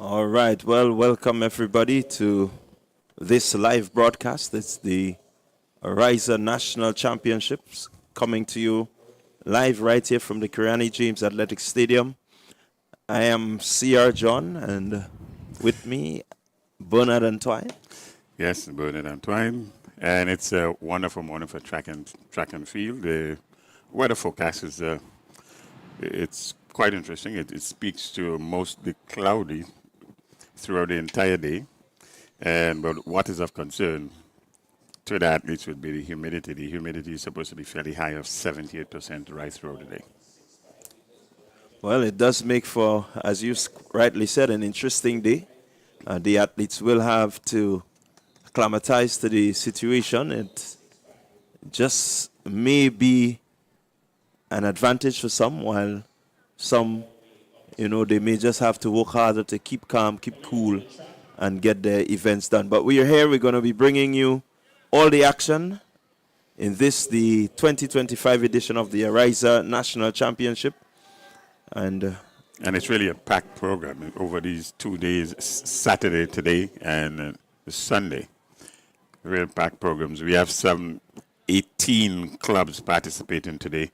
All right. Well, welcome everybody to this live broadcast. It's the Ariza National Championships coming to you live right here from the James Athletic Stadium. I am CR John, and with me, Bernard Antoine. Yes, Bernard Antoine. And it's a wonderful morning for track and field. The weather forecast is it's quite interesting. It speaks to mostly cloudy throughout the entire day. But what is of concern to the athletes would be the humidity. The humidity is supposed to be fairly high of 78% right throughout the day. Well, it does make for, as you rightly said, an interesting day. The athletes will have to acclimatize to the situation. It just may be an advantage for some, while some, they may just have to work harder to keep calm, keep cool, and get their events done. But we are here. We're going to be bringing you all the action in this, the 2025 edition of the Ariza National Championship. And it's really a packed program over these 2 days, Saturday today and Sunday. Real packed programs. We have 18 clubs participating today,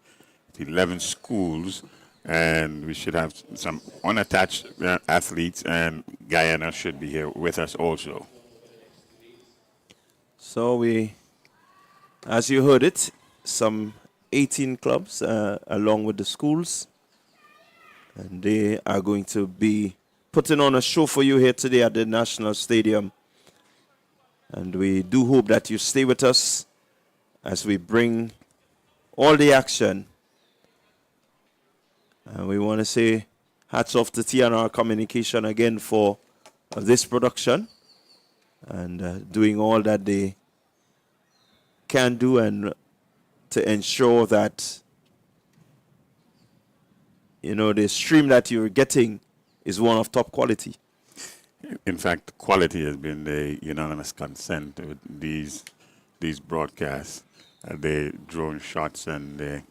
11 schools, and we should have some unattached athletes, and Guyana should be here with us also. So we, as you heard it, some 18 clubs along with the schools, and they are going to be putting on a show for you here today at the National Stadium. And we do hope that you stay with us as we bring all the action. And we want to say hats off to TNR Communication again for this production and doing all that they can do and to ensure that, the stream that you're getting is one of top quality. In fact, quality has been the unanimous consent with these broadcasts. They drone shots and they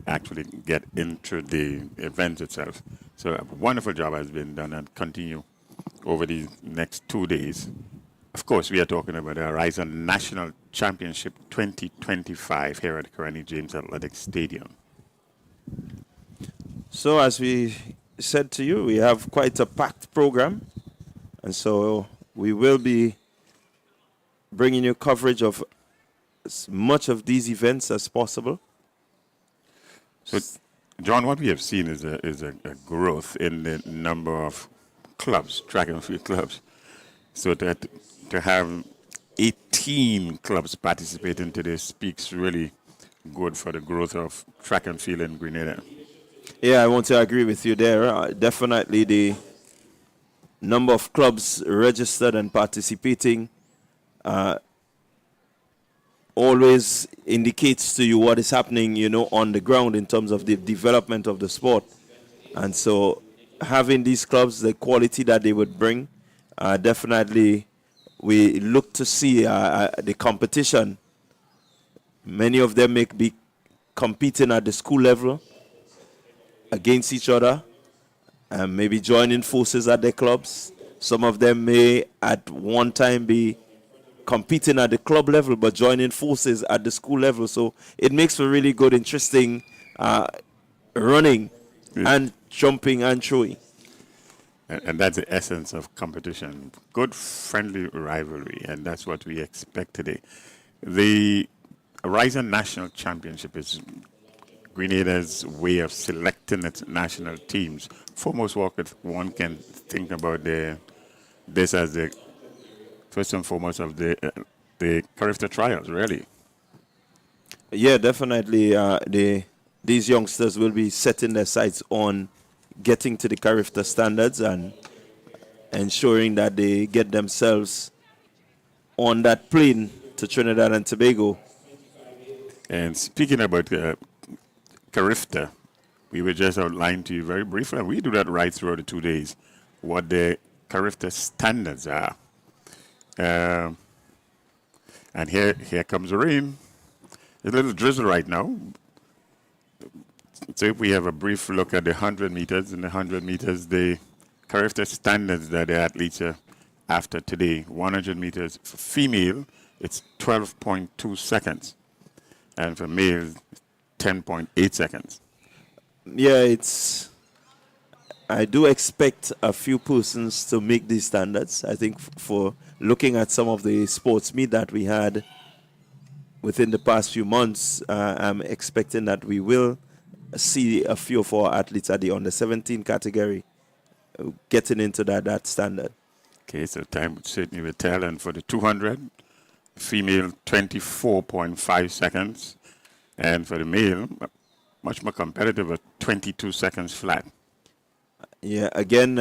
actually get into the event itself. So a wonderful job has been done and continue over these next 2 days. Of course, we are talking about the Ariza National Championship 2025 here at the James Athletic Stadium. So as we said to you, we have quite a packed program. And so we will be bringing you coverage of as much of these events as possible. So, John, what we have seen is a growth in the number of clubs, track and field clubs. So that to have 18 clubs participating today speaks really good for the growth of track and field in Grenada. Yeah, I want to agree with you there. Definitely the number of clubs registered and participating always indicates to you what is happening, on the ground in terms of the development of the sport. And so having these clubs, the quality that they would bring, definitely we look to see the competition. Many of them may be competing at the school level against each other, and maybe joining forces at their clubs. Some of them may at one time be competing at the club level but joining forces at the school level. So it makes for really good, interesting running and jumping and throwing. And that's the essence of competition. Good, friendly rivalry, and that's what we expect today. The Ariza National Championship is Grenada's way of selecting its national teams. Foremost, one can think about this as the first and foremost of the Carriacou trials, really. Yeah, definitely. These youngsters will be setting their sights on getting to the Carriacou standards and ensuring that they get themselves on that plane to Trinidad and Tobago. And speaking about Carriacou, we were just outlined to you very briefly, and we do that right throughout the 2 days, what the Carriacou standards are. And here comes the rain. A little drizzle right now. So if we have a brief look at the 100 meters, in the 100 meters, the character standards that the athletes are after today. 100 meters for female, it's 12.2 seconds. And for male, 10.8 seconds. Yeah, I do expect a few persons to make these standards. I think for looking at some of the sports meet that we had within the past few months, I'm expecting that we will see a few of our athletes at the under 17 category getting into that standard. Okay, so time would certainly will tell. And for the 200, female 24.5 seconds. And for the male, much more competitive at 22 seconds flat. Yeah, again,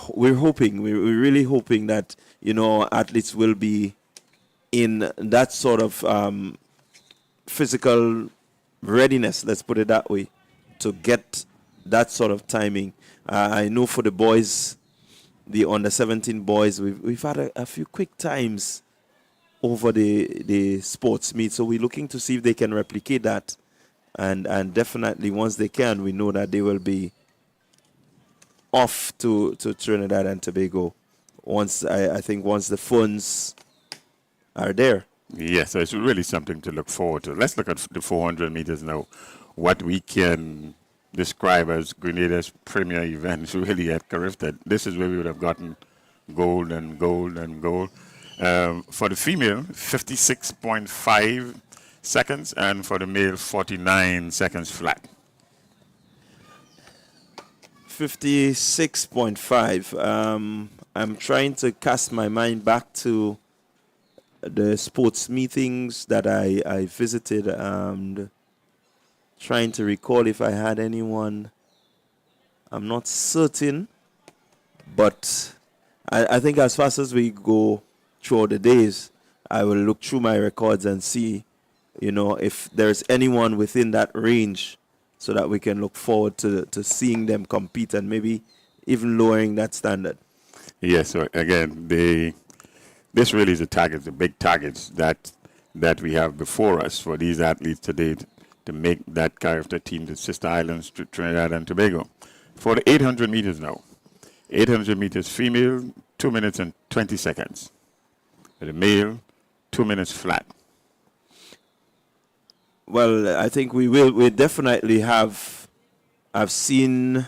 we're really hoping that, athletes will be in that sort of physical readiness, let's put it that way, to get that sort of timing. I know for the boys, the under 17 boys, we've had a few quick times over the sports meet, so we're looking to see if they can replicate that, and definitely once they can, we know that they will be off to Trinidad and Tobago once the funds are there. Yes, so it's really something to look forward to. Let's look at the 400 meters now. What we can describe as Grenada's premier events really at Carifta. This is where we would have gotten gold and gold and gold. For the female, 56.5 seconds, and for the male, 49 seconds flat. 56.5. I'm trying to cast my mind back to the sports meetings that I visited, and trying to recall if I had anyone. I'm not certain, but I think as fast as we go through the days, I will look through my records and see, if there's anyone within that range, so that we can look forward to seeing them compete and maybe even lowering that standard. Yes, so again, this really is the big targets that we have before us for these athletes today to make that character team, the sister islands, Trinidad and Tobago. For the 800 meters now, 800 meters female, 2 minutes and 20 seconds. For the male, 2 minutes flat. Well, I think we definitely have. I've seen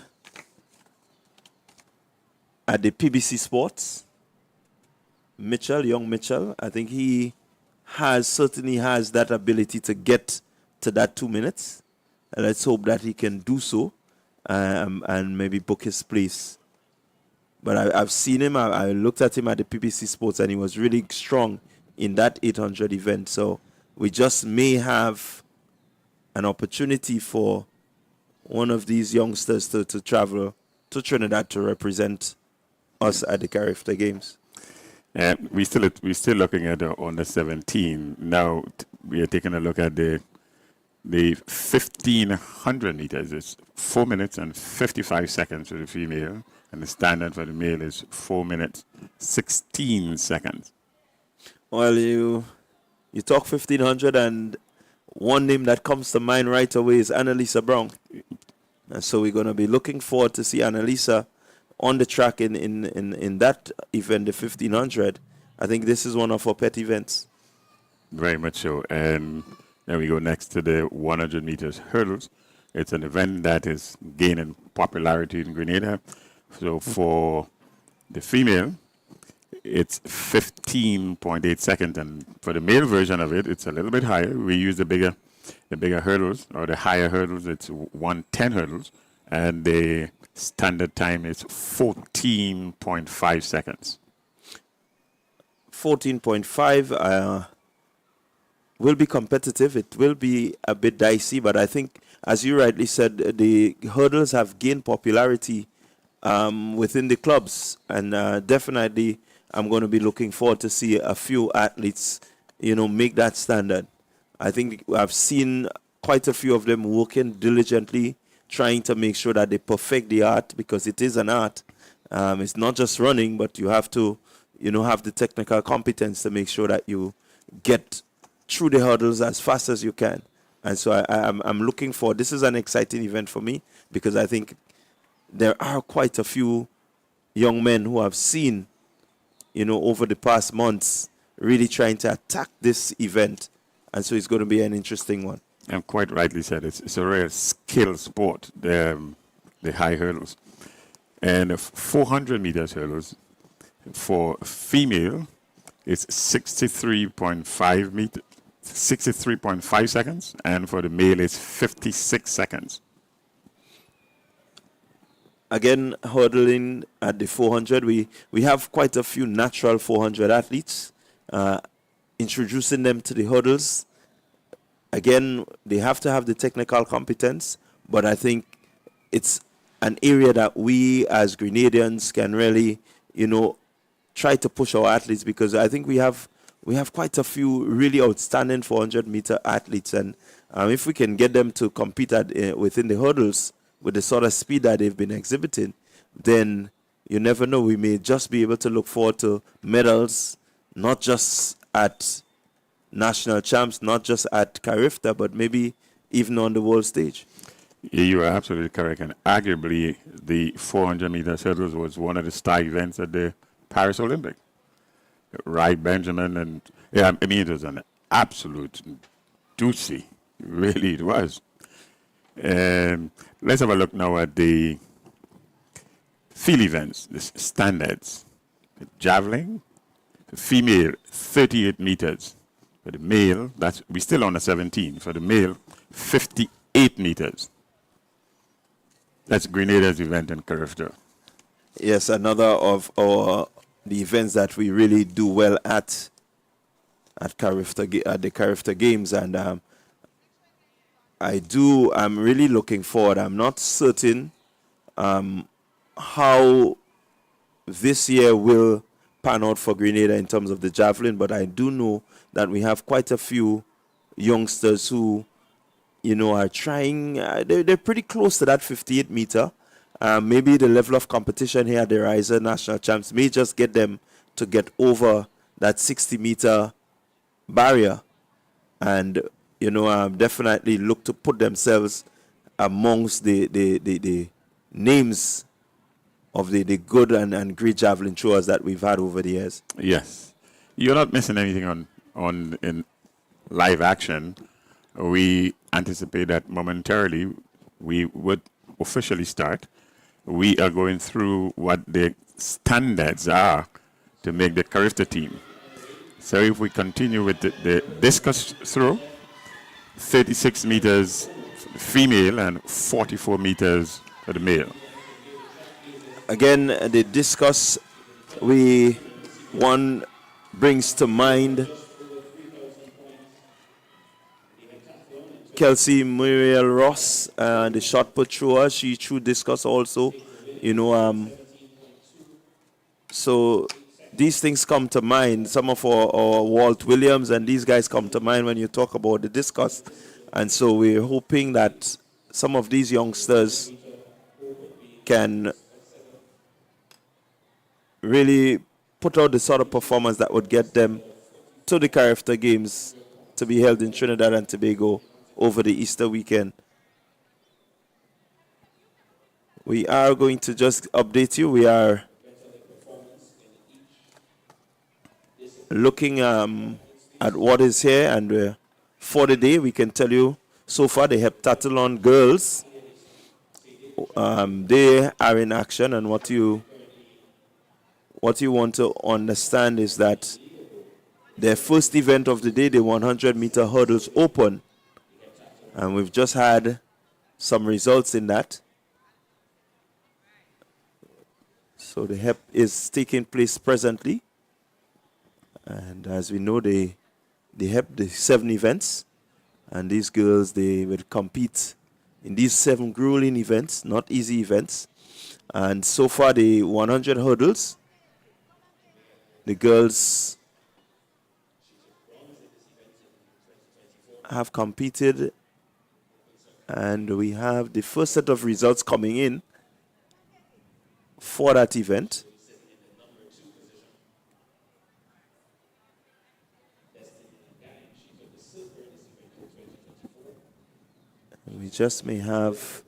at the PBC Sports, young Mitchell, I think he certainly has that ability to get to that 2 minutes. And let's hope that he can do so, and maybe book his place. But I've seen him. I looked at him at the PBC Sports, and he was really strong in that 800 event. So we just may have an opportunity for one of these youngsters to travel to Trinidad to represent us at the Carifta Games. And we're still looking at the under 17. Now we are taking a look at the 1500 meters. It's 4 minutes and 55 seconds for the female, and the standard for the male is 4 minutes 16 seconds. Well, you talk 1500, and one name that comes to mind right away is Annalisa Brown. And so we're going to be looking forward to see Annalisa on the track in that event, the 1500. I think this is one of our pet events. Very much so. And then we go next to the 100 meters hurdles. It's an event that is gaining popularity in Grenada. So for the female, it's 15.8 seconds, and for the male version of it, it's a little bit higher. We use the bigger hurdles, or the higher hurdles. It's 110 hurdles, and the standard time is 14.5 seconds. 14.5 will be competitive. It will be a bit dicey, but I think, as you rightly said, the hurdles have gained popularity within the clubs, and definitely I'm going to be looking forward to see a few athletes, make that standard. I think I've seen quite a few of them working diligently, trying to make sure that they perfect the art, because it is an art. It's not just running, but you have to, have the technical competence to make sure that you get through the hurdles as fast as you can. And so I'm looking forward. This is an exciting event for me, because I think there are quite a few young men who have seen, over the past months, really trying to attack this event. And so it's going to be an interesting one. And quite rightly said, it's a real skill sport, the high hurdles. And 400 meters hurdles for female, it's 63.5 seconds, and for the male, it's 56 seconds. Again, hurdling at the 400, we have quite a few natural 400 athletes. Introducing them to the hurdles, again, they have to have the technical competence, but I think it's an area that we as Grenadians can really, try to push our athletes, because I think we have quite a few really outstanding 400-meter athletes, and if we can get them to compete within the hurdles with the sort of speed that they've been exhibiting, then you never know. We may just be able to look forward to medals, not just at national champs, not just at CARIFTA, but maybe even on the world stage. You are absolutely correct. And arguably, the 400 meters hurdles was one of the star events at the Paris Olympic. Wright Benjamin, and it was an absolute doozy. Really, it was. Let's have a look now at the field events, the standards. The javelin, the female, 38 meters. For the male, we're still on the 17. For the male, 58 meters. That's Grenada's event in CARIFTA. Yes, another of the events that we really do well at CARIFTA, at the CARIFTA Games, and I'm really looking forward. I'm not certain how this year will pan out for Grenada in terms of the javelin, but I do know that we have quite a few youngsters who, are trying. They're pretty close to that 58 meter. Maybe the level of competition here at the Ariza National Champs may just get them to get over that 60 meter barrier, and definitely look to put themselves amongst the names of the good and great javelin throwers that we've had over the years. Yes, you're not missing anything on in live action. We anticipate that momentarily we would officially start. We are going through what the standards are to make the CARIFTA team. So if we continue with the discus throw, 36 meters female and 44 meters for the male. Again, the discus, one brings to mind Kelsey Muriel Ross, the shot put thrower. She threw discus also, so these things come to mind. Some of our Walt Williams and these guys come to mind when you talk about the discus. And so we're hoping that some of these youngsters can really put out the sort of performance that would get them to the CARIFTA Games to be held in Trinidad and Tobago over the Easter weekend. We are going to just update you. We are looking at what is here, and for the day, we can tell you so far the Heptathlon girls, they are in action, and what you want to understand is that their first event of the day, the 100-meter hurdles open, and we've just had some results in that. So the HEP is taking place presently. And as we know, they have the 7 events, and these girls, they will compete in these 7 grueling events, not easy events. And so far, the 100 hurdles, the girls have competed, and we have the first set of results coming in for that event. We just may have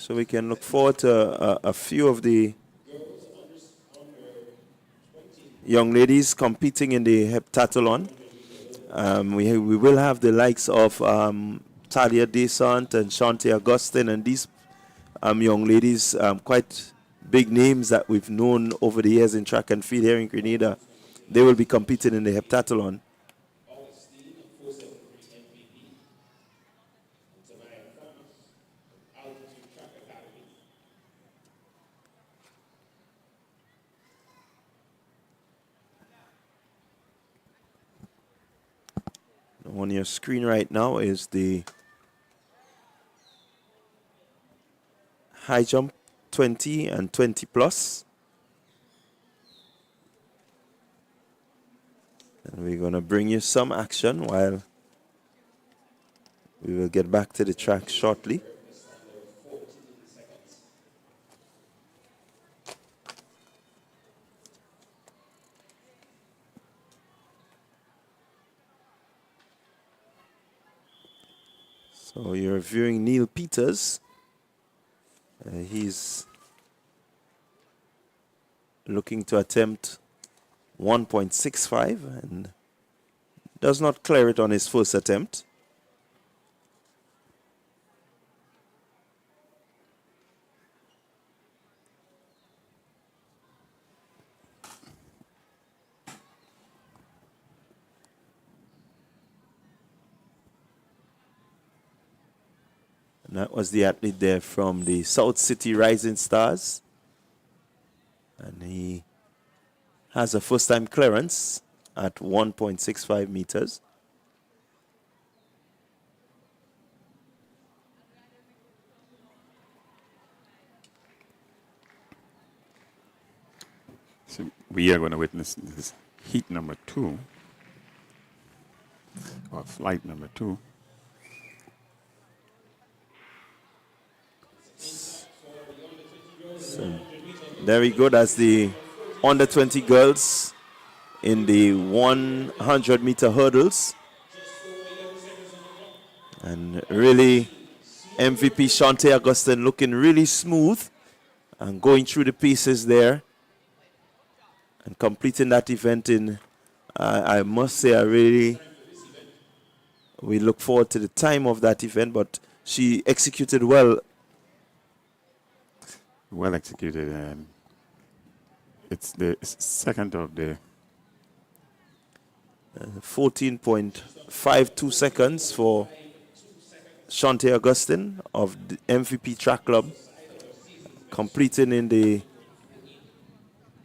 So we can look forward to a few of the young ladies competing in the heptathlon. We will have the likes of Talia Desant and Shantae Augustine and these young ladies, quite big names that we've known over the years in track and field here in Grenada. They will be competing in the heptathlon. On your screen right now is the high jump 20 and 20 plus. And we're going to bring you some action while we will get back to the track shortly. So you're viewing Neil Peters. He's looking to attempt 1.65 and does not clear it on his first attempt. And that was the athlete there from the South City Rising Stars. And he has a first-time clearance at 1.65 meters. So we are going to witness this heat number 2, or flight number 2. So there we go. That's the under 20 girls in the 100-meter hurdles. And really, MVP Shantae Augustine looking really smooth and going through the pieces there and completing that event in, I must say, we look forward to the time of that event, but she executed well. Well executed, and it's the second of the 14.52 seconds for Shantae Augustine of the MVP Track Club, completing in the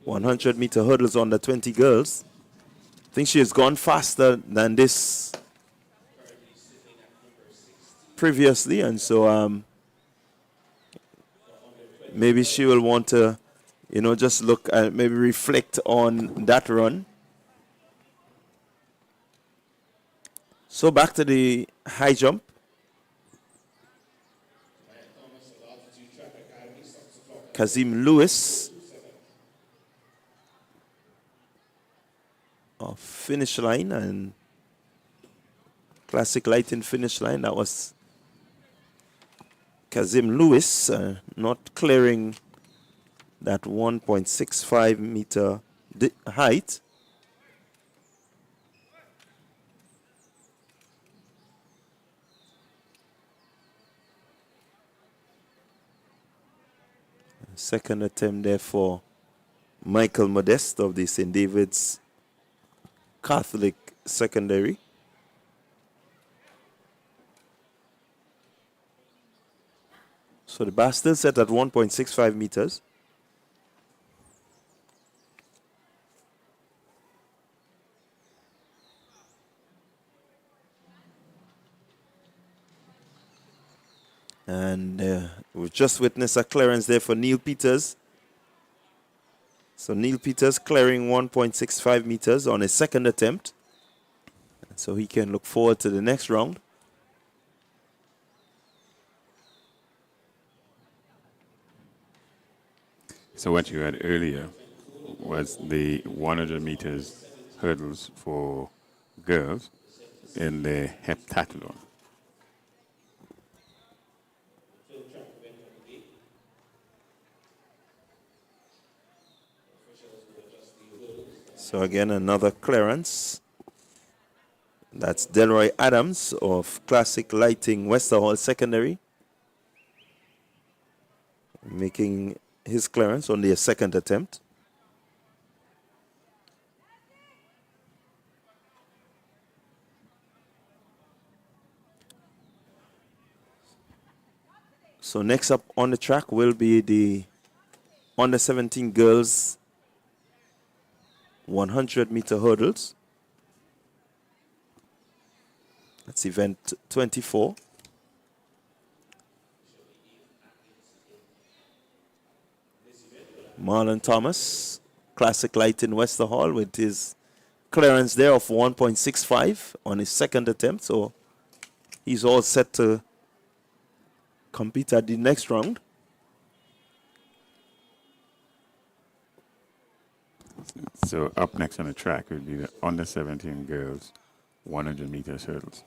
100-meter hurdles on the 20 girls. I think she has gone faster than this previously, and so maybe she will want to, just look at, maybe reflect on that run. So back to the high jump. Kazim Lewis of finish line and classic lighting finish line. That was Kazim Lewis not clearing that 1.65 meter height. Second attempt there for Michael Modeste of the St. David's Catholic Secondary. So the bar still set at 1.65 meters. And we've just witnessed a clearance there for Neil Peters. So Neil Peters clearing 1.65 meters on his second attempt. So he can look forward to the next round. So what you had earlier was the 100 meters hurdles for girls in the heptathlon. So again, another clearance. That's Delroy Adams of Classic Lighting Westerhall Secondary, making his clearance on their second attempt. So next up on the track will be the under 17 girls 100-meter hurdles. That's event 24. Marlon Thomas, Classic Light in Westerhall, with his clearance there of 1.65 on his second attempt. So he's all set to compete at the next round. So up next on the track would be the under 17 girls 100 meters hurdles.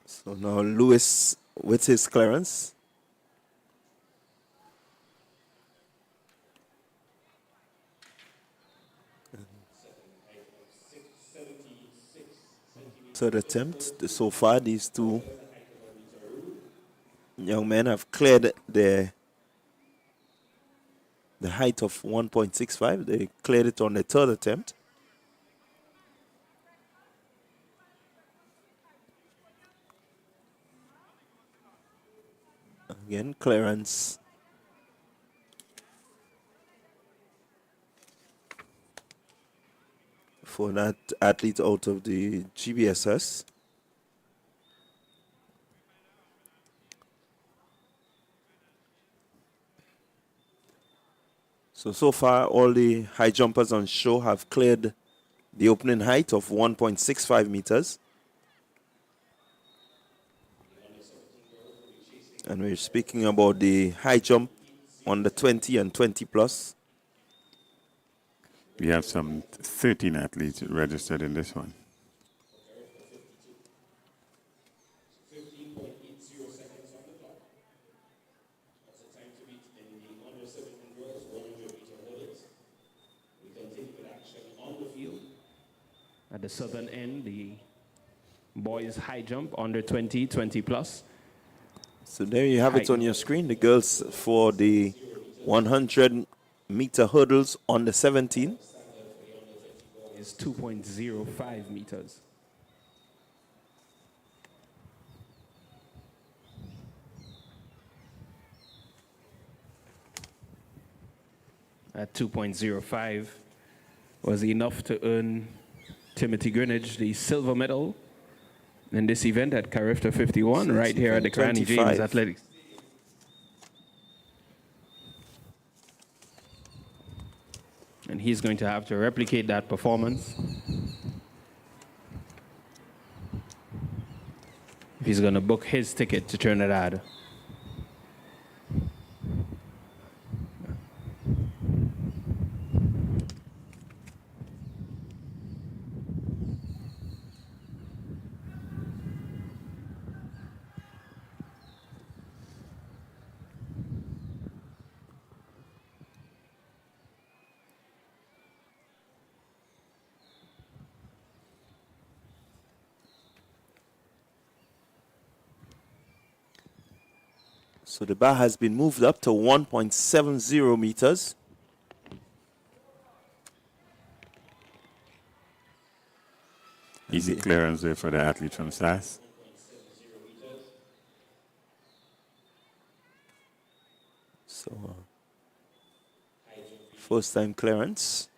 So now Lewis with his clearance. Third attempt. So far, these two young men have cleared the height of 1.65. They cleared it on the third attempt. Again, clearance. For that athlete out of the GBSS. So far, all the high jumpers on show have cleared the opening height of 1.65 meters. And we're speaking about the high jump on the 20 and 20 plus. We have some 13 athletes registered in this one. At the southern end, the boys high jump under 20, 20 plus. So there you have it on your screen. The girls for the 100-meter hurdles on the 17 is 2.05 meters. At 2.05 was enough to earn Timothy Greenwich the silver medal in this event at Carifta 51, right here at the Granny James Athletics. And he's going to have to replicate that performance if he's going to book his ticket to Trinidad. So the bar has been moved up to 1.70 meters. Easy clearance there for the athlete from SAS. So first time clearance.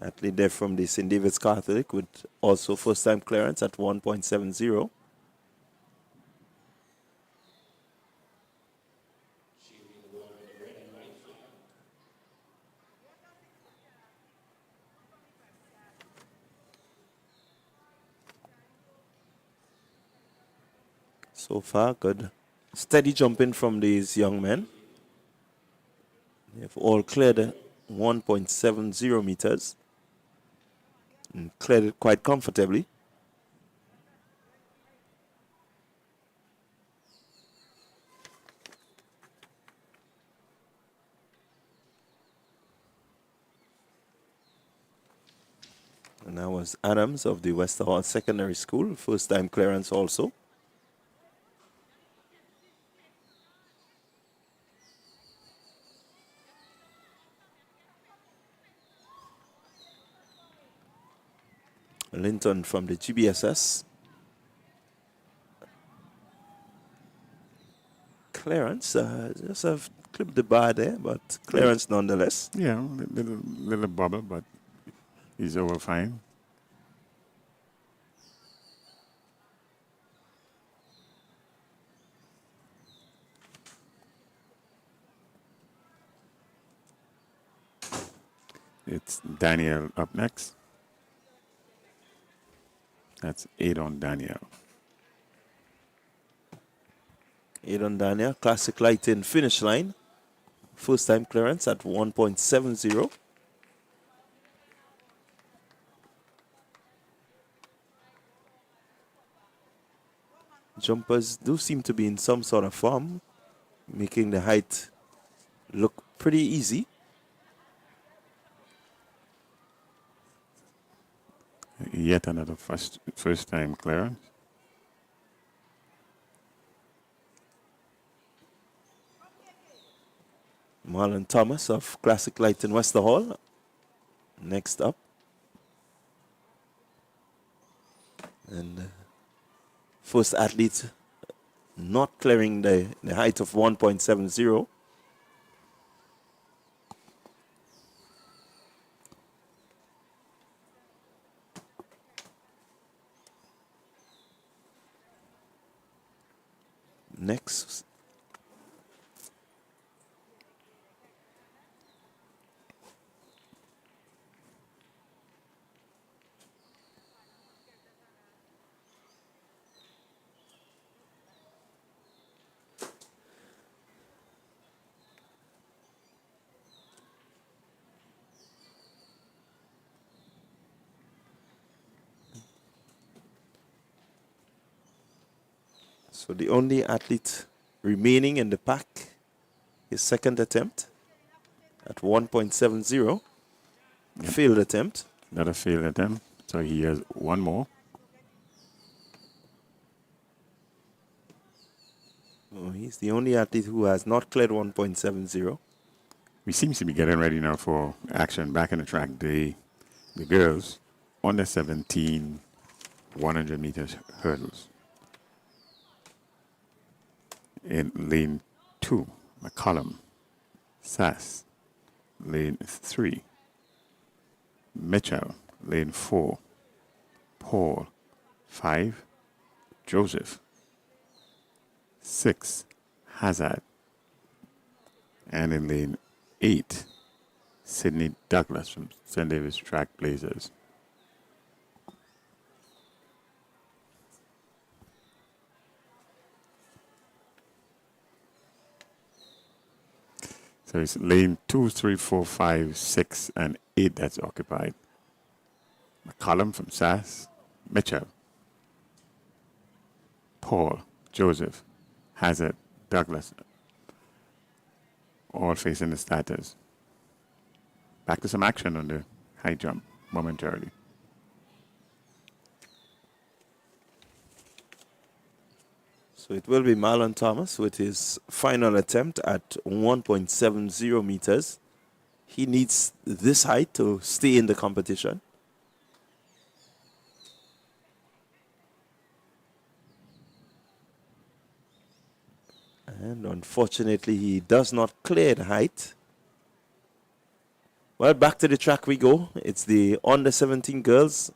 Athlete there from the St. David's Catholic with also first time clearance at 1.70. So far, good. Steady jumping from these young men. They've all cleared 1.70 meters and cleared it quite comfortably. And that was Adams of the Westerhall Secondary School, first time clearance also. Linton from the GBSS. Clearance, just have clipped the bar there, but clearance nonetheless. Yeah, little bubble, but he's over fine. It's Daniel up next. That's 8 on Daniel. Aidan Daniel, classic lighting finish line. First time clearance at 1.70. Jumpers do seem to be in some sort of form, making the height look pretty easy. Yet another first time clearance. Marlon Thomas of Classic Light in Westerhall. Next up. And first athlete not clearing the height of 1.70. Next. So the only athlete remaining in the pack, his second attempt at 1.70, failed attempt. Another failed attempt. So he has one more. Oh, he's the only athlete who has not cleared 1.70. We seem to be getting ready now for action back in the track. The girls under 17 100 meters hurdles. In lane 2, McCollum, Sass, lane 3, Mitchell, lane 4, Paul, 5, Joseph, 6, Hazard, and in lane 8, Sydney Douglas from St. David's Track Blazers. So it's lane 2, 3, 4, 5, 6, and 8 that's occupied. McCollum from Sass, Mitchell, Paul, Joseph, Hazard, Douglas, all facing the starters. Back to some action on the high jump momentarily. So it will be Marlon Thomas with his final attempt at 1.70 meters. He needs this height to stay in the competition. And unfortunately, he does not clear the height. Well, back to the track we go. It's the under 17 girls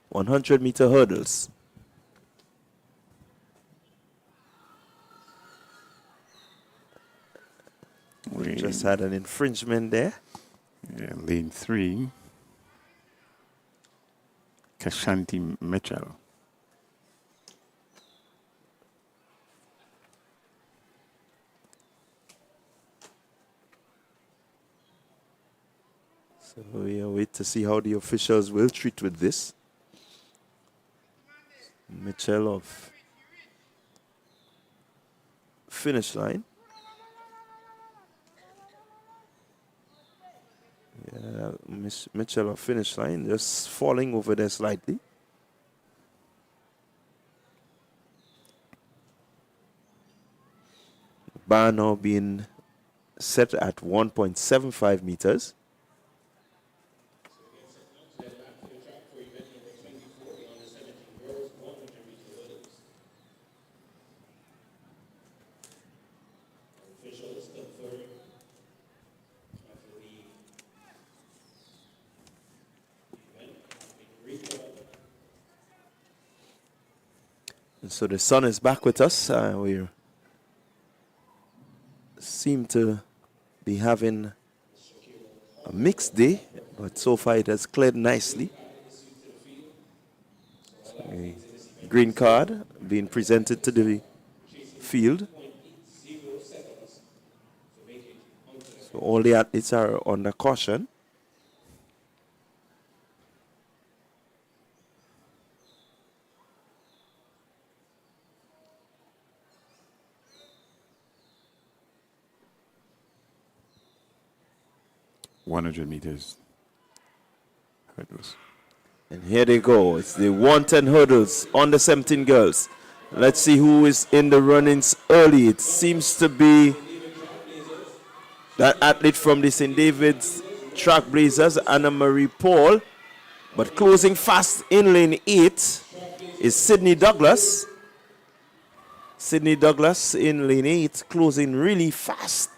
100 meter hurdles. We just had an infringement there. Yeah, lane 3, Kashanti Mitchell. wait to see how the officials will treat with this. Mitchell of finish line. Yeah, Mitchell of finish line, just falling over there slightly. Bar now being set at 1.75 meters. And so the sun is back with us. We seem to be having a mixed day, but so far it has cleared nicely. So a green card being presented to the field. So all the athletes are under caution. meters hurdles. And here they go. It's the 110 hurdles on the 17 girls. Let's see who is in the runnings early. It seems to be that athlete from the St. David's Trailblazers, Anna Marie Paul. But closing fast in lane 8 is Sydney Douglas. Sydney Douglas in lane 8, closing really fast.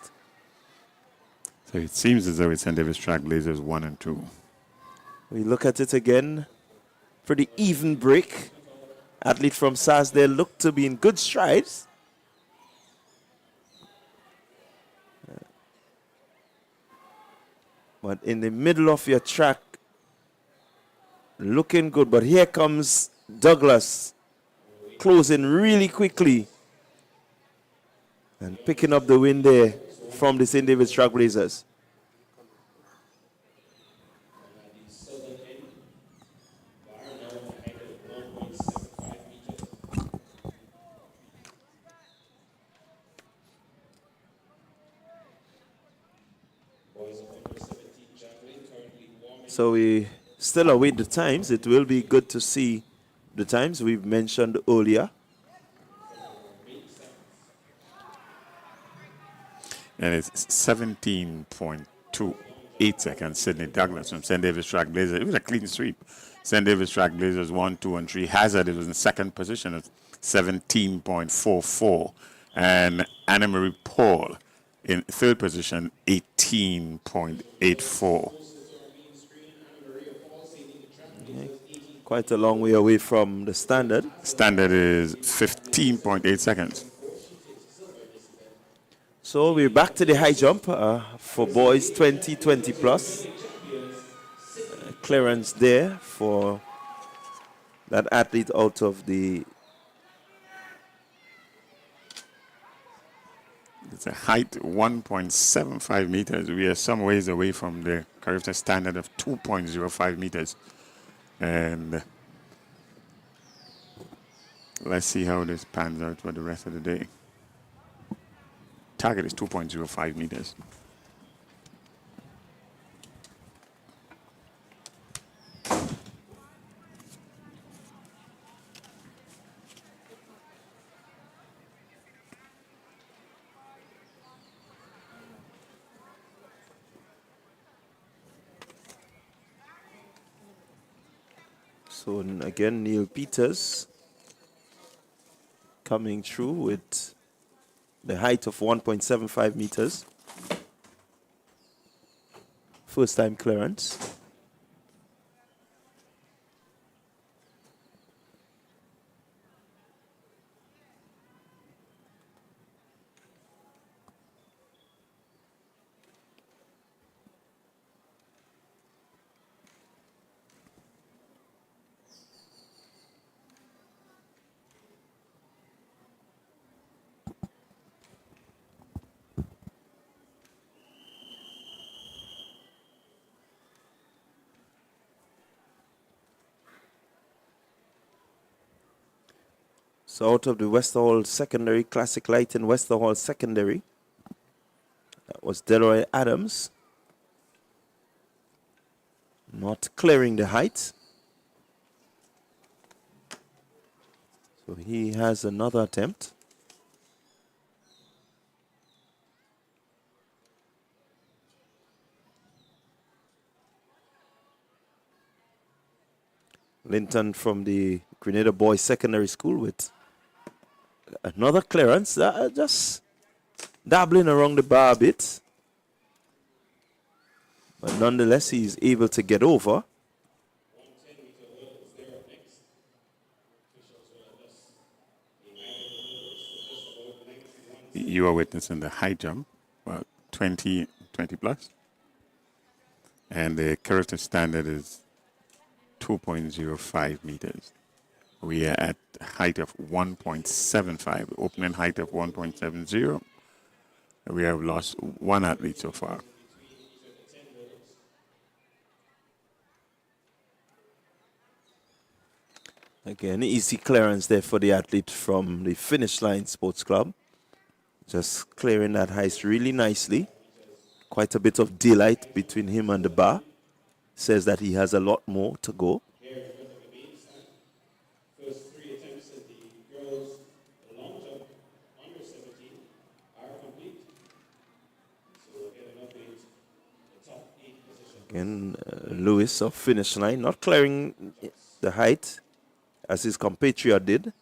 So it seems as though it's St. David's Trailblazers 1 and 2. We look at it again. Pretty even break. Athlete from Sarsdale looked to be in good strides. But in the middle of your track, looking good. But here comes Douglas, closing really quickly and picking up the win there from the St. David's Trailblazers. So we still await the times. It will be good to see the times we've mentioned earlier. And it's 17.28 seconds. Sydney Douglas from St. David's Trailblazers. It was a clean sweep. St. David's Trailblazers 1, 2, and 3. Hazard, it was in second position at 17.44. And Anna Marie Paul in third position, 18.84. Quite a long way away from the standard. Standard is 15.8 seconds. So we're back to the high jump for boys 20 plus. Clearance there for that athlete out of the... It's a height 1.75 meters. We are some ways away from the Carriacou standard of 2.05 meters. And let's see how this pans out for the rest of the day. Target is 2.05 meters. So again, Neil Peters coming through with the height of 1.75 meters. First time clearance. So out of the Westerhall Secondary, Classic Light in Westerhall Secondary, that was Delroy Adams. Not clearing the height. So he has another attempt. Linton from the Grenada Boys Secondary School with another clearance. Just dabbling around the bar a bit. But nonetheless, he's able to get over. You are witnessing the high jump, 20 plus. And the character standard is 2.05 meters. We are at height of 1.75, opening height of 1.70. We have lost one athlete so far. Again, easy clearance there for the athlete from the Finish Line Sports Club. Just clearing that height really nicely. Quite a bit of daylight between him and the bar. Says that he has a lot more to go. First 3 attempts at the girls' long jump under 17 are complete. So we'll get an update the top 8 positions. Again, Lewis of Finish Line not clearing the height as his compatriot did.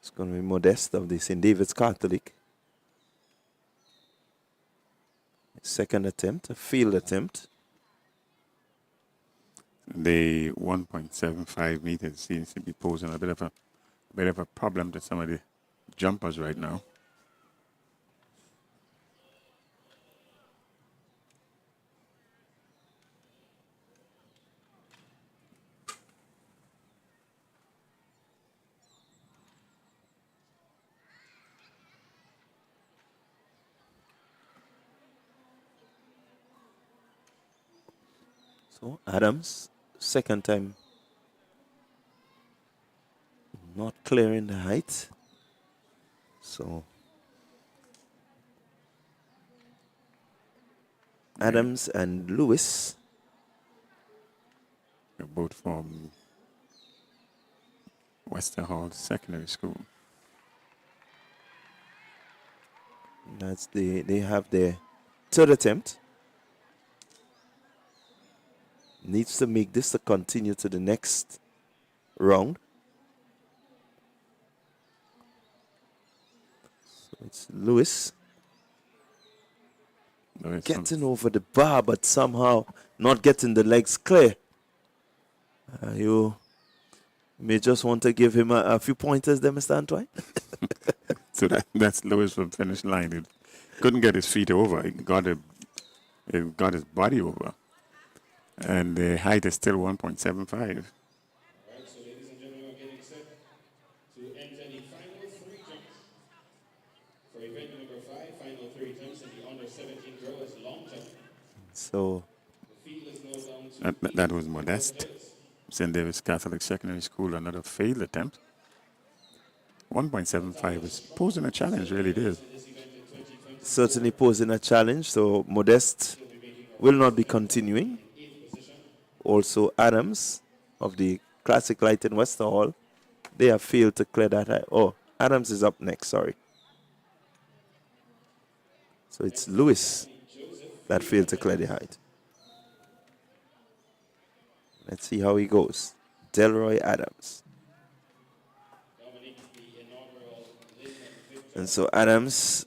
It's going to be Modeste of the St. David's Catholic. Second attempt, a field attempt. The 1.75 meters seems to be posing a bit of a problem to some of the jumpers right now. So Adams, second time, not clearing the height. So Adams and Lewis. They're both from Westerhall Secondary School. That's they have their third attempt. Needs to make this to continue to the next round. So it's Lewis getting over the bar, but somehow not getting the legs clear. You may just want to give him a few pointers there, Mr. Antoine. So that's Lewis from Finish Line. He couldn't get his feet over. He got his body over. And the height is still 1.75. All right, so ladies and gentlemen, we're getting set to enter the final 3 jumps. For event number 5, final 3 jumps in the under 17 girls long jump. So The field is now down to That was Modeste. St. David's Catholic Secondary School, another failed attempt. 1.75 is posing a challenge, really it is. certainly posing a challenge. So Modeste will not be continuing. Also Adams of the Classic Light in Westerhall, they have failed to clear that height. Oh, Adams is up next, sorry. So it's Lewis that failed to clear the height. Let's see how he goes. Delroy Adams. And so Adams,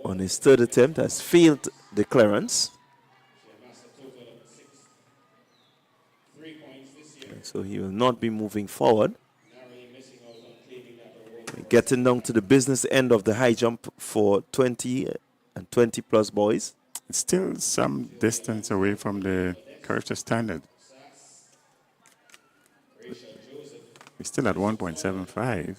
on his third attempt, has failed the clearance. And so he will not be moving forward. We're getting down to the business end of the high jump for 20 and 20 plus boys. It's still some distance away from the character standard. We're still at 1.75.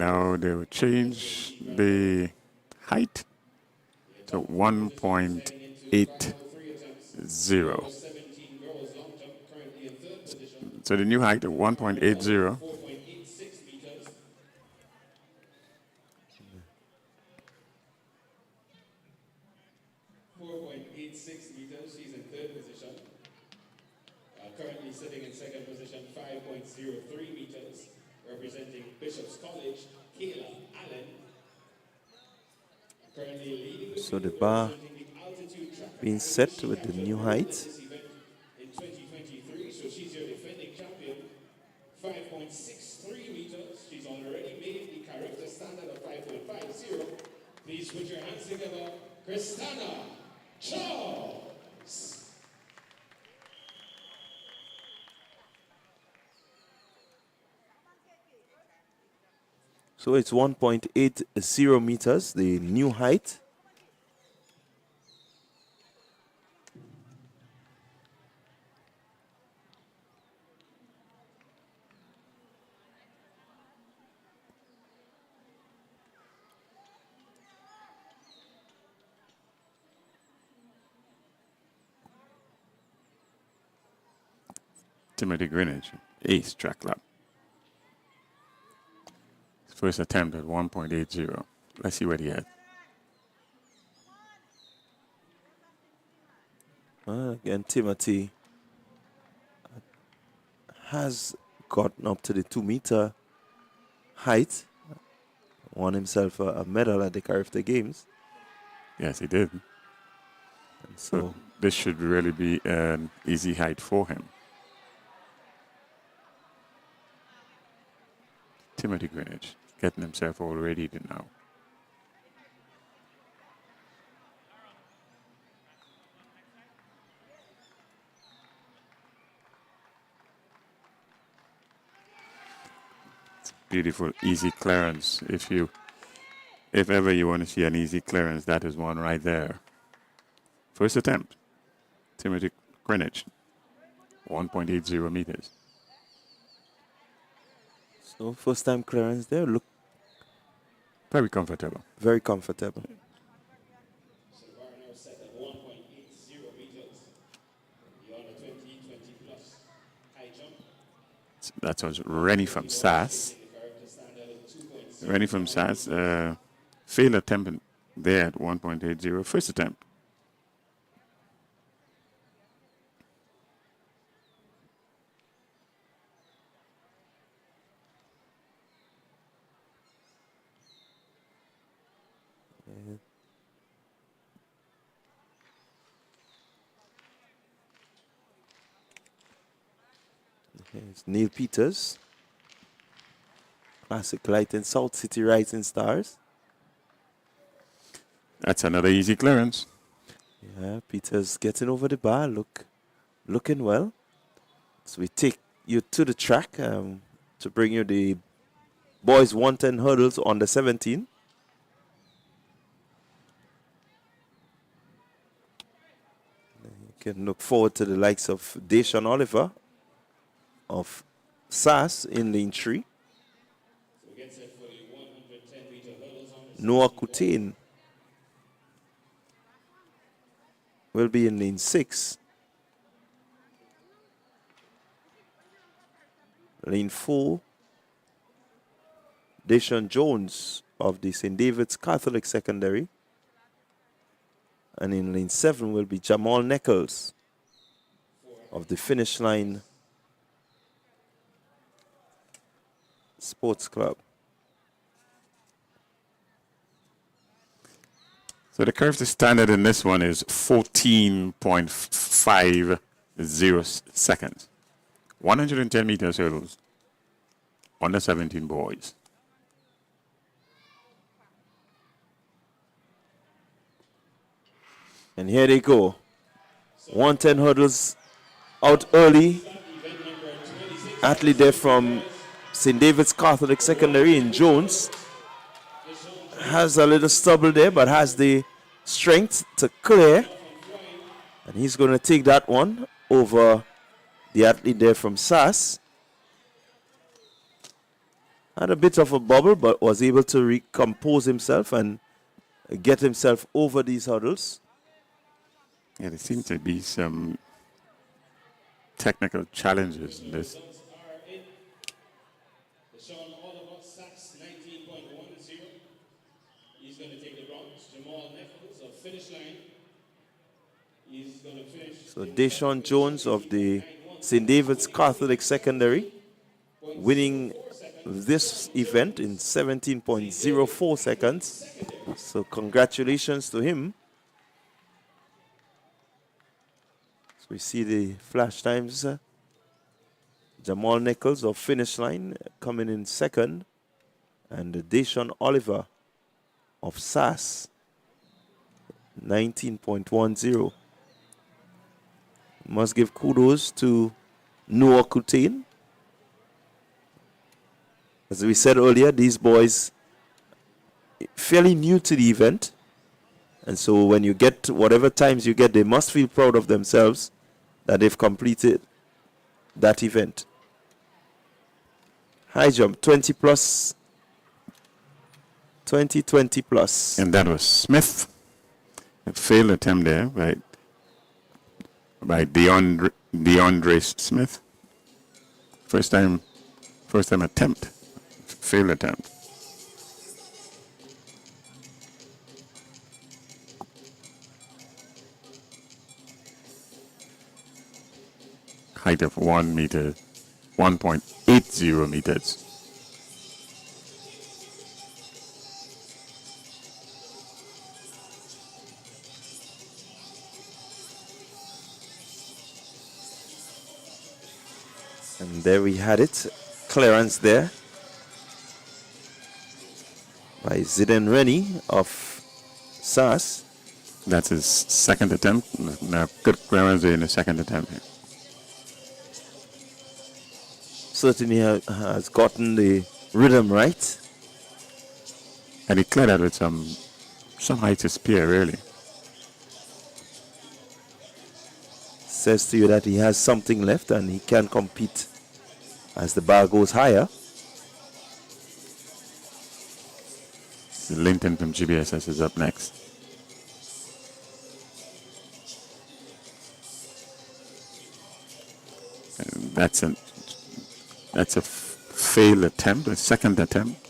Now they will change the height to 1.80. So the new height of 1.80. 4.86 meters. She's in third position. Currently sitting in second position, 5.03 meters, representing Bishop's College, Kayla Allen. Currently leading So the bar the altitude track being set with the new height. this event in 2023. So she's your defending champion, 5.63 meters. She's already made the character standard of 5.50. Please put your hands together, Christina Charles. So it's 1.80 meters, the new height. Timothy Greenwich, ace track lap. First attempt at 1.80. Let's see what he had. Again, Timothy has gotten up to the 2-meter height. Won himself a medal at the Carriacou Games. Yes, he did. And So this should really be an easy height for him. Timothy Greenwich getting himself all ready now. It's beautiful, easy clearance. If ever you want to see an easy clearance, that is one right there. First attempt, Timothy Greenwich, 1.80 meters. so first time clearance there, look Very comfortable. very comfortable. So the bar now set at 1.80 meters. The under 20 plus high jump. That was Rennie from SAS. The character standard of 2.0. Rennie from SAS failed attempt there at 1.80. First attempt. Here's Neil Peters. Classic Lighting, South City Rising Stars. That's another easy clearance. Yeah, Peters getting over the bar, looking well. So we take you to the track to bring you the boys 110 hurdles on the 17. You can look forward to the likes of Deshaun Oliver of SAS in lane 3. So we get set for the 110 meter hurdles on the Noah Coutain will be in lane 6. Lane 4, Deshaun Jones of the St. David's Catholic Secondary. And in lane 7 will be Jamal Nichols of the Finish Line Sports Club. So the Carriacou standard in this one is 14.50 seconds. 110 meters hurdles. Under 17 boys. And here they go. 110 hurdles out early. Athlete there from St. David's Catholic Secondary in Jones. Has a little stubble there, but has the strength to clear. And he's going to take that one over the athlete there from SAS. Had a bit of a bubble, but was able to recompose himself and get himself over these hurdles. Yeah, there seem to be some technical challenges in this. Sean Oliver, Sachs 19.10. He's going to take the bronze. Jamal Nichols of finish line. He's going to finish. So Deshaun Jones of the St. David's Catholic Secondary winning this event in 17.04 seconds. So congratulations to him. So we see the flash times. Jamal Nichols of finish line coming in second. And Deshaun Oliver of SAS 19.10. Must give kudos to Noah Kutain. As we said earlier, these boys fairly new to the event. And so when you get whatever times you get, they must feel proud of themselves that they've completed that event. High jump, 20 plus. 20 plus. And that was Smith. A failed attempt there by DeAndre Smith. First time attempt. Failed attempt. Height of 1 meter, 1.80 meters. And there we had it. Clearance there by Zidane Rennie of SAS. That's his second attempt. Now, good clearance in the second attempt here. Certainly has gotten the rhythm right. And he cleared that with some height to spear, really. Says to you that he has something left and he can compete as the bar goes higher. Linton from GBSS is up next. And that's a failed attempt, a second attempt.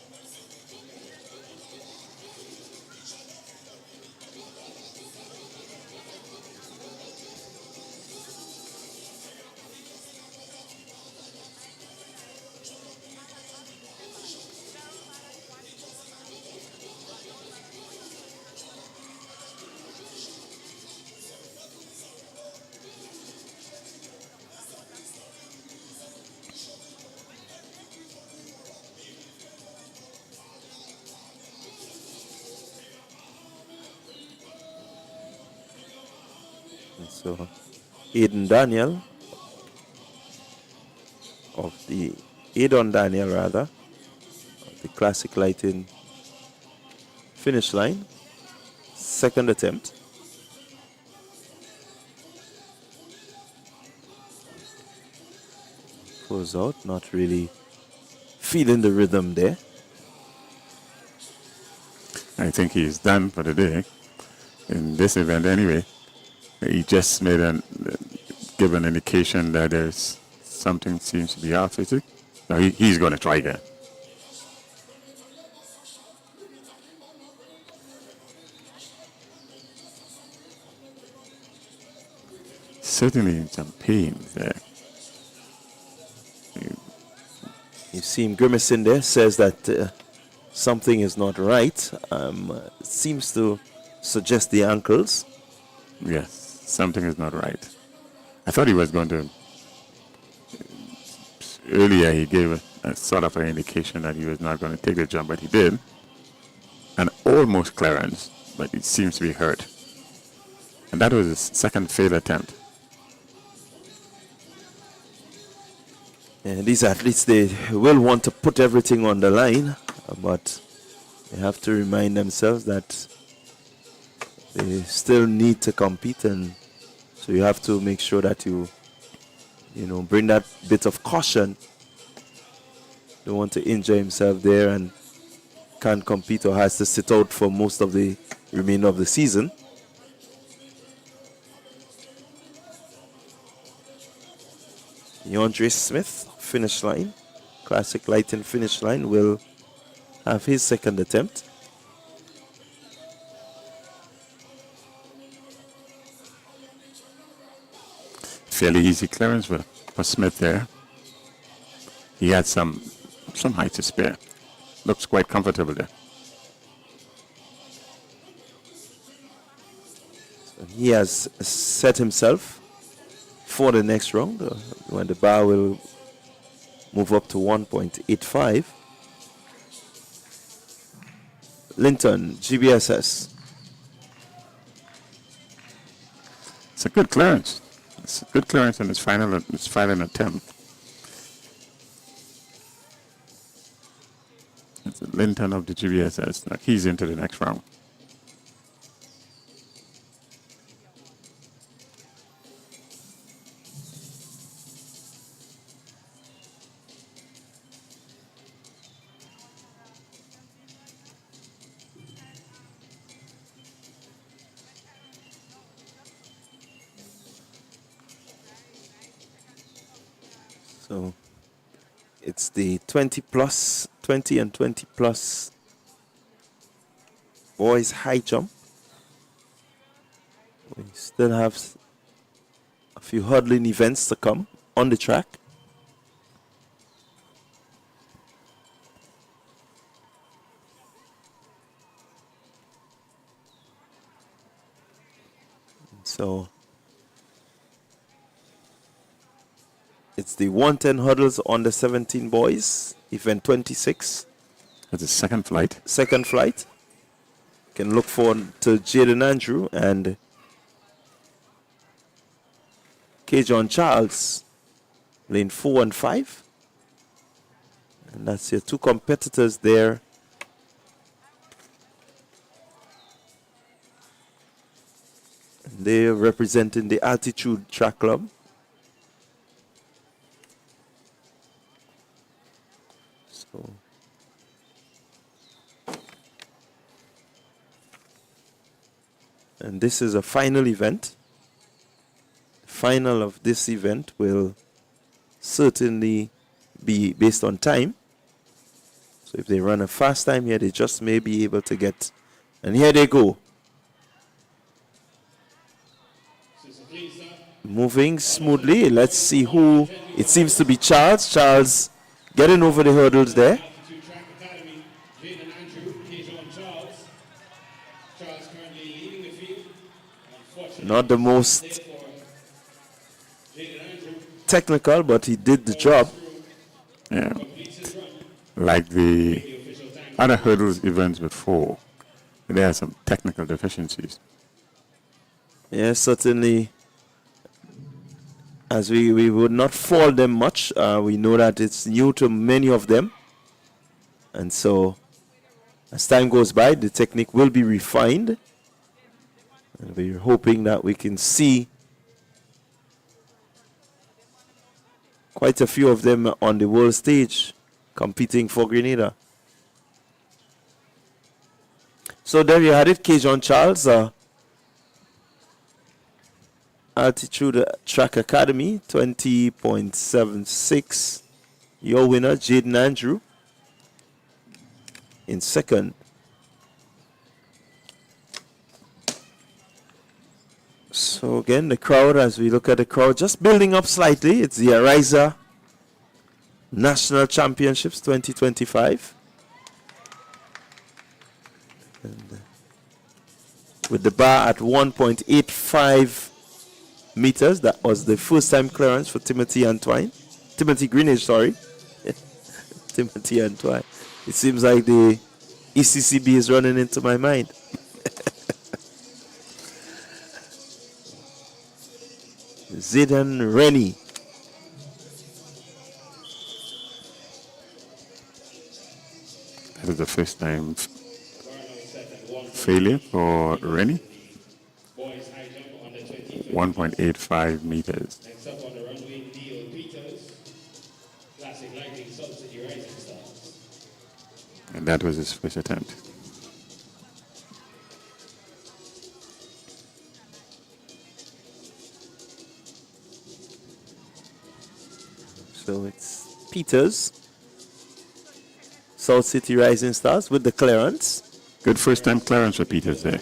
So Adon Daniel of the classic lighting finish line, second attempt. Goes out, not really feeling the rhythm there. I think he's done for the day in this event anyway. He just give an indication that there's something seems to be off, is it? No, he's going to try again. Certainly in some pain there. You see him grimacing there, says that something is not right. Seems to suggest the ankles. Yes, something is not right. I thought he was going to. Earlier, he gave a sort of an indication that he was not going to take the jump, but he did. And almost clearance, but it seems to be hurt. And that was his second failed attempt. And these athletes, they will want to put everything on the line, but they have to remind themselves that they still need to compete, and so you have to make sure that you bring that bit of caution Don't want to injure himself there and can't compete or has to sit out for most of the remainder of the season. DeAndre Smith, finish line. Classic lighting finish line, will have his second attempt. Fairly easy clearance for Smith there. He had some height to spare. Looks quite comfortable there. He has set himself for the next round when the bar will move up to 1.85. Linton, GBSS. It's a good clearance. It's a good clearance in his final attempt. It's Linton of the GBSS. Like he's into the next round. So it's the 20 and 20 plus boys high jump. We still have a few hurdling events to come on the track. So it's the 110 hurdles on the 17 boys, event 26. That's the second flight. Second flight. Can look forward to Jaden Andrew and K. John Charles, lane 4 and 5. And that's your two competitors there. And they're representing the Altitude Track Club. So and this is a final event. The final of this event will certainly be based on time. So if they run a fast time here, they just may be able to get. And here they go. Moving smoothly. Let's see who. It seems to be Charles. Charles getting over the hurdles there. Not the most technical, but he did the job. Yeah. Like the other hurdles events before, there are some technical deficiencies. Yes, certainly. As we would not fault them much, we know that it's new to many of them. And so, as time goes by, the technique will be refined. And we're hoping that we can see quite a few of them on the world stage competing for Grenada. So there you had it, K. Charles, Altitude Track Academy, 20.76. Your winner, Jaden Andrew, in second. So again, the crowd, as we look at the crowd, just building up slightly. It's the Ariza National Championships 2025. And with the bar at 1.85 meters, that was the first time clearance for Timothy Greenidge, sorry. Timothy Antoine. It seems like the ECCB is running into my mind. Zidane Rennie. That is the first time failure for Rennie. 1.85 meters. Next up on the runway, Neil Peters, classic lighting subsidy rising star. And that was his first attempt. So it's Peters, South City Rising Stars with the clearance. Good first time clearance for Peters there.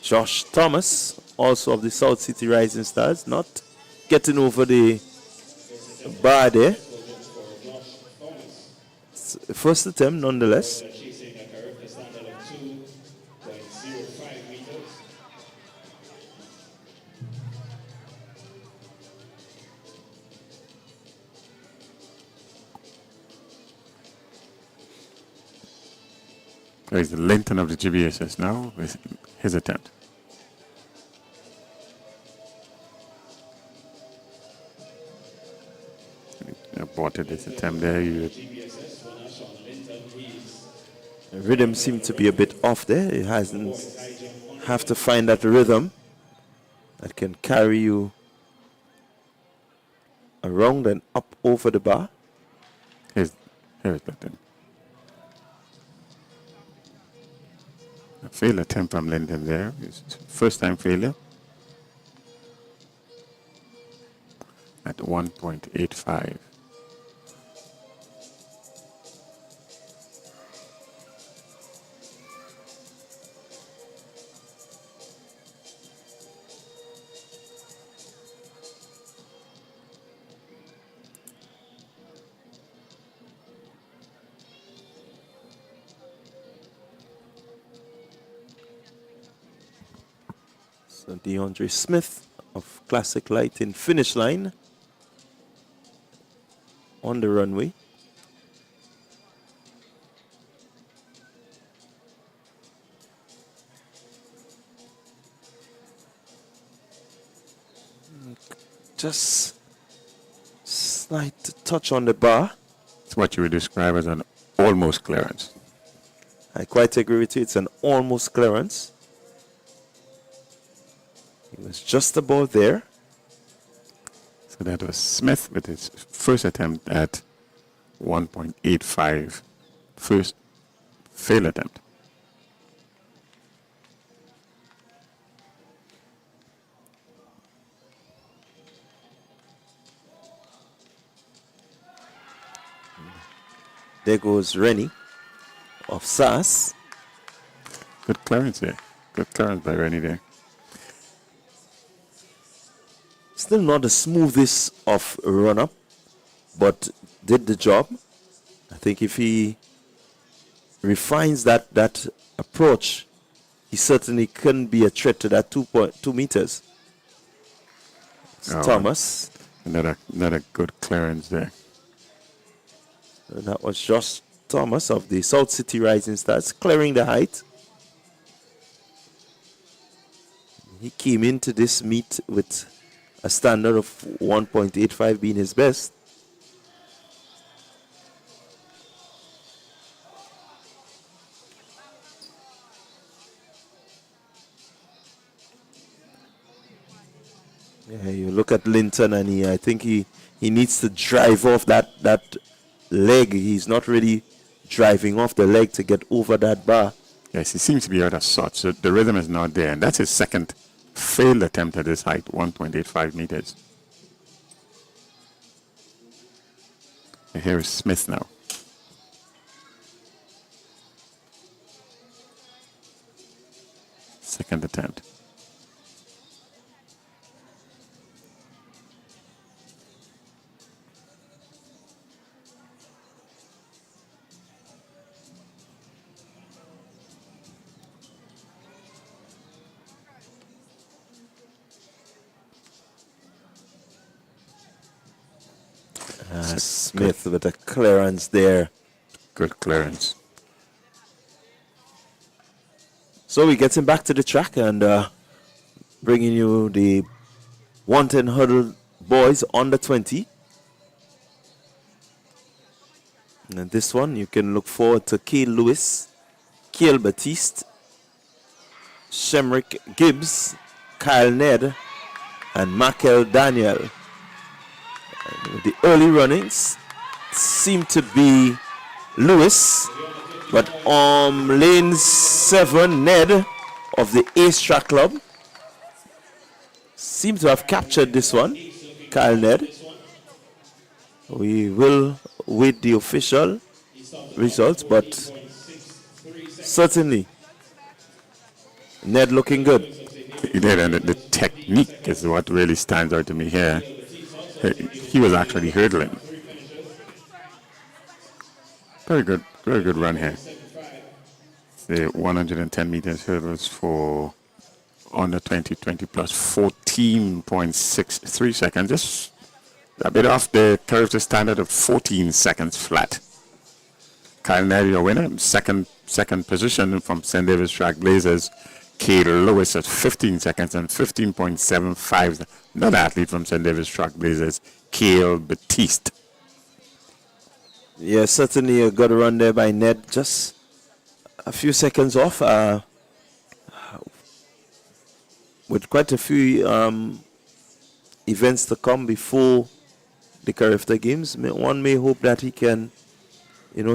Josh Thomas, also of the South City Rising Stars, not getting over the bar there. First attempt nonetheless. Chasing a character standard of 2.05 meters. There's the Linton of the GBSS now with his attempt. Aborted this attempt there. The rhythm seemed to be a bit off there. It hasn't have to find that rhythm that can carry you around and up over the bar. Here's Linton. A failed attempt from Linton there. His first time failure at 1.85. So DeAndre Smith of Classic Light in finish line on the runway. Just slight touch on the bar. It's what you would describe as an almost clearance. I quite agree with you. It's an almost clearance. He was just about there. So that was Smith with his first attempt at 1.85. First fail attempt. There goes Rennie of SAS. Good clearance there. Good clearance by Rennie there. Still not the smoothest of run-up, but did the job. I think if he refines that approach, he certainly can be a threat to that 2.2 meters. Oh, Thomas. Another good clearance there. And that was Josh Thomas of the South City Rising Stars clearing the height. He came into this meet with a standard of 1.85 being his best. Yeah, you look at Linton and I think he needs to drive off that leg. He's not really driving off the leg to get over that bar. Yes, he seems to be out of sorts. So the rhythm is not there. And that's his second failed attempt at this height, 1.85 meters. And here is Smith now. Second attempt. Smith with a clearance there. Good clearance. So we're getting back to the track and bringing you the 110 hurdle boys under 20. And this one you can look forward to Kale Lewis, Kiel Batiste, Shemrick Gibbs, Kyle Ned, and Michael Daniel. The early runnings seem to be Lewis, but lane 7, Ned of the Ace Track Club seems to have captured this one. Kyle Ned. We will wait the official results, but certainly Ned looking good. He did, and the technique is what really stands out to me here. He was actually hurdling. Very good run here. The 110 meters hurdles for under 20 plus 14.63 seconds. Just a bit off the character standard of 14 seconds flat. Kyle Ned, your winner, second position from St. David's Track Blazers. Cade Lewis at 15 seconds and 15.75. Another athlete from St. David's Track Blazers, Cale Batiste. Yeah, certainly a good run there by Ned. Just a few seconds off. With quite a few events to come before the Carifta Games, one may hope that he can,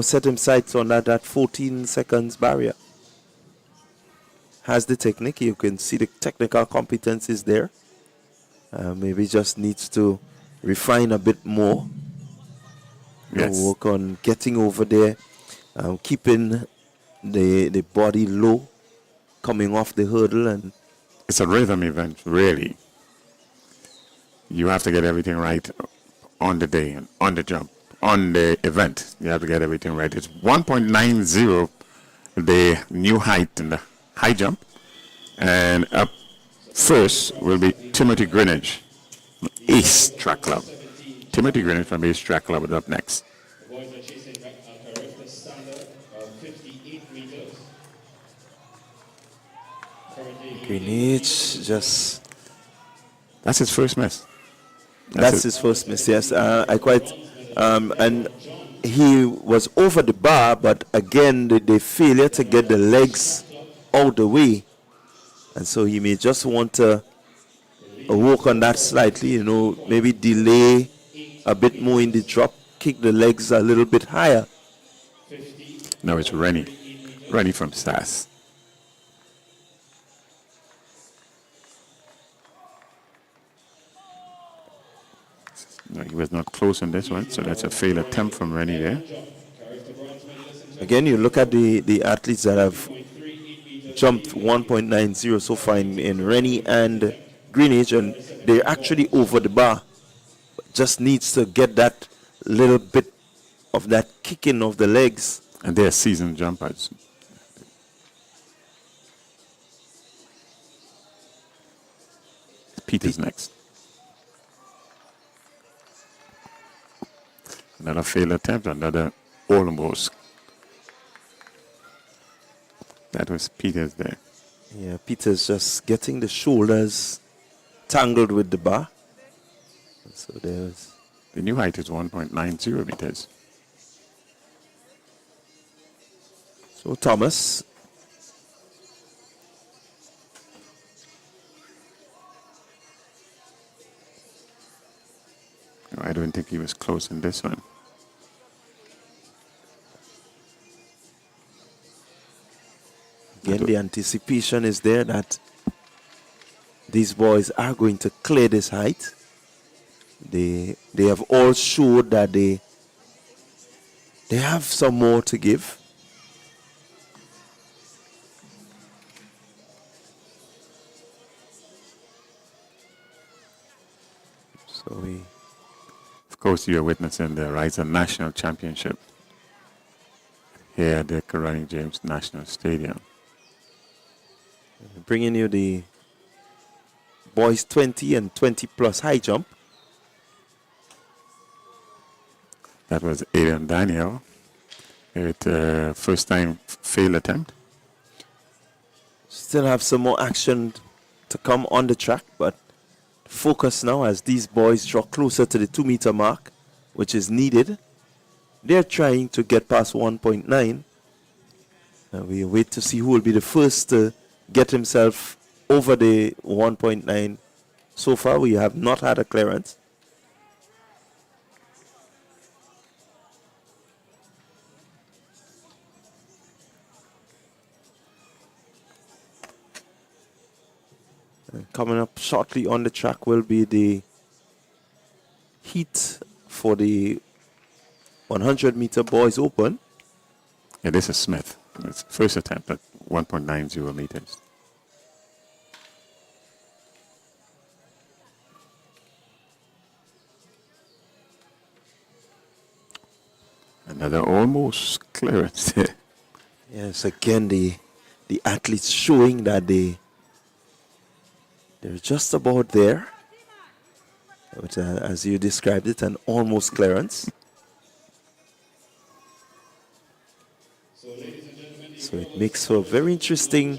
set him sights on that 14 seconds barrier. Has the technique. You can see the technical competence is there. Maybe just needs to refine a bit more. Yes. Work on getting over there, keeping the body low, coming off the hurdle. And it's a rhythm event, really. You have to get everything right on the day and on the jump, on the event. You have to get everything right. It's 1.90, the new height in the high jump, and up first will be Timothy Greenidge, Ace Track Club. Timothy Greenidge from Ace Track Club is up next. The boys are chasing back a Carifta standard of 58 meters. Greenidge just... That's his first miss. That's his first miss, yes. And he was over the bar, but again, the failure to get the legs out the way. And so he may just want to work on that slightly, maybe delay a bit more in the drop, kick the legs a little bit higher. No, it's Rennie from SAS. No, he was not close on this one, so that's a failed attempt from Rennie there. Again, you look at the athletes that have jumped 1.90 so far in Rennie and Greenidge, and they're actually over the bar. Just needs to get that little bit of that kicking of the legs. And they're seasoned jumpers. Peter's next. Another failed attempt, another almost. That was Peters there. Yeah, Peter's just getting the shoulders tangled with the bar. So there's... The new height is 1.90 meters. So Thomas. No, I don't think he was close in this one. Again, the anticipation is there that these boys are going to clear this height. They have all showed that they have some more to give. So of course, you're witnessing the Ariza National Championship here at the Karani James National Stadium. Bringing you the boys 20 and 20 plus high jump. That was Adrian Daniel with first time fail attempt. Still have some more action to come on the track, but focus now as these boys draw closer to the 2 meter mark, which is needed. They're trying to get past 1.9. We wait to see who will be the first to get himself over the 1.9. So far, we have not had a clearance. And coming up shortly on the track will be the heat for the 100-meter boys open. Yeah, this is Smith. It's first attempt at 1.90 meters. Another almost clearance there. Yes, again, the athletes showing that they're just about there. But, as you described it, an almost clearance. So it makes for a very interesting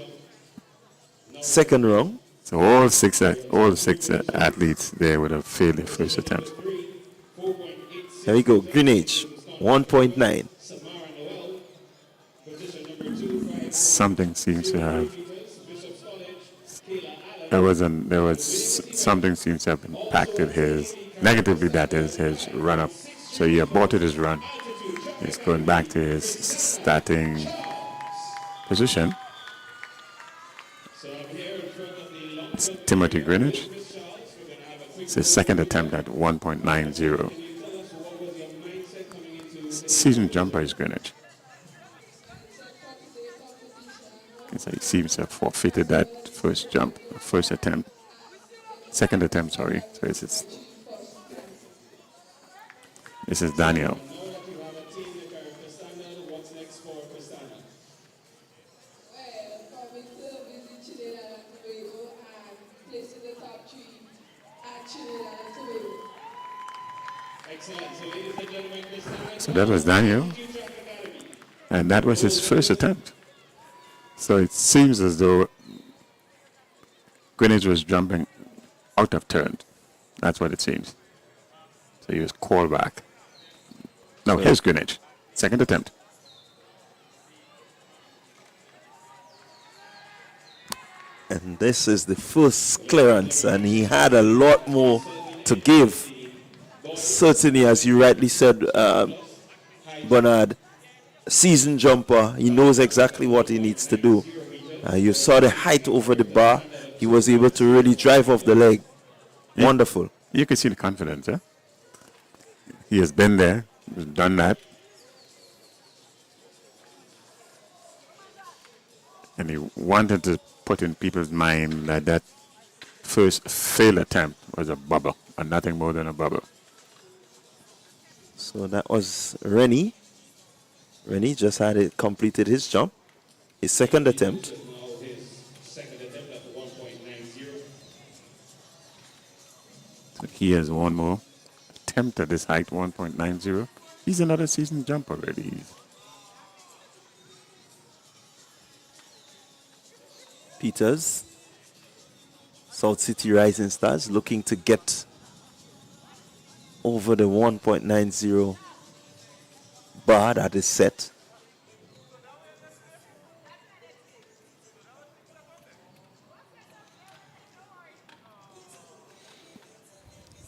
second round. So all six athletes there would have failed their first attempt. There we go, Greenage, 1.9. Something seems to have something seems to have impacted his negatively, that is his run up. So he aborted his run. He's going back to his starting position. It's Timothy Greenwich. It's his second attempt at 1.90. Seasoned jumper is Greenwich. So he seems to have forfeited that first attempt. Second attempt, sorry. So this is Daniel. So that was Daniel, and that was his first attempt. So it seems as though Greenwich was jumping out of turn. That's what it seems. So he was called back. Now here's Greenwich, second attempt. And this is the first clearance, and he had a lot more to give. Certainly, as you rightly said, Bernard, seasoned jumper, he knows exactly what he needs to do. You saw the height over the bar. He was able to really drive off the leg. Yeah. Wonderful. You can see the confidence, eh? He has been there, he's done that. And he wanted to put in people's mind that that first failed attempt was a bubble, and nothing more than a bubble. So that was Rennie. Rennie just had it completed his jump, his second attempt. So he has one more attempt at this height, 1.90. He's another seasoned jumper already. Peters, South City Rising Stars, looking to get over the 1.90 bar that is set.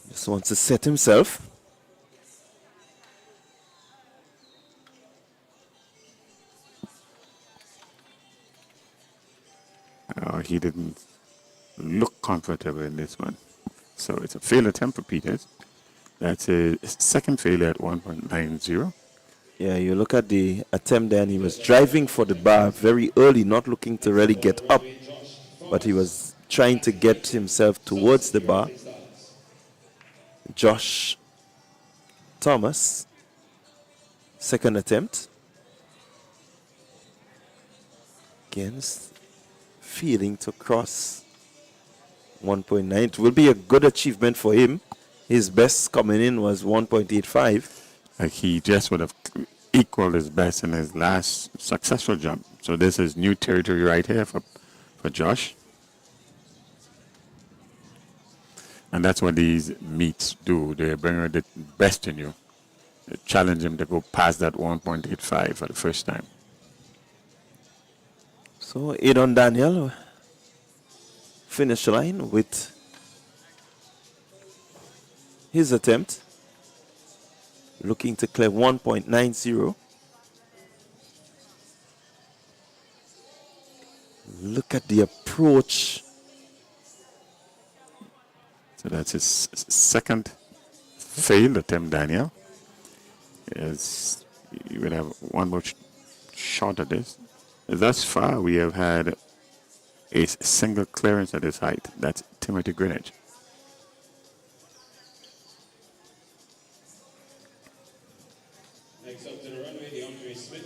Just wants to set himself. He didn't look comfortable in this one. So it's a failed attempt for Peters. That's his second failure at 1.90. Yeah, you look at the attempt there, and he was driving for the bar very early, not looking to really get up, but he was trying to get himself towards the bar. Josh Thomas, second attempt. Again, feeling to cross 1.9. It will be a good achievement for him. His best coming in was 1.85. He just would have equaled his best in his last successful jump. So this is new territory right here for Josh. And that's what these meets do. They bring out the best in you. They challenge him to go past that 1.85 for the first time. So Adon Daniel finish line with his attempt, looking to clear 1.90. Look at the approach. So that's his second failed attempt, Daniel. Yes, you will have one more shot at this. Thus far, we have had a single clearance at this height. That's Timothy Greenwich. Next up to the runway, DeAndre Smith.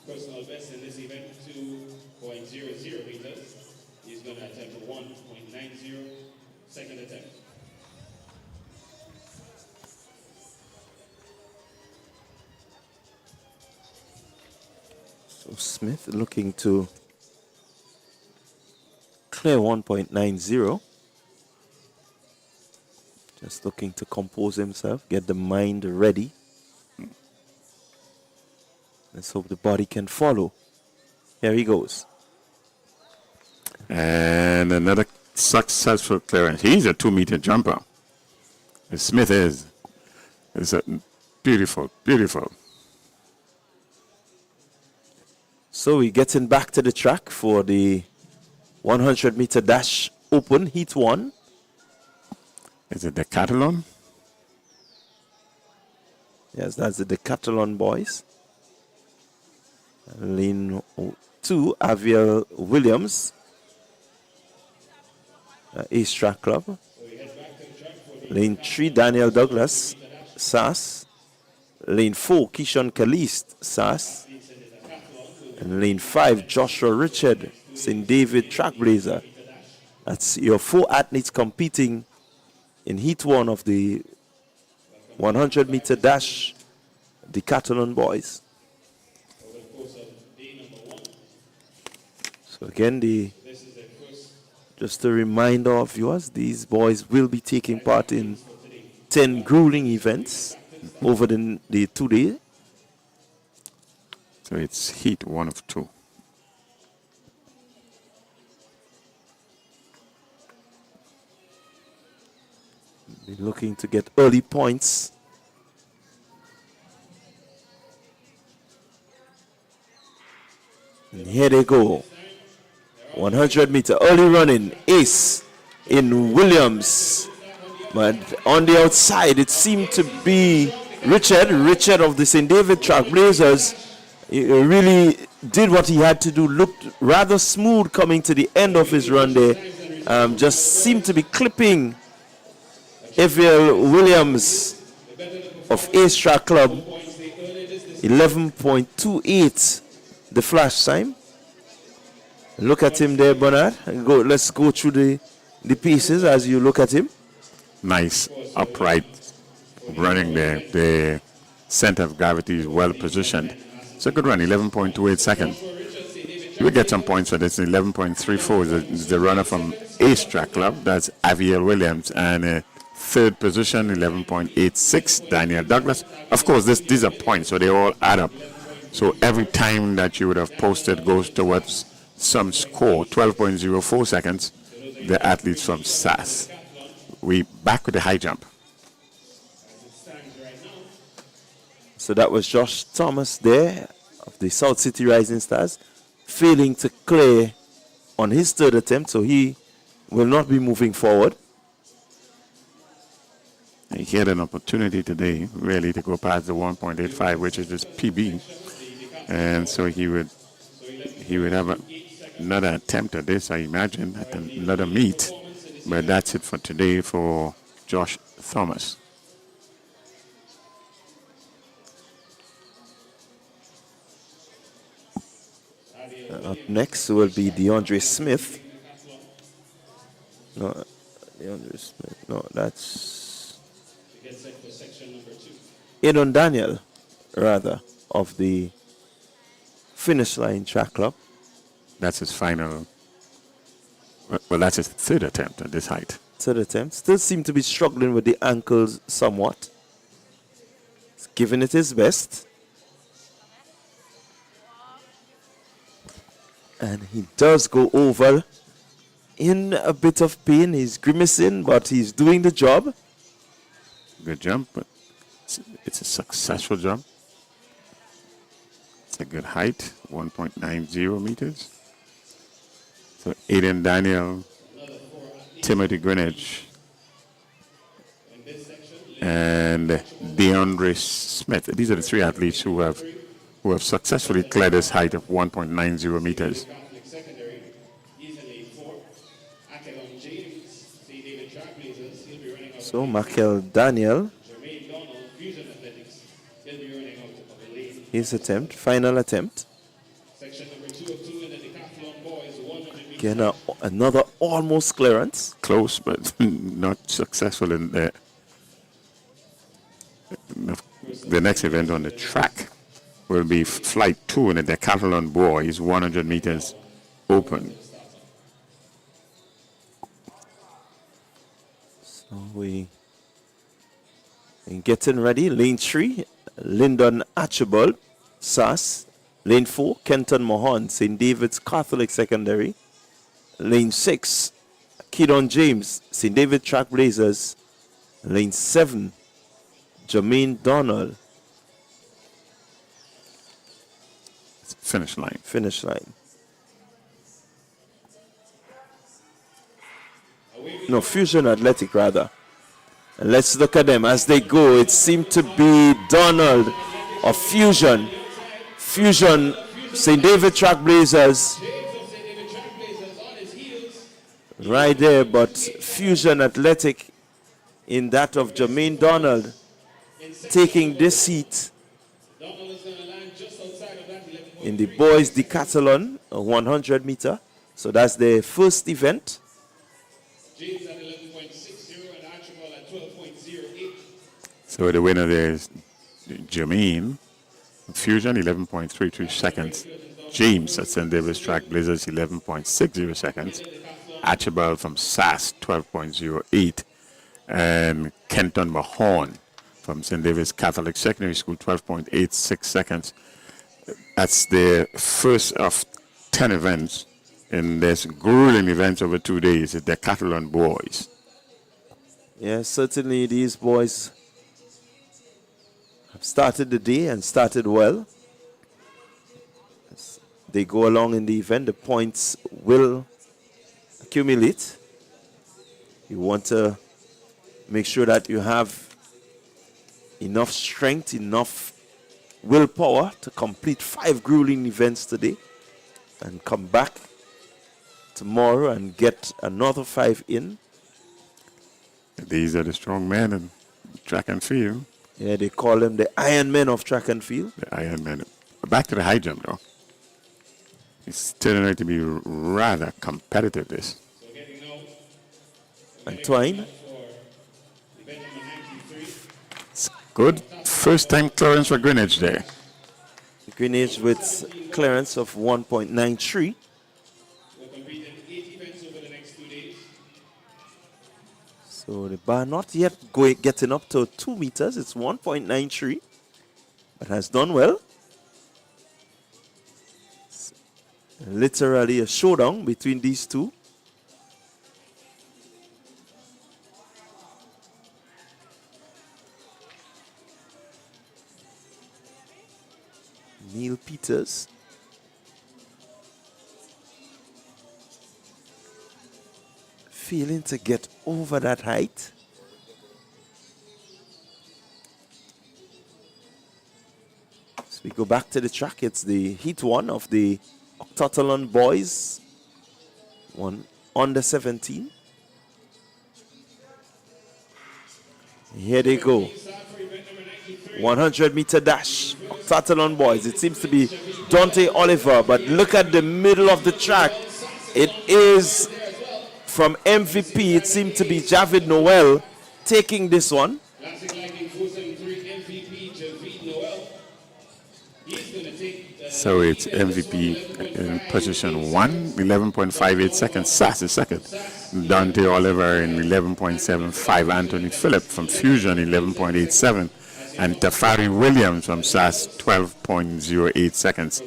Personal best in this event, 2.00 meters. He's going to attempt a 1.90 second attempt. So Smith looking to clear 1.90. Just looking to compose himself, get the mind ready. Let's hope the body can follow. Here he goes. And another successful clearance. He's a 2-meter jumper. Smith is. It's a beautiful, beautiful. So we're getting back to the track for the 100-meter dash open, heat 1. Is it Decathlon? Yes, that's the Decathlon boys. Lane 2, Aviel Williams, Ace Track Club. Lane 3, Daniel Douglas, SAS. Lane 4, Keishon Caliste, SAS. And lane 5, Joshua Richard, St. David Trackblazer. That's your 4 athletes competing in heat 1 of the 100-meter dash Decathlon boys. So again, just a reminder of viewers, these boys will be taking part in 10 grueling events over the 2 days. So it's heat 1 of 2. Be looking to get early points. And here they go. 100-meter early running, Ace in Williams. But on the outside, it seemed to be Richard of the St. David Trackblazers. He really did what he had to do. Looked rather smooth coming to the end of his run there. Just seemed to be clipping Aviel Williams of Ace Track Club. 11.28 the flash time. Look at him there, Bernard. Let's go through the pieces as you look at him. Nice upright running there. The center of gravity is well positioned. It's a good run, 11.28 seconds. You will get some points for this. 11.34 is the runner from Ace Track Club. That's Aviel Williams. And third position, 11.86, Daniel Douglas. Of course, these are points, so they all add up. So every time that you would have posted goes towards some score, 12.04 seconds, the athletes from SAS. We back with the high jump. So that was Josh Thomas there of the South City Rising Stars, failing to clear on his third attempt, so he will not be moving forward. He had an opportunity today, really, to go past the 1.85, which is his PB, and so he would have another attempt at this, I imagine, at another meet. But that's it for today for Josh Thomas. Up next will be DeAndre Smith. No, DeAndre Smith. No, that's Adon Daniel, rather, of the Finish Line Track Club. That's his final. Well, that's his third attempt at this height. Third attempt. Still seem to be struggling with the ankles somewhat. He's giving it his best. And he does go over in a bit of pain. He's grimacing, but he's doing the job. Good jump, but it's a successful jump. It's a good height, 1.90 meters. So Aiden Daniel, Timothy Greenwich, and DeAndre Smith. These are the three athletes who have successfully cleared this height of 1.90 meters. So Michael Daniel, his attempt, final attempt. Again, another almost clearance. Close, but not successful in there. The next event on the track will be Flight 2 in the Decathlon boys, 100 meters open. So we getting ready. Lane 3, Lyndon Archibald, SAS. Lane 4, Kenton Mahon, St. David's Catholic Secondary. Lane 6, Keaton James, St. David Trailblazers. Lane 7, Jermaine Donald. Finish line. Finish line. No, Fusion Athletic rather. And let's look at them as they go. It seemed to be Donald of Fusion. Fusion, St. David Trailblazers. Right there, but Fusion Athletic in that of Jermaine Donald taking this seat in the boys decathlon, a 100 meter. So that's the first event. So the winner there is Jermaine. Fusion, 11.33 seconds. James at St. David's Trailblazers, 11.60 seconds. Archibald from SAS, 12.08. And Kenton Mahon from St. David's Catholic Secondary School, 12.86 seconds. That's the first of 10 events in this grueling event over 2 days, the Decathlon boys. Yes, certainly these boys have started the day and started well. As they go along in the event, the points will accumulate. You want to make sure that you have enough strength, enough willpower to complete 5 grueling events today and come back tomorrow and get another 5 in. These are the strong men in track and field. Yeah, they call them the Iron Men of track and field. The Iron Men. Back to the high jump, though. It's turning out to be rather competitive, this. Antoine. It's good first-time clearance for Greenwich there. Greenwich with clearance of 1.93. So the bar not yet getting up to 2 meters. It's 1.93, but has done well. It's literally a showdown between these two. Neil Peters. Feeling to get over that height. So we go back to the track. It's the heat 1 of the Heptathlon boys. One under 17. Here they go. 100 meter dash. Heptathlon boys. It seems to be Dante Oliver, but look at the middle of the track. It is from MVP. It seemed to be Javid Noel taking this one. So it's MVP in position 1, 11.58 seconds. SAS is second. Dante Oliver in 11.75. Anthony Phillip from Fusion, 11.87. And Tafari Williams from SAS, 12.08 seconds.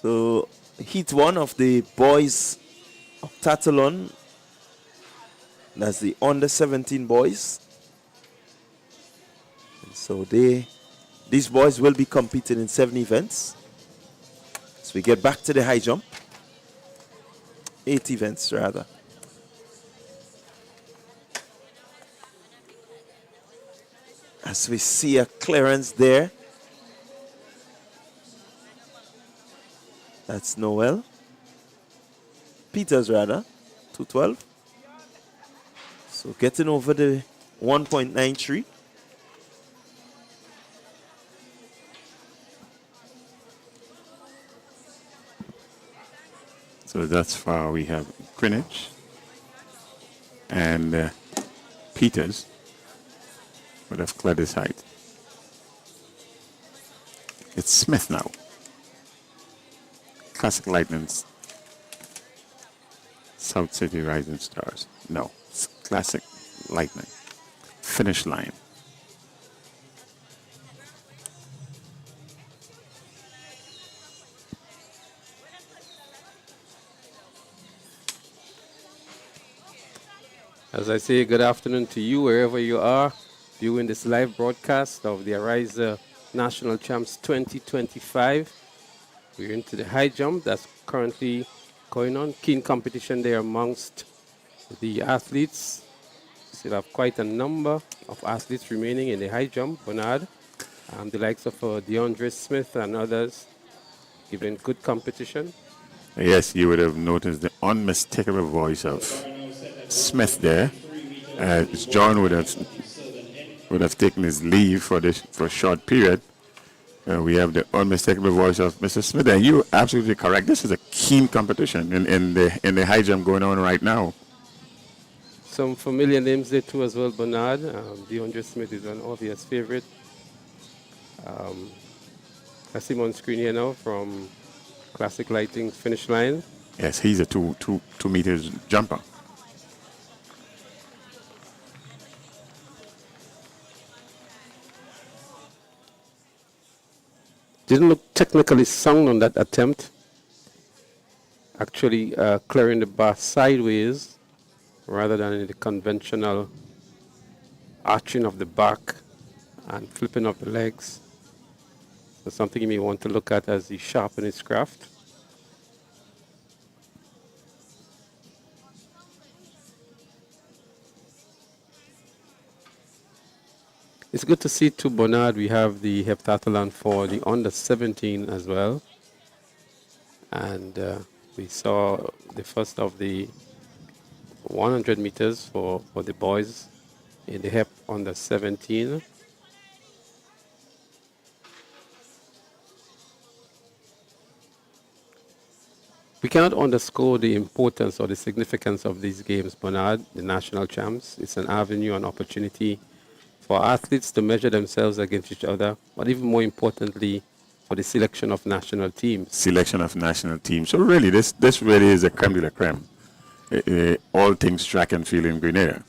So heat one of the boys Heptathlon, that's the under 17 boys. So these boys will be competing in 7 events. So we get back to the high jump. 8 events rather. As we see a clearance there. That's Noel. Peters rather. 212. So getting over the 1.93. So thus far we have Greenwich and Peters would have cleared his height. It's Smith now. Classic Lightning's South City Rising Stars. No, it's Classic Lightning. Finish line. As I say, good afternoon to you wherever you are viewing this live broadcast of the Ariza National Champs 2025. We're into the high jump that's currently going on. Keen competition there amongst the athletes. Still have quite a number of athletes remaining in the high jump. Bernard, the likes of DeAndre Smith and others giving good competition. Yes, you would have noticed the unmistakable voice of Smith there. John would have taken his leave for a short period. We have the unmistakable voice of Mr. Smith, and you're absolutely correct. This is a keen competition in the high jump going on right now. Some familiar names there too as well, Bernard. DeAndre Smith is an obvious favorite. I see him on screen here now from Classic Lighting Finish Line. Yes, he's a two meters jumper. Didn't look technically sound on that attempt. Actually clearing the bar sideways rather than in the conventional arching of the back and flipping of the legs. So something you may want to look at as he sharpens his craft. It's good to see too, Bernard. We have the Heptathlon for the under 17 as well. And we saw the first of the 100 meters for the boys in the Hep under 17. We cannot underscore the importance or the significance of these games, Bernard, the national champs. It's an avenue, an opportunity for athletes to measure themselves against each other, but even more importantly, for the selection of national teams. Selection of national teams. So really, this really is a creme de la creme. All things track and field in Grenada.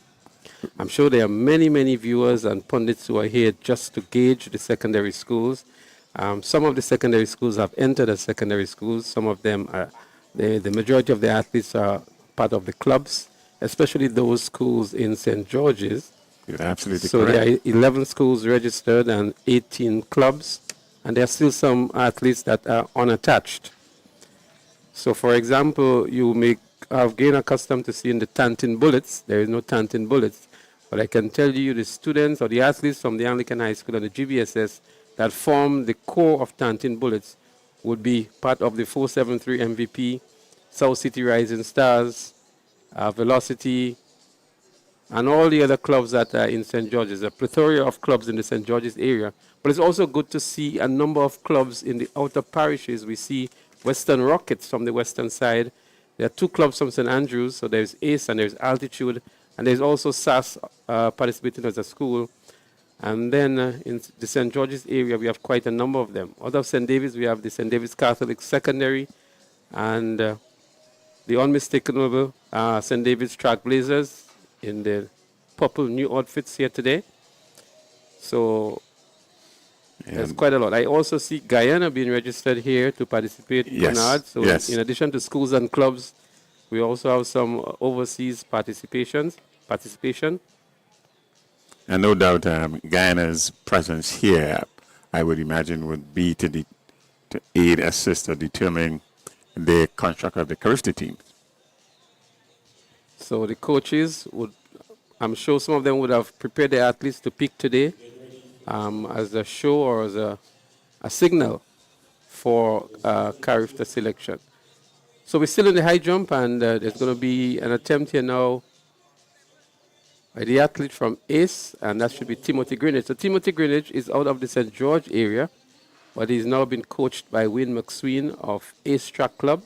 I'm sure there are many, many viewers and pundits who are here just to gauge the secondary schools. Some of the secondary schools have entered as secondary schools. Some of them are, the majority of the athletes are part of the clubs, especially those schools in St. George's. You're absolutely so correct. there are 11 schools registered and 18 clubs, and there are still some athletes that are unattached. So, for example, you may have gained accustomed to seeing the Tantin Bullets. There is no Tantin Bullets. But I can tell you the students or the athletes from the Anglican High School and the GBSS that form the core of Tantin Bullets would be part of the 473 MVP, South City Rising Stars, Velocity, and all the other clubs that are in St. George's. A plethora of clubs in the St. George's area. But it's also good to see a number of clubs in the outer parishes. We see Western Rockets from the western side. There are 2 clubs from St. Andrews, so there's ACE and there's Altitude, and there's also SAS participating as a school. And then in the St. George's area, we have quite a number of them. Out of St. David's, we have the St. David's Catholic Secondary, and the unmistakable St. David's Trailblazers in the purple new outfits here today. So There's quite a lot. I also see Guyana being registered here to participate in Yes, Bernard. So yes. in addition to schools and clubs, we also have some overseas participation. And no doubt Guyana's presence here, I would imagine, would be to aid, assist, or determine the construct of the Carifta team. So the coaches would, I'm sure some of them would have prepared their athletes to pick today as a show or as a signal for Carifta selection. So we're still in the high jump, and there's going to be an attempt here now by the athlete from ACE, and that should be Timothy Greenidge. So Timothy Greenidge is out of the St. George area, but he's now been coached by Wayne McSween of ACE Track Club.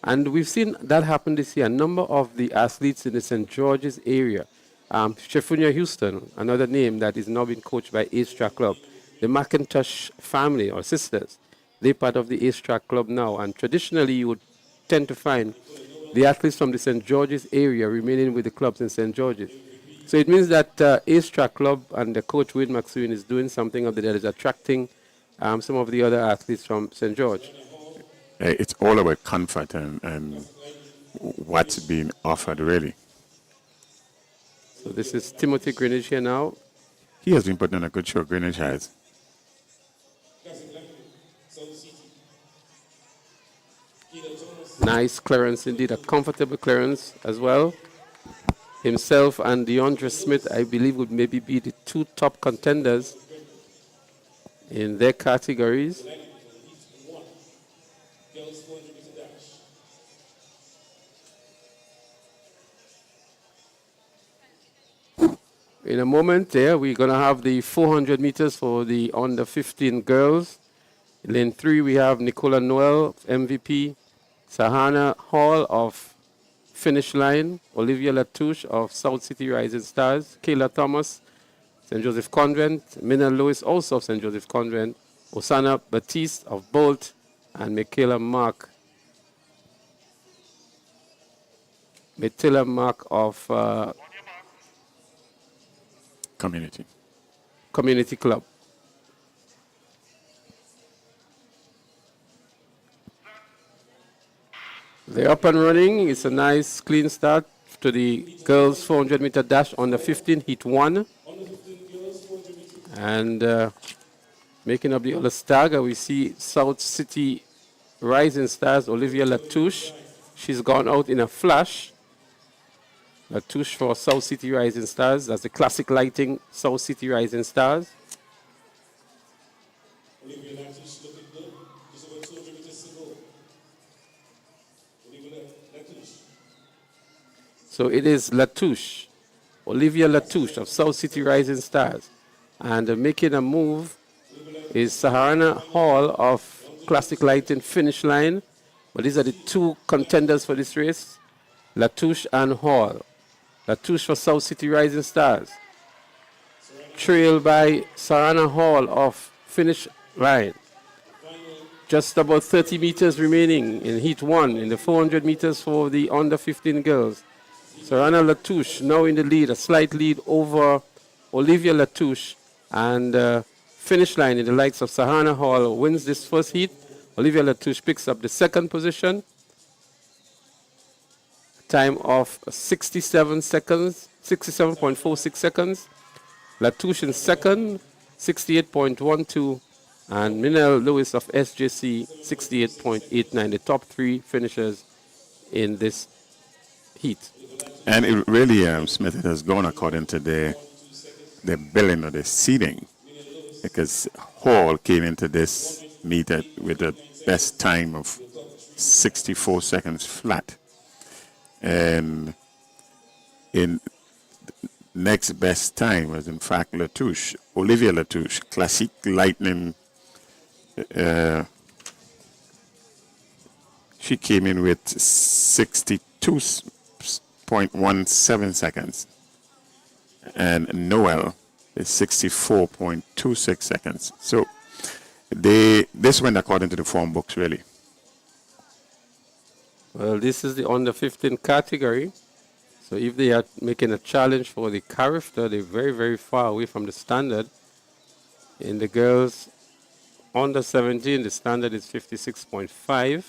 And we've seen that happen this year. A number of the athletes in the St. George's area, Shefunia Houston, another name that is now being coached by ACE Track Club. The McIntosh family or sisters, they're part of the ACE Track Club now. And traditionally, you would tend to find the athletes from the St. George's area remaining with the clubs in St. George's. So it means that ACE Track Club and the coach Wayne McSween is doing something of that is attracting some of the other athletes from St. George. It's all about comfort and what's being offered, really. So this is Timothy Greenidge here now. He has been putting on a good show, Greenidge has. Nice clearance indeed, a comfortable clearance as well. Himself and DeAndre Smith, I believe, would maybe be the two top contenders in their categories. In a moment there, we're going to have the 400 meters for the under 15 girls. In lane 3, we have Nicola Noel, MVP, Sahana Hall of Finish Line, Olivia Latouche of South City Rising Stars, Kayla Thomas, St. Joseph Convent, Minna Lewis, also of St. Joseph Convent, Osana Batiste of Bolt, and Michaela Mark of Community Club. They're up and running. It's a nice clean start to the girls 400 meter dash on the 15 heat 1. And making up the other stagger, we see South City Rising Stars, Olivia Latouche. She's gone out in a flash. Latouche for South City Rising Stars. That's the classic lighting South City Rising Stars. So it is Latouche, Olivia Latouche of South City Rising Stars. And making a move is Sahana Hall of Classic Lighting Finish Line. But these are the two contenders for this race, Latouche and Hall. Latouche for South City Rising Stars, trailed by Sahana Hall of Finish Line. Just about 30 meters remaining in heat 1 in the 400 meters for the under 15 girls. Sahana Latouche now in the lead, a slight lead over Olivia Latouche, and Finish Line in the likes of Sahana Hall wins this first heat. Olivia Latouche picks up the second position. Time of 67 seconds, 67.46 seconds. Latouche in second, 68.12. And Minel Lewis of SJC, 68.89. The top three finishers in this heat. And it really, Smith, it has gone according to the billing or the seeding, because Hall came into this meet with a best time of 64 seconds flat. And in next best time was in fact Latouche, Olivia Latouche, Classic Lightning. She came in with 62.17 seconds. And Noel is 64.26 seconds. So this went according to the form books, really. Well, this is the under 15 category. So if they are making a challenge for the Carifta, they're very, very far away from the standard. In the girls under 17, the standard is 56.5.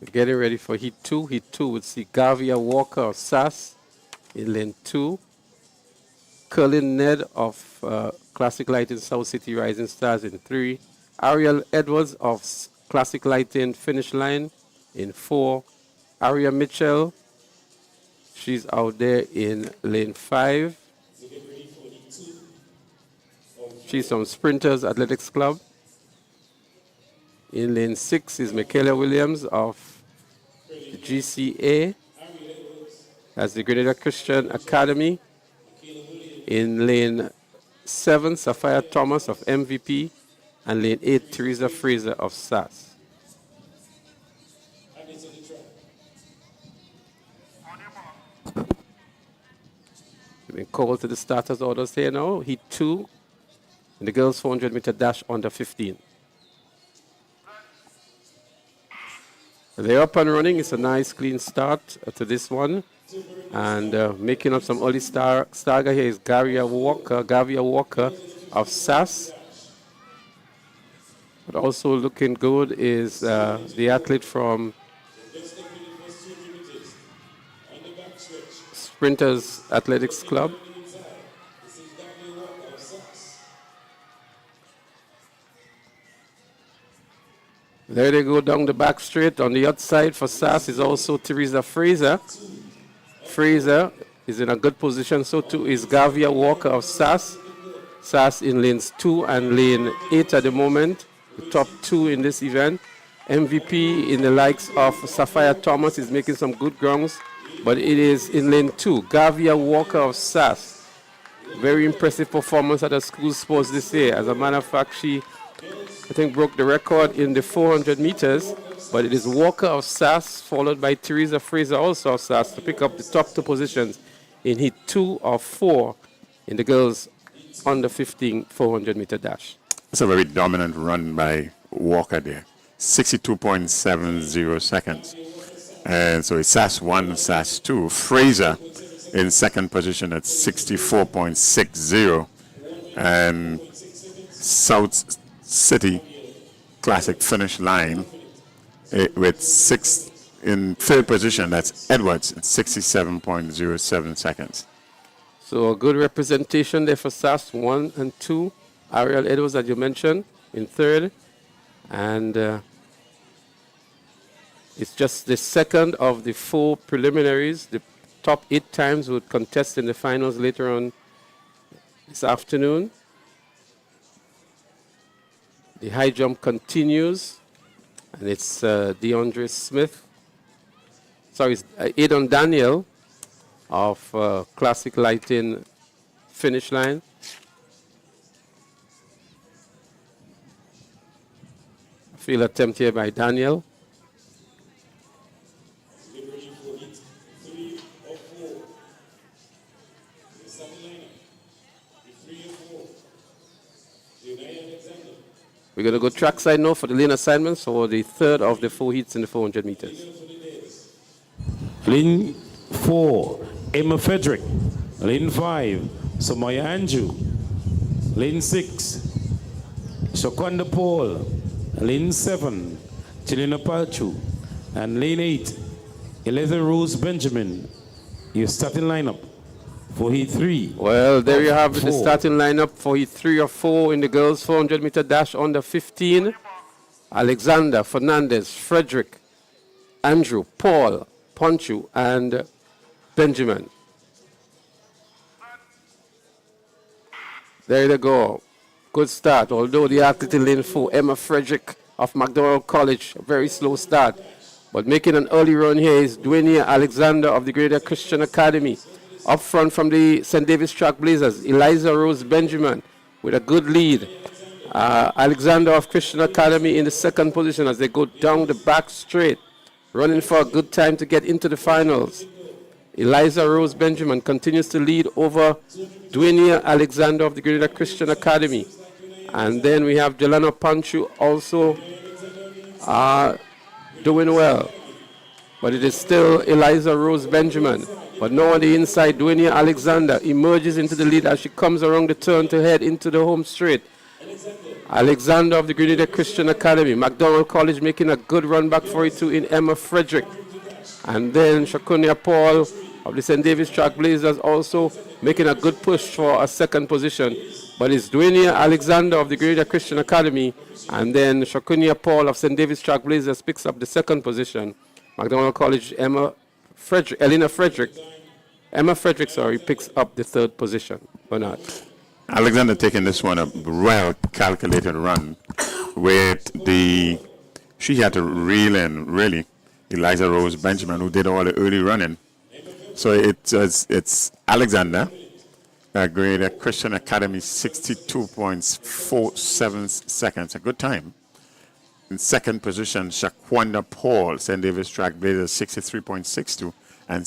We're getting ready for Heat 2. Heat 2 would see Gavia Walker of SAS in lane 2. Colin Ned of Classic Lighting South City Rising Stars in 3. Ariel Edwards of Classic Lighting Finish Line in 4. Aria Mitchell, she's out there in lane 5. She's from Sprinters Athletics Club. In lane 6 is Michaela Williams of the GCA. That's the Grenada Christian Academy. In lane 7, Sapphire Thomas of MVP. And lane 8, Teresa Fraser of SAS. We've been called to the starters orders here now. Heat 2 in the girls 400-meter dash under 15. They're up and running. It's a nice, clean start to this one. And making up some early starter here is Gavia Walker of SAS. But also looking good is the athlete from Sprinters Athletics Club. There they go down the back straight. On the outside for SAS is also Teresa Fraser. Fraser is in a good position. So too is Gavia Walker of SAS. SAS in lanes 2 and lane 8 at the moment. The top 2 in this event. MVP in the likes of Sapphire Thomas is making some good grounds. But it is in lane 2. Gavia Walker of SAS. Very impressive performance at the school sports this year. As a matter of fact, she, I think, broke the record in the 400 meters. But it is Walker of SAS, followed by Teresa Fraser, also of SAS, to pick up the top 2 positions in Heat 2 of 4 in the girls under 15 400-meter dash. It's a very dominant run by Walker there. 62.70 seconds. And so it's SAS 1, SAS 2. Fraser in second position at 64.60. And South City Classic Finish Line with 6 in third position. That's Edwards at 67.07 seconds. So a good representation there for SAS 1 and 2. Ariel Edwards, as you mentioned, in third. And it's just the second of the 4 preliminaries. The top 8 times would contest in the finals later on this afternoon. The high jump continues. And it's DeAndre Smith. Sorry, it's Aidan Daniel of Classic Lighting Finish Line. Field attempt here by Daniel. We're going to go trackside now for the lane assignments for the third of the 4 heats in the 400 meters. Lane 4, Emma Frederick. Lane 5, Samaya Andrew. Lane 6, Shaquanda Paul. Lane 7, Chilina Palchu. And lane 8, Eliza Rose Benjamin. Your starting lineup for Heat 3. Well, there you have the starting lineup for Heat 3 or 4 in the girls 400-meter dash under 15. Alexander, Fernandez, Frederick, Andrew, Paul, Ponchu, and Benjamin. There they go. Good start, although the athlete in lane 4, Emma Frederick of McDonald College, a very slow start. But making an early run here is Dwayne Alexander of the Grenada Christian Academy. Up front from the St. David's Track Blazers, Eliza Rose Benjamin with a good lead. Alexander of Christian Academy in the second position as they go down the back straight, running for a good time to get into the finals. Eliza Rose Benjamin continues to lead over Dwayne Alexander of the Grenada Christian Academy. And then we have Jelana Panchu also doing well. But it is still Eliza Rose Benjamin But now on the inside, Duenia Alexander emerges into the lead as she comes around the turn to head into the home straight. Alexander of the Grenada Christian Academy. McDonald College making a good run back for it too in Emma Frederick. And then Shakunia Paul of the St. David's Trailblazers also making a good push for a second position. But it's Duenia Alexander of the Grenada Christian Academy. And then Shakunia Paul of St. David's Trailblazers picks up the second position. McDonald College Emma Frederick picks up the third position. Bernard. Alexander taking this one a well calculated run with she had to reel in really Eliza Rose Benjamin, who did all the early running. So it's Alexander, Grenada Christian Academy, 62.47 seconds, a good time. In second position, Shaquanda Paul, St. David's Trailblazers, 63.62. And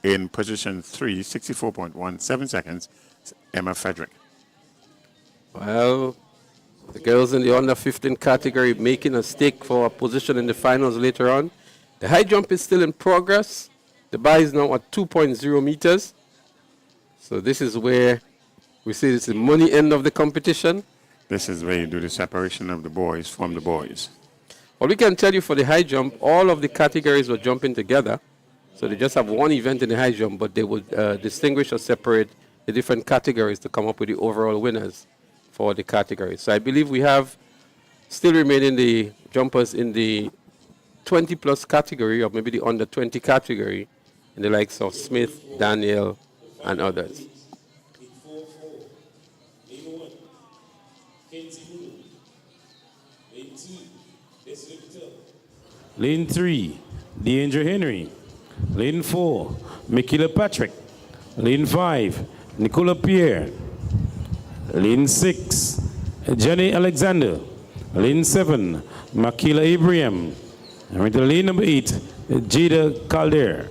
in position 3, 64.17 seconds, Emma Frederick. Well, the girls in the under 15 category making a stake for a position in the finals later on. The high jump is still in progress. The bar is now at 2.0 meters. So this is where we say it's the money end of the competition. This is where you do the separation of the boys from the boys. Well, we can tell you for the high jump, all of the categories were jumping together. So they just have one event in the high jump, but they would distinguish or separate the different categories to come up with the overall winners for the categories. So I believe we have still remaining the jumpers in the 20-plus category, or maybe the under 20 category, in the likes of Smith, Daniel, and others. Lane 3, Deandra Henry. Lane 4, Michaela Patrick. Lane 5, Nicola Pierre. Lane 6, Jenny Alexander. Lane 7, Makila Abraham. And with the lane number 8, Jada Calder.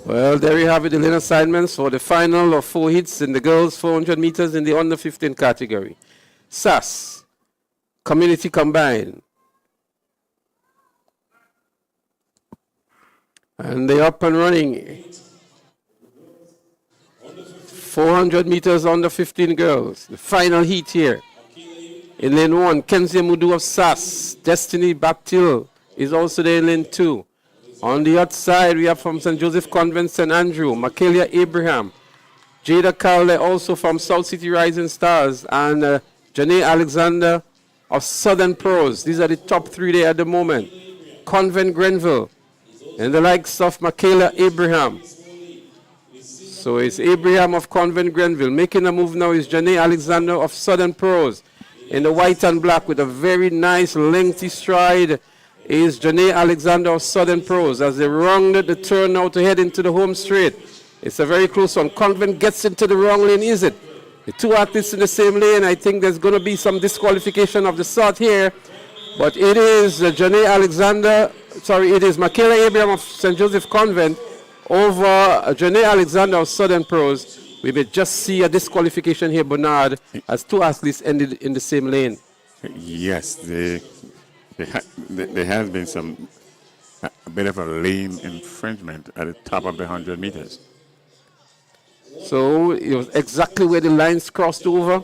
Well, there you have it, the lane assignments for the final of 4 hits in the girls 400 meters in the under 15 category. SAS, Community Combined. And they're up and running. 400 meters under 15 girls. The final heat here. In lane 1, Kenzie Mudu of SAS. Destiny Baptil is also there in lane 2. On the outside, we have from St. Joseph Convent, St. Andrew, Makelia Abraham. Jada Cowley also from South City Rising Stars. And Janae Alexander of Southern Pros. These are the top 3 there at the moment. Convent Grenville. And the likes of Makayla Abraham. So it's Abraham of Convent Grenville. Making a move now is Janae Alexander of Southern Pros. In the white and black with a very nice lengthy stride is Janae Alexander of Southern Pros. As they rounded the turn now to head into the home straight. It's a very close one. Convent gets into the wrong lane, is it? The 2 athletes in the same lane. I think there's going to be some disqualification of the sort here. But it is Janae Alexander, it is Makayla Abraham of St. Joseph Convent over Janae Alexander of Southern Pros. We may just see a disqualification here, Bernard, as 2 athletes ended in the same lane. Yes, there has been a bit of a lane infringement at the top of the 100 meters. So it was exactly where the lines crossed over.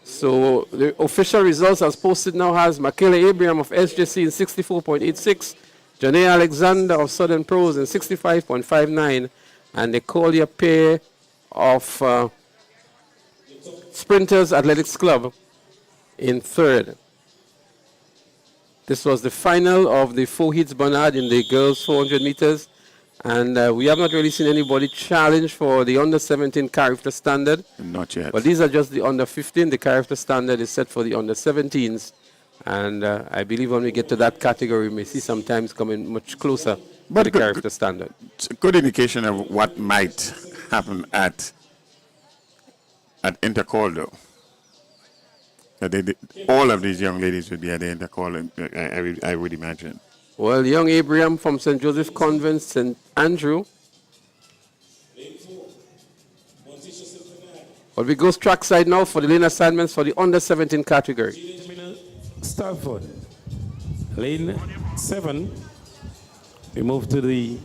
So the official results as posted now has Makayla Abraham of SJC in 64.86, Janae Alexander of Southern Pros in 65.59, and the Collier pair of Sprinters Athletics Club in 3rd. This was the final of the 4 hits, Bernard, in the girls 400 meters. And we have not really seen anybody challenge for the under 17 character standard. Not yet. But these are just the under 15. The character standard is set for the under 17s. And I believe when we get to that category, we may see some times coming much closer to the character standard. It's a good indication of what might happen at Intercall, though. All of these young ladies would be at the Intercall, I would imagine. Well, young Abraham from St. Joseph Convent, St. Andrew. But we go trackside now for the lane assignments for the under 17 category. Starford. Lane 7. We move to the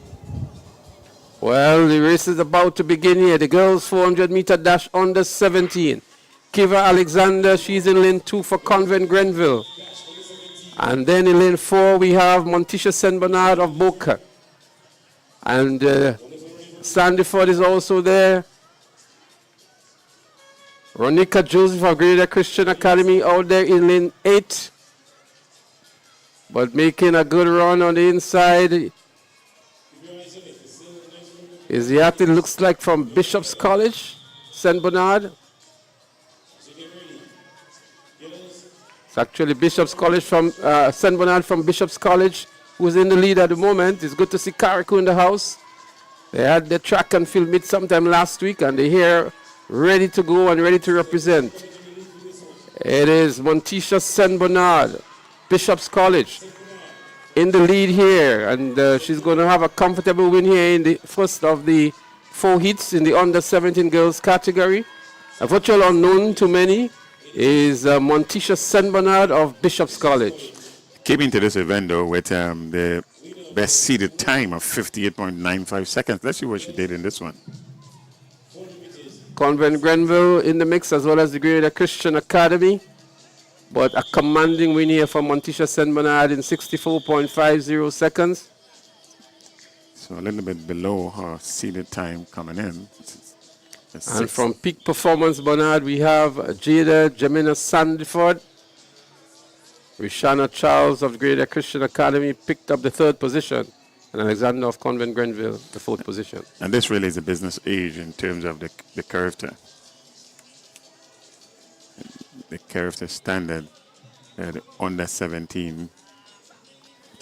Well, the race is about to begin here. The girls 400-meter dash under 17. Kiva Alexander, she's in lane 2 for Convent Grenville. And then in lane 4, we have Montisha St. Bernard of Boca. And Sandyford is also there. Ronika Joseph of Grenada Christian Academy out there in lane 8. But making a good run on the inside is the athlete, looks like from Bishop's College, St. Bernard. It's actually Bishop's College from St. Bernard from Bishop's College, who's in the lead at the moment. It's good to see carriacou in the house. They had the track and field meet sometime last week, and they're here ready to go and ready to represent. It is Montisha St. Bernard, Bishop's College, in the lead here, and she's going to have a comfortable win here in the first of the 4 heats in the under 17 girls category. A virtual unknown to many is Montisha St. Bernard of Bishop's College. Came into this event though with the best seeded time of 58.95 seconds. Let's see what she did in this one. Convent Grenville in the mix, as well as the Grenada Christian Academy. But a commanding win here for Montisha St. Bernard in 64.50 seconds. So a little bit below her seeded time coming in. And from Peak Performance Bernard, we have Jada Jamina Sandiford. Rishana Charles of Grenada Christian Academy picked up the 3rd position. And Alexander of Convent Grenville, the 4th position. And this really is a business age in terms of the character. The character standard at under 17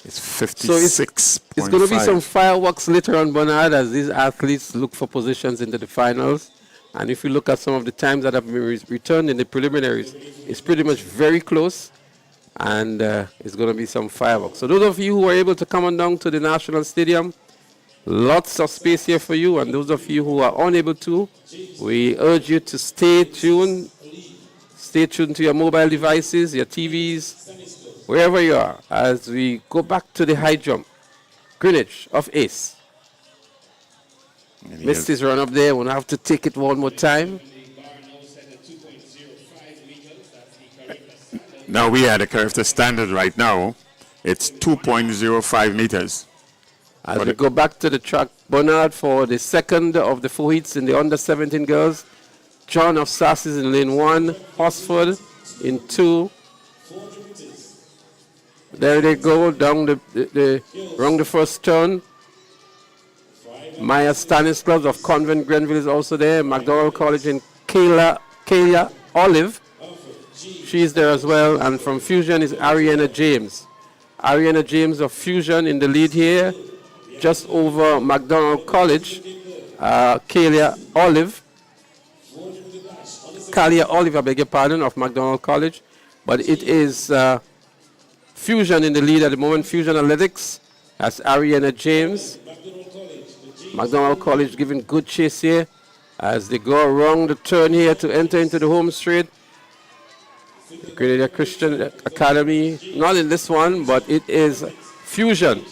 is 56. So it's going to be some fireworks later on, Bernard, as these athletes look for positions into the finals. And if you look at some of the times that have been returned in the preliminaries, it's pretty much very close. And it's going to be some fireworks. So those of you who are able to come on down to the National Stadium, lots of space here for you. And those of you who are unable to, we urge you to stay tuned. Stay tuned to your mobile devices, your TVs, wherever you are, as we go back to the high jump. Greenwich of Ace. Missed his run up there. We'll have to take it one more time. Now we are the character standard right now. It's 2.05 meters. As we go back to the track, Bernard for the 2nd of the 4 heats in the under 17 girls. John of Sassis in lane 1, Hosford in 2. There they go down around the first turn. Maya Stanislav of Convent Grenville is also there. McDonald College in Kayla Olive. She's there as well. And from Fusion is Ariana James. Ariana James of Fusion in the lead here, just over McDonald College. Kayla Olive. Kalia Olive, I beg your pardon, of McDonald College. But it is Fusion in the lead at the moment. Fusion Athletics. That's Ariana James. McDonald College giving good chase here as they go around the turn here to enter into the home straight. The Grenada Christian Academy, not in this one, but it is Fusion.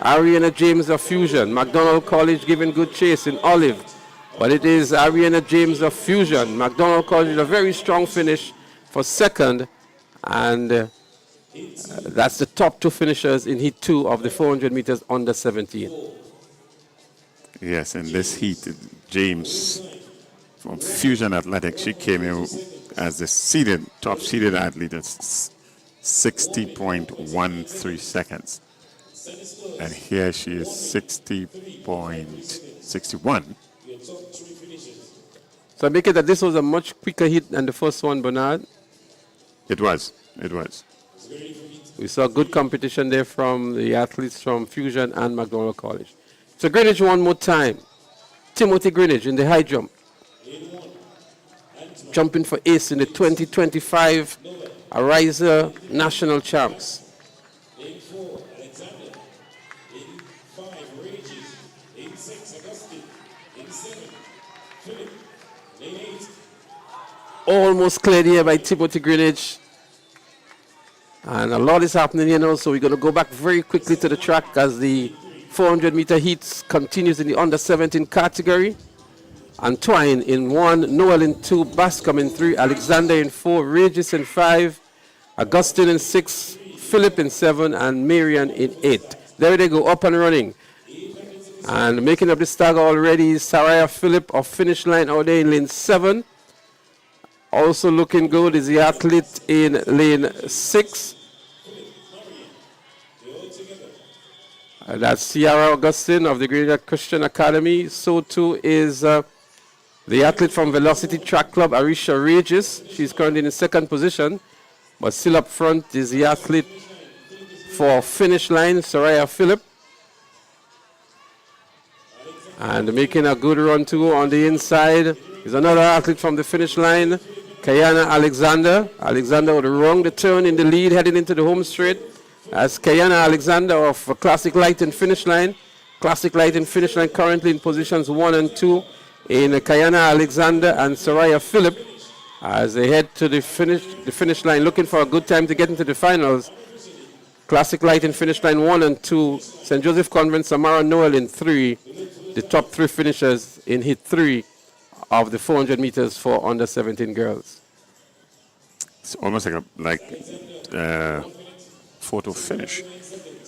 Ariana James of Fusion. McDonald College giving good chase in Olive. But it is Ariana James of Fusion. McDonald College, a very strong finish for 2nd. And that's the top 2 finishers in Heat 2 of the 400 meters under 17. Yes, in this heat, James from Fusion Athletics, she came in as the top seeded athlete at 60.13 seconds. And here she is 60.61. So I make it that this was a much quicker hit than the first one, Bernard. It was. We saw good competition there from the athletes from Fusion and McDonald College. So Greenwich one more time. Timothy Greenwich in the high jump. Jumping for ace in the 2025 Ariza National Champs. Almost cleared here by Timothy Greenwich. And a lot is happening here now, so we're going to go back very quickly to the track as the 400-meter heats continues in the under 17 category. Antoine in 1, Noel in 2, Bascom in 3, Alexander in 4, Regis in 5, Augustine in 6, Philip in 7, and Marian in 8. There they go, up and running. And making up the stagger already is Saraya Philip of finish line out there in lane 7. Also looking good is the athlete in lane 6. That's Ciara Augustine of the Grenada Christian Academy. So too is the athlete from Velocity Track Club, Ariza Regis. She's currently in second position. But still up front is the athlete for finish line, Saraya Philip. And making a good run too on the inside is another athlete from the finish line, Kayana Alexander. Alexander would wrong the turn in the lead heading into the home straight. As Kayana Alexander of Classic Light and Finish Line. Classic Light and Finish Line currently in positions 1 and 2 in Kayana Alexander and Saraya Philip as they head to the finish line looking for a good time to get into the finals. Classic Light and Finish Line 1 and 2, St. Joseph Convent, Samara Noel in 3. The top 3 finishers in heat 3 of the 400 meters for under 17 girls. It's almost like a photo finish.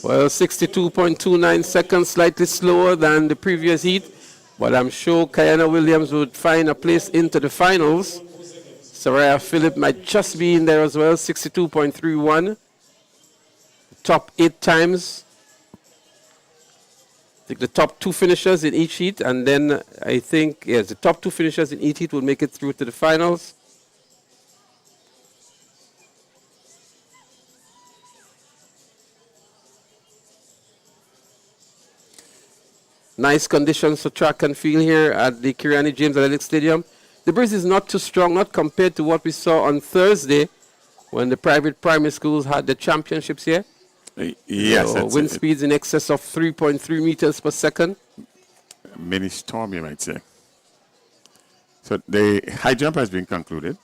Well, 62.29 seconds, slightly slower than the previous heat, but I'm sure Kayana Williams would find a place into the finals. Saraya Philip might just be in there as well, 62.31. Top 8 times. The top 2 finishers in each heat, and then I think, yes, the top 2 finishers in each heat will make it through to the finals. Nice conditions for track and field here at the Kirani James Athletic Stadium. The breeze is not too strong, not compared to what we saw on Thursday when the private primary schools had the championships here. Yes. So wind speeds in excess of 3.3 meters per second. Mini storm, you might say. So the high jump has been concluded.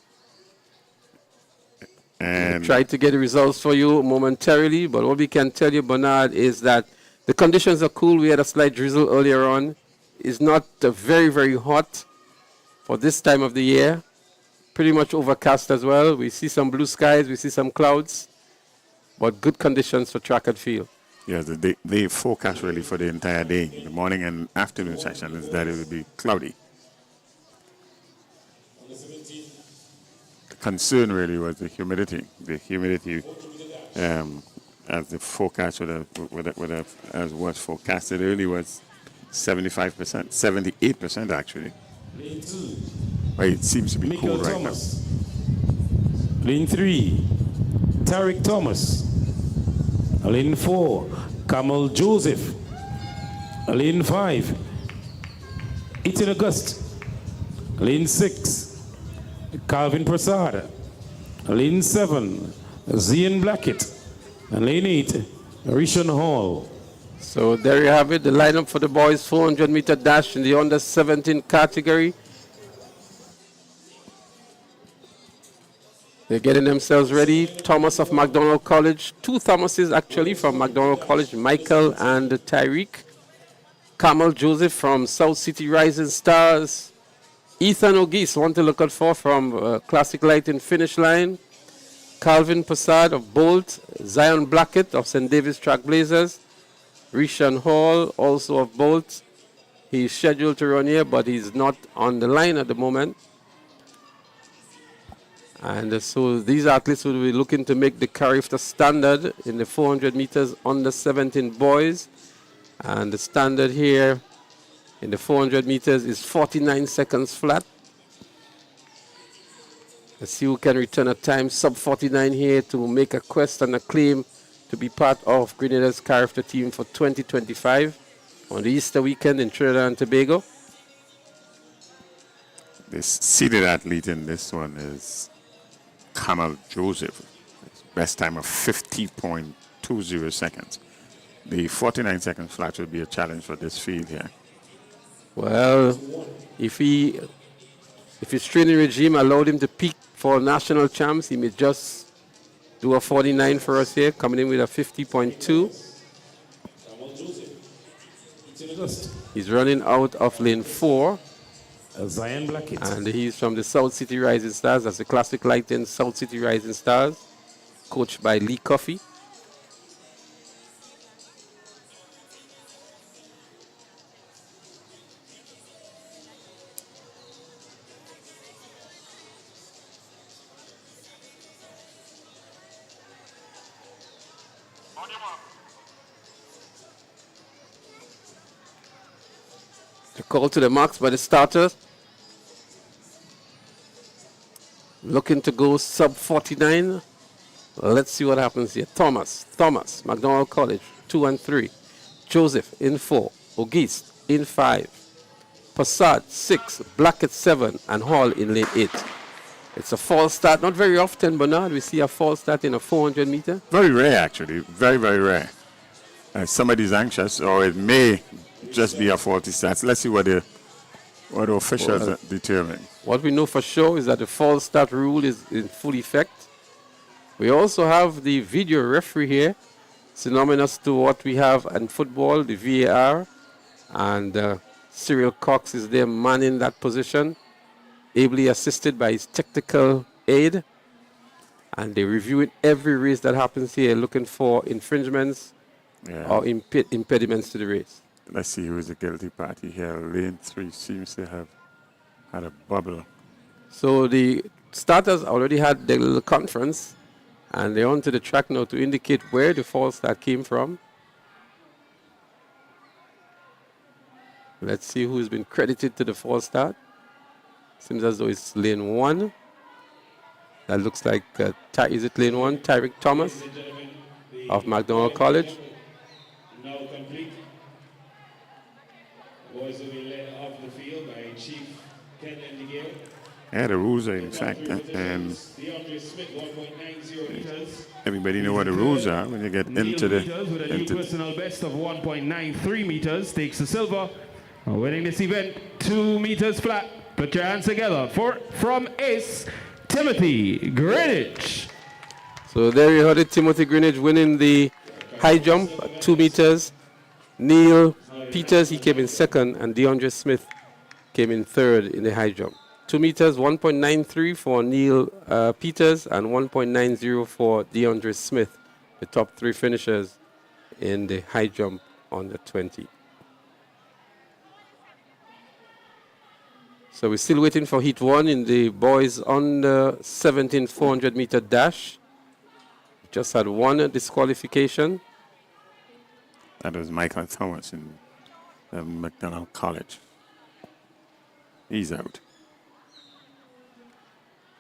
And We'll try to get the results for you momentarily, but what we can tell you, Bernard, is that the conditions are cool. We had a slight drizzle earlier on. It's not very, very hot for this time of the year. Pretty much overcast as well. We see some blue skies, we see some clouds, but good conditions for track and field. yes, the forecast really for the entire day, the morning and afternoon session, is that it will be cloudy. The concern really was the humidity. The humidity, as the forecast as was forecasted early, was 75%, 78% actually. But it seems to be Michael cool right Thomas. Lane 3, Tarek Thomas. Lane 4, Kamal Joseph. Lane 5, Ethan August. Lane 6, Calvin Prasad. Lane 7, Zian Blackett. And lane 8, Rishon Hall. So there you have it, the lineup for the boys 400-meter dash in the under 17 category. They're getting themselves ready. Thomas of McDonald College, 2 Thomases actually from McDonald College, Michael and Tyreek. Kamal Joseph from South City Rising Stars. Ethan Ogis, one to look out for from Classic Light and Finish Line. Calvin Passad of Bolt. Zion Blackett of St. David's Trailblazers. Rishon Hall, also of Bolt. He's scheduled to run here, but he's not on the line at the moment. And so these athletes will be looking to make the Carriacou standard in the 400 meters under 17 boys. And the standard here in the 400 meters is 49 seconds flat. Let's see who can return a time sub 49 here to make a quest and a claim to be part of Grenada's Carriacou team for 2025 on the Easter weekend in Trinidad and Tobago. The seeded athlete in this one is Kamal Joseph. Best time of 50.20 seconds. The 49 seconds flat will be a challenge for this field here. Well, if his training regime allowed him to peak for national champs, he may just do a 49 for us here, coming in with a 50.2. He's running out of lane 4. Zion Blackett. And he's from the South City Rising Stars. That's the Classic Lighting South City Rising Stars, coached by Lee Coffey. The call to the marks by the starters. Looking to go sub 49. Let's see what happens here. Thomas, McDonald College, 2 and 3. Joseph in 4. Auguste in 5. Passad 6. Blackett 7. And Hall in lane 8. It's a false start. Not very often, Bernard, we see a false start in a 400 meter. Very rare, actually. Very, very rare. Somebody's anxious, or it may just be a faulty start. Let's see what the officials determine. What we know for sure is that the false start rule is in full effect. We also have the video referee here, synonymous to what we have in football, the VAR, and Cyril Cox is there manning that position, ably assisted by his technical aide. And they're reviewing every race that happens here, looking for infringements or impediments to the race. Let's see who is the guilty party here. Lane 3 seems to have had a bubble. So the starters already had their little conference, and they're onto the track now to indicate where the false start came from. Let's see who's been credited to the false start. Seems as though it's lane 1. That looks like, is it lane 1? Tyrick Thomas of McDonald College. Now complete. Boys will be led off the field by Chief Ken Endigale. Yeah, the rules are in fact, and everybody know what the rules are when you get into the. With a new personal best of 1.93 meters, takes the silver, winning this event 2 meters flat. Put your hands together from Ace Timothy Greenwich. So there you heard it, Timothy Greenwich winning the high jump at 2 meters. Neil Peters, he came in second, and DeAndre Smith came in third in the high jump. 2 meters, 1.93 for Neil Peters and 1.90 for DeAndre Smith, the top 3 finishers in the high jump on the 20. So we're still waiting for heat 1 in the boys under 17 400 meter dash. Just had 1 disqualification. That was Michael Thomas in McDonald College. He's out.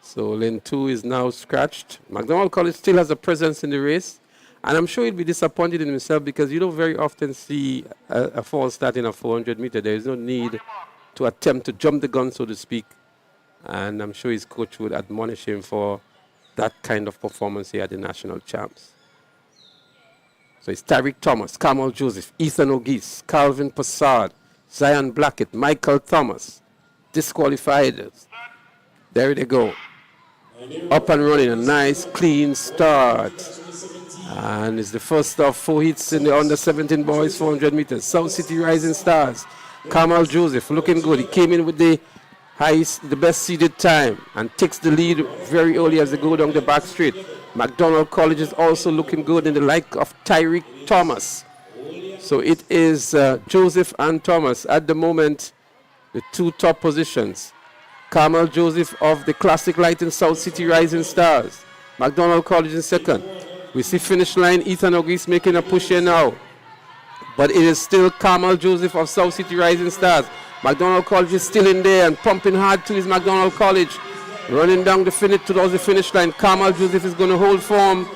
So lane 2 is now scratched. McDonald College still has a presence in the race. And I'm sure he'll be disappointed in himself because you don't very often see a false start in a 400 meter. There is no need to attempt to jump the gun, so to speak. And I'm sure his coach would admonish him for that kind of performance here at the national champs. So it's Tyrick Thomas, Kamal Joseph, Ethan Auguste, Calvin Passard, Zion Blackett, Michael Thomas. Disqualified. There they go. Up and running, a nice clean start. And it's the first of 4 hits in the under 17 boys 400 meters. South City Rising Stars. Kamal Joseph looking good. He came in with the best seeded time and takes the lead very early as they go down the back straight. McDonald College is also looking good in the like of Tyrick Thomas. So it is Joseph and Thomas at the moment, the 2 top positions. Kamal Joseph of the Classic Lighting South City Rising Stars. McDonald College in second. We see finish line, Ethan Auguste making a push here now. But it is still Kamal Joseph of South City Rising Stars. McDonald College is still in there and pumping hard to his McDonald College. Running down the finish towards the finish line. Kamal Joseph is going to hold form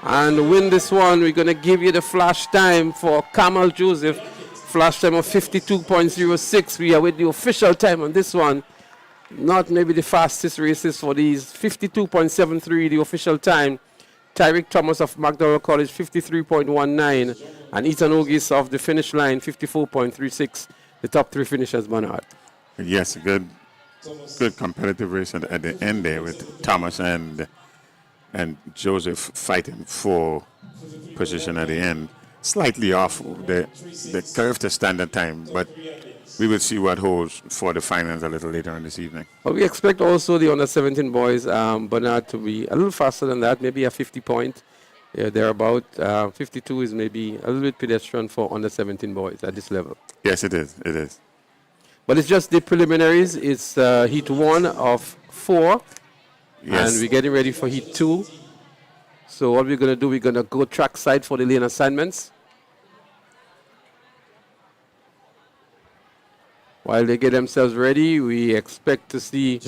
and win this one. We're going to give you the flash time for Kamal Joseph. Flash time of 52.06. We are with the official time on this one. Not maybe the fastest races for these. 52.73 the official time. Tyrick Thomas of McDonald College, 53.19. And Ethan Auguste of the finish line, 54.36. The top 3 finishers, Bernard. Yes, good competitive race at the end there with Thomas and Joseph fighting for position at the end. slightly off the Carifta standard time, but we will see what holds for the finals a little later on this evening. Well, we expect also the under 17 boys, Bernard, to be a little faster than that, maybe a 50 point. Yeah, they're about 52 is maybe a little bit pedestrian for under 17 boys at this level. Yes, it is. It is. But it's just the preliminaries. It's heat 1 of 4. Yes. And we're getting ready for heat 2. So what we're going to do, we're going to go track side for the lane assignments. While they get themselves ready, we expect to see...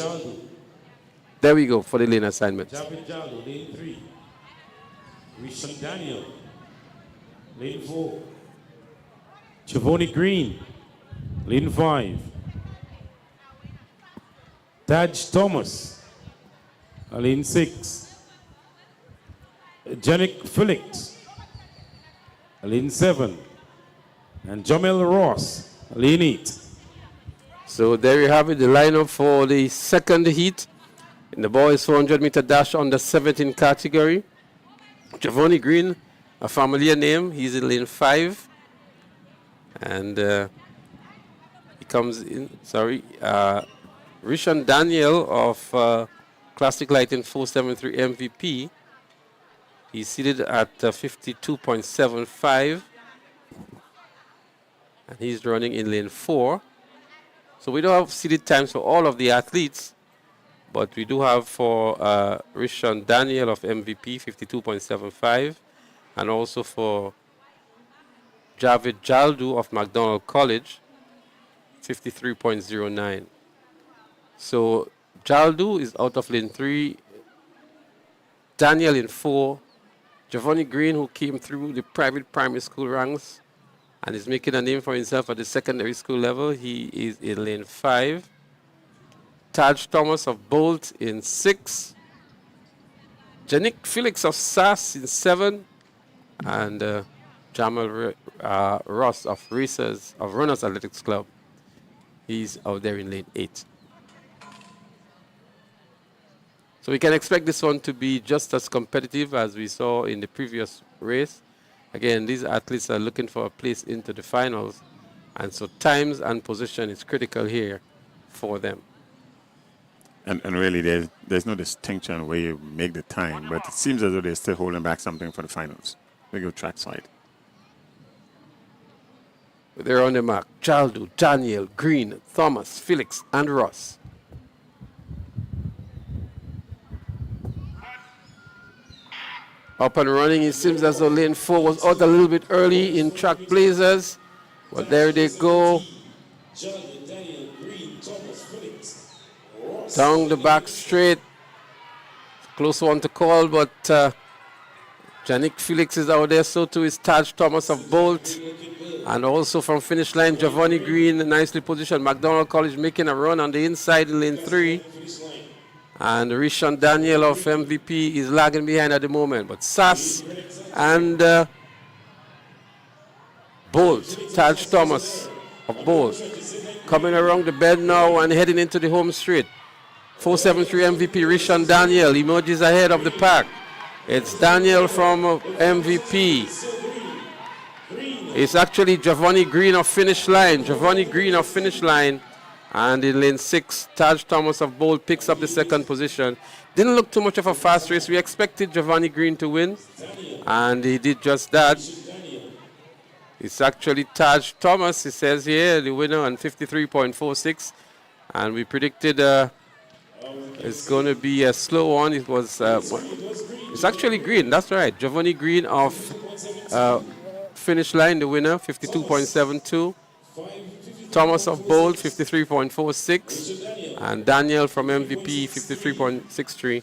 There we go for the lane assignments. Jaldo, lane 3. Rishan Daniel, lane 4. Chavoni Green, lane 5. Taj Thomas, lane 6. Janik Felix, lane 7. And Jamel Ross, lane 8. So there you have it, the lineup for the second heat in the boys 400-meter dash under 17 category. Giovanni Green, a familiar name, he's in lane 5. And he comes in, Rishan Daniel of Classic Lighting 473 MVP. He's seated at 52.75. And he's running in lane 4. So we don't have seated times for all of the athletes, but we do have for Rishan Daniel of MVP, 52.75, and also for Javid Jaldu of McDonald College, 53.09. So Jaldu is out of lane 3, Daniel in 4, Giovanni Green, who came through the private primary school ranks, and is making a name for himself at the secondary school level. He is in lane 5. Taj Thomas of Bolt in 6. Janik Felix of SAS in 7. And Jamal Ross of Runners Athletics Club. He's out there in lane 8. So we can expect this one to be just as competitive as we saw in the previous race. Again, these athletes are looking for a place into the finals, and so times and position is critical here for them. And really, there's no distinction where you make the time, but it seems as though they're still holding back something for the finals. We go track side. They're on the mark. Jaldu, Daniel, Green, Thomas, Felix, and Ross. Up and running, it seems as though lane 4 was out a little bit early in track blazers. But there they go. Down the back straight. Close one to call, but Janik Felix is out there. So too is Taj Thomas of Bolt. And also from finish line, Giovanni Green, nicely positioned. McDonald College making a run on the inside in lane 3. And Rishan Daniel of MVP is lagging behind at the moment. But Sass and Bolt, Taj Thomas of Bolt, coming around the bend now and heading into the home straight. 473 MVP Rishan Daniel emerges ahead of the pack. It's Daniel from MVP. It's actually Giovanni Green of finish line. Giovanni Green of finish line. And in lane 6, Taj Thomas of Bolt picks up the second position. Didn't look too much of a fast race. We expected Giovanni Green to win, and he did just that. It's actually Taj Thomas, it says here, the winner on 53.46. And we predicted it's going to be a slow one. It was, it's actually Green, that's right. Giovanni Green of finish line, the winner, 52.72. Thomas of Bolt, 53.46, and Daniel from MVP, 53.63,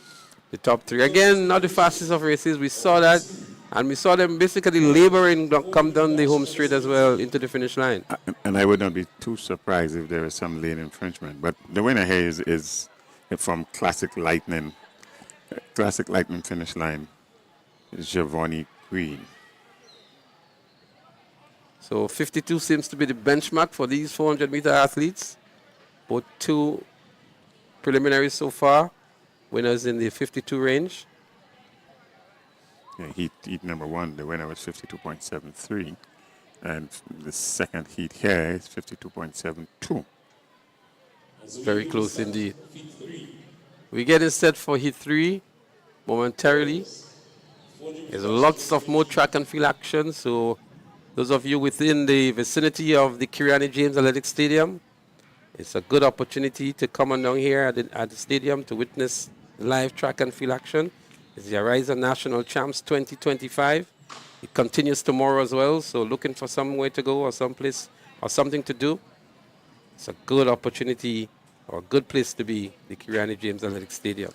the top 3. Again, not the fastest of races. We saw that, and we saw them basically laboring to come down the home straight as well into the finish line. And I would not be too surprised if there is some lane infringement. But the winner here is from Classic Lightning. Classic Lightning finish line is Giovanni Green. So 52 seems to be the benchmark for these 400-meter athletes. Both 2 preliminaries so far. Winners in the 52 range. heat number one, the winner was 52.73. And the second heat here is 52.72. Very close indeed. We get it set for heat 3 momentarily. There's lots of more track and field action, so those of you within the vicinity of the Kiriani James Athletic Stadium, it's a good opportunity to come on down here at the stadium to witness live track and field action. It's the Ariza National Champs 2025. It continues tomorrow as well, so looking for somewhere to go or someplace or something to do. It's a good opportunity or a good place to be, the Kiriani James Athletic Stadium.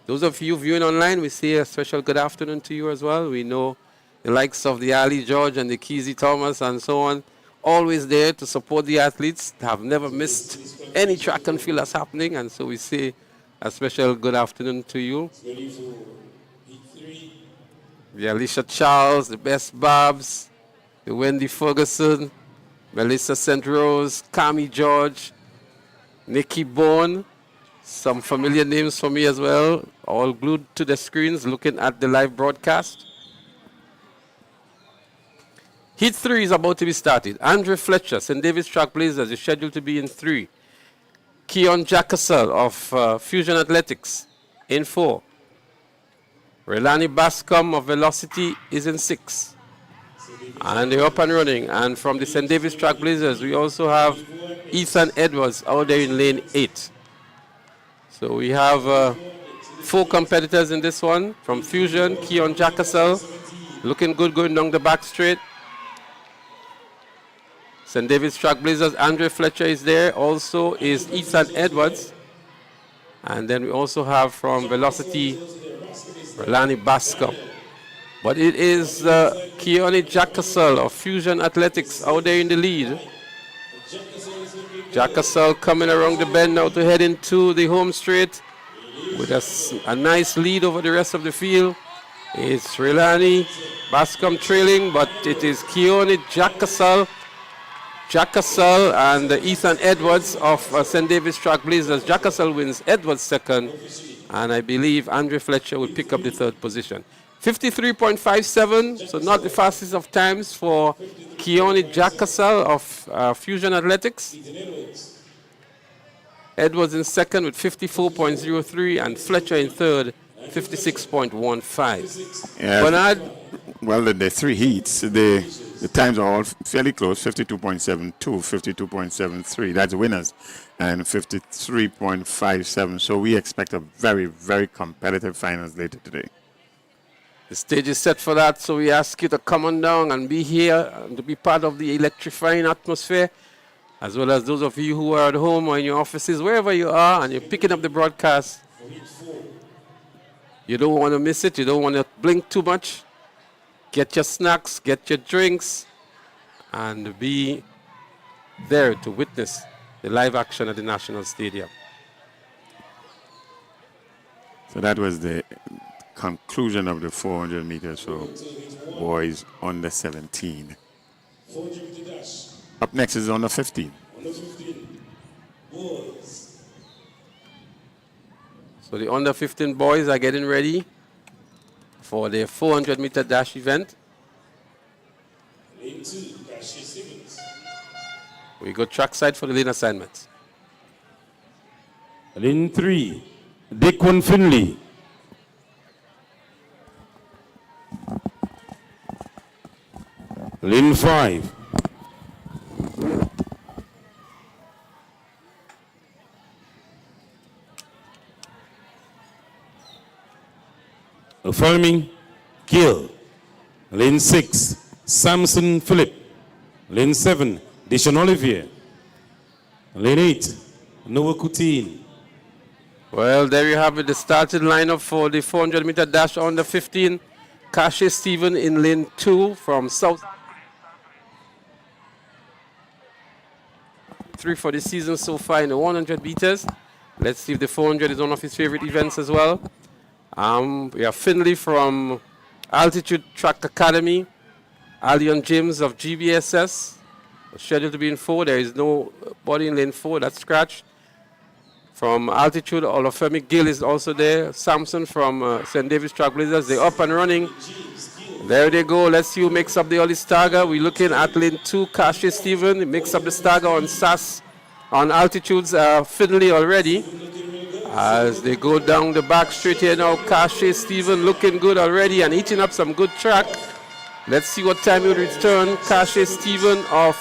Those of you viewing online, we say a special good afternoon to you as well. We know the likes of the Ali George and the Keezy Thomas and so on, always there to support the athletes, have never missed any track and field that's happening, and so we say a special good afternoon to you. The Alicia Charles, the Best Babs, the Wendy Ferguson, Melissa St. Rose, Cami George, Nikki Bourne, some familiar names for me as well, all glued to the screens looking at the live broadcast. Heat 3 is about to be started. Andre Fletcher, St. David's Trailblazers, is scheduled to be in 3. Keon Jackassel of Fusion Athletics in 4. Relani Bascom of Velocity is in 6. And they're up and running. And from the St. David's Trailblazers, we also have Ethan Edwards out there in lane 8. So we have 4 competitors in this one. From Fusion, Keon Jackassel, looking good going down the back straight. St. David's Trailblazers, Andre Fletcher is there. Also is Ethan Edwards. And then we also have from Velocity, Relani Bascom. But it is Keone Jackassel of Fusion Athletics out there in the lead. Jackassel coming around the bend now to head into the home straight with a nice lead over the rest of the field. It's Relani Bascom trailing, but it is Keone Jackassel and Ethan Edwards of St. David's Trailblazers. Jackassel wins, Edwards second, and I believe Andre Fletcher will pick up the third position. 53.57, so not the fastest of times for Keone Jackassel of Fusion Athletics. Edwards in second with 54.03 and Fletcher in third, 56.15. Yeah. Bernard? Well, the 3 heats, the times are all fairly close, 52.72, 52.73. That's winners. And 53.57. So we expect a very, very competitive finals later today. The stage is set for that, so we ask you to come on down and be here and to be part of the electrifying atmosphere, as well as those of you who are at home or in your offices, wherever you are, and you're picking up the broadcast. You don't want to miss it. You don't want to blink too much. Get your snacks, get your drinks, and be there to witness the live action at the National Stadium. So that was the conclusion of the 400 meters for boys under 17. Up next is under 15. So the under 15 boys are getting ready for the 400 meter dash event. We go trackside for the lane assignments. Lane 3, Dickwan Finley. Lane 5, Farming Gill. Lane 6, Samson Philip. Lane 7, Dishon Olivier. Lane 8, Noah Coutin. Well, there you have it, the starting lineup for the 400 meter dash under 15. Kashe Stephen in lane 2 from South. 3 for the season so far in the 100 meters. Let's see if the 400 is one of his favorite events as well. We have Finley from Altitude Track Academy. Alion James of GBSS, scheduled to be in 4. There is no body in lane 4, that's scratched. From altitude, Olufemi Gill is also there. Samson from St. David's Trailblazers. They're up and running. There they go. Let's see who makes up the early stagger. We're looking at lane 2, Cache Stephen. He makes up the stagger on SAS. On altitudes, Finley already. As they go down the back straight here now, Cache Stephen looking good already and eating up some good track. Let's see what time he will return. Cache Stephen of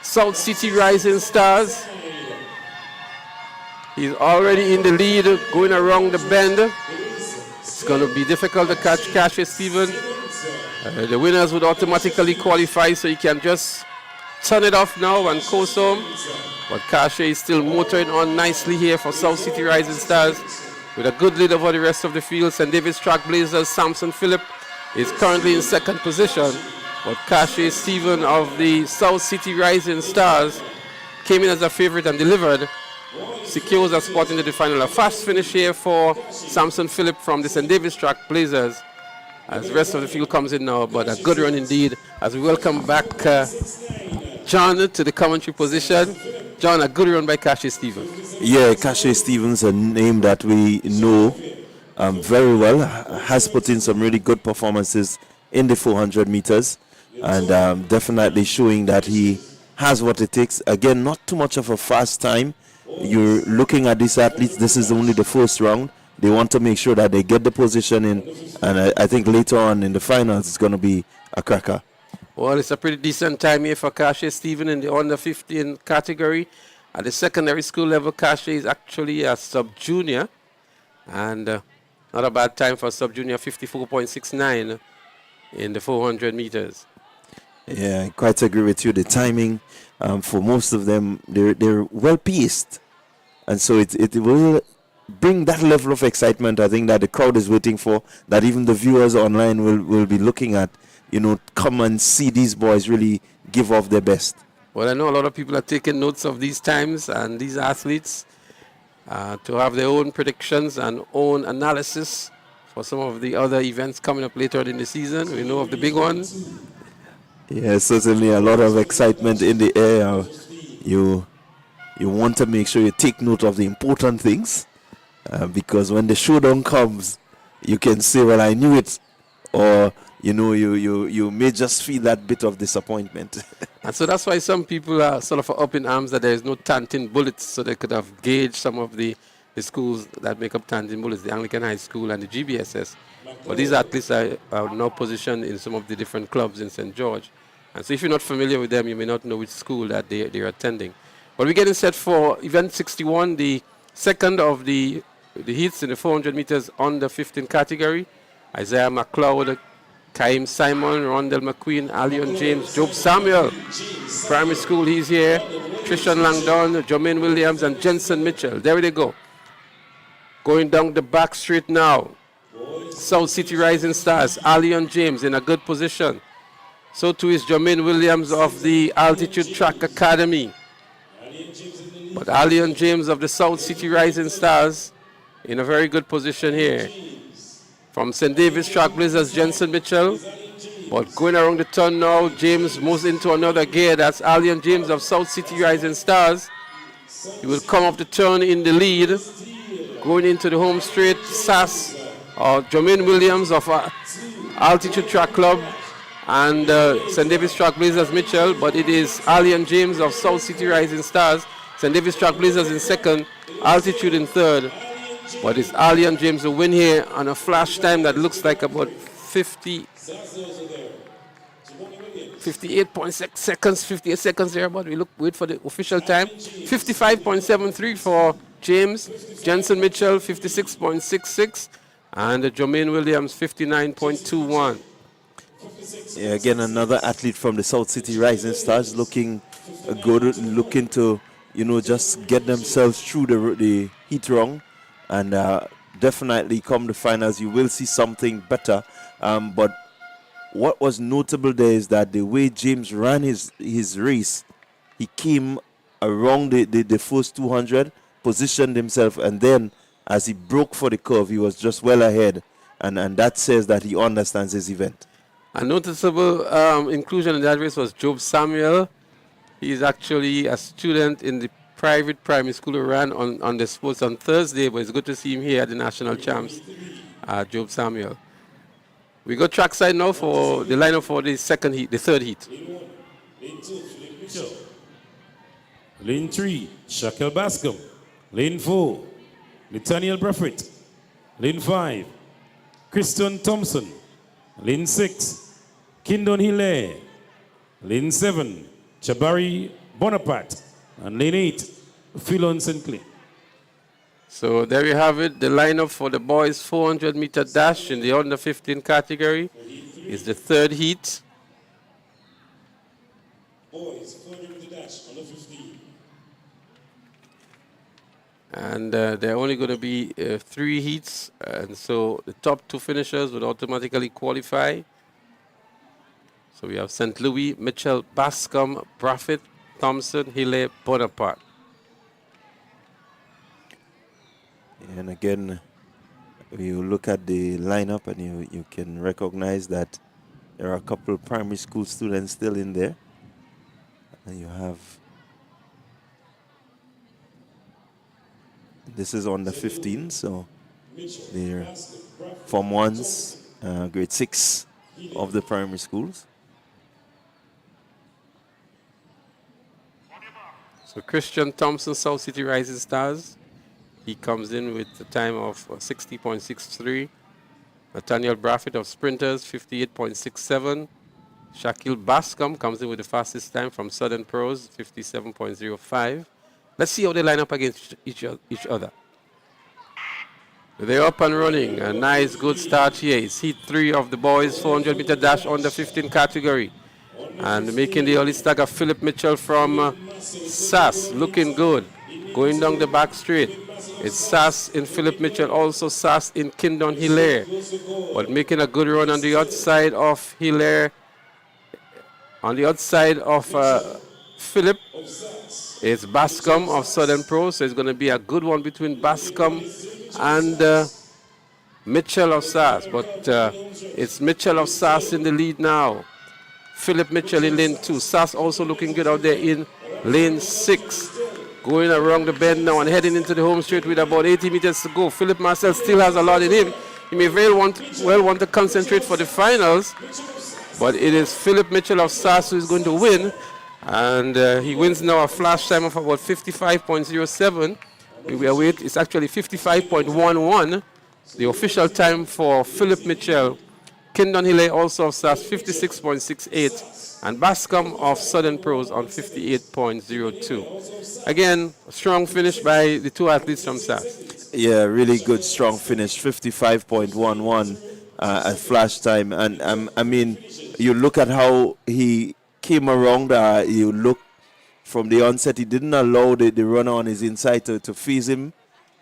South City Rising Stars. He's already in the lead, going around the bend. It's going to be difficult to catch Cache Stephen. The winners would automatically qualify, so you can just turn it off now and coast home. But Cache is still motoring on nicely here for South City Rising Stars with a good lead over the rest of the field. St. David's Trailblazers, Samson Phillip is currently in second position. But Cache Stephen of the South City Rising Stars came in as a favorite and delivered. Secures a spot into the final. A fast finish here for Samson Phillip from the St. David's Trailblazers as the rest of the field comes in now. But a good run indeed as we welcome back John to the commentary position. John, a good run by Cache Stevens. Yeah, Cache Stevens, a name that we know very well, has put in some really good performances in the 400 meters and definitely showing that he has what it takes. Again, not too much of a fast time. You're looking at these athletes, this is only the first round. They want to make sure that they get the position in, and I think later on in the finals it's going to be a cracker. Well, it's a pretty decent time here for Cache Stephen in the under 15 category. At the secondary school level, Cache is actually a sub-junior. And not a bad time for a sub-junior, 54.69 in the 400 meters. Yeah, I quite agree with you. The timing for most of them, they're well-paced. And so it will bring that level of excitement, I think, that the crowd is waiting for, that even the viewers online will be looking at. You know, come and see these boys really give off their best. Well, I know a lot of people are taking notes of these times and these athletes to have their own predictions and own analysis for some of the other events coming up later in the season. We know of the big ones. Yeah, certainly a lot of excitement in the air. You want to make sure you take note of the important things because when the showdown comes, you can say, well, I knew it, or you know, you may just feel that bit of disappointment. And so that's why some people are sort of up in arms that there is no Tantin bullets, so they could have gauged some of the schools that make up Tantin bullets, the Anglican High School and the GBSS. But these athletes are now positioned in some of the different clubs in St. George. And so if you're not familiar with them, you may not know which school that they're attending. But we're getting set for event 61, the second of the heats in the 400 meters under 15 category. Isaiah McLeod, Kaim Simon, Rondell McQueen, Alion James, Job Samuel, primary school, he's here. Trishan Langdon, Jermaine Williams, and Jensen Mitchell. There they go. Going down the back straight now. South City Rising Stars, Alion James in a good position. So too is Jermaine Williams of the Altitude Track Academy. But Alion James of the South City Rising Stars in a very good position here. From St. David's Trailblazers, Jensen Mitchell. But going around the turn now, James moves into another gear. That's Alion James of South City Rising Stars. He will come off the turn in the lead. Going into the home straight, SAS, or Jermaine Williams of Altitude Track Club, and St. David's Trailblazers Mitchell. But it is Alion James of South City Rising Stars. St. David's Trailblazers in second, Altitude in third. But it's Alion James who win here on a flash time that looks like about 58.6 seconds, 58 seconds there, but we wait for the official time. 55.73 for James, Jensen Mitchell 56.66, and Jermaine Williams 59.21. Yeah, again, another athlete from the South City Rising Stars looking good, looking to, you know, just get themselves through the heat round. And definitely come the finals, you will see something better. But what was notable there is that the way James ran his race, he came around the first 200, positioned himself, and then as he broke for the curve, he was just well ahead. And that says that he understands his event. A noticeable inclusion in that race was Job Samuel. He is actually a student in the private primary school who ran on the sports on Thursday, but it's good to see him here at the national champs, Job Samuel. We go trackside now for the lineup for the second heat, the third heat. Lane 3, Shakel Bascom. Lane 4, Nathaniel Braffett. Lane 5, Christian Thompson. Lane 6, Kindon Hilaire. Lane 7, Chabari Bonaparte. And lane 8, Philon Sinclair. So there you have it. The lineup for the boys 400-meter dash in the under 15 category is the third heat. Boys, 400-meter dash, under 15. And there are only going to be 3 heats, and so the top 2 finishers would automatically qualify. So we have St. Louis, Mitchell, Bascom, Braffett, Thompson, Hilaire, Bonaparte. And again, you look at the lineup and you can recognize that there are a couple of primary school students still in there. And you have, this is under 15, so they're Form 1s, grade 6 of the primary schools. So Christian Thompson, South City Rising Stars. He comes in with a time of 60.63. Nathaniel Braffett of Sprinters, 58.67. Shaquille Bascom comes in with the fastest time from Southern Pros, 57.05. Let's see how they line up against each other. They're up and running. A nice, good start here. It's heat 3 of the boys 400-meter dash under 15 category. And making the early stagger, Philip Mitchell from SAS, looking good. Going down the back straight. It's SAS in Philip Mitchell, also SAS in Kindon Hilaire. But making a good run on the outside of Hilaire. On the outside of Philip, it's Bascom of Southern Pro. So it's going to be a good one between Bascom and Mitchell of SAS. But it's Mitchell of SAS in the lead now. Philip Mitchell in lane 2. SAS also looking good out there in lane 6. Going around the bend now and heading into the home straight with about 80 meters to go. Philip Marcel still has a lot in him. He may well want to concentrate for the finals. But it is Philip Mitchell of SAS who is going to win. And he wins now a flash time of about 55.07. We await, it's actually 55.11. The official time for Philip Mitchell. Kindon Hilaire also of SAS, 56.68. And Bascom of Southern Pros on 58.02. Again, a strong finish by the 2 athletes from SAS. Yeah, really good, strong finish, 55.11 at flash time. And I mean, you look at how he came around, you look from the onset, he didn't allow the runner on his inside to phase him.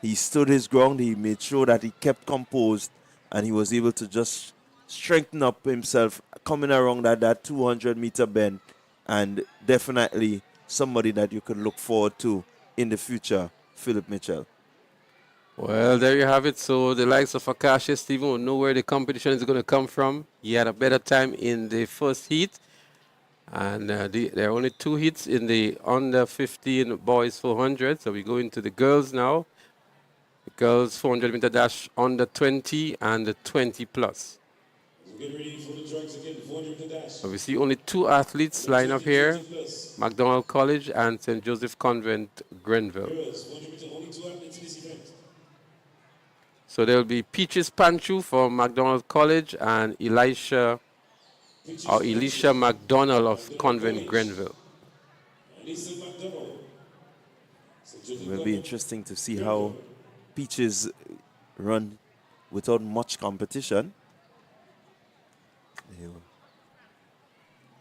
He stood his ground, he made sure that he kept composed, and he was able to just strengthen up himself coming around that 200-meter bend, and definitely somebody that you could look forward to in the future, Philip Mitchell. Well, there you have it. So the likes of Akash Steven will know where the competition is going to come from. He had a better time in the first heat. And there are only 2 heats in the under 15 boys 400. So we go into the girls now. The girls 400-meter dash under 20 and the 20 plus. Get ready for the drugs again, 400-meter dash. So we see only 2 athletes line up here. McDonald College and St. Joseph Convent, Grenville. Girls, 400-meter, only 2 athletes in this event. So there will be Peaches Panchu from McDonald College and Elisha McDonald of Convent, Grenville. It will be interesting to see how Peaches run without much competition.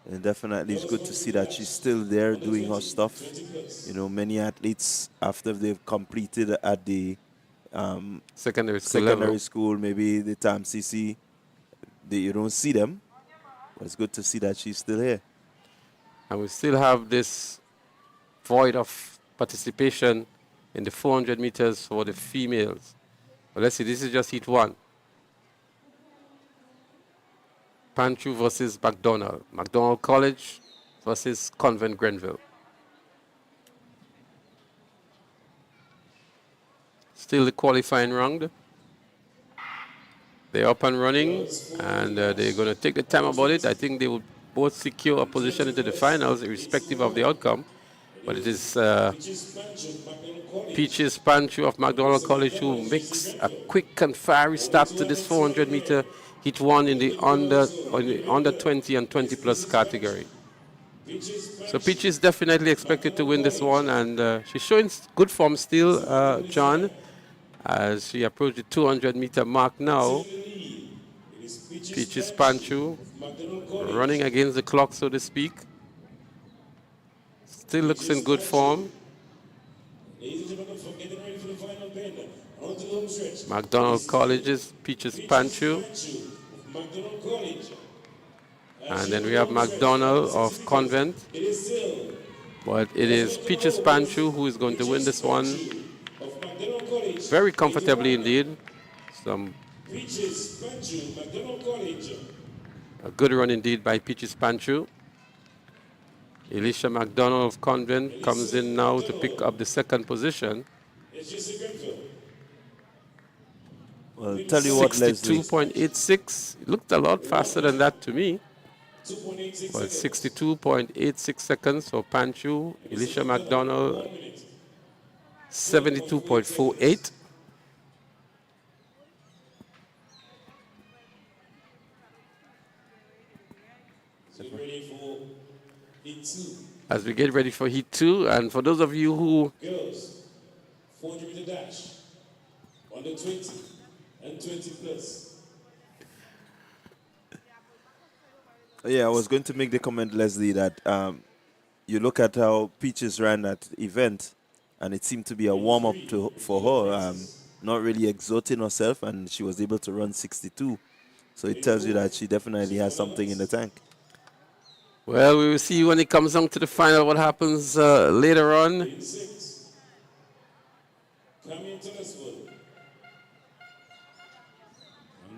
And definitely it's good to see that she's still there doing her stuff. You know, many athletes, after they've completed at the secondary school, maybe the TAM CC, you don't see them. But it's good to see that she's still here. And we still have this void of participation in the 400 meters for the females. But let's see, this is just heat 1. Panchu versus McDonald. McDonald College versus Convent Grenville. Still the qualifying round. They're up and running, and they're going to take the time about it. I think they will both secure a position into the finals, irrespective of the outcome. But it is Peaches Panchu of McDonald College who makes a quick and fiery start to this 400-meter heat one in the under 20 and 20 plus category. So Peaches definitely expected to win this one, and she's showing good form still, John, as she approached the 200-meter mark now. Peaches Panchu running against the clock, so to speak. Still looks in good form. McDonald College's Peaches Panchu. And then we have McDonald of Convent. But it is Peaches Panchu who is going to win this one very comfortably indeed. A good run indeed by Peaches Panchu. Elisha McDonald of Convent comes in now to pick up the second position. Well, tell you what, Leslie. 62.86. It looked a lot faster than that to me. Well, 62.86 seconds for Panchu. Elisha McDonald, 72.48. As we get ready for Heat 2, and for those of you who... Girls, 400 meter dash, under 20 and 20 plus. Yeah, I was going to make the comment, Leslie, that you look at how Peaches ran that event, and it seemed to be a warm-up for her, not really exerting herself, and she was able to run 62. So it tells you that she definitely has something in the tank. Well, we will see when it comes down to the final what happens later on.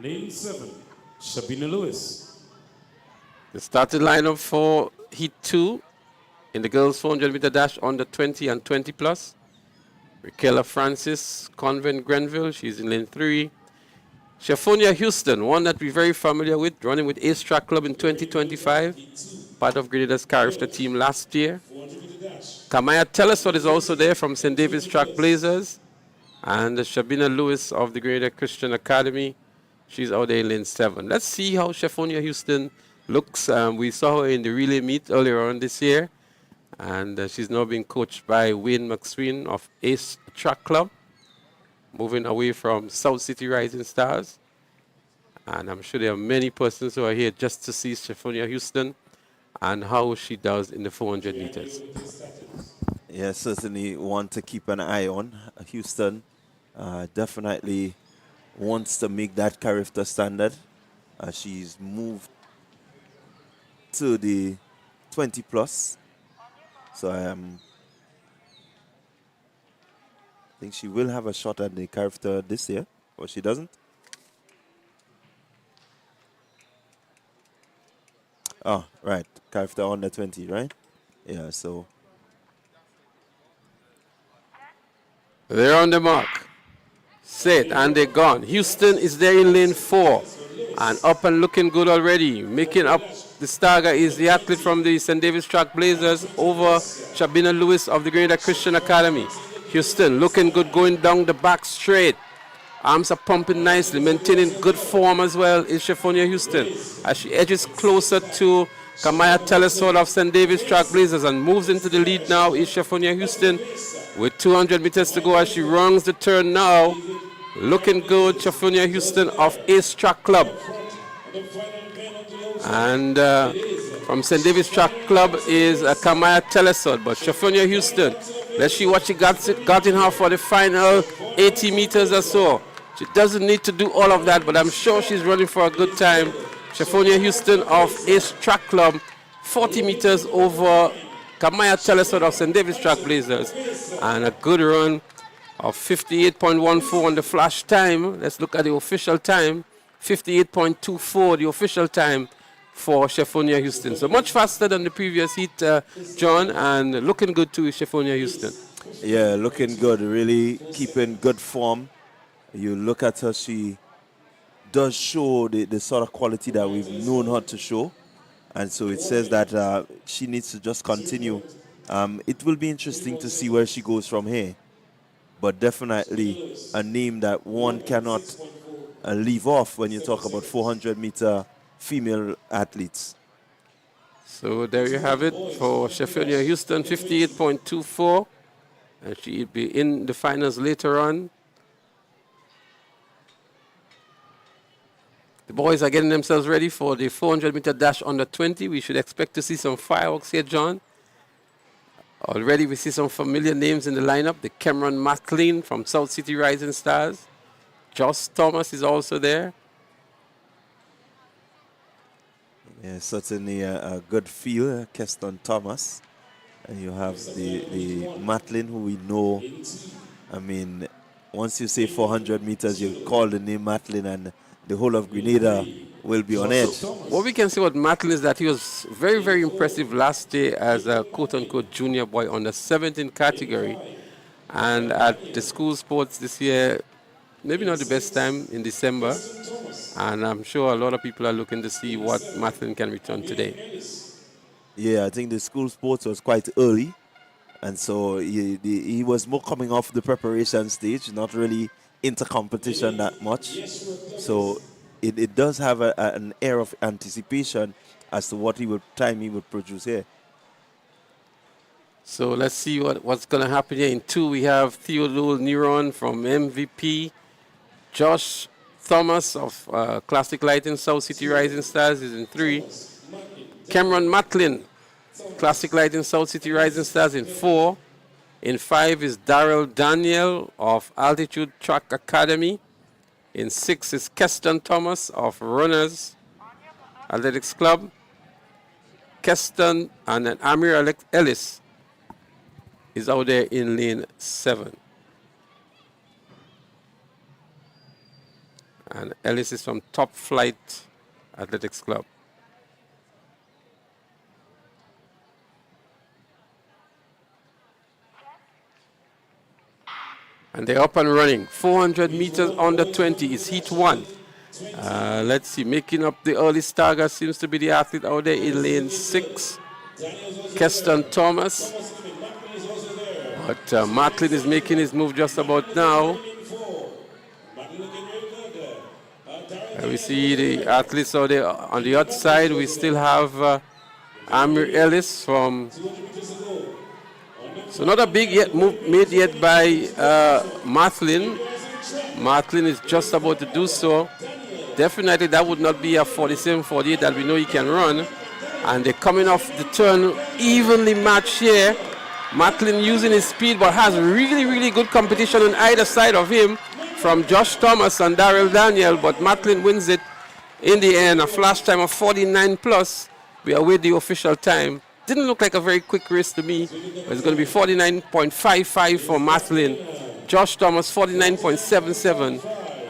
Lane 7, Shabina Lewis. The starting lineup for Heat 2 in the girls 400 meter dash under 20 and 20 plus. Michaela Francis, Convent Grenville, she's in lane 3. Shephonia Houston, one that we're very familiar with, running with Ace Track Club in 2025, part of Grenada's Carriacou team last year. Kamaya Telesford is also there from St. David's Track Blazers. And Shabina Lewis of the Grenada Christian Academy, she's out there in lane 7. Let's see how Shephonia Houston looks. We saw her in the relay meet earlier on this year. And she's now being coached by Wayne McSween of Ace Track Club, moving away from South City Rising Stars. And I'm sure there are many persons who are here just to see Shephonia Houston and how she does in the 400 meters. Yeah, certainly want to keep an eye on. Houston definitely wants to make that character standard. She's moved to the 20 plus. So I think she will have a shot at the character this year, or she doesn't. Oh, right. Character under 20, right? Yeah, so. They're on the mark. Set, and they're gone. Houston is there in lane 4. And up and looking good already. Making up the starter is the athlete from the St. David's Track Blazers over Shabina Lewis of the Grenada Christian Academy. Houston looking good, going down the back straight. Arms are pumping nicely, maintaining good form as well is Shephonia Houston. As she edges closer to Kamaya Telesford of St. David's Track Blazers and moves into the lead now is Shephonia Houston with 200 meters to go as she runs the turn now. Looking good, Shephonia Houston of Ace Track Club. And from St. David's Track Club is Kamaya Telesford. But Shephonia Houston, let's see what she got in her for the final 80 meters or so. She doesn't need to do all of that, but I'm sure she's running for a good time. Shephonia Houston of Ace Track Club, 40 meters over Kamaya Telesford of St. David's Track Blazers. And a good run of 58.14 on the flash time. Let's look at the official time. 58.24, the official time for Shephonia Houston. So much faster than the previous heat, John, and looking good too, Shephonia Houston. Yeah, looking good, really keeping good form. You look at her, she does show the sort of quality that we've known her to show. And so it says that she needs to just continue. It will be interesting to see where she goes from here, but definitely a name that one cannot leave off when you talk about 400-meter female athletes. So there you have it for Sheffield Houston, 58.24. And she'll be in the finals later on. The boys are getting themselves ready for the 400-meter dash under 20. We should expect to see some fireworks here, John. Already we see some familiar names in the lineup. The Cameron McLean from South City Rising Stars. Josh Thomas is also there. Yeah, certainly a good feel, Keston Thomas. And you have the Matlin, who we know. I mean, once you say 400 meters, you call the name Matlin, and the whole of Grenada will be on edge. What we can say about Matlin is that he was very, very impressive last year as a quote-unquote junior boy on the 17 category. And at the school sports this year, maybe not the best time in December. And I'm sure a lot of people are looking to see what Matlin can return today. Yeah, I think the school sports was quite early. And so he was more coming off the preparation stage, not really into competition that much. So it does have an air of anticipation as to what he would produce here. So let's see what's going to happen here. In 2, we have Theodore Neron from MVP. Josh Thomas of Classic Lighting, South City Rising Stars is in 3. Cameron Matlin, Classic Lighting, South City Rising Stars in 4. In 5 is Daryl Daniel of Altitude Track Academy. In 6 is Keston Thomas of Runners Athletics Club. Keston and then Amir Ellis is out there in lane 7. And Ellis is from Top Flight Athletics Club. And they're up and running. 400 meters under 20 is heat 1. Let's see, making up the early stagger seems to be the athlete out there in lane 6. Keston Thomas. But Matlin is making his move just about now. And we see the athletes out there on the outside. We still have Amir Ellis from... So not a big move made yet by Matlin. Matlin is just about to do so. Definitely that would not be a 47-48 that we know he can run. And they're coming off the turn evenly matched here. Matlin using his speed but has really, really good competition on either side of him from Josh Thomas and Daryl Daniel. But Matlin wins it in the end. A flash time of 49 plus. We await the official time. Didn't look like a very quick race to me. It's going to be 49.55 for Matlin. Josh Thomas 49.77.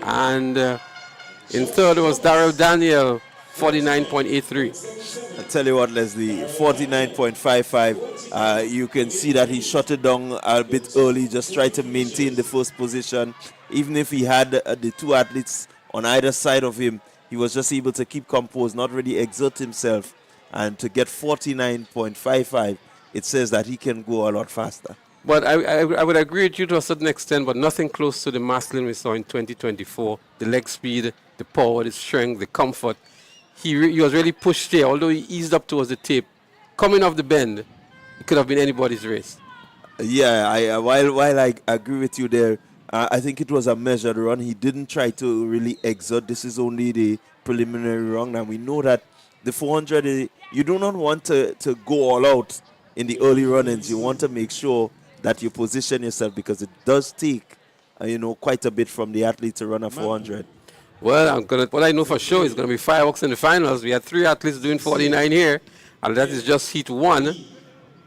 And in third was Daryl Daniel 49.83. I tell you what, Leslie, 49.55. You can see that he shut it down a bit early, just tried to maintain the first position. Even if he had the two athletes on either side of him, he was just able to keep composed, not really exert himself. And to get 49.55, it says that he can go a lot faster. But I would agree with you to a certain extent, but nothing close to the Matlin we saw in 2024. The leg speed, the power, the strength, the comfort. He was really pushed there, although he eased up towards the tape. Coming off the bend, it could have been anybody's race. Yeah, while I agree with you there, I think it was a measured run. He didn't try to really exert. This is only the preliminary run, and we know that the 400, you do not want to go all out in the early run-ins. You want to make sure that you position yourself because it does take, quite a bit from the athlete to run a 400. Well, what I know for sure is going to be fireworks in the finals. We had 3 athletes doing 49 here, and that is just heat 1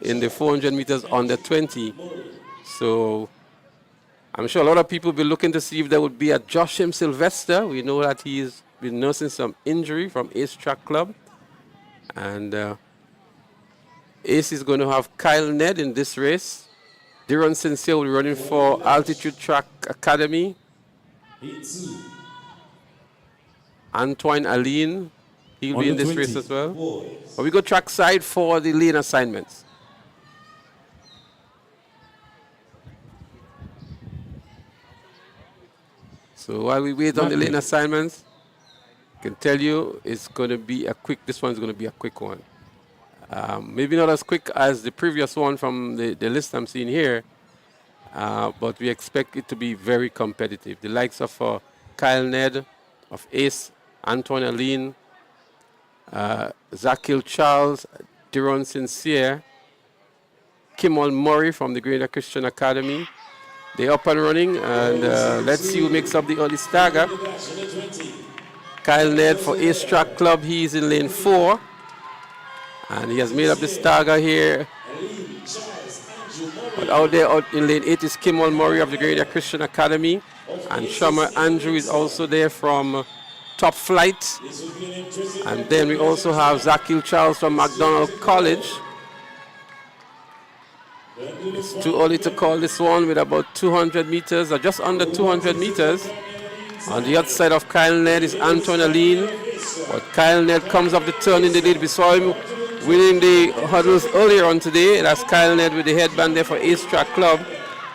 in the 400 meters under 20. So I'm sure a lot of people will be looking to see if there would be a Josh M. Sylvester. We know that he's been nursing some injury from Ace Track Club. And Ace is going to have Kyle Ned in this race. Diron Sincere will be running for Altitude Track Academy. Heat 2. Antoine Aline, he'll be in Under this race 20, as well. boys. But we go track side for the lane assignments. So while we wait on the lane assignments, I can tell you it's going to be a quick, this one's going to be a quick one. Maybe not as quick as the previous one from the list I'm seeing here, but we expect it to be very competitive. The likes of Kyle Ned, of Ace, Antoine Aline, Zakil Charles, Diron Sincere, Kimmel Murray from the Greater Christian Academy. They're up and running, and let's see who makes up the early stagger. Kyle Ned for Ace Track Club, he's in lane 4. And he has made up the stagger here. But out there in lane 8 is Kimmel Murray of the Greater Christian Academy. And Shamar Andrew is also there from Top Flight. And then we also have Zakil Charles from McDonald College. It's too early to call this one with about 200 meters, or just under 200 meters. On the outside of Kyle Ned is Anton Aline. But Kyle Ned comes up the turn in the lead. We saw him winning the hurdles earlier on today. That's Kyle Ned with the headband there for Ace Track Club.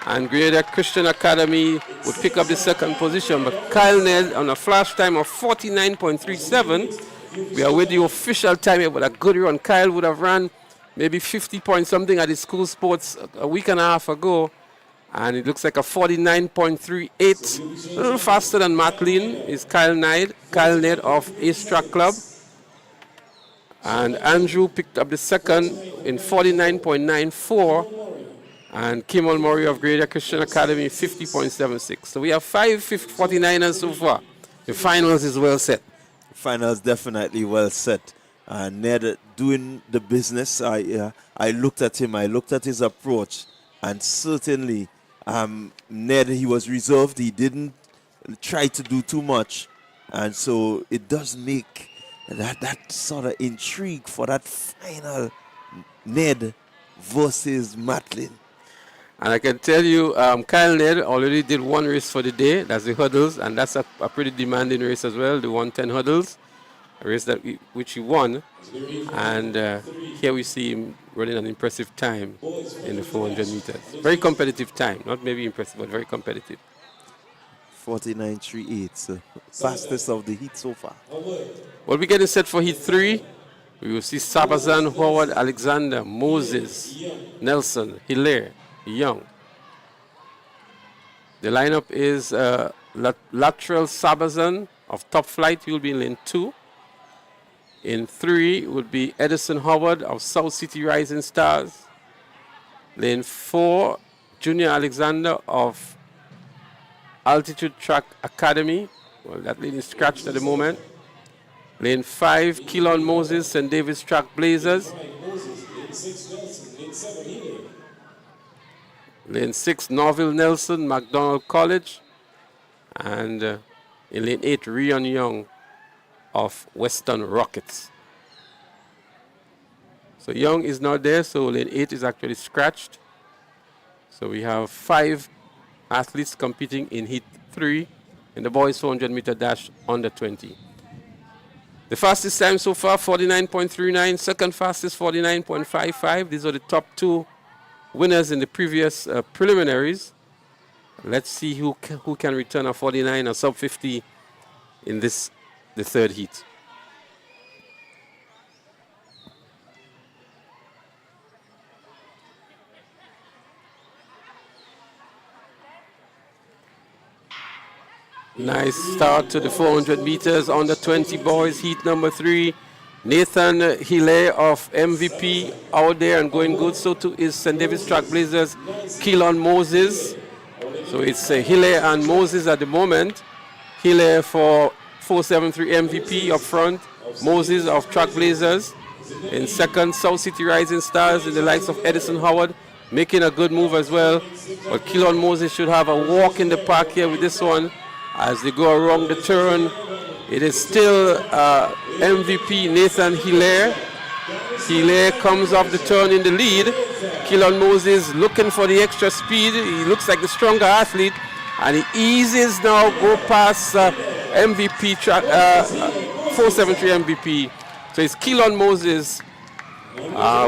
And Greater Christian Academy would pick up the second position. But Kyle Ned on a flash time of 49.37. We are with the official time here, but a good run. Kyle would have run maybe 50 point something at the school sports a week and a half ago. And it looks like a 49.38. A little faster than Matlin is Kyle Ned of Ace Track Club. And Andrew picked up the second in 49.94. And Kimmel Murray of Greater Christian Academy 50.76. So we have 5 49ers so far. The finals is well set. Finals definitely well set. Ned doing the business. I looked at him. I looked at his approach. And certainly, Ned, he was reserved. He didn't try to do too much. And so it does make that sort of intrigue for that final Ned versus Matlin. And I can tell you, Kyle Ned already did one race for the day. That's the hurdles. And that's a pretty demanding race as well, the 110 hurdles. A race which he won. And here we see him running an impressive time in the 400 meters. Very competitive time. Not maybe impressive, but very competitive. 49.38, fastest of the heat so far. Well, we're getting set for heat 3. We will see Sabazan, Howard, Alexander, Moses, Nelson, Hilaire, Young. The lineup is Lateral Sabazan of Top Flight. He will be in lane 2. In 3 would be Edison Howard of South City Rising Stars. Lane 4, Junior Alexander of Altitude Track Academy. Well, that lane is scratched at the moment. Lane 5, Keelan Moses, St. David's Track Blazers. Lane 6, Norville Nelson, McDonald College. And in lane 8, Rion Young of Western Rockets. So Young is not there, so lane 8 is actually scratched. So we have 5 athletes competing in heat 3 in the boys 400 meter dash under 20. The fastest time so far, 49.39. Second fastest, 49.55. These are the top 2 winners in the previous preliminaries. Let's see who can return a 49 or sub 50 in the third heat. Nice start to the 400 meters under 20 boys, heat number 3. Nathan Hilaire of MVP out there and going good. So too is St. David's Track Blazers, Keelan Moses. So it's Hilaire and Moses at the moment. Hilaire for 473 MVP up front. Moses of Track Blazers. In second, South City Rising Stars in the likes of Edison Howard, making a good move as well. But Keelan Moses should have a walk in the park here with this one. As they go around the turn, it is still MVP Nathan Hilaire Hilaire comes off the turn in the lead. Keelan Moses looking for the extra speed. He looks like the stronger athlete. And he eases now, go past MVP, 473 MVP. So it's Keelan Moses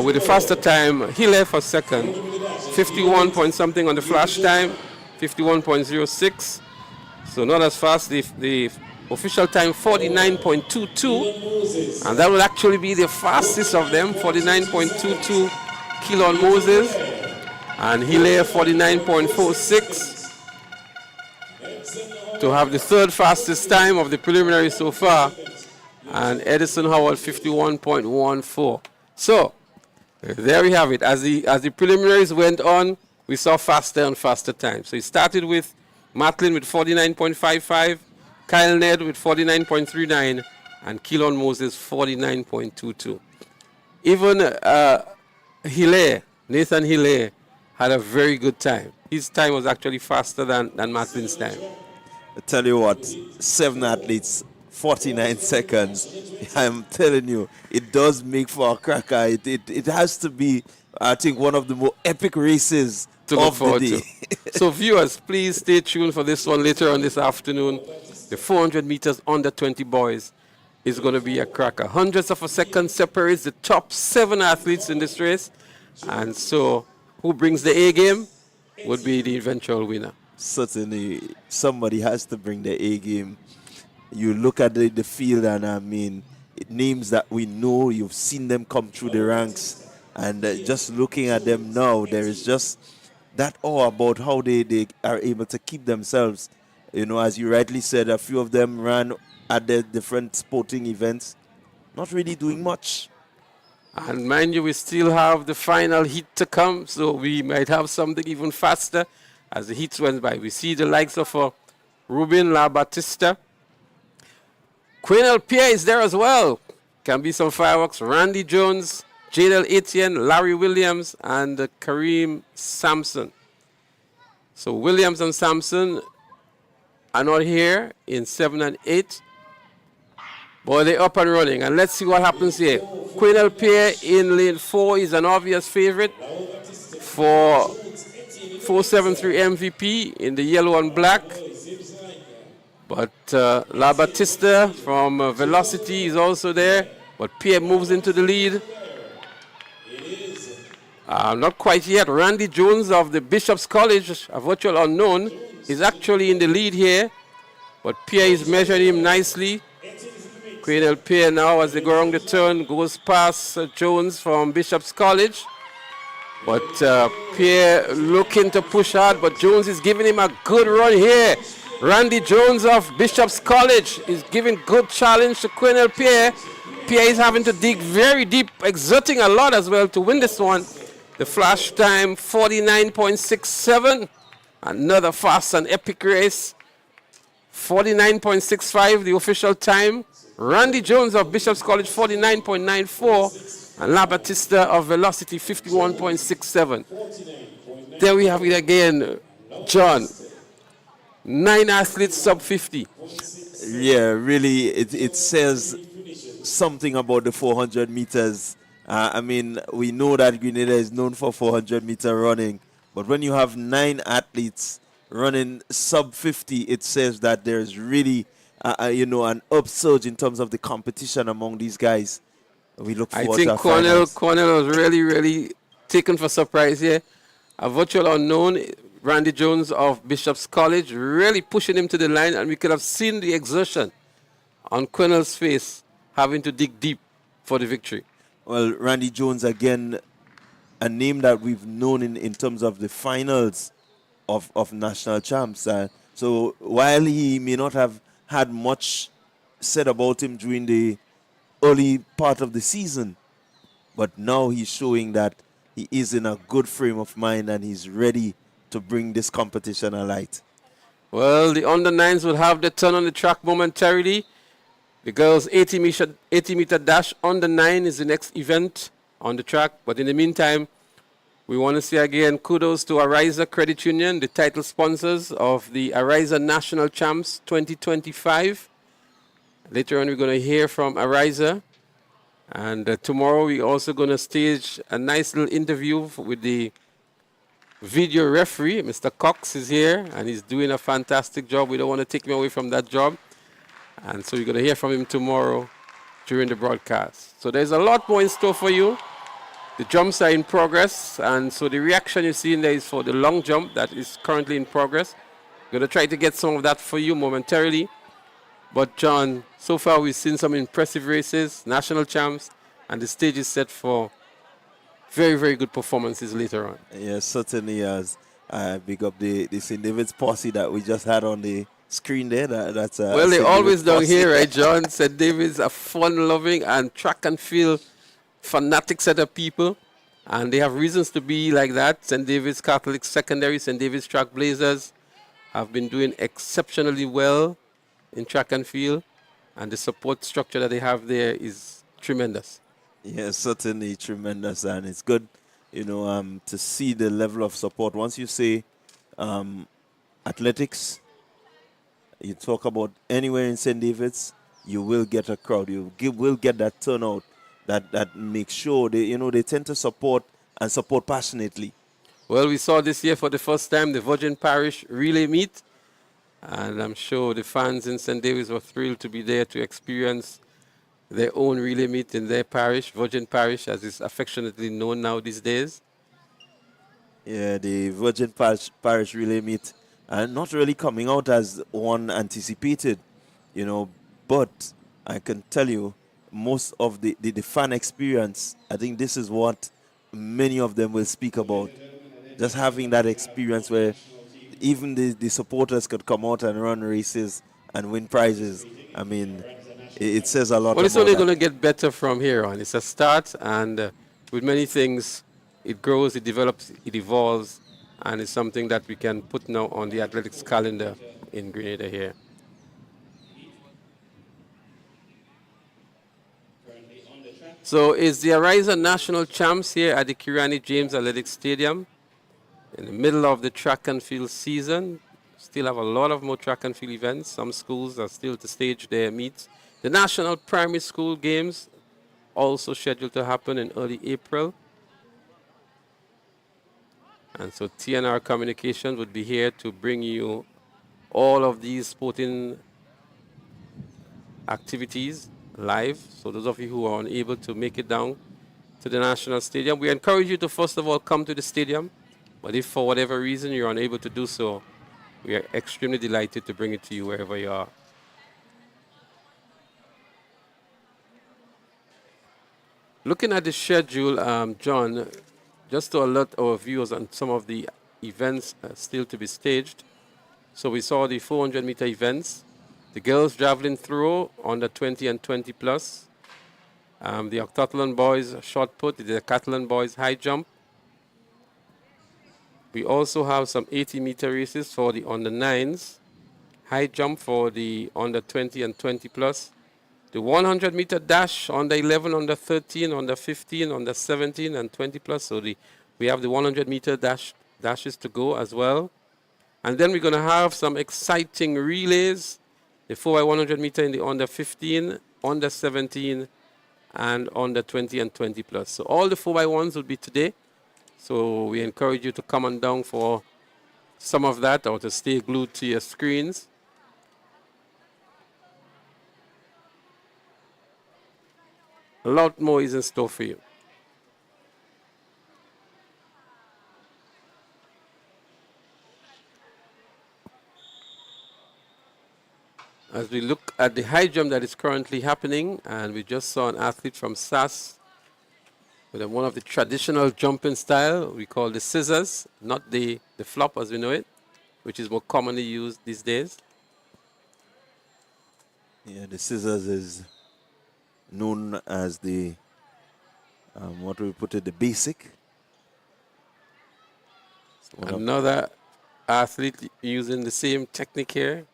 with the faster time. Hilaire for second. 51 point something on the flash time. 51.06. So not as fast. The official time 49.22, and that will actually be the fastest of them. 49.22 Keelan Moses, and Hilaire 49.46 to have the third fastest time of the preliminary so far, and Edison Howell 51.14. So there we have it. As the preliminaries went on, we saw faster and faster times. So it started with Matlin with 49.55, Kyle Ned with 49.39, and Keelan Moses 49.22. Even Nathan Hilaire had a very good time. His time was actually faster than Matlin's time. I tell you what, 7 athletes, 49 seconds. I'm telling you, it does make for a cracker. It has to be, I think, one of the more epic races to look of forward the day. to. So viewers, please stay tuned for this one later on this afternoon. The 400 meters under 20 boys is going to be a cracker. Hundredths of a second separates the top 7 athletes in this race. And so who brings the A game would be the eventual winner. Certainly, somebody has to bring the A game. You look at the field, and I mean, names that we know, you've seen them come through the ranks. And just looking at them now, there is just that awe about how they are able to keep themselves. You know, as you rightly said, a few of them ran at the different sporting events, not really doing much. And mind you, we still have the final heat to come, so we might have something even faster as the heats went by. We see the likes of Ruben La Batista. Quinel Pierre is there as well. Can be some fireworks. Randy Jones, Jadel Etienne, Larry Williams, and Kareem Sampson. So Williams and Sampson are not here in 7 and 8. But they're up and running. And let's see what happens here. Quinel Pierre in lane 4 is an obvious favorite for 473 MVP in the yellow and black. But La Batista from Velocity is also there. But Pierre moves into the lead. Not quite yet. Randy Jones of the Bishop's College, a virtual unknown, is actually in the lead here. But Pierre is measuring him nicely. Quinel Pierre now, as they go around the turn, goes past Jones from Bishop's College. But Pierre looking to push hard, but Jones is giving him a good run here. Randy Jones of Bishop's College is giving good challenge to Quinel Pierre. Pierre is having to dig very deep, exerting a lot as well to win this one. The flash time, 49.67. Another fast and epic race. 49.65, the official time. Randy Jones of Bishop's College, 49.94. And La Batista of Velocity, 51.67. There we have it again, John. 9 athletes sub 50. Yeah, really, it says something about the 400 meters. I mean, we know that Grenada is known for 400-meter running, but when you have 9 athletes running sub 50, it says that there's really, an upsurge in terms of the competition among these guys. We look forward to I think Cornell was really, really taken for surprise here. A virtual unknown, Randy Jones of Bishop's College, really pushing him to the line, and we could have seen the exertion on Cornell's face, having to dig deep for the victory. Well, Randy Jones, again, a name that we've known in terms of the finals of national champs. So while he may not have had much said about him during the early part of the season, but now he's showing that he is in a good frame of mind and he's ready to bring this competition alight. Well, the under-9s will have their turn on the track momentarily. The girls' 80-meter dash under 9 is the next event on the track. But in the meantime, we want to say again kudos to Ariza Credit Union, the title sponsors of the Ariza National Champs 2025. Later on, we're going to hear from Ariza. And tomorrow we're also going to stage a nice little interview with the video referee. Mr. Cox is here, and he's doing a fantastic job. We don't want to take him away from that job. And so you're going to hear from him tomorrow during the broadcast. So there's a lot more in store for you. The jumps are in progress, and so the reaction you see in there is for the long jump that is currently in progress. We're going to try to get some of that for you momentarily. But John, so far we've seen some impressive races, national champs, and the stage is set for very, very good performances later on. Yes, certainly as big up the St. David's posse that we just had on the screen there. That's Well, they're St. always David's down posse. here, right, John? St. David's are fun-loving and track and field fanatic set of people, and they have reasons to be like that. St. David's Catholic Secondary, St. David's Track Blazers have been doing exceptionally well in track and field, and the support structure that they have there is tremendous. Yes, certainly tremendous, and it's good, to see the level of support. Once you say athletics, you talk about anywhere in St. David's, you will get a crowd. Will get that turnout that makes sure they tend to support and support passionately. Well, we saw this year for the first time the Virgin Parish relay meet, and I'm sure the fans in St. David's were thrilled to be there to experience their own relay meet in their parish, Virgin Parish, as it's affectionately known now these days. Yeah, the Virgin Parish relay meet, not really coming out as one anticipated, but I can tell you, most of the fan experience, I think this is what many of them will speak about. Just having that experience where even the supporters could come out and run races and win prizes. I mean, it says a lot Well, it's about only that. going to get better from here on. It's a start, and with many things, it grows, it develops, it evolves, and it's something that we can put now on the athletics calendar in Grenada here. So it's the Ariza National Champs here at the Kirani James Athletic Stadium in the middle of the track and field season. Still have a lot of more track and field events. Some schools are still to stage their meets. The National Primary School Games also scheduled to happen in early April. And so TNR Communications would be here to bring you all of these sporting activities live. So those of you who are unable to make it down to the National Stadium, we encourage you to first of all come to the stadium. But if for whatever reason you're unable to do so, we are extremely delighted to bring it to you wherever you are. Looking at the schedule, John, just to alert our viewers on some of the events still to be staged. So we saw the 400-meter events, the girls javelin throw under 20 and 20 plus, the Heptathlon boys shot put, the Decathlon boys high jump. We also have some 80-meter races for the under 9s, high jump for the under 20 and 20 plus, the 100-meter dash under 11, under 13, under 15, under 17, and 20 plus. So we have the 100-meter dashes to go as well. And then we're going to have some exciting relays, the 4x100 meter in the under 15, under 17, and under 20 and 20 plus. So all the 4x1s will be today. So we encourage you to come on down for some of that or to stay glued to your screens. A lot more is in store for you. As we look at the high jump that is currently happening, and we just saw an athlete from SAS with one of the traditional jumping style we call the scissors, not the flop as we know it, which is more commonly used these days. Yeah, the scissors is known as the what do we put it, the basic. Another athlete using the same technique here.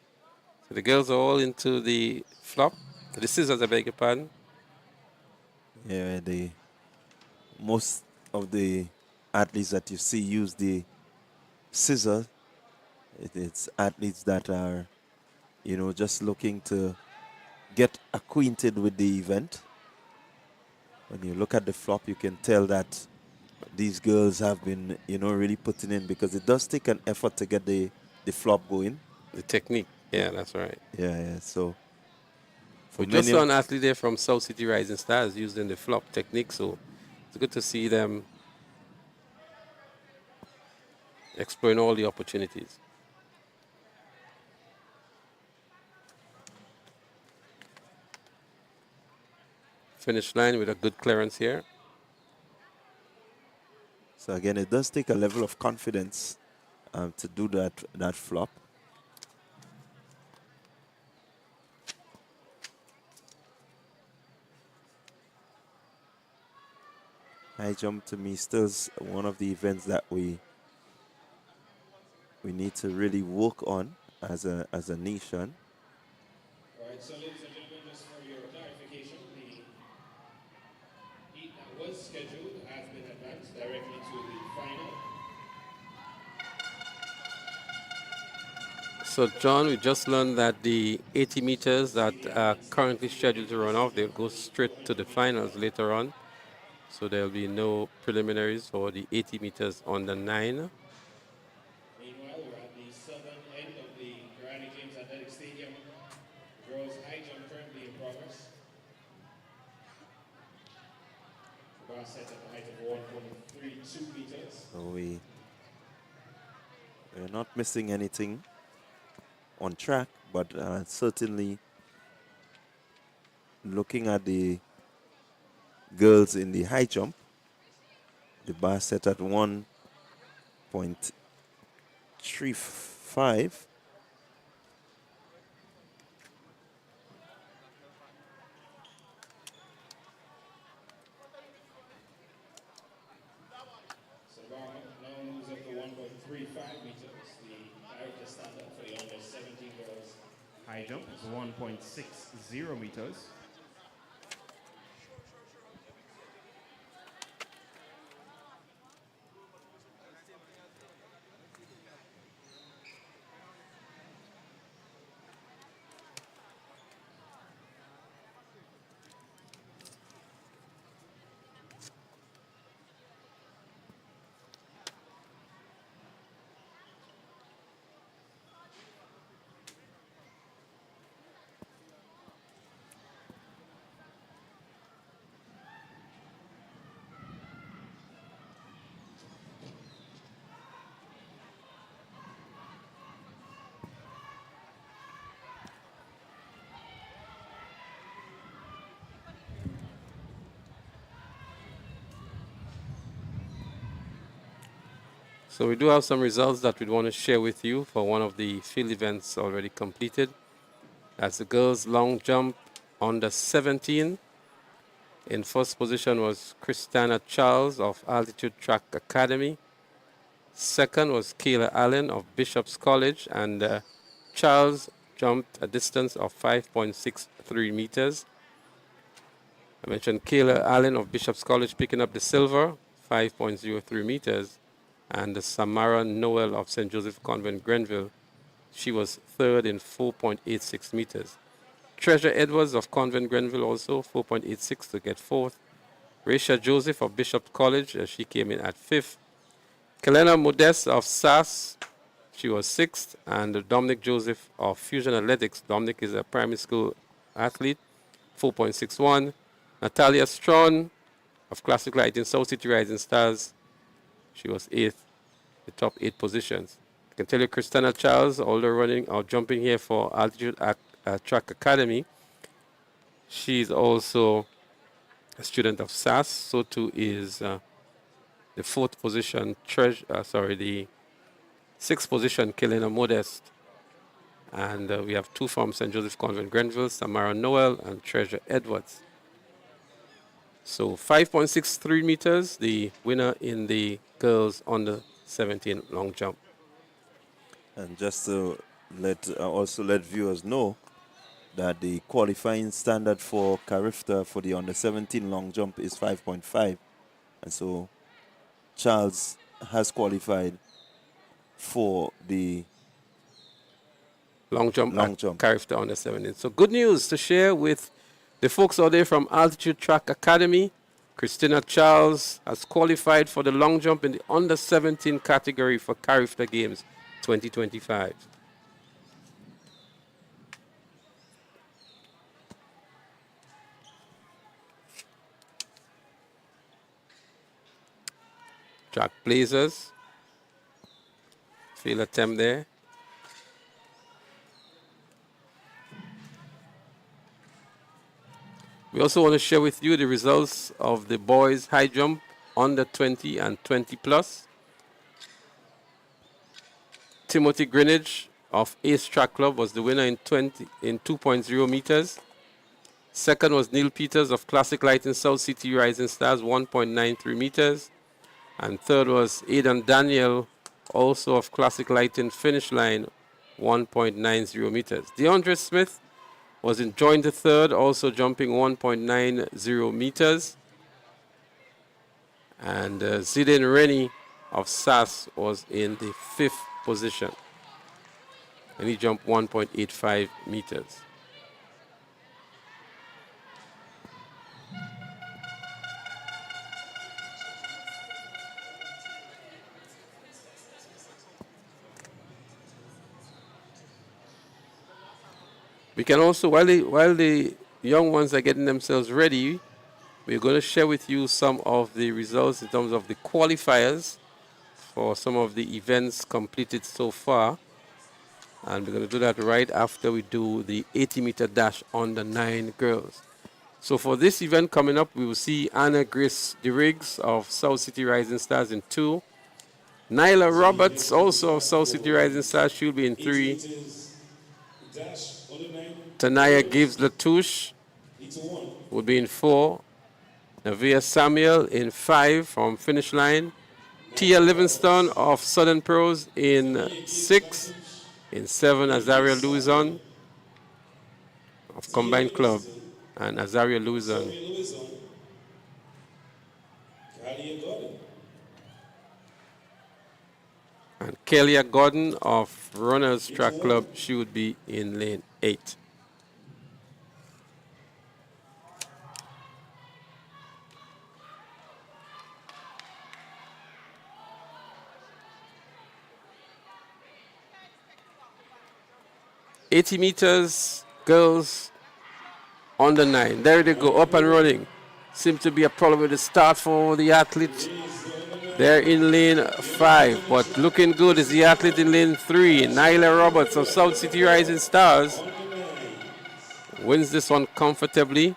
So the girls are all into the flop, the scissors, I beg your pardon. Yeah, most of the athletes that you see use the scissors. It's athletes that are, just looking to get acquainted with the event. when you look at the flop, you can tell that these girls have been, really putting in, because it does take an effort to get the flop going. The technique. Yeah, that's right. Yeah, yeah. So for We just many saw of, an athlete there from South City Rising Stars using the flop technique, so it's good to see them exploring all the opportunities. Finish line with a good clearance here. so again, it does take a level of confidence to do that flop. High jump to me still is one of the events that we need to really work on as a nation. All right, so ladies and gentlemen, just for your clarification, the heat that was scheduled has been advanced directly to the final. So, John, we just learned that the 80 meters that are currently scheduled to run off, they'll go straight to the finals later on. So there'll be no preliminaries for the 80 meters on the 9. Meanwhile, we're at the southern end of the Granny James Athletic Stadium. Girls high jump currently in progress. The bar set at the height of 1.32 meters. So we're not missing anything on track, but certainly looking at the girls in the high jump, the bar set at 1.35. So the bar now moves up to 1.35 meters. The character standard for the under 17 girls. High jump is 1.60 meters. So we do have some results that we want to share with you for one of the field events already completed. That's the girls' long jump under 17. In first position was Christiana Charles of Altitude Track Academy. Second was Kayla Allen of Bishop's College, and Charles jumped a distance of 5.63 meters. I mentioned Kayla Allen of Bishop's College picking up the silver, 5.03 meters, and Samara Noel of St. Joseph Convent, Grenville, she was third in 4.86 meters. Treasure Edwards of Convent, Grenville also 4.86 to get fourth. Raisha Joseph of Bishop College, she came in at fifth. Kelena Modeste of SAS, she was sixth. And Dominic Joseph of Fusion Athletics, Dominic is a primary school athlete, 4.61. Natalia Strawn of Classic Lighting, South City Rising Stars, she was eighth, the top 8 positions. I can tell you Christina Charles, although running or jumping here for Altitude Track Academy, she's also a student of SAS. So too is the 4th position, the 6th position, Kelena Modeste. And we have 2 from St. Joseph Convent, Grenville, Samara Noel and Treasure Edwards. So 5.63 meters, the winner in the girls under 17 long jump. And just to also let viewers know that the qualifying standard for Carifta for the under 17 long jump is 5.5, and so Charles has qualified for the long jump Carifta under 17. So good news to share with the folks out there from Altitude Track Academy. Christina Charles has qualified for the long jump in the under 17 category for Carriacou Games 2025. Track Blazers. Field attempt there. We also want to share with you the results of the boys high jump under 20 and 20 plus. Timothy Greenidge of Ace Track Club was the winner in 2.0 meters. Second was Neil Peters of Classic Lighting South City Rising Stars, 1.93 meters. And third was Aidan Daniel, also of Classic Lighting Finish Line, 1.90 meters. DeAndre Smith was in joint the third, also jumping 1.90 meters. And Zidane Rennie of SAS was in the fifth position. And he jumped 1.85 meters. We can also, while the young ones are getting themselves ready, we're going to share with you some of the results in terms of the qualifiers for some of the events completed so far. And we're going to do that right after we do the 80-meter dash on the 9 girls. So for this event coming up, we will see Anna Grace DeRiggs of South City Rising Stars in 2. Nyla Roberts, also of South City Rising Stars, she'll be in 3. Tanaya Gibbs Latouche will be in 4. Navia Samuel in 5 from Finish Line. Tia Livingston of Southern Pros in 6. In 7, Azaria Luzon of Combined Club and Azaria Luzon. And Kelia Gordon of Runners Track Club, she would be in lane 8. .80 meters, girls on the 9. There they go, up and running. Seems to be a problem with the start for the athlete. They're in lane 5, but looking good is the athlete in lane 3. Nyla Roberts of South City Rising Stars wins this one comfortably.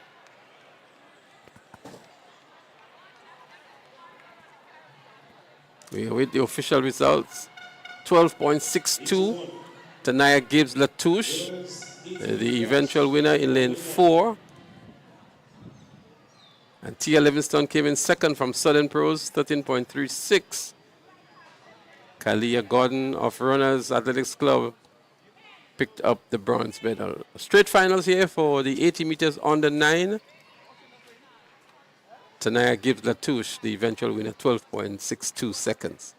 We await the official results. 12.62. Tanaya Gibbs Latouche, the eventual winner in lane 4. And Tia Livingston came in second from Southern Pros, 13.36. Kalia Gordon of Runners Athletics Club picked up the bronze medal. Straight finals here for the 80 meters on the 9. Tanaya Gibbs Latouche, the eventual winner, 12.62 seconds.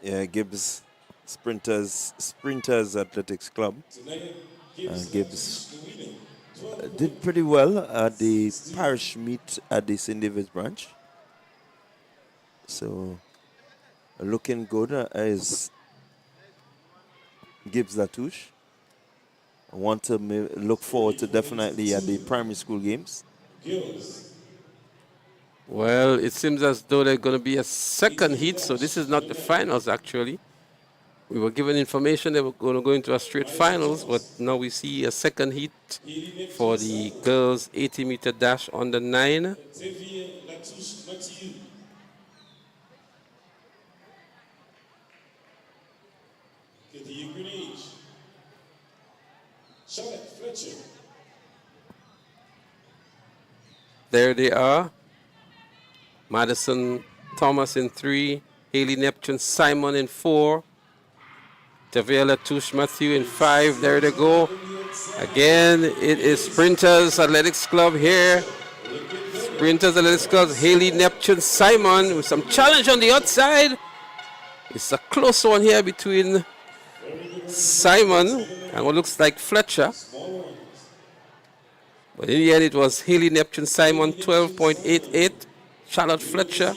Yeah, Gibbs Sprinters Athletics Club. Gibbs did pretty well at the parish meet at the St. David's branch. So looking good is Gibbs Latouche. I want to look forward to definitely at the primary school games. Well, it seems as though there's going to be a second heat, so this is not the finals actually. We were given information that we're going to go into a straight finals, but now we see a second heat for the girls 80-meter dash on the 9. There they are. Madison Thomas in 3, Haley Neptune Simon in 4. Tavia Latouche Matthew in 5. There they go. Again, it is Sprinters Athletics Club here. Sprinters Athletics Club, Haley Neptune Simon with some challenge on the outside. It's a close one here between Simon and what looks like Fletcher. But in the end, it was Haley Neptune Simon, 12.88. Charlotte Fletcher,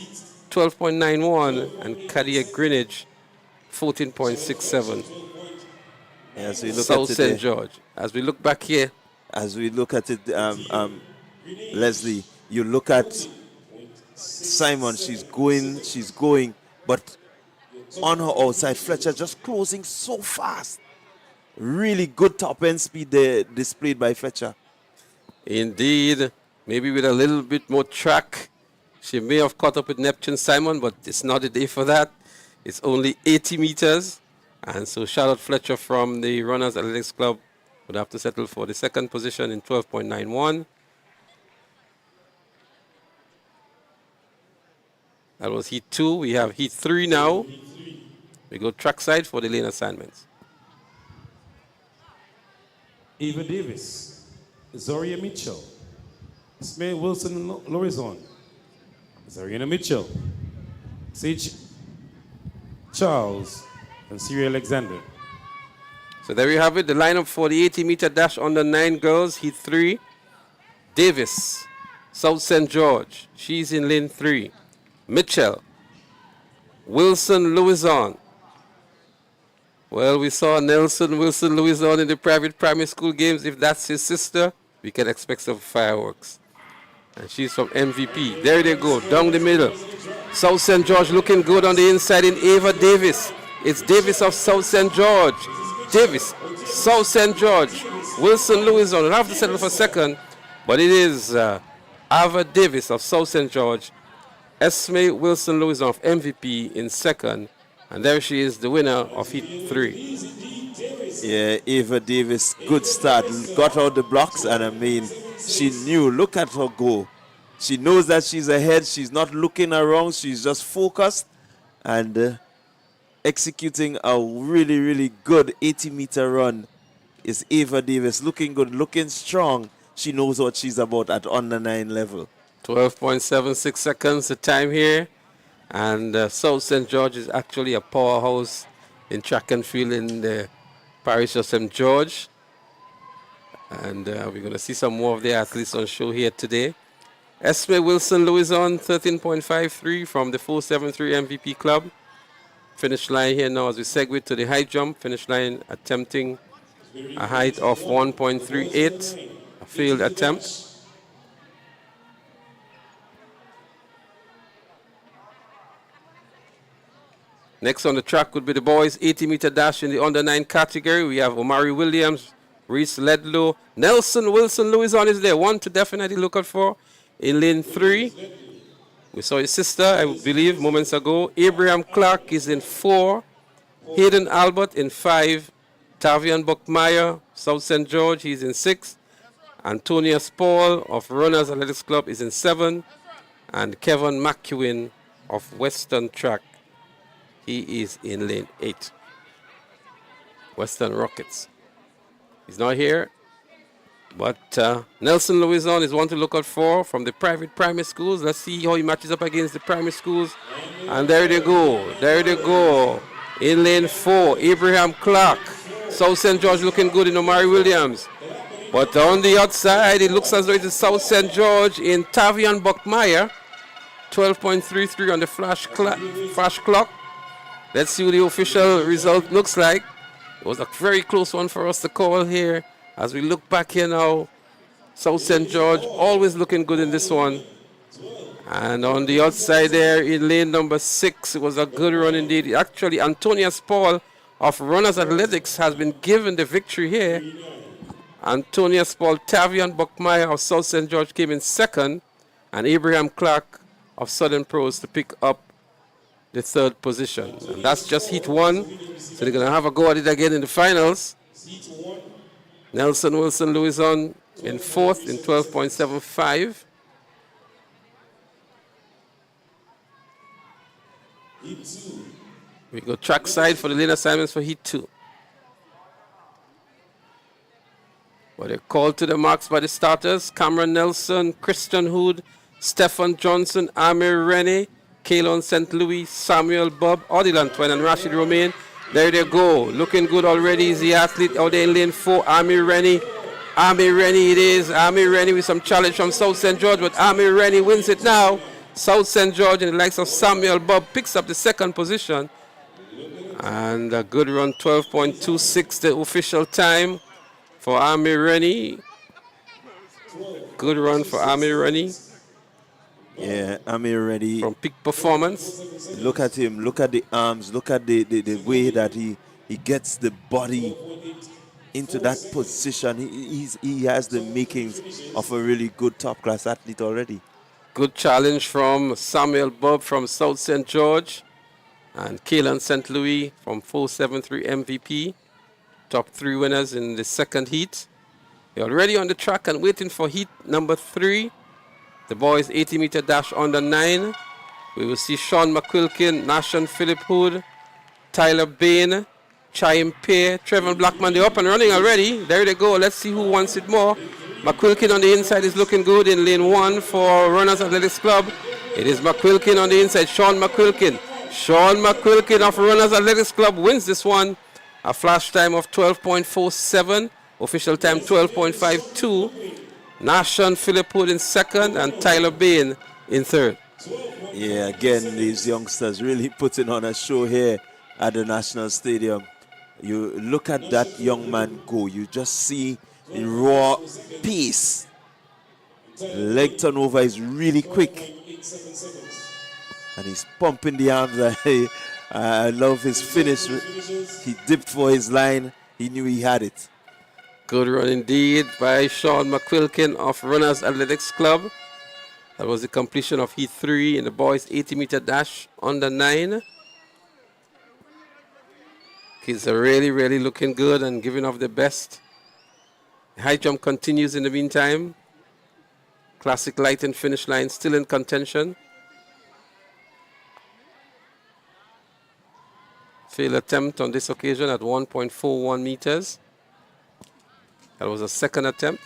12.91, and Carriacou Greenwich, 14.67. As we look South at it, St. George. As we look back here, as we look at it, Leslie, you look at Simon. She's going, but on her outside, Fletcher just closing so fast. Really good top end speed there displayed by Fletcher. indeed, maybe with a little bit more track, she may have caught up with Neptune Simon, but it's not a day for that. It's only 80 meters. And so Charlotte Fletcher from the Runners Athletics Club would have to settle for the second position in 12.91. That was heat 2. We have heat 3 now. We go trackside for the lane assignments. Eva Davis, Zoria Mitchell, Smith Wilson Lorizon, Zarina Mitchell, Sage Charles, and Syria Alexander. So there you have it, the lineup for the 80-meter dash under 9 girls, heat 3. Davis, South St. George, she's in lane 3. Mitchell, Wilson Louison. Well, we saw Nelson Wilson Louison in the private primary school games. If that's his sister, we can expect some fireworks. And she's from MVP. There they go, down the middle. South St. George looking good on the inside in Ava Davis. It's Davis of South St. George. Davis, South St. George. Wilson Louison. We'll have to settle for second, but it is Ava Davis of South St. George. Esme Wilson Louison of MVP in second. And there she is, the winner of heat 3. Yeah, Ava Davis, good start. Got out the blocks, and I mean, she knew. Look at her go. She knows that she's ahead. She's not looking around. She's just focused and executing a really, really good 80-meter run. Is Ava Davis looking good, looking strong. She knows what she's about at under 9 level. 12.76 seconds the time here. And South St. George is actually a powerhouse in track and field in the parish of St. George. And we're going to see some more of the athletes on show here today. Esme Wilson Louison, 13.53 from the 473 MVP club. Finish line here now as we segue to the high jump. Finish line attempting a height of 1.38, a failed attempt. Next on the track would be the boys 80-meter dash in the under 9 category. We have Omari Williams, Reese Ledlow, Nelson Wilson Louison is there. One to definitely look out for in lane 3. We saw his sister, I believe, moments ago. Abraham Clark is in 4. Hayden Albert in 5. Tavian Buckmeyer, South St. George, he's in 6. Antonia Spall of Runners Athletics Club is in 7. And Kevin McEwen of Western Track, he is in lane 8. Western Rockets. He's not here, but Nelson Louison is one to look out for from the private primary schools. Let's see how he matches up against the primary schools. And there they go. There they go. In lane 4, Abraham Clark. South St. George looking good in Omari Williams. But on the outside, it looks as though it is South St. George in Tavian Buckmeyer. 12.33 on the flash clock. Let's see what the official result looks like. It was a very close one for us to call here. As we look back here now, South St. George always looking good in this one. And on the outside there in lane number 6, it was a good run indeed. Actually, Antonia Spall of Runners Athletics has been given the victory here. Antonia Spall, Tavian Buckmeyer of South St. George came in second. And Abraham Clark of Southern Pros to pick up the 3rd position. And that's just heat 1. So they're going to have a go at it again in the finals. Nelson Wilson Louison in 4th in 12.75. We go trackside for the lane assignments for heat 2. But they're called to the marks by the starters. Cameron Nelson, Christian Hood, Stefan Johnson, Amir Rennie, Kalon St. Louis, Samuel Bob, Odilan Twain, and Rashid Romain. There they go. Looking good already is the athlete out there in lane 4, Amir Rennie. Amir Rennie it is. Amir Rennie with some challenge from South St. George, but Amir Rennie wins it now. South St. George and the likes of Samuel Bob picks up the second position. And a good run, 12.26 the official time for Army Rennie. Good run for Army Rennie. Yeah, Amir ready. From peak performance. Look at him. Look at the arms. Look at the way that he gets the body into that position. He has the makings of a really good top-class athlete already. Good challenge from Samuel Bob from South St. George and Kaylan St. Louis from 473 MVP. Top 3 winners in the second heat. They're already on the track and waiting for heat number 3. The boys 80-meter dash under 9. We will see Sean McQuilkin, Nashon Philip Hood, Tyler Bain, Chaim Pear, Trevor Blackman. They're up and running already. There they go. Let's see who wants it more. McQuilkin on the inside is looking good in lane 1 for Runners Athletics Club. It is McQuilkin on the inside. Sean McQuilkin. Sean McQuilkin of Runners Athletics Club wins this one. A flash time of 12.47. Official time 12.52. Nashon Philip Hood in second and Tyler Bain in third. Yeah, again, these youngsters really putting on a show here at the National Stadium. You look at that young man go. You just see the raw pace. Leg turnover is really quick. And he's pumping the arms. I love his finish. He dipped for his line. He knew he had it. Good run indeed by Sean McQuilkin of Runners Athletics Club. That was the completion of Heat 3 in the boys 80-meter dash under 9. Kids are really looking good and giving off the best. High jump continues in the meantime. Classic light and finish line still in contention. Failed attempt on this occasion at 1.41 meters. That was a second attempt.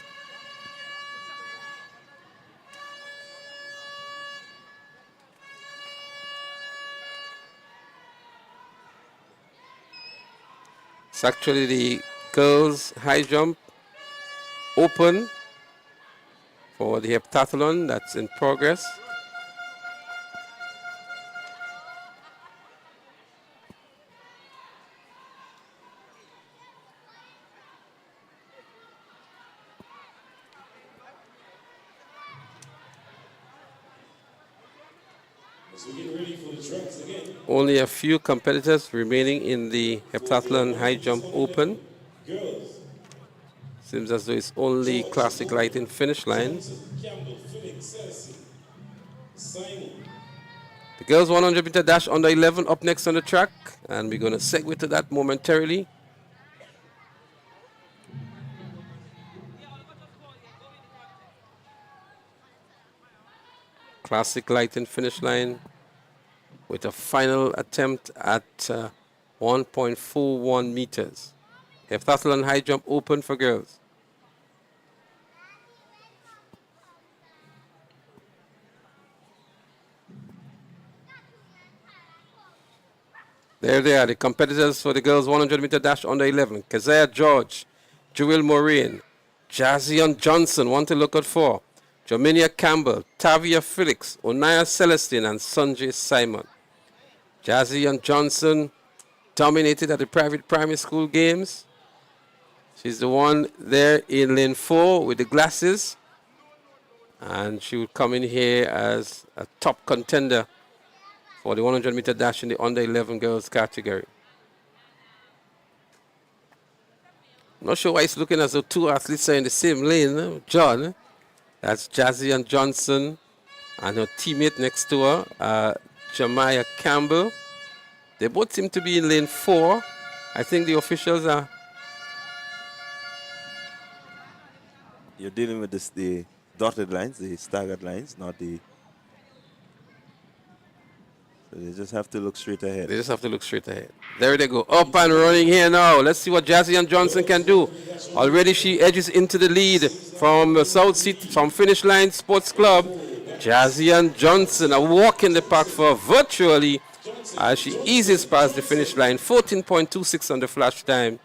It's actually the girls' high jump open for the heptathlon that's in progress. Only a few competitors remaining in the heptathlon high jump open. Seems as though it's only classic light in finish line. The girls 100-meter dash under 11 up next on the track, and we're going to segue to that momentarily. Classic light in finish line with a final attempt at 1.41 meters. Heptathlon high jump open for girls. There they are, the competitors for the girls 100-meter dash under 11. Keziah George, Jewel Moraine, Jazion Johnson, one to look out for. Jominia Campbell, Tavia Felix, Onaya Celestine, and Sanjay Simon. Jazion Johnson dominated at the private primary school games. She's the one there in lane 4 with the glasses. And she would come in here as a top contender for the 100-meter dash in the under 11 girls category. I'm not sure why it's looking as though two athletes are in the same lane. John, that's Jazion Johnson and her teammate next to her, Jemiah Campbell. They both seem to be in lane 4. I think the officials are... You're dealing with the dotted lines, the staggered lines, not the... So they just have to look straight ahead. They just have to look straight ahead. There they go. Up and running here now. Let's see what Jazion Johnson can do. Already she edges into the lead from South Seat, from Finish Line Sports Club. Jazion Johnson, a walk in the park for virtually as she eases past the finish line. 14.26 on the flash time.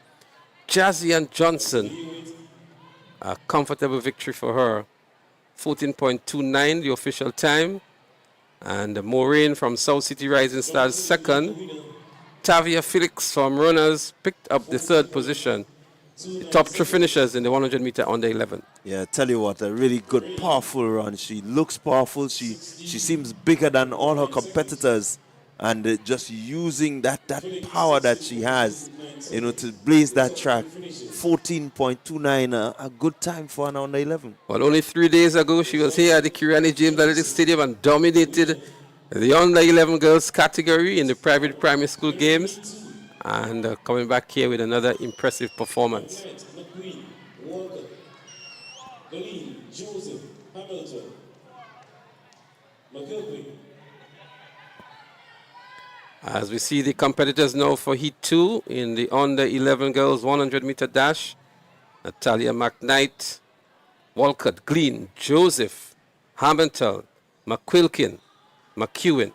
Jazion Johnson, a comfortable victory for her. 14.29 the official time. And Maureen from South City Rising Stars second. Tavia Felix from Runners picked up the third position. The top three finishers in the 100 meter under 11. Yeah, tell you what, a really good, powerful run. She looks powerful. She seems bigger than all her competitors, and just using that power that she has, you know, to blaze that track. 14.29, a good time for an under 11. Well, only 3 days ago, she was here at the Kiriani James Athletic Stadium and dominated the under 11 girls category in the private primary school games, and coming back here with another impressive performance. McQueen, Walker, Galeen, Joseph, Hamilton, McKilvey. As we see the competitors now for Heat 2 in the under 11 girls 100 meter dash, Natalia McKnight, Walcott, Glean, Joseph, Hamilton, McQuilkin, McEwen.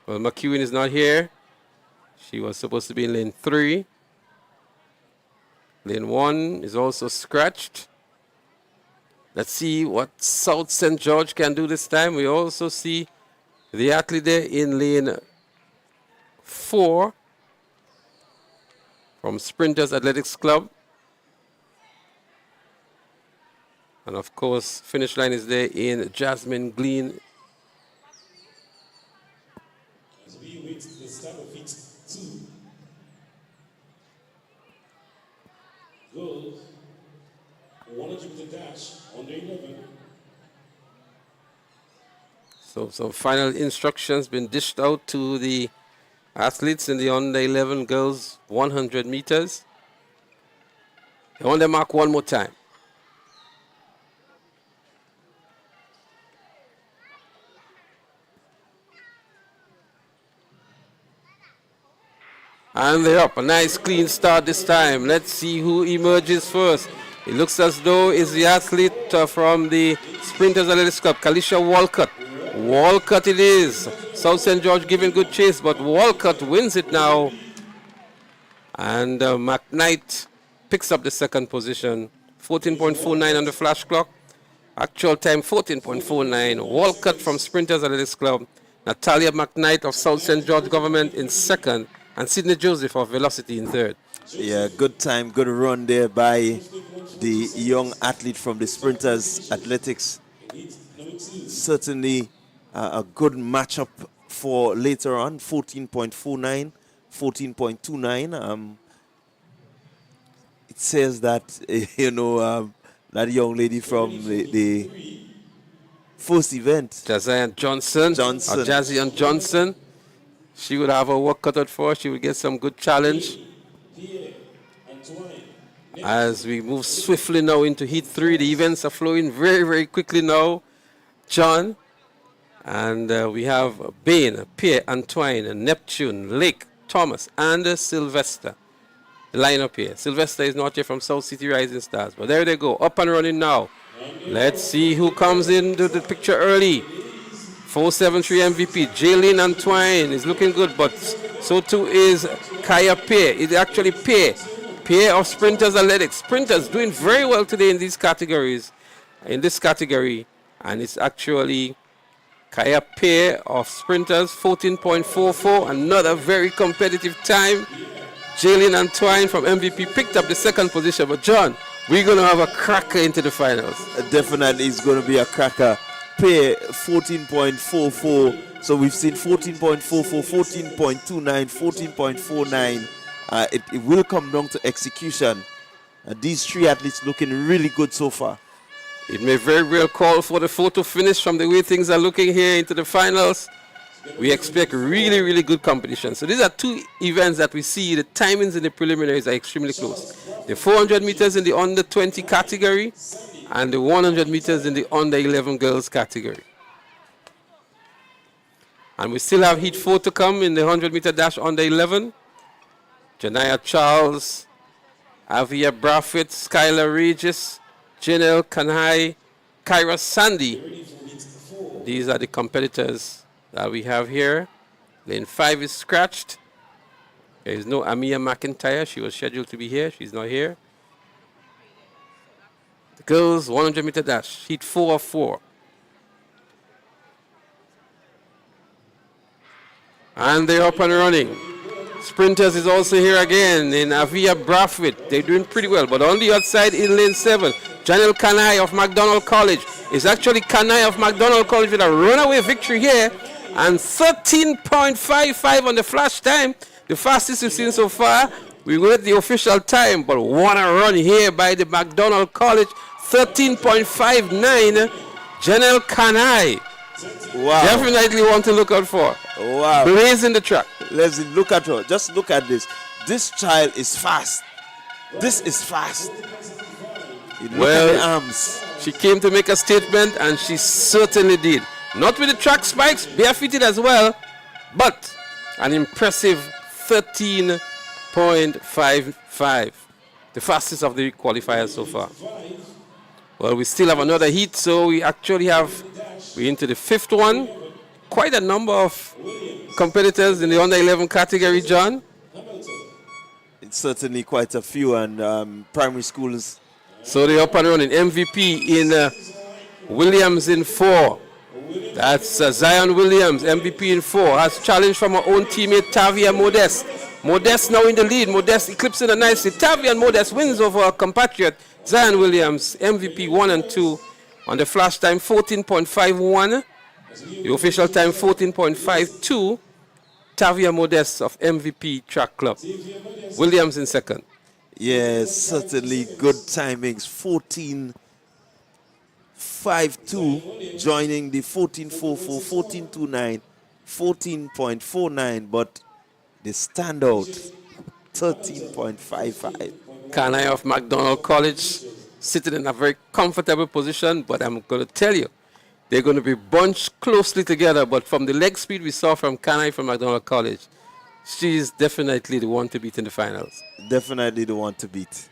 Well, McEwen is not here. She was supposed to be in lane 3. Lane 1 is also scratched. Let's see what South St. George can do this time. We also see the athlete there in lane 4 from Sprinters Athletics Club. And of course, finish line is there in Jasmine Glean. As we wait the start of Heat 2. Girls, 100 meter dash under 11. So some final instructions been dished out to the athletes in the under 11 girls 100 meters. They want to mark one more time. And they're up. A nice clean start this time. Let's see who emerges first. It looks as though it's the athlete from the Sprinters Athletics Club, Kalisha Walcott. Walcott it is. South St. George giving good chase, but Walcott wins it now. And McKnight picks up the second position. 14.49 on the flash clock. Actual time 14.49. Walcott from Sprinters Athletics Club. Natalia McKnight of South St. George Government in second. And Sidney Joseph of Velocity in third. Yeah, good time, good run there by the young athlete from the Sprinters Athletics. Certainly a good matchup for later on. 14.49, 14.29. It says that, you know, that young lady from the first event, Jazian Johnson. Jazian Johnson. She would have her work cut out for her. She would get some good challenge. As we move swiftly now into Heat 3, the events are flowing very, very quickly now. John, and we have Bain, Pierre, Antoine, Neptune, Lake, Thomas, and Sylvester. The lineup here. Sylvester is not here from South City Rising Stars, but there they go, up and running now. Let's see who comes into the picture early. 473 MVP, Jaylene Antoine is looking good, but so too is Kaya Pierre. It's actually Pierre of Sprinters Athletics. Sprinters doing very well today in these categories, in this category, and it's actually Kaya Pierre of Sprinters, 14.44, another very competitive time. Jaylene Antoine from MVP picked up the second position, but John, we're going to have a cracker into the finals. Definitely it's going to be a cracker. Pair 14.44, so we've seen 14.44, 14.29, 14.49. It will come down to execution. These three athletes looking really good so far. It may very well call for the photo finish from the way things are looking here into the finals. We expect really, really good competition. So these are two events that we see. The timings in the preliminaries are extremely close. The 400 meters in the under 20 category and the 100 meters in the under 11 girls category. And we still have Heat 4 to come in the 100 meter dash under 11. Janaya Charles, Avia Braffett, Skylar Regis, Janelle Kanhai, Kyra Sandy. These are the competitors that we have here. Lane 5 is scratched. There is no Amia McIntyre. She was scheduled to be here. She's not here. The girls 100 meter dash, Heat 4 of 4. And they're up and running. Sprinters is also here again in Avia Brathwaite. They're doing pretty well. But on the outside in lane 7, Janelle Kanai of McDonald College. It's actually Kanai of McDonald College with a runaway victory here. And 13.55 on the flash time. The fastest we've seen so far. We will get the official time. But what a run here by the McDonald College. 13.59. Janelle Kanai. Wow. Definitely want to look out for. Wow. Blazing the track. Let's look at her. Just look at this. This child is fast. This is fast. You look at the arms. She came to make a statement, and she certainly did. Not with the track spikes, barefooted as well, but an impressive 13.55. The fastest of the qualifiers so far. Well, we still have another heat, so we're into the 5th one. Quite a number of competitors in the under 11 category, John. It's certainly quite a few, and primary schools. So they're up and running. MVP in Williams in 4. That's Zion Williams, MVP in 4. Has challenge from our own teammate Tavia Modeste. Modeste now in the lead. Modeste eclipsing her nicely. Tavia and Modeste wins over our compatriot Zion Williams, MVP 1 and 2. On the flash time, 14.51. The official time, 14.52. Tavia Modeste of MVP Track Club. Williams in 2nd. Yes, certainly good timings. 14.52 joining the 14.44, 14.29, 14.49, but the standout 13.55. Kanai of McDonald College sitting in a very comfortable position, but I'm going to tell you, they're going to be bunched closely together, but from the leg speed we saw from Kanai from McDonald College, she's definitely the one to beat in the finals. Definitely the one to beat.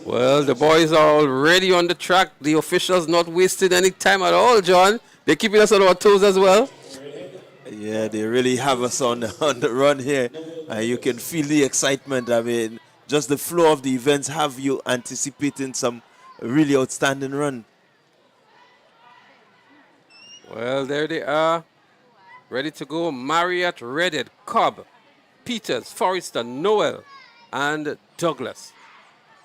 Well, the boys are already on the track. The officials not wasting any time at all, John. They're keeping us on our toes as well. Yeah, they really have us on the run here. You can feel the excitement. I mean, just the flow of the events have you anticipating some really outstanding run. Well, there they are. Ready to go. Marriott, Reddit, Cobb, Peters, Forrester, Noel, and Douglas.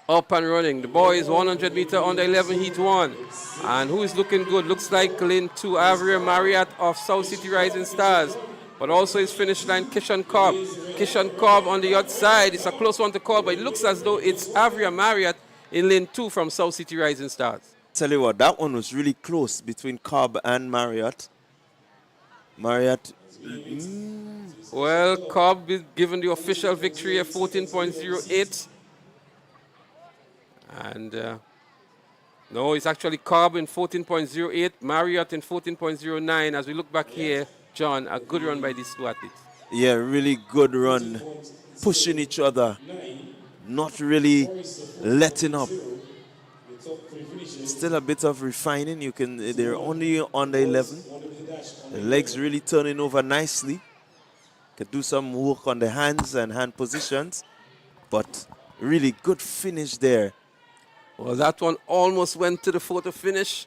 Up and running. The boys 100 meter under 11 heat 1. And who is looking good? Looks like lane 2, Avria Marriott of South City Rising Stars. But also his finish line, Kishan Cobb. Kishan Cobb on the outside. It's a close one to call, but it looks as though it's Avria Marriott in lane 2 from South City Rising Stars. Tell you what, that one was really close between Cobb and Marriott. Marriott. Well, Cobb is given the official victory at 14.08. And no, it's actually Cobb in 14.08, Marriott in 14.09. As we look back here, John, a good run by these two athletes. Yeah, really good run. Pushing each other. Not really letting up. Still a bit of refining. They're only on the 11. The legs really turning over nicely. Could do some work on the hands and hand positions. But really good finish there. Well, that one almost went to the photo finish.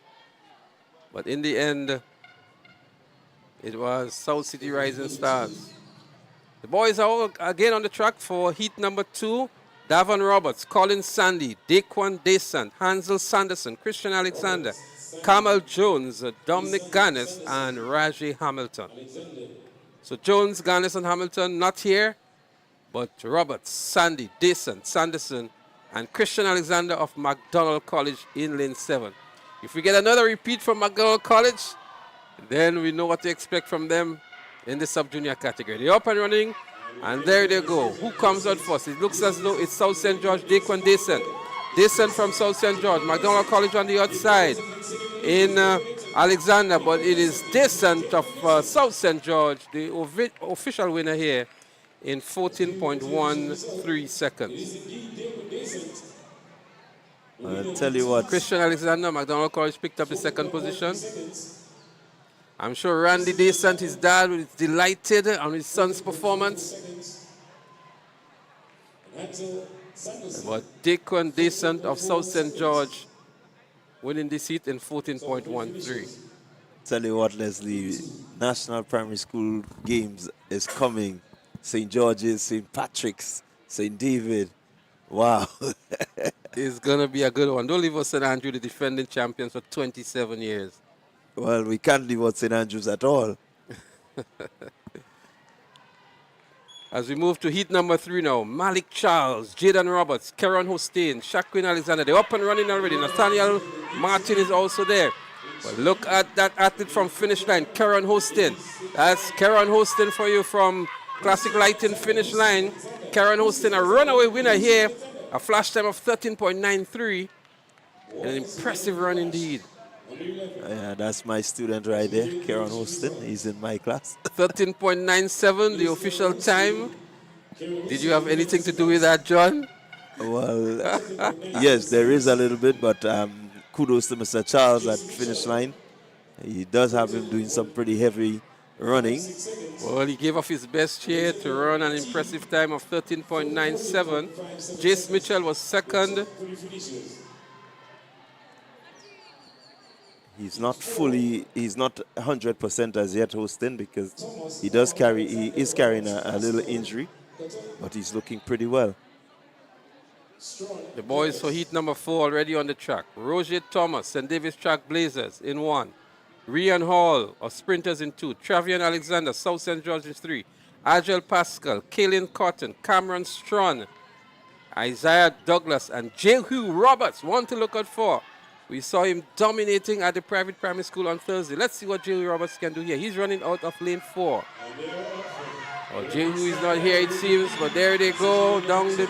But in the end, it was South City Rising Stars. The boys are all again on the track for heat number 2. Davon Roberts, Colin Sandy, Daquan Desant, Hansel Sanderson, Christian Alexander, Kamal Jones, Dominic Gannis, and Raji Hamilton. So Jones, Gannis, and Hamilton not here, but Roberts, Sandy, Desant, Sanderson, and Christian Alexander of McDonald College in lane 7. If we get another repeat from McDonald College, then we know what to expect from them in the sub-junior category. They're up and running, and there they go. Who comes out first? It looks as though it's South St. George, Daquan Desant. Desant from South St. George, McDonald College on the outside in Alexander, but it is Desant of South St. George, the official winner here in 14.13 seconds. I'll tell you what. Christian Alexander, McDonald College picked up the 2nd position. I'm sure Randy Desant, his dad, is delighted on his son's performance. But Daquan Desant of South St. George winning this heat in 14.13. Tell you what, Leslie, National Primary School Games is coming. St. George's, St. Patrick's, St. David. Wow. It's going to be a good one. Don't leave us St. Andrew, the defending champions for 27 years. Well, we can't leave out St. Andrews at all. As we move to heat number 3 now, Malik Charles, Jaden Roberts, Karen Hostain, Shaquin Alexander. They're up and running already. Nathaniel Martin is also there. But look at that athlete from finish line, Karen Hostain. That's Karen Hostain for you from Classic Lighting finish line. Karen Hostain, a runaway winner here. A flash time of 13.93. An impressive run indeed. Yeah, that's my student right there, Kieran Houston. He's in my class. 13.97, the official time. Did you have anything to do with that, John? Well, yes, there is a little bit, but kudos to Mr. Charles at finish line. He does have him doing some pretty heavy running. Well, he gave off his best here to run an impressive time of 13.97. Jace Mitchell was second. He's not 100% as yet, Houston, because he is carrying a little injury, but he's looking pretty well. The boys for heat number 4 already on the track. Roger Thomas, St. Davis Track Blazers in 1. Rian Hall of Sprinters in 2. Travian Alexander, South St. George in 3. Agile Pascal, Kaylin Cotton, Cameron Strawn, Isaiah Douglas, and Jehu Roberts. One to look out for. We saw him dominating at the private primary school on Thursday. Let's see what Jehu Roberts can do here. He's running out of lane 4. Oh, Jehu is not here, it seems, but there they go down the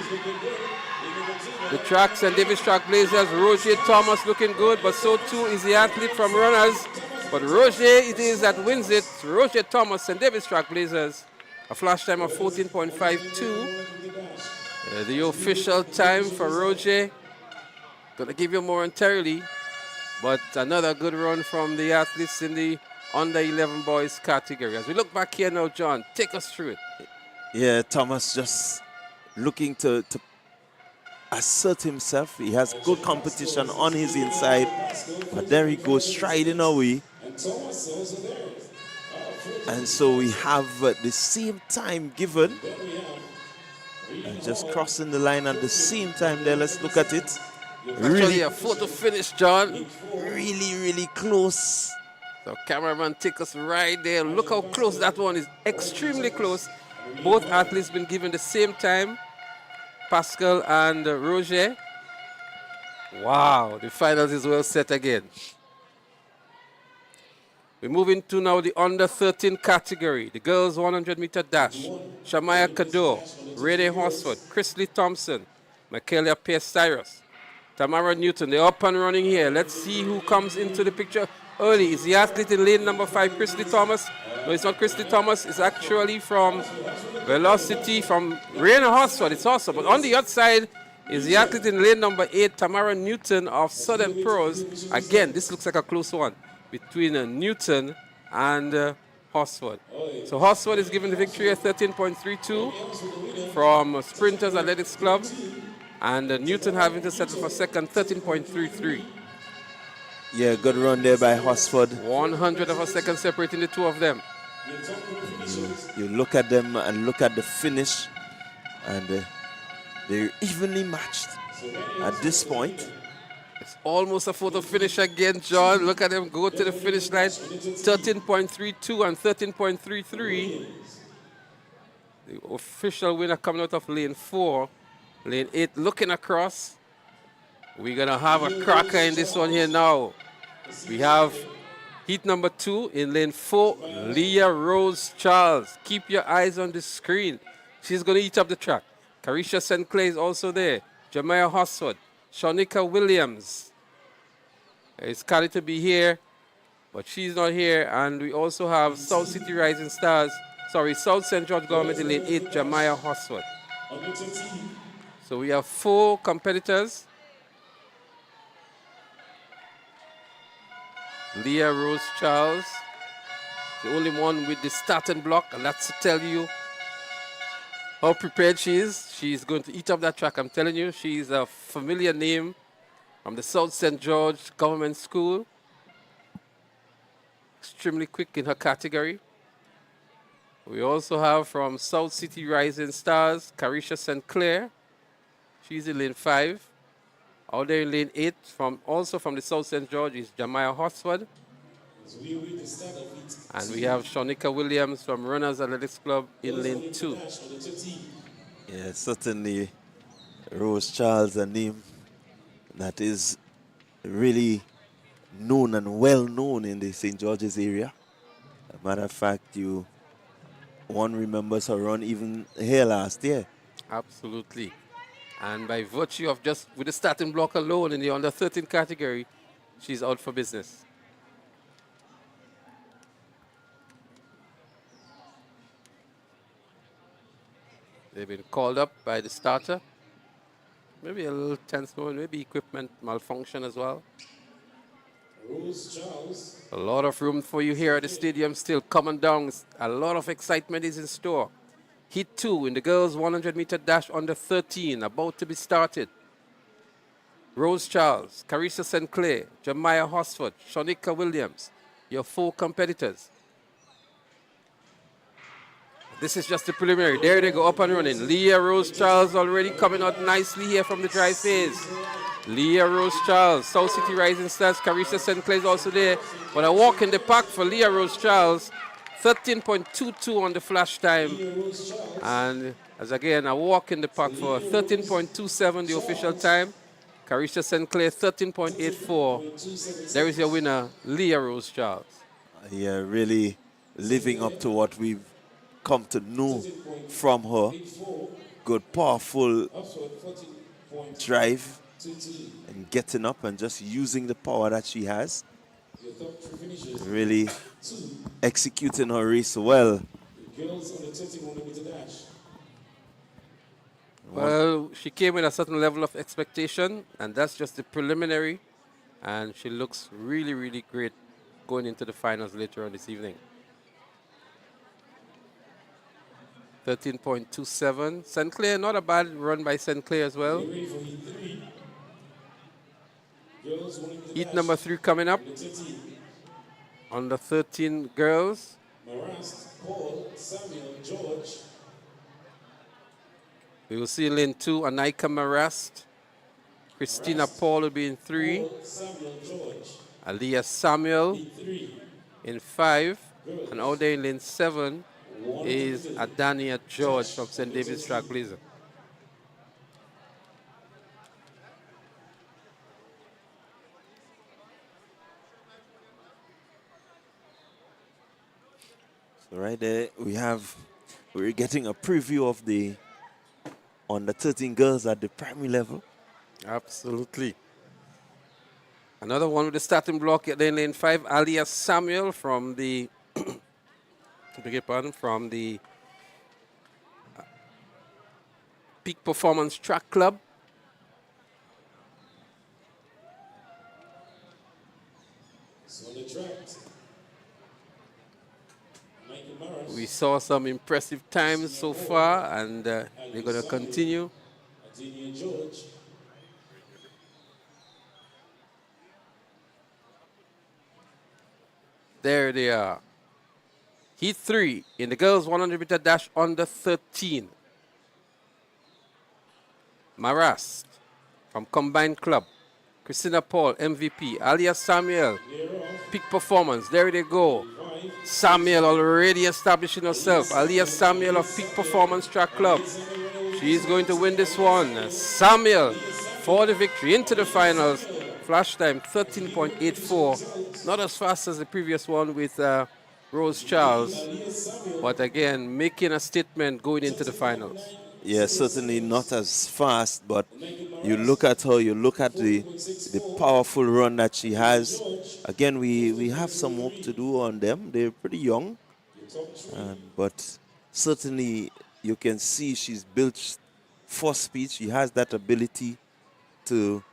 track. St. Davis Track Blazers. Roger Thomas looking good, but so too is the athlete from Runners. But Roger it is that wins it. Roger Thomas, St. Davis Track Blazers. A flash time of 14.52. The official time for Roger. Gonna give you momentarily, but another good run from the athletes in the under 11 boys category. As we look back here now, John, take us through it. Yeah, Thomas just looking to assert himself. He has good competition on his inside, but there he goes striding away. And so we have the same time given, and just crossing the line at the same time there. Let's look at it. Really a photo finish, John. Really close. So cameraman, take us right there. Look how close that one is. Extremely close. Both athletes been given the same time, Pascal and Roger. Wow, the finals is well set again. We're moving to now the under 13 category. The girls 100-meter dash. Shamaya Kador, Rene Horsford, Chrisley Thompson, Michaela Pierce-Cyrus, Tamara Newton. They're up and running here. Let's see who comes into the picture early. Is the athlete in lane number 5, Chrisley Thomas? No, it's not Chrisley Thomas. It's actually from Velocity, from Rene Horsford. It's awesome. But on the outside is the athlete in lane number 8, Tamara Newton of Southern Pros. Again, this looks like a close one between Newton and Horsford. So Horsford is given the victory at 13.32 from Sprinters Athletics Club, and Newton having to settle for second, 13.33. Yeah, good run there by Horsford. 100 of a second separating the two of them. You look at them and look at the finish, and they're evenly matched at this point. It's almost a photo finish again, John. Look at them go to the finish line. 13.32 and 13.33. The official winner coming out of lane 4. Lane 8 looking across. We're going to have a cracker in this one here now. We have heat number 2 in lane 4, Leah Rose Charles. Keep your eyes on the screen. She's going to eat up the track. Carisha St. Clair is also there. Jemiah Horsford. Shanika Williams is carried to be here, but she's not here. And we also have South City Rising Stars, South St. George Government in lane 8, Jemiah Horsford. So we have 4 competitors. Leah Rose Charles, the only one with the starting block, and that's to tell you how prepared she is. She's going to eat up that track, I'm telling you. She's a familiar name from the South St. George Government School. extremely quick in her category. We also have from South City Rising Stars, Carisha St. Clair. She's in lane 5. Out there in lane 8, also from the South St. George, is Jamiah Hosford. And we have Shanika Williams from Runners Athletics Club in lane 2. Yeah, certainly Rose Charles, a name that is really known and well known in the St. George's area. As a matter of fact, one remembers her run even here last year. Absolutely. And by virtue of just with the starting block alone in the under 13 category, she's out for business. They've been called up by the starter. Maybe a little tense moment, maybe equipment malfunction as well. A lot of room for you here at the stadium still coming down. A lot of excitement is in store. Heat 2 in the girls 100-meter dash under 13, about to be started. Rose Charles, Carissa St. Clair, Jamiah Hosford, Shanika Williams, your 4 competitors. This is just the preliminary. There they go, up and running. Leah Rose Charles already coming out nicely here from the dry phase. Leah Rose Charles, South City Rising Stars, Carissa St. Clair is also there. But a walk in the pack for Leah Rose Charles, 13.22 on the flash time. And as again, a walk in the pack for 13.27 the official time. Carissa St. Clair, 13.84. There is your winner, Leah Rose Charles. Yeah, really living up to what we've come to know from her. Good, powerful drive and getting up and just using the power that she has. Really executing her race well. Well, she came with a certain level of expectation, and that's just the preliminary. And she looks really, really great going into the finals later on this evening. 13.27. St. Clair, not a bad run by St. Clair as well. Heat number 3 coming up. Under 13 girls. We will see in lane 2, Anika Marast. Christina Paul will be in 3. Aliyah Samuel in 5. And out there in lane 7 is Adania George from St. David's Trailblazer. So right there we're getting a preview of the under 13 girls at the primary level. Absolutely. Another one with the starting block at lane 5, Aliyah Samuel from the from the Peak Performance Track Club. We saw some impressive times so far, and they're going to continue. There they are. Heat 3 in the girls 100-meter dash under 13. Marast from Combined Club. Christina Paul, MVP. Aliyah Samuel, Peak Performance. There they go. Samuel already establishing herself. Aliyah Samuel of Peak Performance Track Club. She's going to win this one. Samuel for the victory into the finals. Flash time 13.84. Not as fast as the previous one with Rose Charles, but again, making a statement going into the finals. Yeah, certainly not as fast, but you look at her, you look at the powerful run that she has. Again, we have some work to do on them. They're pretty young, but certainly you can see she's built for speed. She has that ability to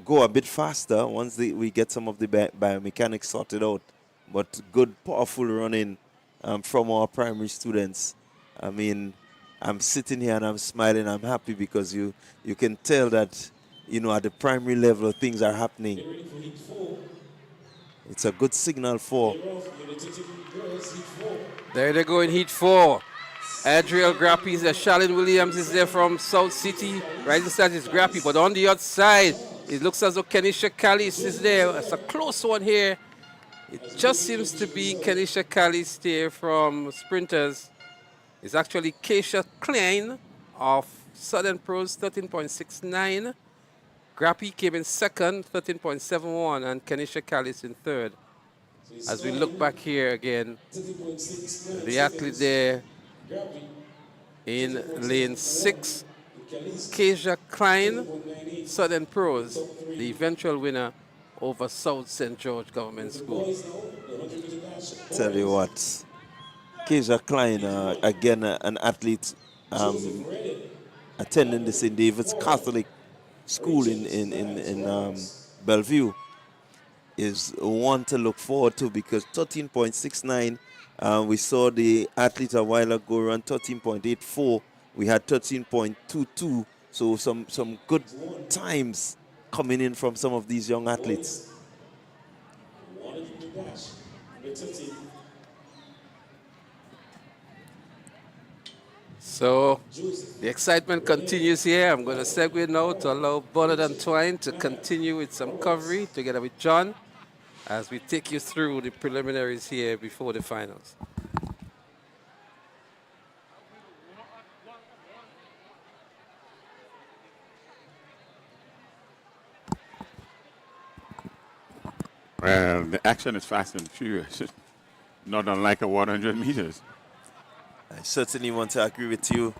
go a bit faster once we get some of the biomechanics sorted out. But good, powerful running from our primary students. I mean, I'm sitting here and I'm smiling. I'm happy because you can tell that, at the primary level, things are happening. It's a good signal for. There they go in heat 4. Adriel Grappy is there. Charlene Williams is there from South City. Rising Stars is Grappy, but on the outside, it looks as though Kenisha Callis is there. It's a close one here. It just seems to be Kenisha Callis there from Sprinters. It's actually Keisha Klein of Southern Pros, 13.69. Grappy came in second, 13.71, and Kenisha Callis in third. As we look back here again, the athlete there in lane 6, Keisha Klein, Southern Pros, the eventual winner over South St. George Government School. Tell you what, Keisha Klein, again, an athlete attending the St. David's Catholic School in Bellevue, is one to look forward to, because 13.69, we saw the athlete a while ago run 13.84. We had 13.22. So some good times coming in from some of these young athletes. So the excitement continues here. I'm going to segue now to allow Bernard and Twine to continue with some coverage together with John as we take you through the preliminaries here before the finals. Well, the action is fast and furious, not unlike a 100 meters. I certainly want to agree with you,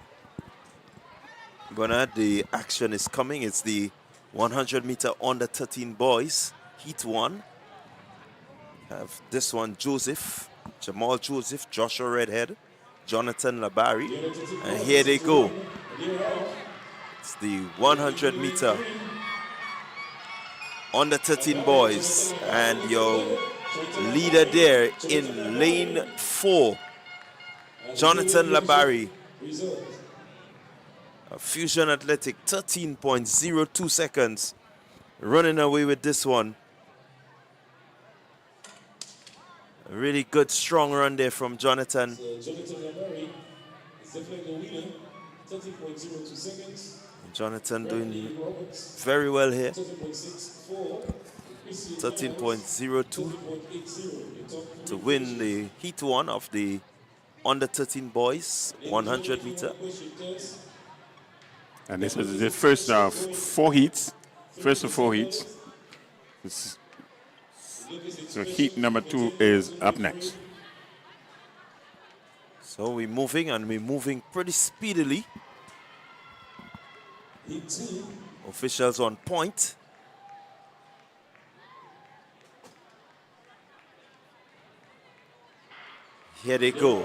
Bernard. The action is coming. It's the 100 meter under 13 boys, heat 1. Have this one, Jamal Joseph, Joshua Redhead, Jonathan Labari, and here they go. It's the 100 meter under 13 boys, and your leader there in lane 4, Jonathan Labari, a Fusion Athletic, 13.02 seconds, running away with this one. A really good, strong run there from Jonathan. So Jonathan Labari is definitely the winner, 13.02 seconds. Jonathan doing very well here. 13.02 to win the heat 1 of the under 13 boys 100 meter. And this is the first of 4 heats. First of 4 heats. So heat number 2 is up next. So we're moving pretty speedily. Officials on point. Here they go.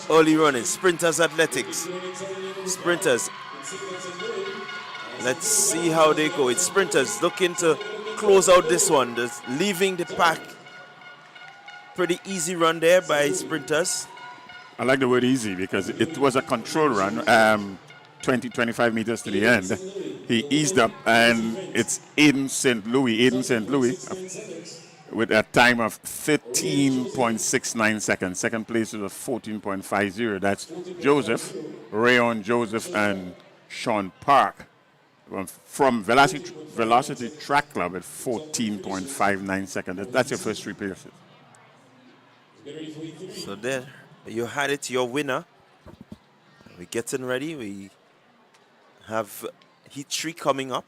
Early running, Sprinters Athletics. Sprinters. Let's see how they go. It's Sprinters looking to close out this one. Just leaving the pack. Pretty easy run there by Sprinters. I like the word easy because it was a control run, 20, 25 meters to the end. He eased up, and it's Aiden St. Louis with a time of 13.69 seconds. Second place is a 14.50. That's Joseph, Rayon Joseph, and Sean Park from Velocity Track Club at 14.59 seconds. That's your first 3 places. So there you had it, your winner. We're getting ready. We have heat 3 coming up.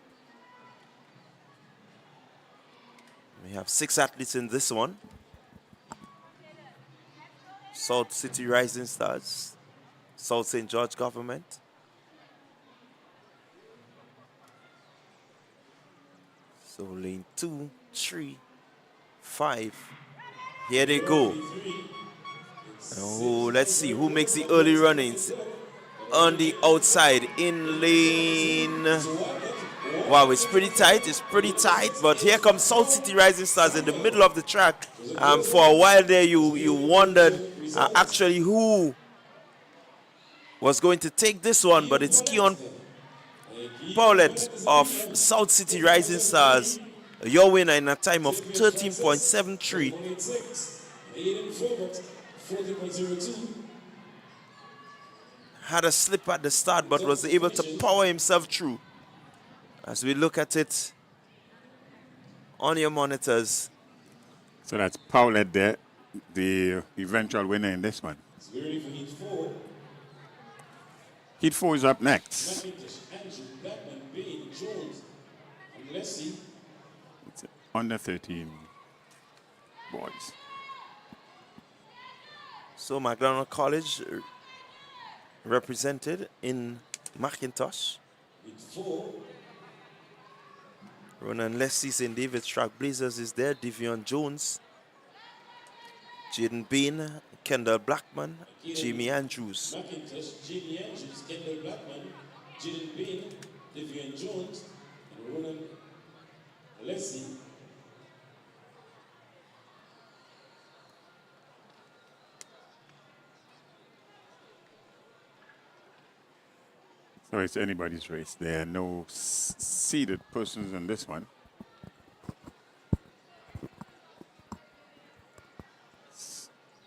We have 6 athletes in this one. South City Rising Stars, South St. George Government. So lane 2, 3, 5. Here they go. Oh, let's see who makes the early runnings. On the outside in lane. Wow, it's pretty tight, but here comes South City Rising Stars in the middle of the track. For a while there, you wondered actually who was going to take this one, but it's Keon Paulette of South City Rising Stars Your winner in a time of 13.73. 186. Aiden Filbert, 14.02. Had a slip at the start, but was able to power himself through. As we look at it on your monitors. So that's Paulette there, the eventual winner in this one. We're ready for Heat 4. Heat 4 is up next. McIntosh, Andrew, Blackman, Bain, Jones, and Leslie. It's under 13 boys. So McDonald College represented in McIntosh. Heat 4. Ronan Leslie St. David's Trailblazers is there. Devion Jones, Jaden Bain, Kendall Blackman, Jamie Andrews. McIntosh, Jamie Andrews, Kendall Blackman, Jaden Bain, Devian Jones, and Ronan Leslie. So it's anybody's race. There are no seeded persons in this one.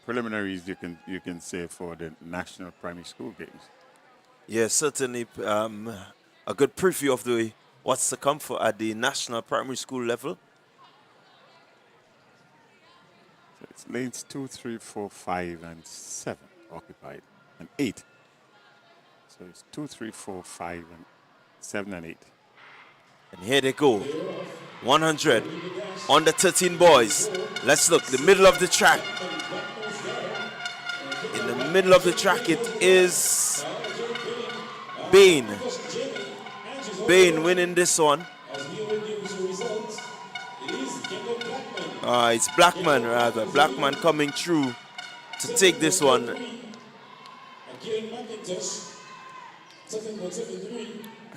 Preliminaries you can say for the National Primary School Games. Yes, certainly a good preview of the what's to come for at the National Primary School level. So it's lanes 2, 3, 4, 5, and 7 occupied, and 8. So it's 2, 3, 4, 5, and 7, and 8. And here they go. 100 on the 13 boys. Let's look, the middle of the track. In the middle of the track, it is Bain. Bain winning this one. It's Blackman rather. Blackman coming through to take this one.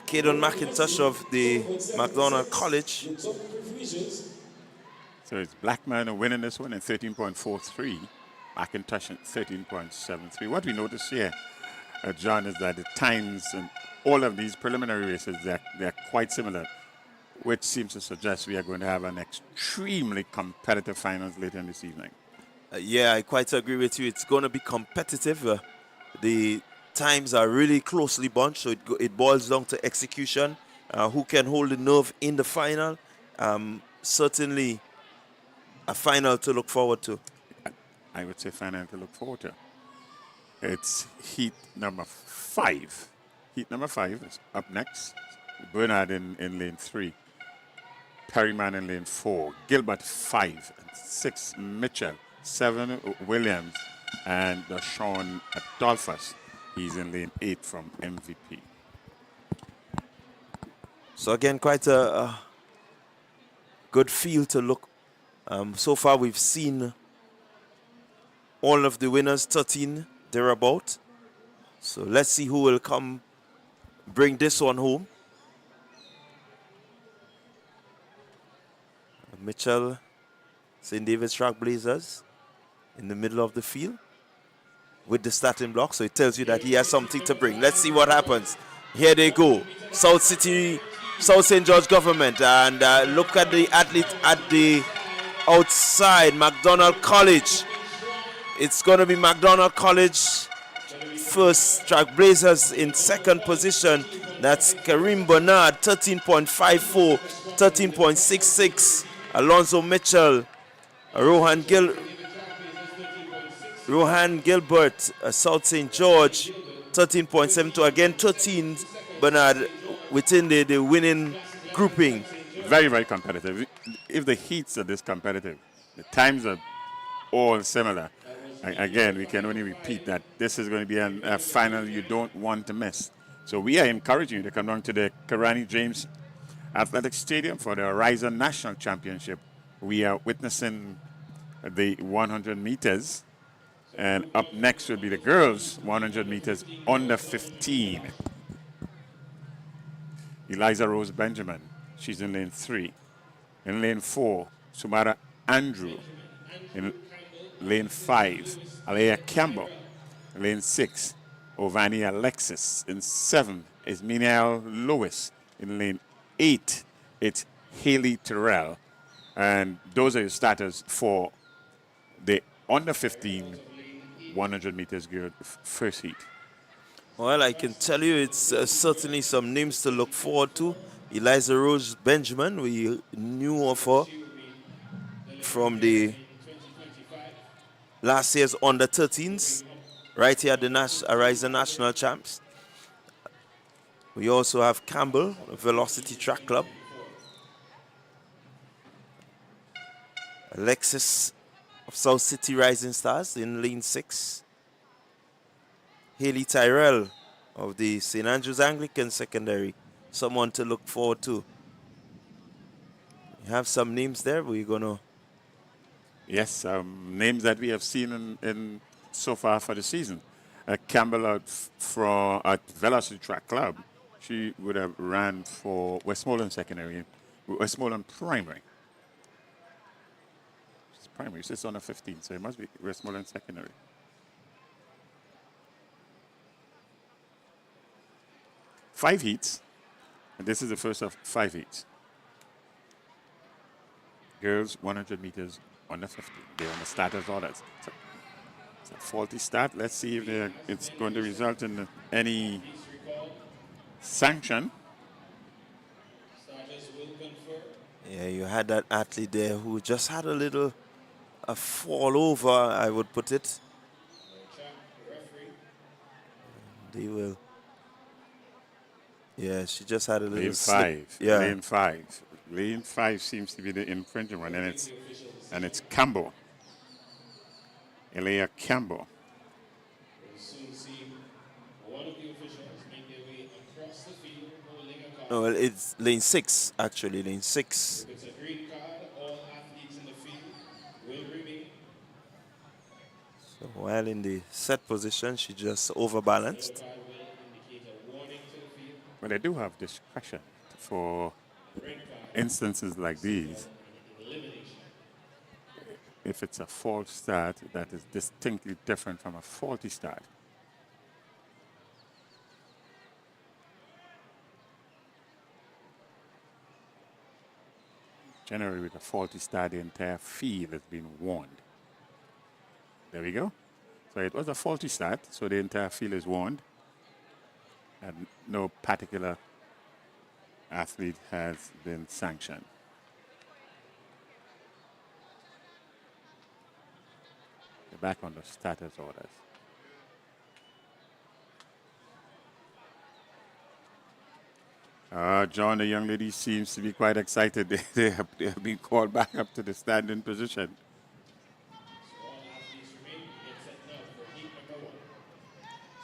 Caden McIntosh of the McDonald College. So it's Blackman winning this one at 13.43. McIntosh at 13.73. What we notice here, John, is that the times in all of these preliminary races, they're quite similar, which seems to suggest we are going to have an extremely competitive finals later in this evening. Yeah, I quite agree with you. It's going to be competitive. The times are really closely bunched, so it boils down to execution. Who can hold the nerve in the final? Certainly a final to look forward to. I would say final to look forward to. It's heat number 5. Heat number 5 is up next. Bernard in lane 3. Perryman in lane 4. Gilbert 5 and 6. Mitchell 7. Williams and Sean Adolphus. He's in lane 8 from MVP. So again, quite a good field to look. So far, we've seen all of the winners, 13 thereabout. So let's see who will come bring this one home. Mitchell, St. David's Trailblazers in the middle of the field with the starting block. So it tells you that he has something to bring. Let's see what happens. Here they go. South St. George Government. And look at the athlete at the outside, McDonald College. It's going to be McDonald College first, Trailblazers in second position. That's Kareem Bernard, 13.54, 13.66. Alonzo Mitchell, Rohan Gilbert, South St. George, 13.72. Again, 13 Bernard within the winning grouping. Very, very competitive. If the heats are this competitive, the times are all similar. Again, we can only repeat that this is going to be a final you don't want to miss. So we are encouraging you to come down to the Karani James Athletic Stadium for the Ariza National Championship. We are witnessing the 100 meters. And up next will be the girls' 100 meters under 15. Eliza Rose Benjamin, she's in lane 3. In lane 4, Sumara Andrew. In lane 5, Alea Campbell. In lane 6, Ovani Alexis. In 7 is Minel Lewis. In lane 8, it's Haley Terrell. And those are your starters for the under 15 100 meters girl first heat. Well, I can tell you it's certainly some names to look forward to. Eliza Rose Benjamin, we knew of her from the last year's under 13s, right here at the Ariza National Champs. We also have Campbell, Velocity Track Club. Alexis of South City Rising Stars in lane 6. Haley Tyrell of the St. Andrews Anglican Secondary, someone to look forward to. You have some names there, we're going to... Yes, names that we have seen in so far for the season. Campbell at Velocity Track Club, she would have ran for Westmoreland Secondary, Westmoreland Primary. It's primary, so it's under 15, so it must be Westmoreland Secondary. Five heats, and this is the first of 5 heats. Girls, 100 meters under 50. They're on the starters orders. It's a faulty start. Let's see if it's going to result in any sanction. Yeah, you had that athlete there who just had a fall over, I would put it. They will. Yeah, she just had a little Lane slip. 5. Yeah. Lane 5. Lane 5 seems to be the infringing one, and it's Campbell. Elia Campbell. No, well, it's lane 6, actually, lane 6. It's a green card. All athletes in the field will remain. So while in the set position, she just overbalanced. Well, they do have discretion for instances like these. If it's a false start, that is distinctly different from a faulty start. Generally, with a faulty start, the entire field has been warned. There we go. So it was a faulty start, so the entire field is warned. And no particular athlete has been sanctioned. They're back on the starters orders. John, the young lady seems to be quite excited. They have been called back up to the standing position.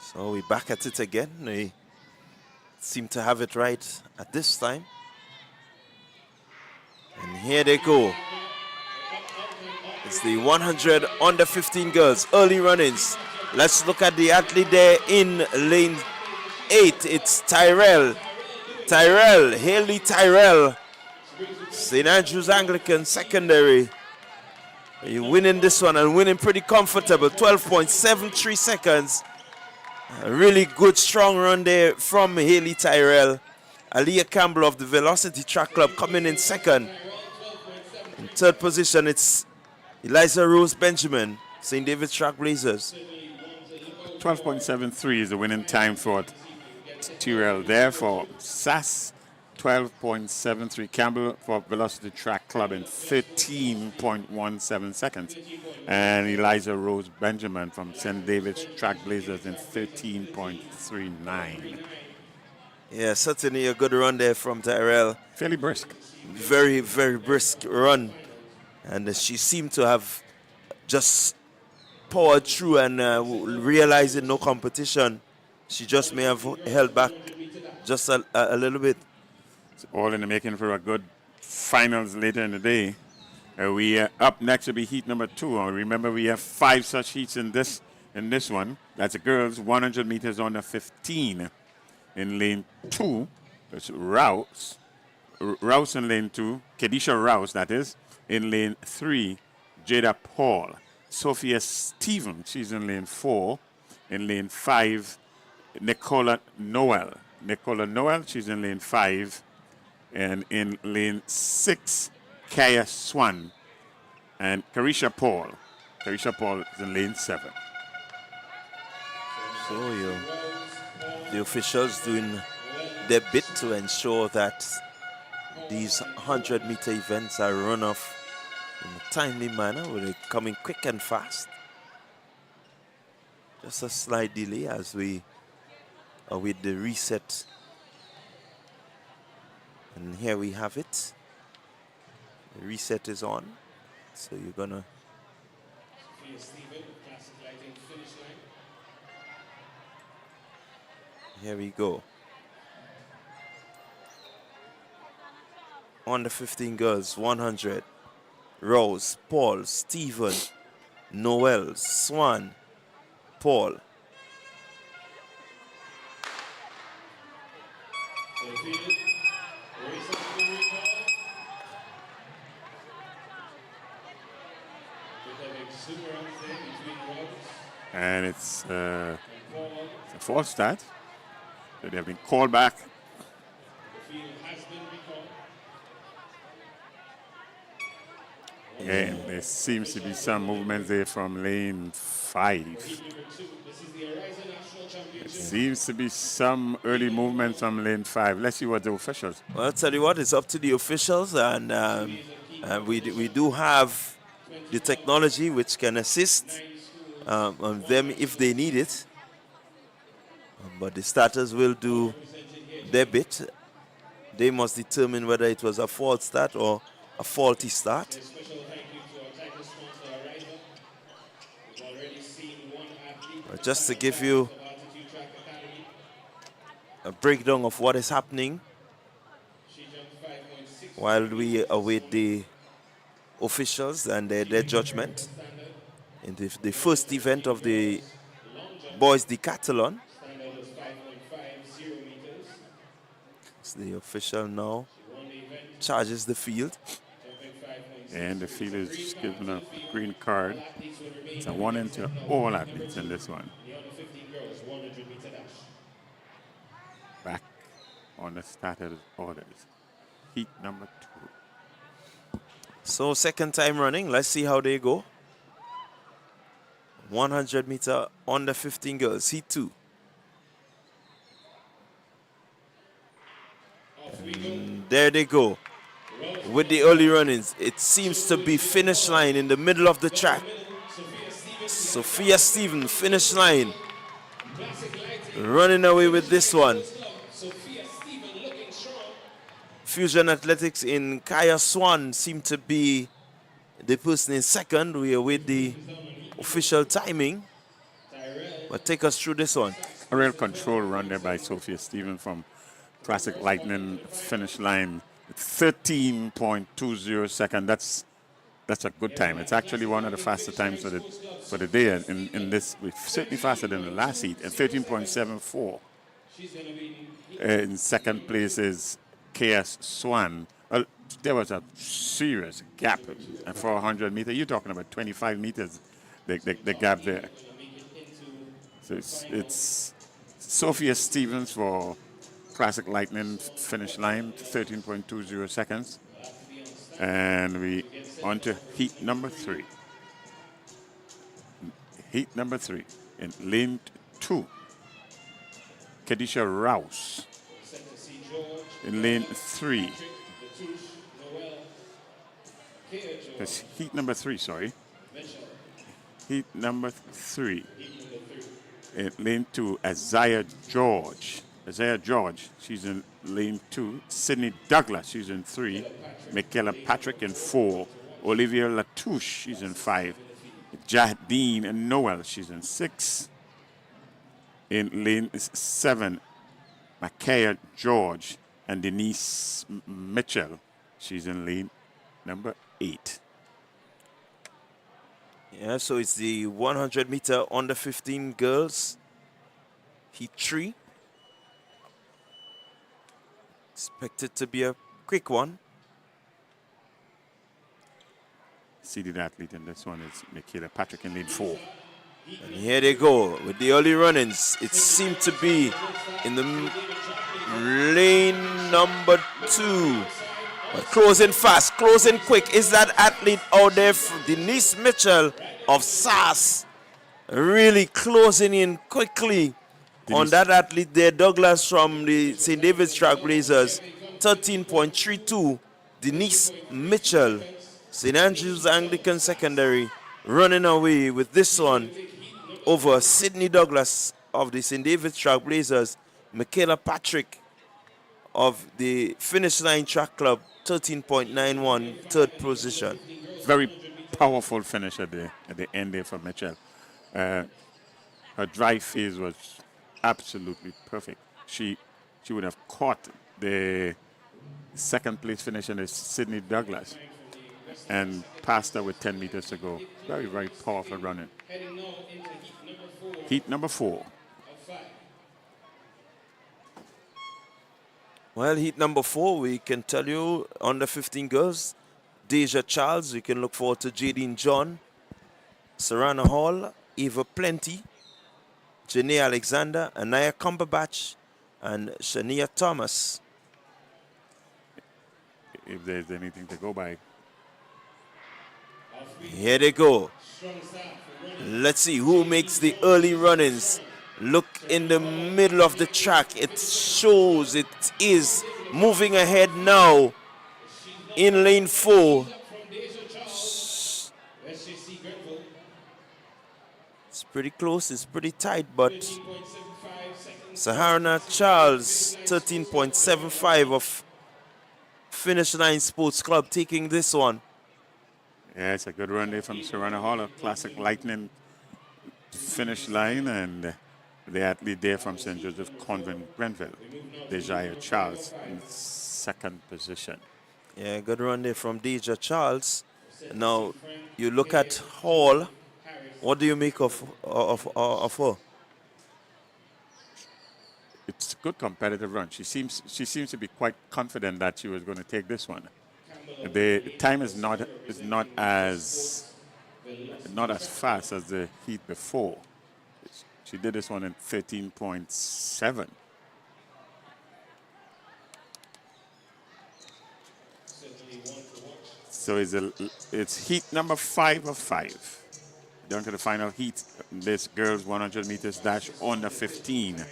So we're back at it again. They seem to have it right at this time. And here they go. It's the 100 under 15 girls, early run-ins. Let's look at the athlete there in lane 8. It's Tyrell, Haley Tyrell, St. Andrews Anglican Secondary. You're winning this one and winning pretty comfortable, 12.73 seconds. A really good, strong run there from Haley Tyrell. Aliyah Campbell of the Velocity Track Club coming in second. In third position, it's Eliza Rose Benjamin, St. David's Track Blazers. 12.73 is the winning time for Tyrell there for SAS. 12.73. Campbell for Velocity Track Club in 13.17 seconds. And Eliza Rose Benjamin from St. David's Track Blazers in 13.39. Yeah, certainly a good run there from Tyrell. Fairly brisk. Very, very brisk run. And she seemed to have just powered through and realizing no competition. She just may have held back just a little bit. It's all in the making for a good finals later in the day. We up next will be heat number 2. Remember, we have 5 such heats in this one. That's the girls 100 meters under 15 in lane 2. That's Rouse in lane 2. Kedisha Rouse, that is. In lane 3, Jada Paul. Sophia Stevens, she's in lane 4. In lane 5, Nicola Noel. She's in lane 5. And in lane 6, Kaya Swan, and Carisha Paul. Carisha Paul is in lane 7. So the officials doing their bit to ensure that these 100-meter events are run off in a timely manner, where they're coming quick and fast. Just a slight delay as we are with the reset. And here we have it. The reset is on. So you're gonna here we go. On the 15 girls, 100. Rose, Paul, Stephen, Noel, Swan, Paul. And it's a false start. So they have been called back. And there seems to be some movement there from lane 5. There seems to be some early movement from lane 5. Let's see what the officials. Well, I'll tell you what, it's up to the officials, and we do have the technology which can assist on them if they need it. But the starters will do their bit. They must determine whether it was a false start or a faulty start. But just to give you a breakdown of what is happening while we await the officials and their judgment in the first event of the boys decathlon. So the official now charges the field. And the field is given a green card. It's a 1 into all athletes in this one. Back on the starters orders. Heat number 2. So second time running, let's see how they go. 100 meter under 15 girls, heat 2. And there they go. With the early runnings, it seems to be finish line in the middle of the track. Sophia Stephen, finish line. Running away with this one. Fusion Athletics in Kaya Swan seem to be the person in second. We await the official timing. But take us through this one. A real control run there by Sophia Stephen from Classic Lightning finish line. 13.20 seconds. That's a good time. It's actually one of the faster times for the day in this. We're certainly faster than the last heat at 13.74. In second place is KS Swan. Well, there was a serious gap at 400 meters. You're talking about 25 meters, the gap there. So it's Sophia Stevens for Classic Lightning finish line, 13.20 seconds. And we on to heat number 3. Heat number 3 in lane 2. Kadisha Rouse in lane 3. That's heat number 3, sorry. Heat number 3. In lane 2, Isaiah George. Isaiah George, she's in lane 2. Sydney Douglas, she's in 3. Michaela Patrick in 4. Olivia Latouche, she's in 5. Jahdeen and Noel, she's in 6. In lane 7, Makaya George and Denise Mitchell, she's in lane number 8. Yeah, so it's the 100 meter under 15 girls, heat 3. Expected to be a quick one. Seeded athlete in this one is Michaela Patrick in lane 4. And here they go with the early run-ins. It seemed to be in the lane number 2. But closing fast, closing quick. Is that athlete out there, Denise Mitchell of SAS, really closing in quickly on Denise, that athlete there, Douglas from the St. David's Trailblazers, 13.32. Denise Mitchell, St. Andrew's Anglican Secondary, running away with this one over Sydney Douglas of the St. David's Trailblazers, Michaela Patrick of the Finish Line Track Club, 13.91, third position. very powerful finish at the end there for Mitchell. Her drive phase was absolutely perfect. She would have caught the second place finish in Sydney Douglas and passed her with 10 meters to go. Very, very powerful running. Heat number 4. Well, heat number 4, we can tell you, under 15 girls, Deja Charles, we can look forward to Jadine John, Sarana Hall, Eva Plenty, Janae Alexander, Anaya Cumberbatch, and Shania Thomas. If there's anything to go by. Here they go. Let's see who makes the early run-ins. Look in the middle of the track. It shows it is moving ahead now in lane 4. It's pretty close, it's pretty tight, but Saharna Charles, 13.75 of Finish Line Sports Club, taking this one. Yeah, it's a good run there from Serena Hall, a classic lightning finish line, and the athlete there from St. Joseph Convent, Grenville, Deja Charles, in second position. Yeah, good run there from Deja Charles. Now, you look at Hall. What do you make of her? It's a good competitive run. She seems to be quite confident that she was going to take this one. The time is not as fast as the heat before. She did this one in 13.7. So it's heat number 5 of 5. Down to the final heat. This girls 100 meters dash under 15.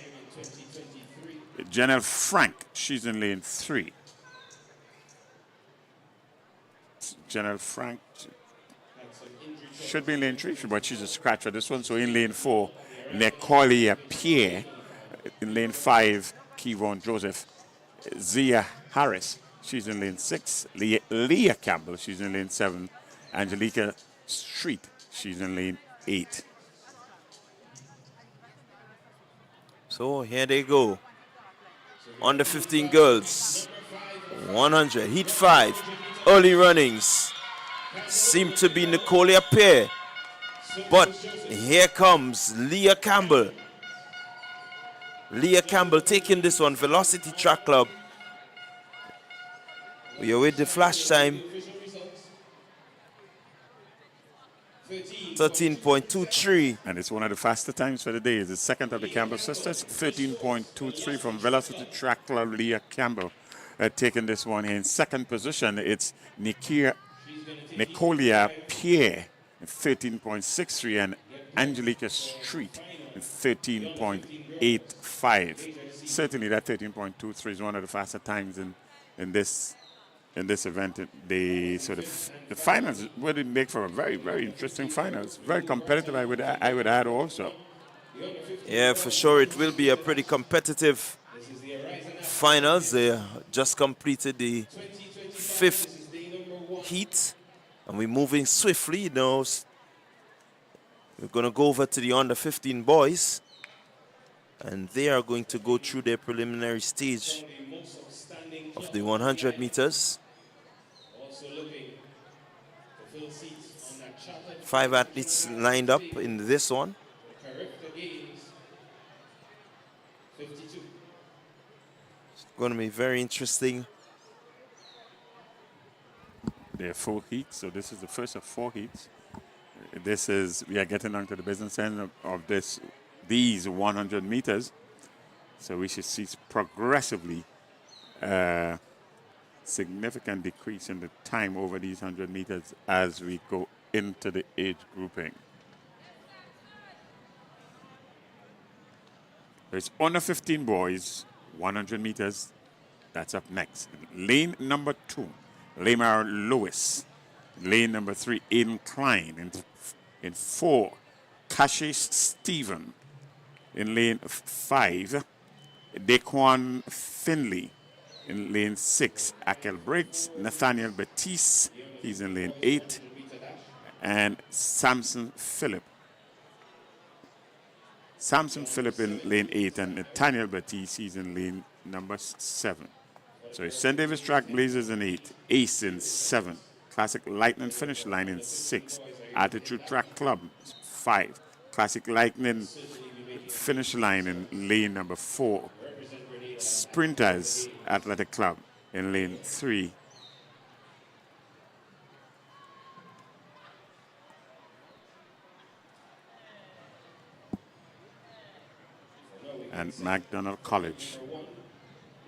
Janelle Frank, she's in lane 3. Janelle Frank should be in lane 3, but she's a scratch for this one. So in lane 4, Nicolia Pierre. In lane 5, Kevon Joseph. Zia Harris, she's in lane 6. Leah Campbell, she's in lane 7. Angelica Street, she's in lane 8. So here they go. Under 15 girls, 100, heat 5, early runnings. Seem to be Nicolia Pierre. But here comes Leah Campbell. Leah Campbell taking this one, Velocity Track Club. We await the flash time. 13.23. And it's one of the faster times for the day. It's the second of the Campbell sisters. 13.23 from Velocity Track Club, Leah Campbell. Taking this one in second position. It's Nicolia Pierre, 13.63, and Angelica Street, 13.85. Certainly that 13.23 is one of the faster times in this event. The finals would make for a very, very interesting finals. Very competitive, I would add also. Yeah, for sure it will be a pretty competitive finals. They just completed the 5th heat, and we're moving swiftly now. We're going to go over to the under 15 boys, and they are going to go through their preliminary stage of the 100 meters. 5 athletes lined up in this one. It's going to be very interesting. There are 4 heats, so this is the first of 4 heats. We are getting onto the business end of these 100 meters. So we should see progressively significant decrease in the time over these 100 meters as we go into the age grouping. There's under 15 boys, 100 meters. That's up next. Lane number 2, Lamar Lewis. Lane number 3, Aiden Klein. In 4, Cassius Stephen. In lane 5, Daquan Finley. In lane 6, Akel Briggs. Nathaniel Batiste, he's in lane 8. And Samson Phillip. Samson Phillip in lane 8 and Nathaniel Batiste, he's in lane number 7. So it's St. David's Track Blazers in 8, Ace in 7, Classic Lightning Finish Line in 6, Attitude Track Club 5, Classic Lightning Finish Line in lane number 4, Sprinters Athletic Club in lane 3, and McDonald College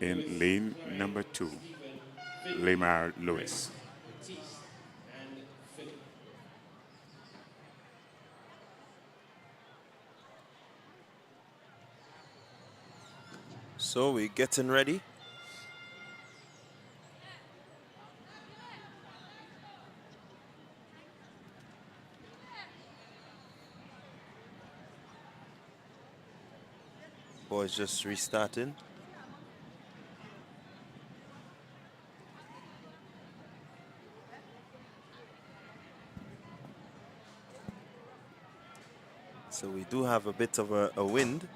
in lane number 2, Lamar Lewis. So we're getting ready. Boys just restarting. So we do have a bit of a wind.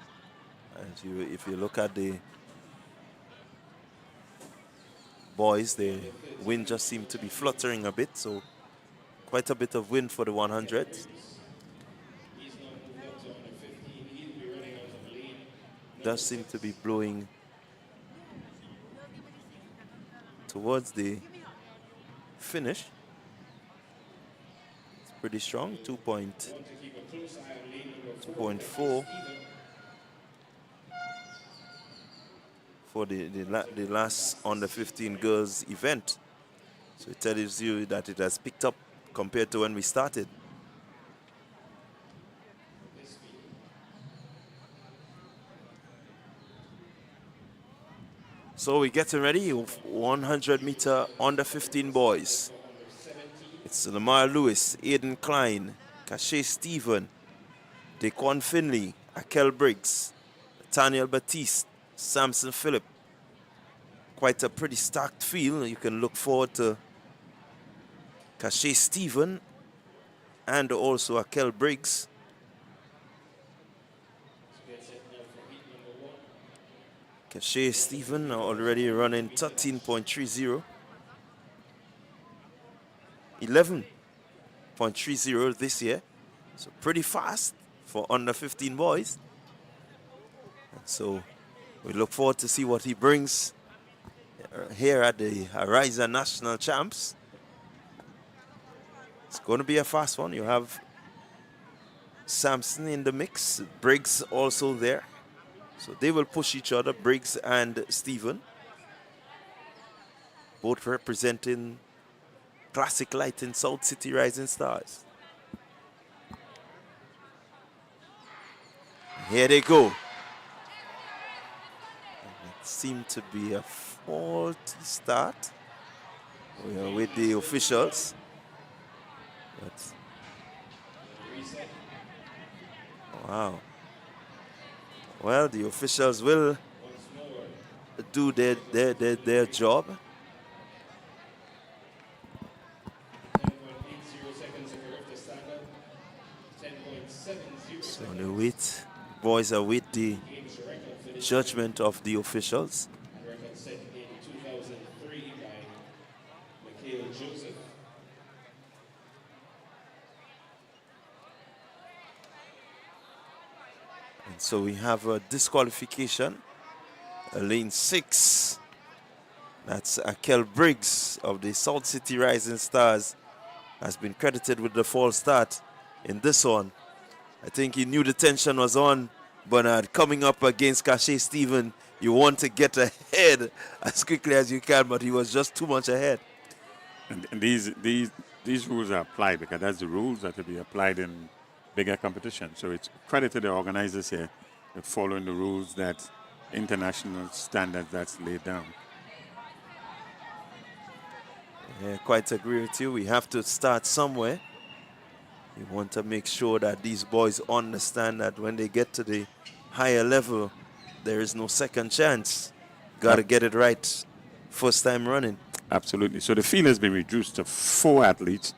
If you look at the boys, the wind just seemed to be fluttering a bit. So quite a bit of wind for the 100. Does seem to be blowing towards the finish. It's pretty strong, 2.4 for the last under 15 girls event. So it tells you that it has picked up compared to when we started. So we're getting ready, 100 meter under 15 boys. It's Lamar Lewis, Aiden Klein, Cassius Stephen, Daquan Finley, Akel Briggs, Nathaniel Batiste, Samson Phillip. Quite a pretty stacked field. You can look forward to Cassius Stephen and also Akel Briggs. Cassius Stephen already running 13.30. 11.30 this year. So pretty fast for under 15 boys. So we look forward to see what he brings here at the Ariza National Champs. It's going to be a fast one. You have Samson in the mix, Briggs also there. So they will push each other, Briggs and Stephen. Both representing Classic Light in South City Rising Stars. Here they go. It seemed to be a faulty start. We are with the officials. But, wow. Well, the officials will do their job. 10.80 seconds if you're to stand up. 10.70. So the boys are with the judgment of the officials. Record set in 2003 by Michael Joseph. And so we have a disqualification. Lane 6. That's Akel Briggs of the South City Rising Stars has been credited with the false start in this one. I think he knew the tension was on Bernard, coming up against Cache Stephen, you want to get ahead as quickly as you can, but he was just too much ahead. And these rules are applied because that's the rules that will be applied in bigger competitions. So it's credit to the organizers here for following the rules that international standards that's laid down. Yeah, quite agree with you. We have to start somewhere. We want to make sure that these boys understand that when they get to the higher level, there is no second chance. Got to get it right first time running. Absolutely. So the field has been reduced to 4 athletes,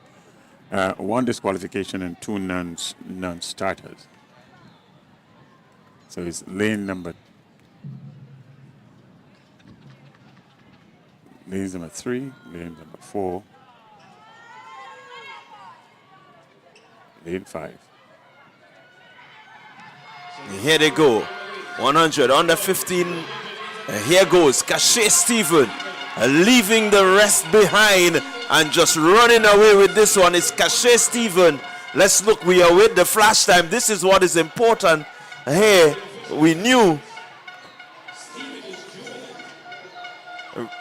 1 disqualification and 2 non-starters. So it's lane number 3, lane number 4, lane 5. Here they go. 100 under 15. And here goes Cache Stephen, leaving the rest behind and just running away with this one. It's Cache Stephen. Let's look. We are with the flash time. This is what is important. Here we knew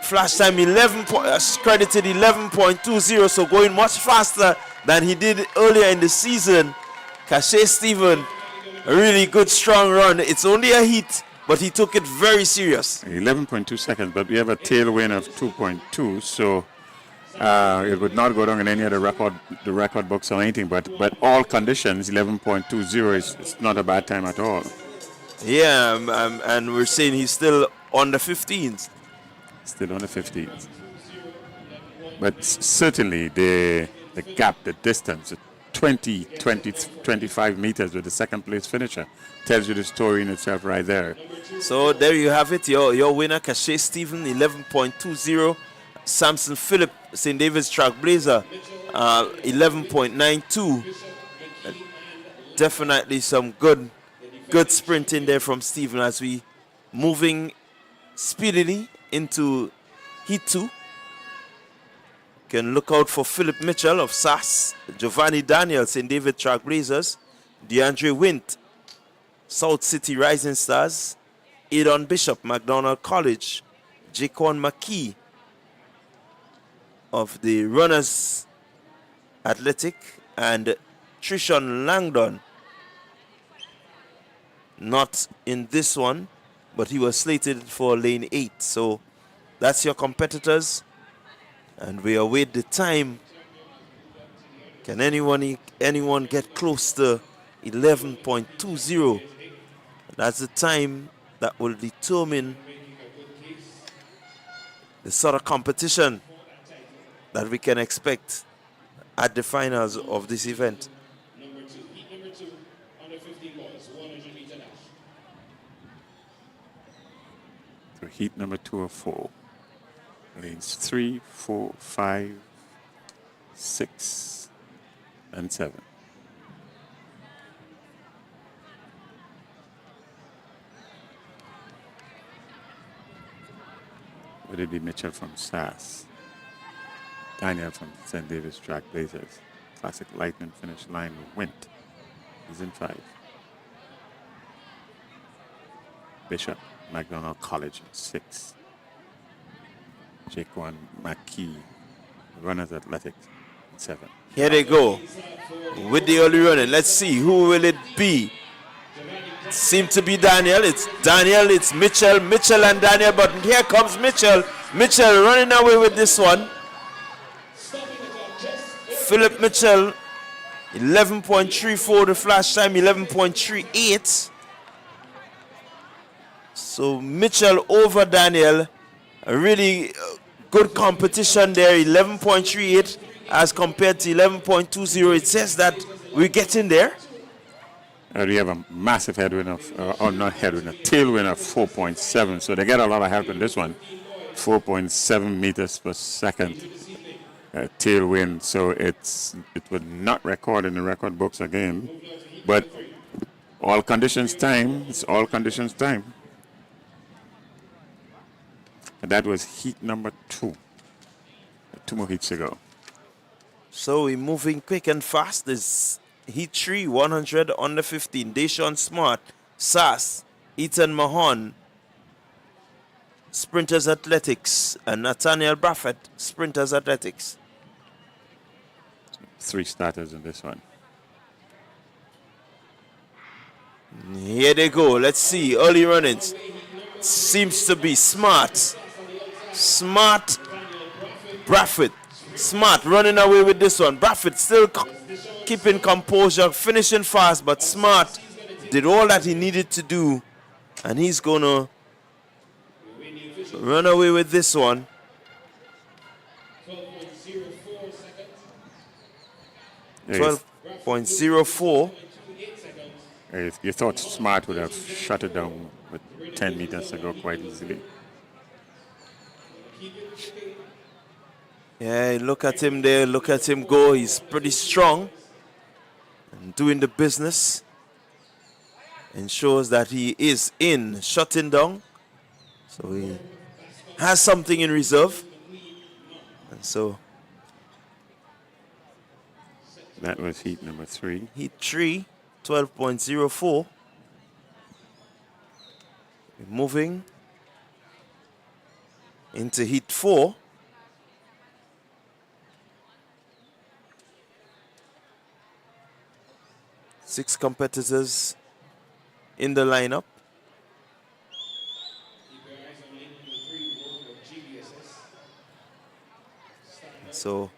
flash time 11 credited 11.20, so going much faster than he did earlier in the season. Cache Stephen, a really good strong run. It's only a heat, but he took it very serious. 11.2 seconds, but we have a tailwind of 2.2, so it would not go down in any of the record books or anything, but all conditions, 11.20 is not a bad time at all. Yeah, and we're saying he's still on the 15s. Still on the 15s. But certainly the gap, the distance, 25 meters with the second place finisher tells you the story in itself right there. So there you have it, your winner, Cache Stephen, 11.20. Samson Philip, St. David's Trailblazer, 11.92. Definitely some good sprinting there from Stephen as we moving speedily into Heat 2. Can look out for Philip Mitchell of SAS, Giovanni Daniel, St. David Trailblazers, DeAndre Wint, South City Rising Stars, Adon Bishop, McDonald College, Jaquan McKee of the Runners Athletic, and Trishon Langdon. Not in this one, but he was slated for lane 8. So that's your competitors. And we await the time. Can anyone get close to 11.20? That's the time that will determine the sort of competition that we can expect at the finals of this event. Heat number 2, under 15 boys, 100 meter dash. So heat number 2 of 4. Lanes 3, 4, 5, 6, and 7. Would it be Mitchell from SAS? Daniel from St. David's Trailblazers. Classic Lightning finish line with Wint. He's in 5. Bishop, McDonald College in 6. Jaquan McKee, Runners Athletic in 7. Here they go with the early running. Let's see, who will it be? Seems to be Daniel. It's Daniel, it's Mitchell and Daniel, but here comes Mitchell running away with this one. Philip Mitchell, 11.34 the flash time, 11.38. So Mitchell over Daniel. A really good competition there, 11.38 as compared to 11.20. It says that we're getting there. We have a massive headwind not headwind, a tailwind of 4.7. So they get a lot of help in this one. 4.7 meters per second tailwind. So it would not record in the record books again. But all conditions time, it's all conditions time. And that was heat number 2. 2 more heats to go. So we're moving quick and fast. This heat 3, 100 under 15. Deshaun Smart, Sass, Ethan Mahon, Sprinters Athletics, and Nathaniel Braffett, Sprinters Athletics. 3 starters in this one. Here they go. Let's see. Early runnings. Seems to be Smart. Smart. Braffett. Smart running away with this one. Braffett still keeping composure, finishing fast, but Smart did all that he needed to do, and he's going to run away with this one. 12.04. You thought Smart would have shut it down with 10 meters to go quite easily. Yeah, look at him there. Look at him go. He's pretty strong and doing the business. Ensures that he is in shutting down. So he has something in reserve. And so that was heat number 3. Heat 3, 12.04. We're moving into heat 4. Six competitors in the lineup. So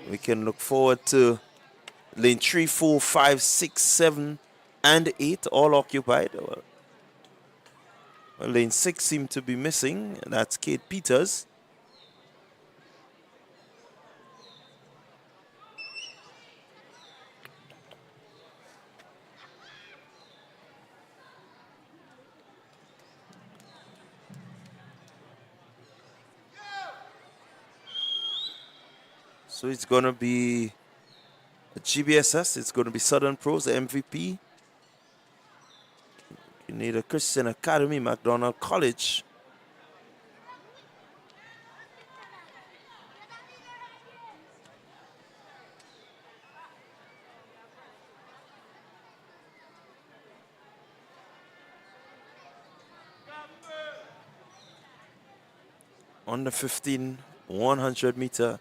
we can look forward to lane 3, 4, 5, 6, 7, and 8 all occupied. Well, lane 6 seemed to be missing, and that's Kate Peters. So it's going to be the GBSS. It's going to be Southern Pros, the MVP. You need a Christian Academy, McDonald College. On the 15, 100 meter.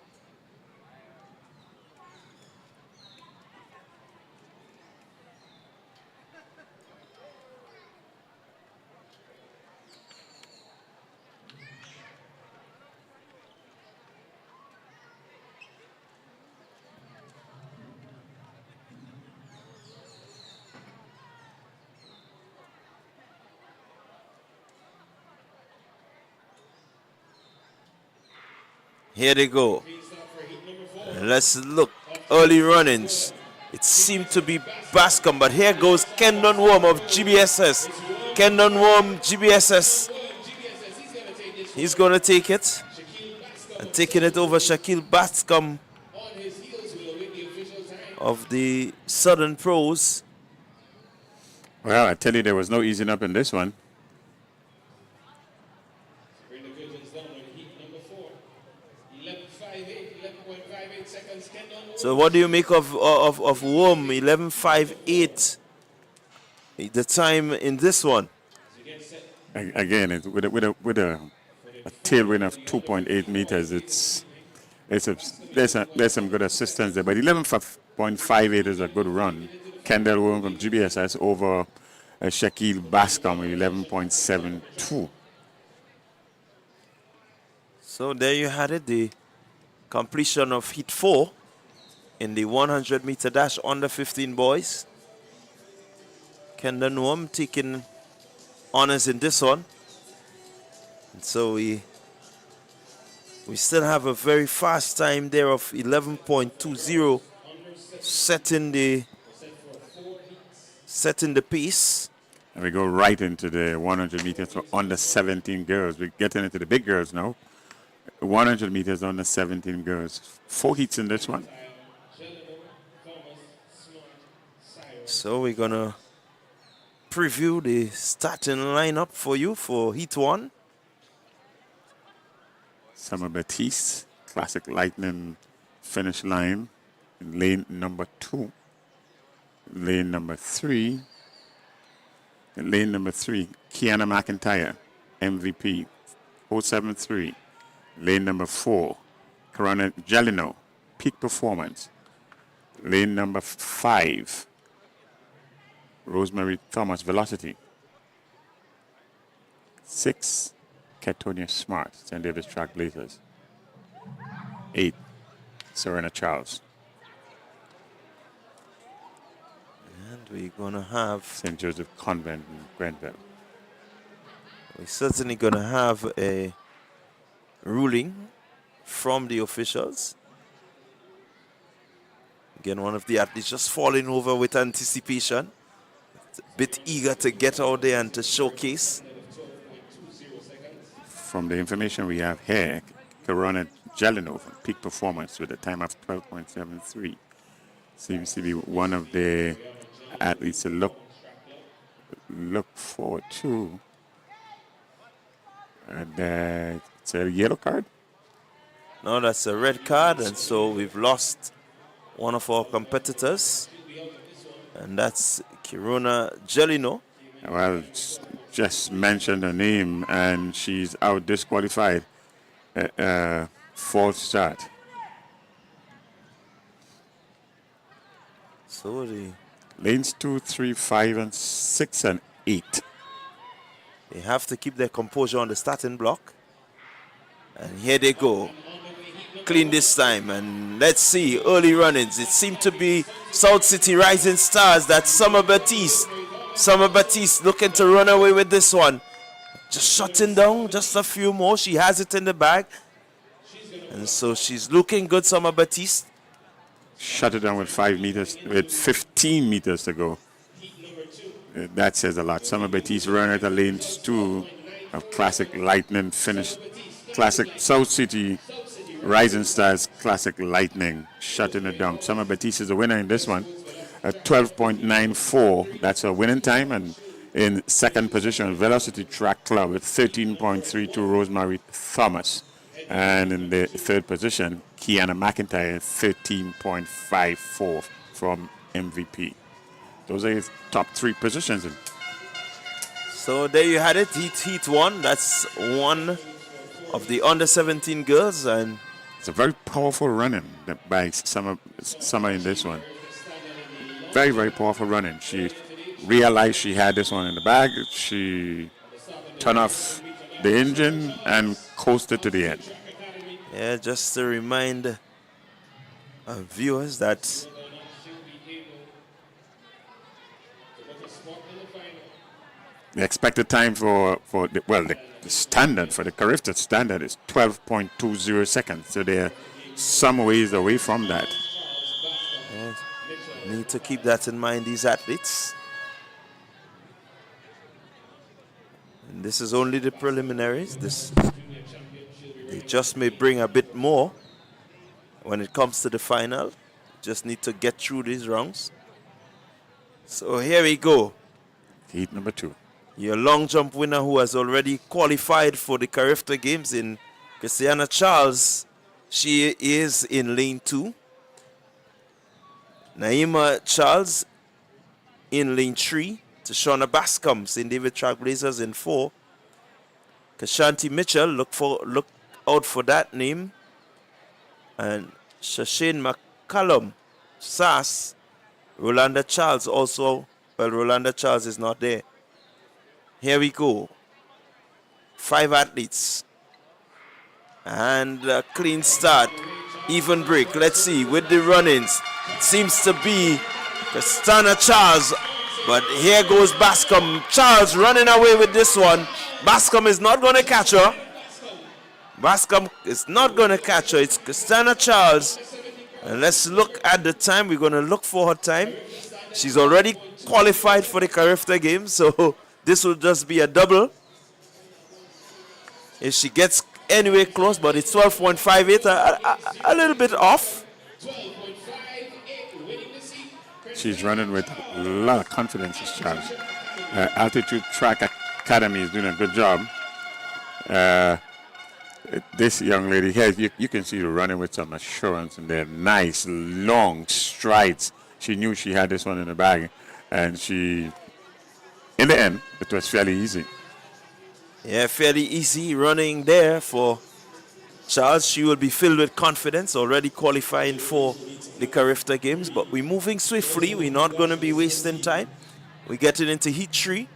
Here they go. Let's look. Early runnings. It seemed to be Bascom, but here goes Kendon Worm of GBSS. Kendon Worm, GBSS. He's going to take it. And taking it over Shaquille Bascom of the Southern Pros. Well, I tell you, there was no easing up in this one. So what do you make of Worm? 11.58. The time in this one. Again, with a tailwind of 2.8 meters, there's some good assistance there. But 11.58 is a good run. Kendall Worm from GBSS over Shaquille Bascom with 11.72. So there you had it, the completion of heat 4 in the 100 meter dash under 15 boys. Kendon Worm taking honors in this one. And so we still have a very fast time there of 11.20, setting the pace. And we go right into the 100 meters for under 17 girls. We're getting into the big girls now. 100 meters under 17 girls. 4 heats in this one. So we're going to preview the starting lineup for you for heat 1. Summer Batiste, Classic Lightning finish line in lane number 2. Lane number 3. Lane number 3, Kiana McIntyre, MVP, 073. Lane number 4, Corona Gelino, peak performance. Lane number 5, Rosemary Thomas, velocity. 6, Catonia Smart, St. David's Trailblazers. 8, Serena Charles, And we're going to have, St. Joseph Convent in Grenville. we're certainly going to have a ruling from the officials. Again, one of the athletes just falling over with anticipation. A bit eager to get out there and to showcase. From the information we have here, Corona Gelino, peak performance with a time of 12.73. Seems to be one of the athletes to look forward to. And it's a yellow card. No, that's a red card, and so we've lost one of our competitors, and that's Kirona Gelino. Well, just mentioned her name, and she's out disqualified. False start. So Lanes 2, 3, 5, and 6, and 8. they have to keep their composure on the starting block. And here they go. Clean this time, and let's see, early run-ins. It seemed to be South City Rising Stars. That's Summer Baptiste. Summer Baptiste looking to run away with this one. Just shutting down, just a few more. She has it in the bag. And so she's looking good, Summer Baptiste. Shut it down with 5 meters, with 15 meters to go. That says a lot. Summer Baptiste running at lanes 2 of Classic Lightning finish. Classic South City Rising Stars Classic Lightning, shutting it down. Summer Baptiste is the winner in this one at 12.94. That's her winning time. And in second position, Velocity Track Club at 13.32, Rosemary Thomas. And in the third position, Kiana McIntyre at 13.54 from MVP. Those are his top 3 positions. So there you had it, heat 1. That's one of the under 17 girls, and it's a very powerful running by Summer in this one. Very, very powerful running. She realized she had this one in the bag. She turned off the engine and coasted to the end. yeah, just to remind viewers that the expected time for the standard, for the Carifta standard is 12.20 seconds. So they're some ways away from that. need to keep that in mind, these athletes. And this is only the preliminaries. They just may bring a bit more when it comes to the final. Just need to get through these rounds. So here we go. Heat number 2. Your long jump winner who has already qualified for the Carifta Games in Christiana Charles. She is in lane 2. Naima Charles in lane 3. Tashona Bascom, St. David Trailblazers in 4. Kashanti Mitchell, look out for that name. And Shashane McCallum, SAS. Rolanda Charles also. Well, Rolanda Charles is not there. Here we go. 5 athletes. And a clean start. Even break. Let's see. With the run-ins. It seems to be Christina Charles. But here goes Bascom. Charles running away with this one. Bascom is not going to catch her. Bascom is not going to catch her. It's Christina Charles. And let's look at the time. We're going to look for her time. She's already qualified for the Carifta Games. So this will just be a double. If she gets anywhere close, but it's 12.58, a little bit off. She's running with a lot of confidence, this Charles. Altitude Track Academy is doing a good job. This young lady here, you can see her running with some assurance, and they're nice, long strides. she knew she had this one in the bag, and she, in the end, it was fairly easy. Yeah, fairly easy running there for Charles. She will be filled with confidence, already qualifying for the Carifta Games. But we're moving swiftly. We're not going to be wasting time. We're getting into heat 3.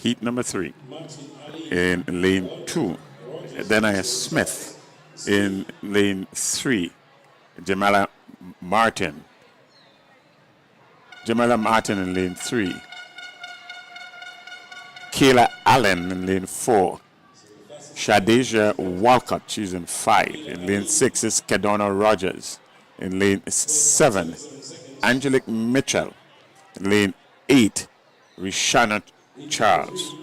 Heat number 3 in lane 2. Denia Smith in lane 3. Jamala Martin. Jamala Martin in lane 3. Kayla Allen in lane 4. Shadeja Walcott, she's in 5. In lane 6 is Kedona Rogers. In lane 7, Angelique Mitchell. In lane 8, Rishana Charles.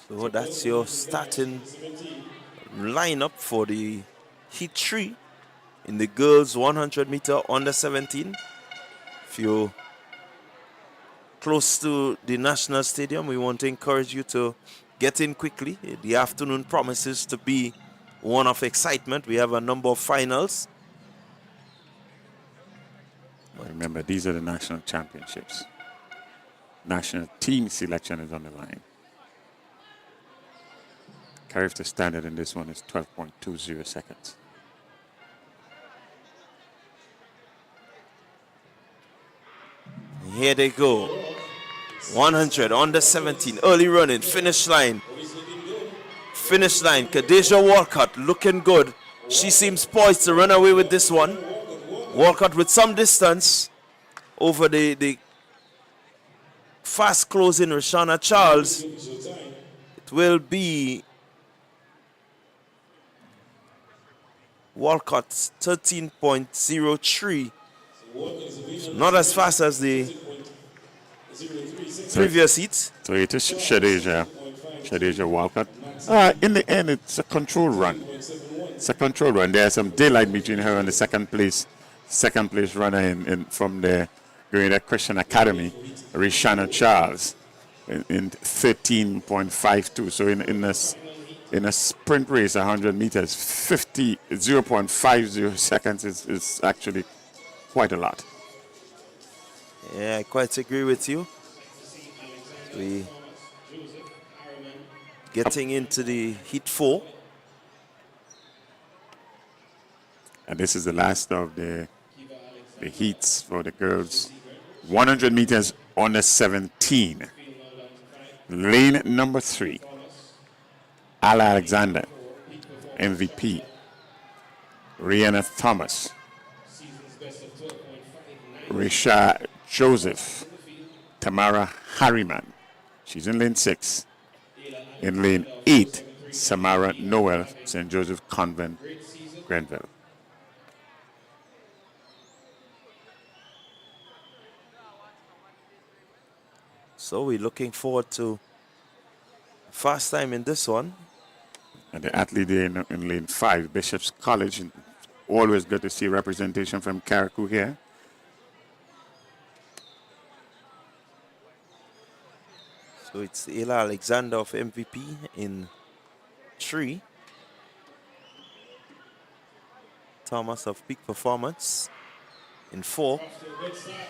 So that's your starting lineup for the heat 3 in the girls 100 meter under 17. If you're close to the National Stadium, we want to encourage you to get in quickly. The afternoon promises to be one of excitement. We have a number of finals. Remember, these are the national championships. National team selection is on the line. Carifta standard in this one is 12.20 seconds. Here they go. 100 under 17. Early running. Finish line. Finish line. Khadijah Walcott looking good. She seems poised to run away with this one. Walcott with some distance over the fast closing Rishana Charles. It will be Walcott's 13.03. Not as fast as the previous heat. So it is Shadeja Walcott. In the end, it's a control run. It's a control run. There's some daylight between her and the second place runner from the Grenada Christian Academy, Rishana Charles, in 13.52. So in a sprint race, 100 meters, 0.50 seconds is actually quite a lot. Yeah, I quite agree with you. We getting into the heat 4. And this is the last of the heats for the girls. 100 meters under 17. Lane number 3. Ala Alexander, MVP. Rihanna Thomas. Risha Joseph. Tamara Harriman. She's in lane 6. In lane 8, Samara Noel, St. Joseph Convent, Grenville. So we're looking forward to fast time in this one. And the athlete there in lane 5, Bishop's College. Always good to see representation from Carriacou here. So it's Ella Alexander of MVP in 3. Thomas of Peak Performance in 4.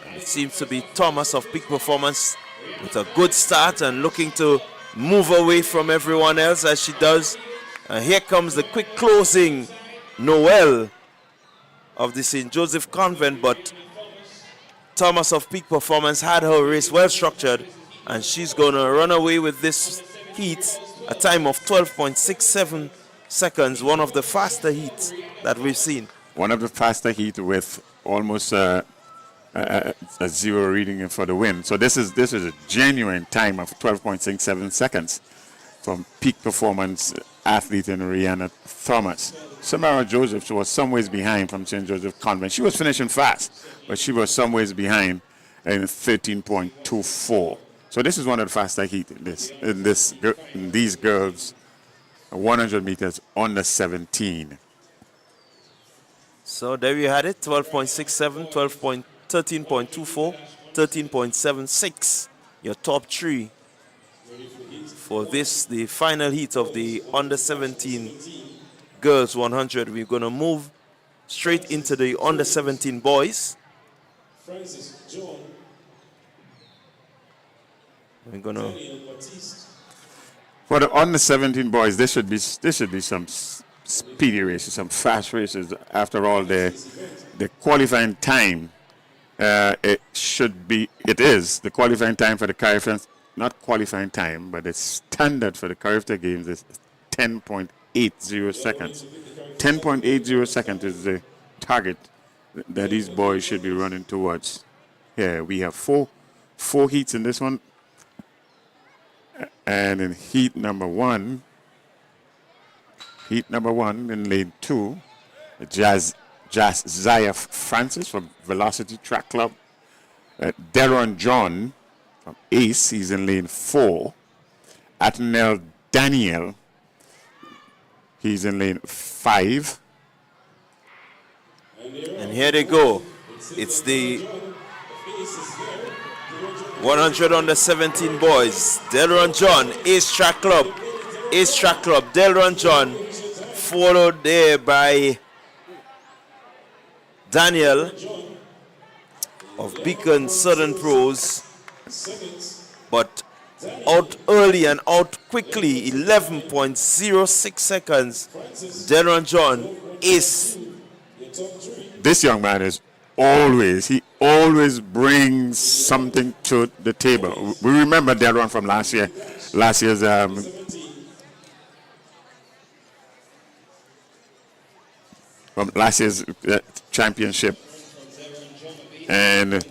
And it seems to be Thomas of Peak Performance with a good start and looking to move away from everyone else as she does. And here comes the quick closing Noel of the St. Joseph Convent, but Thomas of Peak Performance had her race well structured, and she's going to run away with this heat, a time of 12.67 seconds, one of the faster heats that we've seen. One of the faster heat with almost a 0 reading for the win. So this is a genuine time of 12.67 seconds from Peak Performance athlete in Rihanna Thomas. Samara Joseph was some ways behind from St. Joseph Convent. She was finishing fast, but she was some ways behind in 13.24. So this is one of the faster heat in these girls, 100 meters under 17. So there you had it, 12.67, 13.24, 13.76, your top 3 for this, the final heat of the under 17 girls 100. We're going to move straight into the under 17 boys. Francis John, We're gonna. Daniel Baptiste, For the under 17 boys, there should be some speedy races, some fast races. After all, the qualifying time it is the qualifying time for the Carifans. Not qualifying time, but the standard for the Carifta Games is 10.80 seconds. 10.80 seconds is the target that these boys should be running towards. Here we have four heats in this one. And in heat number one in lane 2, Zaya Francis from Velocity Track Club. Deron John from Ace, he's in lane 4. Atnel Daniel, he's in lane 5. And here they go. It's the 100 under 17 boys. Delron John, Ace Track Club. Delron John, followed there by Daniel of Beacon Southern Pros. But out early and out quickly, 11.06 seconds. Delron John, Ace. This young man is always brings something to the table. We remember Delron from last year's championship, and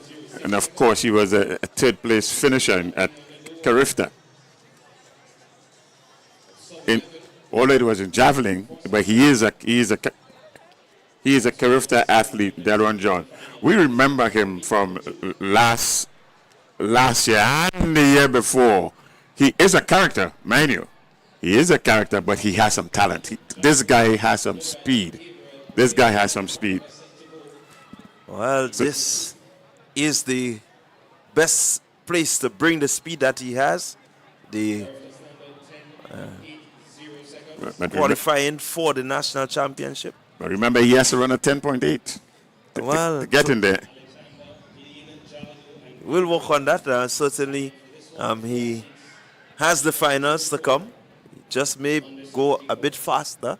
of course he was a third place finisher at Carifta. Although it was in javelin, but he is a Carifta athlete, Delron John. We remember him from last year and the year before. He is a character, mind you. He is a character, but he has some talent. This guy has some speed. Well, this is the best place to bring the speed that he has. The qualifying for the national championship. But remember, he has to run a 10.8 to get in there. We'll work on that. Certainly, he has the finals to come. Just may go a bit faster.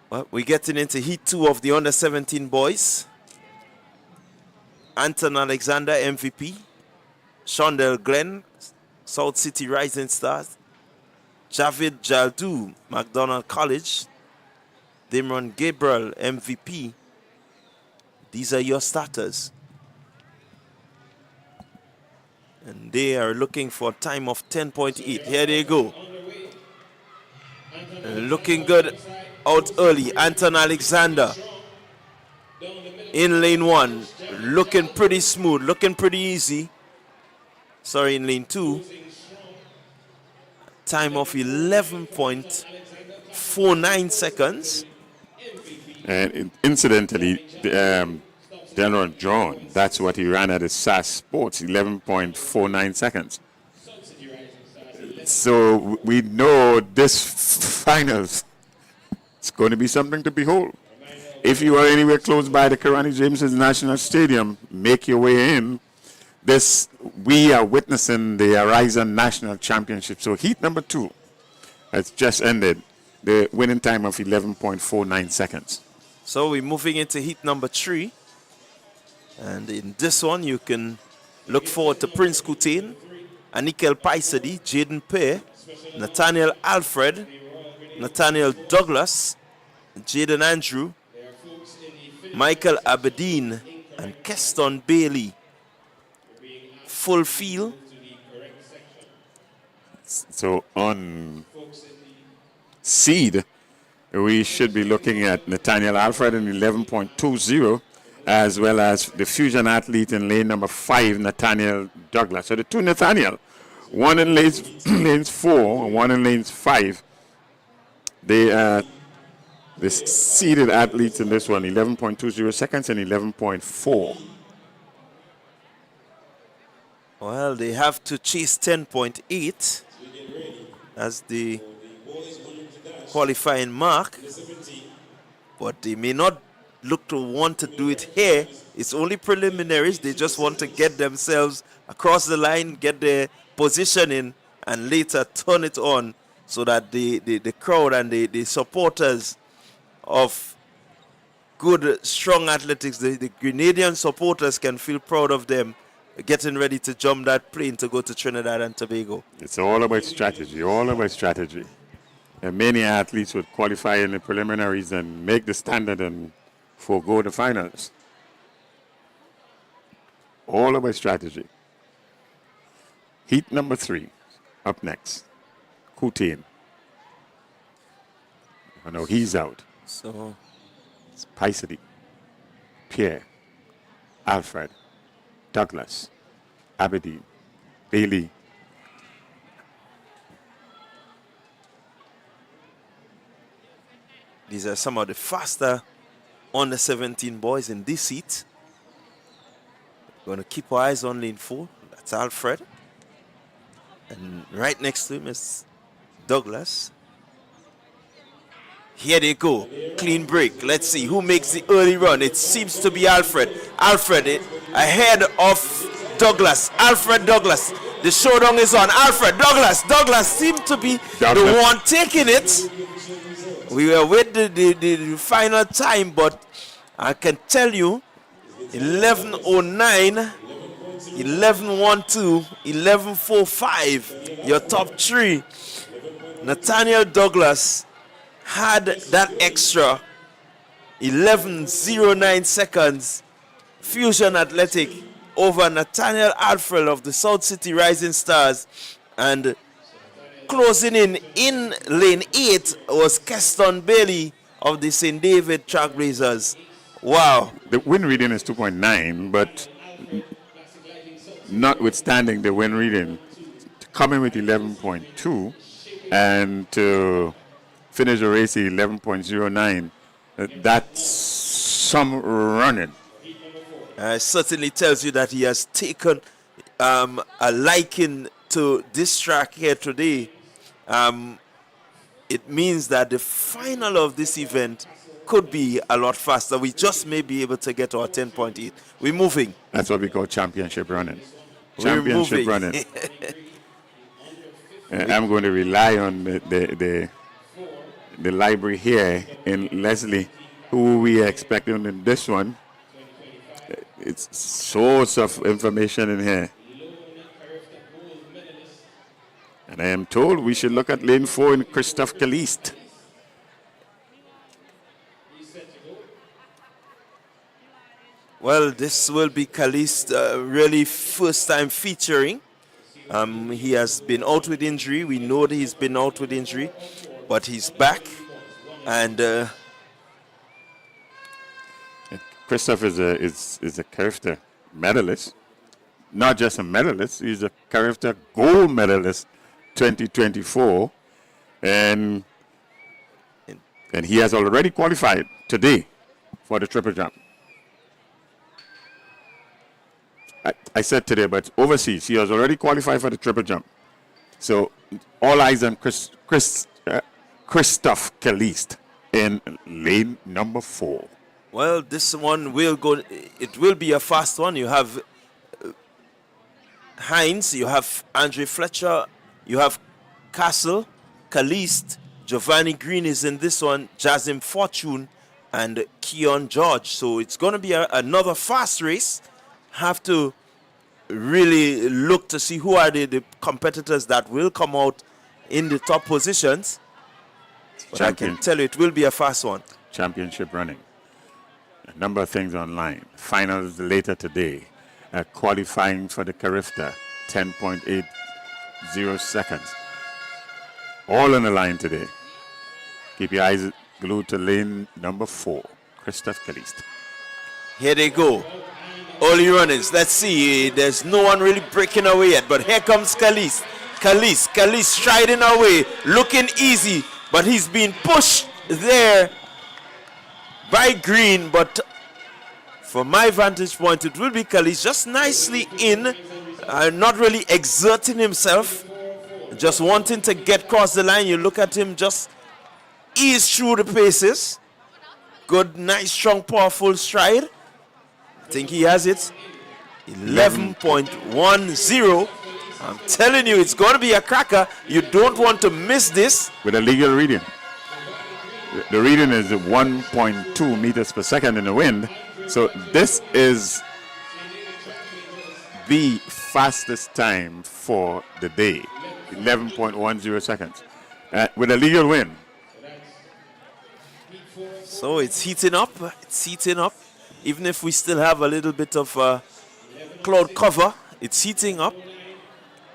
Well, we're getting into heat 2 of the under 17 boys. Anton Alexander, MVP. Shondell Glenn, South City Rising Stars. Javid Jaldu, McDonald College. Dimron Gabriel, MVP. These are your starters. And they are looking for a time of 10.8. Here they go. Looking good out early. Anton Alexander in lane 1. Looking pretty smooth. Looking pretty easy. Sorry, in lane 2. Time of 11.49 seconds. And incidentally, Delron John, that's what he ran at his SAS Sports, 11.49 seconds. So we know this finals, it's going to be something to behold. If you are anywhere close by the Karani James National Stadium, make your way in. We are witnessing the Ariza National Championship. So heat number 2 has just ended. The winning time of 11.49 seconds. So we're moving into heat number 3. And in this one, you can look forward to Prince Kutain, Anikel Paisadi, Jaden Pear, Nathaniel Alfred, Nathaniel Douglas, Jaden Andrew, Michael Aberdeen, and Keston Bailey. Full field. So on seed, we should be looking at Nathaniel Alfred in 11.20, as well as the fusion athlete in lane number 5, Nathaniel Douglas. So the two Nathaniel, one in lanes 4 and one in lanes 5. They are the seeded athletes in this one, 11.20 seconds and 11.4. Well, they have to chase 10.8 as the qualifying mark. but they may not look to want to do it here. It's only preliminaries. They just want to get themselves across the line, get their position in, and later turn it on so that the crowd and the supporters of good, strong athletics, the Grenadian supporters can feel proud of them getting ready to jump that plane to go to Trinidad and Tobago. It's all about strategy, all about strategy. And many athletes would qualify in the preliminaries and make the standard and forego the finals. All about strategy. Heat number 3, up next. Coutain. I know he's out. So It's Paisady, Pierre, Alfred, Douglas, Aberdeen, Bailey. these are some of the faster under 17 boys in this heat. We're going to keep our eyes on lane 4. That's Alfred. And right next to him is Douglas. Here they go. Clean break. Let's see who makes the early run. It seems to be Alfred. Alfred ahead of Douglas. Alfred Douglas. The showdown is on. Alfred Douglas. Douglas seemed to be the one taking it. We were with the final time, but I can tell you 11:09, 11:12, 11:45. Your top 3. Nathaniel Douglas had that extra 11:09 seconds. Fusion Athletic over Nathaniel Alfred of the South City Rising Stars, and closing in lane 8 was Keston Bailey of the St. David Trailblazers. Wow. The win reading is 2.9, but notwithstanding the win reading, coming with 11.2 and to finish the race at 11.09, that's some running. Certainly tells you that he has taken a liking to this track here today. It means that the final of this event could be a lot faster. We just may be able to get our 10.8. We're moving. That's what we call championship running. We're Championship moving. running. I'm going to rely on the library here in Leslie, who we are expecting in this one. It's source of information in here. And I am told we should look at lane 4 in Christophe Caliste. Well, this will be Caliste really first time featuring. He has been out with injury. We know that he's been out with injury, but he's back. And Christophe is a character medalist. Not just a medalist, he's a character gold medalist 2024. And he has already qualified today for the triple jump. I said today, but overseas, he has already qualified for the triple jump. So all eyes on Christophe Caliste in lane number 4. well, this one will go. It will be a fast one. You have Hines, you have Andre Fletcher, you have Castle, Caliste, Giovanni Green is in this one, Jazim Fortune, and Keon George. So it's going to be another fast race. Have to really look to see who are the competitors that will come out in the top positions. But I can tell you it will be a fast one. Championship running. A number of things online. Finals later today. Qualifying for the Carifta, 10.80 seconds. All on the line today. Keep your eyes glued to lane number 4, Christophe Caliste. Here they go. Early runnings. Let's see. There's no one really breaking away yet, but here comes Caliste. Caliste striding away, looking easy, but he's being pushed there by Green. But from my vantage point, it will be Caliste just nicely in, not really exerting himself, just wanting to get across the line. You look at him just ease through the paces. Good, nice, strong, powerful stride. I think he has it. 11.10. I'm telling you, it's going to be a cracker. You don't want to miss this. With a legal reading. The reading is 1.2 meters per second in the wind. So this is the fastest time for the day. 11.10 seconds. With a legal wind. So it's heating up. It's heating up. Even if we still have a little bit of cloud cover, it's heating up.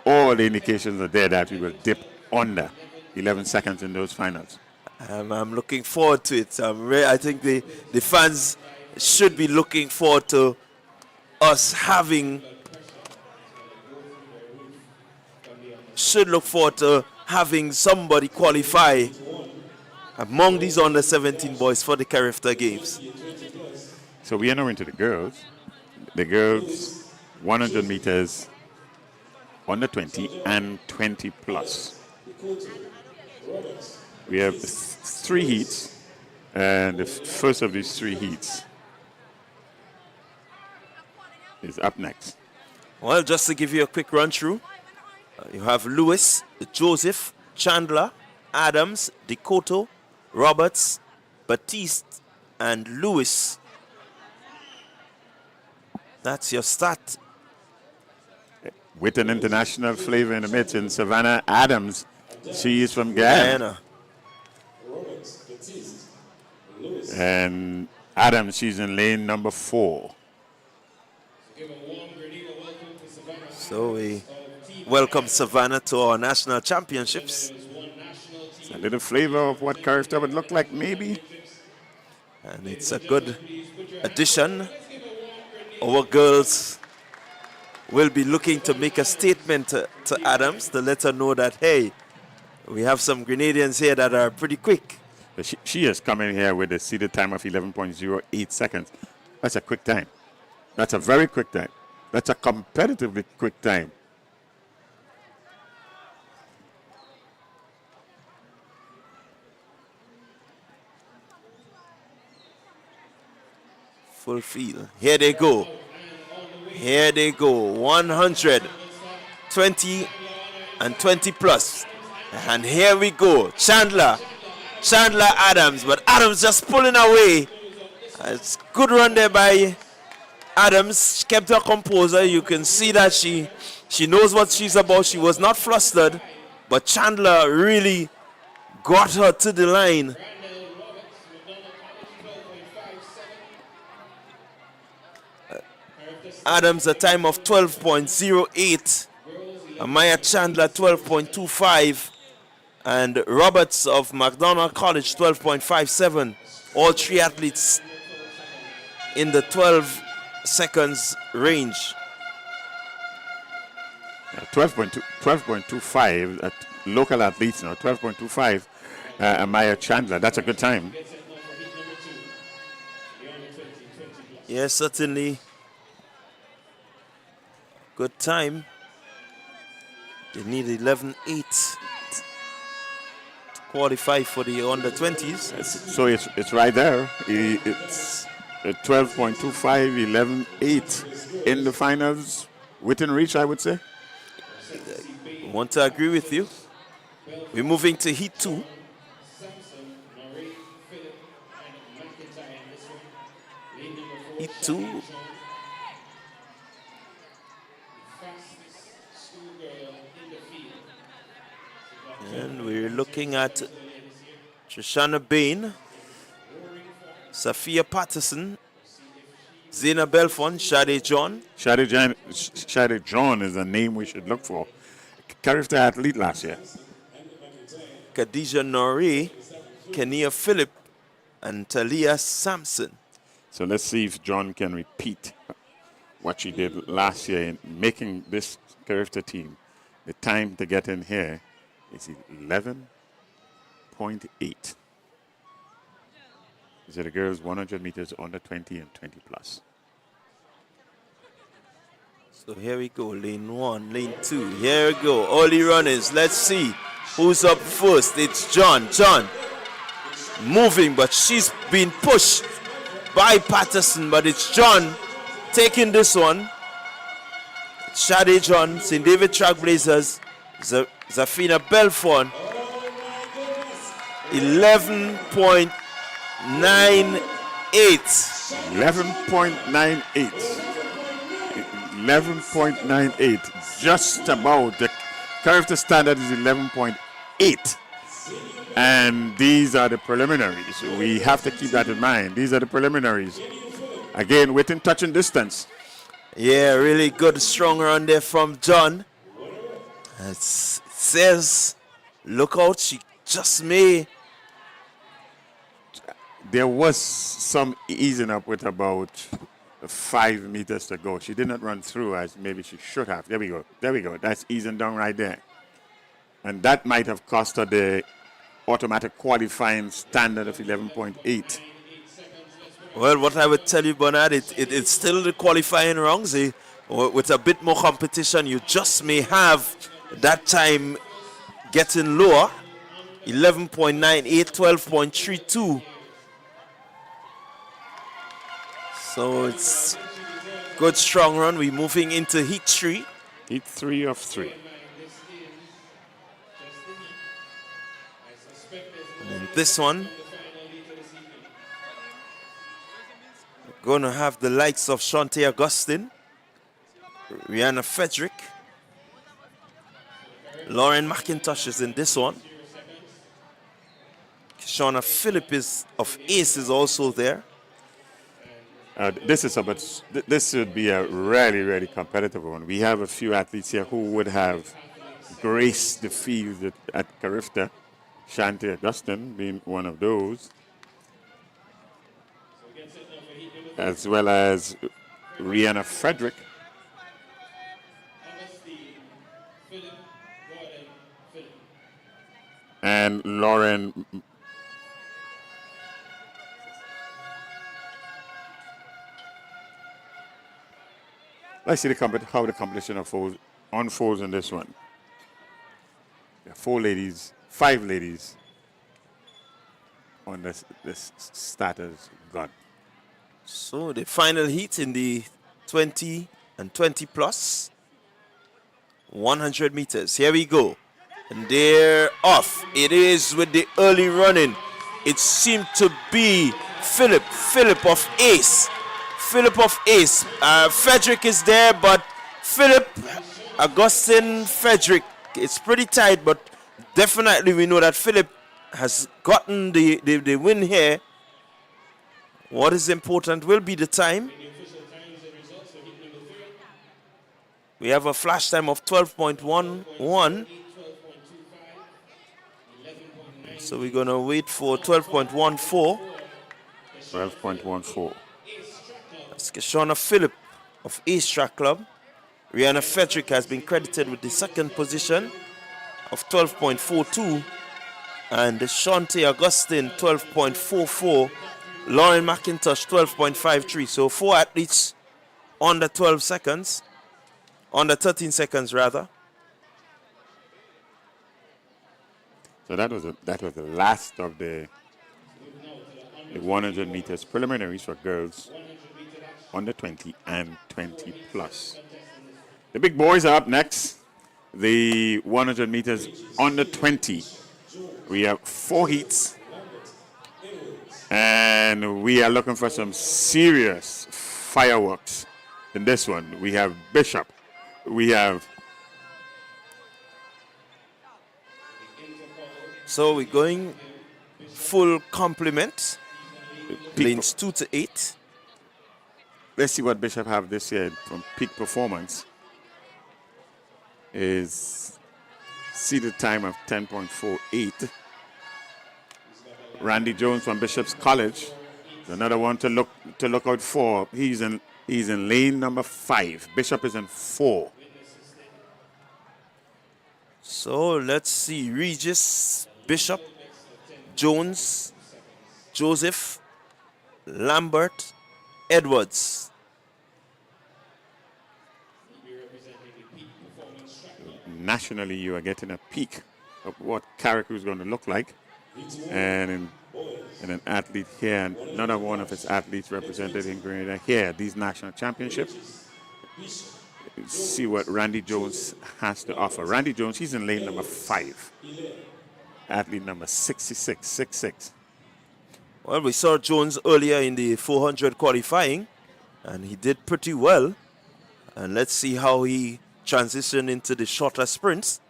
All the indications are there that we will dip under 11 seconds in those finals. I'm looking forward to it. I think the fans should be looking forward to us having. Should look forward to having somebody qualify among these under 17 boys for the Carriacou Games. So we are now into the girls. The girls, 100 meters, under 20 and 20 plus. We have 3 heats, and the first of these 3 heats is up next. Well, just to give you a quick run through, you have Lewis, Joseph, Chandler, Adams, Decoto, Roberts, Batiste, and Lewis. That's your start. With an international flavor in the midst, in Savannah Adams. She is from Guyana. And Adams, she's in lane number 4. So we welcome Savannah to our national championships. It's a little flavor of what Carriacou would look like, maybe. And it's a good addition. Our girls will be looking to make a statement to Adams to let her know that, hey, we have some Grenadians here that are pretty quick. But she is coming here with a seeded time of 11.08 seconds. That's a quick time. That's a very quick time. That's a competitively quick time. Full field. Here they go. Here they go. 100, 20, and 20 plus. And here we go. Chandler Adams. But Adams just pulling away. It's good run there by Adams. She kept her composure. You can see that she knows what she's about. She was not flustered. But Chandler really got her to the line. Adams a time of 12.08. Amaya Chandler 12.25. And Roberts of McDonald College 12.57. All 3 athletes in the 12 seconds range. 12.25 at local athletes now. 12.25. Amaya Chandler. That's a good time. Yes, certainly. Good time. They need 11.8 to qualify for the under 20s. So it's right there. It's 12.25, 11.8 in the finals. Within reach, I would say. I want to agree with you. We're moving to Heat 2. Heat 2. And we're looking at Trishana Bain, Sophia Patterson, Zena Belfont, Shade John. Shade John is a name we should look for. Carriacou athlete last year. Khadija Norrie, Kenia Phillip, and Talia Sampson. So let's see if John can repeat what she did last year in making this Carriacou team. The time to get in here is 11.8. These are the girls 100 meters under 20 and 20 plus. So here we go, lane 1, lane 2. Here we go, early runners. Let's see who's up first. It's John. moving, but she's been pushed by Patterson, but it's John taking this one. Shade John, St. David Trailblazers, Zafina Belfont, 11.98. 11.98. 11.98. Just about. The character standard is 11.8. And these are the preliminaries. We have to keep that in mind. These are the preliminaries. Again, within touching distance. Yeah, really good, strong run there from John. It says, look out, she just may. There was some easing up with about 5 meters to go. She did not run through as maybe she should have. There we go. There we go. That's easing down right there. And that might have cost her the automatic qualifying standard of 11.8. Well, what I would tell you, Bernard, it's still the qualifying rounds. With a bit more competition, you just may have that time getting lower. 11.98, 12.32. So it's good, strong run. We're moving into heat 3. Heat 3 of 3. And this one, going to have the likes of Shantae Augustine, Rihanna Frederick, Lauren McIntosh is in this one. Shauna Phillip of Ace is also there. This should be a really, really competitive one. We have a few athletes here who would have graced the field at Carifta. Shantae Augustine being one of those, as well as Rihanna Frederick. And Lauren let's see how the competition unfolds in this one. There are 5 ladies on this starter's gun. So the final heat in the 20 and 20 plus 100 meters. Here we go. And they're off. It is with the early running. It seemed to be Philip of Ace. Frederick is there, but Philip, Augustine, Frederick, it's pretty tight, but definitely we know that Philip has gotten the win here. What is important will be the time. We have a flash time of 12.11. So we're going to wait for 12.14. 12.14. That's Keshona Phillip of Ace Track Club. Rihanna Frederick has been credited with the second position of 12.42. And Shantae Augustine, 12.44. Lauren McIntosh, 12.53. So 4 athletes under 12 seconds. Under 13 seconds, rather. So that was the last of the 100 meters preliminaries for girls under 20 and 20 plus. The big boys are up next. The 100 meters under 20. We have 4 heats. And we are looking for some serious fireworks in this one. We have Bishop. We have... So we're going full complement. Lanes 2 to 8. Let's see what Bishop have this year from peak performance. Is seeded time of 10.48. Randy Jones from Bishop's College, another one to look out for. He's in lane number 5. Bishop is in 4. So let's see. Regis, Bishop, Jones, Joseph, Lambert, Edwards. Nationally, you are getting a peek of what carriacou is going to look like. And in And an athlete here, and another one of his athletes represented in Grenada here, these national championships. See what Randy Jones has to offer. Randy Jones, he's in lane number 5. Athlete number 6666. Well, we saw Jones earlier in the 400 qualifying, and he did pretty well. And let's see how he transitioned into the shorter sprints.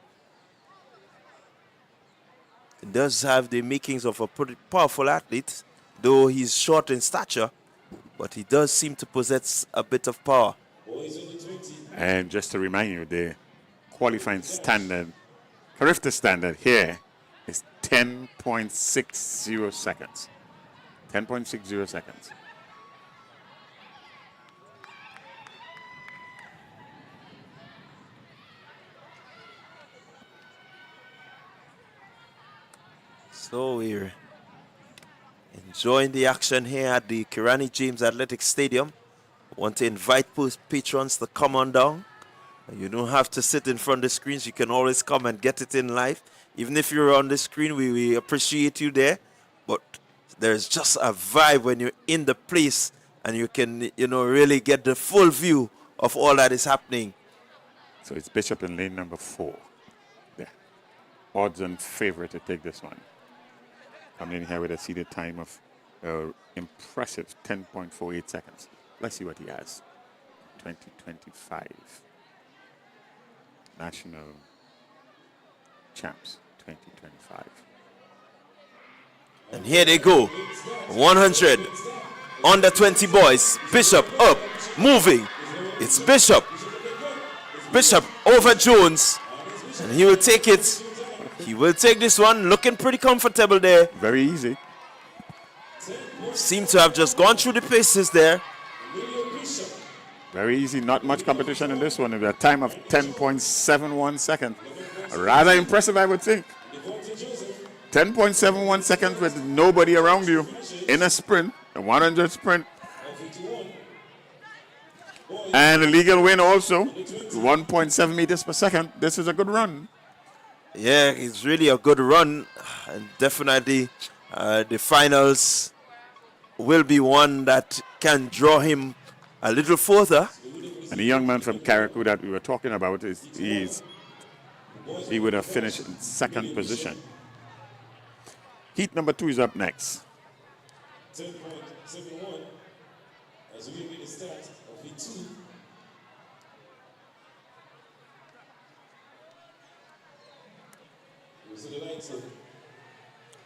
He does have the makings of a pretty powerful athlete, though he's short in stature, but he does seem to possess a bit of power. And just to remind you, the qualifying standard, Carifta standard here is 10.60 seconds. 10.60 seconds. So we're enjoying the action here at the Kirani James Athletic Stadium. I want to invite patrons to come on down. You don't have to sit in front of the screens. You can always come and get it in live. Even if you're on the screen, we appreciate you there. But there's just a vibe when you're in the place and you can, really get the full view of all that is happening. So it's Bishop in lane number 4. Yeah. Odds and favorite to take this one. Coming in here with a seated time of impressive 10.48 seconds. Let's see what he has. 2025 National Champs 2025. And here they go. 100. Under 20 boys. Bishop up. Moving. It's Bishop. Bishop over Jones. And he will take it. He will take this one. Looking pretty comfortable there. Very easy. Seem to have just gone through the paces there. Very easy. Not much competition in this one. With a time of 10.71 seconds. Rather impressive, I would think. 10.71 seconds with nobody around you in a sprint, a 100 sprint. And a legal win also, 1.7 meters per second. This is a good run. Yeah, it's really a good run. And definitely the finals will be one that can draw him a little further. And the young man from Carriacou that we were talking about, he would have finished in second position. Heat number 2 is up next. 10.71 as we get the start of heat 2.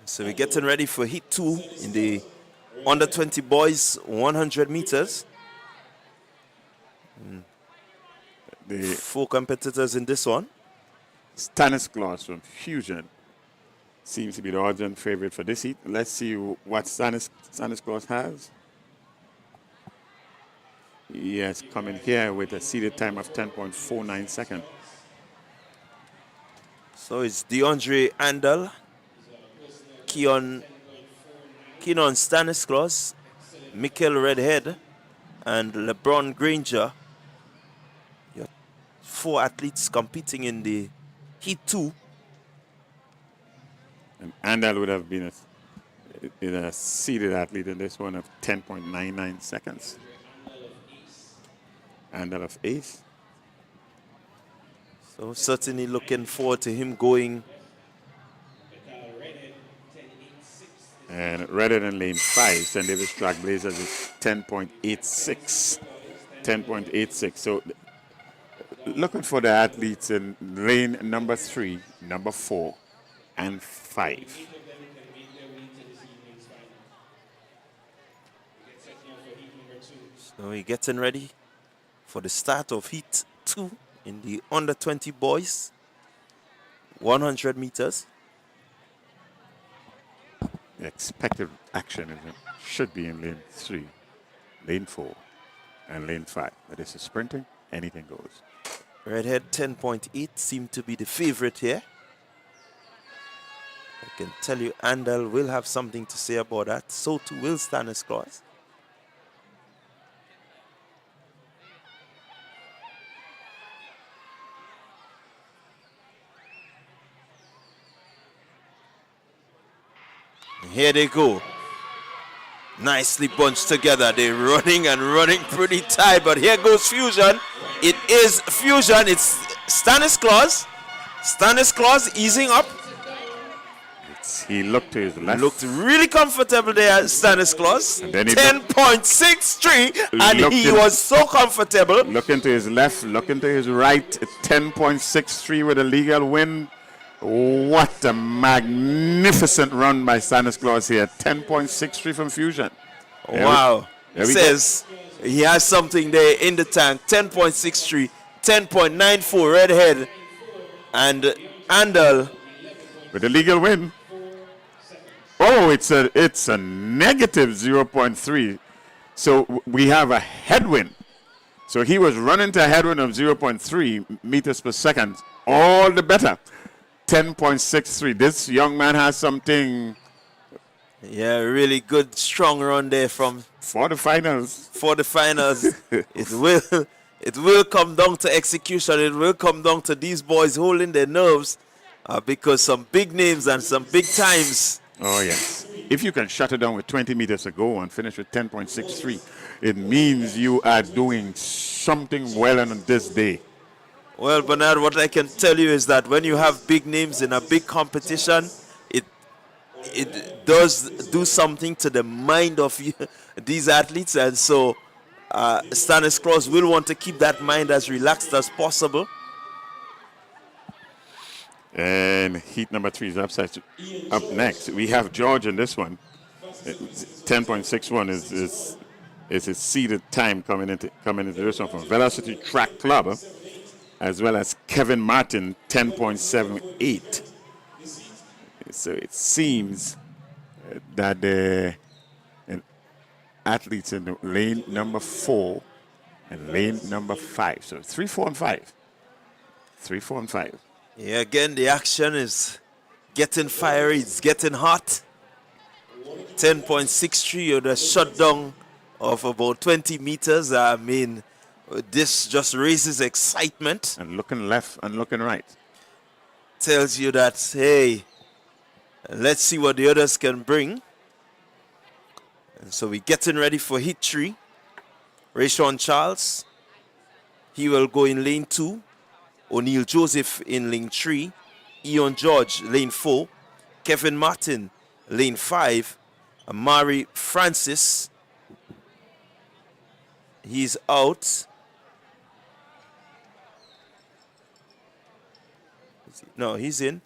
So we're getting ready for heat 2 in the under 20 boys 100 meters. The 4 competitors in this one. Stanislaus from Fusion seems to be the odds-on favorite for this heat. Let's see what Stanislaus has. Yes, coming here with a seated time of 10.49 seconds. So it's DeAndre Andal, Keon Stanislaus, Mikel Redhead, and LeBron Granger. Your 4 athletes competing in the heat 2. And Andal would have been a seated athlete in this one of 10.99 seconds. Andal of Ace. So certainly looking forward to him going. And rather than lane 5, St. David's Trailblazers is 10.86. 10.86. So looking for the athletes in lane number 3, number 4, and 5. So we're getting ready for the start of heat 2 in the under 20 boys 100 meters. The expected action should be in lane 3, lane 4, and lane 5. But this is sprinting, anything goes. Redhead 10.8 seem to be the favorite here. I can tell you Andal will have something to say about that. So too will Stanislaus. Here they go. Nicely bunched together. They're running and running pretty tight, but here goes Fusion. It is Fusion. It's Stanislaus. Stanislaus easing up. He looked to his left. Looked really comfortable there, Stanislaus. And then he 10.63, and he was so comfortable. Looking to his left, looking to his right. 10.63 with a legal win. What a magnificent run by Stanislaus here. 10.63 from Fusion. Wow. Says he has something there in the tank. 10.63, 10.94 redhead, and Andal with a legal win. Oh, it's a negative 0.3. So we have a headwind. So he was running to a headwind of 0.3 meters per second. All the better. 10.63. This young man has something. Yeah, really good, strong run there from for the finals. For the finals, it will come down to execution. It will come down to these boys holding their nerves, because some big names and some big times. Oh yes. If you can shut it down with 20 meters to go and finish with 10.63, it means you are doing something well on this day. Well, Bernard, what I can tell you is that when you have big names in a big competition, it does do something to the mind of these athletes, and so Stanislaus will want to keep that mind as relaxed as possible. And heat number 3 is up next. We have George in this one. 10.61 is his seeded time coming into this one from Velocity Track Club, as well as Kevin Martin, 10.78. So it seems that the athletes in the lane number 4 and lane number 5. So 3, 4, and 5. 3, 4, and 5. Yeah, again, the action is getting fiery. It's getting hot. 10.63 with a shutdown of about 20 meters. I mean, this just raises excitement. And looking left and looking right. Tells you that, hey, let's see what the others can bring. And so we're getting ready for hit 3. Rayshawn Charles, he will go in lane 2. O'Neal Joseph in lane 3. Ian George, lane 4. Kevin Martin, lane 5. Amari Francis, he's out. No, he's in.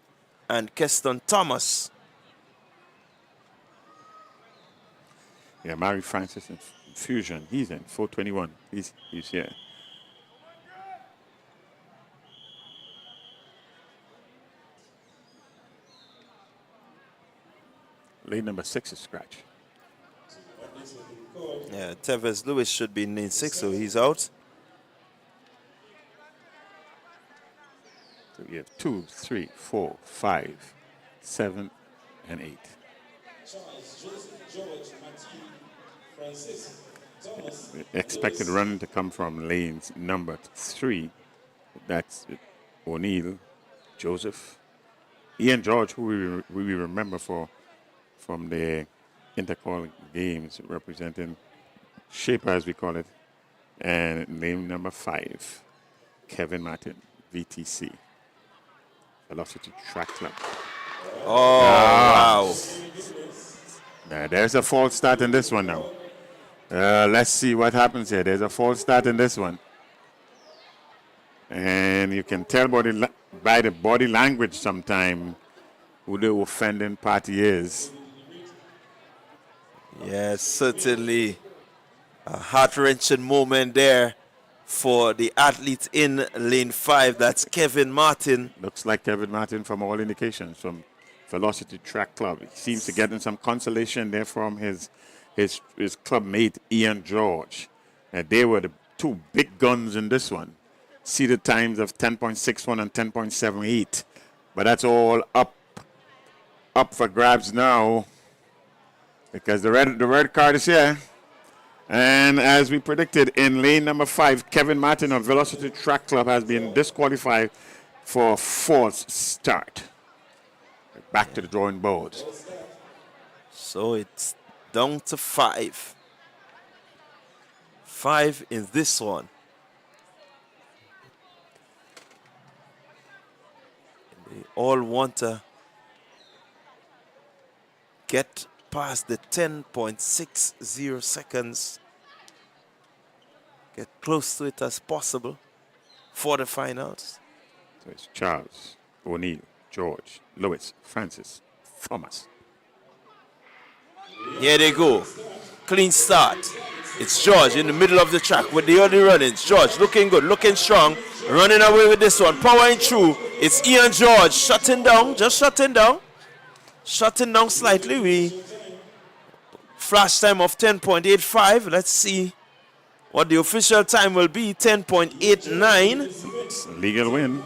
And Keston Thomas. Yeah, Mary Francis in Fusion. He's in 421. He's here. Lane number 6 is scratch. Yeah, Tevez Lewis should be in lane 6, so he's out. So we have 2, 3, 4, 5, 7, and 8. Expected run to come from lanes number 3. That's O'Neal, Joseph, Ian George, who we remember from the intercall games representing Shaper, as we call it, and lane number 5, Kevin Martin, VTC, Velocity Track Club. Oh, wow. Now, there's a false start in this one now. Let's see what happens here. There's a false start in this one. And you can tell by the body language sometime who the offending party is. Yes, certainly a heart-wrenching moment there for the athlete in lane 5. That's Kevin Martin. Looks like Kevin Martin from all indications from Velocity Track Club. He seems to get in some consolation there from his club mate Ian George. And they were the 2 big guns in this one. Seeded times of 10.61 and 10.78. But that's all up for grabs now, because the red card is here. And as we predicted, in lane number 5, Kevin Martin of Velocity Track Club has been disqualified for a false start. Back to the drawing board. So it's down to 5. 5 in this one. They all want to get past the 10.60 seconds. Get close to it as possible for the finals. So it's Charles, O'Neill, George, Lewis, Francis, Thomas. Here they go. Clean start. It's George in the middle of the track with the early runnings. George looking good, looking strong. Running away with this one. Powering through. It's Ian George shutting down. Just shutting down. Shutting down slightly. We flash time of 10.85. Let's see what the official time will be. 10.89. It's a legal win.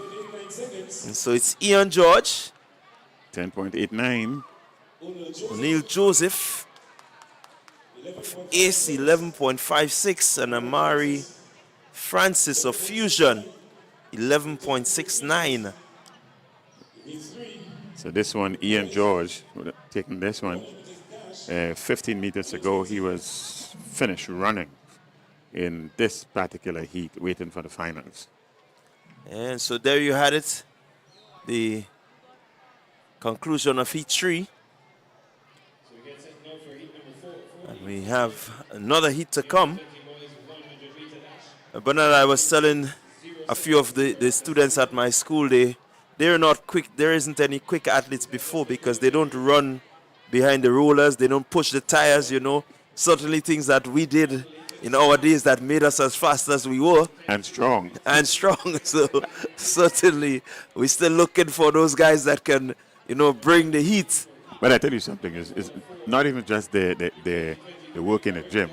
And so it's Ian George. 10.89. O'Neill Joseph of Ace 11.56 and Amari Francis of Fusion 11.69. So this one, Ian George, would have taken this one. 15 meters ago, he was finished running in this particular heat, waiting for the finals. And so there you had it. The conclusion of heat 3. And we have another heat to come. Bernard, I was telling a few of the students at my school, they're not quick. There isn't any quick athletes before because they don't run behind the rollers. They don't push the tires, you know. Certainly things that we did in our days that made us as fast as we were. And strong. And strong. So certainly we're still looking for those guys that can, you know, bring the heat. But I tell you something, it's not even just the work in the gym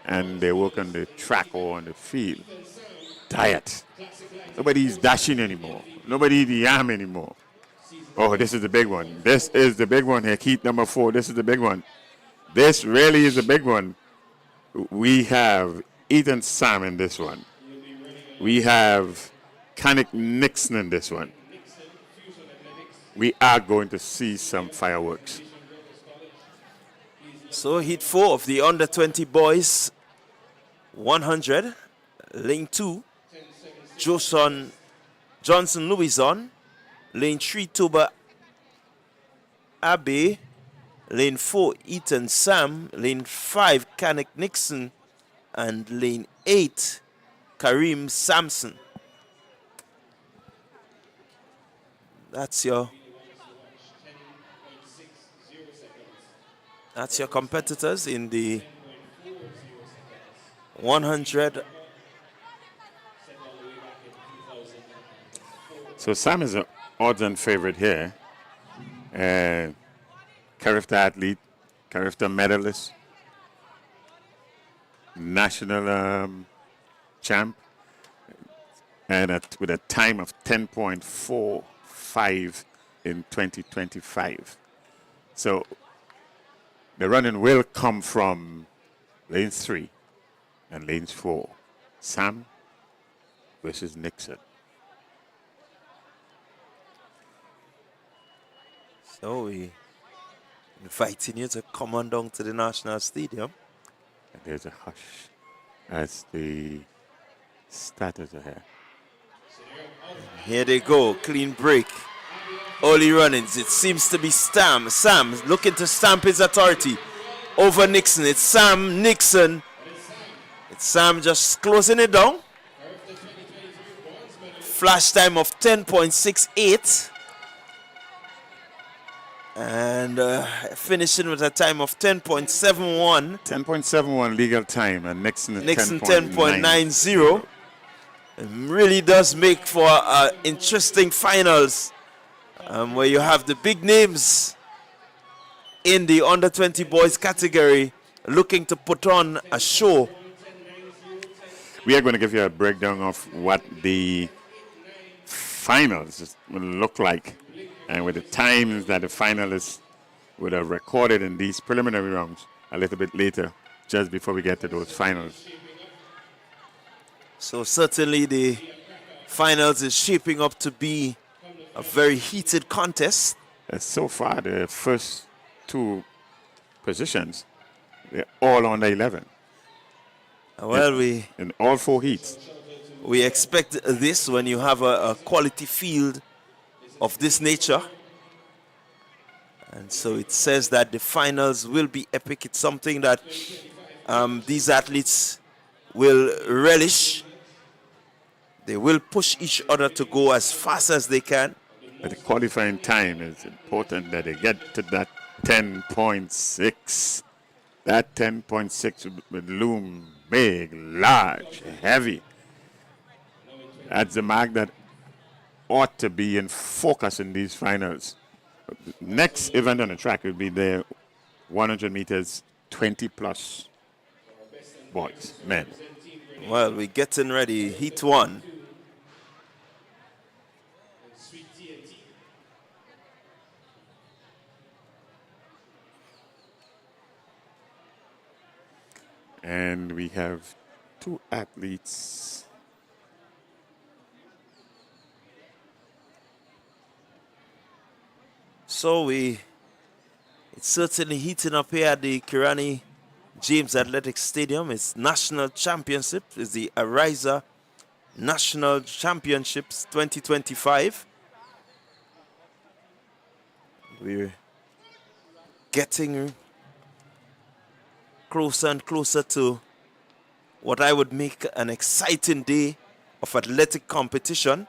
and they work on the track or on the field. Diet. Nobody's dashing anymore. Nobody eat yam anymore. Oh, this is the big one. This is the big one here. Heat number 4. This is the big one. This really is the big one. We have Ethan Sam in this one. We have Kanik Nixon in this one. We are going to see some fireworks. So heat 4 of the under 20 boys 100, lane 2, Johnson Louison, lane 3, Toba Abe, lane 4, Ethan Sam, lane 5, Kanik Nixon, and lane 8, Kareem Sampson. That's your competitors in the 100. So Sam is an odds-on favorite here. Carifta athlete, Carifta medalist, national champ, and with a time of 10.45 in 2025. So the running will come from lanes 3 and lanes 4. Sam versus Nixon. So we inviting you to come on down to the National Stadium. And there's a hush as the starters are here. Here they go, clean break. Early runnings, it seems to be Sam. Sam looking to stamp his authority over Nixon. It's Sam Nixon. It's Sam just closing it down. Flash time of 10.68. And finishing with a time of 10.71. 10.71 legal time, and Nixon 10.90. It really does make for interesting finals where you have the big names in the under 20 boys category looking to put on a show. We are going to give you a breakdown of what the finals will look like, and with the times that the finalists would have recorded in these preliminary rounds a little bit later, just before we get to those finals. So certainly the finals is shaping up to be a very heated contest. So far, the first two positions, they're all under 11 Well, in all 4 heats. we expect this when you have a quality field of this nature. And so it says that the finals will be epic. It's something that these athletes will relish. They will push each other to go as fast as they can. But the qualifying time is important that they get to that 10.6. That 10.6 would loom big, large, heavy. That's the mark that ought to be in focus in these finals. Next event on the track will be the 100 meters 20 plus boys, men. Well, we're getting ready. Heat 1. And we have 2 athletes. So it's certainly heating up here at the Kirani James Athletic Stadium. It's national championship. It's the Ariza National Championships 2025. We're getting closer and closer to what I would make an exciting day of athletic competition.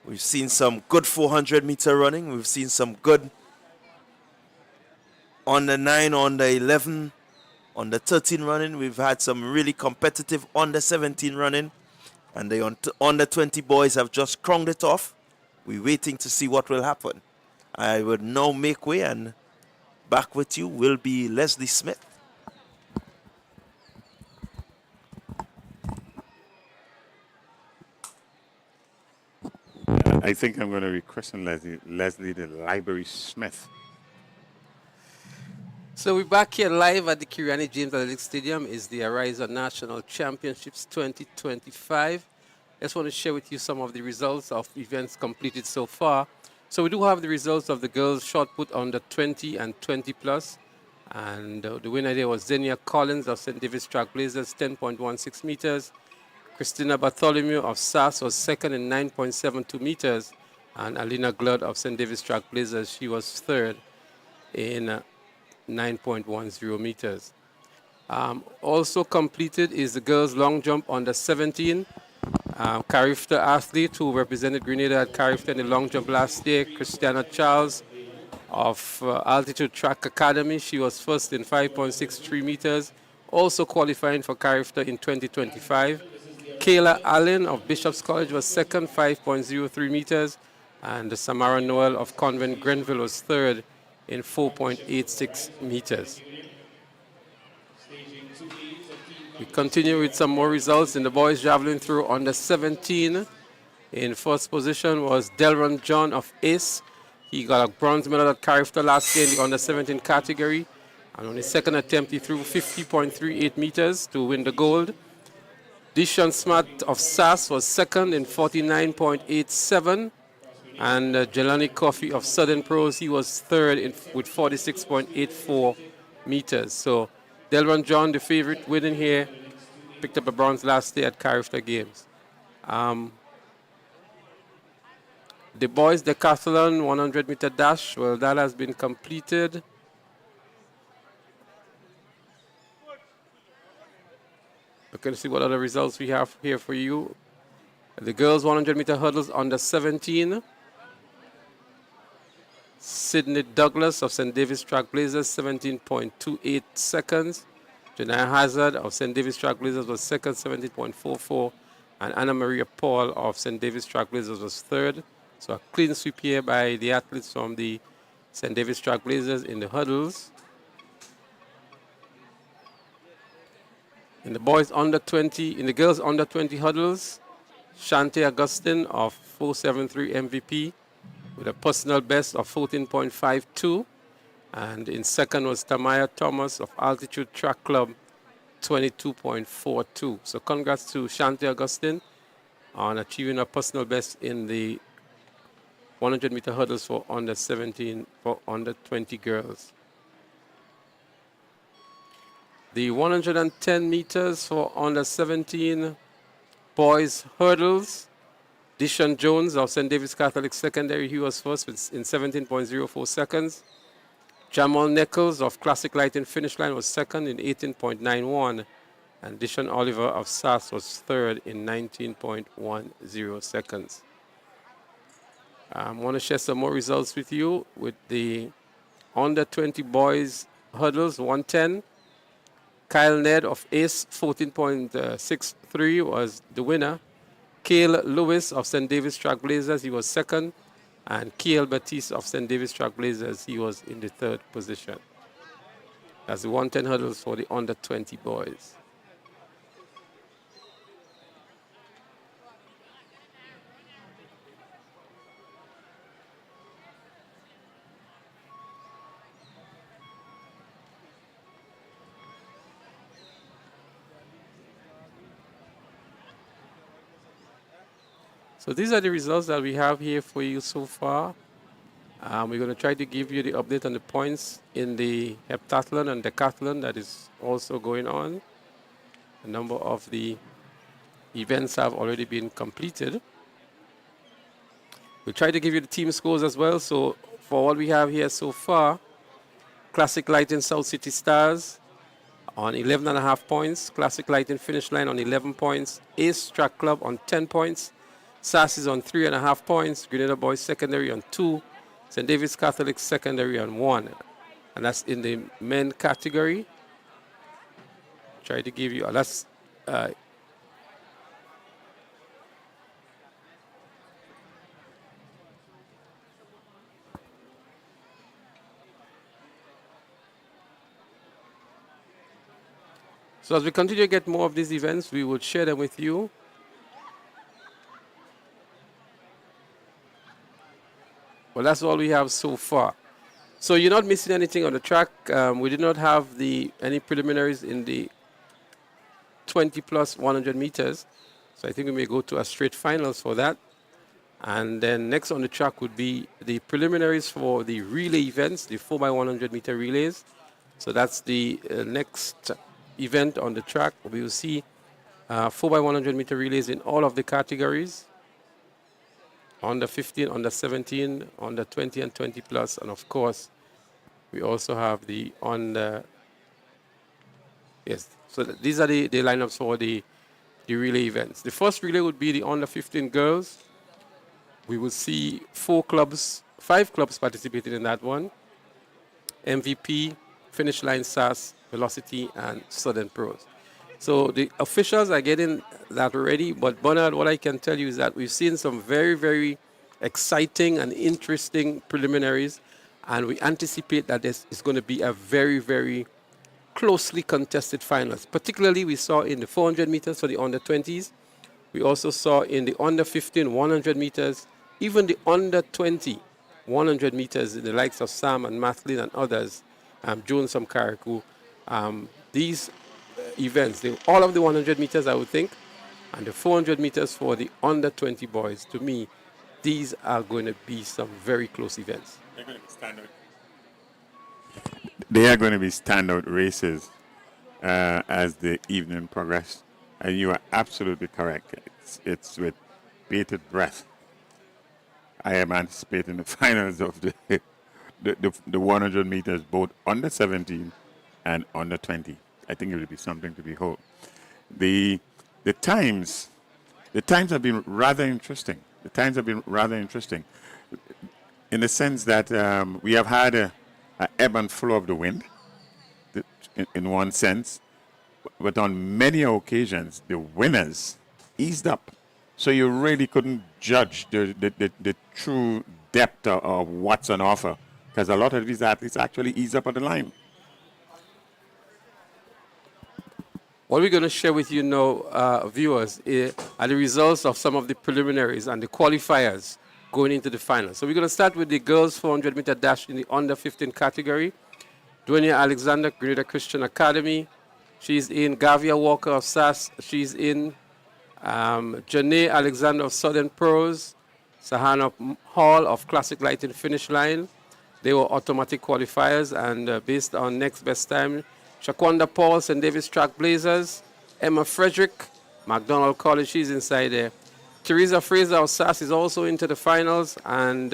We've seen some good 400-meter running. We've seen some good on the 9, on the 11, on the 13 running. We've had some really competitive on the 17 running. And the under 20 boys have just crowned it off. We're waiting to see what will happen. I would now make way, and back with you will be Leslie Smith. I think I'm going to rechristen Leslie the Library Smith. So we're back here live at the Kirani James Athletic Stadium. Is the Ariza National Championships 2025. I just want to share with you some of the results of events completed so far. So we do have the results of the girls shot put under 20 and 20 plus. And the winner there was Zenia Collins of St. David's Trailblazers, 10.16 meters. Christina Bartholomew of SAS was second in 9.72 meters. And Alina Gludd of St. David's Trailblazers, she was third in 9.10 meters. Also completed is the girls long jump under 17. Carifta athlete who represented Grenada at Carifta in the long jump last year, Christiana Charles of Altitude Track Academy. She was first in 5.63 meters, also qualifying for Carifta in 2025. Kayla Allen of Bishop's College was second, 5.03 meters, and Samara Noel of Convent Grenville was third in 4.86 meters. We continue with some more results in the boys javelin throw under 17. In first position was Delron John of ACE. He got a bronze medal at Carifta last year in the under 17 category. And on his second attempt, he threw 50.38 meters to win the gold. Dishon Smart of SAS was second in 49.87. And Jelani Coffey of Southern Pros, he was third with 46.84 meters. So Delron John, the favorite, winning here, picked up a bronze last year at Carifta Games. The boys Decathlon 100-meter dash, well, that has been completed. We can see what other results we have here for you. The girls 100-meter hurdles under 17. Sydney Douglas of St. David's Trailblazers, 17.28 seconds. Janaya Hazard of St. David's Trailblazers was second, 17.44. And Anna Maria Paul of St. David's Trailblazers was third. So a clean sweep here by the athletes from the St. David's Trailblazers in the hurdles. In the boys under 20, in the girls under 20 hurdles, Shante Augustine of 473 MVP with a personal best of 14.52. And in second was Tamaya Thomas of Altitude Track Club, 22.42. So congrats to Shante Augustine on achieving a personal best in the 100-meter hurdles for under 17, for under 20 girls. The 110 meters for under 17 boys hurdles. Dishon Jones of St. David's Catholic Secondary, he was first in 17.04 seconds. Jamal Nichols of Classic Lighting Finish Line was second in 18.91. And Dishon Oliver of SAS was third in 19.10 seconds. I want to share some more results with you with the under 20 boys hurdles 110. Kyle Ned of ACE 14.63 was the winner. Cale Lewis of St. David's Trailblazers, he was second. And Kiel Batiste of St. David's Trailblazers, he was in the third position. That's the 110 hurdles for the under 20 boys. So these are the results that we have here for you so far. We're going to try to give you the update on the points in the heptathlon and decathlon that is also going on. A number of the events have already been completed. We'll try to give you the team scores as well. So for what we have here so far, Classic Lighting South City Stars on 11.5 points. Classic Lighting Finish Line on 11 points. Ace Track Club on 10 points. SAS is on 3.5 points. Grenada Boys Secondary on 2. St. David's Catholic Secondary on 1. And that's in the men category. Try to give you, that's so as we continue to get more of these events, we will share them with you. Well, that's all we have so far. So you're not missing anything on the track. We did not have any preliminaries in the 20 plus 100 meters. So I think we may go to a straight finals for that. And then next on the track would be the preliminaries for the relay events, the 4x100 meter relays. So that's the next event on the track. We will see 4x100 meter relays in all of the categories. Under 15, under 17, under 20 and 20 plus. And of course, we also have the under, yes. So these are the lineups for the relay events. The first relay would be the under 15 girls. We will see 5 clubs participating in that one. MVP, Finish Line SAS, Velocity, and Southern Pros. So the officials are getting that ready, but Bernard, what I can tell you is that we've seen some very, very exciting and interesting preliminaries, and we anticipate that this is going to be a very, very closely contested finals. Particularly, we saw in the 400 meters for the under 20s. We also saw in the under 15 100 meters, even the under 20 100 meters in the likes of Sam and Mathlin and others, Jones from carriacou. These events, all of the 100 meters, I would think, and the 400 meters for the under 20 boys, to me, these are going to be some very close events. They're going to be standout. They are going to be standout races as the evening progresses. And you are absolutely correct. It's with bated breath. I am anticipating the finals of the 100 meters, both under 17 and under 20. I think it will be something to behold. The times have been rather interesting. The times have been rather interesting in the sense that we have had a ebb and flow of the wind in one sense, but on many occasions the winners eased up. So you really couldn't judge the true depth of what's on offer, because a lot of these athletes actually ease up on the line. What we're going to share with you now, viewers, are the results of some of the preliminaries and the qualifiers going into the final. So we're going to start with the girls 400 meter dash in the under 15 category. Duania Alexander, Grenada Christian Academy. She's in. Gavia Walker of SAS. She's in. Janae Alexander of Southern Pros. Sahana Hall of Classic Lighting Finish Line. They were automatic qualifiers, and based on next best time, Shaquanda Paul, St. David's Trailblazers. Emma Frederick, McDonald College, she's inside there. Teresa Fraser of SAS is also into the finals, and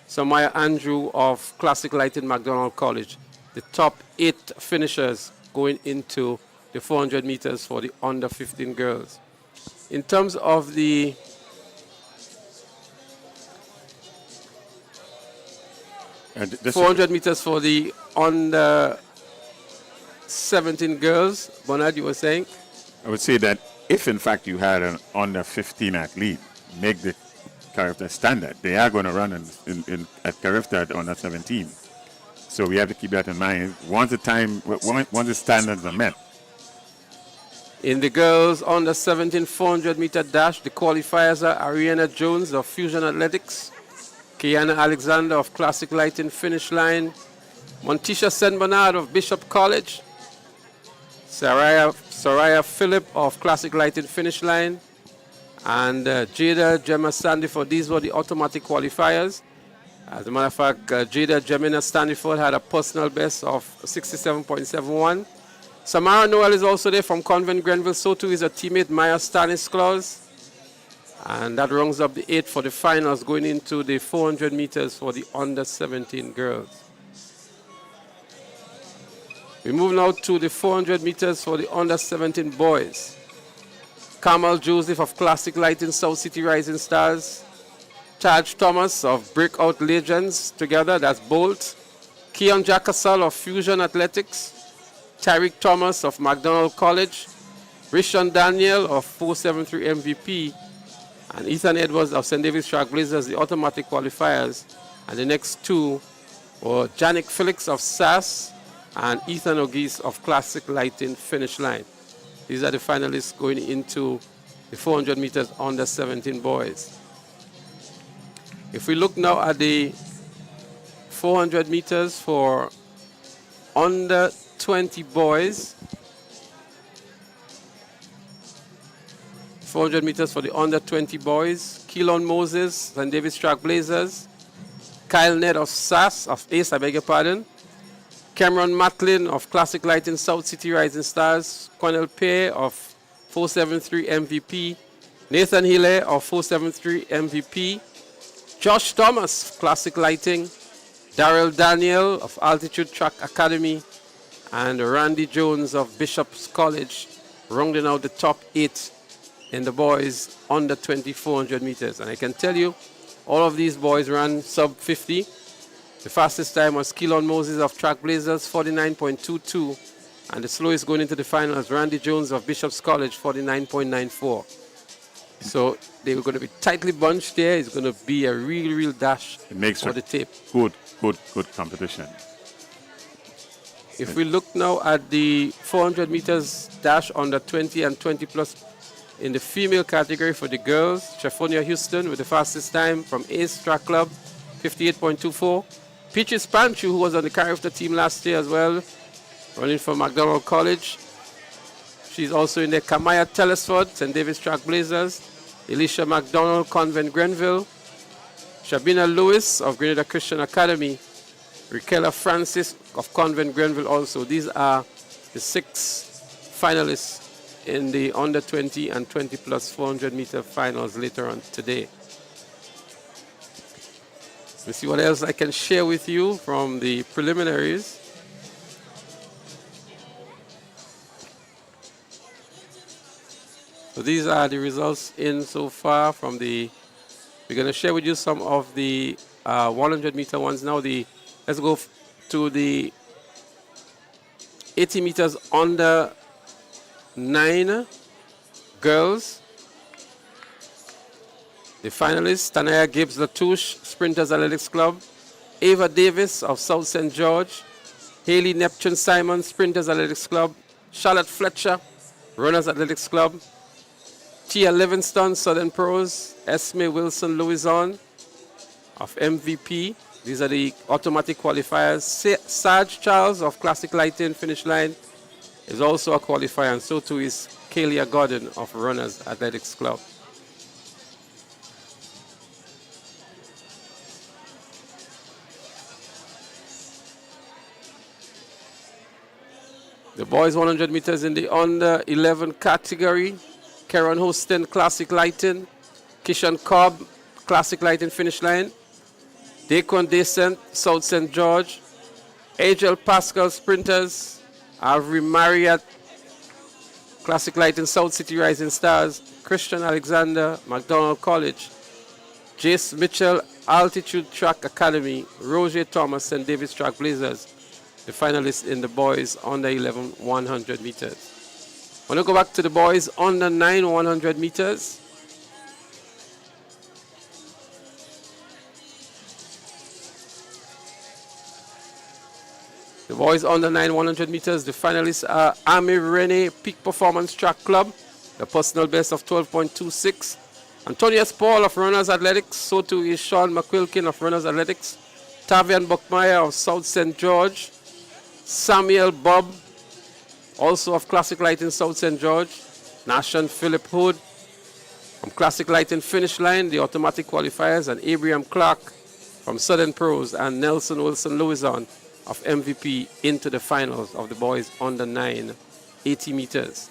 Samaya Andrew of Classic Lighting McDonald College. The top 8 finishers going into the 400 meters for the under 15 girls. In terms of the This 400 meters for the under 17 girls, Bernard, you were saying? I would say that if in fact you had an under 15 athlete make the Carifta standard, they are going to run at Carifta at under 17. So we have to keep that in mind. Once the standards are met. In the girls under 17 400 meter dash, the qualifiers are Ariana Jones of Fusion Athletics, Kiana Alexander of Classic Lighting Finish Line, Montisha St. Bernard of Bishop College, Soraya Phillip of Classic Lighting Finish Line, and Jada Gemma Standiford. These were the automatic qualifiers. As a matter of fact, Jada Gemina Standiford had a personal best of 67.71. Samara Noel is also there from Convent Grenville. So too is her teammate Maya Stanislaus. And that rounds up the 8 for the finals going into the 400 meters for the under 17 girls. We move now to the 400 meters for the under 17 boys. Kamal Joseph of Classic Lighting South City Rising Stars. Taj Thomas of Breakout Legends together, that's Bolt. Keon Jackasal of Fusion Athletics. Tariq Thomas of McDonald College. Rishon Daniel of 473 MVP. And Ethan Edwards of St. David's Trailblazers, the automatic qualifiers. And the next two were Janik Felix of SAS and Ethan O'Geese of Classic Lighting Finish Line. These are the finalists going into the 400 meters under 17 boys. If we look now at the 400 meters for under 20 boys, 400 meters for the under 20 boys, Keelan Moses, St. David's Trailblazers, Kyle Ned of SAS, of ACE, I beg your pardon, Cameron Matlin of Classic Lighting South City Rising Stars, Cornell Pear of 473 MVP, Nathan Hille of 473 MVP, Josh Thomas, Classic Lighting, Daryl Daniel of Altitude Track Academy, and Randy Jones of Bishop's College, rounding out the top 8 in the boys under 20 400 meters. And I can tell you, all of these boys ran sub 50. The fastest time was Keelan Moses of Trailblazers, 49.22. And the slowest going into the final is Randy Jones of Bishop's College, 49.94. So they were going to be tightly bunched there. It's going to be a real dash It makes for the tape. good competition. If we look now at the 400 meters dash under 20 and 20 plus in the female category for the girls, Chefonia Houston with the fastest time from Ace Track Club, 58.24. Peaches Panchu, who was on the Carriacou team last year as well, running for McDonald College. She's also in there. Kamaya Telesford, St. David's Trailblazers. Elisha McDonald, Convent Grenville. Shabina Lewis of Grenada Christian Academy. Rikella Francis of Convent Grenville also. These are the 6 finalists in the under 20 and 20 plus 400 meter finals later on today. Let's see what else I can share with you from the preliminaries. So these are the results in so far from the, we're going to share with you some of the 100 meter ones now. Let's go to the 80 meters under 9 girls. The finalists, Tanaya Gibbs Latouche, Sprinters Athletics Club. Ava Davis of South St. George. Haley Neptune Simon, Sprinters Athletics Club. Charlotte Fletcher, Runners Athletics Club. Tia Livingston, Southern Pros. Esme Wilson Louison of MVP. These are the automatic qualifiers. Sarge Charles of Classic Lighting Finish Line is also a qualifier, and so too is Kalia Gordon of Runners Athletics Club. The boys 100 meters in the under 11 category. Karen Hostin, Classic Lighting. Kishan Cobb, Classic Lighting finish line. Daquan Descent, South St. George. Angel Pascal Sprinters. Avery Marriott, Classic Lighting South City Rising Stars. Christian Alexander, McDonald College. Jace Mitchell, Altitude Track Academy. Roger Thomas, St. David's Track Blazers. The finalists in the boys under 11 100 meters. I want to go back to the boys under 9 100 meters. The boys under 9 100 meters, the finalists are Ami Rene Peak Performance Track Club, the personal best of 12.26. Antonius Paul of Runners Athletics, so too is Sean McQuilkin of Runners Athletics. Tavian Buckmeyer of South St. George. Samuel Bob, also of Classic Lighting South St. George. Nashon Philip Hood from Classic Lighting Finish Line, the automatic qualifiers, and Abraham Clark from Southern Pros, and Nelson Wilson Louison of MVP into the finals of the boys under 9 80 meters.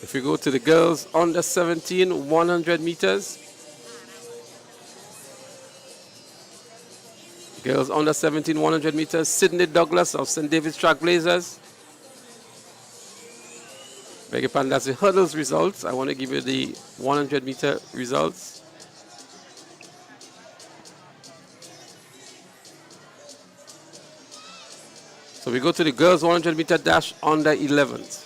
If we go to the girls under 17 100 meters, girls under 17 100 meters, Sydney Douglas of St. David's Track Blazers. Beg your pardon, that's the hurdles results. I want to give you the 100 meter results. So we go to the girls 100 meter dash under 11s.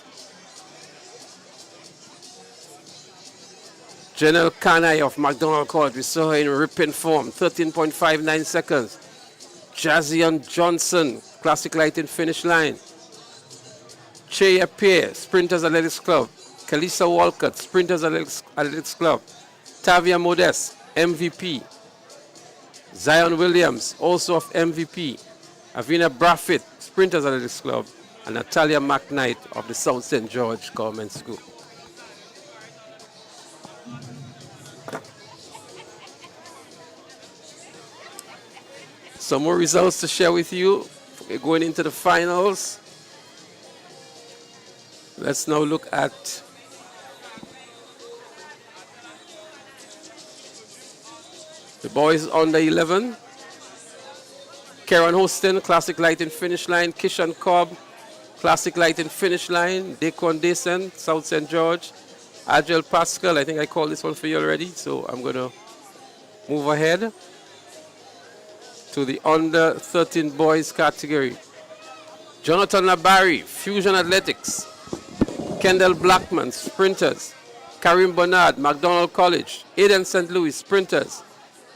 Janelle Kanai of McDonald College, we saw her in ripping form, 13.59 seconds. Jazian Johnson, Classic Lighting Finish Line. Chea Pierre, Sprinters Athletics Club. Kalisa Walcott, Sprinters Athletics Club. Tavia Modest, MVP. Zion Williams, also of MVP. Avina Braffett, Sprinters Athletics Club. And Natalia McKnight of the South St. George Government School. Some more results to share with you. Going into the finals. Let's now look at the boys under 11. Karen Hostin, Classic Lighting Finish Line. Kishan Cobb, Classic Lighting Finish Line. Daquan Descent, South St. George. Agile Pascal, I think I called this one for you already, so I'm going to move ahead to the under 13 boys category. Jonathan Labari, Fusion Athletics. Kendall Blackman, Sprinters. Karim Bernard, McDonald College. Aiden St. Louis, Sprinters.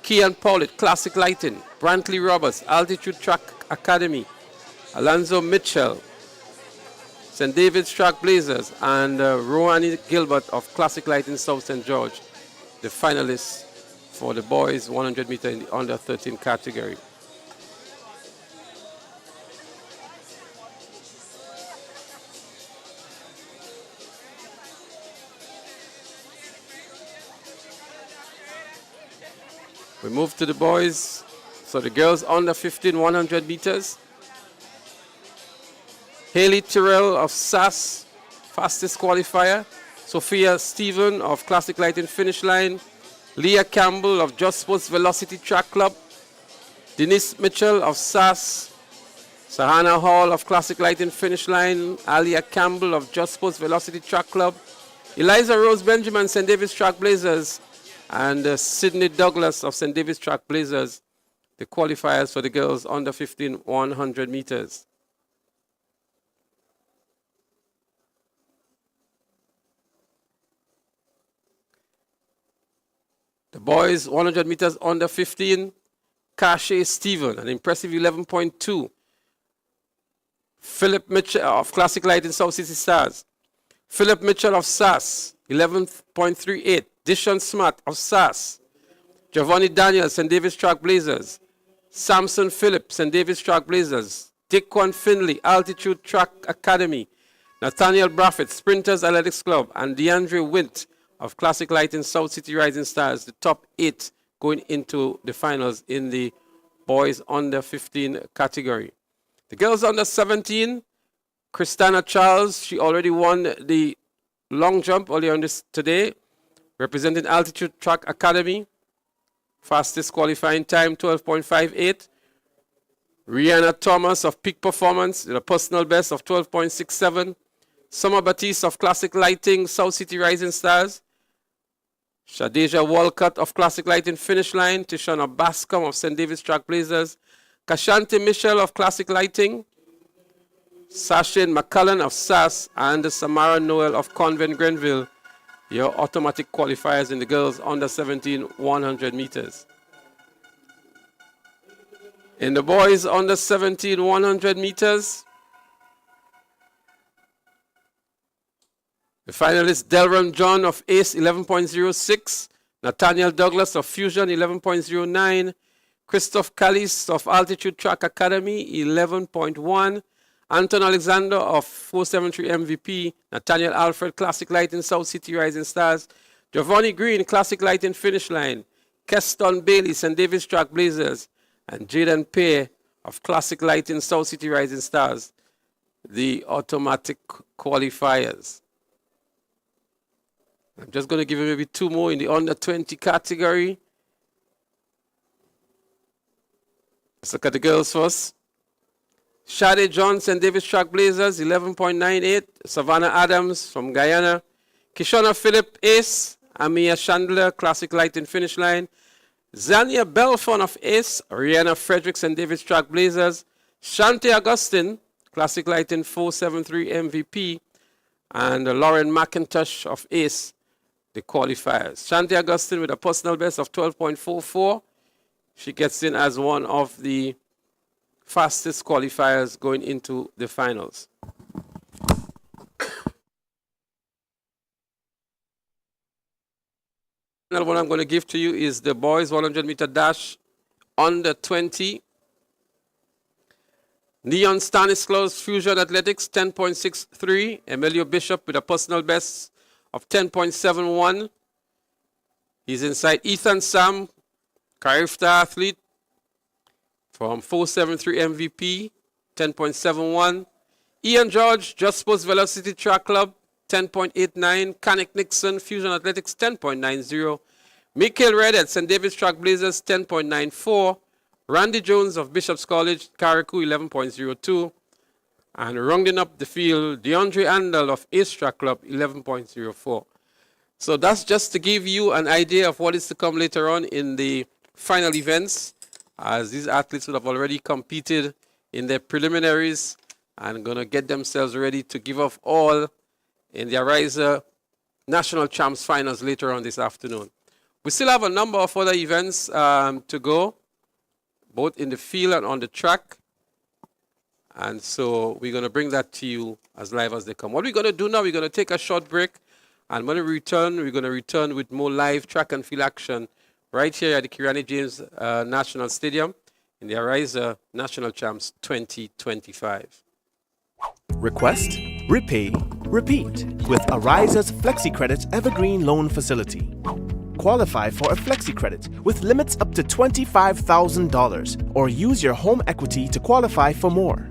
Kian Powlett, Classic Lighting. Brantley Roberts, Altitude Track Academy. Alonzo Mitchell, St. David's Track Blazers. And Roani Gilbert of Classic Lighting South St. George, the finalists for the boys 100 meter in the under 13 category. We move to the boys. So the girls under 15 100 meters. Haley Terrell of SAS, fastest qualifier. Sophia Stephen of Classic Lighting Finish Line. Leah Campbell of Just Sports Velocity Track Club. Denise Mitchell of SAS. Sahana Hall of Classic Lighting Finish Line. Alia Campbell of Just Sports Velocity Track Club. Eliza Rose Benjamin, St. David's Track Blazers. And Sydney Douglas of St. David's Track Blazers, the qualifiers for the girls under 15 100 meters. The boys 100 meters under 15, Kashe Stephen, an impressive 11.2. Philip Mitchell of Classic Lighting South City Stars. Philip Mitchell of SAS, 11.38. Dishon Smart of SAS. Giovanni Daniels, St. David's Track Blazers. Samson Phillips, St. David's Track Blazers. Dickwan Finley, Altitude Track Academy. Nathaniel Braffett, Sprinters Athletics Club. And DeAndre Wint of Classic Lighting South City Rising Stars, the top 8 going into the finals in the boys under 15 category. The girls under 17, Christina Charles, she already won the long jump earlier on today, representing Altitude Track Academy. Fastest qualifying time, 12.58. Rihanna Thomas of Peak Performance with a personal best of 12.67. Summer Batiste of Classic Lighting, South City Rising Stars. Shadeja Walcott of Classic Lighting Finish Line. Tishana Bascom of St. David's Track Blazers. Kashanti Michelle of Classic Lighting. Sashin McCullen of SAS. And Samara Noel of Convent Grenville. Your automatic qualifiers in the girls under 17 100 meters. In the boys under 17 100 meters, the finalists Delram John of ACE 11.06, Nathaniel Douglas of Fusion 11.09, Christoph Callis of Altitude Track Academy 11.1, Anton Alexander of 473 MVP, Nathaniel Alfred Classic Lighting South City Rising Stars, Giovanni Green Classic Lighting Finish Line, Keston Bailey St. David's Track Blazers, and Jaden Pay of Classic Lighting South City Rising Stars, the automatic qualifiers. I'm just going to give you maybe two more in the under 20 category. Let's look at the girls first. Shade Johnson and Davis Track Blazers, 11.98. Savannah Adams from Guyana. Kishona Phillip Ace. Amia Chandler, Classic Lighting Finish Line. Zania Belfon of Ace. Rihanna Fredericks and Davis Track Blazers. Shante Augustine, Classic Lighting 473 MVP. And Lauren McIntosh of Ace, the qualifiers. Shante Augustine with a personal best of 12.44. She gets in as one of the fastest qualifiers going into the finals. Another one I'm going to give to you is the boys 100-meter dash under 20. Neon Stanislaus Fusion Athletics 10.63. Emilio Bishop with a personal best of 10.71. He's inside Ethan Sam, Carriacou athlete from 473 MVP, 10.71. Ian George, Just Sports Velocity Track Club, 10.89. Kanik Nixon, Fusion Athletics, 10.90. Michael Red at St. David's Track Blazers, 10.94. Randy Jones of Bishop's College, Carriacou, 11.02. And rounding up the field, DeAndre Andal of Ace Track Club, 11.04. So that's just to give you an idea of what is to come later on in the final events, as these athletes would have already competed in their preliminaries and going to get themselves ready to give off all in the Ariza National Champs Finals later on this afternoon. We still have a number of other events to go, both in the field and on the track. And so we're going to bring that to you as live as they come. What we're going to do now, we're going to take a short break. And when we return, we're going to return with more live track and field action right here at the Kirani James National Stadium in the Ariza National Champs 2025. Request, repay, repeat with Ariza's FlexiCredit Evergreen Loan Facility. Qualify for a FlexiCredit with limits up to $25,000 or use your home equity to qualify for more.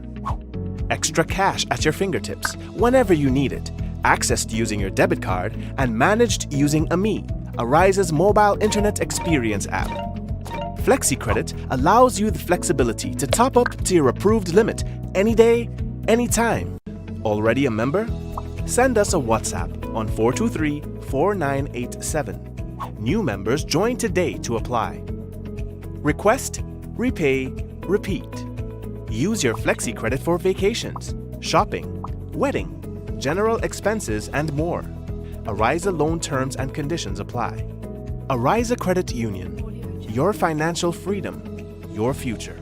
Extra cash at your fingertips whenever you need it, accessed using your debit card and managed using AMI, Ariza's mobile internet experience app. FlexiCredit allows you the flexibility to top up to your approved limit any day, anytime. Already a member? Send us a WhatsApp on 423-4987. New members join today to apply. Request, repay, repeat. Use your FlexiCredit for vacations, shopping, wedding, general expenses, and more. Ariza loan terms and conditions apply. Ariza Credit Union. Your financial freedom, your future.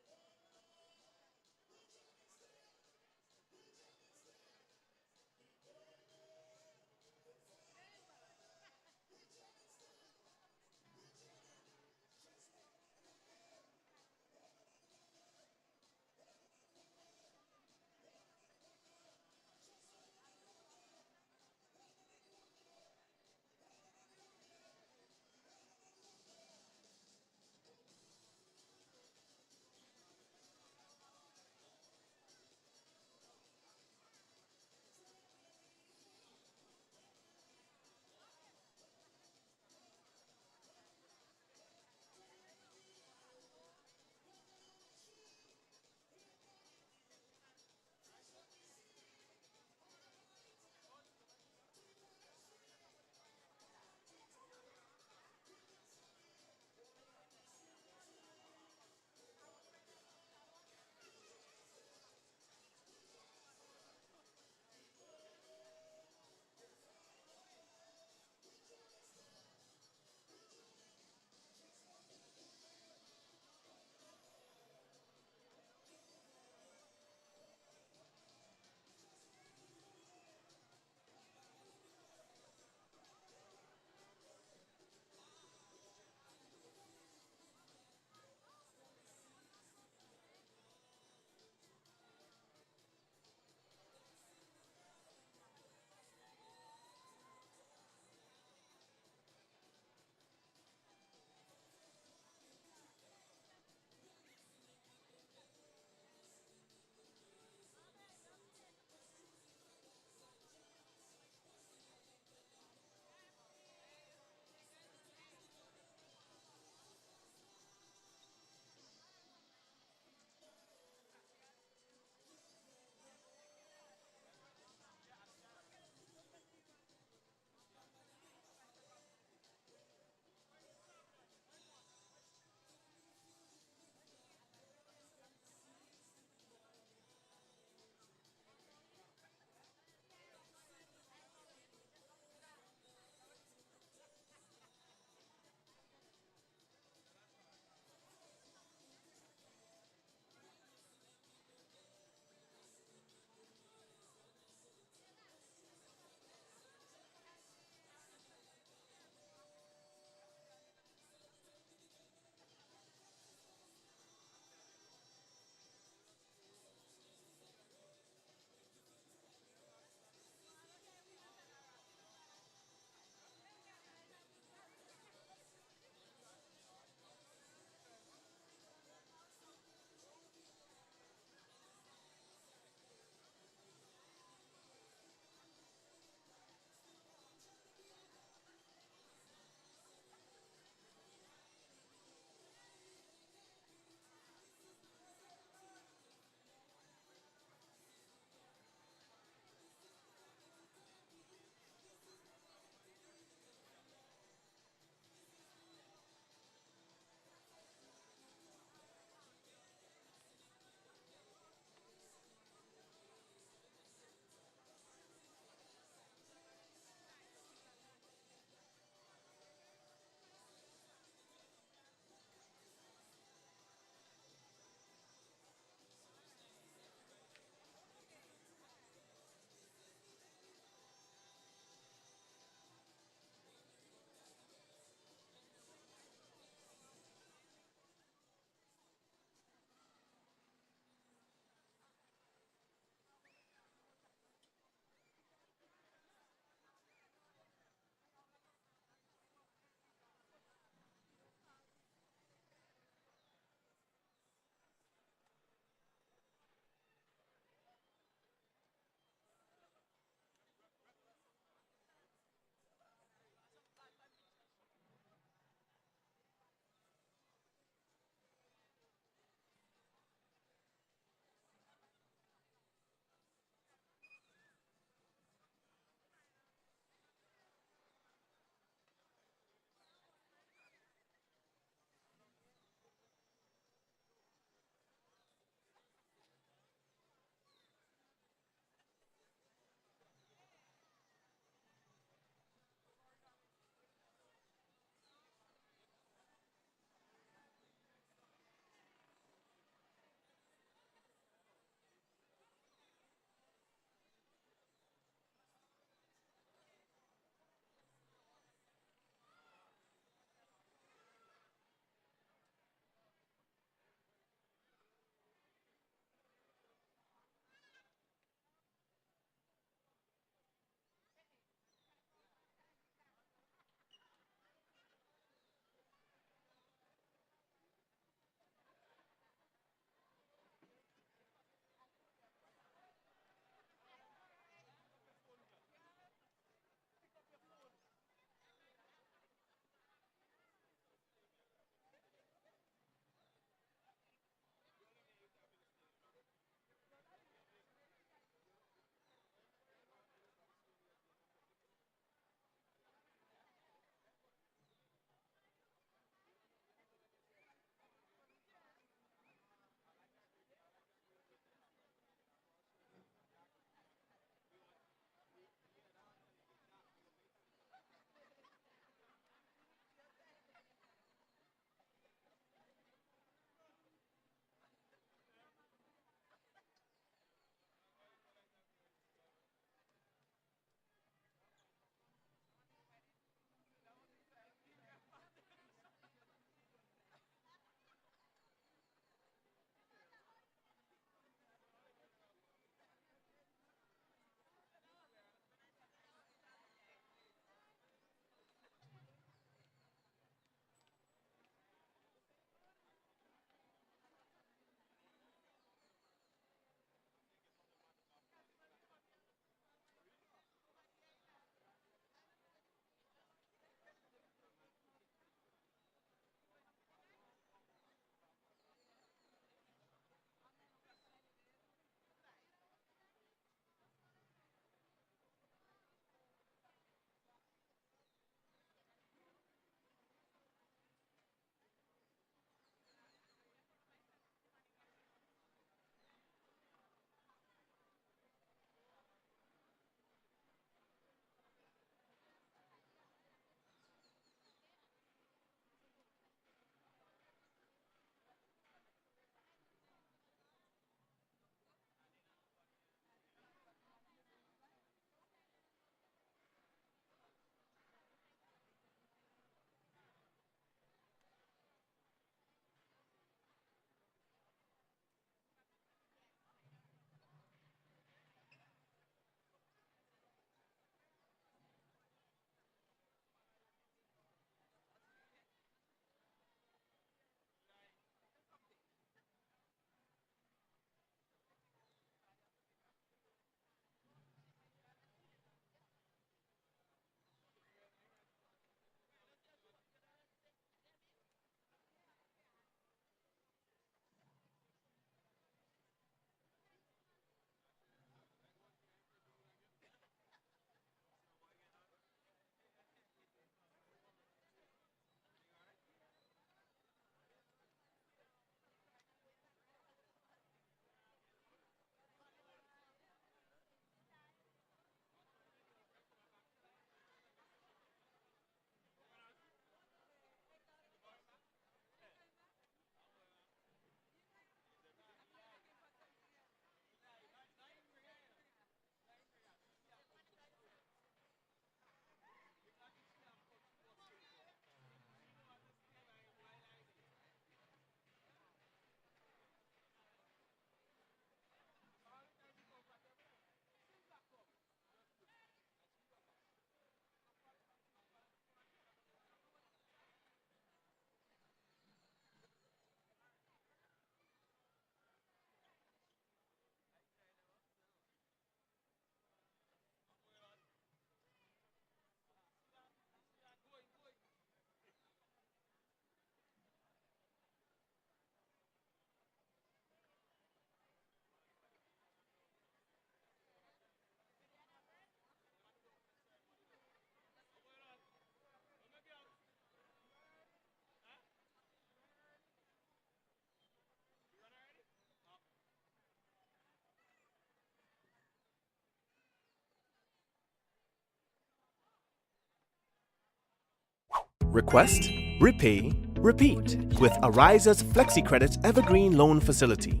Request, repay, repeat with Ariza's FlexiCredit Evergreen Loan Facility.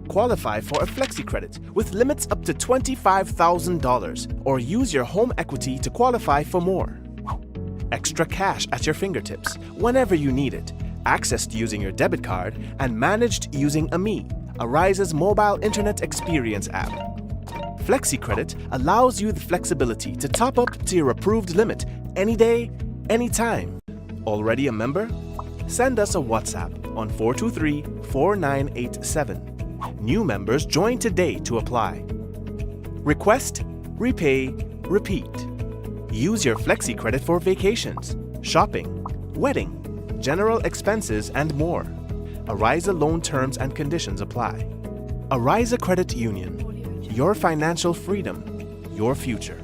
Qualify for a FlexiCredit with limits up to $25,000 or use your home equity to qualify for more. Extra cash at your fingertips whenever you need it, accessed using your debit card, and managed using AMI, Ariza's mobile internet experience app. FlexiCredit allows you the flexibility to top up to your approved limit any day, anytime. Already a member? Send us a WhatsApp on 423-4987. New members join today to apply. Request, repay, repeat. Use your FlexiCredit for vacations, shopping, wedding, general expenses, and more. Ariza loan terms and conditions apply. Ariza Credit Union. Your financial freedom, your future.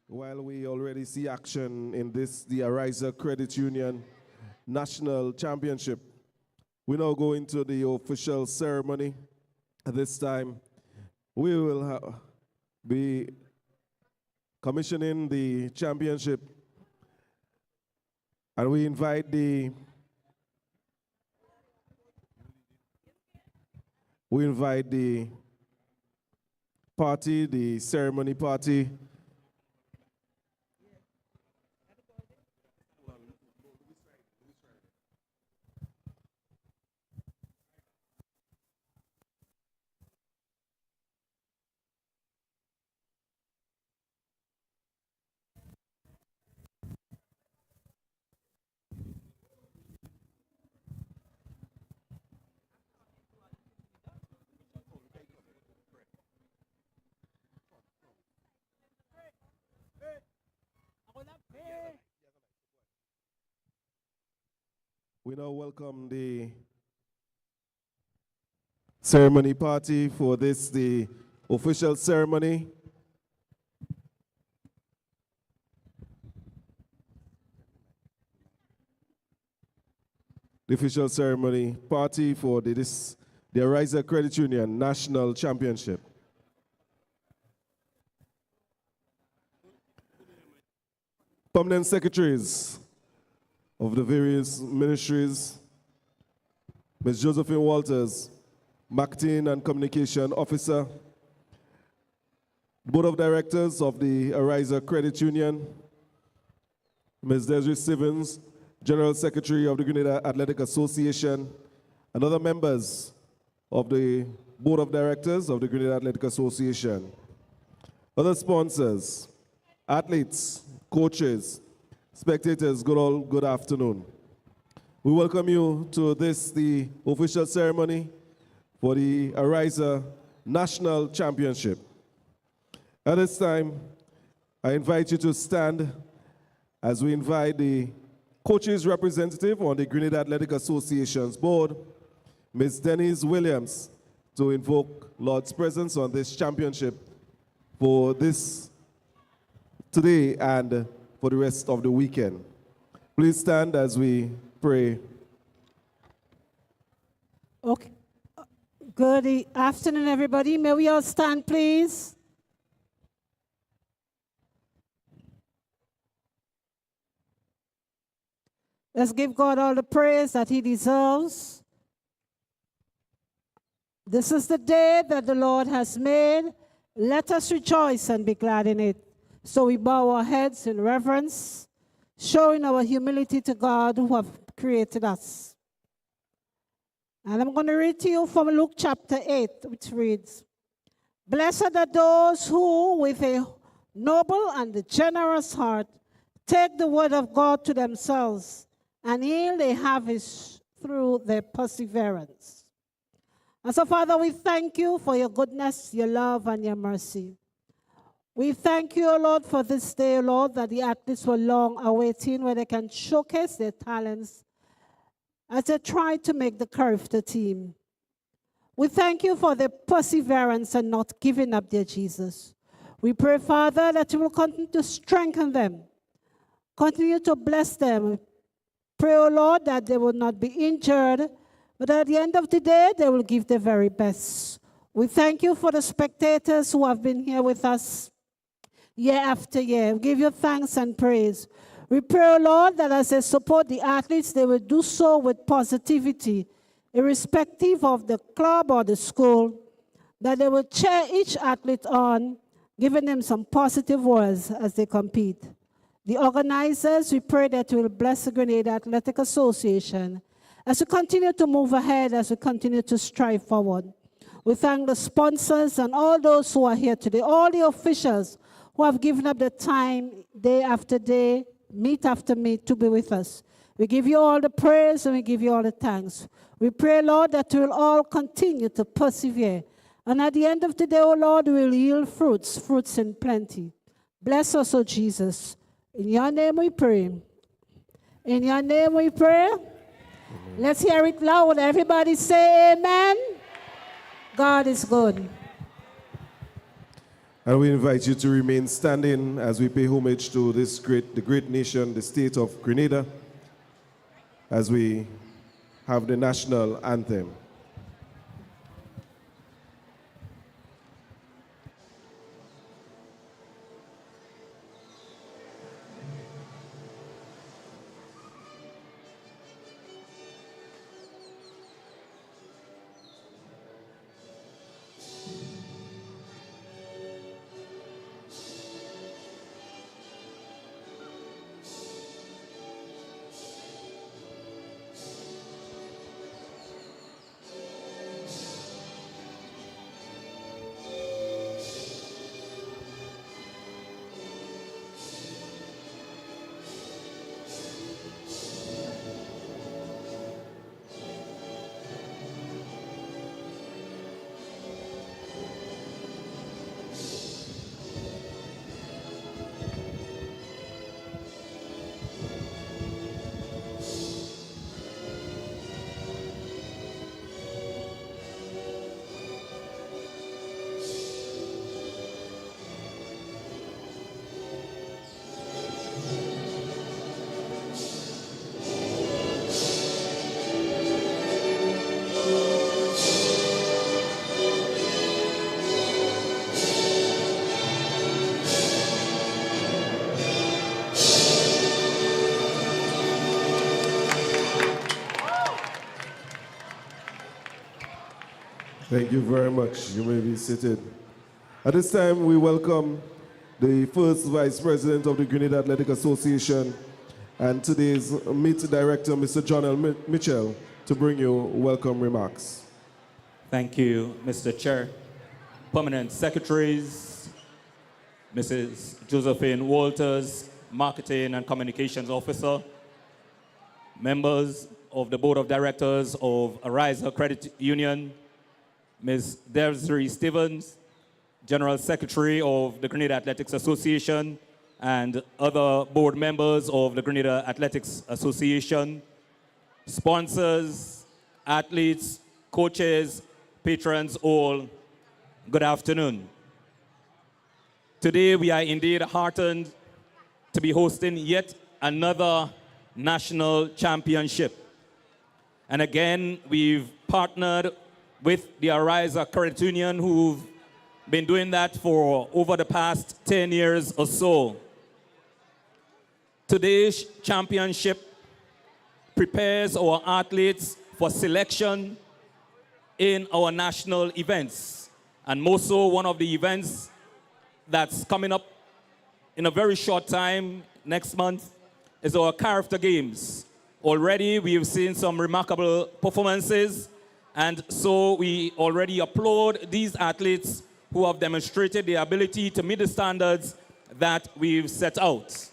While we already see action in the Ariza Credit Union National Championship, we now go into the official ceremony. At this time, we will be commissioning the championship, and we invite the party, the ceremony party. We now welcome the ceremony party for the official ceremony. The official ceremony party for the Ariza Credit Union National Championship. Permanent secretaries of the various ministries, Ms. Josephine Walters, Marketing and Communication Officer, Board of Directors of the Ariza Credit Union, Ms. Desiree Stevens, General Secretary of the Grenada Athletic Association, and other members of the Board of Directors of the Grenada Athletic Association. Other sponsors, athletes, coaches, spectators, good afternoon. We welcome you to this, the official ceremony for the Ariza National Championship. At this time, I invite you to stand as we invite the coaches representative on the Grenada Athletic Association's board, Ms. Denise Williams, to invoke Lord's presence on this championship for this today and for the rest of the weekend. Please stand as we pray. Okay. Good afternoon, everybody. May we all stand, please? Let's give God all the praise that he deserves. This is the day that the Lord has made. Let us rejoice and be glad in it. So we bow our heads in reverence, showing our humility to God who have created us. And I'm going to read to you from Luke chapter 8, which reads, "Blessed are those who, with a noble and a generous heart, take the word of God to themselves and yield a harvest through their perseverance." And so, Father, we thank you for your goodness, your love, and your mercy. We thank you, O Lord, for this day, O Lord, that the athletes were long awaiting, where they can showcase their talents as they try to make the Carriacou team. We thank you for their perseverance and not giving up, dear Jesus. We pray, Father, that you will continue to strengthen them, continue to bless them. Pray, O Lord, that they will not be injured, but at the end of the day, they will give their very best. We thank you for the spectators who have been here with us year after year. We give you thanks and praise. We pray, O Lord, that as they support the athletes, they will do so with positivity, irrespective of the club or the school, that they will cheer each athlete on, giving them some positive words as they compete. The organizers, we pray that you will bless the Grenada Athletic Association as we continue to move ahead, as we continue to strive forward. We thank the sponsors and all those who are here today, all the officials who have given up their time day after day, meet after meet, to be with us. We give you all the praise and we give you all the thanks. We pray, Lord, that we will all continue to persevere. And at the end of the day, O Lord, we will yield fruits, fruits in plenty. Bless us, O Jesus. In your name we pray. In your name we pray. Amen. Let's hear it loud. Everybody say amen. God is good. And we invite you to remain standing as we pay homage to the great nation, the state of Grenada, as we have the national anthem. Thank you very much. You may be seated. At this time, we welcome the first Vice President of the Grenada Athletic Association and today's Meet Director, Mr. John L. Mitchell, to bring you welcome remarks. Thank you, Mr. Chair. Permanent Secretaries, Mrs. Josephine Walters, Marketing and Communications Officer, members of the Board of Directors of Ariza Credit Union, Ms. Desiree Stevens, General Secretary of the Grenada Athletics Association, and other board members of the Grenada Athletics Association, sponsors, athletes, coaches, patrons, all, good afternoon. Today we are indeed heartened to be hosting yet another national championship. And again, we've partnered with the Ariza Credit Union, who've been doing that for over the past 10 years or so. Today's championship prepares our athletes for selection in our national events. And most so, one of the events that's coming up in a very short time, next month, is our character games. Already, we've seen some remarkable performances, and so we already applaud these athletes who have demonstrated the ability to meet the standards that we've set out.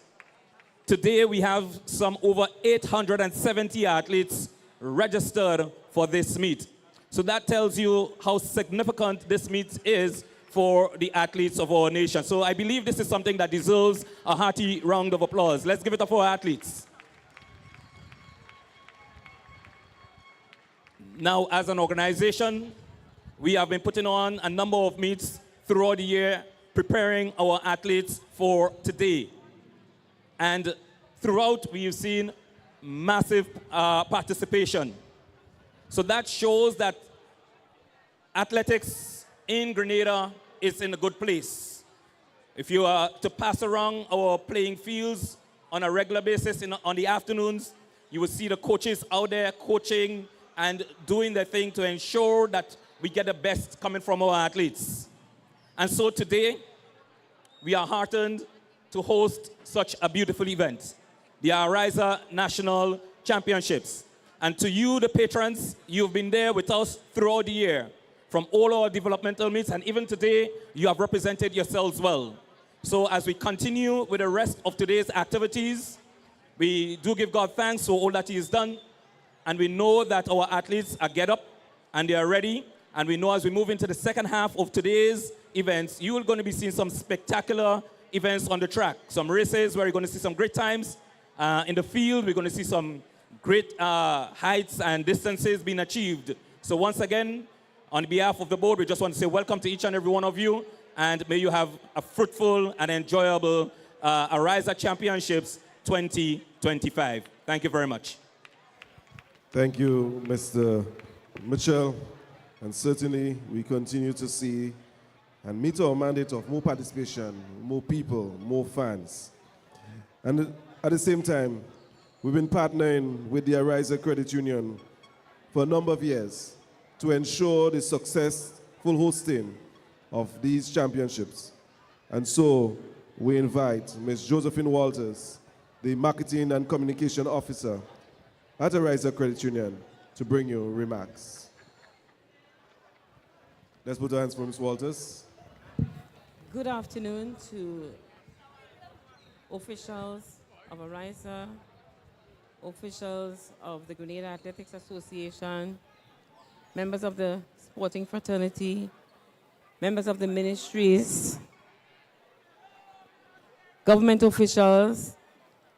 Today, we have some over 870 athletes registered for this meet. So that tells you how significant this meet is for the athletes of our nation. So I believe this is something that deserves a hearty round of applause. Let's give it up for our athletes. Now, as an organization, we have been putting on a number of meets throughout the year, preparing our athletes for today. And throughout, we've seen massive participation. So that shows that athletics in Grenada is in a good place. If you are to pass around our playing fields on a regular basis on the afternoons, you will see the coaches out there coaching and doing their thing to ensure that we get the best coming from our athletes. And so today, we are heartened to host such a beautiful event, the Ariza National Championships. And to you, the patrons, you've been there with us throughout the year, from all our developmental meets, and even today, you have represented yourselves well. So as we continue with the rest of today's activities, we do give God thanks for all that He has done, and we know that our athletes are get up and they are ready, and we know as we move into the second half of today's events, you are going to be seeing some spectacular events on the track, some races where you're going to see some great times. In the field, we're going to see some great heights and distances being achieved. So once again, on behalf of the board, we just want to say welcome to each and every one of you, and may you have a fruitful and enjoyable Ariza Championships 2025. Thank you very much. Thank you, Mr. Mitchell. And certainly, we continue to see and meet our mandate of more participation, more people, more fans. And at the same time, we've been partnering with the Ariza Credit Union for a number of years to ensure the successful hosting of these championships. And so we invite Ms. Josephine Walters, the Marketing and Communication Officer at Ariza Credit Union, to bring you remarks. Let's put our hands for Ms. Walters. Good afternoon to officials of Ariza, officials of the Grenada Athletics Association, members of the sporting fraternity, members of the ministries, government officials,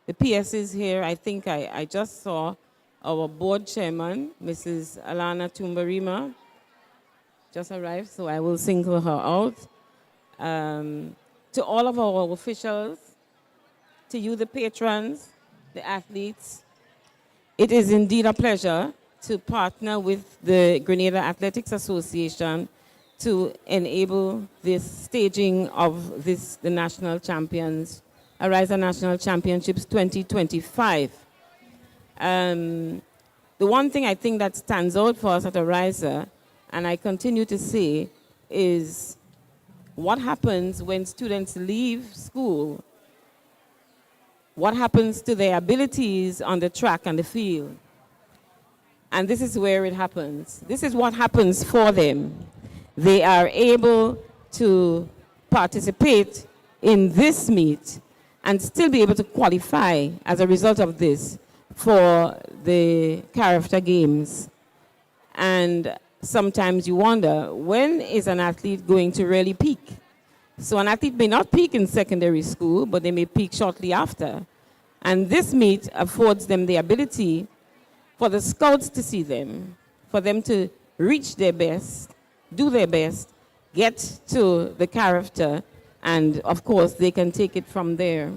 the PSs here. I think I just saw our board chairman, Mrs. Alana Tumbarima, just arrived, so I will single her out. To all of our officials, to you, the patrons, the athletes, it is indeed a pleasure to partner with the Grenada Athletics Association to enable this staging of the National Champions, Ariza National Championships 2025. The one thing I think that stands out for us at Ariza, and I continue to say, is what happens when students leave school? What happens to their abilities on the track and the field? And this is where it happens. This is what happens for them. They are able to participate in this meet and still be able to qualify as a result of this for the character games. And sometimes you wonder, when is an athlete going to really peak? So an athlete may not peak in secondary school, but they may peak shortly after. And this meet affords them the ability for the scouts to see them, for them to reach their best, do their best, get to the character, and of course they can take it from there.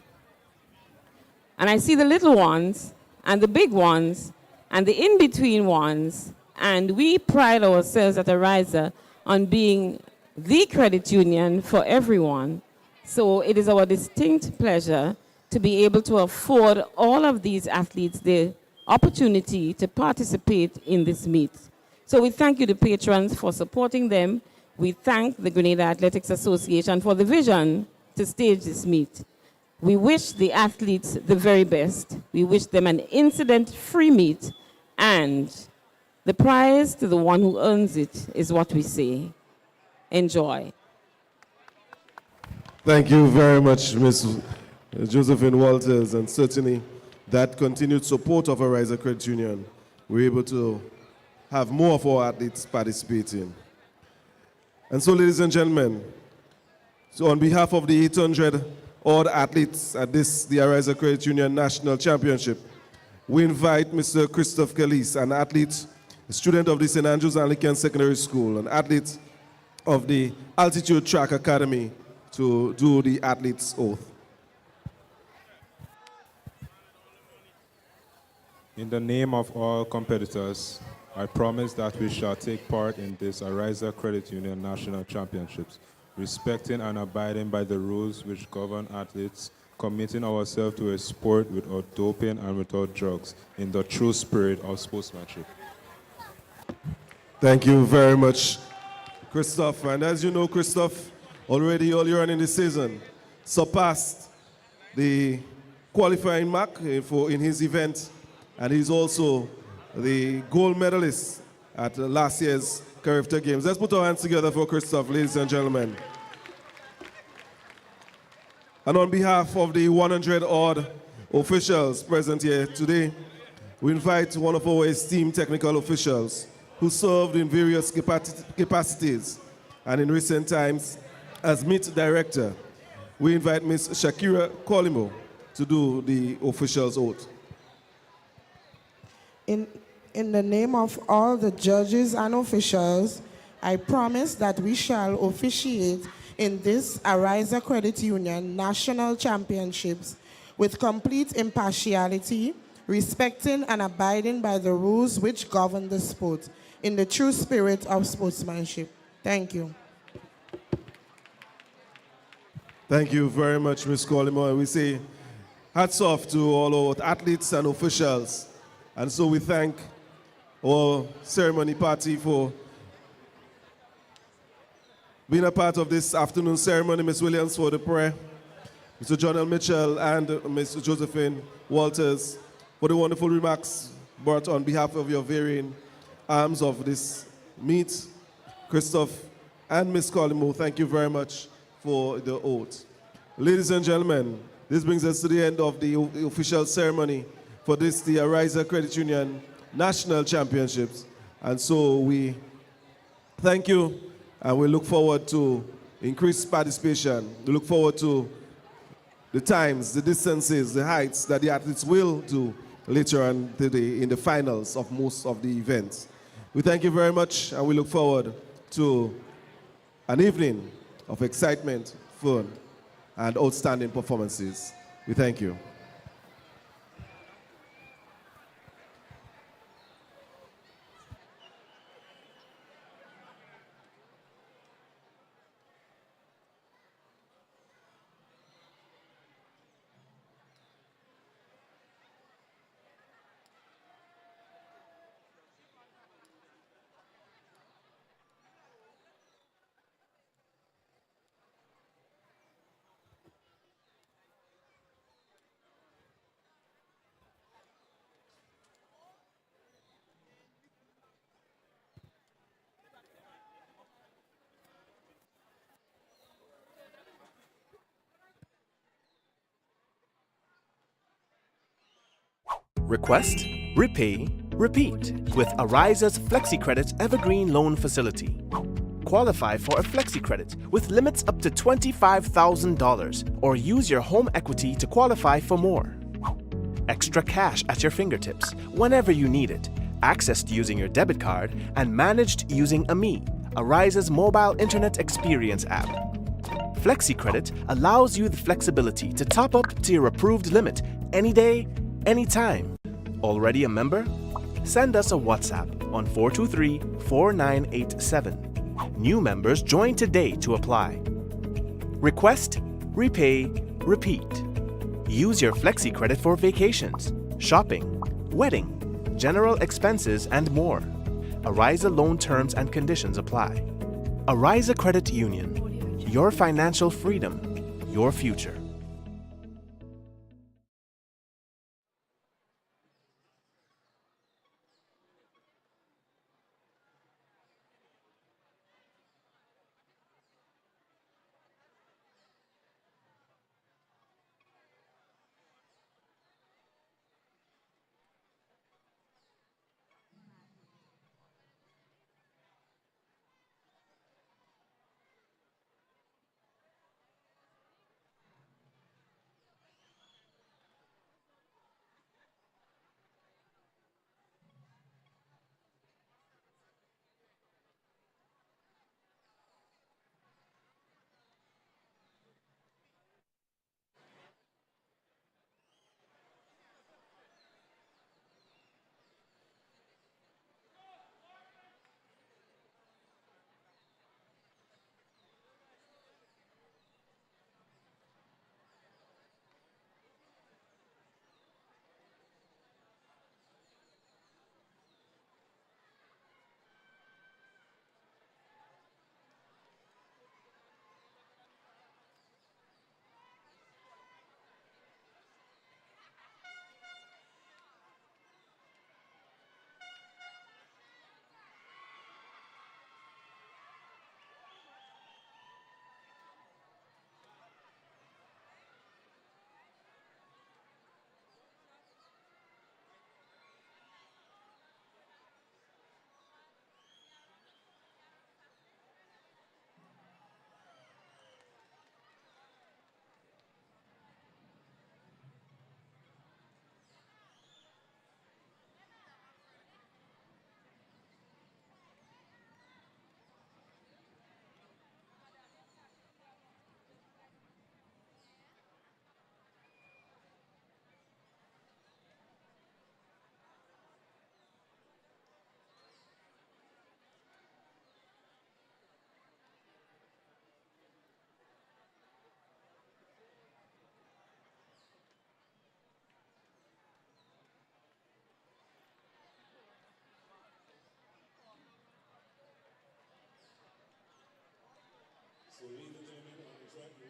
And I see the little ones and the big ones and the in-between ones, and we pride ourselves at Ariza on being the credit union for everyone. So it is our distinct pleasure to be able to afford all of these athletes the opportunity to participate in this meet. So we thank you, the patrons, for supporting them. We thank the Grenada Athletics Association for the vision to stage this meet. We wish the athletes the very best. We wish them an incident-free meet, and the prize to the one who earns it is what we say. Enjoy. Thank you very much, Ms. Josephine Walters, and certainly that continued support of Ariza Credit Union, we're able to have more of our athletes participating. And so, ladies and gentlemen, so on behalf of the 800 odd athletes at the Ariza Credit Union National Championship, we invite Mr. Christophe Calise, an athlete, a student of the St. Andrews Anglican Secondary School, an athlete of the Altitude Track Academy, to do the athlete's oath. In the name of all competitors, I promise that we shall take part in this Ariza Credit Union National Championships, respecting and abiding by the rules which govern athletes, committing ourselves to a sport without doping and without drugs, in the true spirit of sportsmanship. Thank you very much, Christophe. And as you know, Christophe, already earlier on in the season, surpassed the qualifying mark in his event, and he's also the gold medalist at last year's Carriacou Games. Let's put our hands together for Christophe, ladies and gentlemen. And on behalf of the 100 odd officials present here today, we invite one of our esteemed technical officials who served in various capacities and in recent times as meet director. We invite Ms. Shakira Kolimo to do the official's oath. In the name of all the judges and officials, I promise that we shall officiate in this Ariza Credit Union National Championships with complete impartiality, respecting and abiding by the rules which govern the sport, in the true spirit of sportsmanship. Thank you. Thank you very much, Ms. Kolimo. We say hats off to all our athletes and officials. And so we thank our ceremony party for being a part of this afternoon ceremony. Ms. Williams for the prayer, Mr. John L. Mitchell and Ms. Josephine Walters for the wonderful remarks brought on behalf of your varying arms of this meet. Christophe and Ms. Kolimo, thank you very much for the oath. Ladies and gentlemen, this brings us to the end of the official ceremony for the Ariza Credit Union National Championships. And so we thank you, and we look forward to increased participation. We look forward to the times, the distances, the heights that the athletes will do later on today in the finals of most of the events. We thank you very much, and we look forward to an evening of excitement, fun, and outstanding performances. We thank you. Request, repay, repeat with Ariza's FlexiCredit Evergreen Loan Facility. Qualify for a FlexiCredit with limits up to $25,000 or use your home equity to qualify for more. Extra cash at your fingertips whenever you need it, accessed using your debit card and managed using AMI, Ariza's mobile internet experience app. FlexiCredit allows you the flexibility to top up to your approved limit any day, anytime. Already a member? Send us a WhatsApp on 423-4987. New members join today to apply. Request, repay, repeat. Use your FlexiCredit for vacations, shopping, wedding, general expenses, and more. Ariza loan terms and conditions apply. Ariza Credit Union. Your financial freedom, your future.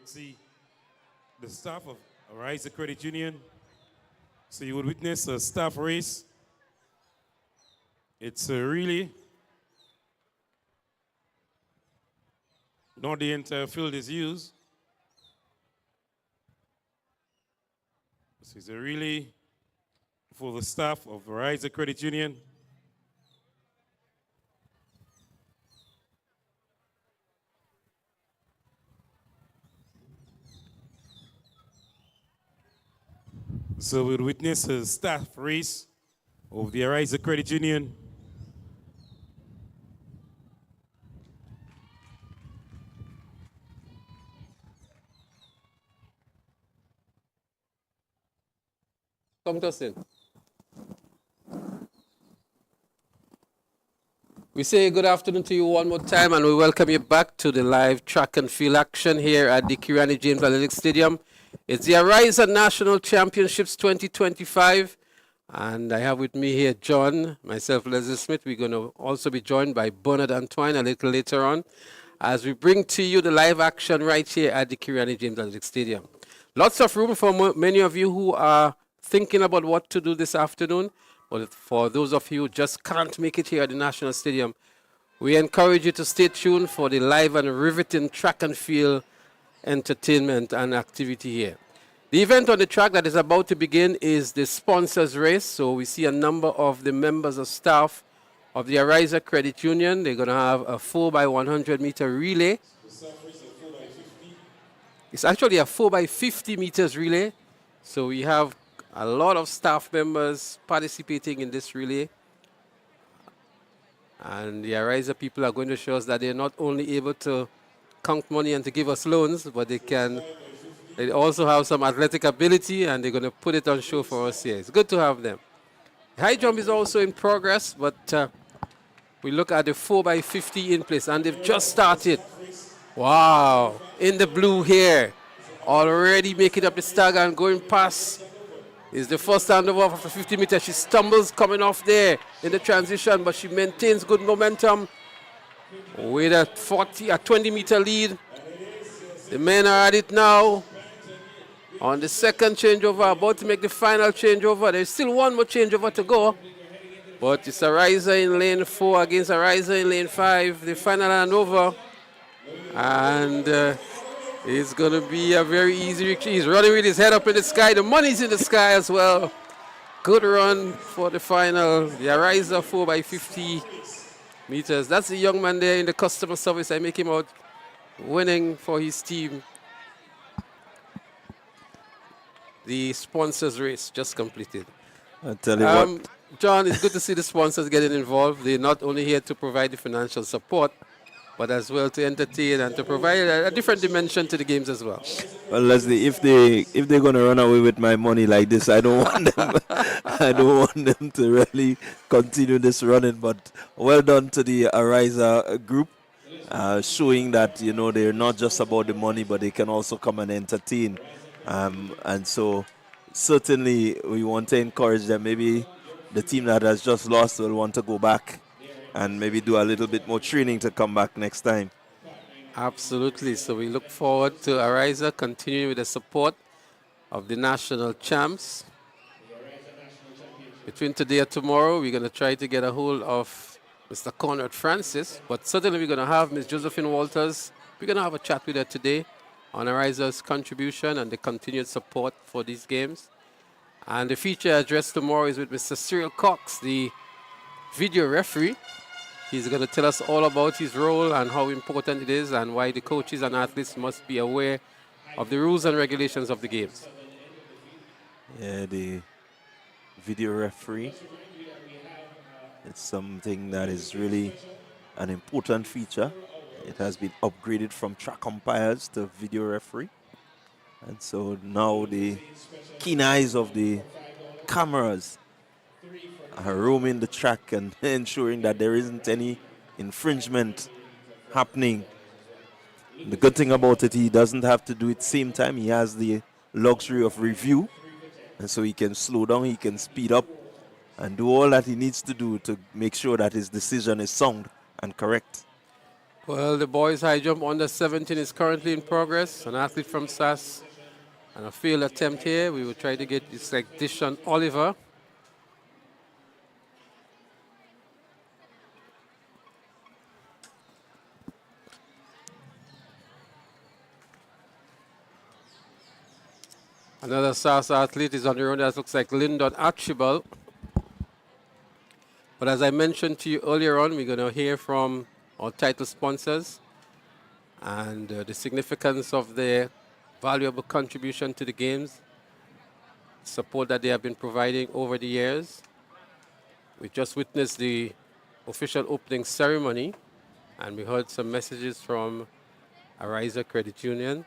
See, the staff of Ariza Credit Union. So you would witness a staff race. It's really not the entire field is used. This is a really for the staff of Ariza Credit Union. So we'll witness a staff race of the Ariza Credit Union. Come to us in. We say good afternoon to you one more time, and we welcome you back to the live track and field action here at the Kirani James Athletic Stadium. It's the Ariza National Championships 2025, and I have with me here John, myself, Leslie Smith. We're going to also be joined by Bernard Antoine a little later on as we bring to you the live action right here at the Kirani James Athletic Stadium. Lots of room for many of you who are thinking about what to do this afternoon, but for those of you who just can't make it here at the National Stadium, we encourage you to stay tuned for the live and riveting track and field entertainment and activity here. The event on the track that is about to begin is the sponsors race. So we see a number of the members of staff of the Ariza Credit Union. They're going to have a 4x100 meter relay. It's actually a 4x50 meters relay. So we have a lot of staff members participating in this relay. And the Ariza people are going to show us that they're not only able to count money and to give us loans, but they also have some athletic ability, and they're going to put it on show for us here. It's good to have them. High jump is also in progress, but we look at the 4x50 in place, and they've just started. Wow, in the blue here, already making up the stagger and going past. Is the first handover for 50 meters. She stumbles coming off there in the transition, but she maintains good momentum with a 20-meter lead. The men are at it now. On the second changeover, about to make the final changeover. There's still one more changeover to go. But it's Ariza in lane 4 against Ariza in lane 5. The final handover. And it's going to be a very easy victory. He's running with his head up in the sky. The money's in the sky as well. Good run for the final. The Ariza 4x50 meters. That's the young man there in the customer service. I make him out winning for his team. The sponsors race just completed. I'll tell you what. John, it's good to see the sponsors getting involved. They're not only here to provide the financial support, but as well to entertain and to provide a different dimension to the games as well. Well, Leslie, if they're gonna run away with my money like this, I don't want them. I don't want them to really continue this running. But well done to the Ariza group, showing that they're not just about the money, but they can also come and entertain. And so certainly we want to encourage them. Maybe the team that has just lost will want to go back and maybe do a little bit more training to come back next time. Absolutely. So we look forward to Ariza continuing with the support of the national champs. Between today and tomorrow, we're going to try to get a hold of Mr. Conrad Francis, but certainly we're going to have Ms. Josephine Walters. We're going to have a chat with her today on Ariza's contribution and the continued support for these games. And the feature address tomorrow is with Mr. Cyril Cox, the video referee. He's going to tell us all about his role and how important it is and why the coaches and athletes must be aware of the rules and regulations of the games. Yeah, the video referee. It's something that is really an important feature. It has been upgraded from track umpires to video referee. And so now the keen eyes of the cameras are roaming the track and ensuring that there isn't any infringement happening. The good thing about it, he doesn't have to do it same time. He has the luxury of review. And so he can slow down, he can speed up and do all that he needs to do to make sure that his decision is sound and correct. Well, the boys high jump under 17 is currently in progress. An athlete from SAS and a failed attempt here. We will try to get this like Dishon Oliver. Another SAS athlete is on the road that looks like Lyndon Archibald. But as I mentioned to you earlier on, we're going to hear from our title sponsors and the significance of their valuable contribution to the games, support that they have been providing over the years. We just witnessed the official opening ceremony, and we heard some messages from Ariza Credit Union.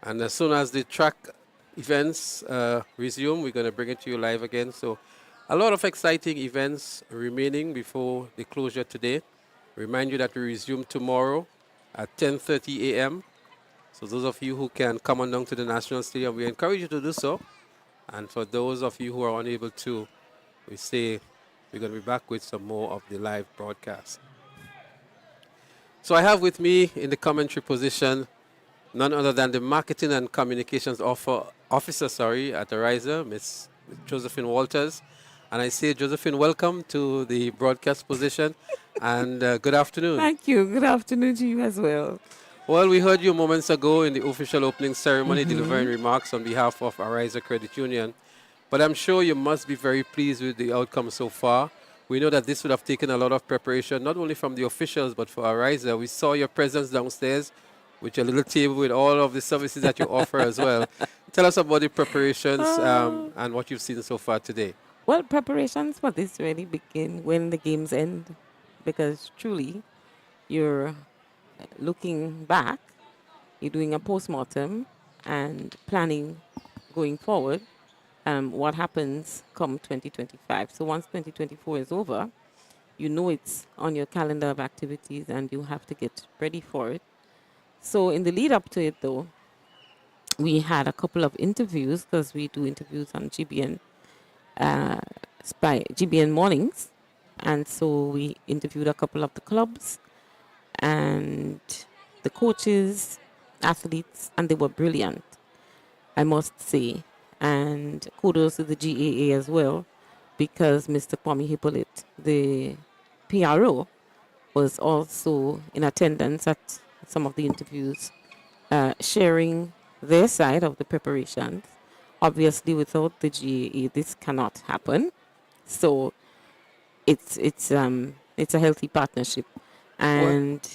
And as soon as the track events resume, we're going to bring it to you live again. So a lot of exciting events remaining before the closure today. Remind you that we resume tomorrow at 10:30 a.m. So those of you who can come on down to the National Stadium, we encourage you to do so. And for those of you who are unable to, we say we're going to be back with some more of the live broadcast. So I have with me in the commentary position none other than the Marketing and Communications Officer at Ariza, Ms. Josephine Walters. And I say, Josephine, welcome to the broadcast position, and good afternoon. Thank you. Good afternoon to you as well. Well, we heard you moments ago in the official opening ceremony delivering remarks on behalf of Ariza Credit Union, but I'm sure you must be very pleased with the outcome so far. We know that this would have taken a lot of preparation, not only from the officials, but for Ariza. We saw your presence downstairs with your little table with all of the services that you offer as well. Tell us about the preparations and what you've seen so far today. Well, preparations for this really begin when the games end, because truly, you're looking back, you're doing a post-mortem and planning going forward what happens come 2025. So once 2024 is over, you know it's on your calendar of activities and you have to get ready for it. So in the lead up to it, though, we had a couple of interviews, because we do interviews on GBN, GBN mornings. And so we interviewed a couple of the clubs and the coaches, athletes, and they were brilliant, I must say. And kudos to the GAA as well, because Mr. Kwame Hippolyte, the PRO, was also in attendance at some of the interviews, sharing their side of the preparations. Obviously, without the GAA, this cannot happen. So it's a healthy partnership, and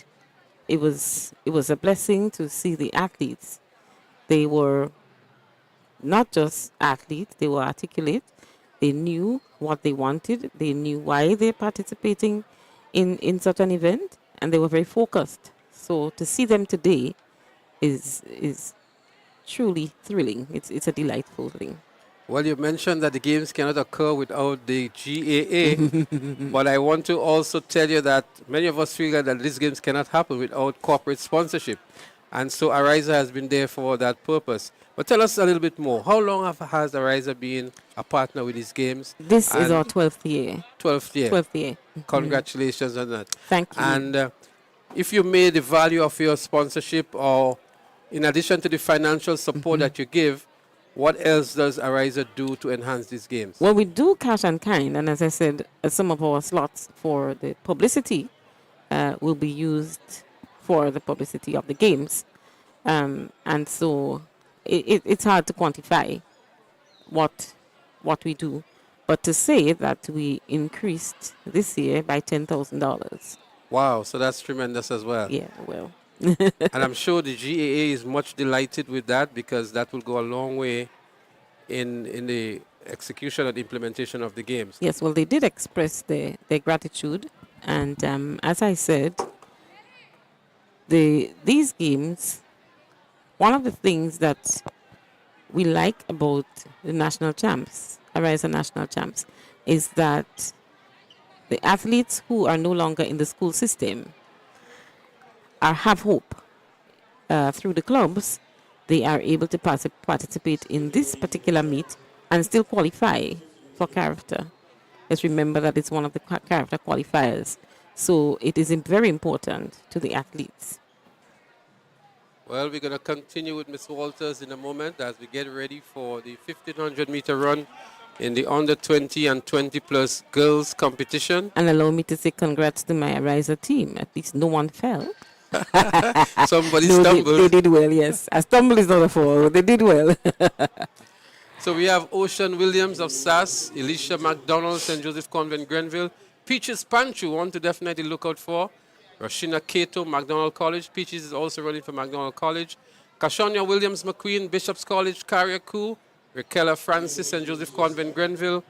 it was a blessing to see the athletes. They were not just athletes; they were articulate. They knew what they wanted. They knew why they're participating in such an event, and they were very focused. So to see them today is truly thrilling. It's a delightful thing. Well, you mentioned that the games cannot occur without the GAA, but I want to also tell you that many of us feel that these games cannot happen without corporate sponsorship. And so Ariza has been there for that purpose. But tell us a little bit more. How long has Ariza been a partner with these games? This is our 12th year. 12th year. 12th year. Congratulations on that. Thank you. And if you made the value of your sponsorship, or in addition to the financial support that you give, what else does Ariza do to enhance these games? Well, we do cash and kind, and as I said, some of our slots for the publicity will be used for the publicity of the games. And so it's hard to quantify what we do, but to say that we increased this year by $10,000. Wow, so that's tremendous as well. Yeah, well. And I'm sure the GAA is much delighted with that, because that will go a long way in the execution and implementation of the games. Yes, well, they did express their gratitude. And as I said, these games, one of the things that we like about the national champs, Ariza national champs, is that the athletes who are no longer in the school system have hope. Through the clubs, they are able to participate in this particular meet and still qualify for character. Let's remember that it's one of the character qualifiers. So it is very important to the athletes. Well, we're going to continue with Ms. Walters in a moment as we get ready for the 1,500-meter run in the under 20 and 20-plus girls competition. And allow me to say congrats to my Ariza team. At least no one fell. Somebody stumbled. They did well, yes. A stumble is not a fall. They did well. So we have Ocean Williams of SAS, Elisha McDonald, St. Joseph Convent, Grenville, Peaches Panchu, one to definitely look out for, Rashina Cato, McDonald College. Peaches is also running for McDonald College. Kashonia Williams McQueen, Bishop's College, Carriacou, Raquela Francis, St. Joseph Convent, Grenville,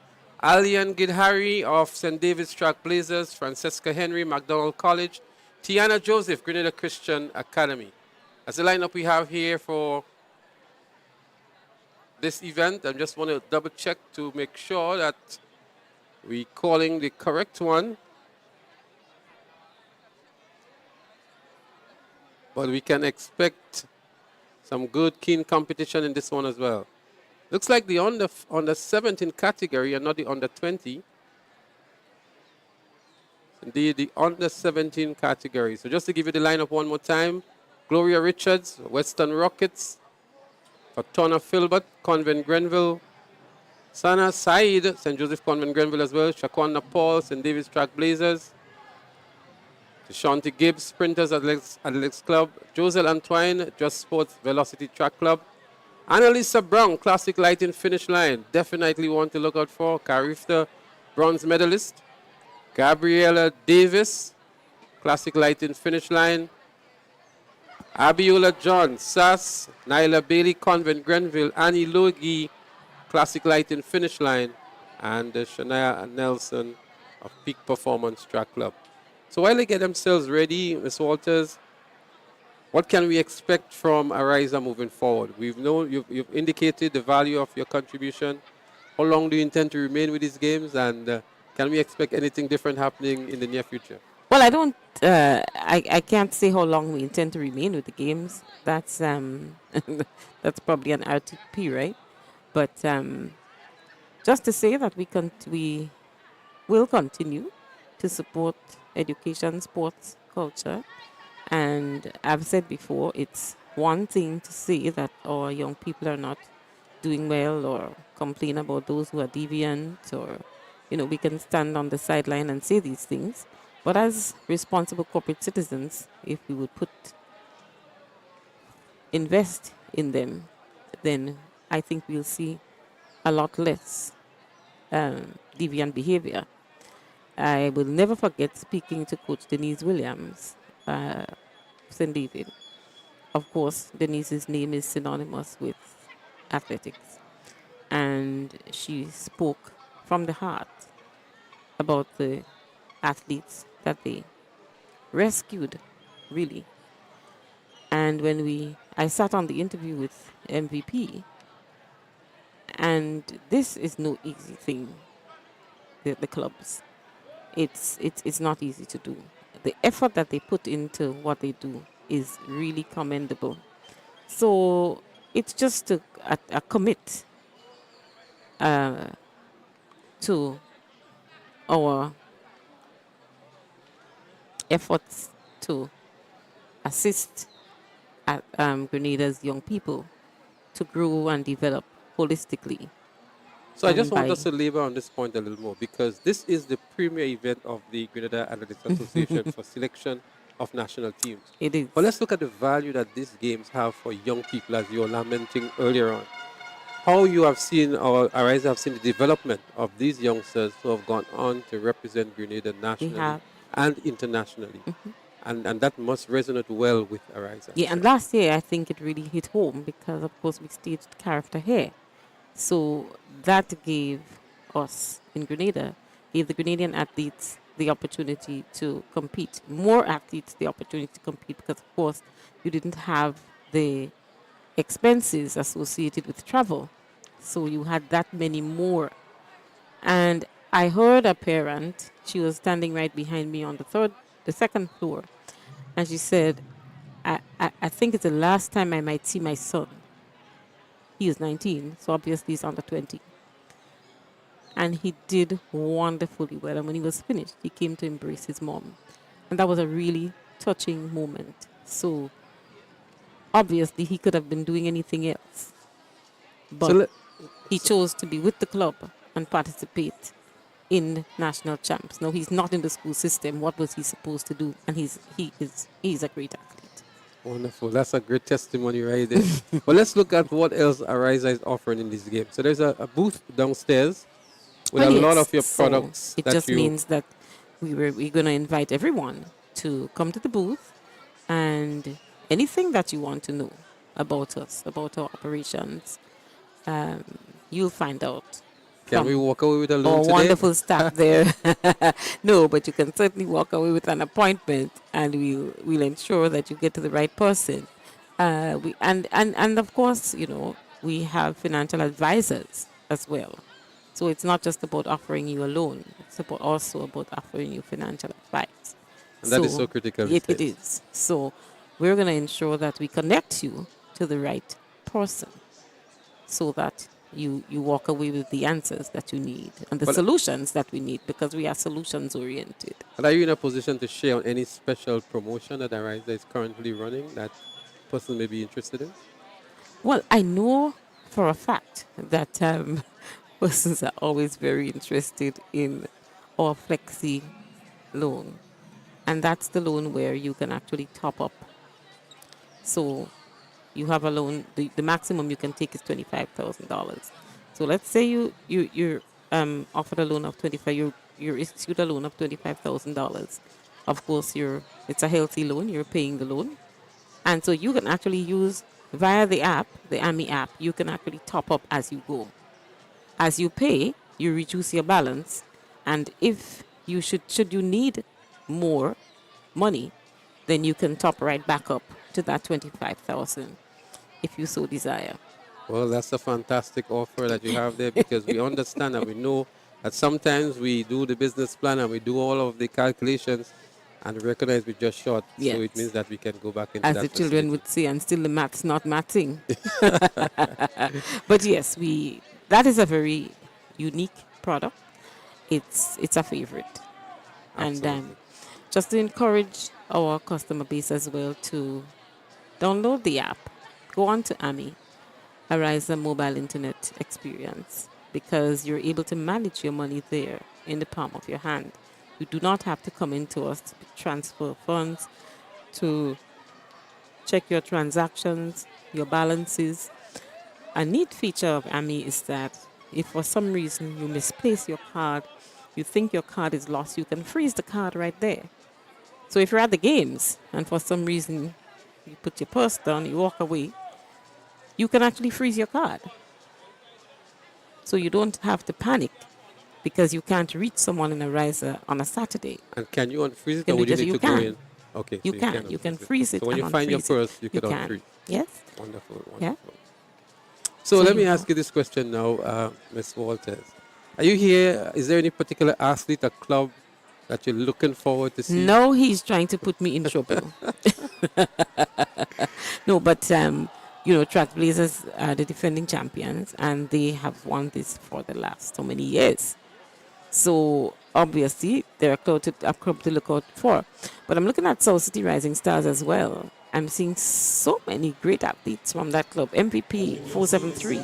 Alian Gidhari of St. David's Track Blazers, Francesca Henry, McDonald College, Tiana Joseph, Grenada Christian Academy. As the lineup we have here for this event, I just want to double check to make sure that we're calling the correct one. But we can expect some good, keen competition in this one as well. Looks like the under 17 category and not the under 20. Indeed, the under 17 category. So just to give you the lineup one more time, Gloria Richards, Western Rockets, Fatona Filbert, Convent Grenville, Sana Said, St. Joseph Convent Grenville as well. Shaquanda Paul, St. David's Track Blazers. Shanti Gibbs, Sprinters Athletics Club. Josel Antoine, Just Sports Velocity Track Club. Annalisa Brown, Classic Lighting Finish Line. Definitely want to look out for. Carifta, bronze medalist. Gabriela Davis, Classic Lighting Finish Line. Abiola John, SAS. Nyla Bailey, Convent Grenville. Annie Logie, Classic Lighting Finish Line. And Shania Nelson of Peak Performance Track Club. So while they get themselves ready, Ms. Walters, what can we expect from Ariza moving forward? We've known you've indicated the value of your contribution. How long do you intend to remain with these games, and can we expect anything different happening in the near future? Well, I don't. I can't say how long we intend to remain with the games. That's that's probably an RTP, right? But just to say that we will continue to support education, sports, culture. And I've said before, it's one thing to say that our young people are not doing well or complain about those who are deviant, or, we can stand on the sideline and say these things. But as responsible corporate citizens, if we would invest in them, then I think we'll see a lot less deviant behavior. I will never forget speaking to Coach Denise Williams, St. David. Of course, Denise's name is synonymous with athletics. And she spoke from the heart about the athletes that they rescued, really. And when I sat on the interview with MVP, and this is no easy thing, the clubs. It's not easy to do. The effort that they put into what they do is really commendable. So it's just a commit to our efforts to assist Grenada's young people to grow and develop holistically. So I just want us to labor on this point a little more, because this is the premier event of the Grenada Athletics Association for selection of national teams. It is. But let's look at the value that these games have for young people, as you were lamenting earlier on. How you have seen, or Ariza have seen, the development of these youngsters who have gone on to represent Grenada nationally and internationally. And that must resonate well with Ariza. Yeah, and last year I think it really hit home because, of course, we staged character here. So that gave us in Grenada, gave the Grenadian athletes the opportunity to compete, more athletes the opportunity to compete, because, of course, you didn't have the expenses associated with travel. So you had that many more. And I heard a parent, she was standing right behind me on the second floor, and she said, I think it's the last time I might see my son. He is 19, so obviously he's under 20. And he did wonderfully well. And when he was finished, he came to embrace his mom. And that was a really touching moment. So obviously he could have been doing anything else. But he chose to be with the club and participate in national champs. Now, he's not in the school system. What was he supposed to do? And he's a great athlete. Wonderful. That's a great testimony right there. But let's look at what else Ariza is offering in this game. So there's a booth downstairs with a lot of your products. It just means that we're going to invite everyone to come to the booth, and anything that you want to know about us, about our operations, you'll find out. Can we walk away with a loan today? Wonderful staff there. No, but you can certainly walk away with an appointment, and we'll ensure that you get to the right person. And of course, we have financial advisors as well. So it's not just about offering you a loan; it's also about offering you financial advice. And that is so critical. It is. So we're going to ensure that we connect you to the right person, so that you walk away with the answers that you need and the solutions that we need, because we are solutions oriented. And are you in a position to share on any special promotion that Ariza is currently running that person may be interested in? Well, I know for a fact that persons are always very interested in our flexi loan. And that's the loan where you can actually top up. So you have a loan, the maximum you can take is $25,000. So let's say you're offered a loan of 25, you're issued a loan of $25,000. Of course, it's a healthy loan, you're paying the loan. And so you can actually use via the app, the AMI app, you can actually top up as you go. As you pay, you reduce your balance. And if you should you need more money, then you can top right back up to that 25,000 if you so desire. Well, that's a fantastic offer that you have there, because we understand and we know that sometimes we do the business plan and we do all of the calculations and we recognize we're just short. Yes. So it means that we can go back into As that the children would say, and still the math's not matching. But yes, that is a very unique product. It's a favorite. Absolutely. And just to encourage our customer base as well to download the app, go on to AMI, Ariza mobile internet experience, because you're able to manage your money there in the palm of your hand. You do not have to come into us to transfer funds, to check your transactions, your balances. A neat feature of AMI is that if for some reason you misplace your card, you think your card is lost, you can freeze the card right there. So if you're at the games and for some reason you put your purse down, you walk away, you can actually freeze your card. So you don't have to panic because you can't reach someone in Ariza on a Saturday. And can you unfreeze it, Can or would you you need to go in? Okay, You so can. You can freeze it. So when you and find your unfreeze it. purse, you can unfreeze. Yes. Wonderful, wonderful. Yeah. So let you me know. ask you this question now, Ms. Walters. Are you here? Is there any particular athlete or club that you're looking forward to see? No, he's trying to put me in trouble. No, but Track Blazers are the defending champions, and they have won this for the last so many years. So obviously they're a club to look out for. But I'm looking at South City Rising Stars as well. I'm seeing so many great athletes from that club. MVP 473.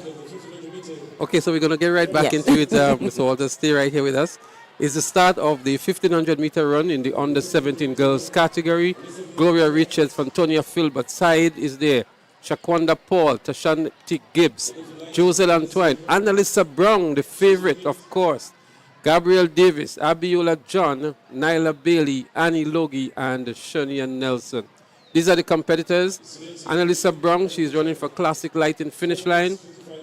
Okay, so we're going to get right back into it, Mr. Walters. Stay right here with us. It's the start of the 1,500-meter run in the under-17 girls category. Gloria Richards from Tonya Filbert side is there. Shaquanda Paul, Tashanti Gibbs, Josel Antoine, Annalisa Brown, the favorite, of course. Gabrielle Davis, Abiola John, Nyla Bailey, Annie Logie, and Shania Nelson. These are the competitors. Annalisa Brown, she's running for Classic Lighting finish line.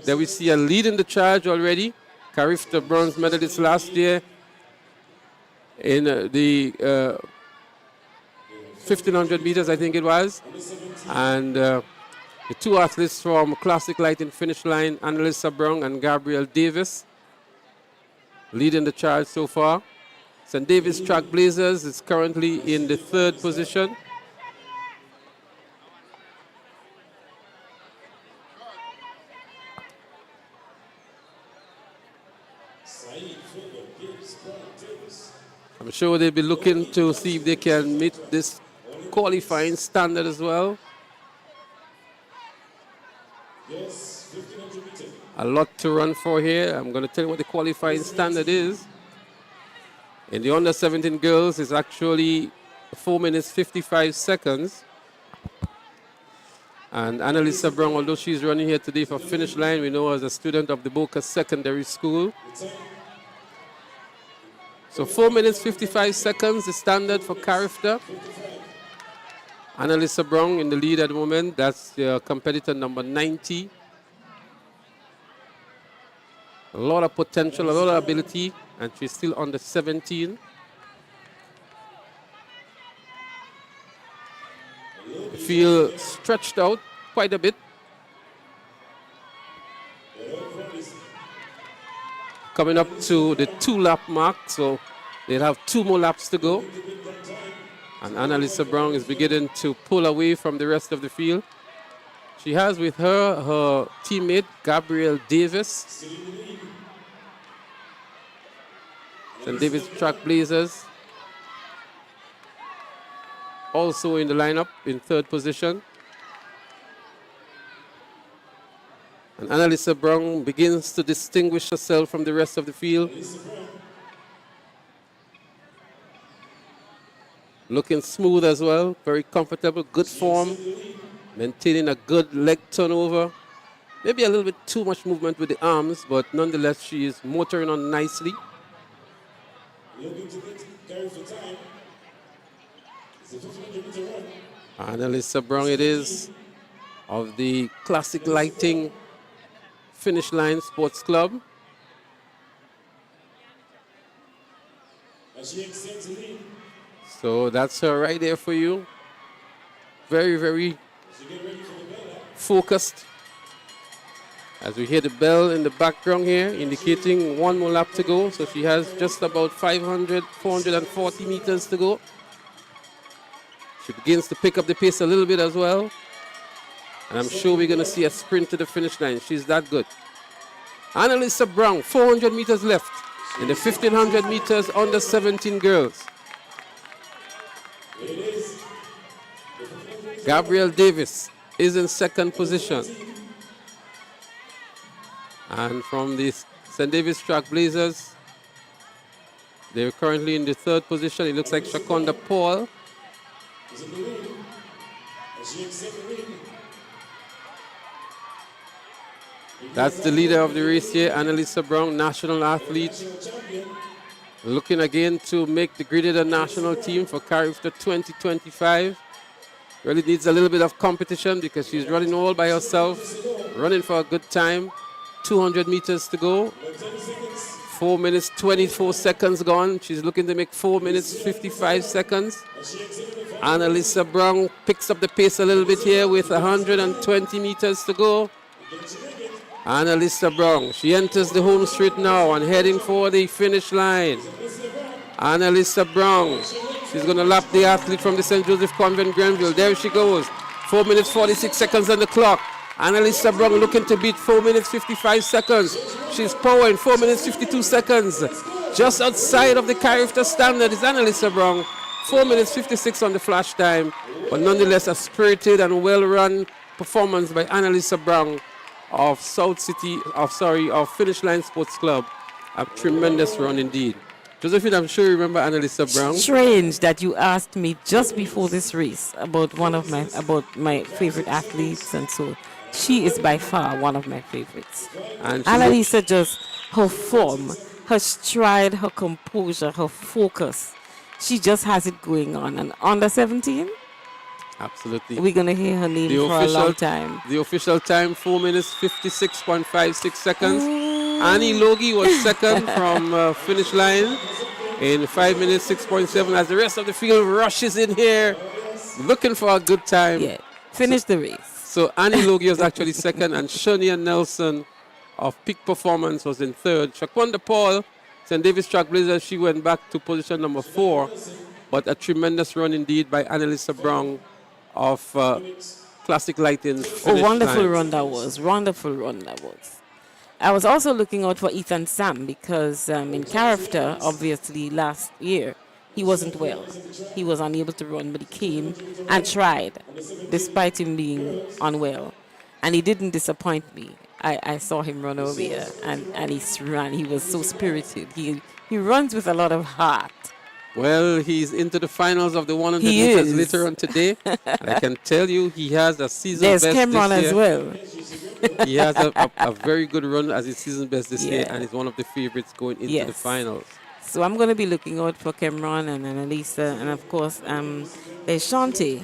There we see her leading the charge already. Carifta, bronze medalist last year in the 1,500 meters, I think it was. And the two athletes from Classic Lighting finish line, Annalisa Brown and Gabrielle Davis, leading the charge so far. St. David's Track Blazers is currently in the third position. I'm sure they'll be looking to see if they can meet this qualifying standard as well. A lot to run for here. I'm going to tell you what the qualifying standard is. In the under-17 girls, it's actually 4 minutes 55 seconds. And Annalisa Brown, although she's running here today for finish line, we know her as a student of the Boca Secondary School. So 4 minutes 55 seconds, the standard for Carifta. Annalisa Brown in the lead at the moment. That's competitor number 90. A lot of potential, a lot of ability, and she's still under 17. I feel stretched out quite a bit. Coming up to the 2-lap mark, so they'll have 2 more laps to go. And Annalisa Brown is beginning to pull away from the rest of the field. She has with her her teammate, Gabrielle Davis. St. David's Track Blazers also in the lineup in third position. And Annalisa Brown begins to distinguish herself from the rest of the field. Looking smooth as well, very comfortable, good form, maintaining a good leg turnover. Maybe a little bit too much movement with the arms, but nonetheless, she is motoring on nicely. Looking to carry for time. It's a 1500-meter run. Annalisa Brown it is, of the Classic Lighting Finish Line Sports Club. As she extends the lead. So that's her right there for you. Very, very focused. As we hear the bell in the background here, indicating one more lap to go. So she has just about 440 meters to go. She begins to pick up the pace a little bit as well. And I'm sure we're going to see a sprint to the finish line. She's that good. Annalisa Brown, 400 meters left in the 1500 meters under 17 girls. Gabrielle Davis is in second position. And from the St. Davis Track Blazers, they're currently in the third position. It looks like Shakonda Paul. That's the leader of the race here, Annalisa Brown, national athlete. Looking again to make the Grenada national team for Carriacou 2025. Really needs a little bit of competition because she's running all by herself, running for a good time. 200 meters to go. 4 minutes, 24 seconds gone. She's looking to make 4 minutes, 55 seconds. Annalisa Brown picks up the pace a little bit here with 120 meters to go. Annalisa Brown, she enters the home straight now and heading for the finish line. Annalisa Brown, she's going to lap the athlete from the St. Joseph Convent, Grenville. There she goes. 4 minutes, 46 seconds on the clock. Annalisa Brown looking to beat 4 minutes, 55 seconds. She's powering 4 minutes, 52 seconds. Just outside of the Carriacou standard is Annalisa Brown. 4 minutes, 56 on the flash time. But nonetheless, a spirited and well-run performance by Annalisa Brown of of Finish Line Sports Club. A tremendous run indeed. Josephine, I'm sure you remember Annalisa Brown. Strange that you asked me just before this race about my favorite athletes, and so she is by far one of my favorites. And Annalisa, just her form, her stride, her composure, her focus. She just has it going on. And under 17, absolutely, we're going to hear her name for a long time. The official time, 4 minutes, 56.56 seconds. Annie Logie was second from finish line in 5 minutes, 6.7 as the rest of the field rushes in here looking for a good time. Yeah, finish the race. So Annie Logie was actually second, and Shania Nelson of Peak Performance was in third. Shaquanda Paul, St. Davis Track Blazers, she went back to position number 4, but a tremendous run indeed by Annalisa Brown of Classic Lighting. Oh, wonderful run that was. Wonderful run that was. I was also looking out for Ethan Sam because in character, obviously, last year, he wasn't well. He was unable to run, but he came and tried, despite him being unwell. And he didn't disappoint me. I saw him run over here, and he ran. He was so spirited. He runs with a lot of heart. Well, he's into the finals of the 100 meters later on today. And I can tell you he has a season best this year. There's Cameron as well. He has a very good run as his season best this year, and is one of the favorites going into the finals. So I'm going to be looking out for Cameron and Annalisa, and of course, there's Shanti.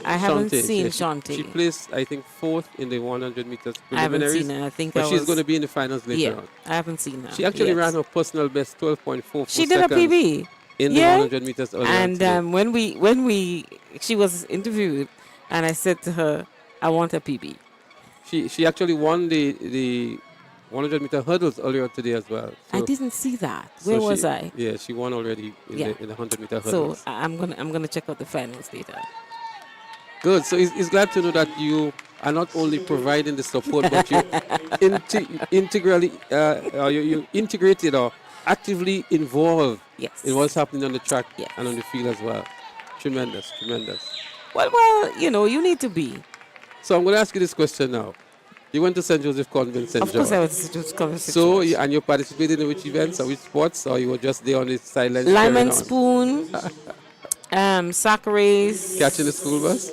I haven't seen Shanti. She placed, I think, 4th in the 100 meters preliminaries. I haven't seen her. I think but she's going to be in the finals later on. I haven't seen her. She actually ran her personal best, 12.44 She did a PB. In the 100 meters earlier and when she was interviewed, and I said to her, I want a PB. She actually won the 100 meter hurdles earlier today as well. So, I didn't see that. Where was I? Yeah, she won already in the 100 meter hurdles. So I'm gonna check out the finals later. Good. So it's glad to know that you are not only providing the support, but you you integrated or actively involved in what's happening on the track and on the field as well. Tremendous, tremendous. Well, you know, you need to be. So I'm going to ask you this question now. You went to St. Joseph Convent, St. Of course, George. I went to St. Joseph Convent. St. So, George. and you participated in which events or which sports, or you were just there on the sidelines? Lime cheering and on? spoon, sack race. Catching the school bus?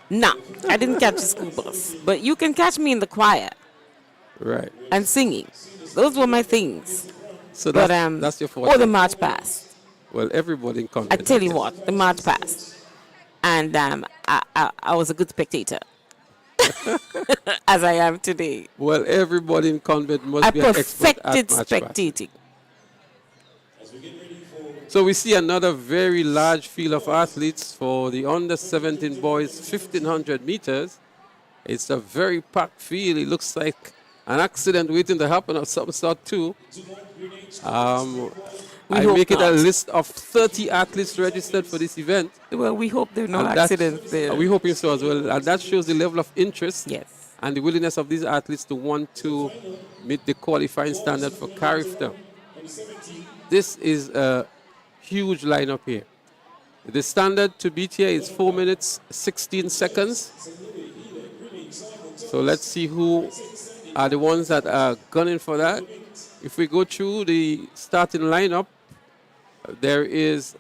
No, I didn't catch the school bus, but you can catch me in the choir. Right. And singing. Those were my things. So but, that's your forte. or the march past. Well, everybody in I Convent. tell you what, the march past. And I was a good spectator. As I am today. Well, everybody in Convent must be an expert at perfected match pass. spectating. So we see another very large field of athletes for the under 17 boys 1500 meters. It's a very packed field. It looks like an accident waiting to happen of some sort too. I make it a list of 30 athletes registered for this event. Well, we hope there are no And accidents there. We're hoping so as well. And that shows the level of interest Yes. and the willingness of these athletes to want to meet the qualifying standard for Carifta. This is a huge lineup here. The standard to beat here is 4 minutes, 16 seconds. So let's see who are the ones that are gunning for that. If we go through the starting lineup, there is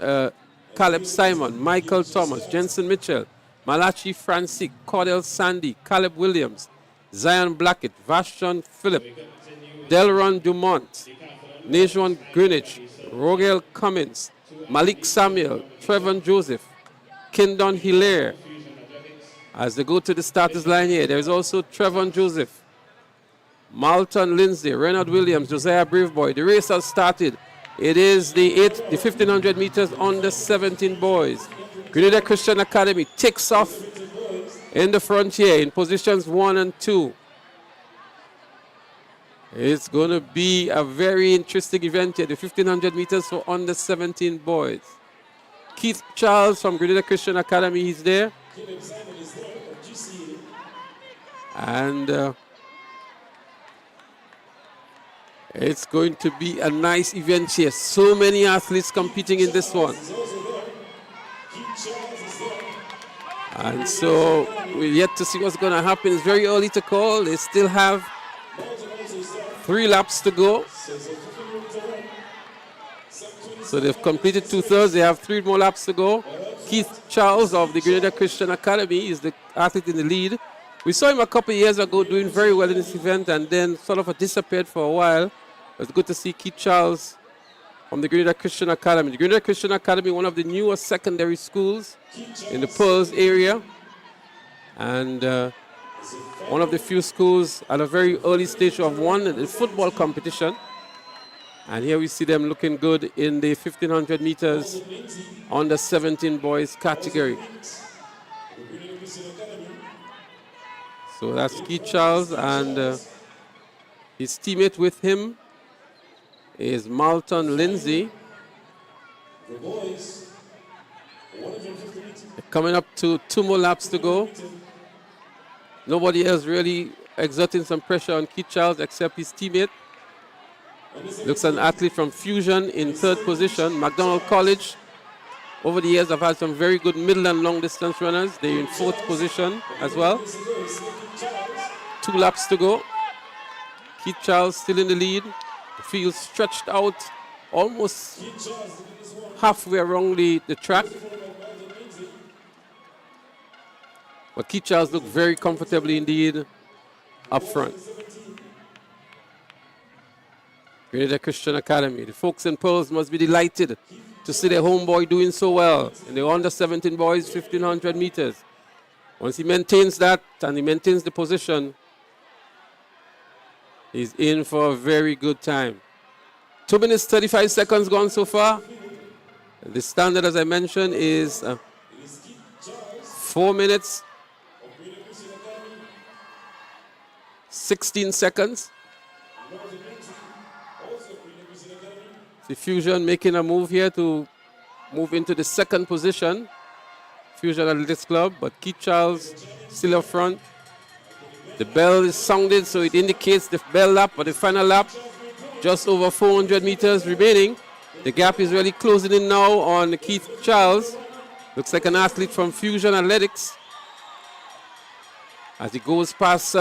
Caleb Simon, Michael Thomas, Jensen Mitchell, Malachi Francis, Cordell Sandy, Caleb Williams, Zion Blackett, Vashon Phillip, Delron Dumont, Najon Greenwich, Rogel Cummins, Malik Samuel, Trevon Joseph, Kindon Hilaire. As they go to the starters line here, there is also Trevon Joseph, Malton Lindsay, Renard Williams, Josiah Braveboy. The race has started. It is the 1500 meters under 17 boys. Grenada Christian Academy takes off in the front here in positions 1 and 2. It's going to be a very interesting event here, the 1500 meters for under 17 boys. Keith Charles from Grenada Christian Academy, he's there. And it's going to be a nice event here. So many athletes competing in this one. And so we're yet to see what's going to happen. It's very early to call. They still have 3 laps to go. So they've completed 2/3. They have 3 more laps to go. Keith Charles of the Grenada Christian Academy is the athlete in the lead. We saw him a couple of years ago doing very well in this event and then sort of disappeared for a while. It's good to see Keith Charles from the Grenada Christian Academy. The Grenada Christian Academy, one of the newer secondary schools in the Pearls area. And one of the few schools at a very early stage of won the football competition. And here we see them looking good in the 1500 meters under 17 boys category. So that's Keith Charles, and his teammate with him is Malton Lindsay. Coming up to 2 more laps to go. Nobody else really exerting some pressure on Keith Charles except his teammate. Looks an athlete from Fusion in 3rd position. McDonald College. Over the years, I've had some very good middle and long distance runners. They're in 4th position as well. 2 laps to go. Keith Charles still in the lead. The field stretched out almost halfway around the track. But Keith Charles looked very comfortably indeed up front. Grenada Christian Academy. The folks in Pearls must be delighted to see their homeboy doing so well in the under 17 boys 1500 meters. Once he maintains that and he maintains the position, he's in for a very good time. 2 minutes 35 seconds gone so far. The standard, as I mentioned, is 4 minutes 16 seconds. The Fusion making a move here to move into the 2nd position. Fusion Athletics Club, but Keith Charles still up front. The bell is sounded, so it indicates the bell lap, but the final lap, just over 400 meters remaining. The gap is really closing in now on Keith Charles. Looks like an athlete from Fusion Athletics. As he goes past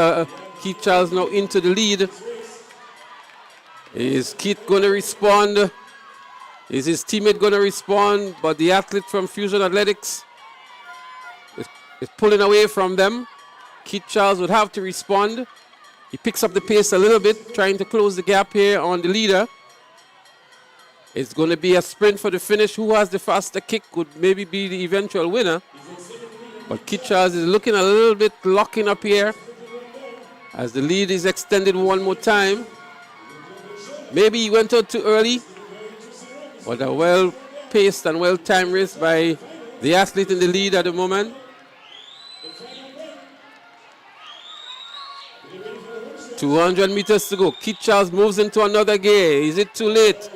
Keith Charles now into the lead. Is Keith going to respond? Is his teammate going to respond? But the athlete from Fusion Athletics is pulling away from them. Keith Charles would have to respond. He picks up the pace a little bit, trying to close the gap here on the leader. It's going to be a sprint for the finish. Who has the faster kick could maybe be the eventual winner. But Keith Charles is looking a little bit locking up here as the lead is extended one more time. Maybe he went out too early, but a well-paced and well-timed race by the athlete in the lead at the moment. .200 meters to go. Keith Charles moves into another gear. Is it too late?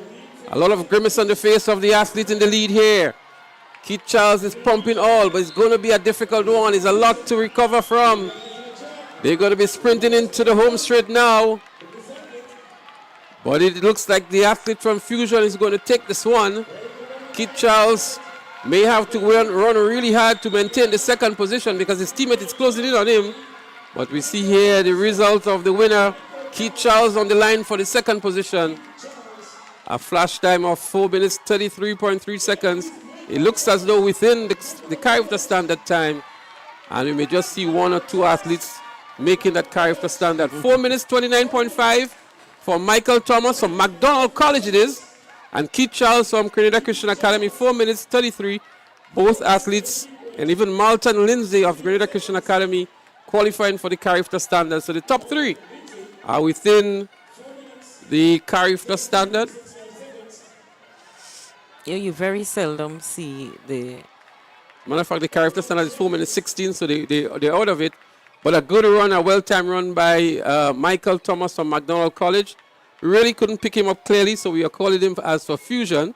A lot of grimace on the face of the athlete in the lead here. Keith Charles is pumping all, but it's going to be a difficult one. It's a lot to recover from. They're going to be sprinting into the home straight now. But it looks like the athlete from Fusion is going to take this one. Keith Charles may have to run really hard to maintain the second position because his teammate is closing in on him. But we see here the result of the winner, Keith Charles on the line for the second position. A flash time of 4 minutes, 33.3 seconds. It looks as though within the character standard time. And we may just see one or two athletes making that character standard. 4 minutes, 29.5 for Michael Thomas from McDonald College it is. And Keith Charles from Grenada Christian Academy, 4 minutes, 33. Both athletes, and even Malton Lindsay of Grenada Christian Academy, qualifying for the character standard. So the top three are within the character standard. Yeah, you very seldom see the... Matter of fact, the character standard is 4 minutes 16, so they're out of it. But a good run, a well-timed run by Michael Thomas from McDonald College. We really couldn't pick him up clearly, so we are calling him as for Fusion.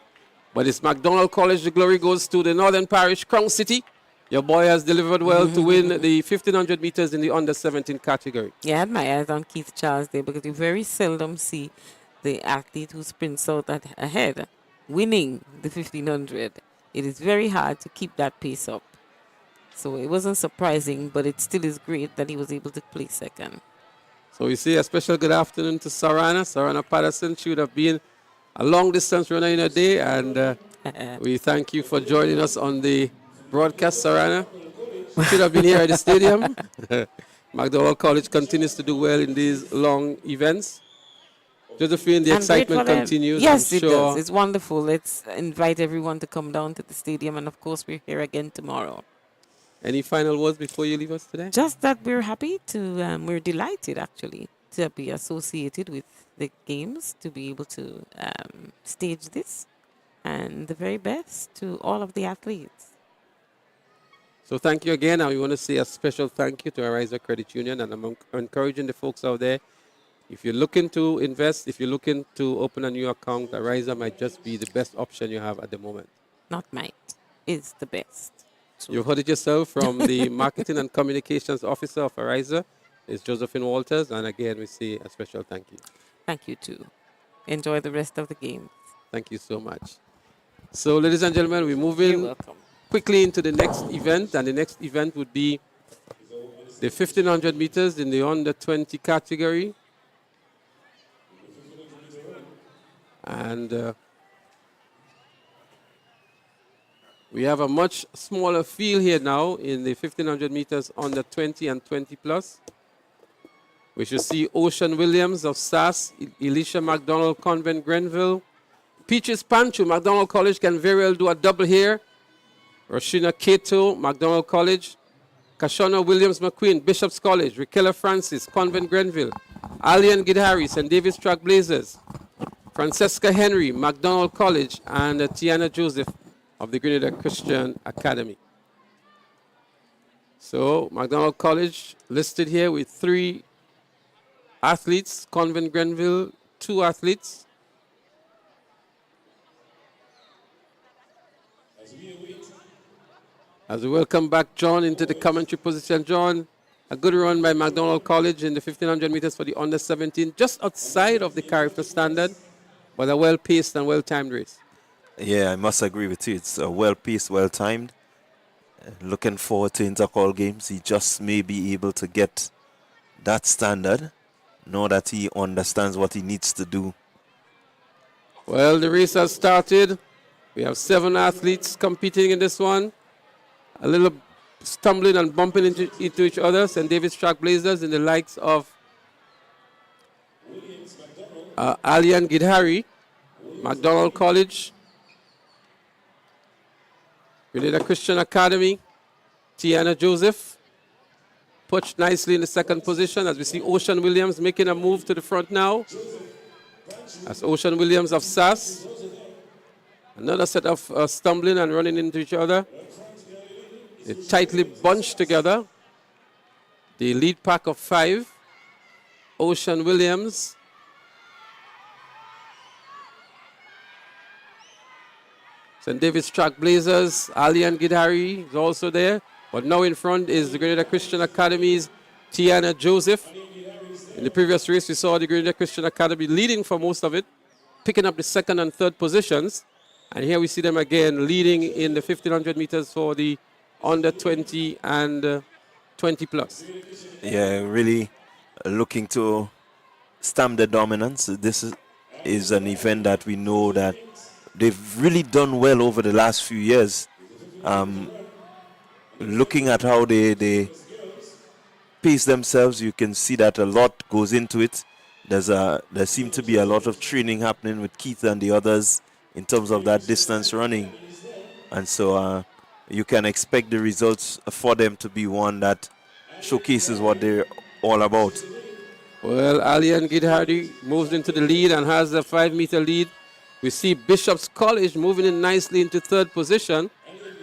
But it's McDonald College. The glory goes to the Northern Parish, Crown City. Your boy has delivered well to win the 1,500 meters in the under-17 category. Yeah, I had my eyes on Keith Charles there because you very seldom see the athlete who sprints out ahead winning the 1,500. It is very hard to keep that pace up. So it wasn't surprising, but it still is great that he was able to place second. So we say a special good afternoon to Sarana Patterson. She would have been a long-distance runner in a day, and we thank you for joining us on the broadcast, Sarana. Should have been here at the stadium. McDonald College continues to do well in these long events. Josephine, the excitement continues. Yes, it does. It's wonderful. Let's invite everyone to come down to the stadium, and of course, we're here again tomorrow. Any final words before you leave us today? Just that we're happy to, we're delighted actually to be associated with the games, to be able to stage this, and the very best to all of the athletes. So thank you again, and we want to say a special thank you to Ariza Credit Union, and I'm encouraging the folks out there, if you're looking to invest, if you're looking to open a new account, Ariza might just be the best option you have at the moment. Not might, is the best. So you've heard it yourself from the Marketing and Communications Officer of Ariza, is Josephine Walters, and again, we say a special thank you. Thank you too. Enjoy the rest of the game. Thank you so much. So, ladies and gentlemen, we're moving quickly into the next event, and the next event would be the 1,500 meters in the under-20 category. And we have a much smaller field here now in the 1,500 meters under 20 and 20 plus. We should see Ocean Williams of SAS, Elisha McDonald, Convent Grenville. Peaches Panchu, McDonald College can very well do a double here. Roshina Cato, McDonald College. Kashona Williams McQueen, Bishop's College. Raquel Francis, Convent Grenville. Alian Gidhari, St. David's Track Blazers. Francesca Henry, McDonald College. And Tiana Joseph of the Grenada Christian Academy. So, McDonald College listed here with 3 athletes. Convent Grenville, 2 athletes. As we welcome back John into the commentary position. John, a good run by McDonald College in the 1,500 meters for the under-17, just outside of the character standard, but a well-paced and well-timed race. Yeah, I must agree with you. It's well-paced, that standard, now that he understands what he needs to do. Well, the race has started. We have 7 athletes competing in this one. A little stumbling and bumping into each other. St. David's Trailblazers in the likes of Alian Gidhari, McDonald College, Grenada Christian Academy, Tiana Joseph, pushed nicely in the second position as we see Ocean Williams making a move to the front now. That's Ocean Williams of SAS. Another set of stumbling and running into each other. They tightly bunched together. The lead pack of 5. Ocean Williams. St. David's Trailblazers, Alian Gidhari is also there. But now in front is the Grenada Christian Academy's Tiana Joseph. In the previous race, we saw the Grenada Christian Academy leading for most of it, picking up the second and third positions. And here we see them again leading in the 1500 meters for the under 20 and 20 plus. Yeah, really looking to stamp the dominance. This is an event that we know that they've really done well over the last few years. Looking at how they pace themselves, you can see that a lot goes into it. There seems to be a lot of training happening with Keith and the others in terms of that distance running. And so you can expect the results for them to be one that showcases what they're all about. Well, Alian Gidhari moves into the lead and has a 5-meter lead. We see Bishop's College moving in nicely into third position.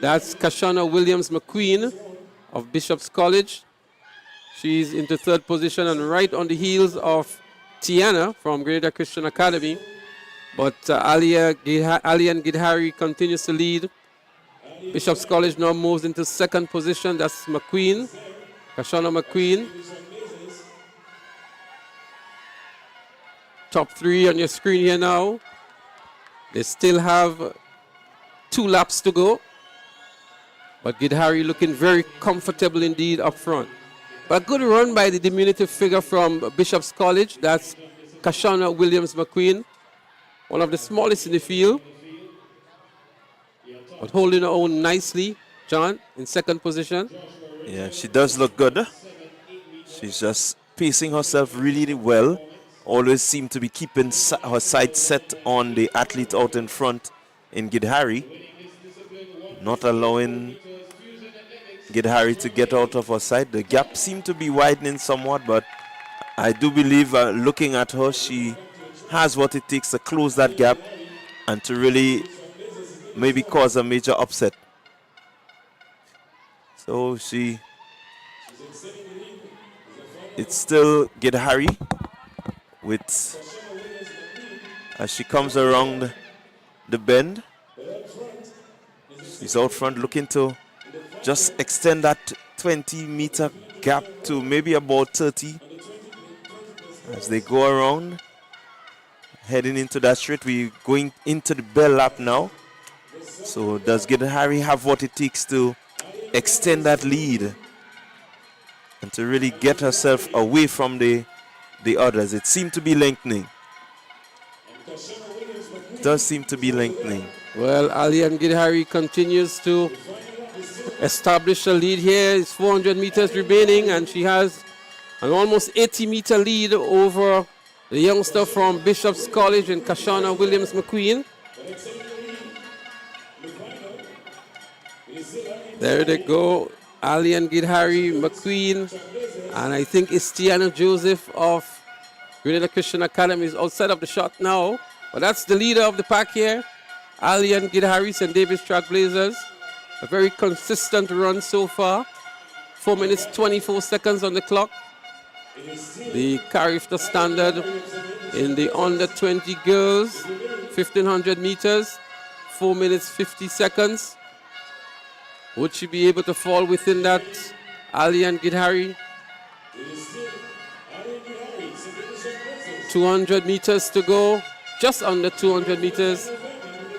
That's Kashana Williams McQueen of Bishop's College. She's into third position and right on the heels of Tiana from Grenada Christian Academy. But Alian Gidhari continues to lead. Bishop's College now moves into second position. That's McQueen, Kashana McQueen. Top 3 on your screen here now. They still have 2 laps to go. But Gidhari looking very comfortable indeed up front. But a good run by the diminutive figure from Bishop's College. That's Kashana Williams McQueen, one of the smallest in the field. But holding her own nicely, John, in second position. Yeah, she does look good. She's just pacing herself really well. Always seem to be keeping her sights set on the athlete out in front in Gidhari. Not allowing Gidhari to get out of her sight. The gap seemed to be widening somewhat, but I do believe looking at her, she has what it takes to close that gap and to really maybe cause a major upset. So it's still Gidhari as she comes around the bend. She's out front looking to just extend that 20-meter gap to maybe about 30 as they go around. Heading into that straight, we're going into the bell lap now. So does Gidhari have what it takes to extend that lead and to really get herself away from the others? It seemed to be lengthening. It does seem to be lengthening. Well, Alian Gidhari continues to establish a lead here. It's 400 meters remaining, and she has an almost 80-meter lead over the youngster from Bishop's College and Kashana Williams McQueen. There they go, Alian Gidhari McQueen, and I think it's Tiana Joseph of Grenada Christian Academy is outside of the shot now. But that's the leader of the pack here, Alian Gidhari, St. David's Trailblazers. A very consistent run so far. 4 minutes 24 seconds on the clock. The Carriacou standard in the under 20 girls, 1500 meters, 4 minutes 50 seconds. Would she be able to fall within that, Alian Gidhari? 200 meters to go, just under 200 meters.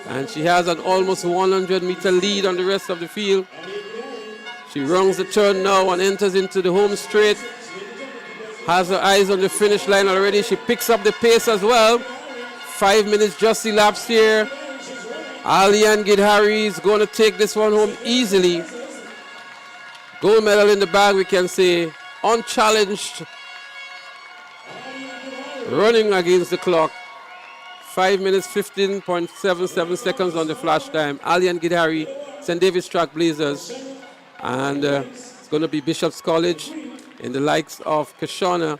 And she has an almost 100-meter lead on the rest of the field. She rounds the turn now and enters into the home straight. has her eyes on the finish line already. She picks up the pace as well. 5 minutes just elapsed here. Alian Gidhari is going to take this one home easily. Gold medal in the bag, we can say. Unchallenged. Running against the clock. 5 minutes, 15.77 seconds on the flash time. Alian Gidhari, St. David's Track Blazers. And it's going to be Bishop's College in the likes of Kashana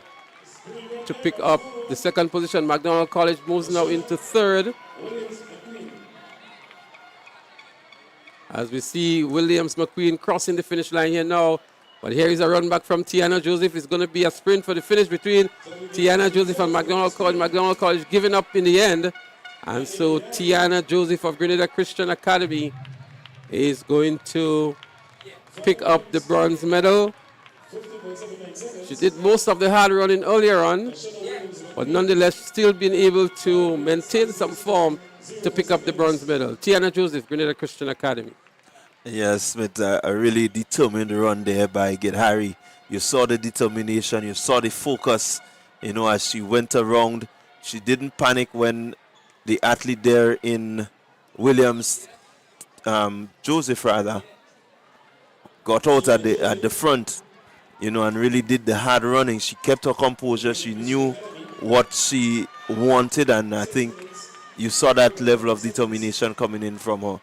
to pick up the second position. McDonald College moves now into third. As we see Williams McQueen crossing the finish line here now. But here is a run back from Tiana Joseph. It's going to be a sprint for the finish between Tiana Joseph and McDonald College. McDonald College giving up in the end. And so Tiana Joseph of Grenada Christian Academy is going to pick up the bronze medal. She did most of the hard running earlier on, but nonetheless still been able to maintain some form to pick up the bronze medal. Tiana Joseph, Grenada Christian Academy. Yes, with a really determined run there by Gidhari. You saw the determination, you saw the focus, you know, as she went around. She didn't panic when the athlete there in Williams, Joseph rather, got out at the front, you know, and really did the hard running. She kept her composure. She knew what she wanted, and I think you saw that level of determination coming in from her.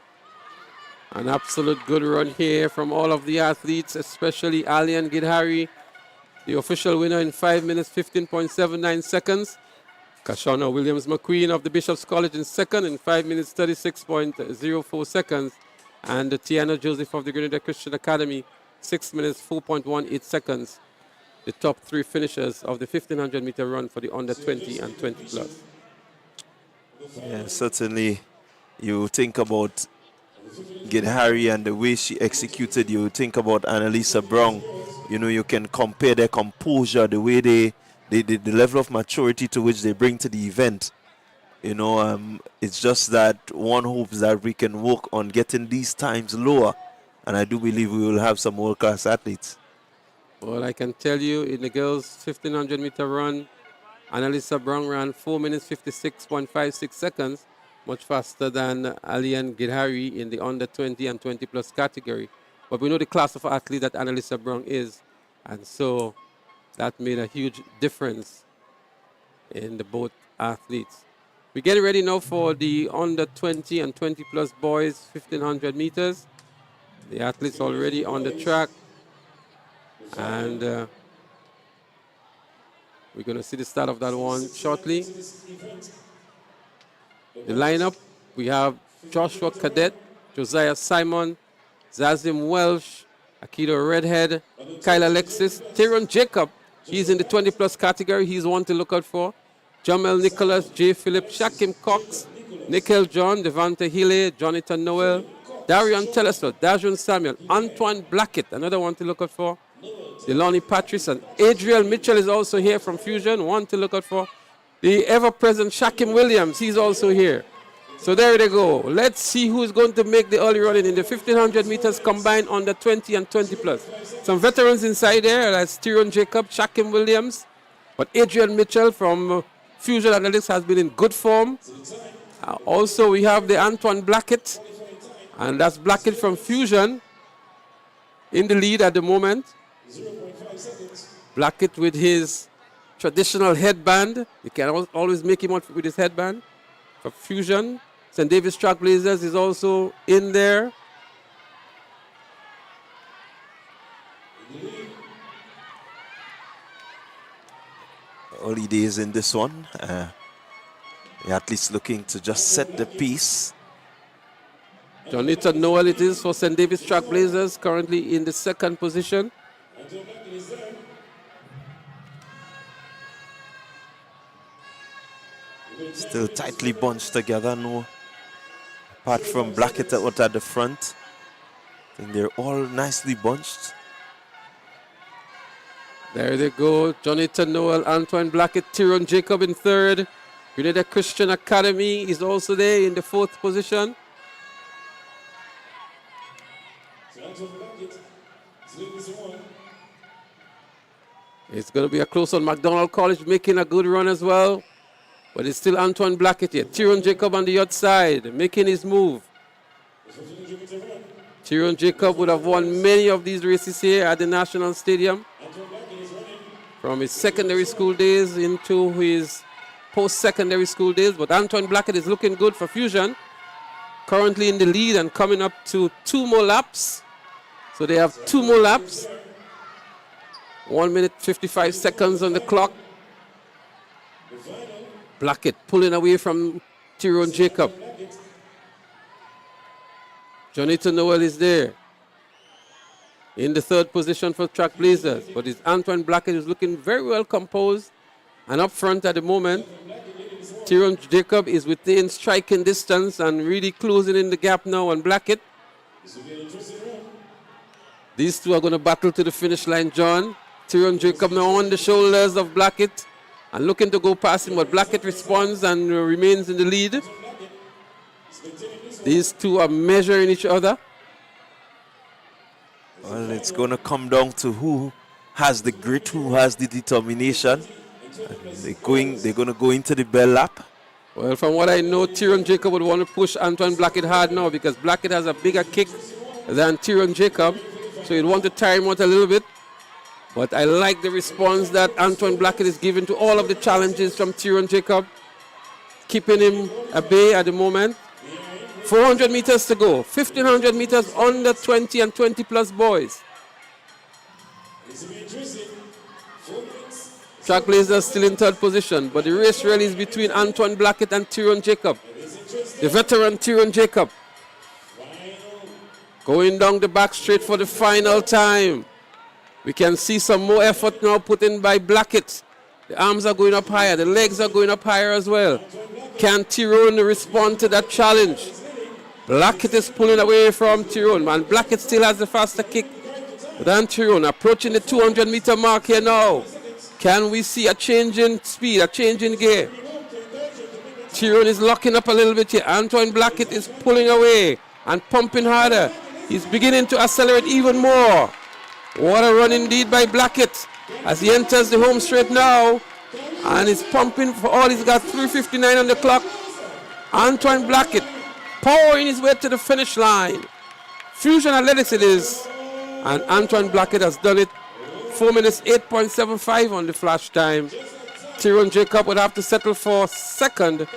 An absolute good run here from all of the athletes, especially Alian Gidhari, the official winner in 5 minutes, 15.79 seconds. Kashana Williams McQueen of the Bishop's College in second in 5 minutes, 36.04 seconds. And Tiana Joseph of the Grenada Christian Academy, 6 minutes, 4.18 seconds. The top three finishers of the 1500-meter run for the under 20 and 20 plus. Yeah, certainly you think about Gidhari and the way she executed. You think about Annalisa Brown. You know, you can compare their composure, the way the level of maturity to which they bring to the event. You know, it's just that one hopes that we can work on getting these times lower, and I do believe we will have some world-class athletes. Well, I can tell you in the girls' 1500-meter run, Annalisa Brown ran 4 minutes, 56.56 seconds, much faster than Alian Gidhari in the under 20 and 20 plus category. But we know the class of athlete that Annalisa Brown is, and so that made a huge difference in the both athletes. We're getting ready now for the under 20 and 20 plus boys 1500 meters. The athletes already on the track, and we're going to see the start of that one shortly. The lineup, we have Joshua Cadet, Josiah Simon, Zazim Welsh, Akido Redhead, Kyle Alexis, Tyrone Jacob. He's in the 20 plus category. He's one to look out for. Jamel Nicholas, J. Phillip, Shakim Cox, Nikhil John, Devante Healy, Jonathan Noel, Darian Telesford, Dajon Samuel, Antoine Blackett, another one to look out for. Delani Patrice and Adriel Mitchell is also here from Fusion, one to look out for. The ever-present Shakim Williams, he's also here. So there they go. Let's see who's going to make the early running in the 1500 meters combined on the 20 and 20 plus. Some veterans inside there, that's Tyrone Jacob, Shakim Williams, but Adrian Mitchell from Fusion Athletics has been in good form. Also, we have the Antoine Blackett, and that's Blackett from Fusion in the lead at the moment. Blackett with his traditional headband. You can always make him out with his headband. For Fusion, St. David's Track Blazers is also in there. Early days in this one. The athletes looking to just set the piece. Jonathan Noel it is for St. David's Track Blazers, currently in the second position. Still tightly bunched together, no. Apart from Blackett out at the front, I think they're all nicely bunched. There they go. Jonathan Noel, Antoine Blackett, Tyrone Jacob in third. Grenada Christian Academy is also there in the fourth position. It's going to be a close one. McDonald College making a good run as well. But it's still Antoine Blackett here. Tyrone Jacob on the outside, making his move. Tyrone Jacob would have won many of these races here at the National Stadium. From his secondary school days into his post-secondary school days. But Antoine Blackett is looking good for Fusion. Currently in the lead and coming up to 2 more laps. So they have 2 more laps. 1 minute 55 seconds on the clock. Blackett pulling away from Tyrone Jacob. Jonathan Noel is there in the 3rd position for Track Blazers. But it's Antoine Blackett who's looking very well composed and up front at the moment. Tyrone Jacob is within striking distance and really closing in the gap now on Blackett. These two are going to battle to the finish line, John. Tyrone Jacob now on the shoulders of Blackett and looking to go past him, but Blackett responds and remains in the lead. These two are measuring each other. Well, it's going to come down to who has the grit, who has the determination. They're going to go into the bell lap. Well, from what I know, Tyrone Jacob would want to push Antoine Blackett hard now because Blackett has a bigger kick than Tyrone Jacob. So he'd want to tire him out a little bit. But I like the response that Antoine Blackett is giving to all of the challenges from Tyrone Jacob. Keeping him at bay at the moment. 400 meters to go. 1,500 meters under 20 and 20 plus boys. Track Blazers still in 3rd position, but the race really is between Antoine Blackett and Tyrone Jacob. The veteran Tyrone Jacob. Going down the back straight for the final time. We can see some more effort now put in by Blackett. The arms are going up higher. The legs are going up higher as well. Can Tyrone respond to that challenge? Blackett is pulling away from Tyrone, man. Blackett still has the faster kick than Tyrone. Approaching the 200-meter mark here now. Can we see a change in speed, a change in gear? Tyrone is locking up a little bit here. Antoine Blackett is pulling away and pumping harder. He's beginning to accelerate even more. What a run indeed by Blackett as he enters the home straight now. And he's pumping for all. He's got 3:59 on the clock. Antoine Blackett powering his way to the finish line. Fusion Athletics it is. And Antoine Blackett has done it. 4 minutes 8.75 on the flash time. Tyrone Jacob would have to settle for 2nd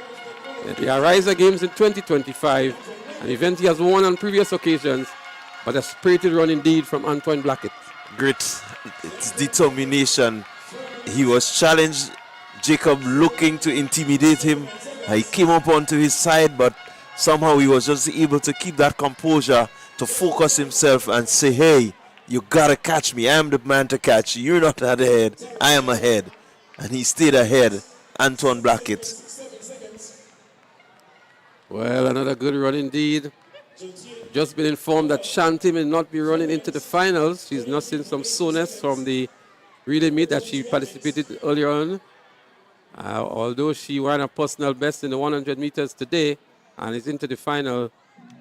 at the Ariza Games in 2025. An event he has won on previous occasions. But a spirited run indeed from Antoine Blackett. Grit, it's determination. He was challenged. Jacob looking to intimidate him. He came up onto his side, but somehow he was just able to keep that composure, to focus himself and say, hey, you gotta catch me. I am the man to catch you. You're not ahead. I am ahead. And he stayed ahead. Antoine Blackett. Well, another good run indeed. Just been informed that Shanti may not be running into the finals. She's nursing some soreness from the relay meet that she participated earlier on. Although she ran a personal best in the 100 meters today and is into the final,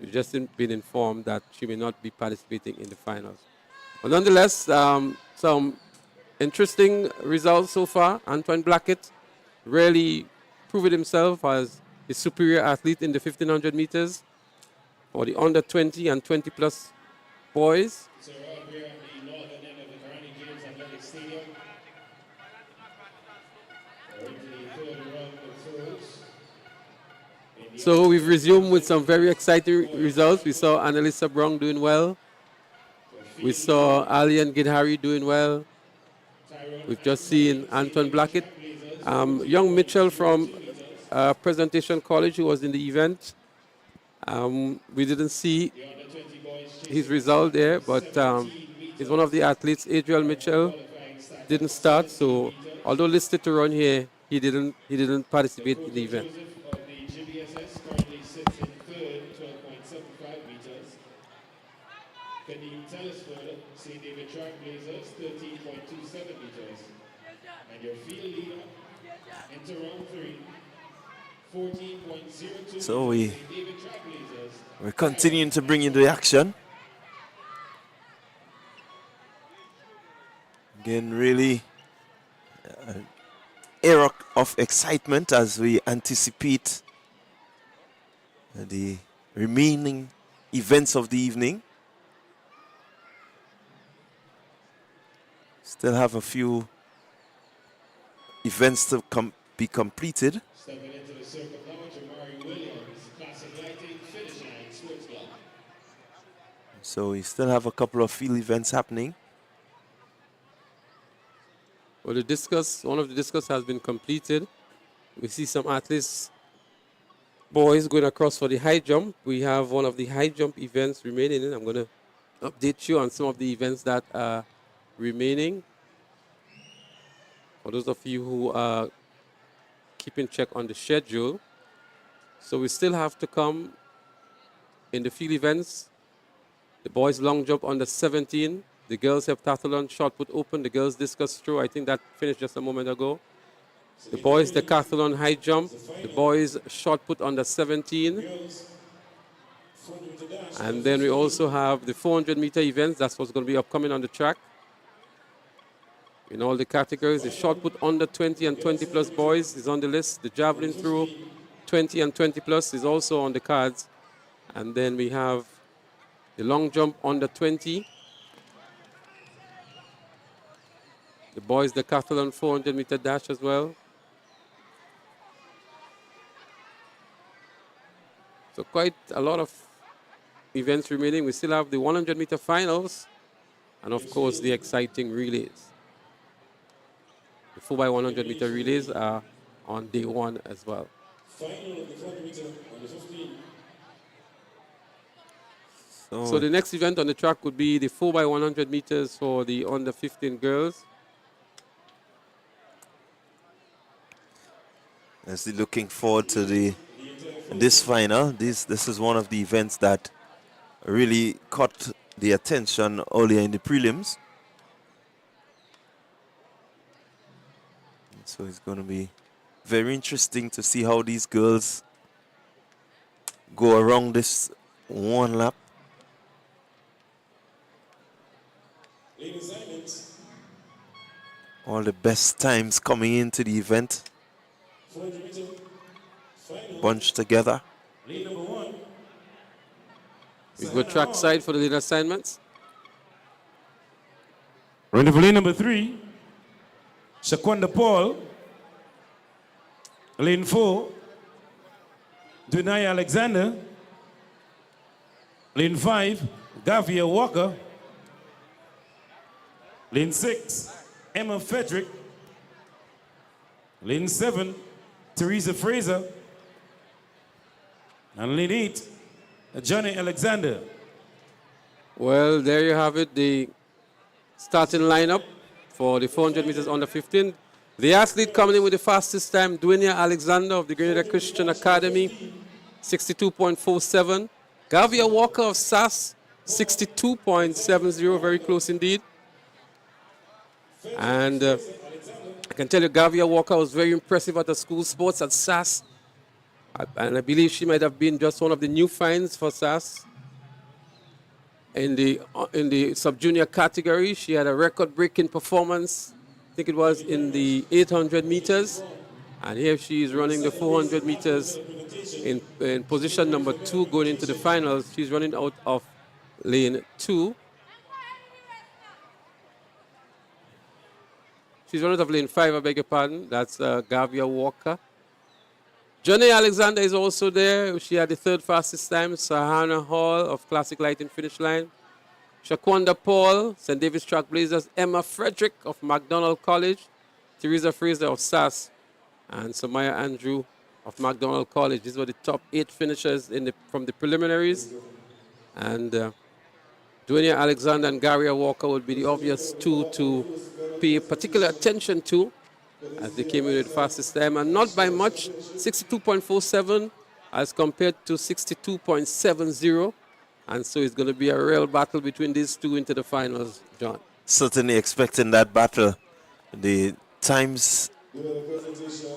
we've just been informed that she may not be participating in the finals. But nonetheless, some interesting results so far. Antoine Blackett really proved himself as a superior athlete in the 1,500 meters for the under 20 and 20 plus boys. So out here on the northern end of the Carani James Athletic Stadium. We're into the 3rd round of throws. So we've resumed with some very exciting results. We saw Annalisa Brown doing well. We saw Alian Gidhari doing well. We've just seen Antoine Blackett. Young Mitchell from Presentation College, who was in the event. We didn't see his result there, but he's one of the athletes. Adriel Mitchell didn't start, so although listed to run here, he didn't participate in the event. Telesford, St. David Track Blazers, 13.27 meters. And your field leader into round 3, 14.02 So meters. St. David Track Blazers. we're continuing to bring you the action. Again, really era of excitement as we anticipate the remaining events of the evening. Still have a few events to be completed. Stepping into the circle now, Jamari Williams, classic lighting, finish line, sports club. So we still have a couple of field events happening. Well, one of the discus has been completed. We see some athletes, boys going across for the high jump. We have one of the high jump events remaining. I'm going to update you on some of the events that are remaining. For those of you who are keeping check on the schedule. So we still have to come in the field events. The boys long jump under 17. The girls heptathlon, shot put open. The girls discus throw. I think that finished just a moment ago. The boys decathlon high jump. The boys shot put under 17. And then we also have the 400-meter events. That's what's going to be upcoming on the track. In all the categories, the shot put under 20 and 20 plus boys is on the list. The javelin throw 20 and 20 plus is also on the cards. And then we have the long jump under 20. The boys decathlon 400-meter dash as well. So quite a lot of events remaining. We still have the 100-meter finals and, of course, the exciting relays. The 4x100-meter relays are on day one as well. Final of the 400-meter under 15. So the next event on the track would be the 4x100 meters for the under 15 girls. As they're looking forward to this final. This is one of the events that really caught the attention earlier in the prelims. So it's going to be very interesting to see how these girls go around this one lap. All the best times coming into the event. Bunched together. Lead number 1. We go track side for the lead assignments. Running for lane number 3, Shaquanda Paul. Lane 4, Dunaya Alexander. Lane 5, Gavia Walker. Lane 6, Emma Frederick. Lane 7, Teresa Fraser. And lane 8, Johnny Alexander. Well, there you have it, the starting lineup for the 400 meters under 15. The athlete coming in with the fastest time, Dwayne Alexander of the Grenada Christian Academy, 62.47. Gavia Walker of SAS, 62.70, very close indeed. And I can tell you, Gavia Walker was very impressive at the school sports at SAS. And I believe she might have been just one of the new finds for SAS. In the sub-junior category, she had a record-breaking performance. I think it was in the 800 meters. And here she is running the 400 meters in position number 2 going into the finals. She's running out of lane 2. She's running out of lane 5, I beg your pardon. That's Gavia Walker. Johnny Alexander is also there. She had the 3rd fastest time. Sahana Hall of Classic Lighting Finish Line. Shaquanda Paul, St. David's Trailblazers. Emma Frederick of McDonald College. Teresa Fraser of SAS. And Samaya Andrew of McDonald College. These were the top 8 finishers from the preliminaries. And Dwayne Alexander and Garia Walker would be the obvious 2 to pay particular attention to, as they came in with the fastest time, and not by much, 62.47 as compared to 62.70. And so it's going to be a real battle between these two into the finals, John. Certainly expecting that battle. The times,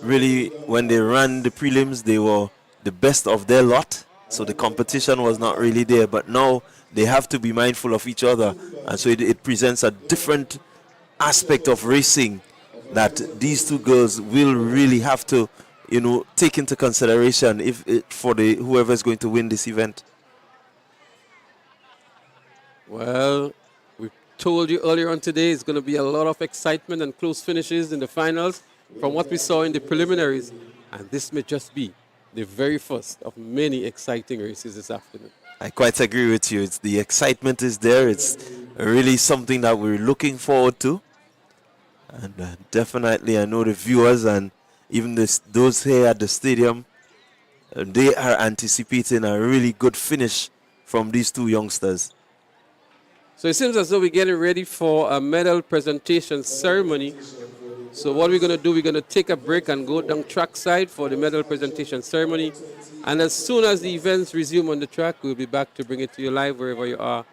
really, when they ran the prelims, they were the best of their lot. So the competition was not really there. But now they have to be mindful of each other. And so it presents a different aspect of racing that these two girls will really have to, take into consideration for the whoever is going to win this event? Well, we told you earlier on today it's going to be a lot of excitement and close finishes in the finals from what we saw in the preliminaries. And this may just be the very first of many exciting races this afternoon. I quite agree with you. The excitement is there. It's really something that we're looking forward to. And definitely, I know the viewers and even those here at the stadium, they are anticipating a really good finish from these two youngsters. So it seems as though we're getting ready for a medal presentation ceremony. So what we're going to do, we're going to take a break and go down trackside for the medal presentation ceremony. And as soon as the events resume on the track, we'll be back to bring it to you live wherever you are.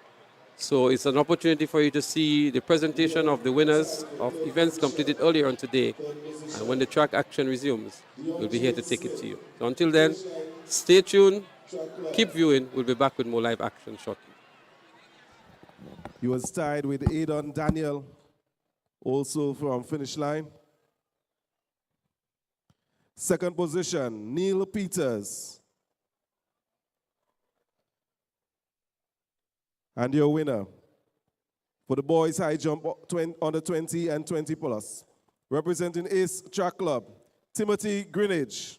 So it's an opportunity for you to see the presentation of the winners of events completed earlier on today. And when the track action resumes, we'll be here to take it to you. So until then, stay tuned, keep viewing. We'll be back with more live action shortly. He was tied with Adon Daniel, also from finish line. Second position, Neil Peters. And your winner for the boys high jump under 20 and 20 plus, representing Ace Track Club, Timothy Greenidge,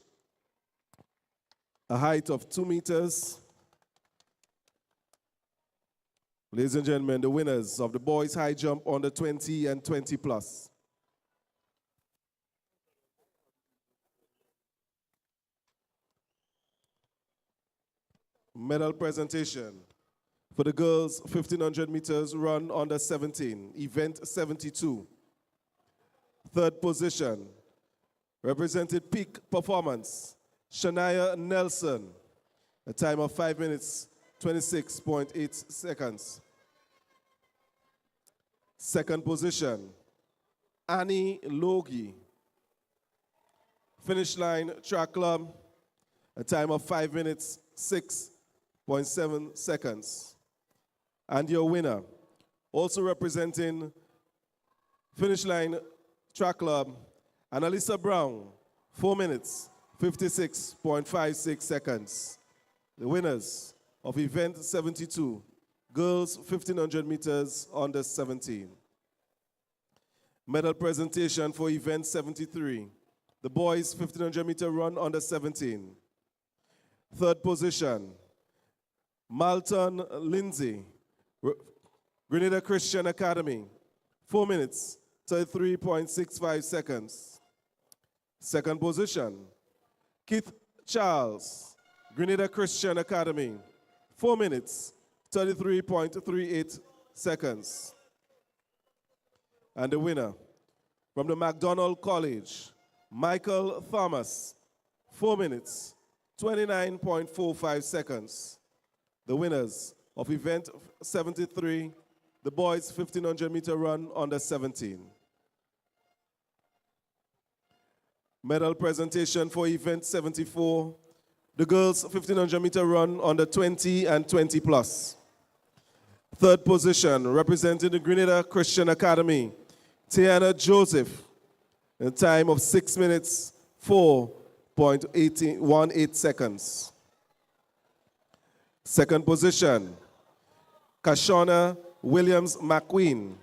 a height of 2 meters. Ladies and gentlemen, the winners of the boys high jump under 20 and 20 plus. Medal presentation. For the girls, 1,500 meters run under 17, event 72. Third position, represented peak performance, Shania Nelson, a time of 5 minutes, 26.8 seconds. Second position, Annie Logie, finish line track club, a time of 5 minutes, 6.7 seconds. And your winner, also representing finish line track club, Annalisa Brown, 4 minutes, 56.56 seconds. The winners of event 72, girls 1,500 meters under 17. Medal presentation for event 73, the boys 1,500 meter run under 17. Third position, Malton Lindsay, Grenada Christian Academy, 4 minutes, 33.65 seconds. Second position, Keith Charles, Grenada Christian Academy, 4 minutes, 33.38 seconds. And the winner from the McDonald College, Michael Thomas, 4 minutes, 29.45 seconds. The winners of event 73, the boys 1,500 meter run under 17. Medal presentation for event 74, the girls 1,500 meter run under 20 and 20 plus. Third position, representing the Grenada Christian Academy, Tiana Joseph, in a time of 6 minutes, 4.18 seconds. Second position, Kashona Williams McQueen,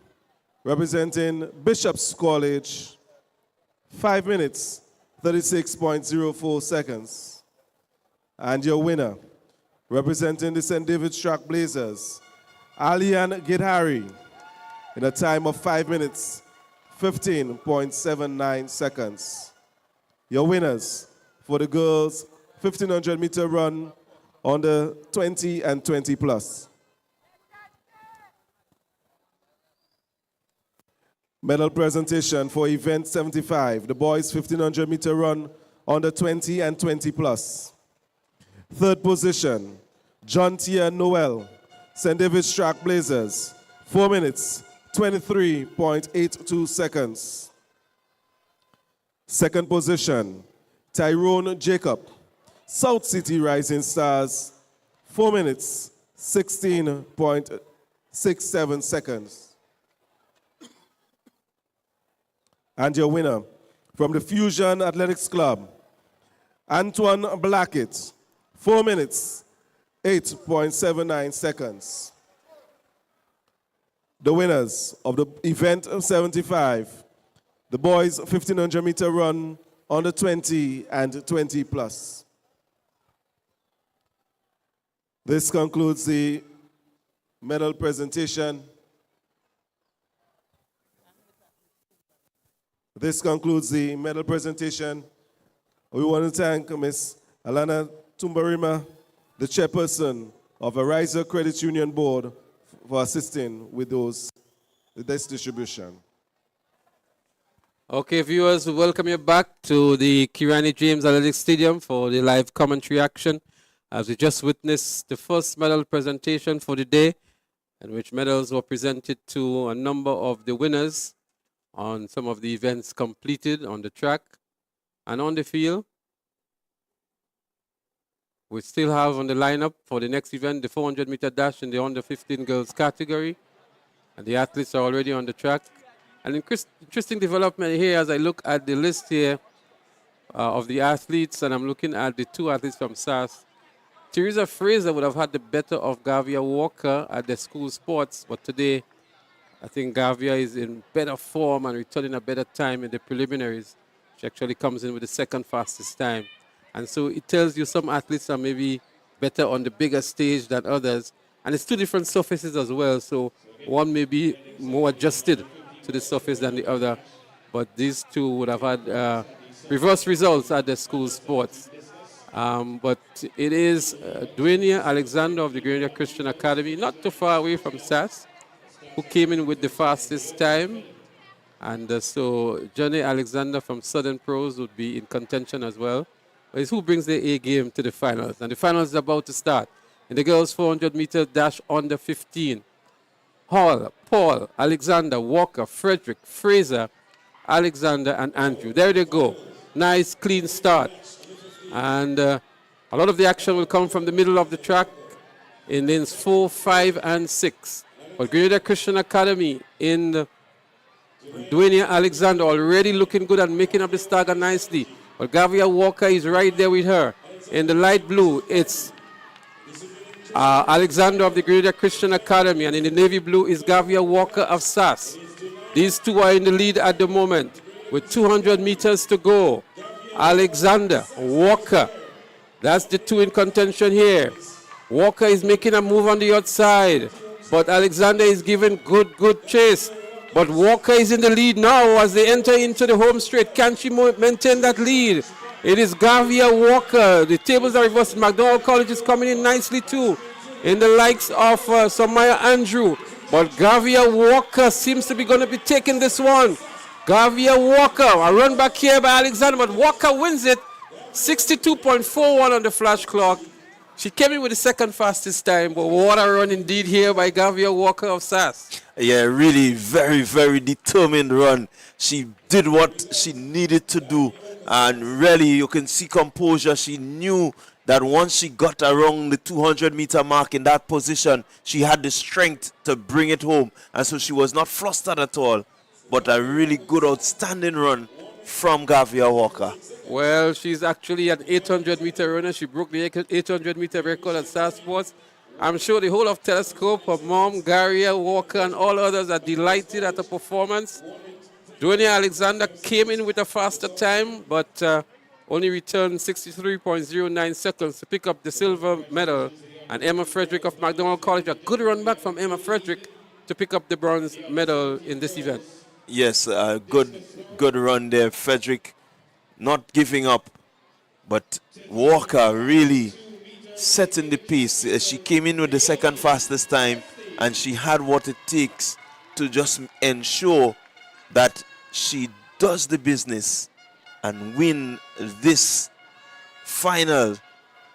representing Bishop's College, 5 minutes, 36.04 seconds. And your winner, representing the St. David's Track Blazers, Alian Gidhari, in a time of 5 minutes, 15.79 seconds. Your winners for the girls 1,500 meter run under 20 and 20 plus. Medal presentation for event 75, the boys 1,500 meter run under 20 and 20 plus. Third position, John Tia Noel, St. David's Track Blazers, 4 minutes, 23.82 seconds. Second position, Tyrone Jacob, South City Rising Stars, 4 minutes, 16.67 seconds. And your winner from the Fusion Athletics Club, Antoine Blackett, 4 minutes, 8.79 seconds. The winners of the event of 75, the boys 1500 meter run under 20 and 20 plus. This concludes the medal presentation. This concludes the medal presentation. We want to thank Ms. Alana Tumbarima, the chairperson of Ariza Credit Union Board, for assisting with this distribution. Okay, viewers, we welcome you back to the Kirani James Athletic Stadium for the live commentary action, as we just witnessed the first medal presentation for the day, in which medals were presented to a number of the winners on some of the events completed on the track and on the field. We still have on the lineup for the next event the 400 meter dash in the under 15 girls category, and the athletes are already on the track. An interesting development here as I look at the list here of the athletes, and I'm looking at the two athletes from SAS. Teresa Fraser would have had the better of Gavia Walker at the school sports, but today I think Gavia is in better form and returning a better time in the preliminaries. She actually comes in with the second fastest time. And so it tells you some athletes are maybe better on the bigger stage than others. And it's two different surfaces as well, so one may be more adjusted to the surface than the other. But these two would have had reverse results at the school sports. But it is Dwayne Alexander of the Grenada Christian Academy, not too far away from SAS, who came in with the fastest time. And so Johnny Alexander from Southern Pros would be in contention as well. It's who brings the A game to the finals. And the finals is about to start. In the girls' 400 meter dash under 15, Hall, Paul, Alexander, Walker, Frederick, Fraser, Alexander, and Andrew. There they go. Nice, clean start. And a lot of the action will come from the middle of the track in lanes 4, 5, and 6. But Grenada Christian Academy in Dwayne Alexander already looking good and making up the stagger nicely. But Gavia Walker is right there with her. In the light blue, it's Alexander of the Grenada Christian Academy, and in the navy blue is Gavia Walker of SAS. These two are in the lead at the moment with 200 meters to go. Alexander, Walker, that's the two in contention here. Walker is making a move on the outside, but Alexander is giving good chase. But Walker is in the lead now as they enter into the home straight. Can she maintain that lead? It is Gavia Walker. The tables are reversed. McDonald College is coming in nicely too, in the likes of Samaya Andrew. But Gavia Walker seems to be going to be taking this one. Gavia Walker, a run back here by Alexander, but Walker wins it. 62.41 on the flash clock. She came in with the second fastest time, but what a run indeed here by Gavia Walker of SAS. Yeah, really very determined run. She did what she needed to do, and really you can see composure. She knew that once she got around the 200 meter mark in that position, she had the strength to bring it home, and so she was not flustered at all. But a really good, outstanding run from Gavia Walker. Well, she's actually an 800 meter runner. She broke the 800 meter record at SAS Sports. I'm sure the whole of Telescope, her mom, Gavia Walker, and all others are delighted at the performance. Dwayne Alexander came in with a faster time, but only returned 63.09 seconds to pick up the silver medal. And Emma Frederick of McDonald College, a good run back from Emma Frederick to pick up the bronze medal in this event. Yes, good run there. Frederick not giving up, but Walker really setting the pace. She came in with the second fastest time, and she had what it takes to just ensure that she does the business and win this final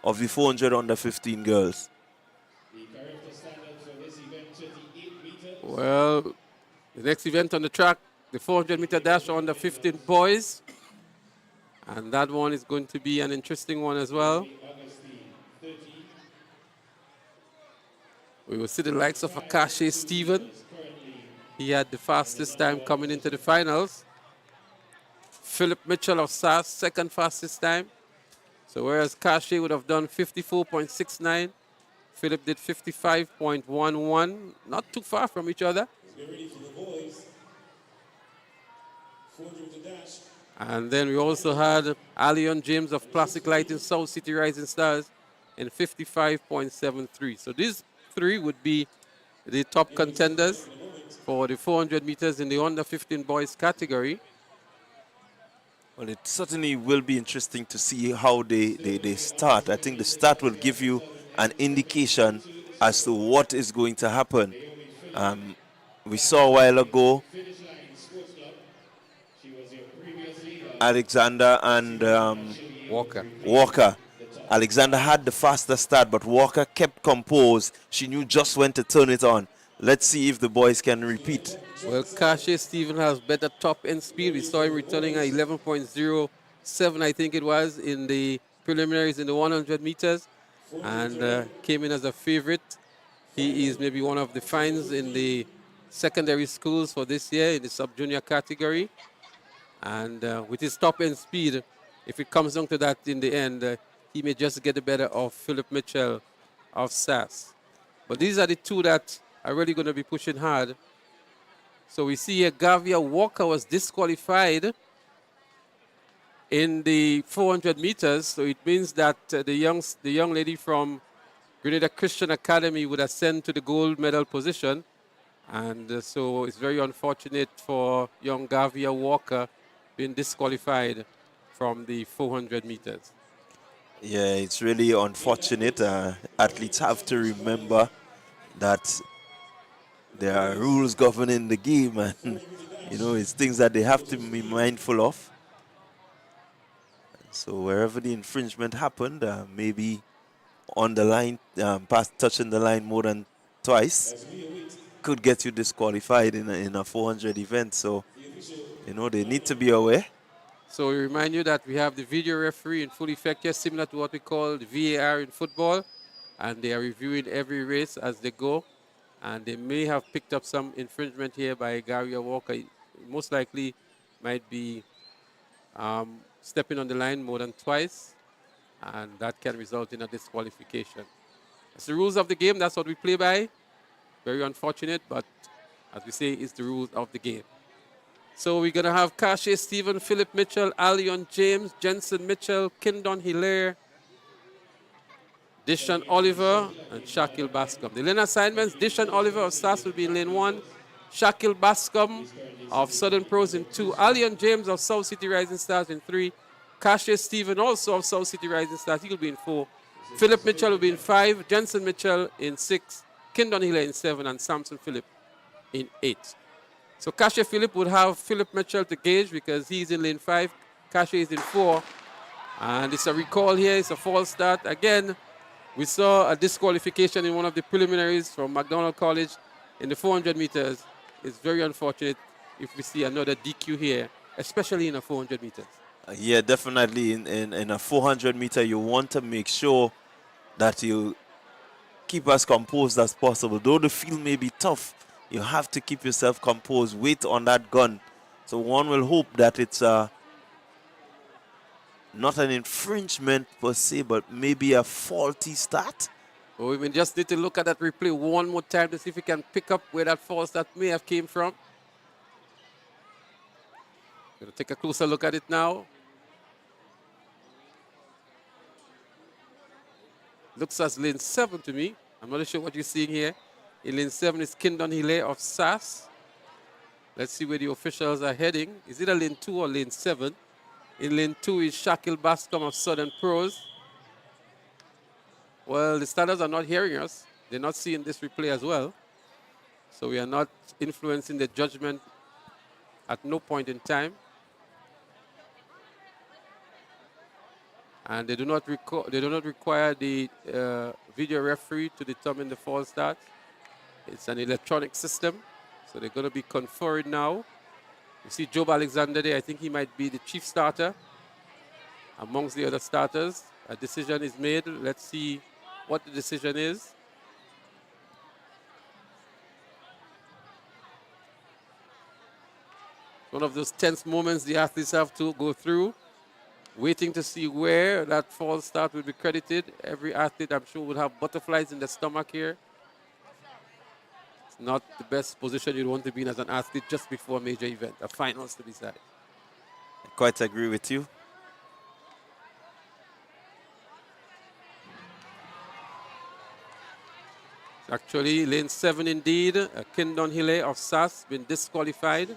of the 400 under 15 girls. Well, the next event on the track, the 400 meter dash under 15 boys. And that one is going to be an interesting one as well. We will see the likes of Akashi Stephen. He had the fastest time coming into the finals. Philip Mitchell of SAS, second fastest time. So whereas Kashi would have done 54.69, Philip did 55.11, not too far from each other. Get ready for the boys. 400 with the dash. And then we also had Alion James of Classic Lighting, South City Rising Stars in 55.73. So these three would be the top contenders for the 400 meters in the under 15 boys category. Well, it certainly will be interesting to see how they start. I think the start will give you an indication as to what is going to happen. We saw a while ago Alexander and Walker. Alexander had the faster start, but Walker kept composed. She knew just when to turn it on. Let's see if the boys can repeat. Well, Kashi Stephen has better top end speed. We saw him returning at 11.07, I think it was, in the preliminaries in the 100 meters, and came in as a favorite. He is maybe one of the finds in the secondary schools for this year in the sub-junior category. And with his top end speed, if it comes down to that in the end, he may just get the better of Philip Mitchell of SAS. But these are the two that are really going to be pushing hard. So we see here Gavia Walker was disqualified in the 400 meters. So it means that the young lady from Grenada Christian Academy would ascend to the gold medal position. And so it's very unfortunate for young Gavia Walker being disqualified from the 400 meters. Yeah, it's really unfortunate. Athletes have to remember that there are rules governing the game, and it's things that they have to be mindful of. So wherever the infringement happened, maybe on the line, past touching the line more than twice, could get you disqualified in a 400 event. So they need to be aware. So we remind you that we have the video referee in full effect here, similar to what we call the VAR in football, and they are reviewing every race as they go. And they may have picked up some infringement here by Gavia Walker. Most likely might be stepping on the line more than twice, and that can result in a disqualification. It's the rules of the game. That's what we play by. Very unfortunate, but as we say, it's the rules of the game. So we're going to have Kashi Stephen, Philip Mitchell, Alion James, Jensen Mitchell, Kindon Hilaire, Dishan Oliver, and Shakil Bascom. The lane assignments, Dishan Oliver of SAS will be in lane 1, Shakil Bascom of Southern Pros in 2, Alion James of South City Rising Stars in 3, Kashi Stephen also of South City Rising Stars, he will be in 4, Philip Mitchell will be in 5, Jensen Mitchell in 6, Kindon Hilaire in 7, and Samson Philip in 8. So Kashi Philip would have Philip Mitchell to gauge because he's in lane 5, Kashi is in 4, and it's a recall here, it's a false start. Again, we saw a disqualification in one of the preliminaries from McDonald College in the 400 meters. It's very unfortunate if we see another DQ here, especially in a 400 meters. Yeah, definitely. In a 400 meter, you want to make sure that you keep as composed as possible. Though the field may be tough, you have to keep yourself composed, wait on that gun. So one will hope that it's not an infringement per se, but maybe a faulty start. Well, we just need to look at that replay one more time to see if we can pick up where that false start may have came from. Going to take a closer look at it now. Looks as lane 7 to me. I'm not sure what you're seeing here. In lane 7 is Kindon Hilaire of SAS. Let's see where the officials are heading. Is it a lane 2 or lane 7? In lane 2 is Shakil Bascom of Southern Pros. Well, the standards are not hearing us. They're not seeing this replay as well. So we are not influencing the judgment at no point in time. And they do not require the video referee to determine the false start. It's an electronic system, so they're going to be conferred now. You see Job Alexander there. I think he might be the chief starter amongst the other starters. A decision is made. Let's see what the decision is. One of those tense moments the athletes have to go through, waiting to see where that false start will be credited. Every athlete, I'm sure, will have butterflies in the stomach here. It's not the best position you'd want to be in as an athlete just before a major event, a finals to decide. I quite agree with you. Actually, lane 7 indeed, Kindon Hille of SAS been disqualified.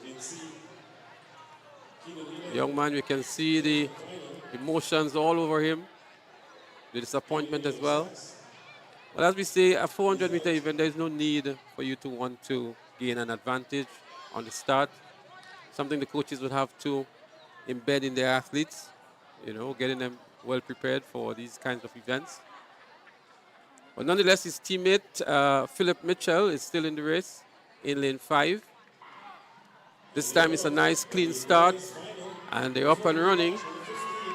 Young man, we can see the emotions all over him, the disappointment as well. But as we say, a 400-meter event, there is no need for you to want to gain an advantage on the start. Something the coaches would have to embed in their athletes, you know, getting them well prepared for these kinds of events. But nonetheless, his teammate, Philip Mitchell, is still in the race in lane 5. This time it's a nice, clean start, and they're up and running.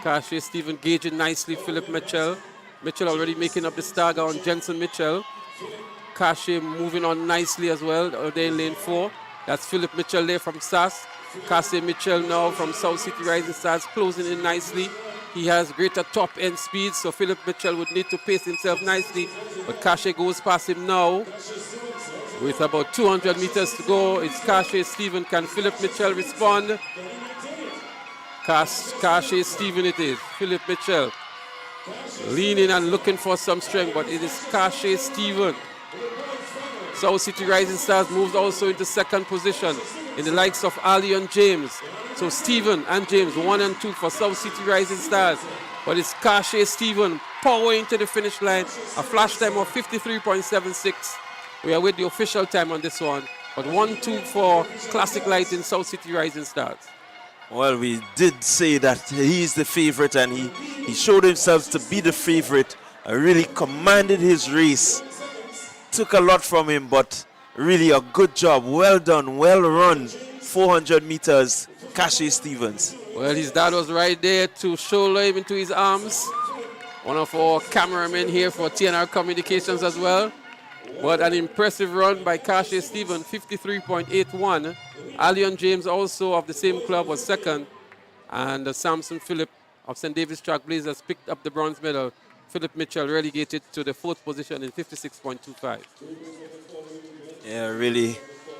Kashe Stephen gauging nicely Philip Mitchell. Mitchell already making up the stagger on Jensen Mitchell. Kashe moving on nicely as well, there in lane 4. That's Philip Mitchell there from SAS. Kashe Mitchell now from South City Rising Stars closing in nicely. He has greater top-end speed, so Philip Mitchell would need to pace himself nicely. But Kashe goes past him now. With about 200 meters to go, it's Kashe Stephen. Can Philip Mitchell respond? Kashe Stephen it is. Philip Mitchell leaning and looking for some strength, but it is Kashe Stephen. South City Rising Stars moves also into second position in the likes of Ali and James. So Stephen and James, 1 and 2 for South City Rising Stars. But it's Kashe Stephen powering to the finish line. A flash time of 53.76. We are with the official time on this one. But 1-2 for Classic Light in South City Rising Stars. Well, we did say that he's the favorite, and he showed himself to be the favorite. Really commanded his race. Took a lot from him, but really a good job. Well done, well run. 400 meters, Kashe Stevens. Well, his dad was right there to shoulder him into his arms. One of our cameramen here for TNR Communications as well. But an impressive run by Kashe Stephen, 53.81. Alion James, also of the same club, was second. And Samson Phillip of St. David's Trailblazers picked up the bronze medal. Philip Mitchell relegated to the 4th position in 56.25. Yeah, really,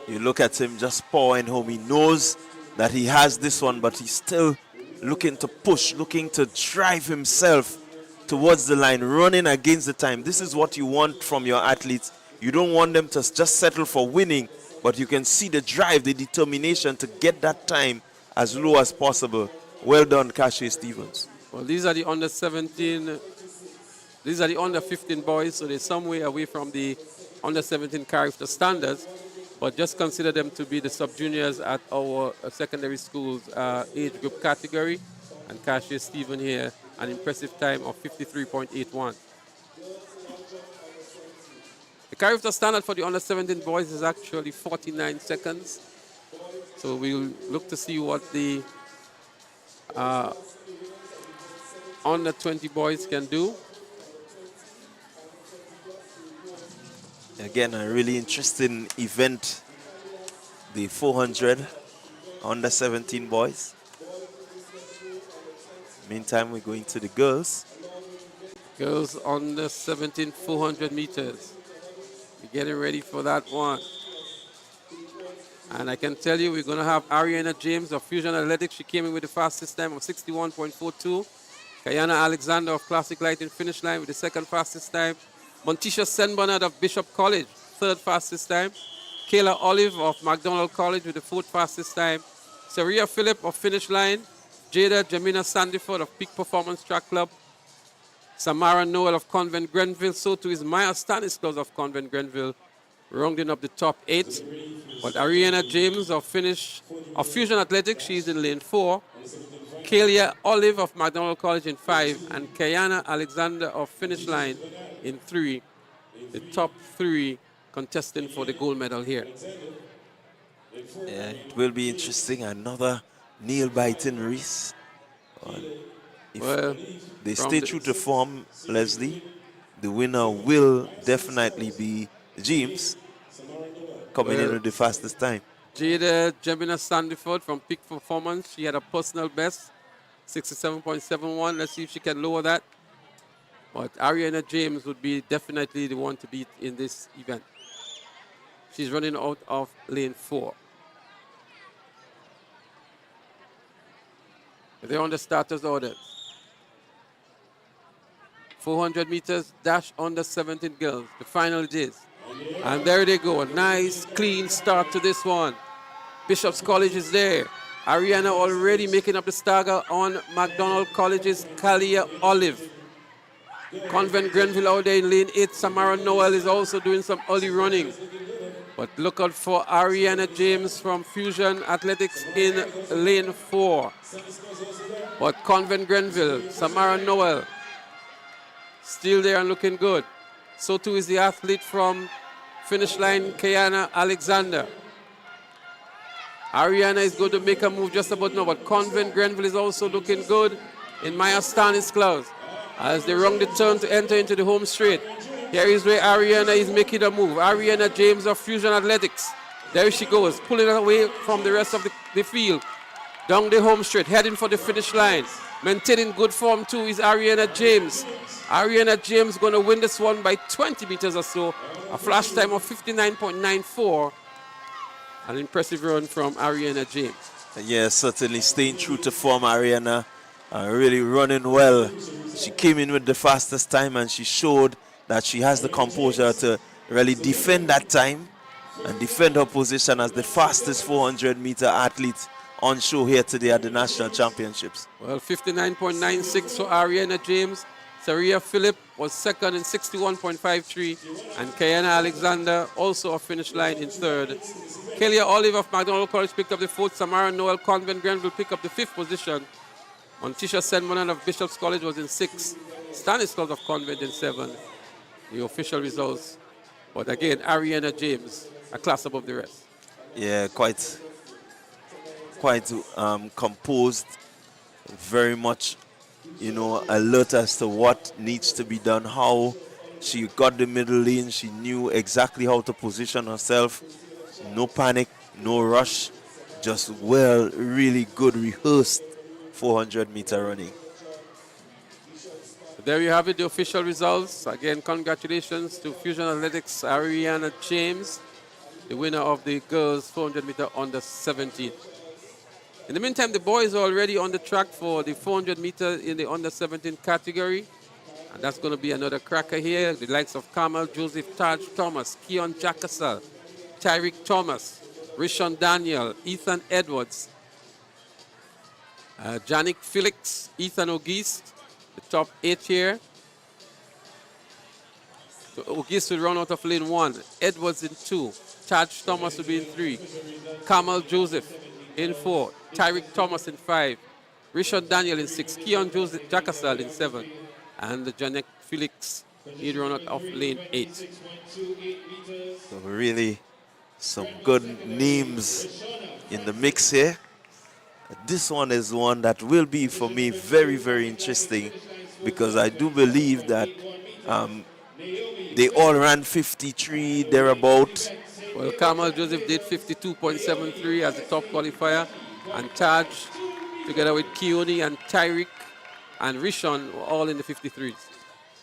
you look at him just powering home. He knows that he has this one, but he's still looking to push, looking to drive himself towards the line, running against the time. This is what you want from your athletes. You don't want them to just settle for winning, but you can see the drive, the determination to get that time as low as possible. Well done, Kashe Stevens. Well, these are the under 17, these are the under 15 boys, so they're some way away from the under 17 character standards, but just consider them to be the sub-juniors at our secondary schools age group category. And Kashe Stephen here, an impressive time of 53.81. The character standard for the under 17 boys is actually 49 seconds. So we'll look to see what the under 20 boys can do. Again, a really interesting event, the 400 under 17 boys. Meantime, we're going to the girls. Girls under 17 400 meters. We're getting ready for that one. And I can tell you we're going to have Ariana James of Fusion Athletics. She came in with the fastest time of 61.42. Kayana Alexander of Classic Light in finish line with the second fastest time. Montisha Senbonard of Bishop College, third fastest time. Kayla Olive of McDonald College with the fourth fastest time. Saria Phillip of finish line. Jada Jamina Sandiford of Peak Performance Track Club. Samara Noel of Convent Grenville. So too is Maya Stanislaus of Convent Grenville, rounding up the top 8. But Ariana James of Fusion Athletics, she's in lane 4. Kalia Olive of McDonald College in 5. And Kayana Alexander of Finish Line in 3. The top 3 contesting for the gold medal here. Yeah, it will be interesting. Another nail-biting race. If they stay true to form, Leslie, the winner will definitely be James, coming in with the fastest time. Jada Jemina Sandiford from Peak Performance. She had a personal best, 67.71. Let's see if she can lower that. But Ariana James would be definitely the one to beat in this event. She's running out of lane 4. They're on the starters orders. 400 meters dash under 17 girls. The final it is. And there they go. A nice, clean start to this one. Bishop's College is there. Ariana already making up the stagger on McDonald College's Kalia Olive. Convent Grenville out there in lane 8. Samara Noel is also doing some early running. But look out for Ariana James from Fusion Athletics in lane 4. But Convent Grenville, Samara Noel, still there and looking good. So too is the athlete from finish line, Kiana Alexander. Ariana is going to make a move just about now, but Convent Grenville is also looking good in Maya Stanisklaus as they run the turn to enter into the home straight. Here is where Ariana is making a move. Ariana James of Fusion Athletics. There she goes, pulling away from the rest of the field. Down the home straight, heading for the finish line. Maintaining good form too is Ariana James. Ariana James going to win this one by 20 meters or so. A flash time of 59.94. An impressive run from Ariana James. Yeah, certainly staying true to form, Ariana. Really running well. She came in with the fastest time and she showed that she has the composure to really defend that time and defend her position as the fastest 400-meter athlete on show here today at the National Championships. Well, 59.96 for Ariana James. Saria Phillip was second in 61.53, and Kiana Alexander also a finish line in third. Kelia Olive of McDonald College picked up the fourth. Samara Noel Convent Grenville picked up the fifth position. Tisha Senmanan of Bishop's College was in sixth. Stanislaus of Convent in seventh. The official results. But again, Ariana James, a class above the rest. Yeah, quite composed, very much, alert as to what needs to be done, how she got the middle lane. She knew exactly how to position herself. No panic, no rush, just really good rehearsed 400-meter running. There you have it, the official results. Again, congratulations to Fusion Athletics' Ariana James, the winner of the girls 400-meter under 17. In the meantime, the boys are already on the track for the 400-meter in the under 17 category. And that's going to be another cracker here. The likes of Kamal Joseph, Taj Thomas, Keon Jackasal, Tyreek Thomas, Rishon Daniel, Ethan Edwards, Janik Felix, Ethan Auguste, the top 8 here. So Auguste will run out of lane 1. Edwards in 2. Taj Thomas will be in 3. Kamal Joseph in 4. Tyreek Thomas in 5. Rishon Daniel in 6. Keon Joseph Jackasal in 7. And Janek Felix, he'll run out of lane 8. So really some good names in the mix here. This one is one that will be, for me, very, very interesting because I do believe that they all ran 53 thereabout. Well, Kamal Joseph did 52.73 as the top qualifier, and Taj, together with Keone and Tyreek and Rishon, were all in the 53s.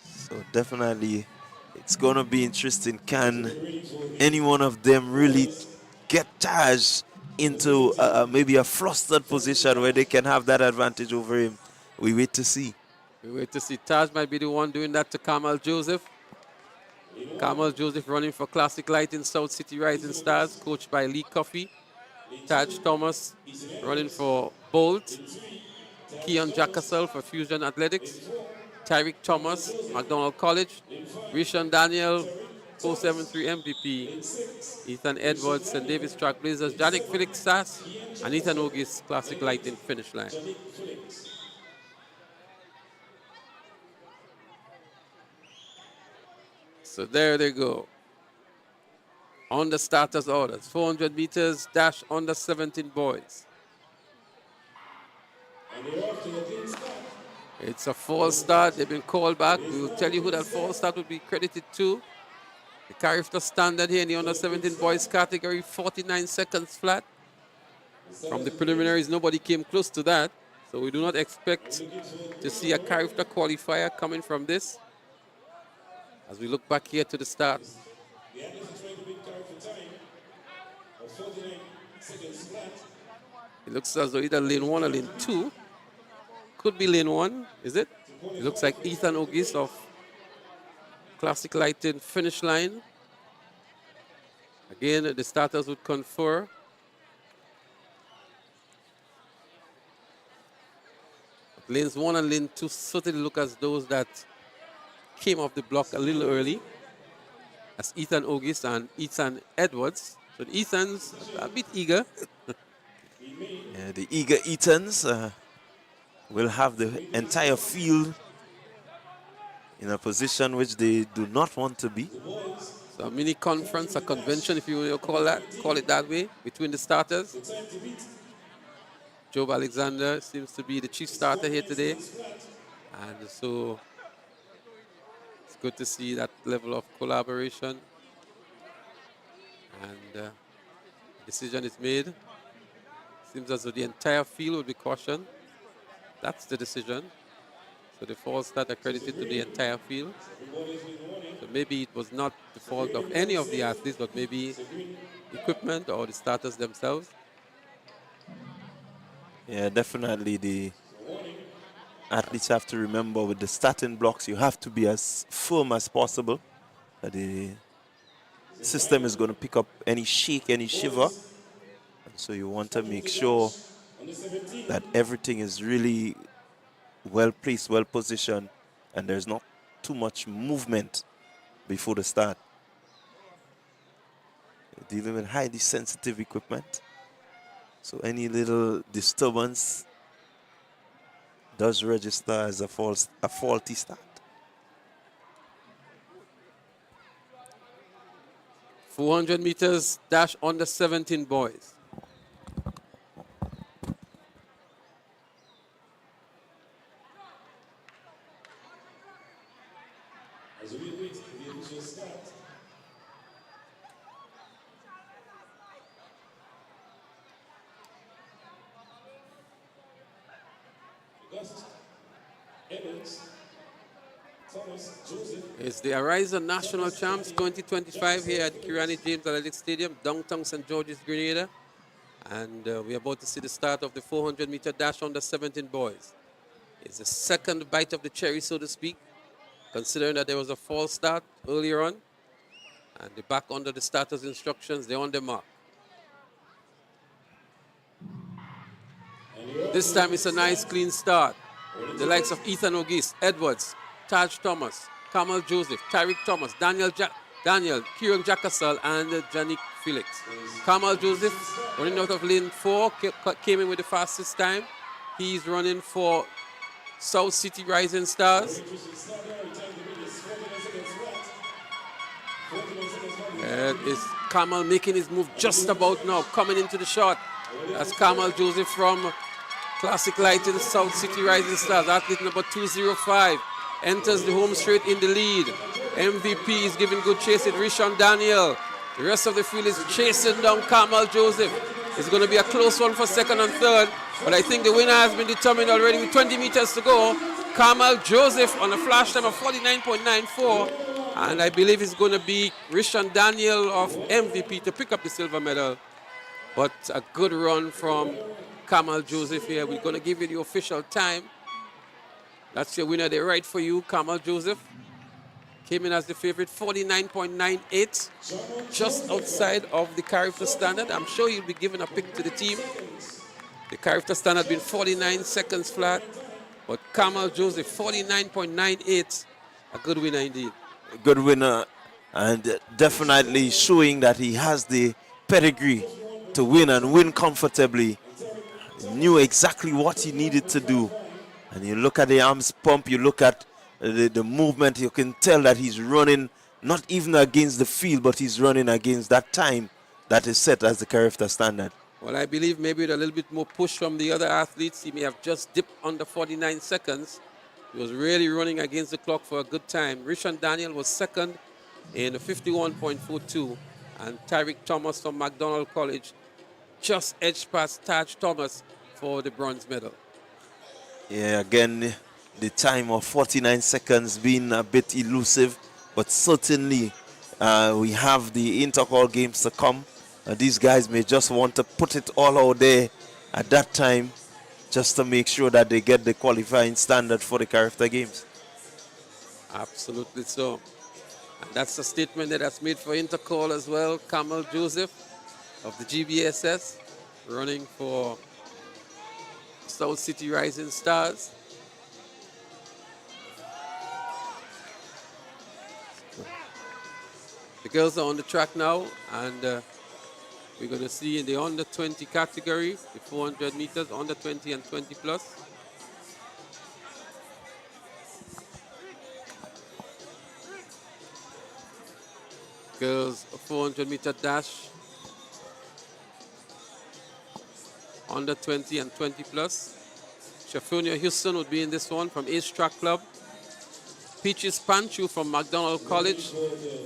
So definitely, it's going to be interesting. Can any one of them really get Taj into maybe a flustered position where they can have that advantage over him? We wait to see. We wait to see. Taj might be the one doing that to Kamal Joseph. Kamal Joseph running for Classic Light in South City Rising Stars, coached by Lee Coffey. Taj Thomas running for Bolt. Keon Jackasal for Fusion Athletics. Tyreek Thomas, McDonald College. Rishon Daniel, 473 MVP. Ethan Edwards, St. David's Trailblazers. Janik Felix Sass, and Ethan Auguste, Classic Light in finish line. So there they go. On the starters orders, 400 meters dash under 17 boys. It's a false start. They've been called back. We will tell you who that false start will be credited to. The character standard here in the under 17 boys category, 49 seconds flat. From the preliminaries, nobody came close to that. So we do not expect to see a character qualifier coming from this. As we look back here to the start. The athletes are trying to beat character time of 49 seconds flat. It looks as though either lane 1 or lane 2. Could be lane 1, is it? It looks like Ethan Ogis of Classic Lighting finish line. Again, the starters would confer. But lanes 1 and lane 2 certainly look as those that came off the block a little early. As Ethan Ogis and Ethan Edwards. So the Ethans are a bit eager. Yeah, the eager Ethans will have the entire field in a position which they do not want to be. So a mini conference, a convention, if you will call it that way, between the starters. Job Alexander seems to be the chief starter here today. And so it's good to see that level of collaboration. And decision is made. Seems as though the entire field will be cautioned. That's the decision. So the false start accredited to the entire field. So maybe it was not the fault of any of the athletes, but maybe equipment or the starters themselves. Yeah, definitely the athletes have to remember with the starting blocks, you have to be as firm as possible. The system is going to pick up any shake, any shiver. And so you want to make sure that everything is really well placed, well positioned, and there's not too much movement before the start. You're dealing with highly sensitive equipment. So any little disturbance does register as a faulty start. 400 meters dash under 17 boys. As we wait for the initial start. August, Evans, Thomas, Joseph. It's the Ariza National Champs 2025 here at Kirani James Athletic Stadium, downtown St. George's, Grenada. And we're about to see the start of the 400-meter dash under 17 boys. It's the second bite of the cherry, so to speak, considering that there was a false start earlier on. And they're back under the starters' instructions. They're on the mark. This time it's a nice, clean start. The likes of Ethan Ogis, Edwards, Taj Thomas, Kamal Joseph, Tyreek Thomas, Daniel, Kieran Jackasal, and Janik Felix. Kamal Joseph, running out of lane 4, came in with the fastest time. He's running for South City Rising Stars. Is Kamal making his move just about now, coming into the shot. That's Kamal Joseph from Classic Lighting, South City Rising Stars. Athlete number 205 enters the home straight in the lead. MVP is giving good chase at Rishon Daniel. The rest of the field is chasing down Kamal Joseph. It's going to be a close one for second and third, but I think the winner has been determined already with 20 meters to go. Kamal Joseph on a flash time of 49.94, and I believe it's going to be Rishon Daniel of MVP to pick up the silver medal. But a good run from Kamal Joseph here. We're going to give you the official time. That's your winner there, right for you, Kamal Joseph. Came in as the favorite, 49.98, just outside of the character standard. I'm sure you'll be giving a pick to the team. The character standard been 49 seconds flat, but Kamal Joseph, 49.98, a good winner indeed. A good winner, and definitely showing that he has the pedigree to win and win comfortably. He knew exactly what he needed to do. And you look at the arms pump, you look at the movement, you can tell that he's running not even against the field, but he's running against that time that is set as the character standard. Well, I believe maybe with a little bit more push from the other athletes, he may have just dipped under 49 seconds. He was really running against the clock for a good time. Rishon Daniel was second in 51.42. And Tyreek Thomas from McDonald College just edged past Taj Thomas for the bronze medal. Yeah, again, the time of 49 seconds being a bit elusive, but certainly we have the intercall games to come. These guys may just want to put it all out there at that time just to make sure that they get the qualifying standard for the Carifta Games. Absolutely so. And that's a statement that that's made for intercall as well. Kamal Joseph of the GBSS running for South City Rising Stars. The girls are on the track now, and we're going to see in the under 20 category, the 400 meters, under 20 and 20 plus. Girls 400 meter dash, under 20 and 20 plus. Shafronia Houston would be in this one from Ace Track Club. Peaches Panchu from McDonald College.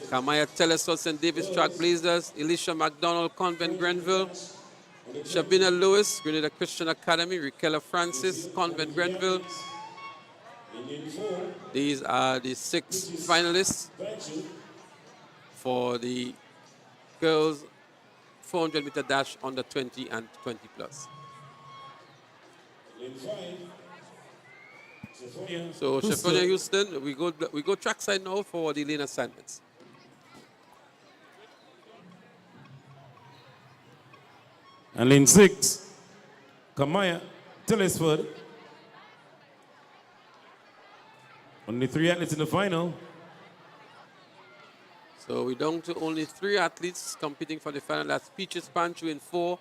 Kamaya Telesot St. David's Track Blazers. Elisha McDonald Convent Grenville. Shabina Lewis, Grenada Christian Academy. Rikella Francis, Convent Grenville. These are the 6 finalists for the girls 400 meter dash under 20 and 20 plus. So Shafronia Houston, we go trackside now for the lane assignments. And lane 6, Kamaya Telesford. Only 3 athletes in the final. So we're down to only 3 athletes competing for the final. That's Peaches Panchu in 4,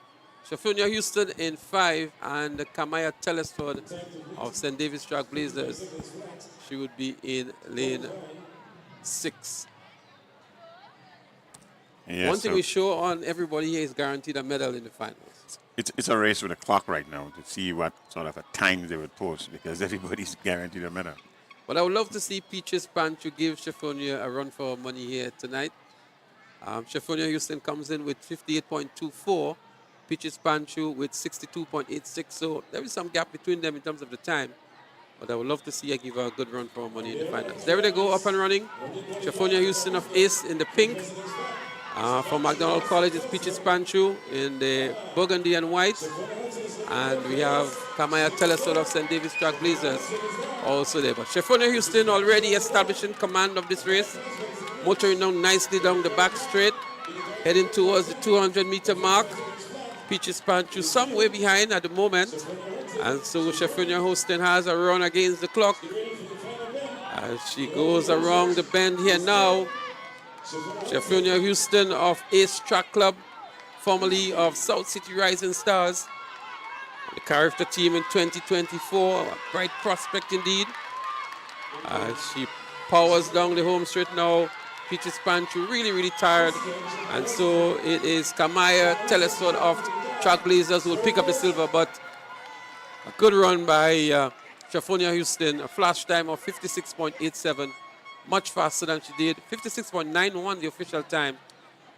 Shafronia Houston in 5, and Kamaya Telesford of St. David's Track Blazers. She would be in lane 6. Yes, One thing we show on everybody here is guaranteed a medal in the finals. It's a race with a clock right now to see what sort of a time they would post, because everybody's guaranteed a medal. But I would love to see Peaches Panchu give Shafronia a run for money here tonight. Shafronia Houston comes in with 58.24. Peaches Panchu with 62.86. So there is some gap between them in terms of the time. But I would love to see her give her a good run for money in the finals. There they go, up and running. Shafronia Houston of Ace in the pink. From McDonald College, it's Peaches Panchu in the burgundy and white. And we have Kamaya Telesol of St. David's Track Blazers also there. But Shafronia Houston already establishing command of this race, motoring down nicely down the back straight, heading towards the 200-meter mark. Peaches Panchu somewhere behind at the moment. And so Shafronia Houston has a run against the clock. As she goes around the bend here now, Shafronia Houston of Ace Track Club, formerly of South City Rising Stars. The Carifta team in 2024, a bright prospect indeed. She powers down the home straight now. Peaches Panchu really tired. And so it is Kamaya Telesford of Track Blazers who will pick up the silver, but a good run by Shafronia Houston, a flash time of 56.87. Much faster than she did, 56.91 the official time,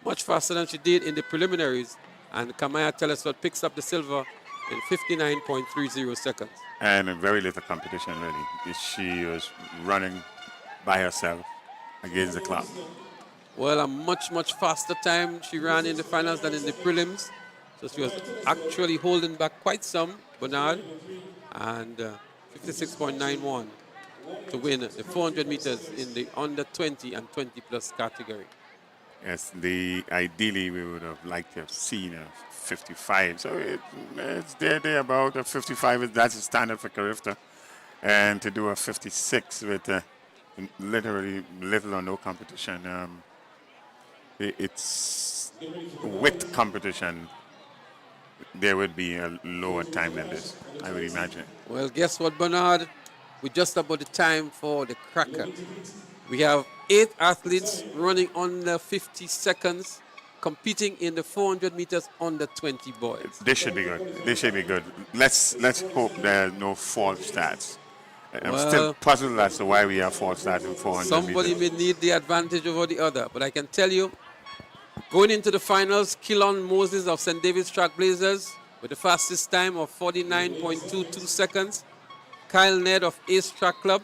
much faster than she did in the preliminaries. And Kamaya Telesford picks up the silver in 59.30 seconds. And very little competition, really. She was running by herself against the clock. Well, a much faster time she ran in the finals than in the prelims. So she was actually holding back quite some, Bernard, and 56.91 to win the 400 meters in the under 20 and 20 plus category. Yes, ideally we would have liked to have seen a 55. So it's there about a 55. That's the standard for Carifta. And to do a 56 with literally little or no competition, it's with competition, there would be a lower time than this, I would imagine. Well, guess what, Bernard? We're just about the time for the cracker. We have 8 athletes running under 50 seconds, competing in the 400 meters under 20 boys. This should be good. This should be good. Let's hope there are no false stats. I'm still puzzled as to why we are false starting 400 Somebody meters. may need the advantage over the other, but I can tell you, going into the finals, Kilon Moses of St. David's Trailblazers with the fastest time of 49.22 seconds. Kyle Ned of Ace Track Club,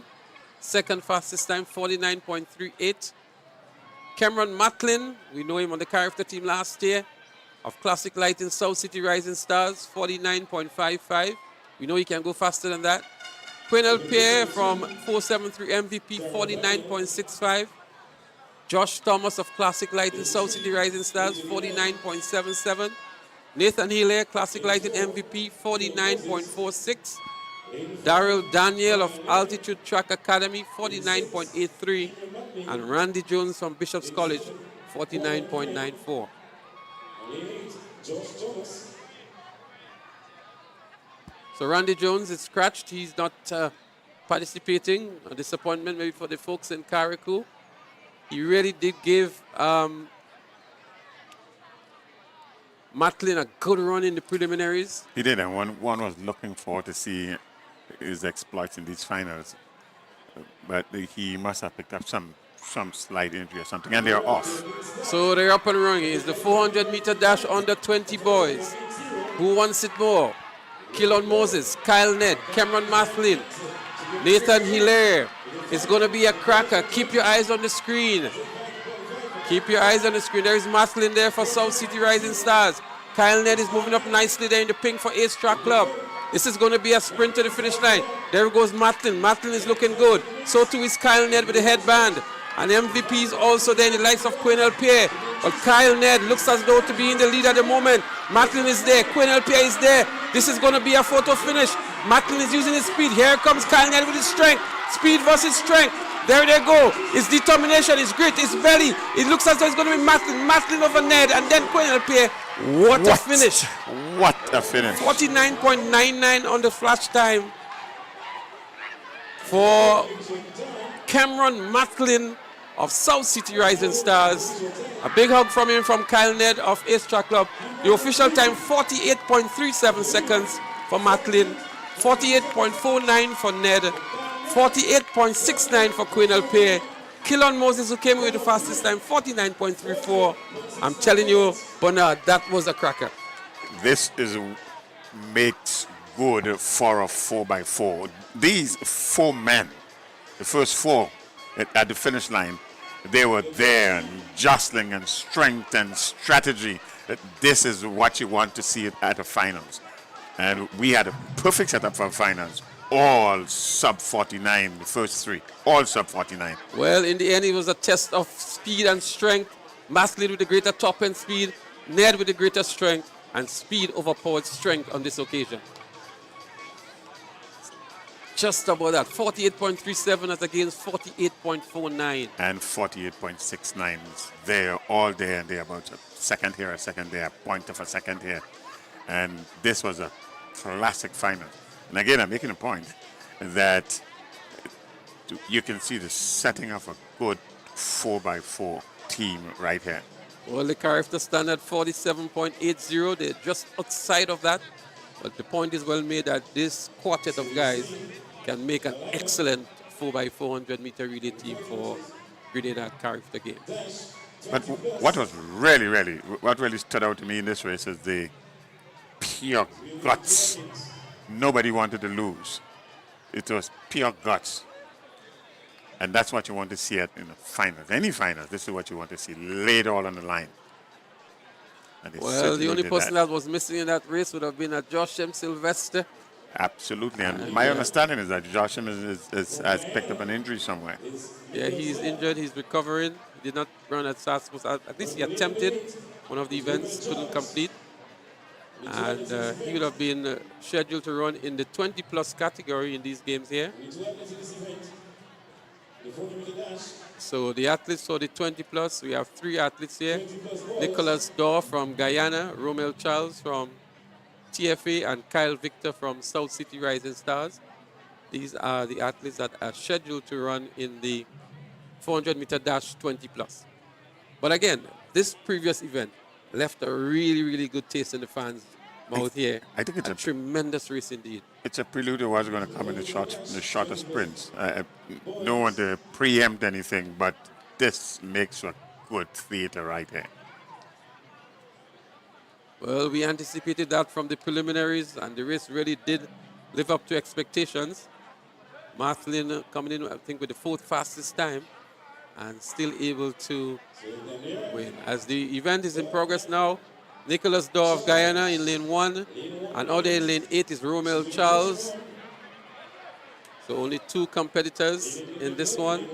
second fastest time, 49.38. Cameron Matlin, we know him on the character team last year, of Classic Lighting South City Rising Stars, 49.55. We know he can go faster than that. Quenel Pierre from 473 MVP, 49.65. Josh Thomas of Classic Lighting South City Rising Stars, 49.77. Nathan Hilaire, Classic Lighting MVP, 49.46. Daryl Daniel of Altitude Track Academy, 49.83. And Randy Jones from Bishop's College, 49.94. So Randy Jones is scratched. He's not participating. A disappointment maybe for the folks in Carriacou. He really did give Matlin a good run in the preliminaries. He did, and one was looking forward to see his exploits in these finals. But he must have picked up some slight injury or something, and they're off. So they're up and running. It's the 400-meter dash under 20 boys. Who wants it more? Kilon Moses, Kyle Ned, Cameron Matlin, Nathan Hilaire. It's going to be a cracker. Keep your eyes on the screen. Keep your eyes on the screen. There is Matlin there for South City Rising Stars. Kyle Ned is moving up nicely there in the pink for Ace Track Club. This is going to be a sprint to the finish line. There goes Matlin. Matlin is looking good. So too is Kyle Ned with the headband. And MVP is also there in the likes of Quenel Pierre. But Kyle Ned looks as though to be in the lead at the moment. Matlin is there. Quenel Pierre is there. This is going to be a photo finish. Matlin is using his speed. Here comes Kyle Ned with his strength. Speed versus strength. There they go. His determination, his grit, his belly. It looks as though it's going to be Matlin. Matlin over Ned. And then Quenel Pierre. What a finish. What a finish. 49.99 on the flash time for Cameron Matlin of South City Rising Stars. A big hug from him from Kyle Ned of Ace Track Club. The official time 48.37 seconds for Matlin, 48.49 for Ned, 48.69 for Quenel Pierre. Kilon Moses, who came with the fastest time, 49.34. I'm telling you, Bernard, that was a cracker. This makes good for a 4x4. These 4 men, the first 4 at the finish line, they were there and jostling and strength and strategy. This is what you want to see at the finals. And we had a perfect setup for finals. All sub 49, the first 3, all sub 49. Well, in the end, it was a test of speed and strength. Matlin with the greater top end speed, Ned with the greater strength, and speed overpowered strength on this occasion. Just about that, 48.37 as against 48.49. And 48.69. They're all there, and they're about a second here, a second there, a point of a second here. And this was a classic final. And again, I'm making a point that you can see the setting of a good 4x4 team right here. Well, the character stand at 47.80. They're just outside of that. But the point is well made that this quartet of guys can make an excellent 4x400 meter relay team for Grenada character game. But what was what really stood out to me in this race is the pure guts. Nobody wanted to lose. It was pure guts. And that's what you want to see in the finals. Any finals, this is what you want to see. Lay it all on the line. Well, the only person that was missing in that race would have been Josh M. Sylvester. Absolutely. And my understanding is that Josh M. has picked up an injury somewhere. Yeah, he's injured. He's recovering. He did not run at SARS. At least he attempted one of the events, couldn't complete. And he would have been scheduled to run in the 20-plus category in these games here. So the athletes for the 20-plus, we have 3 athletes here. Nicholas Dorr from Guyana, Romel Charles from TFA, and Kyle Victor from South City Rising Stars. These are the athletes that are scheduled to run in the 400-meter dash 20-plus. But again, this previous event left a really, really good taste in the fans' mouth here. I think it's a a tremendous race indeed. It's a prelude to what's going to come in the shorter sprints. No one to preempt anything, but this makes a good theater right here. Well, we anticipated that from the preliminaries, and the race really did live up to expectations. Mathlin coming in, I think, with the fourth fastest time and still able to win. As the event is in progress now, Nicholas Daw of Guyana in lane 1, and out there in lane 8 is Romel Charles. So only 2 competitors in this one.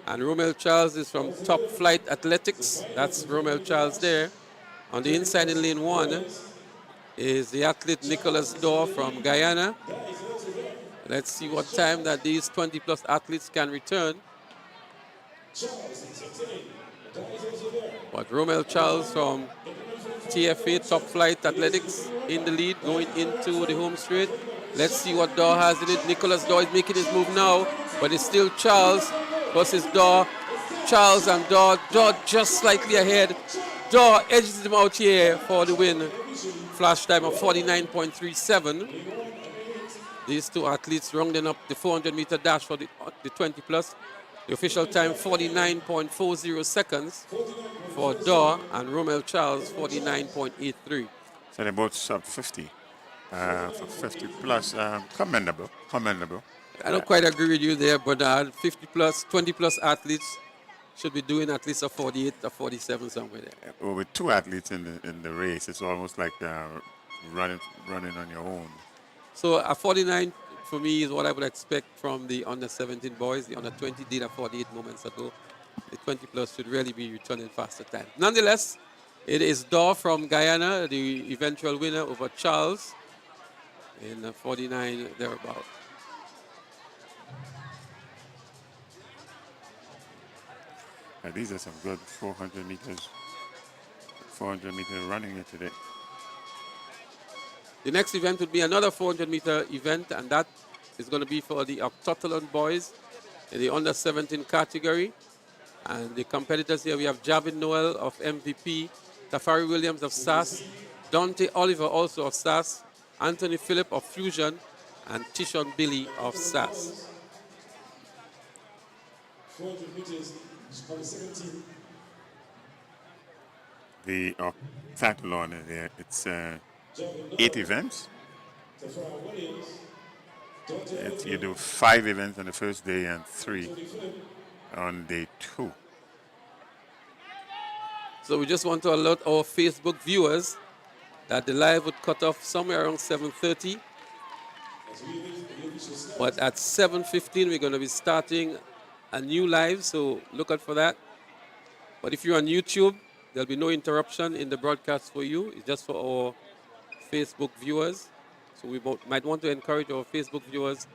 And Romel Charles is from Top Flight Athletics. That's Romel Charles there. On the inside in lane 1 is the athlete Nicholas Daw from Guyana. Let's see what time that these 20-plus athletes can return. But Romel Charles from TFA, Top Flight Athletics, in the lead going into the home straight. Let's see what Daw has in it. Nicholas Daw is making his move now, but it's still Charles versus Daw. Charles and Daw. Daw just slightly ahead. Daw edges him out here for the win. Flash time of 49.37. These two athletes rounding up the 400-meter dash for the 20-plus. The official time, 49.40 seconds for Daw, and Romel Charles, 49.83. So they're both sub 50. For 50 plus, commendable. I don't quite agree with you there, but 50 plus, 20 plus athletes should be doing at least a 48 or 47 somewhere there. Well, with 2 athletes in the race, it's almost like running on your own. So a 49 for me is what I would expect from the under 17 boys. The under 20 did a 48 moments ago. The 20 plus should really be returning faster time. Nonetheless, it is Daw from Guyana, the eventual winner over Charles in 49 thereabout. These are some good 400 meters running here today. The next event will be another 400-meter event, and that is going to be for the Heptathlon boys in the under 17 category. And the competitors here, we have Javin Noel of MVP, Tafari Williams of SAS, Dante Oliver also of SAS, Anthony Phillip of Fusion, and Tishon Billy of SAS. 400 meters on 17. The Decathlon is there. It's 8 events. You do 5 events on the first day and 3 on day 2. So we just want to alert our Facebook viewers that the live would cut off somewhere around 7:30. But at 7:15, we're going to be starting a new live, so look out for that. But if you're on YouTube, there'll be no interruption in the broadcast for you. It's just for our Facebook viewers. So we might want to encourage our Facebook viewers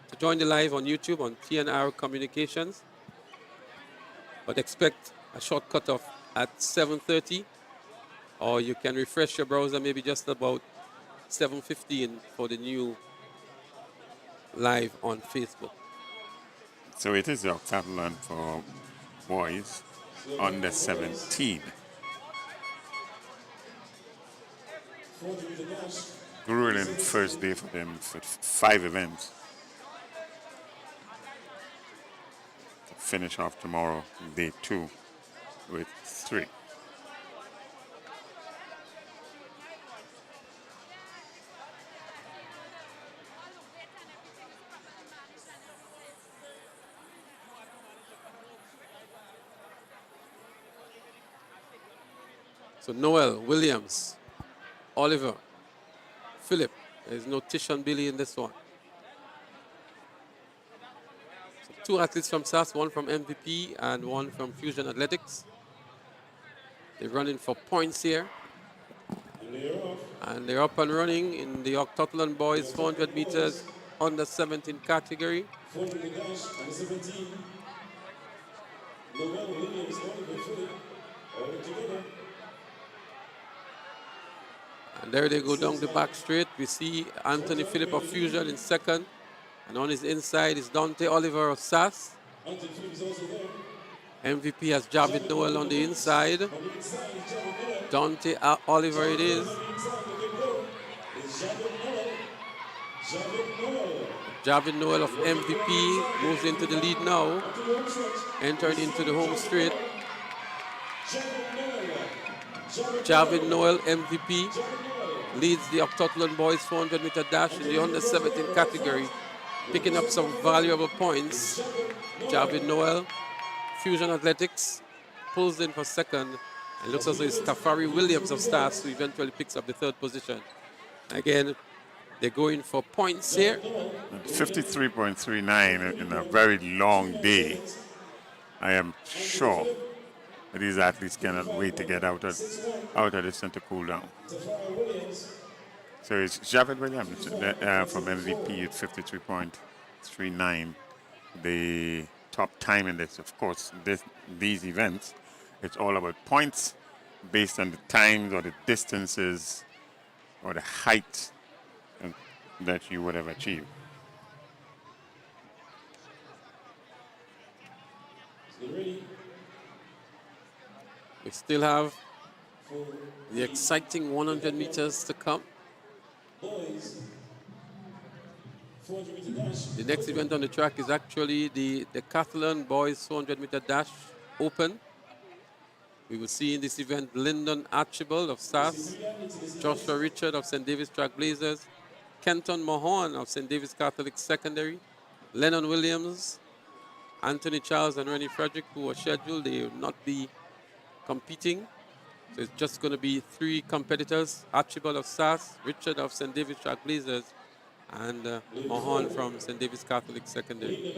to join the live on YouTube on TNR Communications. But expect a short cutoff at 7:30, or you can refresh your browser maybe just about 7:15 for the new live on Facebook. So it is the Heptathlon for boys under 17. Grueling first day for them for 5 events. Finish off tomorrow, day 2, with 3. So Noel, Williams, Oliver, Philip. There's no Tishon Billy in this one. So 2 athletes from SAS, 1 from MVP and 1 from Fusion Athletics. They're running for points here. And they're up and running in the Heptathlon boys 400 meters under 17 category. 400 dash under 17. Noel, Williams, Oliver, Philip, all together. And there they go down the back straight. We see Anthony Phillip of Fusion in second. And on his inside is Dante Oliver of SAS. MVP has Javid Noel on the inside. Dante Oliver it is. Javid Noel of MVP moves into the lead now, entering into the home straight. Javid Noel, MVP, leads the Heptathlon boys 400-meter dash in the under 17 category, picking up some valuable points. Javid Noel, Fusion Athletics, pulls in for second, and looks as though it's Tafari Williams of Stars who eventually picks up the third position. Again, they're going for points here. 53.39 in a very long day. I am sure that these athletes cannot wait to get out of the center cool down. So it's Javid Williams from MVP at 53.39. The top time in this, of course, these events, it's all about points based on the times or the distances or the height that you would have achieved. We still have the exciting 100 meters to come. The next event on the track is actually the Decathlon Boys 400 meter dash open. We will see in this event Lyndon Archibald of SAS, Joshua Richard of St. David's Trailblazers, Kenton Mahon of St. David's Catholic Secondary, Lennon Williams, Anthony Charles and Rennie Frederick, who are scheduled. They will not be competing. So it's just going to be three competitors, Archibald of SAS, Richard of St. David's Trailblazers, and Mahon from St. David's Catholic Secondary.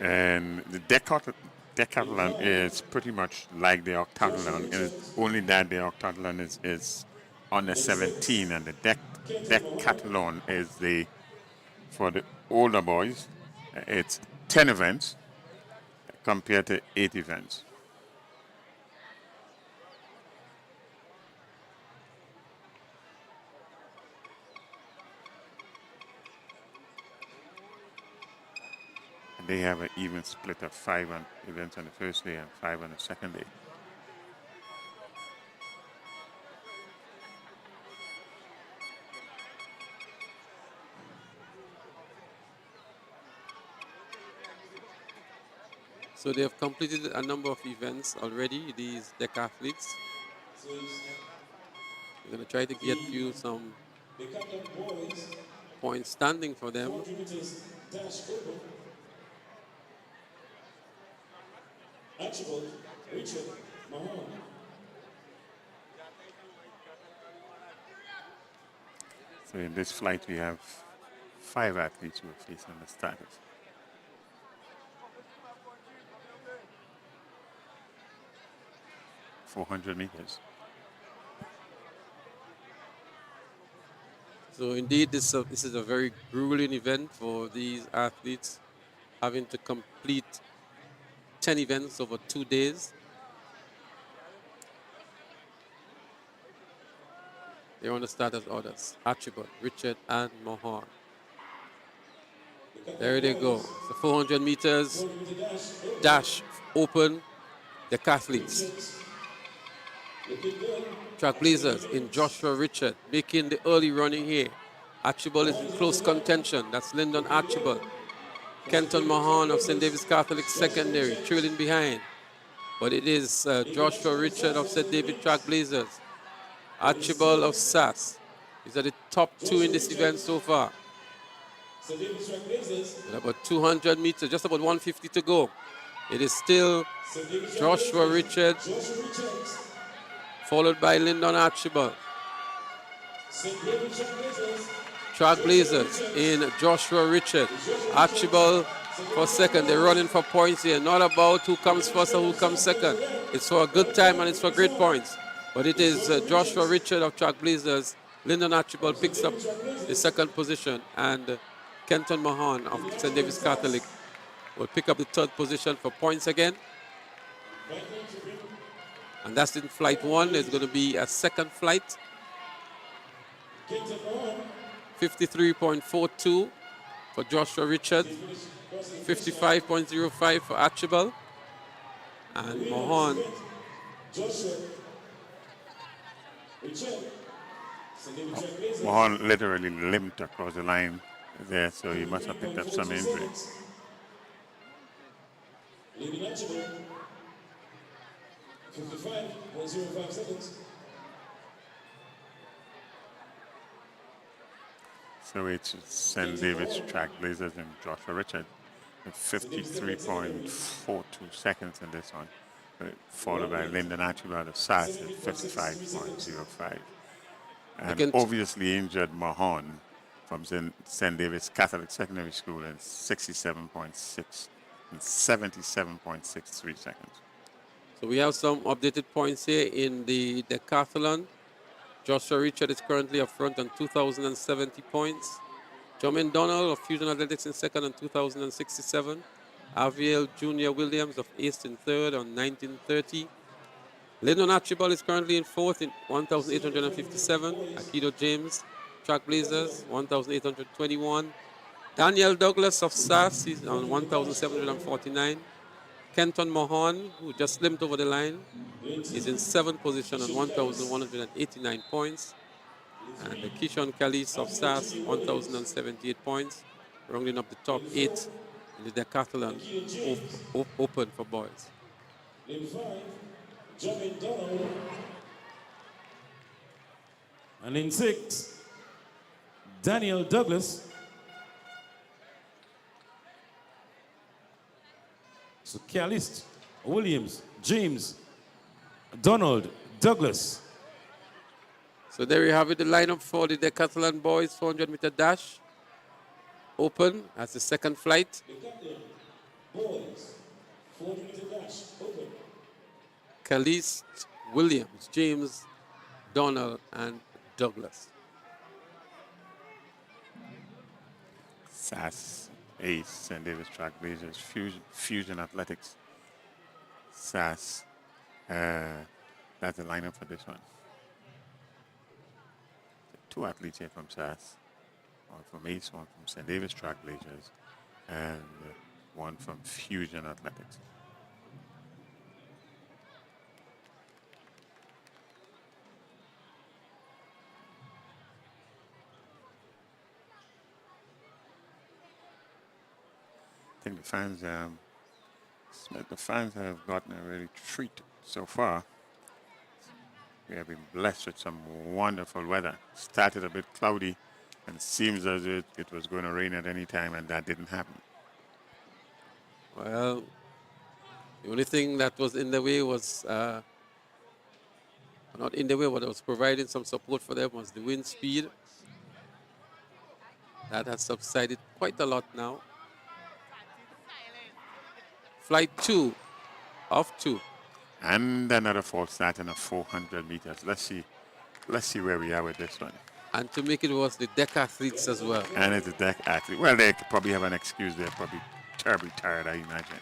And the Decathlon is pretty much like the Heptathlon, and it's only that the Heptathlon is under 17, and the Decathlon is for the older boys. It's 10 events compared to 8 events. They have an even split of 5 events on the first day and 5 on the second day. So they have completed a number of events already, these decathletes. We're going to try to get you some points standing for them. Archibald, Richard, Mahon. So in this flight, we have 5 athletes who are facing the starters. .400 meters. So indeed, this is a very grueling event for these athletes, having to complete 10 events over 2 days. They're on the starters orders. Archibald, Richard, and Mahon. There they go. The 400 meters dash open, the decathletes. Trailblazers in Joshua Richard making the early running here. Archibald is in close contention. That's Lyndon Archibald. Kenton Mahon of St. David's Catholic Secondary trailing behind. But it is Joshua Richard of St. David's Trailblazers. Archibald of SAS. These are the top 2 in this event so far. With about 200 meters, just about 150 to go. It is still Joshua Richard, followed by Lyndon Archibald. Trailblazers in Joshua Richard. Archibald for second. They're running for points here. Not about who comes first or who comes second. It's for a good time and it's for great points. But it is Joshua Richard of Trailblazers. Lyndon Archibald picks up the second position. And Kenton Mahon of St. David's Catholic will pick up the third position for points again. And that's in flight 1. There's going to be a second flight. 53.42 for Joshua Richard. 55.05 for Archibald. And Mahon Mahon literally limped across the line there, so he must have picked up some injury. Leading Archibald, 55.05 seconds. So it's St. David's Trailblazers and Joshua Richard with 53.42 seconds in this one, followed by Lyndon Archibald of SAS at 55.05. And obviously injured Mahon from St. David's Catholic Secondary School in 67.6 and 77.63 seconds. So we have some updated points here in the Decathlon. Joshua Richard is currently up front on 2,070 points. Jermaine Donald of Fusion Athletics in second on 2,067. Aviel Junior Williams of East in third on 1930. Lyndon Archibald is currently in fourth in 1,857. Akido James, Trailblazers, 1,821. Daniel Douglas of SAS is on 1,749. Kenton Mahon, who just limped over the line, is in seventh position on 1,189 points. And Kishon Kalis of SAS, 1,078 points, rounding up the top 8 in the Decathlon Open for boys. In 5, Jermaine Donald. And in 6, Daniel Douglas. So Calist, Williams, James, Donald, Douglas. So there you have it, the lineup for the Decathlon boys 400-meter dash. Open as the second flight. Decathlon boys 400-meter dash open. Calist, Williams, James, Donald, and Douglas. SAS, Ace, St. David's Trailblazers, Fusion Athletics, SAS. That's the lineup for this one. Two athletes here from SAS, one from Ace, one from St. David's Trailblazers, and one from Fusion Athletics. I think the fans have gotten a really treat so far. We have been blessed with some wonderful weather. Started a bit cloudy and seems as if it was going to rain at any time, and that didn't happen. Well, the only thing that was in the way was, not in the way, but was providing some support for them was the wind speed. That has subsided quite a lot now. Flight 2, off 2. And another false start in a 400 meters. Let's see where we are with this one. And to make it worse, the deck athletes as well. And it's a deck athlete. Well, they probably have an excuse. They're probably terribly tired, I imagine.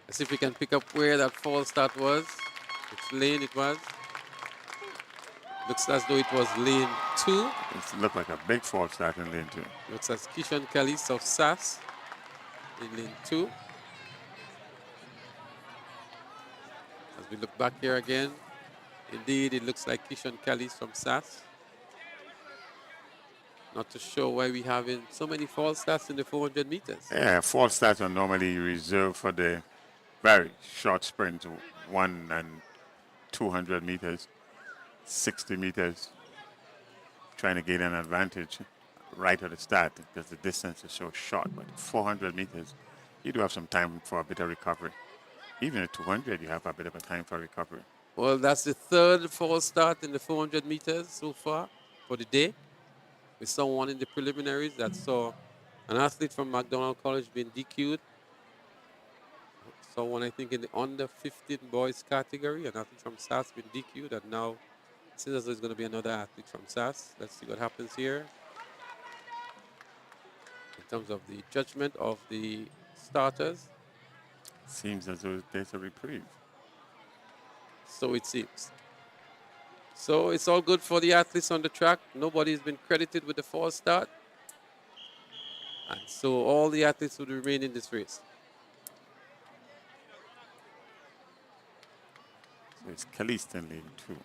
Let's see if we can pick up where that false start was. Which lane it was. Looks as though it was lane 2. It looked like a big false start in lane 2. Looks as Kishon Kalis of SAS in lane 2. As we look back here again, indeed it looks like Kishon Kalis from SAS. Not too sure why we having so many false starts in the 400 meters. Yeah, false starts are normally reserved for the very short sprint, 100 and 200 meters, 60 meters, trying to gain an advantage right at the start because the distance is so short. But 400 meters, you do have some time for a bit of recovery. Even at 200, you have a bit of a time for recovery. Well, that's the third false start in the 400 meters so far for the day. We saw one in the preliminaries that saw an athlete from McDonald College being DQ'd. Saw one, I think, in the under 15 boys category, an athlete from SAS being DQ'd, and now it seems as though there's going to be another athlete from SAS. Let's see what happens here in terms of the judgment of the starters. Seems as though there's a reprieve. So it seems. So it's all good for the athletes on the track. Nobody's been credited with the false start. And so all the athletes would remain in this race. So it's Caliste in lane 2.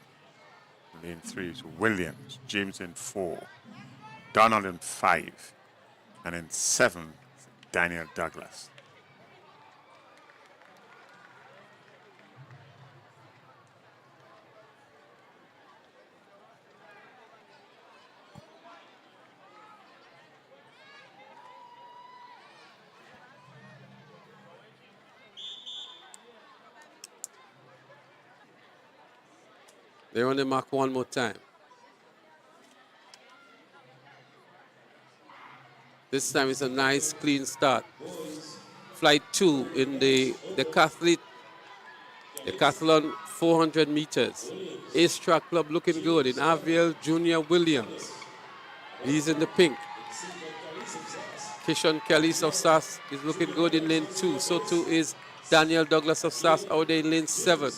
Lane 3 is Williams, James in 4, Donald in 5, And in 7th, Daniel Douglas. They're on the mark one more time. This time it's a nice, clean start. Flight 2 in the Decathlon 400 meters. Ace Track Club looking good in Aviel Junior Williams. He's in the pink. Kishon Kellis of SAS is looking good in lane 2. So too is Daniel Douglas of SAS out there in lane 7.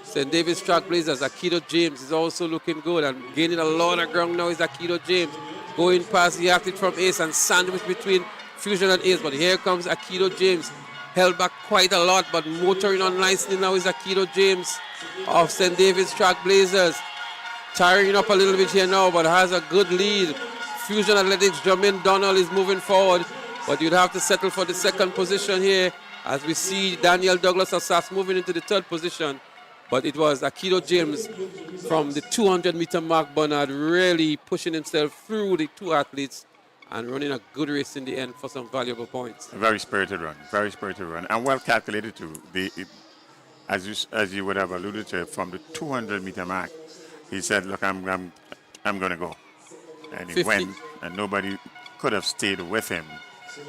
St. David's Trailblazers, Akido James is also looking good and gaining a lot of ground now is Akido James. Going past the athlete from Ace and sandwich between Fusion and Ace. But here comes Akido James. Held back quite a lot, but motoring on nicely now is Akido James of St. David's Trailblazers. Tiring up a little bit here now, but has a good lead. Fusion Athletics, Jermaine Donald is moving forward, but you'd have to settle for the second position here as we see Daniel Douglas of SAS moving into the third position. But it was Akido James from the 200-meter mark, Bernard, really pushing himself through the two athletes and running a good race in the end for some valuable points. A very spirited run, and well calculated too. As you would have alluded to, from the 200-meter mark, he said, "Look, I'm going to go," and he 50. went, and nobody could have stayed with him.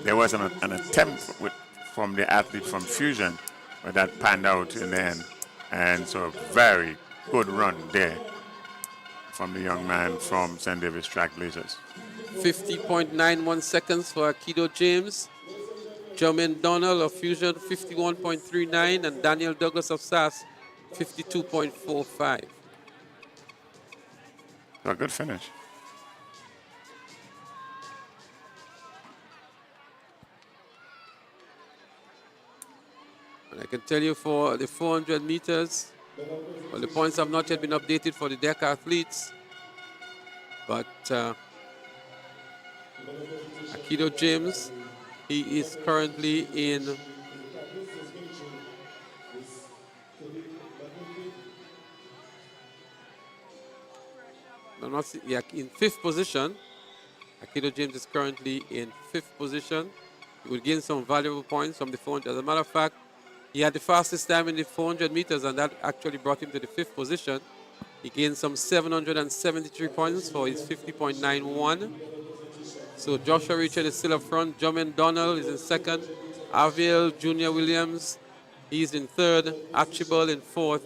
There was an attempt from the athlete from Fusion, but that panned out in the end, and so a very good run there from the young man from St. David's Trailblazers. 50.91 seconds for Akido James. Jermaine Donald of Fusion, 51.39, and Daniel Douglas of SAS, 52.45. A good finish. And I can tell you for the 400 meters, well, the points have not yet been updated for the decathletes, but Akido James, he is currently in in fifth position. Akido James is currently in fifth position. He will gain some valuable points from the 400. As a matter of fact, he had the fastest time in the 400 meters, and that actually brought him to the fifth position. He gained some 773 points for his 50.91. So Joshua Richard is still up front. Jermaine Donald is in second. Aviel Junior Williams, he's in third. Archibald in fourth.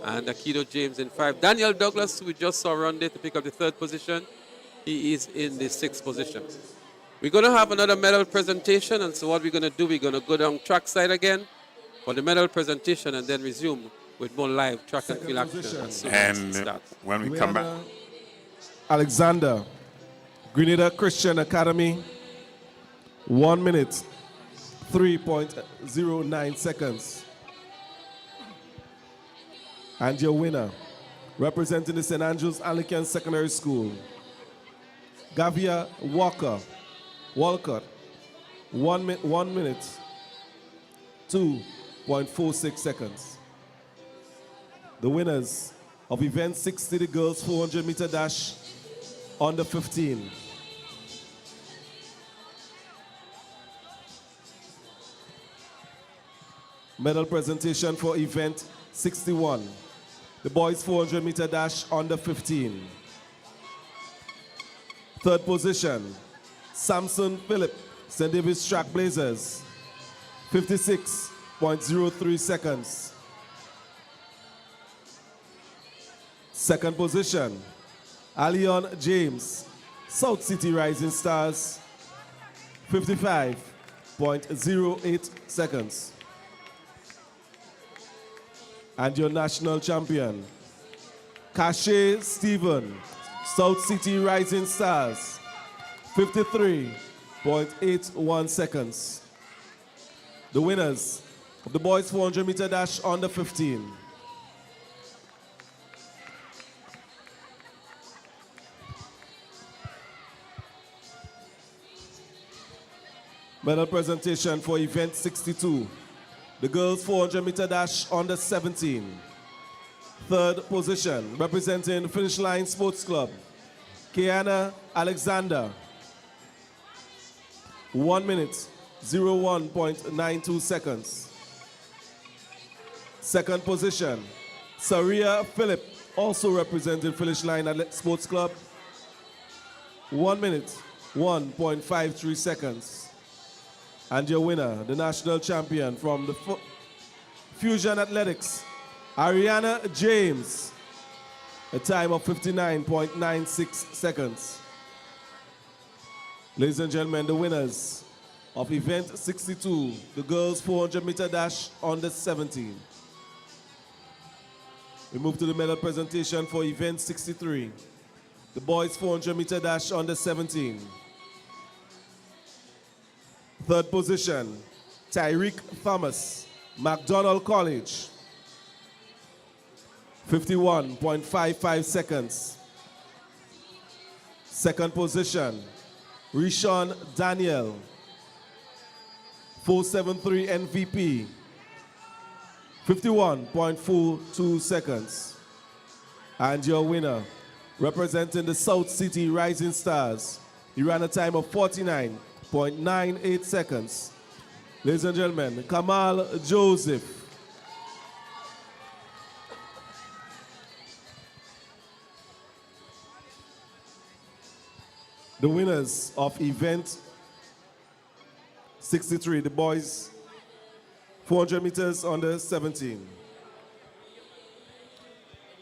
And Akido James in five. Daniel Douglas, we just saw run there to pick up the third position. He is in the sixth position. We're going to have another medal presentation, and so what we're going to do, we're going to go down trackside again for the medal presentation and then resume with more live track and field action as soon as it starts. When we come back, Alexander, Grenada Christian Academy, 1 minute, 3.09 seconds. And your winner, representing the St. Andrews Anglican Secondary School, Gavia Walcott, 1 minute, 2.46 seconds. The winners of event 60, the girls 400 meter dash under 15. Medal presentation for event 61. The boys 400 meter dash under 15. Third position, Samson Phillip, St. David's Trailblazers, 56.03 seconds. Second position, Alion James, South City Rising Stars, 55.08 seconds. And your national champion, Kashe Stephen, South City Rising Stars, 53.81 seconds. The winners of the boys 400 meter dash under 15. Medal presentation for event 62. The girls 400 meter dash under 17. Third position, representing Finish Line Sports Club, Kiana Alexander. 1 minute, 01.92 seconds. Second position, Saria Philip, also representing Finish Line Sports Club. 1 minute, 1.53 seconds. And your winner, the national champion from the Fusion Athletics, Ariana James, a time of 59.96 seconds. Ladies and gentlemen, the winners of event 62, the girls 400 meter dash under 17. We move to the medal presentation for event 63, the boys 400 meter dash under 17. Third position, Tyreek Thomas, McDonald College, 51.55 seconds. Second position, Rishon Daniel, 473 MVP, 51.42 seconds. And your winner, representing the South City Rising Stars, he ran a time of 49.98 seconds. Ladies and gentlemen, Kamal Joseph. The winners of event 63, the boys 400 meters under 17.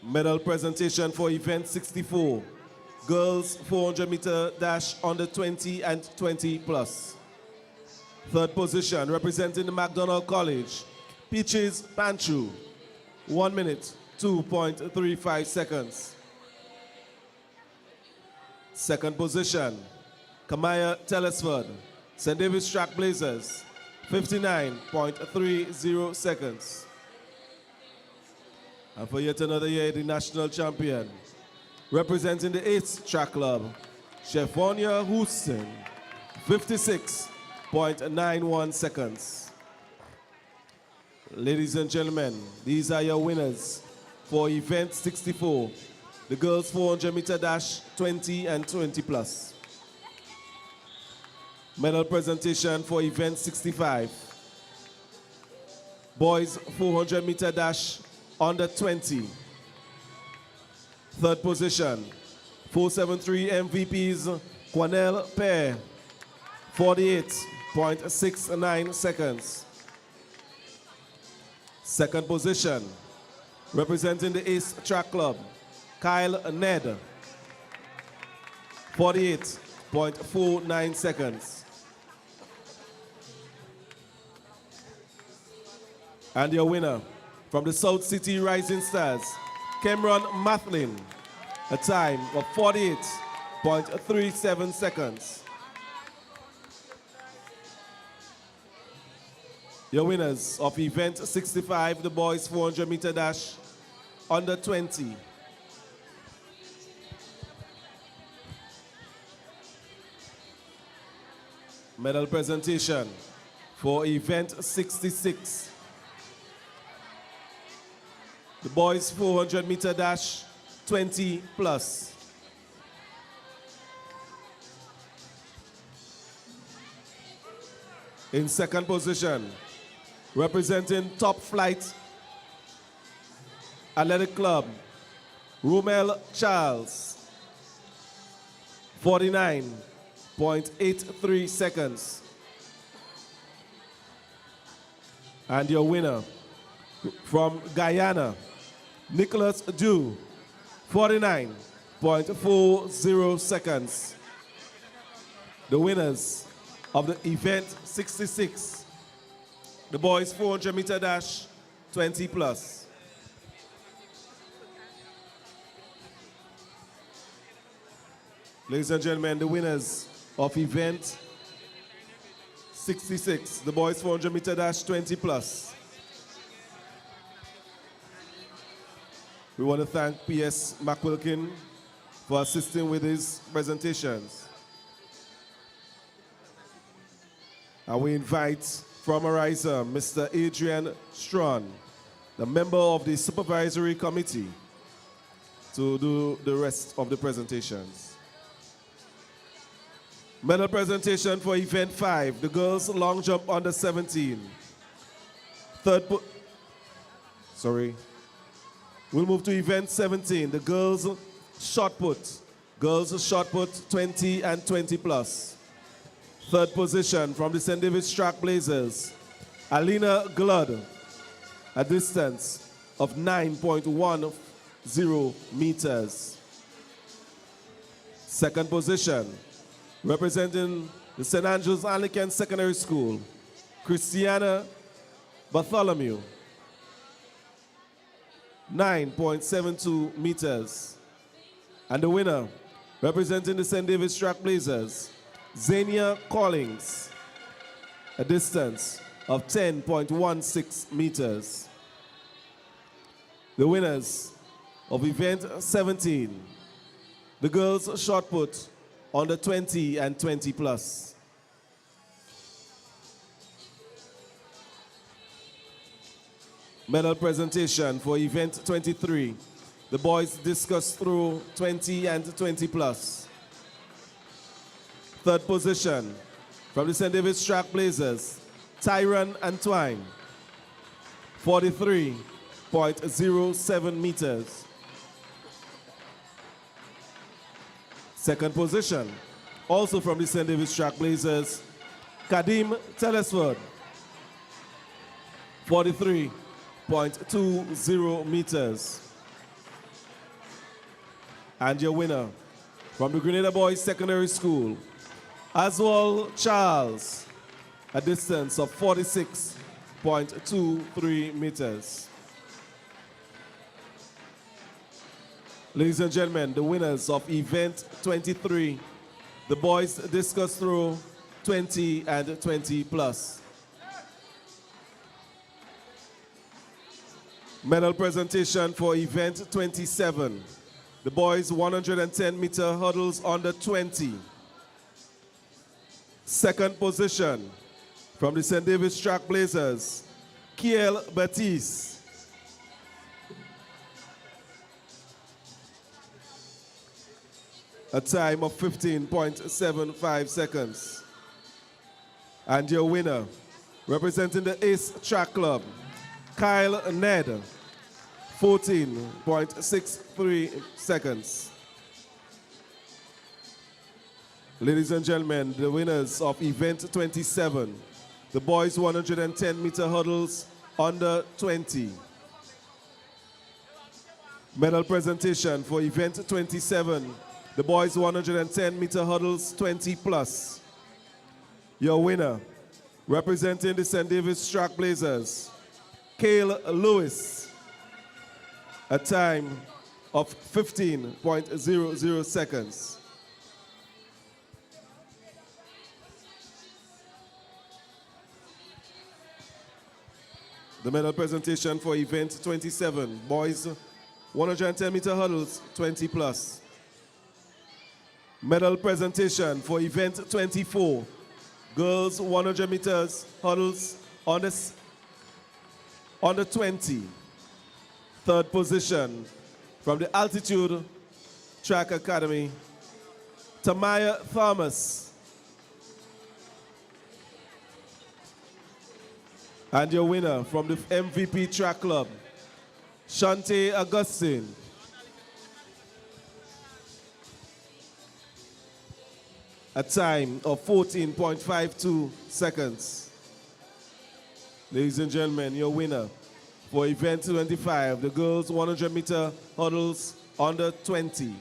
Medal presentation for event 64, girls 400 meter dash under 20 and 20 plus. Third position, representing the McDonald College, Peaches Panchu, 1 minute, 2.35 seconds. Second position, Kamaya Telesford, St. David's Track Blazers, 59.30 seconds. And for yet another year, the national champion, representing the 8th Track Club, Chefonia Houston, 56.91 seconds. Ladies and gentlemen, these are your winners for event 64. The girls 400 meter dash 20 and 20 plus. Medal presentation for event 65. Boys 400 meter dash under 20. Third position, 473 MVPs, Quanel Pair, 48.69 seconds. Second position, representing the Ace Track Club, Kyle Ned, 48.49 seconds. And your winner from the South City Rising Stars, Cameron Mathlin, a time of 48.37 seconds. Your winners of event 65, the boys 400 meter dash under 20. Medal presentation for event 66. The boys 400 meter dash 20 plus. In second position, representing Top Flight Athletic Club, Romel Charles, 49.83 seconds. And your winner from Guyana, Nicholas Dew, 49.40 seconds. The winners of the event 66, the boys 400 meter dash 20 plus. Ladies and gentlemen, the winners of event 66, the boys 400 meter dash 20 plus. We want to thank P.S. McWilkin for assisting with his presentations. And we invite from Ariza, Mr. Adrian Strawn, the member of the supervisory committee, to do the rest of the presentations. Medal presentation for event 5, the girls long jump under 17. We'll move to event 17, the girls shot put. Girls shot put 20 and 20 plus. Third position from the St. David's Track Blazers, Alina Glood, a distance of 9.10 meters. Second position, representing the St. Andrews Anglican Secondary School, Christiana Bartholomew, 9.72 meters. And the winner, representing the St. David's Track Blazers, Zania Collins, a distance of 10.16 meters. The winners of event 17, the girls shot put under 20 and 20 plus. Medal presentation for event 23, the boys discus through 20 and 20 plus. Third position from the St. David's Track Blazers, Tyron Antwine, 43.07 meters. Second position, also from the St. David's Track Blazers, Kadim Telesford, 43.20 meters. And your winner from the Grenada Boys Secondary School, Oswald Charles, a distance of 46.23 meters. Ladies and gentlemen, the winners of event 23, the boys discus throw 20 and 20 plus. Medal presentation for event 27, the boys 110-meter hurdles under 20. Second position from the St. David's Track Blazers, Kiel Batiste, a time of 15.75 seconds. And your winner, representing the Ace Track Club, Kyle Ned, 14.63 seconds. Ladies and gentlemen, the winners of event 27, the boys 110-meter hurdles under 20. Medal presentation for event 27, the boys 110-meter hurdles 20 plus. Your winner, representing the St. David's Track Blazers, Cale Lewis, a time of 15.00 seconds. The medal presentation for event 27, boys 110-meter hurdles 20 plus. Medal presentation for event 24, girls 100 meters hurdles under 20. Third position from the Altitude Track Academy, Tamaya Thomas. And your winner from the MVP Track Club, Shante Augustine. A time of 14.52 seconds. Ladies and gentlemen, your winner for event 25, the girls 100-meter hurdles under 20.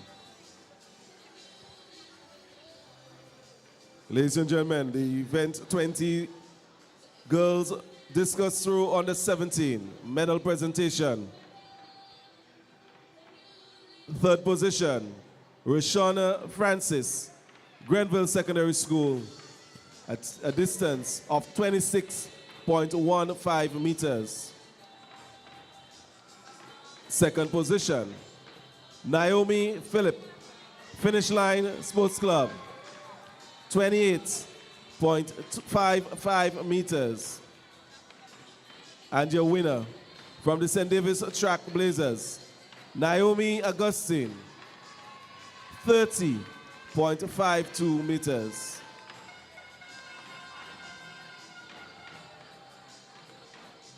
Ladies and gentlemen, the event 20, girls discus through under 17, medal presentation. Third position, Rashona Francis, Grenville Secondary School, at a distance of 26.15 meters. Second position, Naomi Phillip, Finish Line Sports Club, 28 30.55 meters. And your winner from the St. Davis Track Blazers, Naomi Augustine, 30.52 meters.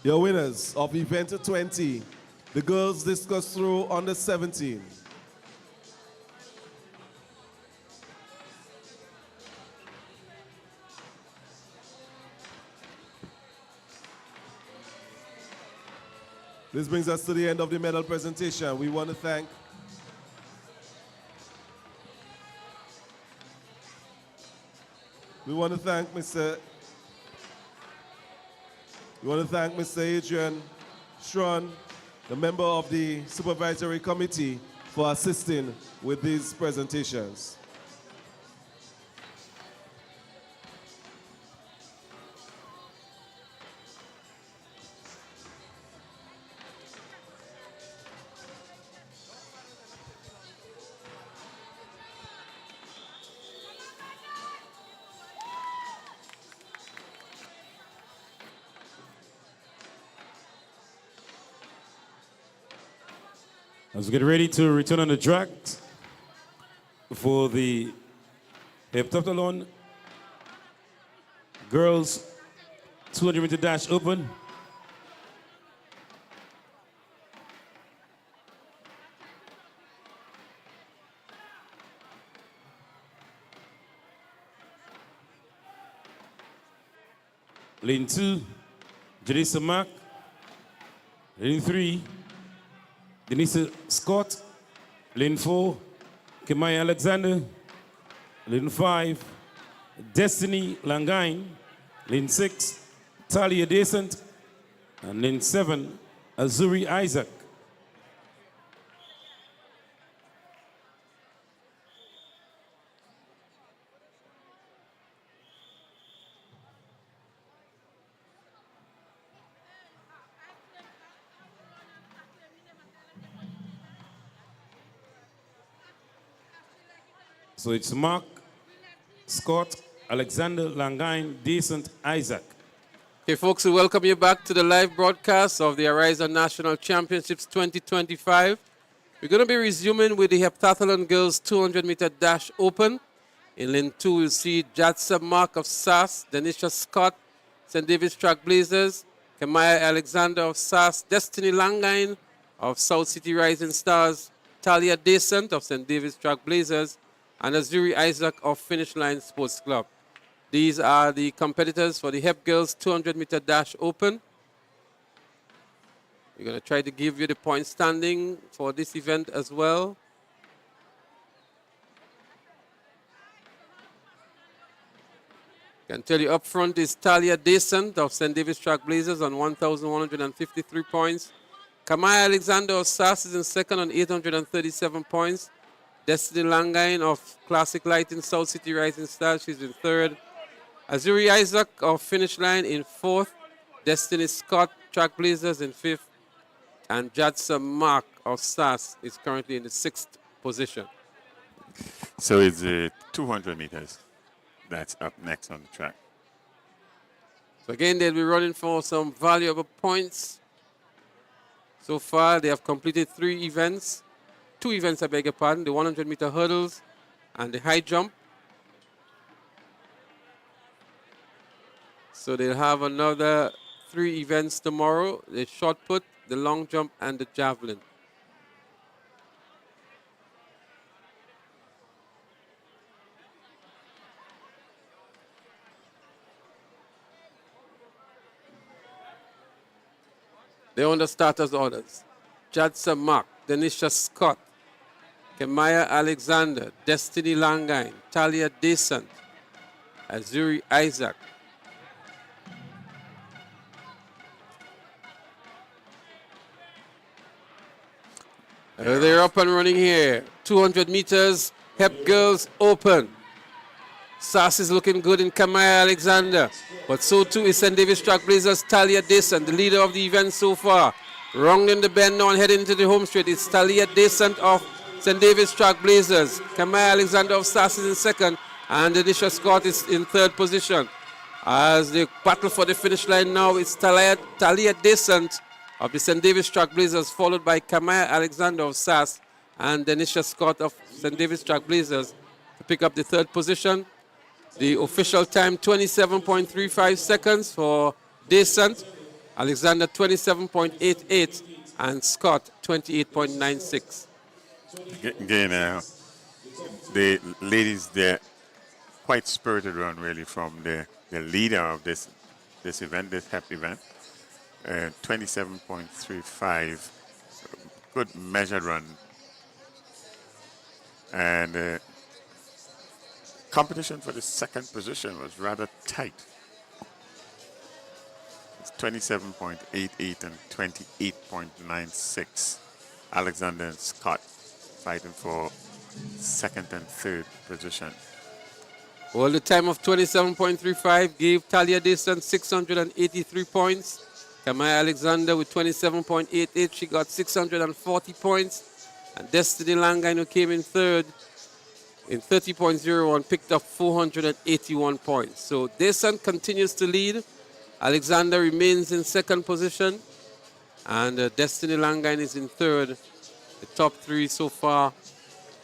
Your winners of event 20, the girls discus throw under 17. This brings us to the end of the medal presentation. We want to thank Mr. Adrian Strawn, the member of the Supervisory Committee, for assisting with these presentations. Let's get ready to return on the track for the Heptathlon girls 200-meter dash open. Lane 2, Janissa Mack. Lane 3, Denise Scott. Lane 4, Kemaya Alexander. Lane 5, Destiny Langain. Lane 6, Talia Decent. And lane 7, Azuri Isaac. So it's Mark, Scott, Alexander, Langain, Decent, Isaac. Okay, folks, we welcome you back to the live broadcast of the Ariza National Championships 2025. We're going to be resuming with the Heptathlon Girls 200-meter dash open. In lane 2, we'll see Jatsa Mark of SAS, Denisha Scott, St. Davis Track Blazers, Kemaya Alexander of SAS, Destiny Langain of South City Rising Stars, Talia Decent of St. Davis Track Blazers, and Azuri Isaac of Finish Line Sports Club. These are the competitors for the Hep Girls 200-meter dash open. We're going to try to give you the point standing for this event as well. I can tell you up front is Talia Decent of St. Davis Track Blazers on 1,153 points. Kamaya Alexander of SAS is in second on 837 points. Destiny Langain of Classic Lighting South City Rising Stars, she's in third. Azuri Isaac of Finish Line in fourth. Destiny Scott, Track Blazers in fifth. And Jadsa Mark of SAS is currently in the sixth position. So it's 200 meters that's up next on the track. So again, they'll be running for some valuable points. So far, they have completed two events, I beg your pardon, the 100-meter hurdles and the high jump. So they'll have another 3 events tomorrow, the shot put, the long jump, and the javelin. They're on the starters' orders. Jadsa Mark, Denisha Scott, Kemaya Alexander, Destiny Langain, Talia Decent, Azuri Isaac. They're up and running here. 200 meters, Hep Girls Open. SAS is looking good in Kemaya Alexander, but so too is St. Davis Track Blazers' Talia Decent, the leader of the event so far. Rounding the bend now and heading into the home straight. It's Talia Decent of St. Davis Track Blazers. Kemaya Alexander of SAS is in second. And Denisha Scott is in third position. As they battle for the finish line now, it's Talia Descent of the St. Davis Trailblazers, followed by Kamaya Alexander of SAS and Denisha Scott of St. Davis Trailblazers to pick up the third position. The official time, 27.35 seconds for Descent, Alexander 27.88, and Scott 28.96. Again, the ladies there, quite spirited run really from the leader of this event, this HEP event. 27.35, good measured run. And competition for the second position was rather tight. It's 27.88 and 28.96. Alexander and Scott fighting for second and third position. Well, the time of 27.35 gave Talia Descent 683 points. Kamaya Alexander with 27.88, she got 640 points. And Destiny Langine, who came in third in 30.01, picked up 481 points. So Descent continues to lead. Alexander remains in second position. And Destiny Langine is in third. The top three so far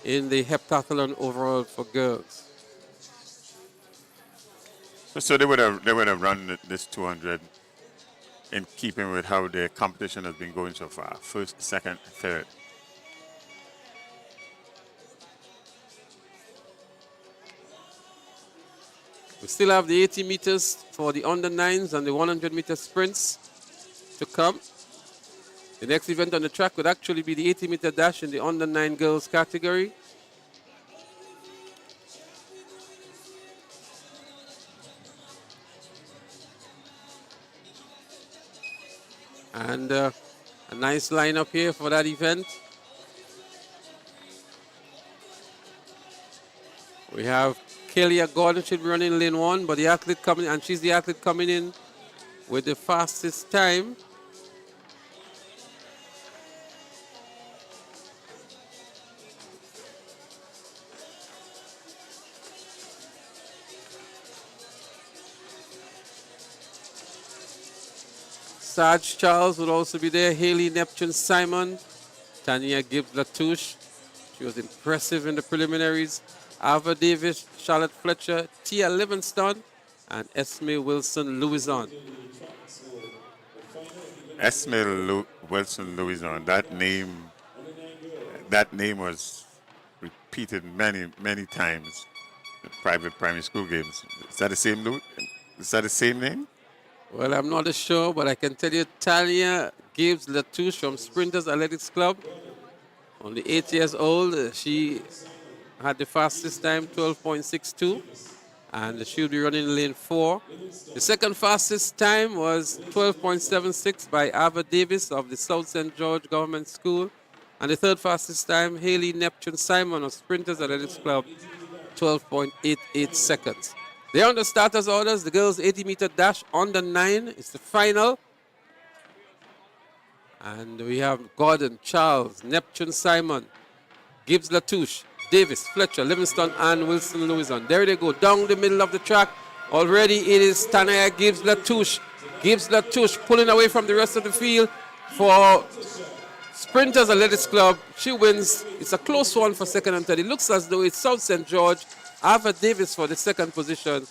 in the heptathlon overall for girls. So they would have run this 200 in keeping with how the competition has been going so far. First, second, third. We still have the 80 meters for the under nines and the 100 meter sprints to come. The next event on the track would actually be the 80 meter dash in the under 9 girls category. And a nice lineup here for that event. We have Kelia Gordon, she'll be running lane 1, but the athlete coming, and she's the athlete coming in with the fastest time. Sarge Charles would also be there. Haley Neptune Simon, Tanya Gibbs Latouche. She was impressive in the preliminaries. Ava Davis, Charlotte Fletcher, Tia Livingston, and Esme Wilson Louison. Wilson Louison, that name was repeated many times in private primary school games. Is that the same name? Well, I'm not sure, but I can tell you Talia Gibbs Latouche from Sprinters Athletics Club. Only 8 years old. She had the fastest time, 12.62, and she'll be running lane 4. The second fastest time was 12.76 by Ava Davis of the South St. George Government School, and the third fastest time, Haley Neptune Simon of Sprinters Athletics Club, 12.88 seconds. They're on the starters orders. The girls' 80-meter dash under 9 is the final. And we have Gordon, Charles, Neptune Simon, Gibbs Latouche, Davis, Fletcher, Livingston, and Wilson Louison. There they go, down the middle of the track. Already it is Tania Gibbs Latouche. Gibbs Latouche pulling away from the rest of the field for Sprinters Athletics Club. She wins. It's a close one for second and third. It looks as though it's South St. George. Ava Davis for the second position.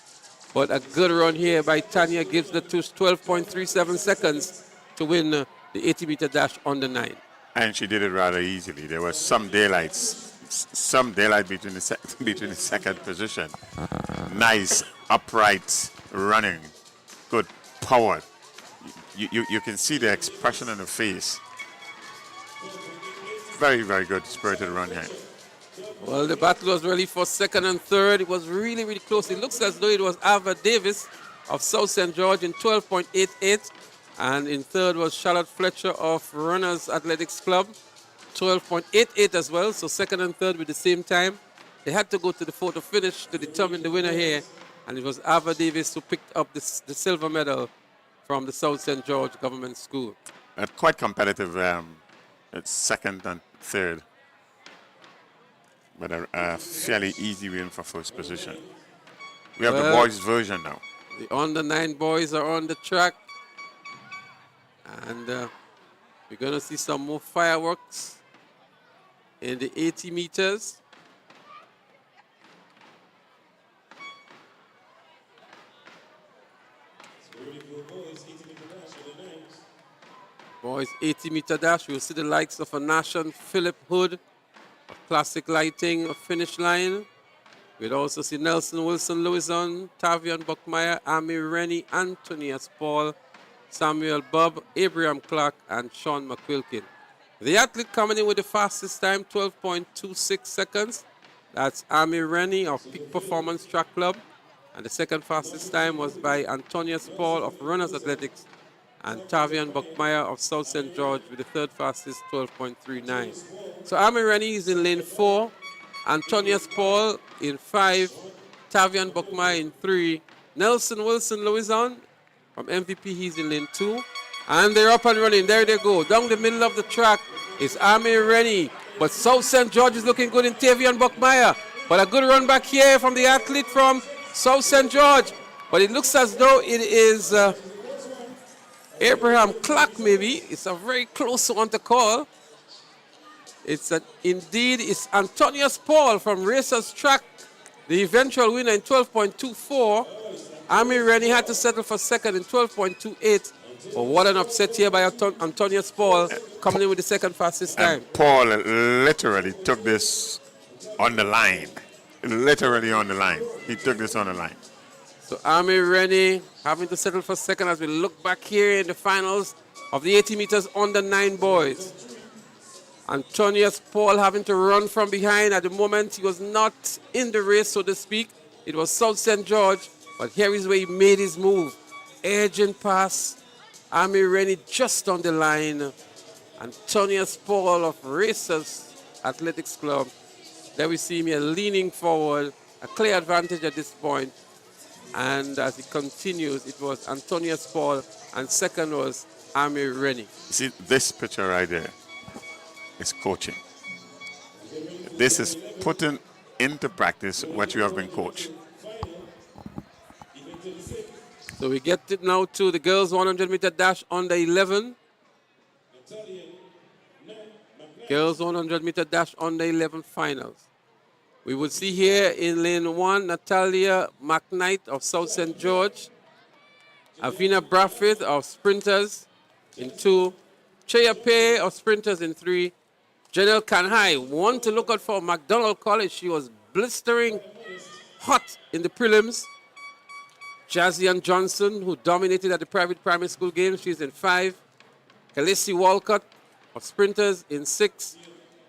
But a good run here by Tania Gibbs Latouche, 12.37 seconds to win the 80-meter dash under 9. And she did it rather easily. There was some daylight between the second position. Nice, upright running, good power. You can see the expression on the face. Very, very good spirited run here. Well, the battle was really for second and third. It was really, really close. It looks as though it was Ava Davis of South St. George in 12.88. And in third was Charlotte Fletcher of Runners Athletics Club, 12.88 as well. So second and third with the same time. They had to go to the photo finish to determine the winner here. And it was Ava Davis who picked up the silver medal from the South St. George Government School. Quite competitive at second and third. But a fairly easy win for first position. We have the Well, boys' version now. The under-9 boys are on the track. And we're going to see some more fireworks in the 80 meters. Boys 80-meter dash, we'll see the likes of a Nation Philip Hood, of Classic Lighting, of Finish Line. We'll also see Nelson Wilson Louison, Tavian Buckmeyer, Amy Rennie, Antonius Paul, Samuel Bubb, Abraham Clark, and Sean McQuilkin. The athlete coming in with the fastest time, 12.26 seconds. That's Amy Rennie of Peak Performance Track Club. And the second fastest time was by Antonius Paul of Runners Athletics and Tavian Buckmeyer of South St. George with the third fastest, 12.39. So Amy Rennie is in lane 4, Antonius Paul in 5, Tavian Buckmeyer in 3, Nelson Wilson Louison from MVP, he's in lane 2. And they're up and running. There they go. Down the middle of the track is Amy Rennie. But South St. George is looking good in Tavian Buckmeyer. But a good run back here from the athlete from South St. George. But it looks as though it is Abraham Clark, maybe. It's a very close one to call. Indeed, it's Antonius Paul from Racers Track, the eventual winner in 12.24. Amy Rennie had to settle for second in 12.28. But what an upset here by Antonius Paul, coming in with the second fastest time. Paul literally took this on the line. Literally on the line. He took this on the line. So Amy Rennie having to settle for second as we look back here in the finals of the 80 meters under 9 boys. Antonius Paul having to run from behind. At the moment, he was not in the race, so to speak. It was South St. George, but here is where he made his move. Edging pass. Amy Rennie just on the line. Antonius Paul of Racers Athletics Club. There we see him here leaning forward. A clear advantage at this point. And as it continues, it was Antonius Paul, and second was Amy Rennie. You see, this picture right there is coaching. This is putting into practice what you have been coached. So we get it now to the girls 100-meter dash under 11. Girls 100-meter dash under 11 finals. We will see here in lane 1, Natalia McKnight of South St. George. Avina Braffith of Sprinters in 2. Chaya Pei of Sprinters in 3. Janelle Kanhai, one to look out for McDonald College. She was blistering hot in the prelims. Jazzian Johnson, who dominated at the private primary school games, she's in 5. Khaleesi Walcott of Sprinters in 6.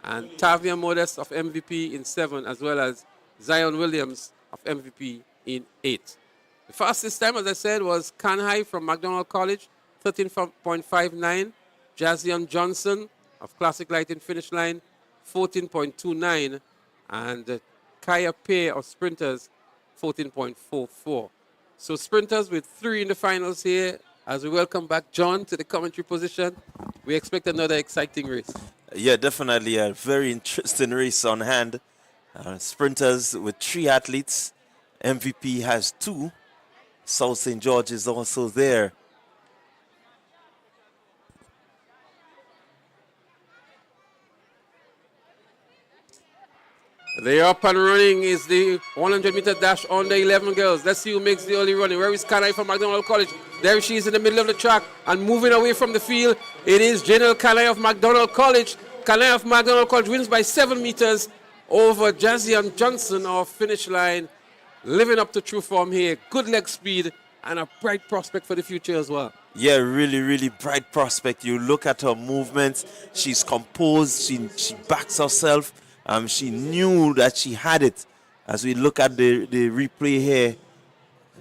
And Tavia Modest of MVP in 7, as well as Zion Williams of MVP in 8. The fastest time, as I said, was Kanhai from McDonald College, 13.59. Jazzian Johnson of Classic Lighting Finish Line, 14.29. And Kaya Pei of Sprinters, 14.44. So Sprinters with 3 in the finals here. As we welcome back John to the commentary position, we expect another exciting race. Yeah, definitely a very interesting race on hand. Sprinters with 3 athletes. MVP has 2. South St. George is also there. The up and running is the 100-meter dash under 11 girls. Let's see who makes the early running. Where is Kanai from McDonald College? There she is in the middle of the track and moving away from the field. It is Janelle Kanai of McDonald College. Kanai of McDonald College wins by 7 meters over Jazzian Johnson of Finish Line. Living up to true form here. Good leg speed and a bright prospect for the future as well. Yeah, really, really bright prospect. You look at her movements. She's composed. She backs herself. She knew that she had it. As we look at the replay here,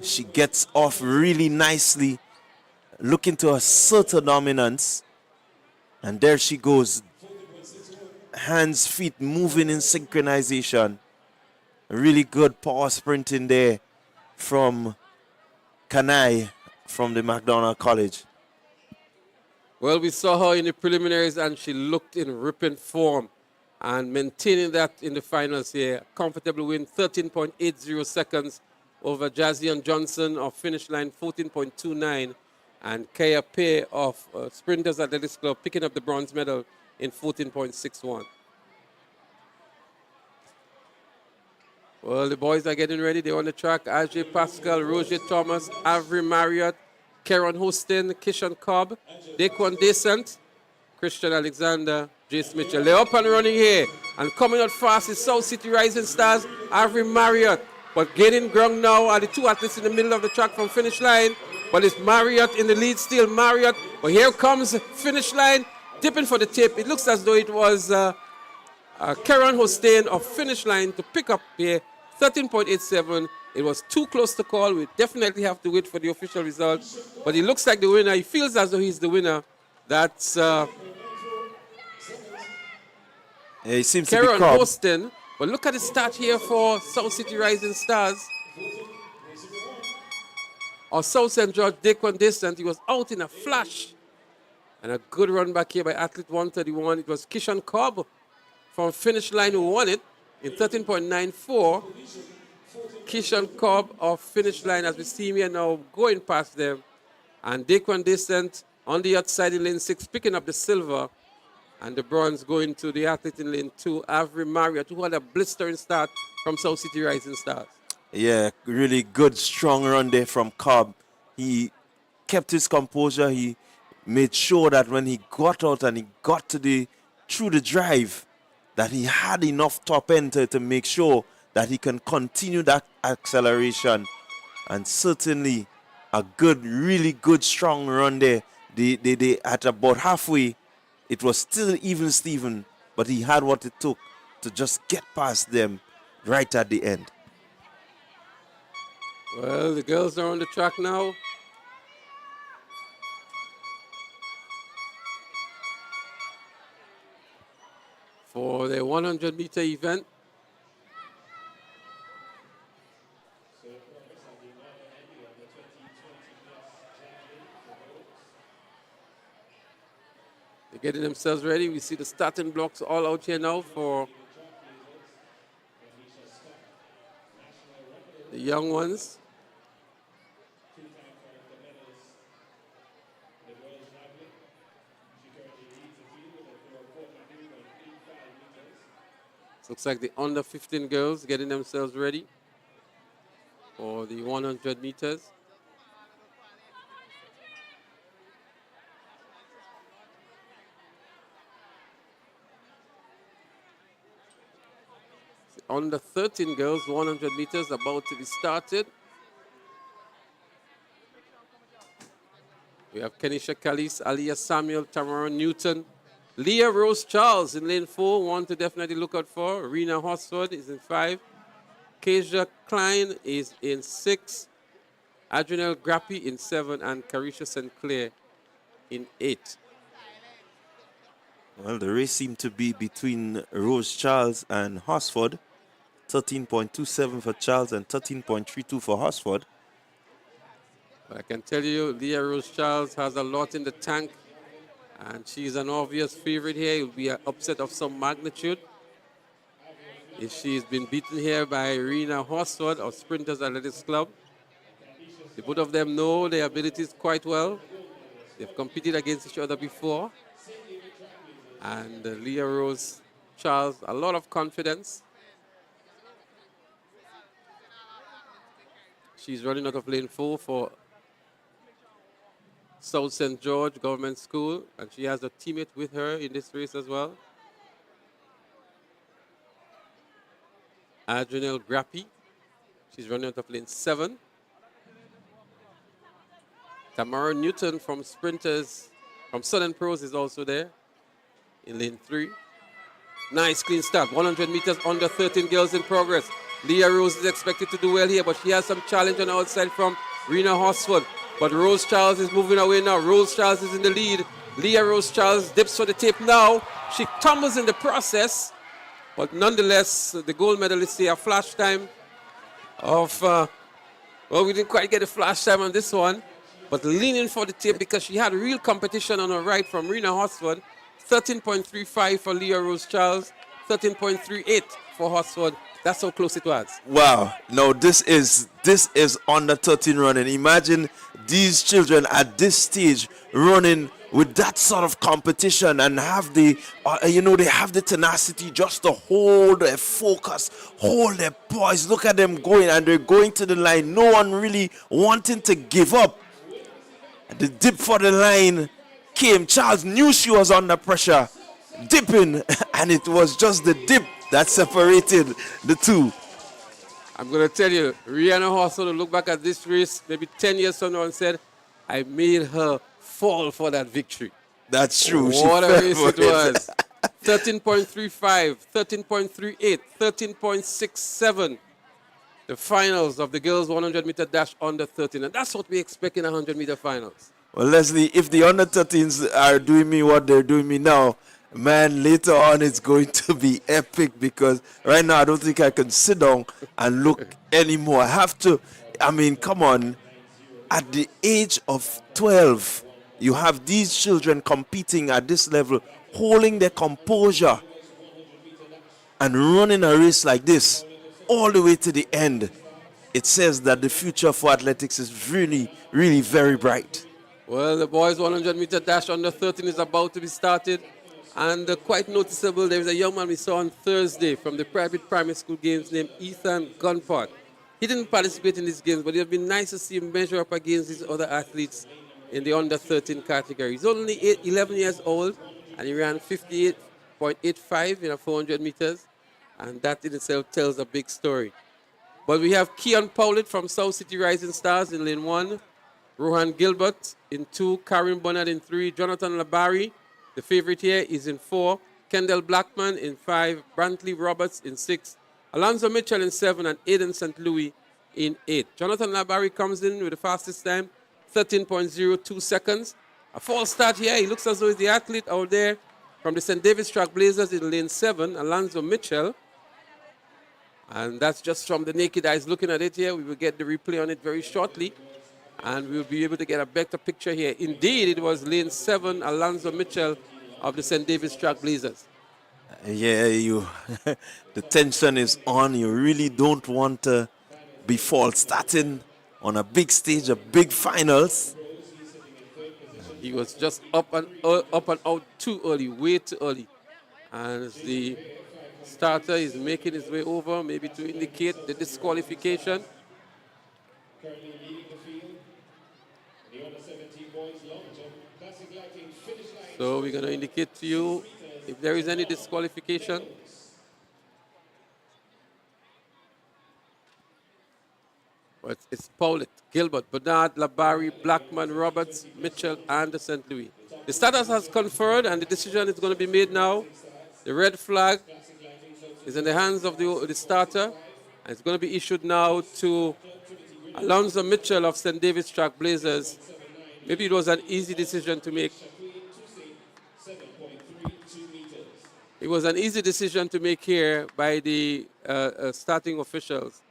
she gets off really nicely, looking to assert her dominance. And there she goes. Hands, feet moving in synchronization. Really good power sprinting there from Kanai from the McDonald College. Well, we saw her in the preliminaries and she looked in ripping form. And maintaining that in the finals here, comfortable win, 13.80 seconds. over Jazzian Johnson of finish line 14.29, and Kaya Pei of Sprinters Athletics Club picking up the bronze medal in 14.61. Well, the boys are getting ready. They're on the track. Ajay Pascal, Roger Thomas, Avery Marriott, Karen Houston, Kishan Cobb, Daquan Descent, Christian Alexander, Jace Mitchell. They're up and running here. And coming out fast is South City Rising Stars, Avery Marriott. But getting ground now are the two athletes in the middle of the track from finish line. But it's Marriott in the lead still. Marriott. But here comes finish line, dipping for the tip. It looks as though it was Karen Hostain of finish line to pick up here 13.87. It was too close to call. We definitely have to wait for the official result. But he looks like the winner. He feels as though he's the winner. That's he seems to be Karen Cobb. Hostain. But look at the start here for South City Rising Stars. Or South St. George, Daquan Descent. He was out in a flash. And a good run back here by athlete 131. It was Kishan Cobb from finish line who won it in 13.94. Kishan Cobb of finish line, as we see him here now, going past them. And Daquan Descent on the outside in lane 6, picking up the silver. And the bronze going to the athlete in lane 2, Avery Marriott, who had a blistering start from South City Rising Stars. Yeah, really good, strong run there from Cobb. He kept his composure. He made sure that when he got out and he got to through the drive, that he had enough top end to make sure that he can continue that acceleration. And certainly a good, really good, strong run there. They at about halfway, it was still even Steven, but he had what it took to just get past them right at the end. Well, the girls are on the track now. For the 100-meter event. They're getting themselves ready. We see the starting blocks all out here now for the young ones. Looks like the under 15 girls getting themselves ready for the 100 meters. The under 13 girls, 100 meters about to be started. We have Kenisha Callis, Aliyah Samuel, Tamara Newton, Leah Rose Charles in lane 4, one to definitely look out for. Rena Horsford is in 5. Keisha Klein is in 6. Adrianelle Grappi in 7. And Carisha St. Clair in 8. Well, the race seemed to be between Rose Charles and Horsford. 13.27 for Charles and 13.32 for Horsford. I can tell you, Leah Rose Charles has a lot in the tank. And she's an obvious favorite here. It will be an upset of some magnitude. If she's been beaten here by Rena Horsford of Sprinters Athletics Club. The both of them know their abilities quite well. They've competed against each other before. And Leah Rose Charles, a lot of confidence. She's running out of lane 4 for South St. George Government School, and she has a teammate with her in this race as well. Adrianelle Grappi, she's running out of lane 7. Tamara Newton from Sprinters, from Southern Pros is also there in lane 3. Nice clean start, 100 meters under 13 girls in progress. Leah Rose is expected to do well here, but she has some challenge on the outside from Rena Horsford. But Rose Charles is moving away now. Rose Charles is in the lead. Leah Rose Charles dips for the tape now. She tumbles in the process. But nonetheless, the gold medalist here, a flash time of, well, we didn't quite get a flash time on this one. But leaning for the tape because she had real competition on her right from Rena Horsford. 13.35 for Leah Rose Charles. 13.38 for Horsford. That's how close it was. Wow. No, this is under 13 running. Imagine these children at this stage running with that sort of competition and have the they have the tenacity just to hold their focus, hold their poise. Look at them going, and they're going to the line. No one really wanting to give up. The dip for the line came. Charles knew she was under pressure, dipping, and it was just the dip that separated the two. I'm going to tell you, Rihanna Hossel will look back at this race maybe 10 years from now and said, I made her fall for that victory. That's true. What a race it was. 13.35, 13.38, 13.67. The finals of the girls 100-meter dash under 13. And that's what we expect in 100-meter finals. Well, Leslie, if the under 13s are doing me what they're doing me now, man, later on it's going to be epic, because right now I don't think I can sit down and look anymore. I have to, come on. At the age of 12, you have these children competing at this level, holding their composure and running a race like this all the way to the end. It says that the future for athletics is really, really very bright. Well, the boys 100-meter dash under 13 is about to be started. And quite noticeable, there is a young man we saw on Thursday from the private primary school games named Ethan Gunport. He didn't participate in these games, but it would be nice to see him measure up against these other athletes in the under 13 category. He's only 11 years old, and he ran 58.85 in a 400 meters. And that in itself tells a big story. But we have Keon Powlett from South City Rising Stars in lane 1, Rohan Gilbert in 2, Karim Bonnard in 3, Jonathan Labari, the favorite here, is in 4, Kendall Blackman in 5, Brantley Roberts in 6, Alonzo Mitchell in 7, and Aiden St. Louis in 8. Jonathan Labari comes in with the fastest time, 13.02 seconds. A false start here. He looks as though he's the athlete out there from the St. David's Track Blazers in lane 7, Alonzo Mitchell. And that's just from the naked eyes looking at it here. We will get the replay on it very shortly, and we'll be able to get a better picture here. Indeed, it was lane 7, Alonzo Mitchell of the St. David's Track Blazers. Yeah, the tension is on. You really don't want to be false starting on a big stage of big finals. He was just up and out too early, way too early. And as the starter is making his way over, maybe to indicate the disqualification. So we're going to indicate to you if there is any disqualification. But it's Powlett, Gilbert, Bernard, Labari, Blackman, Roberts, Mitchell, and St. Louis. The status has conferred, and the decision is going to be made now. The red flag is in the hands of the starter, and it's going to be issued now to Alonzo Mitchell of St. David's Track Blazers. Maybe it was an easy decision to make. It was an easy decision to make here by the starting officials.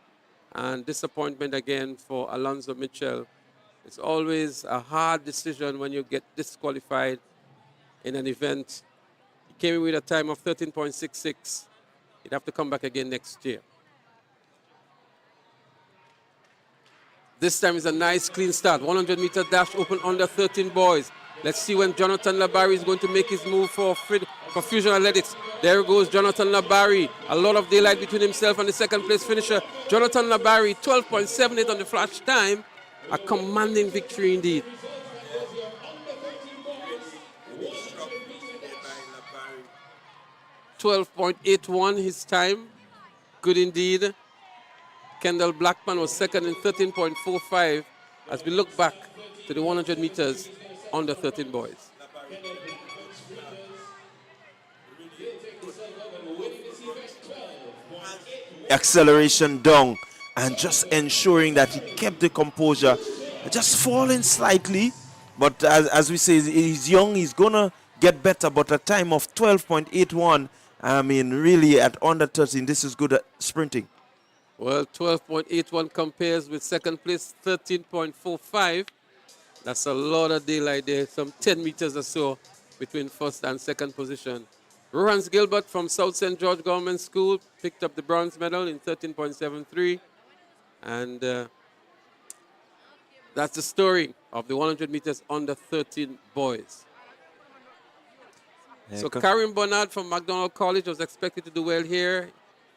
And disappointment again for Alonzo Mitchell. It's always a hard decision when you get disqualified in an event. He came in with a time of 13.66. He'd have to come back again next year. This time is a nice clean start. 100-meter dash open under 13 boys. Let's see when Jonathan Labari is going to make his move for Fusion Athletics. There goes Jonathan Labari. A lot of daylight between himself and the second place finisher. Jonathan Labari, 12.78 on the flash time. A commanding victory indeed. .81 his time. Good indeed. Kendall Blackman was second in 13.45 as we look back to the 100 meters under 13 boys. Acceleration down and just ensuring that he kept the composure, just falling slightly, but as we say, he's young, he's gonna get better. But a time of 12.81, really at under 13, this is good at sprinting. Well, 12.81 compares with second place 13.45. That's a lot of daylight there, some 10 meters or so between first and second position. Rohans Gilbert from South St. George Government School picked up the bronze medal in 13.73. And that's the story of the 100 meters under 13 boys. So Karim Bernard from McDonald College was expected to do well here.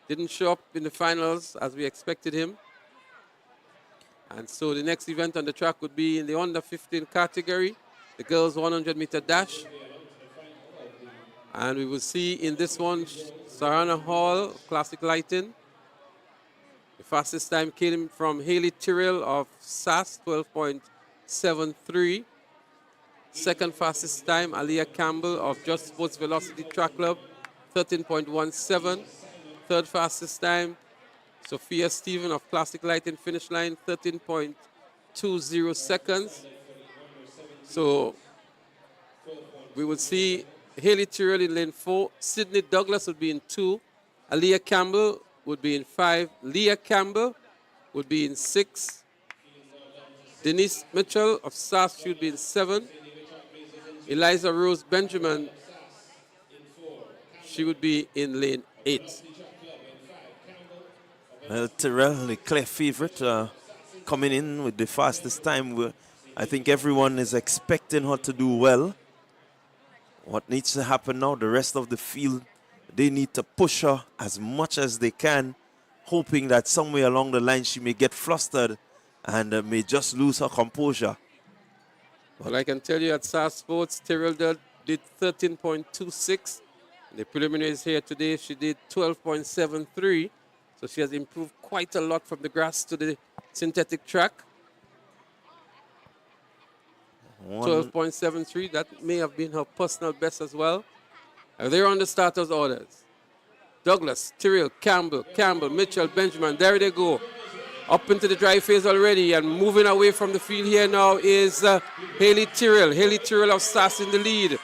Didn't show up in the finals as we expected him. And so the next event on the track would be in the under 15 category, the girls 100 meter dash. And we will see in this one, Sarana Hall, Classic Lighting. The fastest time came from Haley Tyrrell of SAS, 12.73. Second fastest time, Aliyah Campbell of Just Sports Velocity Track Club, 13.17. Third fastest time, Sophia Stephen of Classic Lighting Finish Line, 13.20 seconds. So we will see Haley Tyrrell in lane 4. Sydney Douglas would be in 2. Aliyah Campbell would be in 5. Leah Campbell would be in 6. Denise Mitchell of SAS should be in 7. Eliza Rose Benjamin, she would be in lane 8. Well, Tyrrell, the clear favorite, coming in with the fastest time. I think everyone is expecting her to do well. What needs to happen now, the rest of the field, they need to push her as much as they can, hoping that somewhere along the line she may get flustered and may just lose her composure. Well, I can tell you at SAS Sports, Tyrrell did 13.26. The preliminaries here today, she did 12.73. So she has improved quite a lot from the grass to the synthetic track. 12.73, that may have been her personal best as well. And they're on the starters' orders. Douglas, Tyrrell, Campbell, Mitchell, Benjamin, there they go. Up into the dry phase already, and moving away from the field here now is Haley Tyrrell. Haley Tyrrell of SAS in the lead.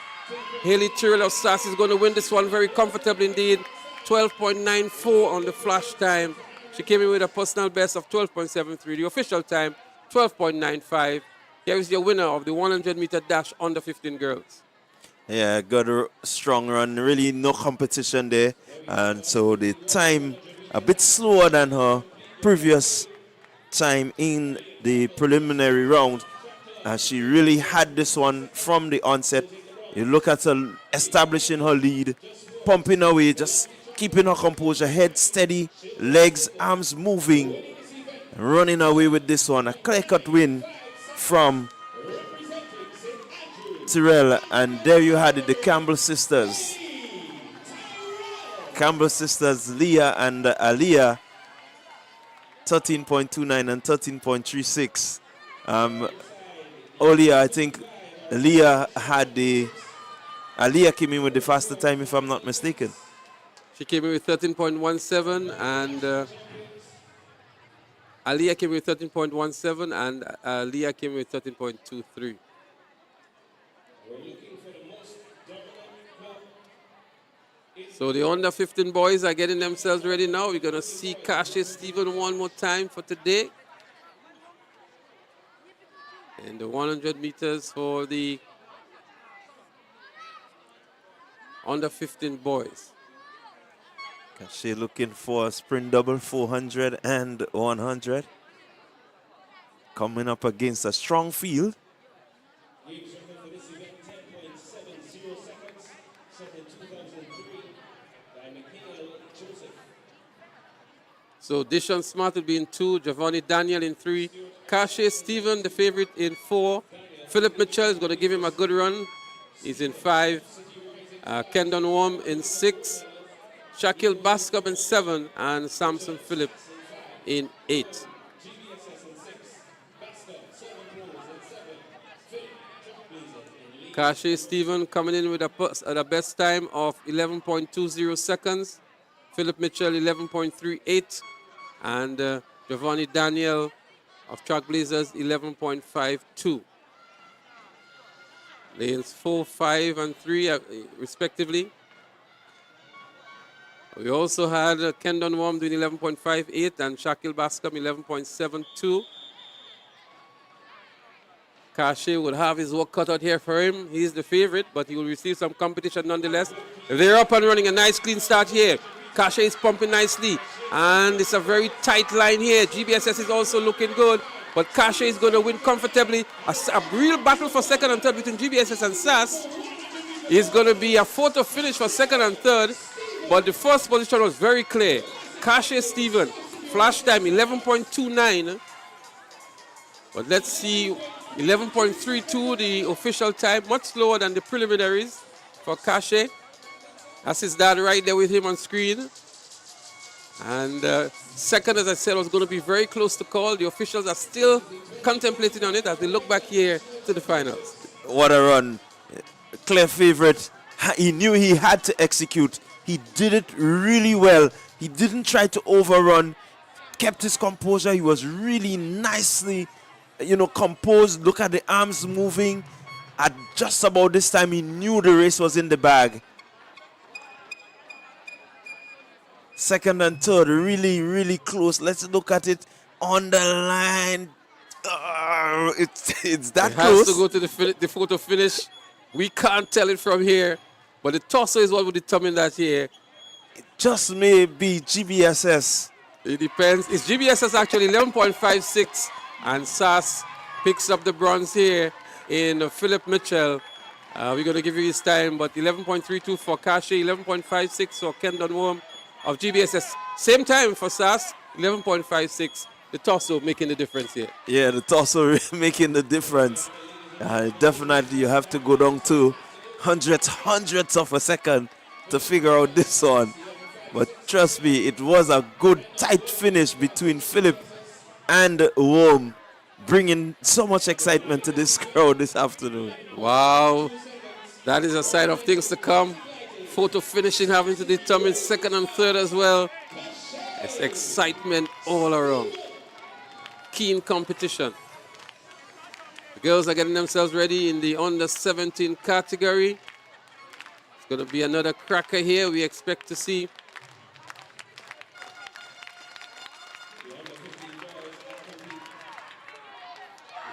Haley Tyrrell of SAS is going to win this one very comfortably indeed. 12.94 on the flash time. She came in with a personal best of 12.73. The official time, 12.95. Here is your winner of the 100-meter dash under 15 girls. Yeah, got a strong run. Really no competition there. And so the time a bit slower than her previous time in the preliminary round. She really had this one from the onset. You look at her establishing her lead, pumping away, just keeping her composure, head steady, legs, arms moving, running away with this one. A clear-cut win from Tyrrell. And there you had it, the Campbell sisters. Campbell sisters, Leah and Aliyah, 13.29 and 13.36. Earlier, I think Aliyah came in with the faster time, if I'm not mistaken. She came in with 13.17, and Aliyah came in with 13.17, and Leah came in with 13.23. So the under 15 boys are getting themselves ready now. We're going to see Kashi Stephen one more time for today. And the 100 meters for the under 15 boys. Kashi looking for a sprint double, 400 and 100. Coming up against a strong field. So Dishon Smart will be in 2, Giovanni Daniel in 3, Kashi Stephen, the favorite, in 4. Philip Mitchell is going to give him a good run. He's in 5. Kendon Worm in 6. Shaquille Bascom in 7. And Samson Phillip in 8. Kashi Stephen coming in with a best time of 11.20 seconds. Philip Mitchell 11.38. And Giovanni Daniel of Trailblazers 11.52. Lanes 4, 5, and 3 respectively. We also had Kendon Worm doing 11.58 and Shaquille Bascom 11.72. Kashe will have his work cut out here for him. He's the favorite, but he will receive some competition nonetheless. They're up and running. A nice clean start here. Kashe is pumping nicely. And it's a very tight line here. GBSS is also looking good. But Kashe is going to win comfortably. A real battle for second and third between GBSS and SAS. It's going to be a photo finish for second and third. But the first position was very clear. Kashe Stephen, flash time 11.29. But let's see, 11.32 the official time, much slower than the preliminaries for Kashe. That's his dad right there with him on screen. And second, as I said, was going to be very close to call. The officials are still contemplating on it as they look back here to the finals. What a run. Clear favorite. He knew he had to execute. He did it really well. He didn't try to overrun. Kept his composure. He was really nicely, composed. Look at the arms moving. At just about this time, he knew the race was in the bag. Second and third, really, really close. Let's look at it on the line. It's that close. It has to go to the photo finish. We can't tell it from here, but the torso is what will determine that here. It just may be GBSS. It depends. It's GBSS actually 11.56, and SAS picks up the bronze here in Philip Mitchell. We're going to give you his time, but 11.32 for Kashe, 11.56 for Ken Dunworm of GBSS. Same time for SAS, 11.56. The torso making the difference here. Yeah, the torso making the difference. Definitely you have to go down to hundredths of a second to figure out this one. But trust me, it was a good tight finish between Philip and Worm, bringing so much excitement to this crowd this afternoon. Wow, that is a sign of things to come. Photo finishing having to determine second and third as well. It's excitement all around. Keen competition. The girls are getting themselves ready in the under 17 category. It's going to be another cracker here we expect to see.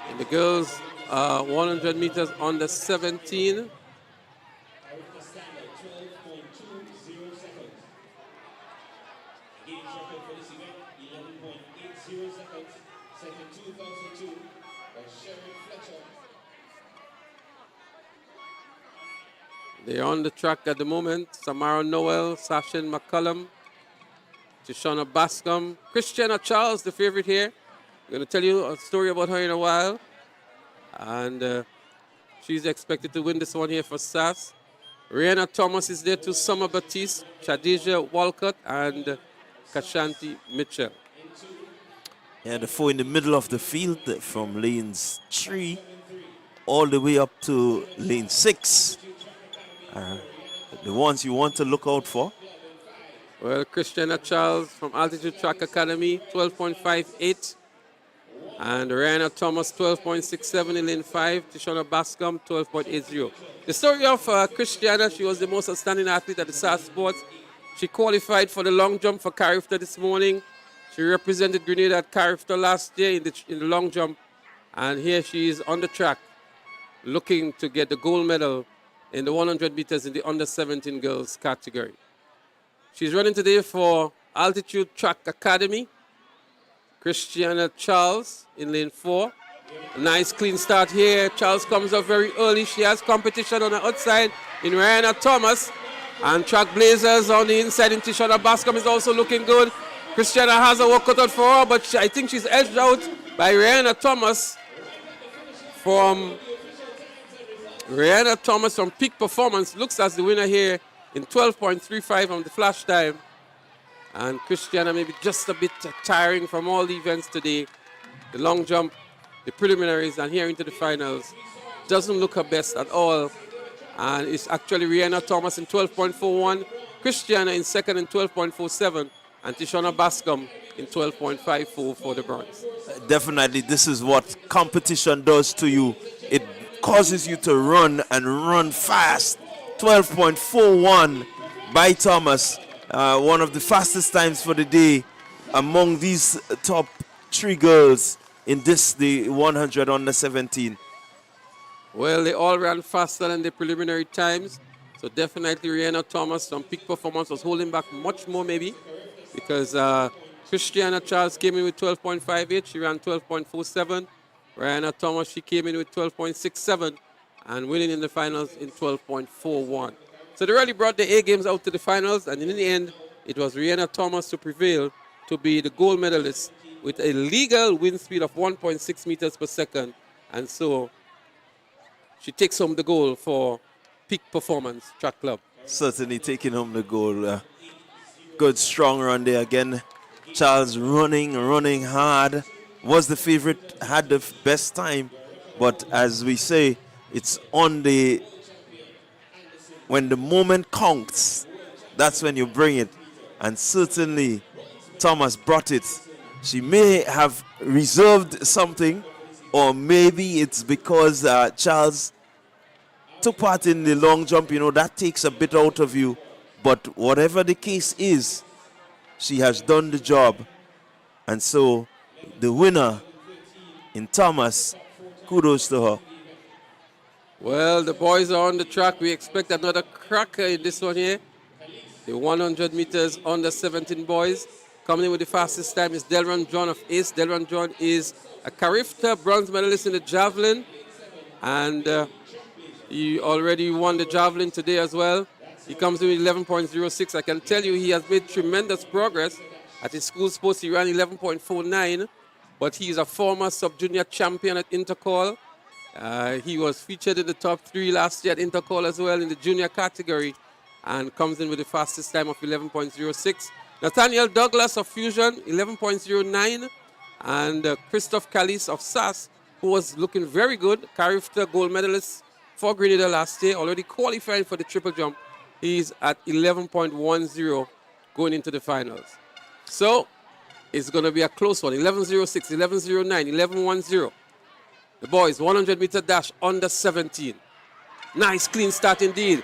And the girls 100 meters under 17. They're on the track at the moment. Samara Noel, Sashin McCullum, Tishona Bascom, Christiana Charles, the favorite here. I'm going to tell you a story about her in a while. And she's expected to win this one here for SAS. Rihanna Thomas is there too, Summer Batiste, Chadija Walcott, and Kashanti Mitchell. Yeah, the four in the middle of the field from lanes 3 all the way up to lane 6. The ones you want to look out for. Well, Christiana Charles from Altitude Track Academy, 12.58. And Rihanna Thomas, 12.67 in lane 5. Tishona Bascom, 12.80. The story of Christiana, she was the most outstanding athlete at the SAS Sports. She qualified for the long jump for Carriacou this morning. She represented Grenada at Carriacou last year in the long jump. And here she is on the track, looking to get the gold medal in the 100 meters in the under 17 girls category. She's running today for Altitude Track Academy. Christiana Charles in lane 4. A nice clean start here. Charles comes up very early. She has competition on the outside in Rihanna Thomas. And Track Blazers on the inside in Tishona Bascom is also looking good. Christiana has a work cut out for her, but I think she's edged out by Rihanna Thomas from Peak Performance. Looks as the winner here in 12.35 on the flash time. And Christiana maybe just a bit tiring from all the events today. The long jump, the preliminaries, and here into the finals. Doesn't look her best at all. And it's actually Rihanna Thomas in 12.41, Christiana in second in 12.47, and Tishona Bascom in 12.54 for the bronze. Definitely, this is what competition does to you. It causes you to run and run fast. 12.41 by Thomas, one of the fastest times for the day among these top 3 girls in the 100 under 17. Well, they all ran faster than the preliminary times. So definitely Rihanna Thomas, some peak performance was holding back much more maybe because Christiana Charles came in with 12.58. She ran 12.47. Rihanna Thomas, she came in with 12.67 and winning in the finals in 12.41. So they really brought the A games out to the finals, and in the end, it was Rihanna Thomas who prevailed to be the gold medalist with a legal wind speed of 1.6 meters per second. And so she takes home the goal for Peak Performance Track Club. Certainly taking home the goal. Good strong run there again. Charles running hard. Was the favorite, had the best time. But as we say, it's on the, when the moment counts, that's when you bring it. And certainly Thomas brought it. She may have reserved something, or maybe it's because Charles took part in the long jump. You know, that takes a bit out of you. But whatever the case is, she has done the job. And so the winner in Thomas, kudos to her. Well, the boys are on the track. We expect another cracker in this one here. The 100 meters under 17 boys. Coming in with the fastest time is Delron John of Ace. Delron John is a Carifta bronze medalist in the javelin. And he already won the javelin today as well. He comes in with 11.06. I can tell you he has made tremendous progress. At his school sports, he ran 11.49. But he is a former sub-junior champion at Intercall. He was featured in the top 3 last year at Intercall as well in the junior category, and comes in with the fastest time of 11.06. Nathaniel Douglas of Fusion, 11.09. And Christophe Callis of SAS, who was looking very good, Carifta gold medalist for Grenada last year, already qualifying for the triple jump. He's at 11.10 going into the finals. So it's going to be a close one. 11.06, 11.09, 11.10. The boys, 100-meter dash under 17. Nice, clean start indeed.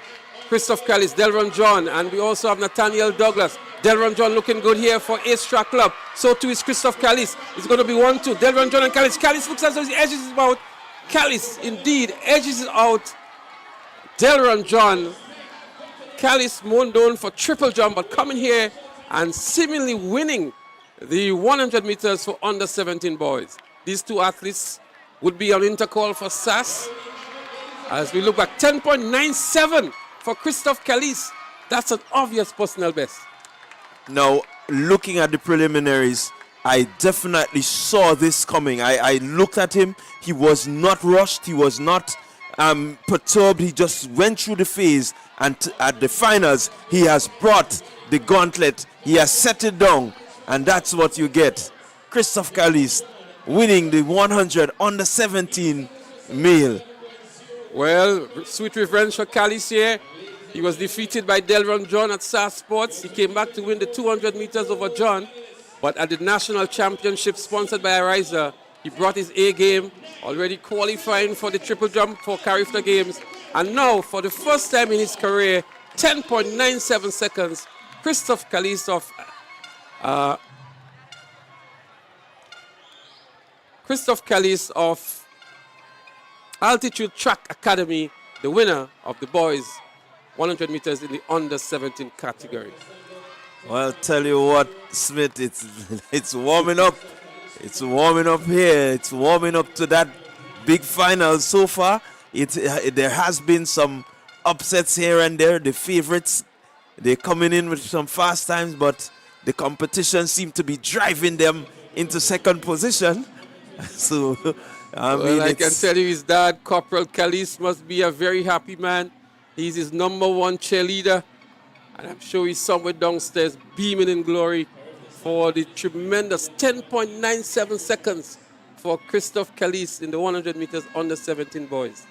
Christophe Callis, Delron John, and we also have Nathaniel Douglas. Delron John looking good here for Ace Track Club. So too is Christophe Callis. It's going to be 1-2. Delron John and Callis. Callis looks as though he edges it out. Callis, indeed, edges it out. Delron John. Callis more known for triple jump, but coming here and seemingly winning the 100 meters for under 17 boys. These two athletes would be on intercall for SAS. As we look back, 10.97 for Christophe Callis. That's an obvious personal best. Now, looking at the preliminaries, I definitely saw this coming. I looked at him. He was not rushed. He was not perturbed. He just went through the phase. And at the finals, he has brought the gauntlet. He has set it down. And that's what you get. Christophe Callis winning the 100 under 17 male. Well, sweet revenge for Callis here. He was defeated by Delron John at SAS Sports. He came back to win the 200 meters over John. But at the national championship sponsored by Ariza, he brought his A game, already qualifying for the triple jump for Carifta Games. And now, for the first time in his career, 10.97 seconds, Christophe Callis of Altitude Track Academy, the winner of the boys 100 meters in the under 17 category. Well, tell you what, Smith, it's warming up. It's warming up here. It's warming up to that big final so far. There has been some upsets here and there. The favorites, they're coming in with some fast times, but the competition seems to be driving them into second position. So, I can tell you his dad, Corporal Callis, must be a very happy man. He's his #1 cheerleader. And I'm sure he's somewhere downstairs beaming in glory for the tremendous 10.97 seconds for Christophe Callis in the 100 meters under 17 boys.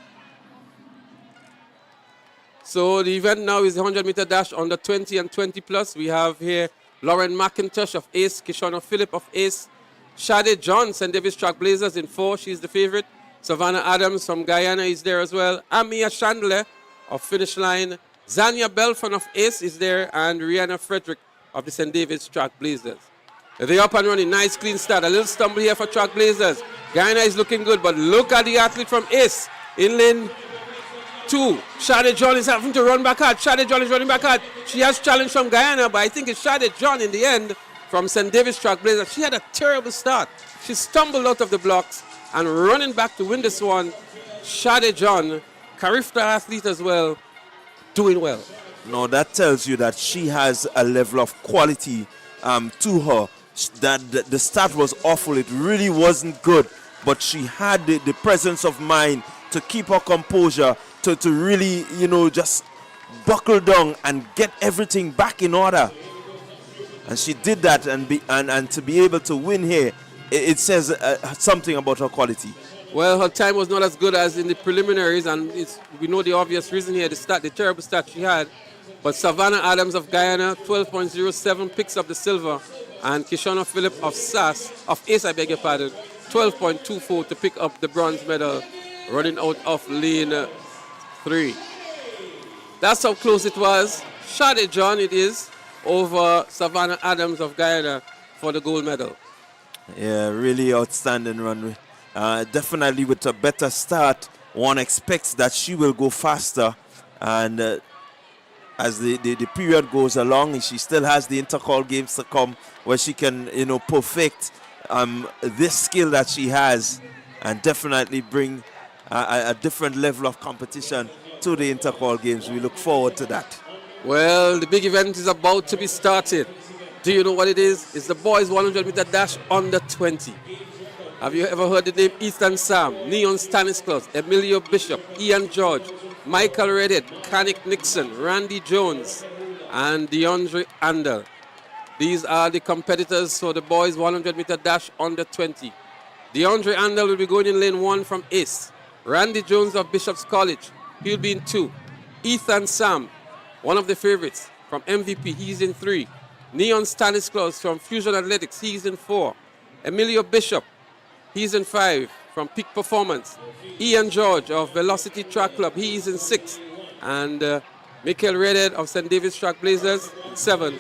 So the event now is the 100-meter dash under 20 and 20 plus. We have here Lauren McIntosh of Ace, Kishonna Phillip of Ace, Shade John, St. David's Track Blazers in 4. She's the favorite. Savannah Adams from Guyana is there as well. Amia Chandler of Finish Line. Zania Belfon of Ace is there, and Rihanna Frederick of the St. David's Track Blazers. They're up and running. Nice clean start. A little stumble here for Track Blazers. Guyana is looking good, but look at the athlete from Ace. In lane 2, Shade John is having to run back hard. Shade John is running back hard. She has challenge from Guyana, but I think it's Shade John in the end from St. David's Trailblazers. She had a terrible start. She stumbled out of the blocks and running back to win this one. Shade John, Carifta athlete as well, doing well. No, that tells you that she has a level of quality to her. That the start was awful. It really wasn't good. But she had the presence of mind to keep her composure, to really, just buckle down and get everything back in order. And she did that, and to be able to win here, it says something about her quality. Well, her time was not as good as in the preliminaries, and we know the obvious reason here, the terrible start she had. But Savannah Adams of Guyana, 12.07, picks up the silver, and Kishona Phillip of Ace, 12.24 to pick up the bronze medal, running out of lane 3. That's how close it was. Shade John it is over Savannah Adams of Guyana for the gold medal. Yeah, really outstanding run. Definitely with a better start, one expects that she will go faster. And as the period goes along, she still has the intercall games to come where she can, perfect this skill that she has and definitely bring a different level of competition to the intercall games. We look forward to that. Well, the big event is about to be started. Do you know what it is? It's the boys 100-meter dash under 20. Have you ever heard the name Ethan Sam, Neon Stanislaus, Emilio Bishop, Ian George, Michael Redhead, Kanik Nixon, Randy Jones, and DeAndre Andel? These are the competitors for the boys 100-meter dash under 20. DeAndre Andel will be going in lane 1 from Ace. Randy Jones of Bishop's College, he'll be in 2. Ethan Sam, one of the favorites from MVP, he's in 3. Neon Stanislaus from Fusion Athletics, he's in 4. Emilio Bishop, he's in 5 from Peak Performance. Ian George of Velocity Track Club, he's in 6. And Michael Redhead of St. David's Trailblazers, 7.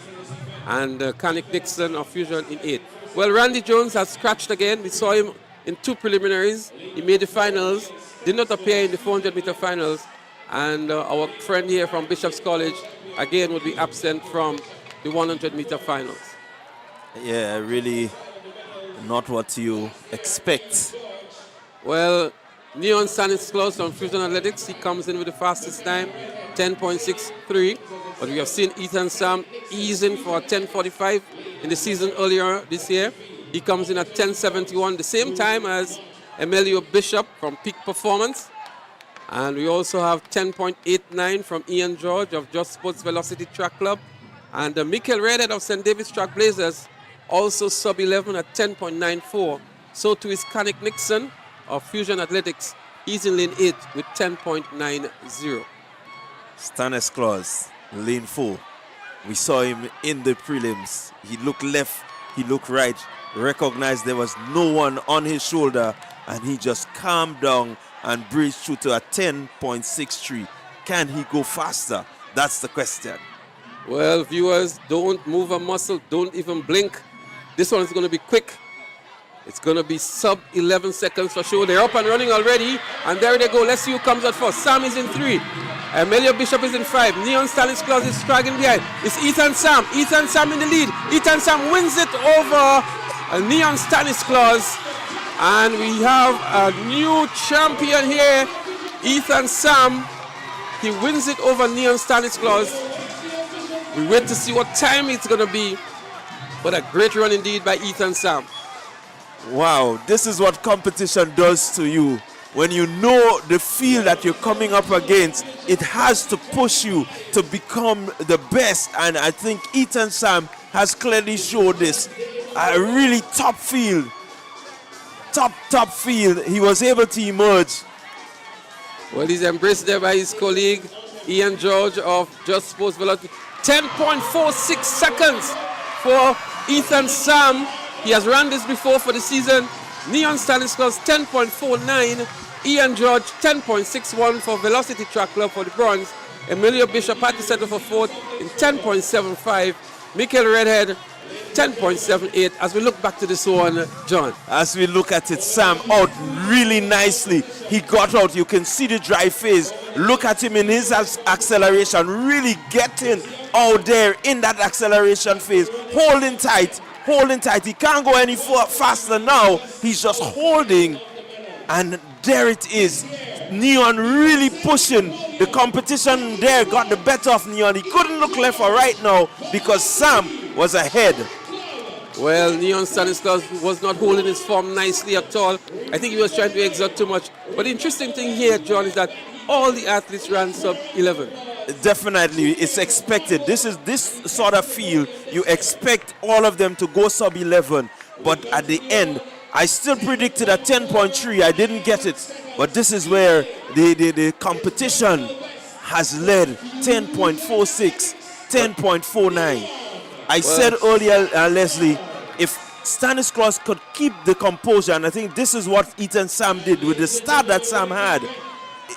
And Kanik Nixon of Fusion in 8. Well, Randy Jones has scratched again. We saw him in 2 preliminaries. He made the finals, did not appear in the 400-meter finals. And our friend here from Bishop's College, again, would be absent from the 100-meter finals. Yeah, really not what you expect. Well, Neon Stanislaus from Fusion Athletics, he comes in with the fastest time, 10.63. But we have seen Ethan Sam easing for 10.45 in the season earlier this year. He comes in at 10.71, the same time as Emilio Bishop from Peak Performance. And we also have 10.89 from Ian George of Just Sports Velocity Track Club. And Michael Redhead of St. David's Trailblazers, also sub-11 at 10.94. So too is Kanik Nixon of Fusion Athletics. He's in lane 8 with 10.90. Stanislaus, lane 4. We saw him in the prelims. He looked left, he looked right, recognized there was no one on his shoulder, and he just calmed down and breezed through to a 10.63. Can he go faster? That's the question. Well, viewers, don't move a muscle, don't even blink. This one is going to be quick. It's going to be sub 11 seconds for sure. They're up and running already, and there they go. Let's see who comes out first. Sam is in 3. Emilio Bishop is in 5. Neon Stanislaus is straggling behind. It's Ethan Sam. Ethan Sam in the lead. Ethan Sam wins it over Neon Stanislaus. And we have a new champion here. Ethan Sam. He wins it over Neon Stanislaus. We wait to see what time it's going to be. But a great run indeed by Ethan Sam. Wow, this is what competition does to you. When you know the field that you're coming up against, it has to push you to become the best. And I think Ethan Sam has clearly showed this. A really top field. Top field. He was able to emerge. Well, he's embraced there by his colleague, Ian George of Just Sports Velocity. 10.46 seconds for Ethan Sam. He has run this before for the season. Neon Stanislaus 10.49. Ian George 10.61 for Velocity Track Club for the bronze. Emilio Bishop had to settle for 4th in 10.75. Michael Redhead 10.78. As we look back to this one, John. As we look at it, Sam out really nicely. He got out. You can see the dry phase. Look at him in his acceleration, really getting out there in that acceleration phase, holding tight, holding tight. He can't go any faster now. He's just holding, and there it is. Neon really pushing. The competition there got the better of Neon. He couldn't look left or right now because Sam was ahead. Well, Neon Stanislaus was not holding his form nicely at all. I think he was trying to exert too much. But the interesting thing here, John, is that all the athletes ran sub 11. Definitely, it's expected. This sort of field, you expect all of them to go sub 11. But at the end, I still predicted a 10.3. I didn't get it. But this is where the competition has led 10.46, 10.49. I said earlier, Leslie, if Stanislaus could keep the composure, and I think this is what Ethan Sam did with the start that Sam had,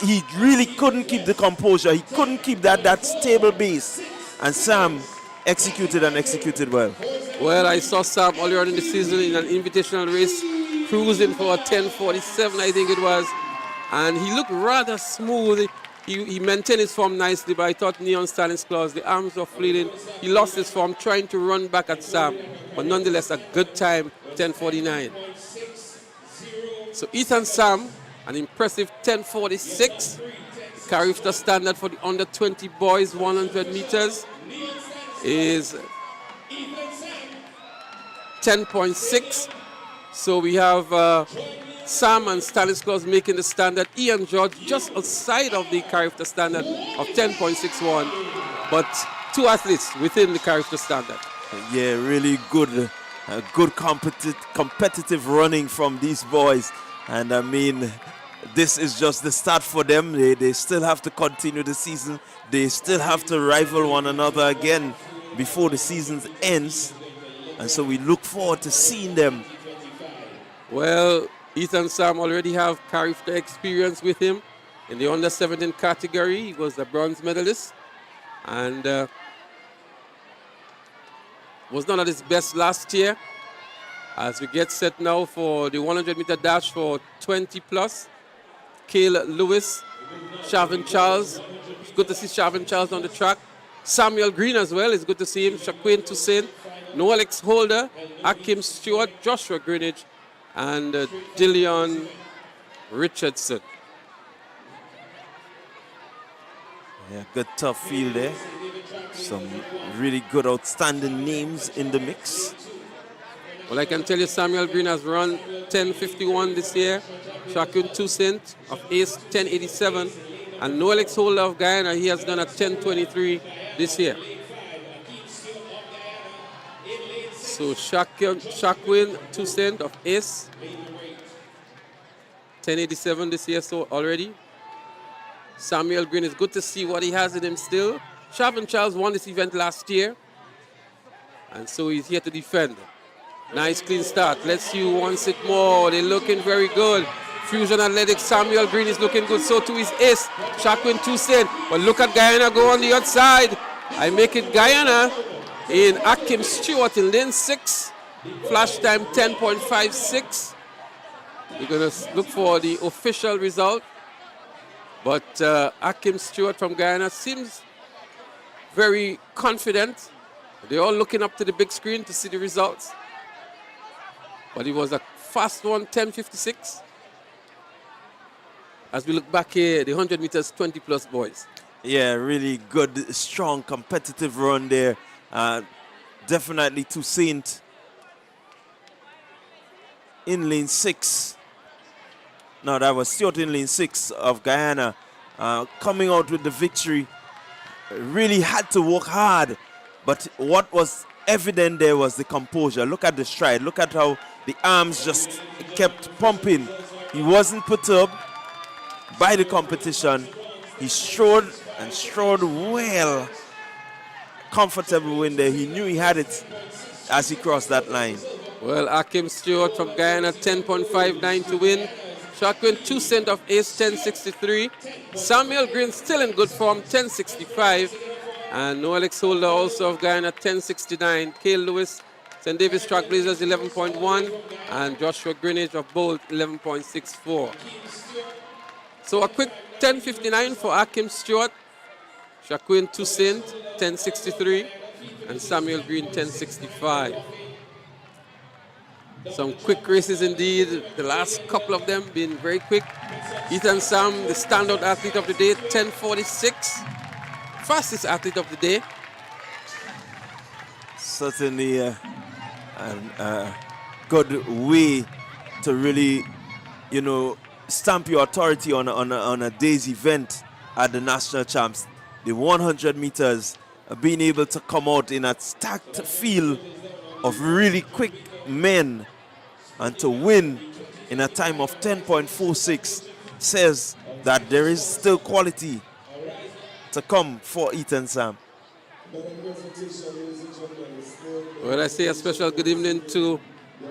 he really couldn't keep the composure. He couldn't keep that stable base. And Sam executed and executed well. Well, I saw Sam earlier in the season in an invitational race, cruising for a 10.47, I think it was. And he looked rather smooth. He maintained his form nicely, but I thought Neon Stanislaus, the arms were fleeting. He lost his form trying to run back at Sam, but nonetheless a good time, 10.49. So Ethan Sam, an impressive 10.46, carries the standard for the under 20 boys 100 meters is 10.6. So we have Sam and Stanislaus making the standard. Ian George just outside of the character standard of 10.61, but two athletes within the character standard. Yeah, really good, good competitive running from these boys. And I mean, this is just the start for them. They still have to continue the season. They still have to rival one another again before the season ends. And so we look forward to seeing them. Well, Ethan Sam already have character experience with him in the under 17 category. He was a bronze medalist and was not at his best last year. As we get set now for the 100-meter dash for 20 plus, Cale Lewis, Shavin Charles. It's good to see Shavin Charles on the track. Samuel Green as well. It's good to see him. Shaquin Toussaint, Noelix Holder, Akim Stewart, Joshua Greenidge, and Dillion Richardson. Yeah, good tough field there. Some really good outstanding names in the mix. Well, I can tell you Samuel Green has run 10.51 this year. Shaquin Toussaint of Ace 10.87. And Noelix Holder of Guyana, he has done a 10.23 this year. So Shaquin Toussaint of Ace 10.87 this year so already. Samuel Green, is good to see what he has in him still. Shavin Charles won this event last year, and so he's here to defend. Nice clean start. Let's see who wants it more. They're looking very good. Fusion Athletics, Samuel Green is looking good. So too is Ace, Shaquin Toussaint. But look at Guyana go on the outside. I make it Guyana in Akim Stewart in lane 6. Flash time 10.56. We're going to look for the official result. But Akim Stewart from Guyana seems very confident. They're all looking up to the big screen to see the results. But it was a fast one, 10.56. As we look back here, the 100 meters, 20 plus boys. Yeah, really good, strong, competitive run there. Definitely Toussaint in lane 6. No, that was Stewart in lane 6 of Guyana. Coming out with the victory. Really had to work hard. But what was evident there was the composure. Look at the stride. Look at how the arms just kept pumping. He wasn't perturbed by the competition. He strode and strode well. Comfortable win there. He knew he had it as he crossed that line. Well, Akim Stewart from Guyana, 10.59 to win. Shaquin Toussaint of Ace, 10.63. Samuel Green still in good form, 10.65. And Noelix Holder also of Guyana, 10.69. Cale Lewis, St. David's Trailblazers 11.1, and Joshua Greenwich of Bolt 11.64. So a quick 10.59 for Akim Stewart, Shaquin Toussaint 10.63, and Samuel Green 10.65. Some quick races indeed. The last couple of them being very quick. Ethan Sam, the standout athlete of the day, 10.46. Fastest athlete of the day. Certainly a good way to really, stamp your authority on a day's event at the national champs. The 100 meters, being able to come out in a stacked field of really quick men and to win in a time of 10.46 says that there is still quality to come for Ethan Sam. Well, I say a special good evening to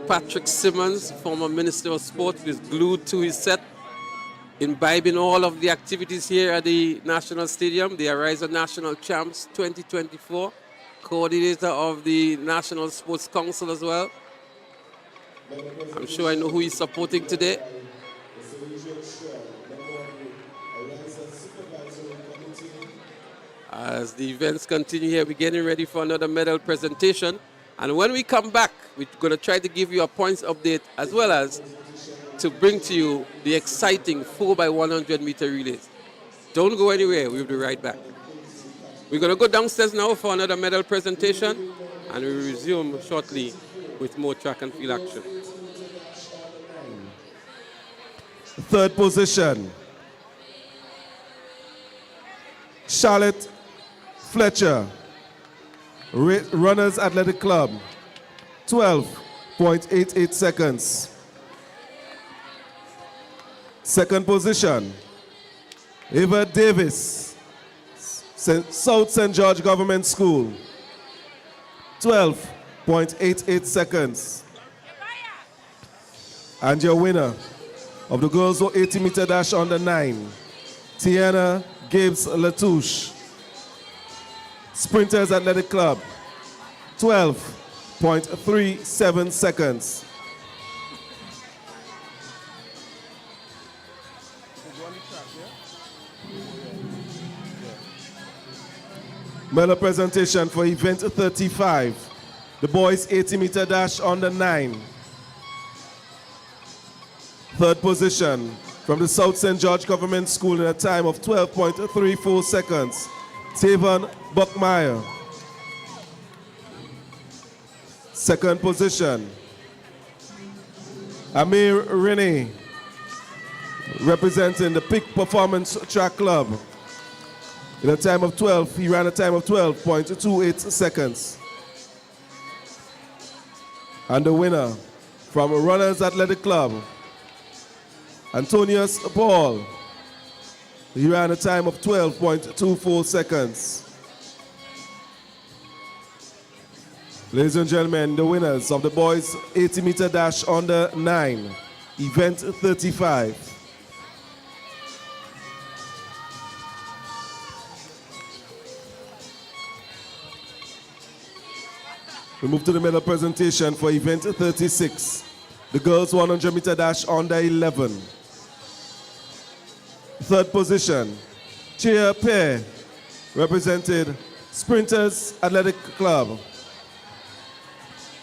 Patrick Simmons, former Minister of Sport, who is glued to his set, imbibing all of the activities here at the National Stadium, the Ariza National Champs 2024, coordinator of the National Sports Council as well. I'm sure I know who he's supporting today. As the events continue here, we're getting ready for another medal presentation. And when we come back, we're going to try to give you a points update as well as to bring to you the exciting 4x100 meter relays. Don't go anywhere, we'll be right back. We're going to go downstairs now for another medal presentation, and we'll resume shortly with more track and field action. Third position, Charlotte Fletcher, Runners Athletic Club, 12.88 seconds. Second position, Eva Davis, South St. George Government School, 12.88 seconds. And your winner of the girls' 80-meter dash under 9, Tiana Gibbs Latouche, Sprinters Athletic Club, 12.37 seconds. Medal presentation for event 35, the boys 80-meter dash under 9. Third position from the South St. George Government School in a time of 12.34 seconds, Tavon Buckmeyer. Second position, Amir Rennie, representing the Peak Performance Track Club. In a time of 12, he ran a time of 12.28 seconds. And the winner from Runners Athletic Club, Antonius Paul, he ran a time of 12.24 seconds. Ladies and gentlemen, the winners of the boys 80-meter dash under 9, event 35. We move to the medal presentation for event 36, the girls 100-meter dash under 11. Third position, Chia Pe, represented Sprinters Athletic Club.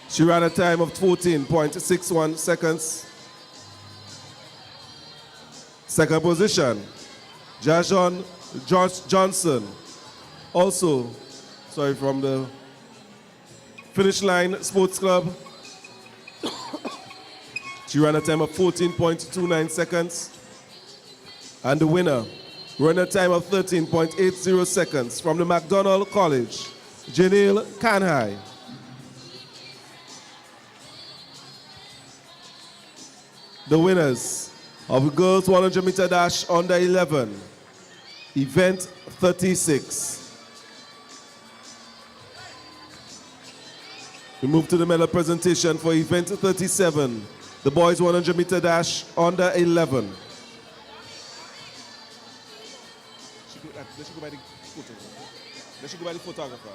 She ran a time of 14.61 seconds. Second position, Jajon Johnson, also, from the Finish Line Sports Club. She ran a time of 14.29 seconds. And the winner ran a time of 13.80 seconds from the McDonald College, Janelle Kanhai. The winners of the girls 100-meter dash under 11, event 36. We move to the medal presentation for event 37, the boys 100-meter dash under 11. They should go by the photo. They should go by the photographer.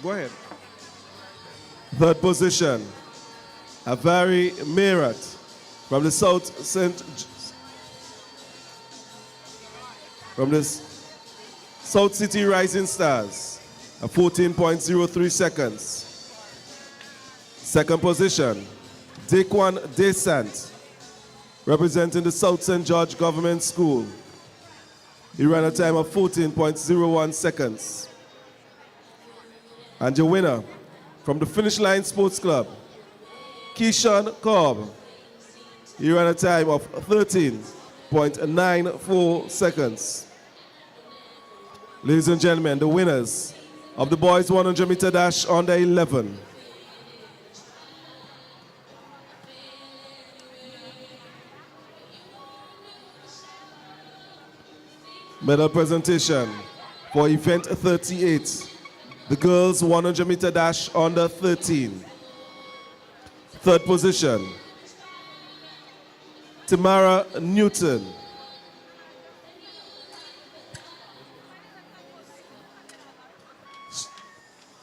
Go ahead. Third position, Avari Merat from the South City Rising Stars, at 14.03 seconds. Second position, Dequan Desant, representing the South St. George Government School. He ran a time of 14.01 seconds. And your winner from the Finish Line Sports Club, Keyshawn Cobb. He ran a time of 13.94 seconds. Ladies and gentlemen, the winners of the boys 100 meter dash under 11. Medal presentation for event 38, the girls 100 meter dash under 13. Third position, Tamara Newton.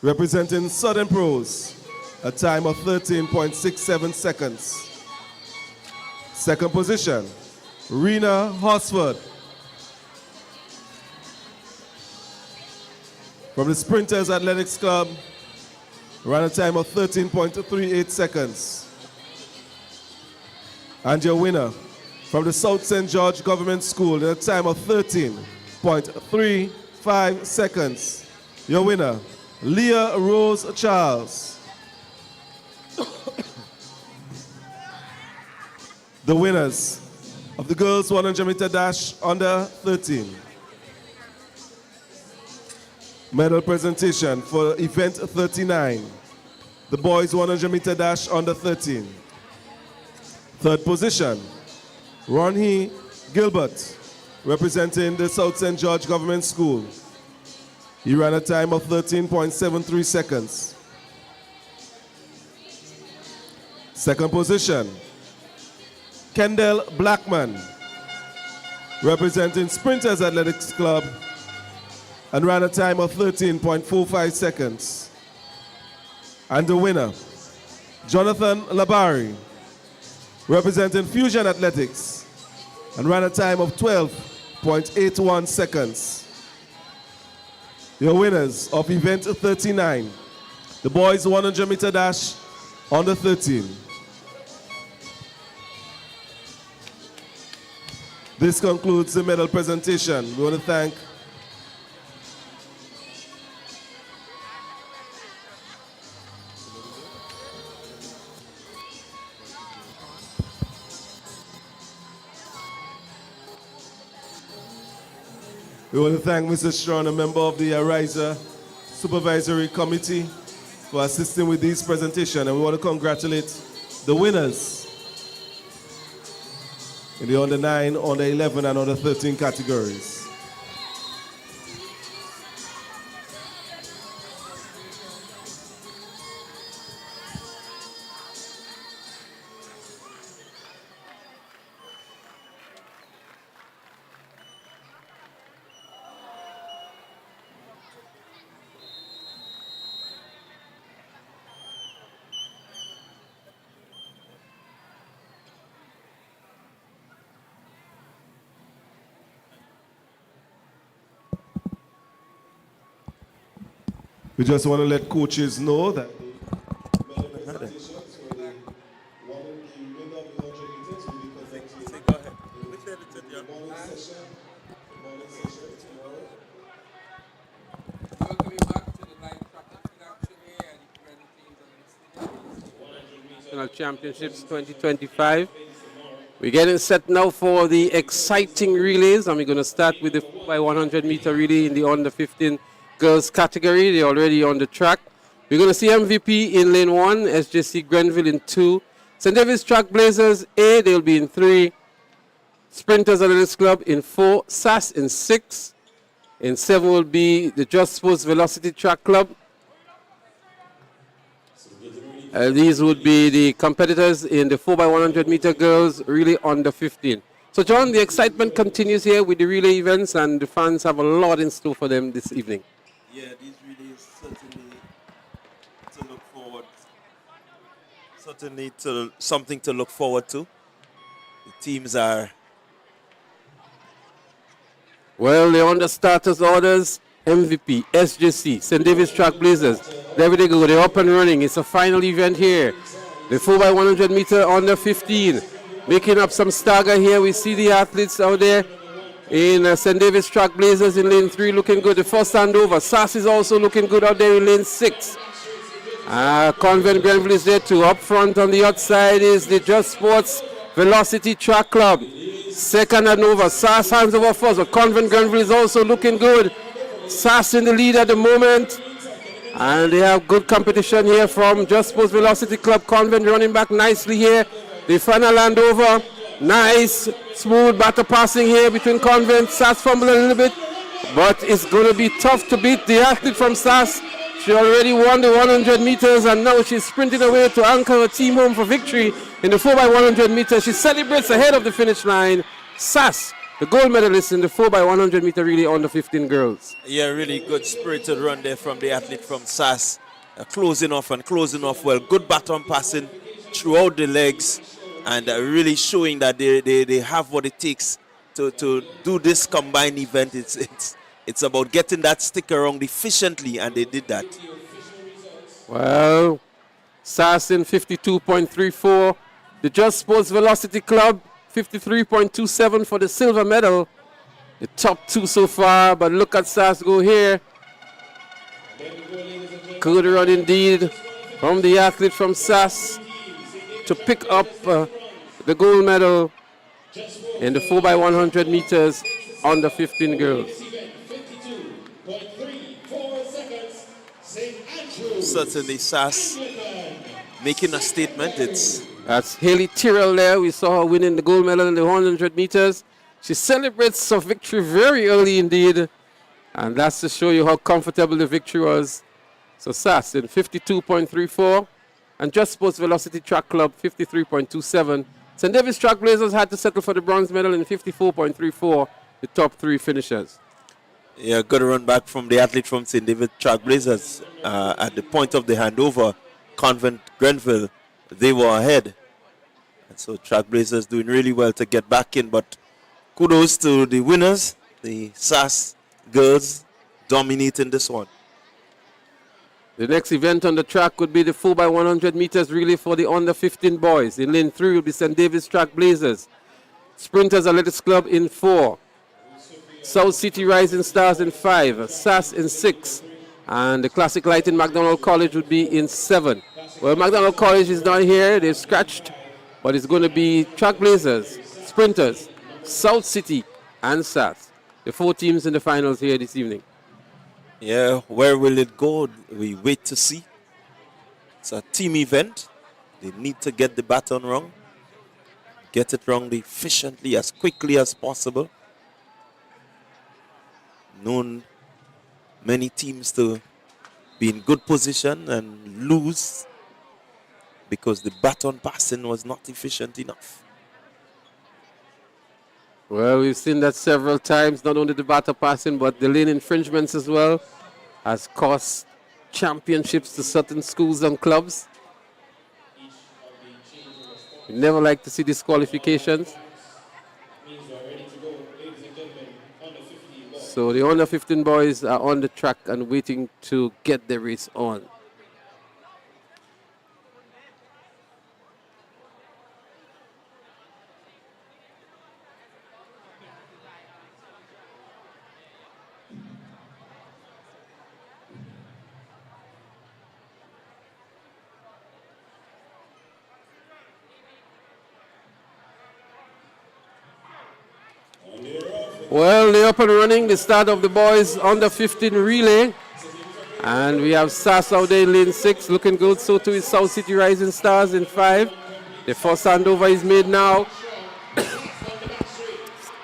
Representing Southern Pros, a time of 13.67 seconds. Second position, Rena Horsford. From the Sprinters Athletics Club, ran a time of 13.38 seconds. And your winner from the South St. George Government School, in a time of 13.35 seconds. Your winner, Leah Rose Charles. The winners of the girls 100 meter dash under 13. Medal presentation for event 39, the boys 100 meter dash under 13. Third position, Ronnie Gilbert, representing the South St. George Government School. He ran a time of 13.73 seconds. Second position, Kendall Blackman, representing Sprinters Athletics Club, and ran a time of 13.45 seconds. And the winner, Jonathan Labari, representing Fusion Athletics, and ran a time of 12.81 seconds. Your winners of event 39, the boys 100 meter dash under 13. This concludes the medal presentation. We want to thank Mr. Strong, a member of the Ariza Supervisory Committee, for assisting with this presentation. And we want to congratulate the winners in the under 9, under 11, and under 13 categories. We just want to let coaches know that the medal presentations for the winner of the 100 meters will be conducted in the morning session tomorrow. Welcoming back to the live track introduction here at the National Championships 2025. We're getting set now for the exciting relays, and we're going to start with the 4x100 meter relay in the under 15 girls category. They're already on the track. We're going to see MVP in lane 1, SJC Grenville in 2, St. David's Trackblazers A, they'll be in 3, Sprinters Athletics Club in 4, SAS in 6, in 7 will be the Just Sports Velocity Track Club. These would be the competitors in the 4x100 meter girls relay under 15. So John, the excitement continues here with the relay events, and the fans have a lot in store for them this evening. Yeah, these relays certainly to look forward Certainly something to look forward to. The teams are... Well, they're on the starters orders. MVP, SJC, St. David's Track Blazers. There they go. They're up and running. It's a final event here. The 4x100 meter under 15. Making up some stagger here. We see the athletes out there in St. David's Track Blazers in lane 3 looking good. The first handover. SAS is also looking good out there in lane 6. Convent Grenville is there too. Up front on the outside is the Just Sports Velocity Track Club. Second handover. SAS hands over first, but Convent Grenville is also looking good. SAS in the lead at the moment. And they have good competition here from Just Sports Velocity Club. Convent running back nicely here. The final handover. Nice, smooth batter passing here between Convent. SAS fumbling a little bit, but it's going to be tough to beat the athlete from SAS. She already won the 100 meters, and now she's sprinting away to anchor her team home for victory in the 4x100 meters. She celebrates ahead of the finish line. SAS, the gold medalist in the 4x100 meter relay under 15 girls. Yeah, really good spirited run there from the athlete from SAS. Closing off well. Good baton passing throughout the legs, and really showing that they have what it takes to do this combined event. It's about getting that stick around efficiently, and they did that. Well, SAS in 52.34. The Just Sports Velocity Club, 53.27 for the silver medal. The top two so far, but look at SAS go here. Good run indeed from the athlete from SAS to pick up the gold medal in the 4x100 meters under 15 girls. Certainly SAS making a statement. That's Haley Tyrrell there. We saw her winning the gold medal in the 100 meters. She celebrates her victory very early indeed. And that's to show you how comfortable the victory was. So SAS in 52.34. And Just Sports Velocity Track Club, 53.27. St. David's Track Blazers had to settle for the bronze medal in 54.34, the top three finishers. Yeah, good run back from the athlete from St. David's Track Blazers. At the point of the handover, Convent Grenville, they were ahead. And so Track Blazers doing really well to get back in, but kudos to the winners, the SAS girls dominating this one. The next event on the track would be the 4x100 meters relay for the under 15 boys. In lane 3 will be St. David's Track Blazers. Sprinters Athletics Club in 4. South City Rising Stars in 5. SAS in 6. And the Classic Light in McDonald College would be in 7. Well, McDonald College is not here. They've scratched. But it's going to be Track Blazers, Sprinters, South City, and SAS. The 4 teams in the finals here this evening. Yeah, where will it go? We wait to see. It's a team event. They need to get the baton wrong. Get it wrong efficiently, as quickly as possible. Known many teams to be in good position and lose because the baton passing was not efficient enough. Well, we've seen that several times, not only the baton passing, but the lane infringements as well has cost championships to certain schools and clubs. We never like to see disqualifications. So the under 15 boys are on the track and waiting to get the race on. Well, they're up and running. The start of the boys under 15 relay. And we have SAS out there in lane 6 looking good. So too is South City Rising Stars in 5. The first handover is made now.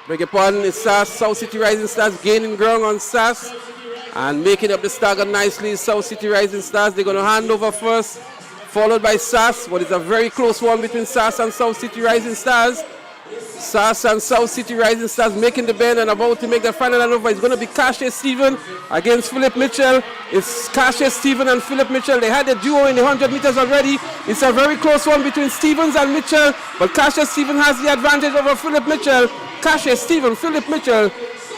Beg your pardon, it's SAS. South City Rising Stars gaining ground on SAS. And making up the stagger nicely is South City Rising Stars. They're going to hand over first, followed by SAS. But it's a very close one between SAS and South City Rising Stars. SAS and South City Rising Stars making the bend and about to make the final handover. It's going to be Cache Stephen against Philip Mitchell. It's Cache Stephen and Philip Mitchell. They had a duo in the 100 meters already. It's a very close one between Stevens and Mitchell, but Cache Stephen has the advantage over Philip Mitchell. Cache Stephen, Philip Mitchell.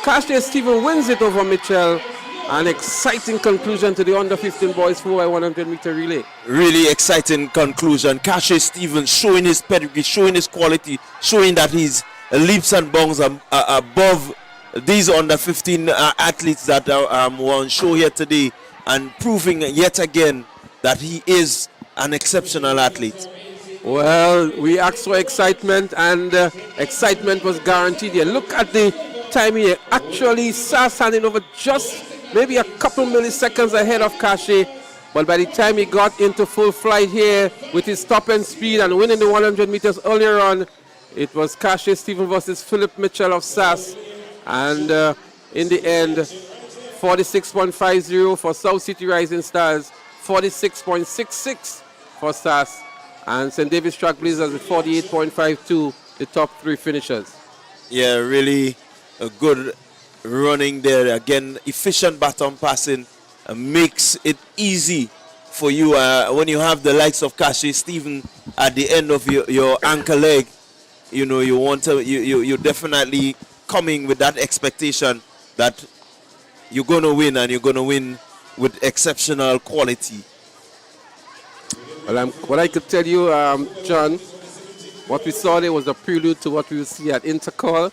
Cache Stephen wins it over Mitchell. An exciting conclusion to the under 15 boys 4x100 meter relay. Really exciting conclusion. Cache Stevens showing his pedigree, showing his quality, showing that he's leaps and bounds above these under 15 athletes that are on show here today, and proving yet again that he is an exceptional athlete. Well, we asked for excitement, and excitement was guaranteed here. Look at the time here. Actually, SAS handing over just maybe a couple milliseconds ahead of Cache, but by the time he got into full flight here with his top end speed and winning the 100 meters earlier on, it was Cache Stephen versus Philip Mitchell of SAS, and in the end, 46.50 for South City Rising Stars, 46.66 for SAS, and St. David's Trailblazers with 48.52, the top three finishers. Yeah, really a good running there. Again, efficient baton passing makes it easy for you when you have the likes of Cache Stephen at the end of your anchor leg. You know, you're definitely coming with that expectation that you're going to win, and you're going to win with exceptional quality. Well, what I could tell you, John, what we saw there was a prelude to what we will see at Intercall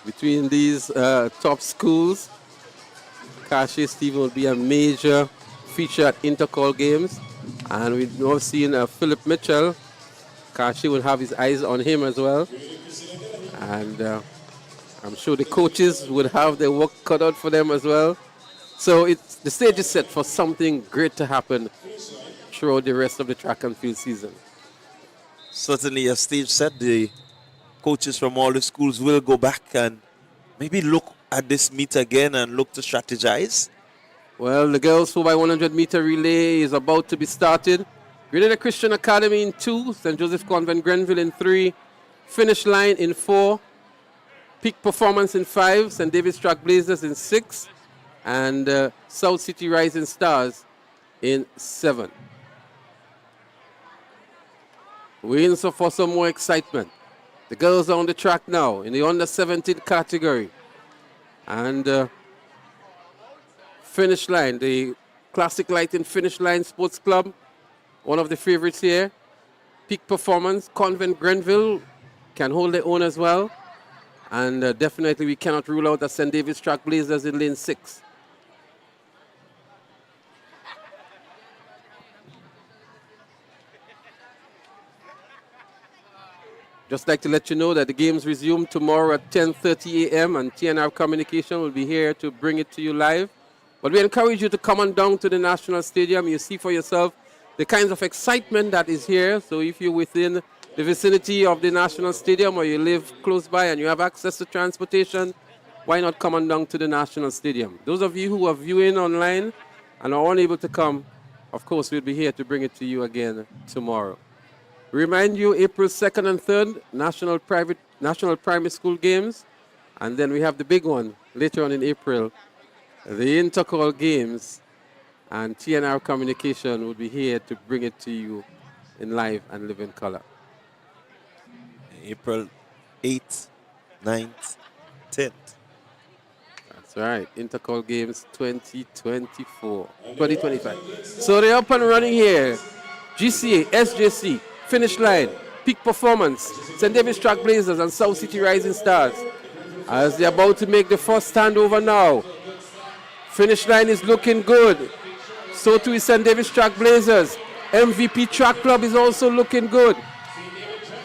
between these top schools. Cache Stephen will be a major feature at Intercall games, and we've now seen Philip Mitchell. Cache will have his eyes on him as well, and I'm sure the coaches would have their work cut out for them as well. So the stage is set for something great to happen throughout the rest of the track and field season. Certainly a stage set. The coaches from all the schools will go back and maybe look at this meet again and look to strategize. Well, the girls 4x100 meter relay is about to be started. Grenada Christian Academy in 2, St. Joseph Convent Grenville in 3, Finish Line in 4, Peak Performance in 5, St. David's Trailblazers in 6, and South City Rising Stars in 7. We're in for some more excitement. The girls are on the track now in the under 17 category. And Finish Line, the Classic Lighting Finish Line Sports Club, one of the favorites here. Peak Performance, Convent Grenville can hold their own as well. And definitely we cannot rule out the St. David's Trailblazers in lane 6. Just like to let you know that the games resume tomorrow at 10:30 a.m. and TNR Communication will be here to bring it to you live. But we encourage you to come on down to the National Stadium. You see for yourself the kinds of excitement that is here. So if you're within the vicinity of the National Stadium or you live close by and you have access to transportation, why not come on down to the National Stadium? Those of you who are viewing online and are unable to come, of course, we'll be here to bring it to you again tomorrow. Remind you, April 2nd and 3rd, National Primary School Games. And then we have the big one later on in April, the Intercall Games. And TNR Communication will be here to bring it to you in live and live in color. April 8th, 9th, 10th. That's right, Intercall Games 2025. So they're up and running here. GCA, SJC, Finish Line, Peak Performance, St. David's Trailblazers and South City Rising Stars. As they're about to make the first standover now. Finish Line is looking good. So too is St. David's Trailblazers. MVP Track Club is also looking good.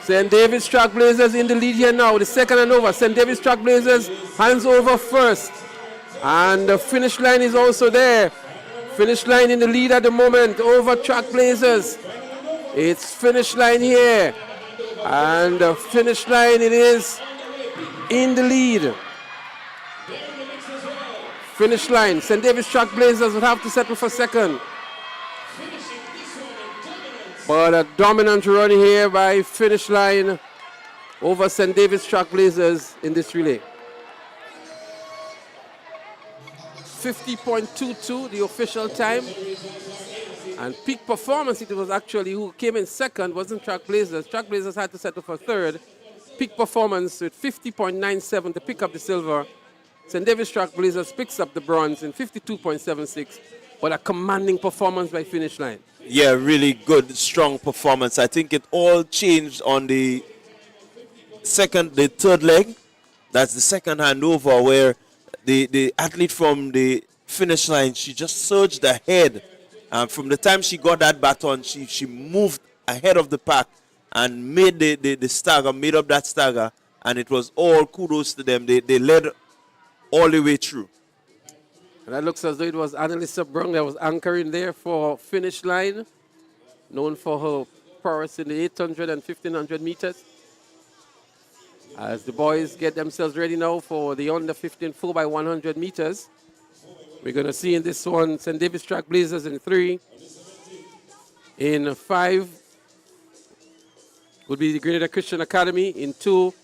St. David's Trailblazers in the lead here now. The second and over. St. David's Trailblazers hands over first. And the Finish Line is also there. Finish Line in the lead at the moment over Trailblazers. It's Finish Line here. And the Finish Line it is in the lead. Finish Line. St. David's Trailblazers would have to settle for second. But a dominant run here by Finish Line. over St. David's Trailblazers in this relay. 50.22, the official time. And peak performance, it was actually who came in second, wasn't Trailblazers. Trailblazers had to settle for third. Peak performance with 50.97 to pick up the silver. St. David's Trailblazers picks up the bronze in 52.76, but a commanding performance by finish line. Yeah, really good, strong performance. I think it all changed on the third leg. That's the second handover where the athlete from the finish line, she just surged ahead. From the time she got that baton, she moved ahead of the pack and made the stagger, made up that stagger, and it was all kudos to them. They led all the way through. And that looks as though it was Annalisa Brung that was anchoring there for finish line, known for her prowess in the 800 and 1500 meters. As the boys get themselves ready now for the under 15 4x100 meters. We're going to see in this one St. David's Trailblazers in 3. In 5 would be the Grenada Christian Academy. In 2,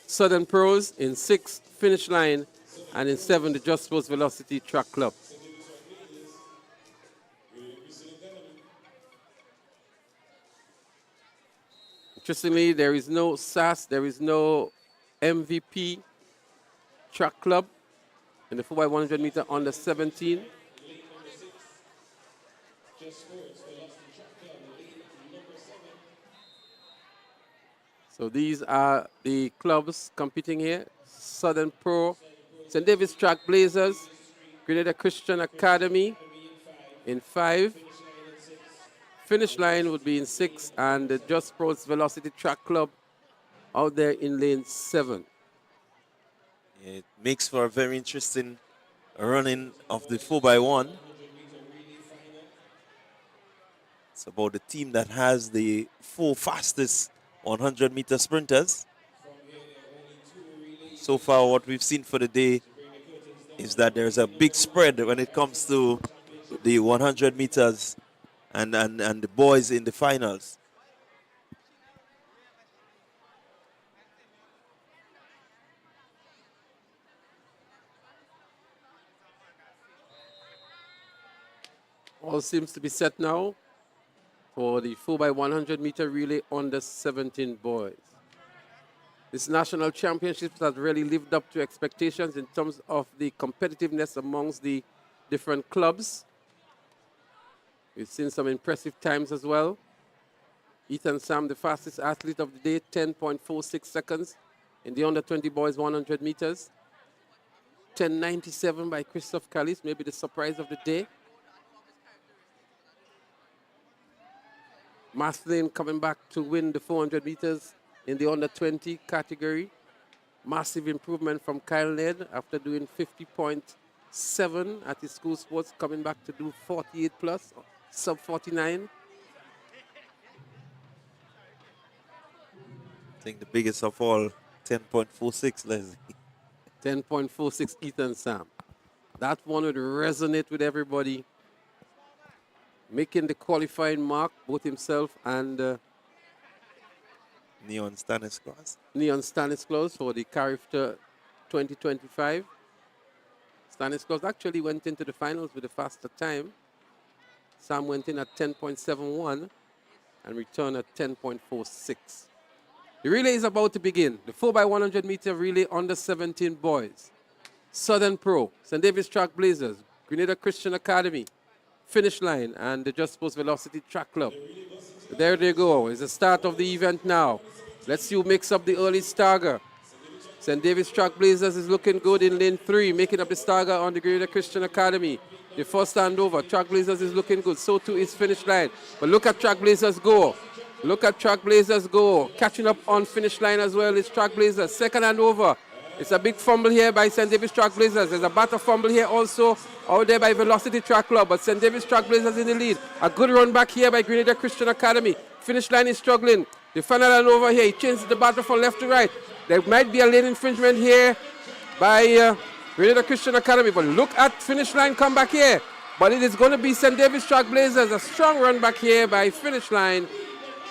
Southern Pros. In 6, Finish Line. And in 7, the Just Sports Velocity Track Club. Interestingly, there is no SAS, there is no MVP Track Club in the 4x100 meter under 17. So these are the clubs competing here. Southern Pro, St. David's Trailblazers, Grenada Christian Academy in 5. Finish Line would be in 6, and the Just Sports Velocity Track Club out there in lane 7. It makes for a very interesting running of the 4x1. It's about the team that has the 4 fastest 100-meter sprinters. So far, what we've seen for the day is that there's a big spread when it comes to the 100 meters and the boys in the finals. All seems to be set now for the 4x100 meter relay under 17 boys. This national championships has really lived up to expectations in terms of the competitiveness amongst the different clubs. We've seen some impressive times as well. Ethan Sam, the fastest athlete of the day, 10.46 seconds in the under 20 boys 100 meters. 10.97 by Christophe Callis, maybe the surprise of the day. Maslin coming back to win the 400 meters in the under 20 category. Massive improvement from Kyle Ned after doing 50.7 at his school sports, coming back to do 48 plus, sub 49. I think the biggest of all, 10.46, Leslie. 10.46 Ethan Sam. That one would resonate with everybody. Making the qualifying mark, both himself and Neon Stanislas. Neon Stanislas for the Carriacou 2025. Stanislas actually went into the finals with a faster time. Sam went in at 10.71 and returned at 10.46. The relay is about to begin. The 4x100 meter relay under 17 boys. Southern Pro, St. David's Trailblazers, Grenada Christian Academy, Finish Line, and the Just Sports Velocity Track Club. So there they go. It's the start of the event now. Let's see who makes up the early stagger. St. David's Trailblazers is looking good in lane 3, making up the stagger on the Grenada Christian Academy. The first handover, Trailblazers is looking good. So too is Finish Line. But look at Trailblazers go. Look at Trailblazers go. Catching up on Finish Line as well is Trailblazers. Second handover. It's a big fumble here by St. David's Trailblazers. There's a batter fumble here also out there by Velocity Track Club. But St. David's Trailblazers in the lead. A good run back here by Grenada Christian Academy. Finish Line is struggling. The final handover here. He changes the batter from left to right. There might be a lane infringement here by Grenada Christian Academy. But look at Finish Line come back here. But it is going to be St. David's Trailblazers. A strong run back here by Finish Line.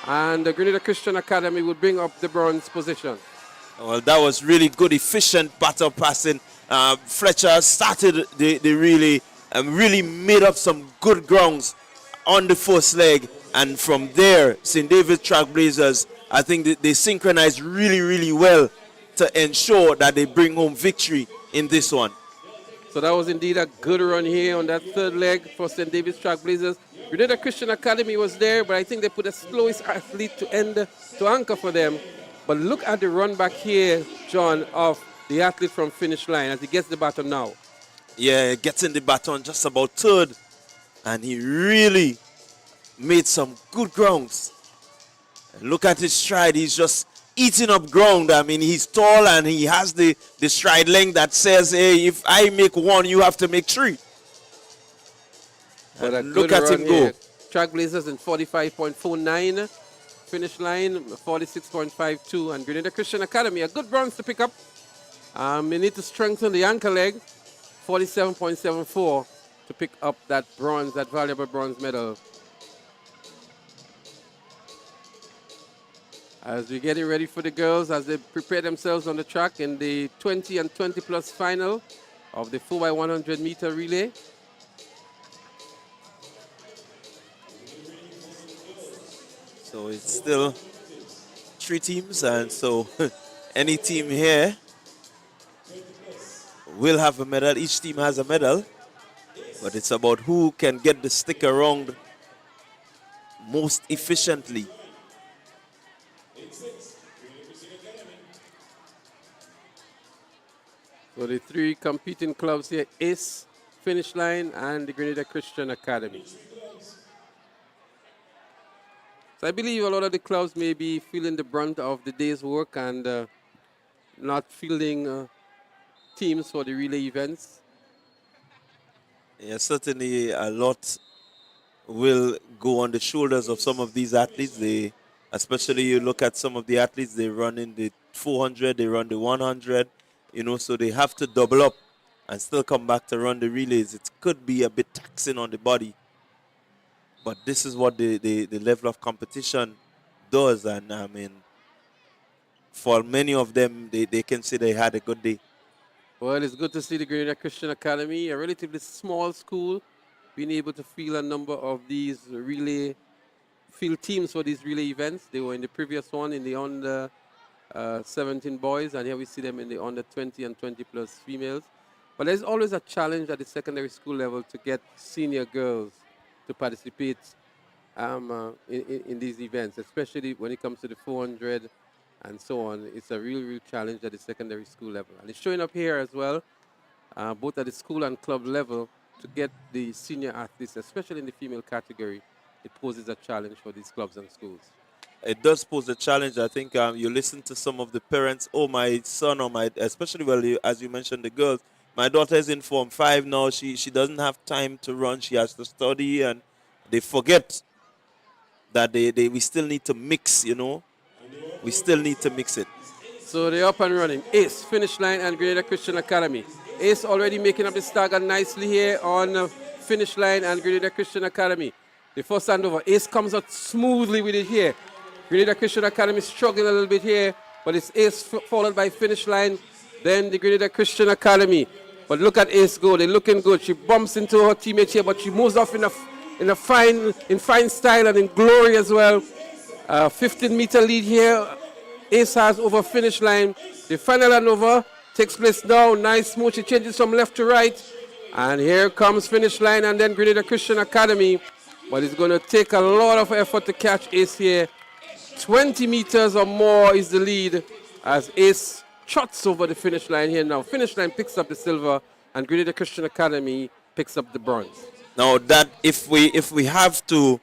And the Grenada Christian Academy will bring up the bronze position. Well, that was really good, efficient baton passing. Fletcher started the relay and really made up some good grounds on the first leg. And from there, St. David's Trailblazers, I think they synchronized really, really well to ensure that they bring home victory in this one. So that was indeed a good run here on that third leg for St. David's Trailblazers. Grenada Christian Academy was there, but I think they put the slowest athlete to anchor for them. But look at the run back here, John, of the athlete from finish line as he gets the baton now. Yeah, gets in the baton just about third, and he really made some good grounds. And look at his stride, he's just eating up ground. I mean, he's tall and he has the stride length that says, hey, if I make one, you have to make three. And look at him go. Trailblazers in 45.49. Finish line 46.52. And Grenada Christian Academy, a good bronze to pick up. They need to strengthen the anchor leg, 47.74 to pick up that bronze, that valuable bronze medal. As we're getting ready for the girls, as they prepare themselves on the track in the 20 and 20 plus final of the 4x100 meter relay. So it's still 3 teams, and so any team here will have a medal. Each team has a medal, but it's about who can get the stick around most efficiently. So the 3 competing clubs here is Finish Line and the Grenada Christian Academy. So I believe a lot of the clubs may be feeling the brunt of the day's work and not fielding teams for the relay events. Yeah, certainly a lot will go on the shoulders of some of these athletes. Especially you look at some of the athletes, they run in the 400, they run the 100, so they have to double up and still come back to run the relays. It could be a bit taxing on the body. But this is what the level of competition does. And, I mean, for many of them, they can say they had a good day. Well, it's good to see the Grenada Christian Academy, a relatively small school, being able to field a number of these relay field teams for these relay events. They were in the previous one in the under 17 boys, and here we see them in the under 20 and 20 plus females. But there's always a challenge at the secondary school level to get senior girls to participate in these events, especially when it comes to the 400 and so on. It's a real challenge at the secondary school level. And it's showing up here as well, both at the school and club level, to get the senior athletes, especially in the female category. It poses a challenge for these clubs and schools. It does pose a challenge. I think you listen to some of the parents, my son or especially, as you mentioned, the girls. My daughter is in Form 5 now. She doesn't have time to run. She has to study, and they forget that we still need to mix, We still need to mix it. So they're up and running. Ace, Finish Line, and Grenada Christian Academy. Ace already making up the stagger nicely here on Finish Line and Grenada Christian Academy. The first handover. Ace comes out smoothly with it here. Grenada Christian Academy struggling a little bit here, but it's Ace followed by Finish Line, then the Grenada Christian Academy. But look at Ace go. They're looking good. She bumps into her teammate here, but she moves off in fine style and in glory as well. 15-meter lead here. Ace has over Finish Line. The final handover takes place now. Nice move. She changes from left to right. And here comes Finish Line and then Grenada Christian Academy. But it's going to take a lot of effort to catch Ace here. 20 meters or more is the lead as Ace trots over the finish line here now. Finish Line picks up the silver and Grenada Christian Academy picks up the bronze. Now that if we have to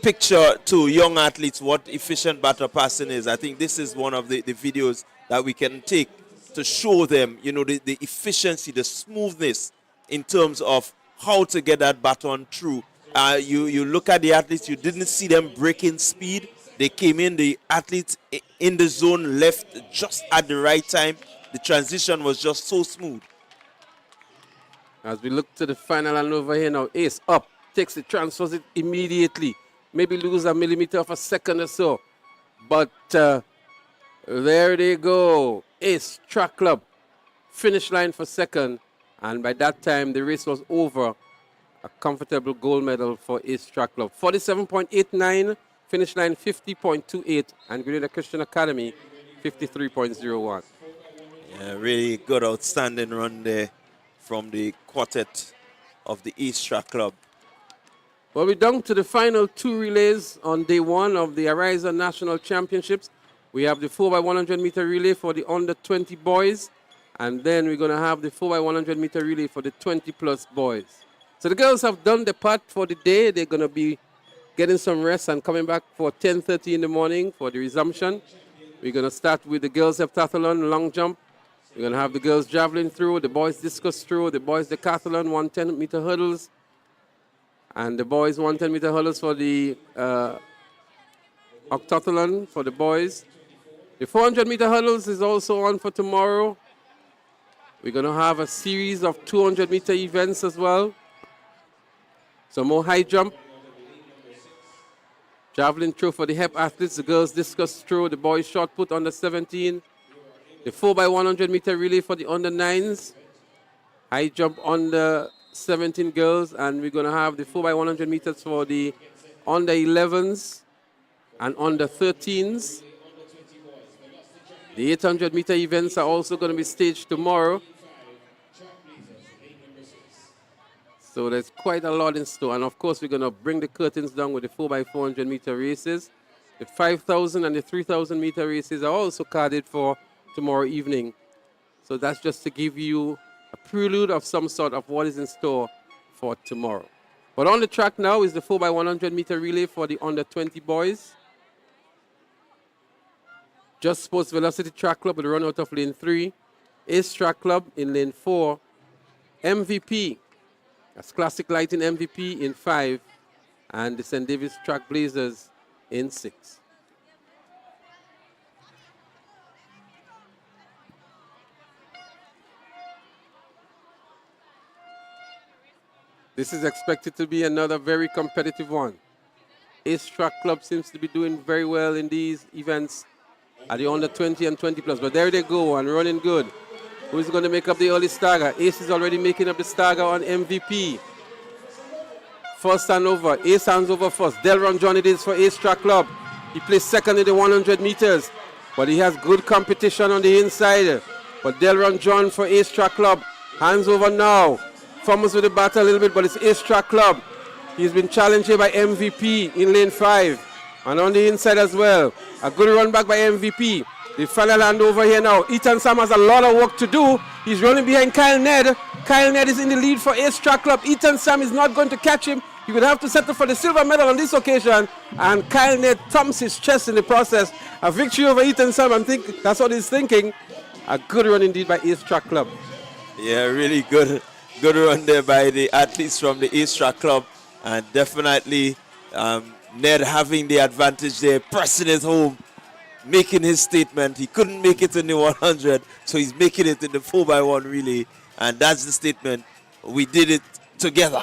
picture to young athletes what efficient batter passing is, I think this is one of the videos that we can take to show them, the efficiency, the smoothness in terms of how to get that baton through. You look at the athletes, you didn't see them breaking speed. They came in, the athletes in the zone left just at the right time. The transition was just so smooth. As we look to the final handover here now, Ace up, takes it, transfers it immediately. Maybe lose a millimeter of a second or so. But There they go. Ace Track Club. Finish line for second. And by that time, the race was over. A comfortable gold medal for Ace Track Club. 47.89. Finish line 50.28. And Grenada Christian Academy 53.01. Yeah, really good, outstanding run there from the quartet of the East Track Club. Well, we're down to the final two relays on day one of the Ariza National Championships. We have the 4x100 meter relay for the under 20 boys, and then we're going to have the 4x100 meter relay for the 20 plus boys. So the girls have done the part for the day. They're going to be getting some rest and coming back for 10:30 in the morning for the resumption. We're going to start with the girls heptathlon, long jump. We're going to have the girls javelin throw, the boys discus throw, the boys decathlon, 110 meter hurdles, and the boys 110 meter hurdles for the octathlon for the boys. The 400 meter hurdles is also on for tomorrow. We're going to have a series of 200 meter events as well. Some more high jump. Javelin throw for the hep athletes, the girls discus throw, the boys shot put under 17. The 4x100 meter relay for the under 9s. High jump under 17 girls, and we're going to have the 4x100 meters for the under 11s and under 13s. The 800 meter events are also going to be staged tomorrow. So there's quite a lot in store. And of course, we're going to bring the curtains down with the 4x400 meter races. The 5,000 and the 3,000 meter races are also carded for tomorrow evening. So that's just to give you a prelude of some sort of what is in store for tomorrow. But on the track now is the 4x100 meter relay for the under 20 boys. Just Sports Velocity Track Club will run out of lane 3. Ace Track Club in lane 4. MVP, that's Classic Lighting MVP in 5. And the St. David's Track Blazers in 6. This is expected to be another very competitive one. Ace Track Club seems to be doing very well in these events at the under 20 and 20 plus. But there they go and running good. Who's going to make up the early stagger? Ace is already making up the stagger on MVP. First hand over. Ace hands over first. Delron John it is for Ace Track Club. He placed second in the 100 meters. But he has good competition on the inside. But Delron John for Ace Track Club. Hands over now. Fumbles with the battle a little bit, but it's Ace Track Club. He's been challenged here by MVP in lane 5. And on the inside as well. A good run back by MVP. The final hand over here now. Ethan Sam has a lot of work to do. He's running behind Kyle Ned. Kyle Ned is in the lead for Ace Track Club. Ethan Sam is not going to catch him. He would have to settle for the silver medal on this occasion. And Kyle Ned thumps his chest in the process. A victory over Ethan Sam, I think that's what he's thinking. A good run indeed by Ace Track Club. Yeah, really good run there by the athletes from the Ace Track Club. And definitely Ned having the advantage there, pressing it home, making his statement. He couldn't make it in the 100, so he's making it in the 4x1 relay. And that's the statement. We did it together.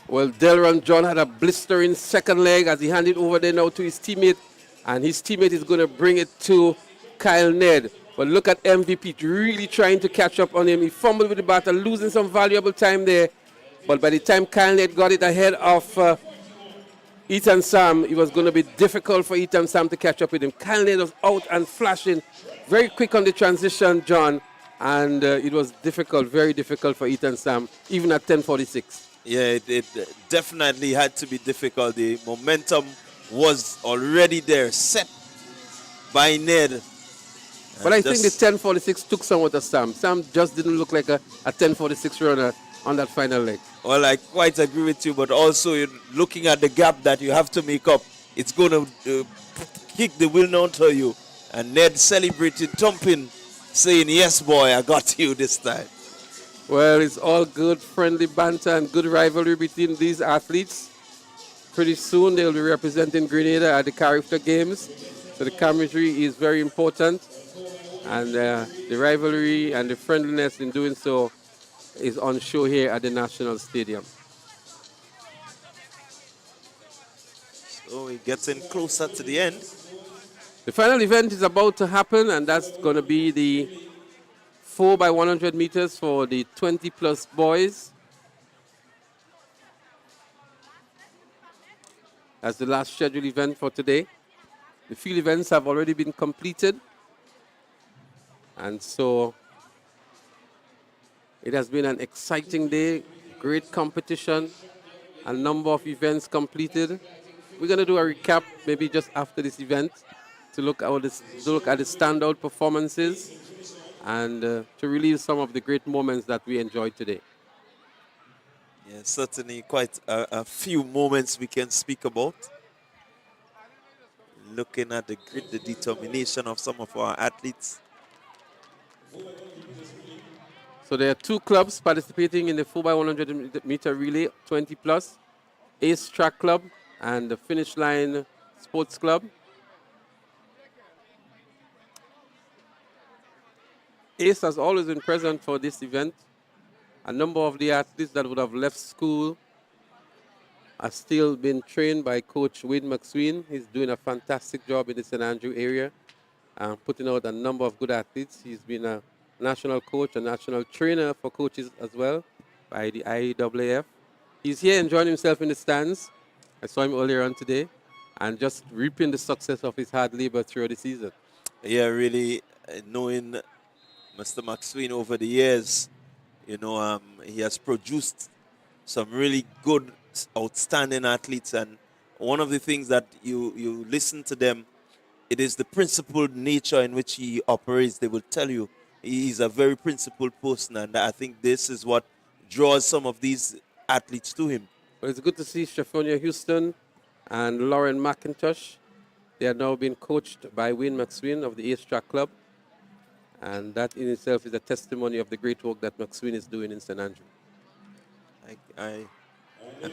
Well, Delron John had a blistering second leg as he handed over there now to his teammate. And his teammate is going to bring it to Kyle Ned. But look at MVP really trying to catch up on him. He fumbled with the battle, losing some valuable time there. But by the time Kyle Ned got it ahead of Ethan Sam, it was going to be difficult for Ethan Sam to catch up with him. Kyle Ned was out and flashing very quick on the transition, John. And it was difficult, very difficult for Ethan Sam, even at 10:46. Yeah, it definitely had to be difficult. The momentum was already there, set by Ned. But I think the 10:46 took somewhat of Sam. Sam just didn't look like a 10:46 runner on that final leg. Well, I quite agree with you, but also you're looking at the gap that you have to make up. It's going to kick the wheel onto you. And Ned celebrated, thumping, saying, yes, boy, I got you this time. Well, it's all good, friendly banter and good rivalry between these athletes. Pretty soon they'll be representing Grenada at the Carriacou Games. So the camaraderie is very important. And the rivalry and the friendliness in doing so is on show here at the National Stadium. So it gets in closer to the end. The final event is about to happen, and that's going to be the 4x100 meters for the 20-plus boys. That's the last scheduled event for today. The field events have already been completed. And so it has been an exciting day, great competition, a number of events completed. We're going to do a recap maybe just after this event to look at the standout performances and to relive some of the great moments that we enjoyed today. Yeah, certainly quite a few moments we can speak about. Looking at the grit, the determination of some of our athletes. So there are two clubs participating in the 4x100 meter relay, 20 plus, Ace Track Club and the Finish Line Sports Club. Ace has always been present for this event. A number of the athletes that would have left school are still being trained by Coach Wade McSween. He's doing a fantastic job in the St. Andrew area, putting out a number of good athletes. He's been a national coach, a national trainer for coaches as well by the IAAF. He's here enjoying himself in the stands. I saw him earlier on today, and just reaping the success of his hard labor throughout the season. Yeah, really knowing Mr. McSween over the years, you know, he has produced some really good, outstanding athletes. And one of the things that you listen to them, it is the principled nature in which he operates. They will tell you he's a very principled person, and I think this is what draws some of these athletes to him. Well, it's good to see Shafronia Houston and Lauren McIntosh. They are now being coached by Wayne McSween of the Ace Track Club. And that in itself is a testimony of the great work that McSween is doing in St. Andrew. I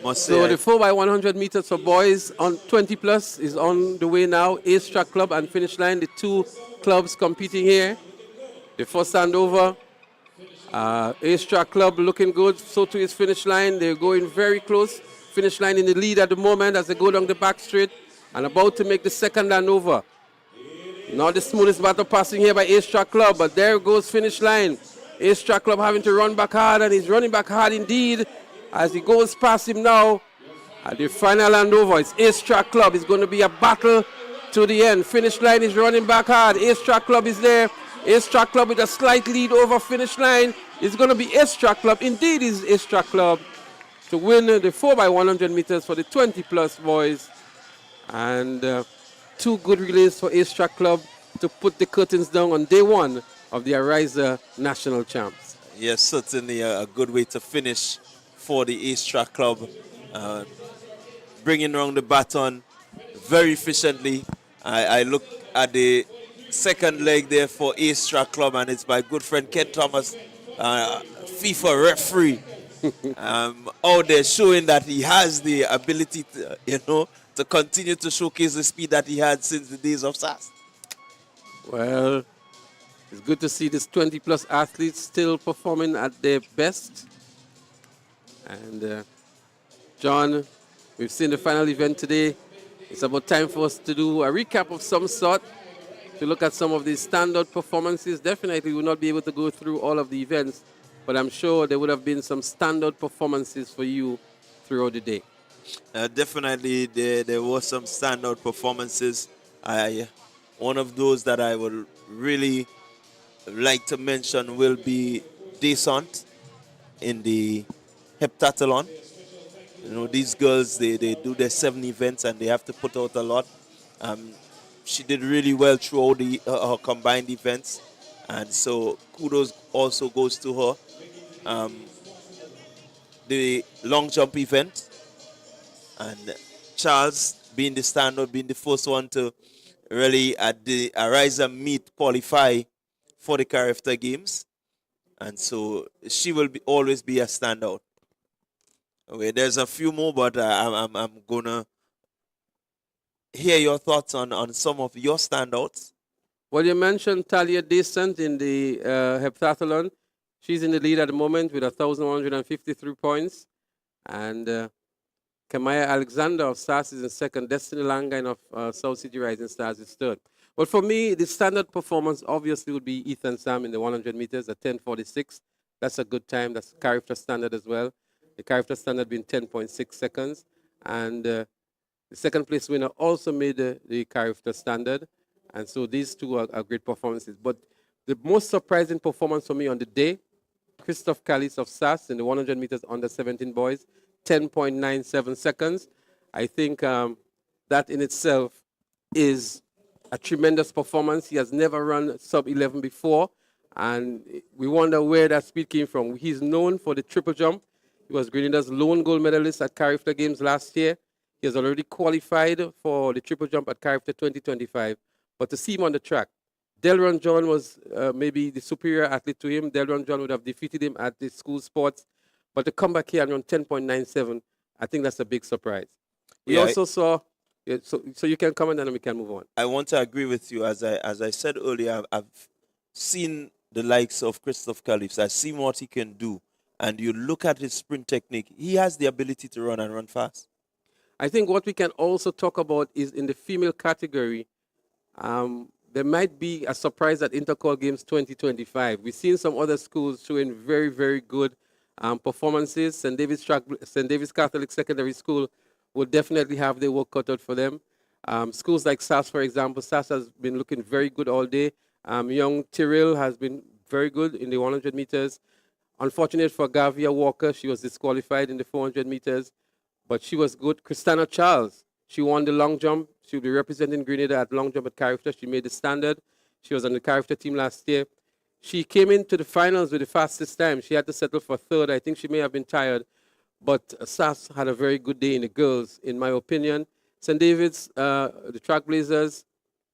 must say. So the 4x100 meters for boys on 20 plus is on the way now. Ace Track Club and Finish Line, the two clubs competing here. The first handover. Ace Track Club looking good. So too is Finish Line. They're going very close. Finish Line in the lead at the moment as they go down the back straight and about to make the second handover. Not the smoothest battle passing here by Ace Track Club, but there goes Finish Line. Ace Track Club having to run back hard, and he's running back hard indeed as he goes past him now. At the final handover, it's Ace Track Club. It's going to be a battle to the end. Finish Line is running back hard. Ace Track Club is there. Ace Track Club with a slight lead over Finish Line. It's going to be Ace Track Club. Indeed, is Ace Track Club to win the 4x100 meters for the 20-plus boys. And two good relays for Ace Track Club to put the curtains down on day one of the Ariza National Champs. Yes, certainly a good way to finish for the Ace Track Club. Bringing around the baton very efficiently. I look at the second leg there for Ace Track Club, and it's my good friend Ken Thomas, FIFA referee, out there showing that he has the ability to, to continue to showcase the speed that he had since the days of SAS. Well, it's good to see these 20-plus athletes still performing at their best. And John, we've seen the final event today. It's about time for us to do a recap of some sort, to look at some of these standout performances. Definitely we will not be able to go through all of the events, but I'm sure there would have been some standout performances for you throughout the day. Definitely there were some standout performances. One of those that I would really like to mention will be Descent in the Heptathlon. These girls, they do their 7 events and they have to put out a lot. She did really well throughout her combined events, and so kudos also goes to her. The long jump event, and Charles being the standout, being the first one to really at the Ariza meet qualify for the Carriacou Games, and so she will always be a standout. Okay, there's a few more, but I'm gonna hear your thoughts on some of your standouts. Well, you mentioned Talia Descent in the Heptathlon. She's in the lead at the moment with 1,153 points. And Kamaya Alexander of SAS is in second. Destiny Langan of South City Rising Stars is third. But for me, the standard performance obviously would be Ethan Sam in the 100 meters at 10:46. That's a good time. That's character standard as well. The character standard being 10.6 seconds. And the second place winner also made the character standard. And so these two are great performances. But the most surprising performance for me on the day, Christoph Callis of SAS in the 100 meters under 17 boys, 10.97 seconds. I think that in itself is a tremendous performance. He has never run sub 11 before, and we wonder where that speed came from. He's known for the triple jump. He was Grenada's lone gold medalist at Carifta Games last year. He has already qualified for the triple jump at Carifta 2025. But to see him on the track, Delron John was maybe the superior athlete to him. Delron John would have defeated him at the school sports. But to come back here and run 10.97, I think that's a big surprise. We also saw, so you can comment and then we can move on. I want to agree with you. As I said earlier, I've seen the likes of Christoph Callis. I've seen what he can do. And you look at his sprint technique, he has the ability to run and run fast. I think what we can also talk about is in the female category, there might be a surprise at Intercol Games 2025. We've seen some other schools showing very, very good performances. St. David's Catholic Secondary School will definitely have their work cut out for them. Schools like SAS, for example, SAS has been looking very good all day. Young Tyrrell has been very good in the 100 meters. Unfortunate for Gavia Walker, she was disqualified in the 400 meters, but she was good. Christina Charles, she won the long jump. She'll be representing Grenada at long jump at Carifta. She made the standard. She was on the Carifta team last year. She came into the finals with the fastest time. She had to settle for third. I think she may have been tired, but SAS had a very good day in the girls, in my opinion. St. David's, the Trailblazers,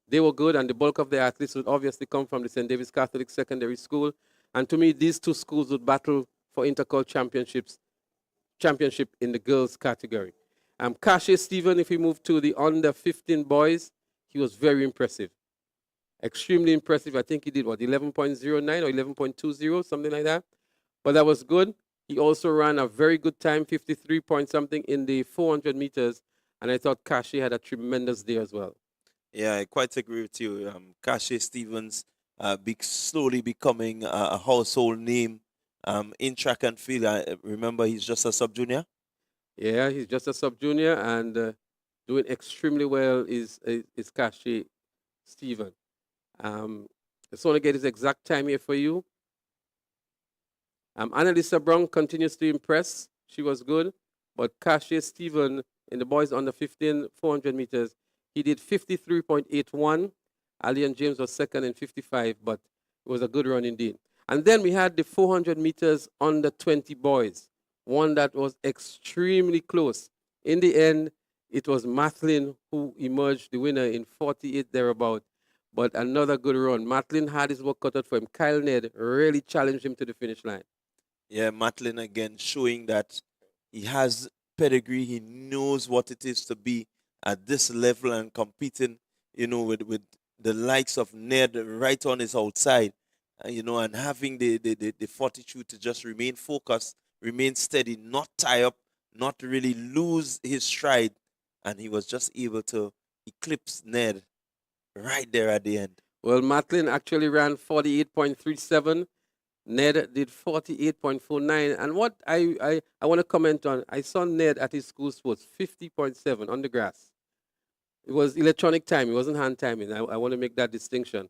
they were good, and the bulk of their athletes would obviously come from the St. David's Catholic Secondary School. And to me, these two schools would battle for Intercol championship in the girls category. Kashe Stephen, if we move to the under 15 boys, he was very impressive. Extremely impressive. I think he did, 11.09 or 11.20, something like that. But that was good. He also ran a very good time, 53 point something in the 400 meters. And I thought Kashe had a tremendous day as well. Yeah, I quite agree with you. Kashe Stevens slowly becoming a household name in track and field. I remember he's just a sub-junior. Yeah, he's just a sub-junior and doing extremely well is Kashe Stephen. I just want to get his exact time here for you. Annalisa Brown continues to impress. She was good. But Kashe Stephen in the boys under 15 400 meters, he did 53.81. Allian James was second in 55, but it was a good run indeed. And then we had the 400 meters under 20 boys, one that was extremely close. In the end, it was Mathlin who emerged the winner in 48 thereabout. But another good run. Mathlin had his work cut out for him. Kyle Ned really challenged him to the finish line. Yeah, Mathlin again showing that he has pedigree. He knows what it is to be at this level and competing, with the likes of Ned right on his outside, and having the fortitude to just remain focused, remain steady, not tie up, not really lose his stride. And he was just able to eclipse Ned right there at the end. Well, Mathlin actually ran 48.37. Ned did 48.49. And what I want to comment on, I saw Ned at his school sports, 50.7 on the grass. It was electronic time. It wasn't hand timing. I want to make that distinction.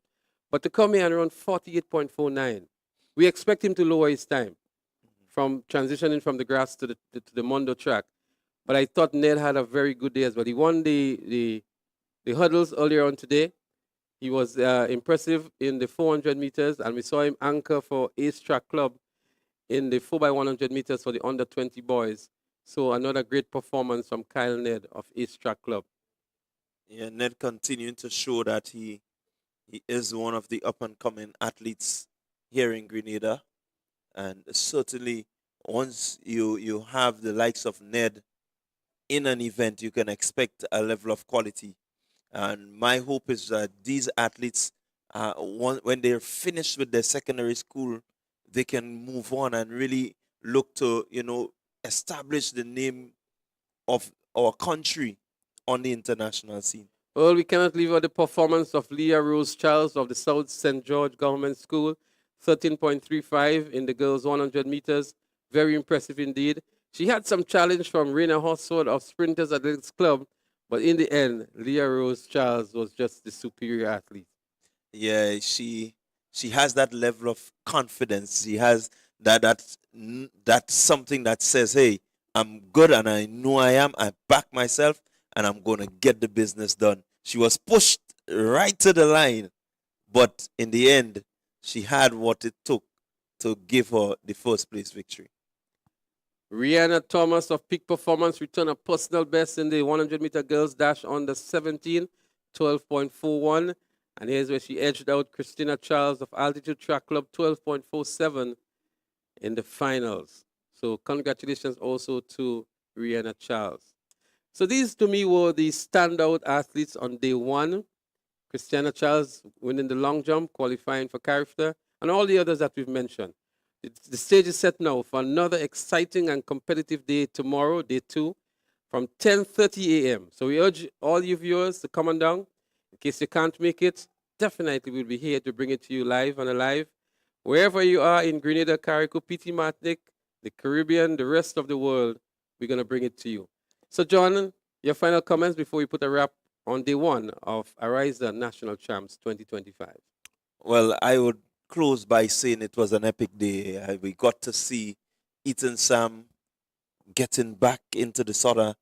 But to come here and run 48.49, we expect him to lower his time from transitioning from the grass to the Mondo track. But I thought Ned had a very good day as well. He won the hurdles earlier on today. He was impressive in the 400 meters, and we saw him anchor for Ace Track Club in the 4x100 meters for the under 20 boys. So another great performance from Kyle Ned of Ace Track Club. Yeah, Ned continuing to show that he is one of the up-and-coming athletes here in Grenada. And certainly, once you have the likes of Ned in an event, you can expect a level of quality. And my hope is that these athletes, when they're finished with their secondary school, they can move on and really look to, establish the name of our country on the international scene. Well, we cannot leave out the performance of Leah Rose Charles of the South St. George Government School, 13.35 in the girls 100 meters. Very impressive indeed. She had some challenge from Raina Horsford of Sprinters Athletics Club, but in the end, Leah Rose Charles was just the superior athlete. Yeah, she has that level of confidence. She has that's something that says, hey, I'm good and I know I am. I back myself and I'm going to get the business done. She was pushed right to the line, but in the end, she had what it took to give her the first place victory. Rihanna Thomas of Peak Performance returned a personal best in the 100-meter girls dash under 17, 12.41. And here's where she edged out Christina Charles of Altitude Track Club, 12.47 in the finals. So congratulations also to Rihanna Charles. So these to me were the standout athletes on day one. Christina Charles winning the long jump, qualifying for Carriacou, and all the others that we've mentioned. The stage is set now for another exciting and competitive day tomorrow, day 2, from 10:30 a.m. So we urge all you viewers to come on down. In case you can't make it, definitely we'll be here to bring it to you live and alive. Wherever you are in Grenada, Carriacou, PT Martinique, the Caribbean, the rest of the world, we're going to bring it to you. So, John, your final comments before we put a wrap on day 1 of Ariza National Champs 2025. Well, I would close by saying it was an epic day. We got to see Ethan Sam getting back into the sort of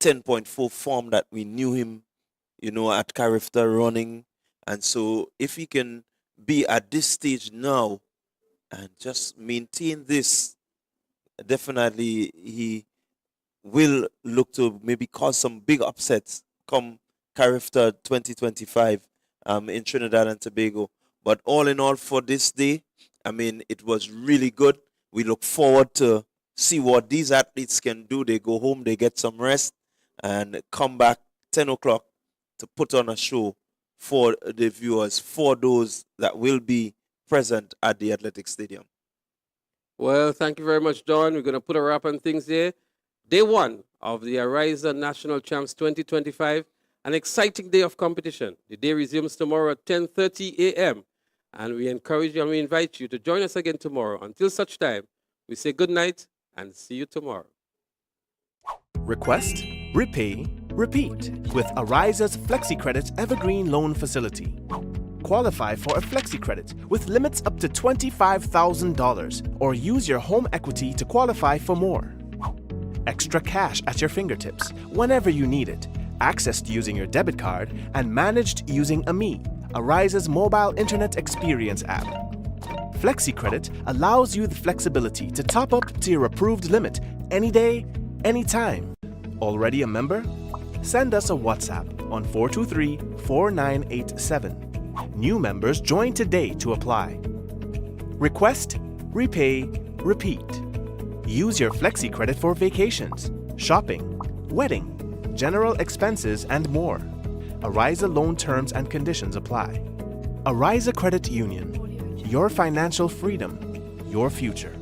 10.4 form that we knew him, at Carriacou running. And so if he can be at this stage now and just maintain this, definitely he will look to maybe cause some big upsets come Carriacou 2025 in Trinidad and Tobago. But all in all, for this day, it was really good. We look forward to see what these athletes can do. They go home, they get some rest, and come back 10 o'clock to put on a show for the viewers, for those that will be present at the Athletic Stadium. Well, thank you very much, John. We're going to put a wrap on things here. Day 1 of the Ariza National Champs 2025, an exciting day of competition. The day resumes tomorrow at 10:30 a.m. And we encourage you and we invite you to join us again tomorrow. Until such time, we say good night and see you tomorrow. Request, repay, repeat with Ariza's FlexiCredit Evergreen Loan Facility. Qualify for a FlexiCredit with limits up to $25,000 or use your home equity to qualify for more. Extra cash at your fingertips whenever you need it, accessed using your debit card and managed using AMI, Ariza's mobile internet experience app. FlexiCredit allows you the flexibility to top up to your approved limit any day, anytime. Already a member? Send us a WhatsApp on 423-4987. New members join today to apply. Request, repay, repeat. Use your FlexiCredit for vacations, shopping, wedding, general expenses, and more. Ariza loan terms and conditions apply. Ariza Credit Union. Your financial freedom, your future.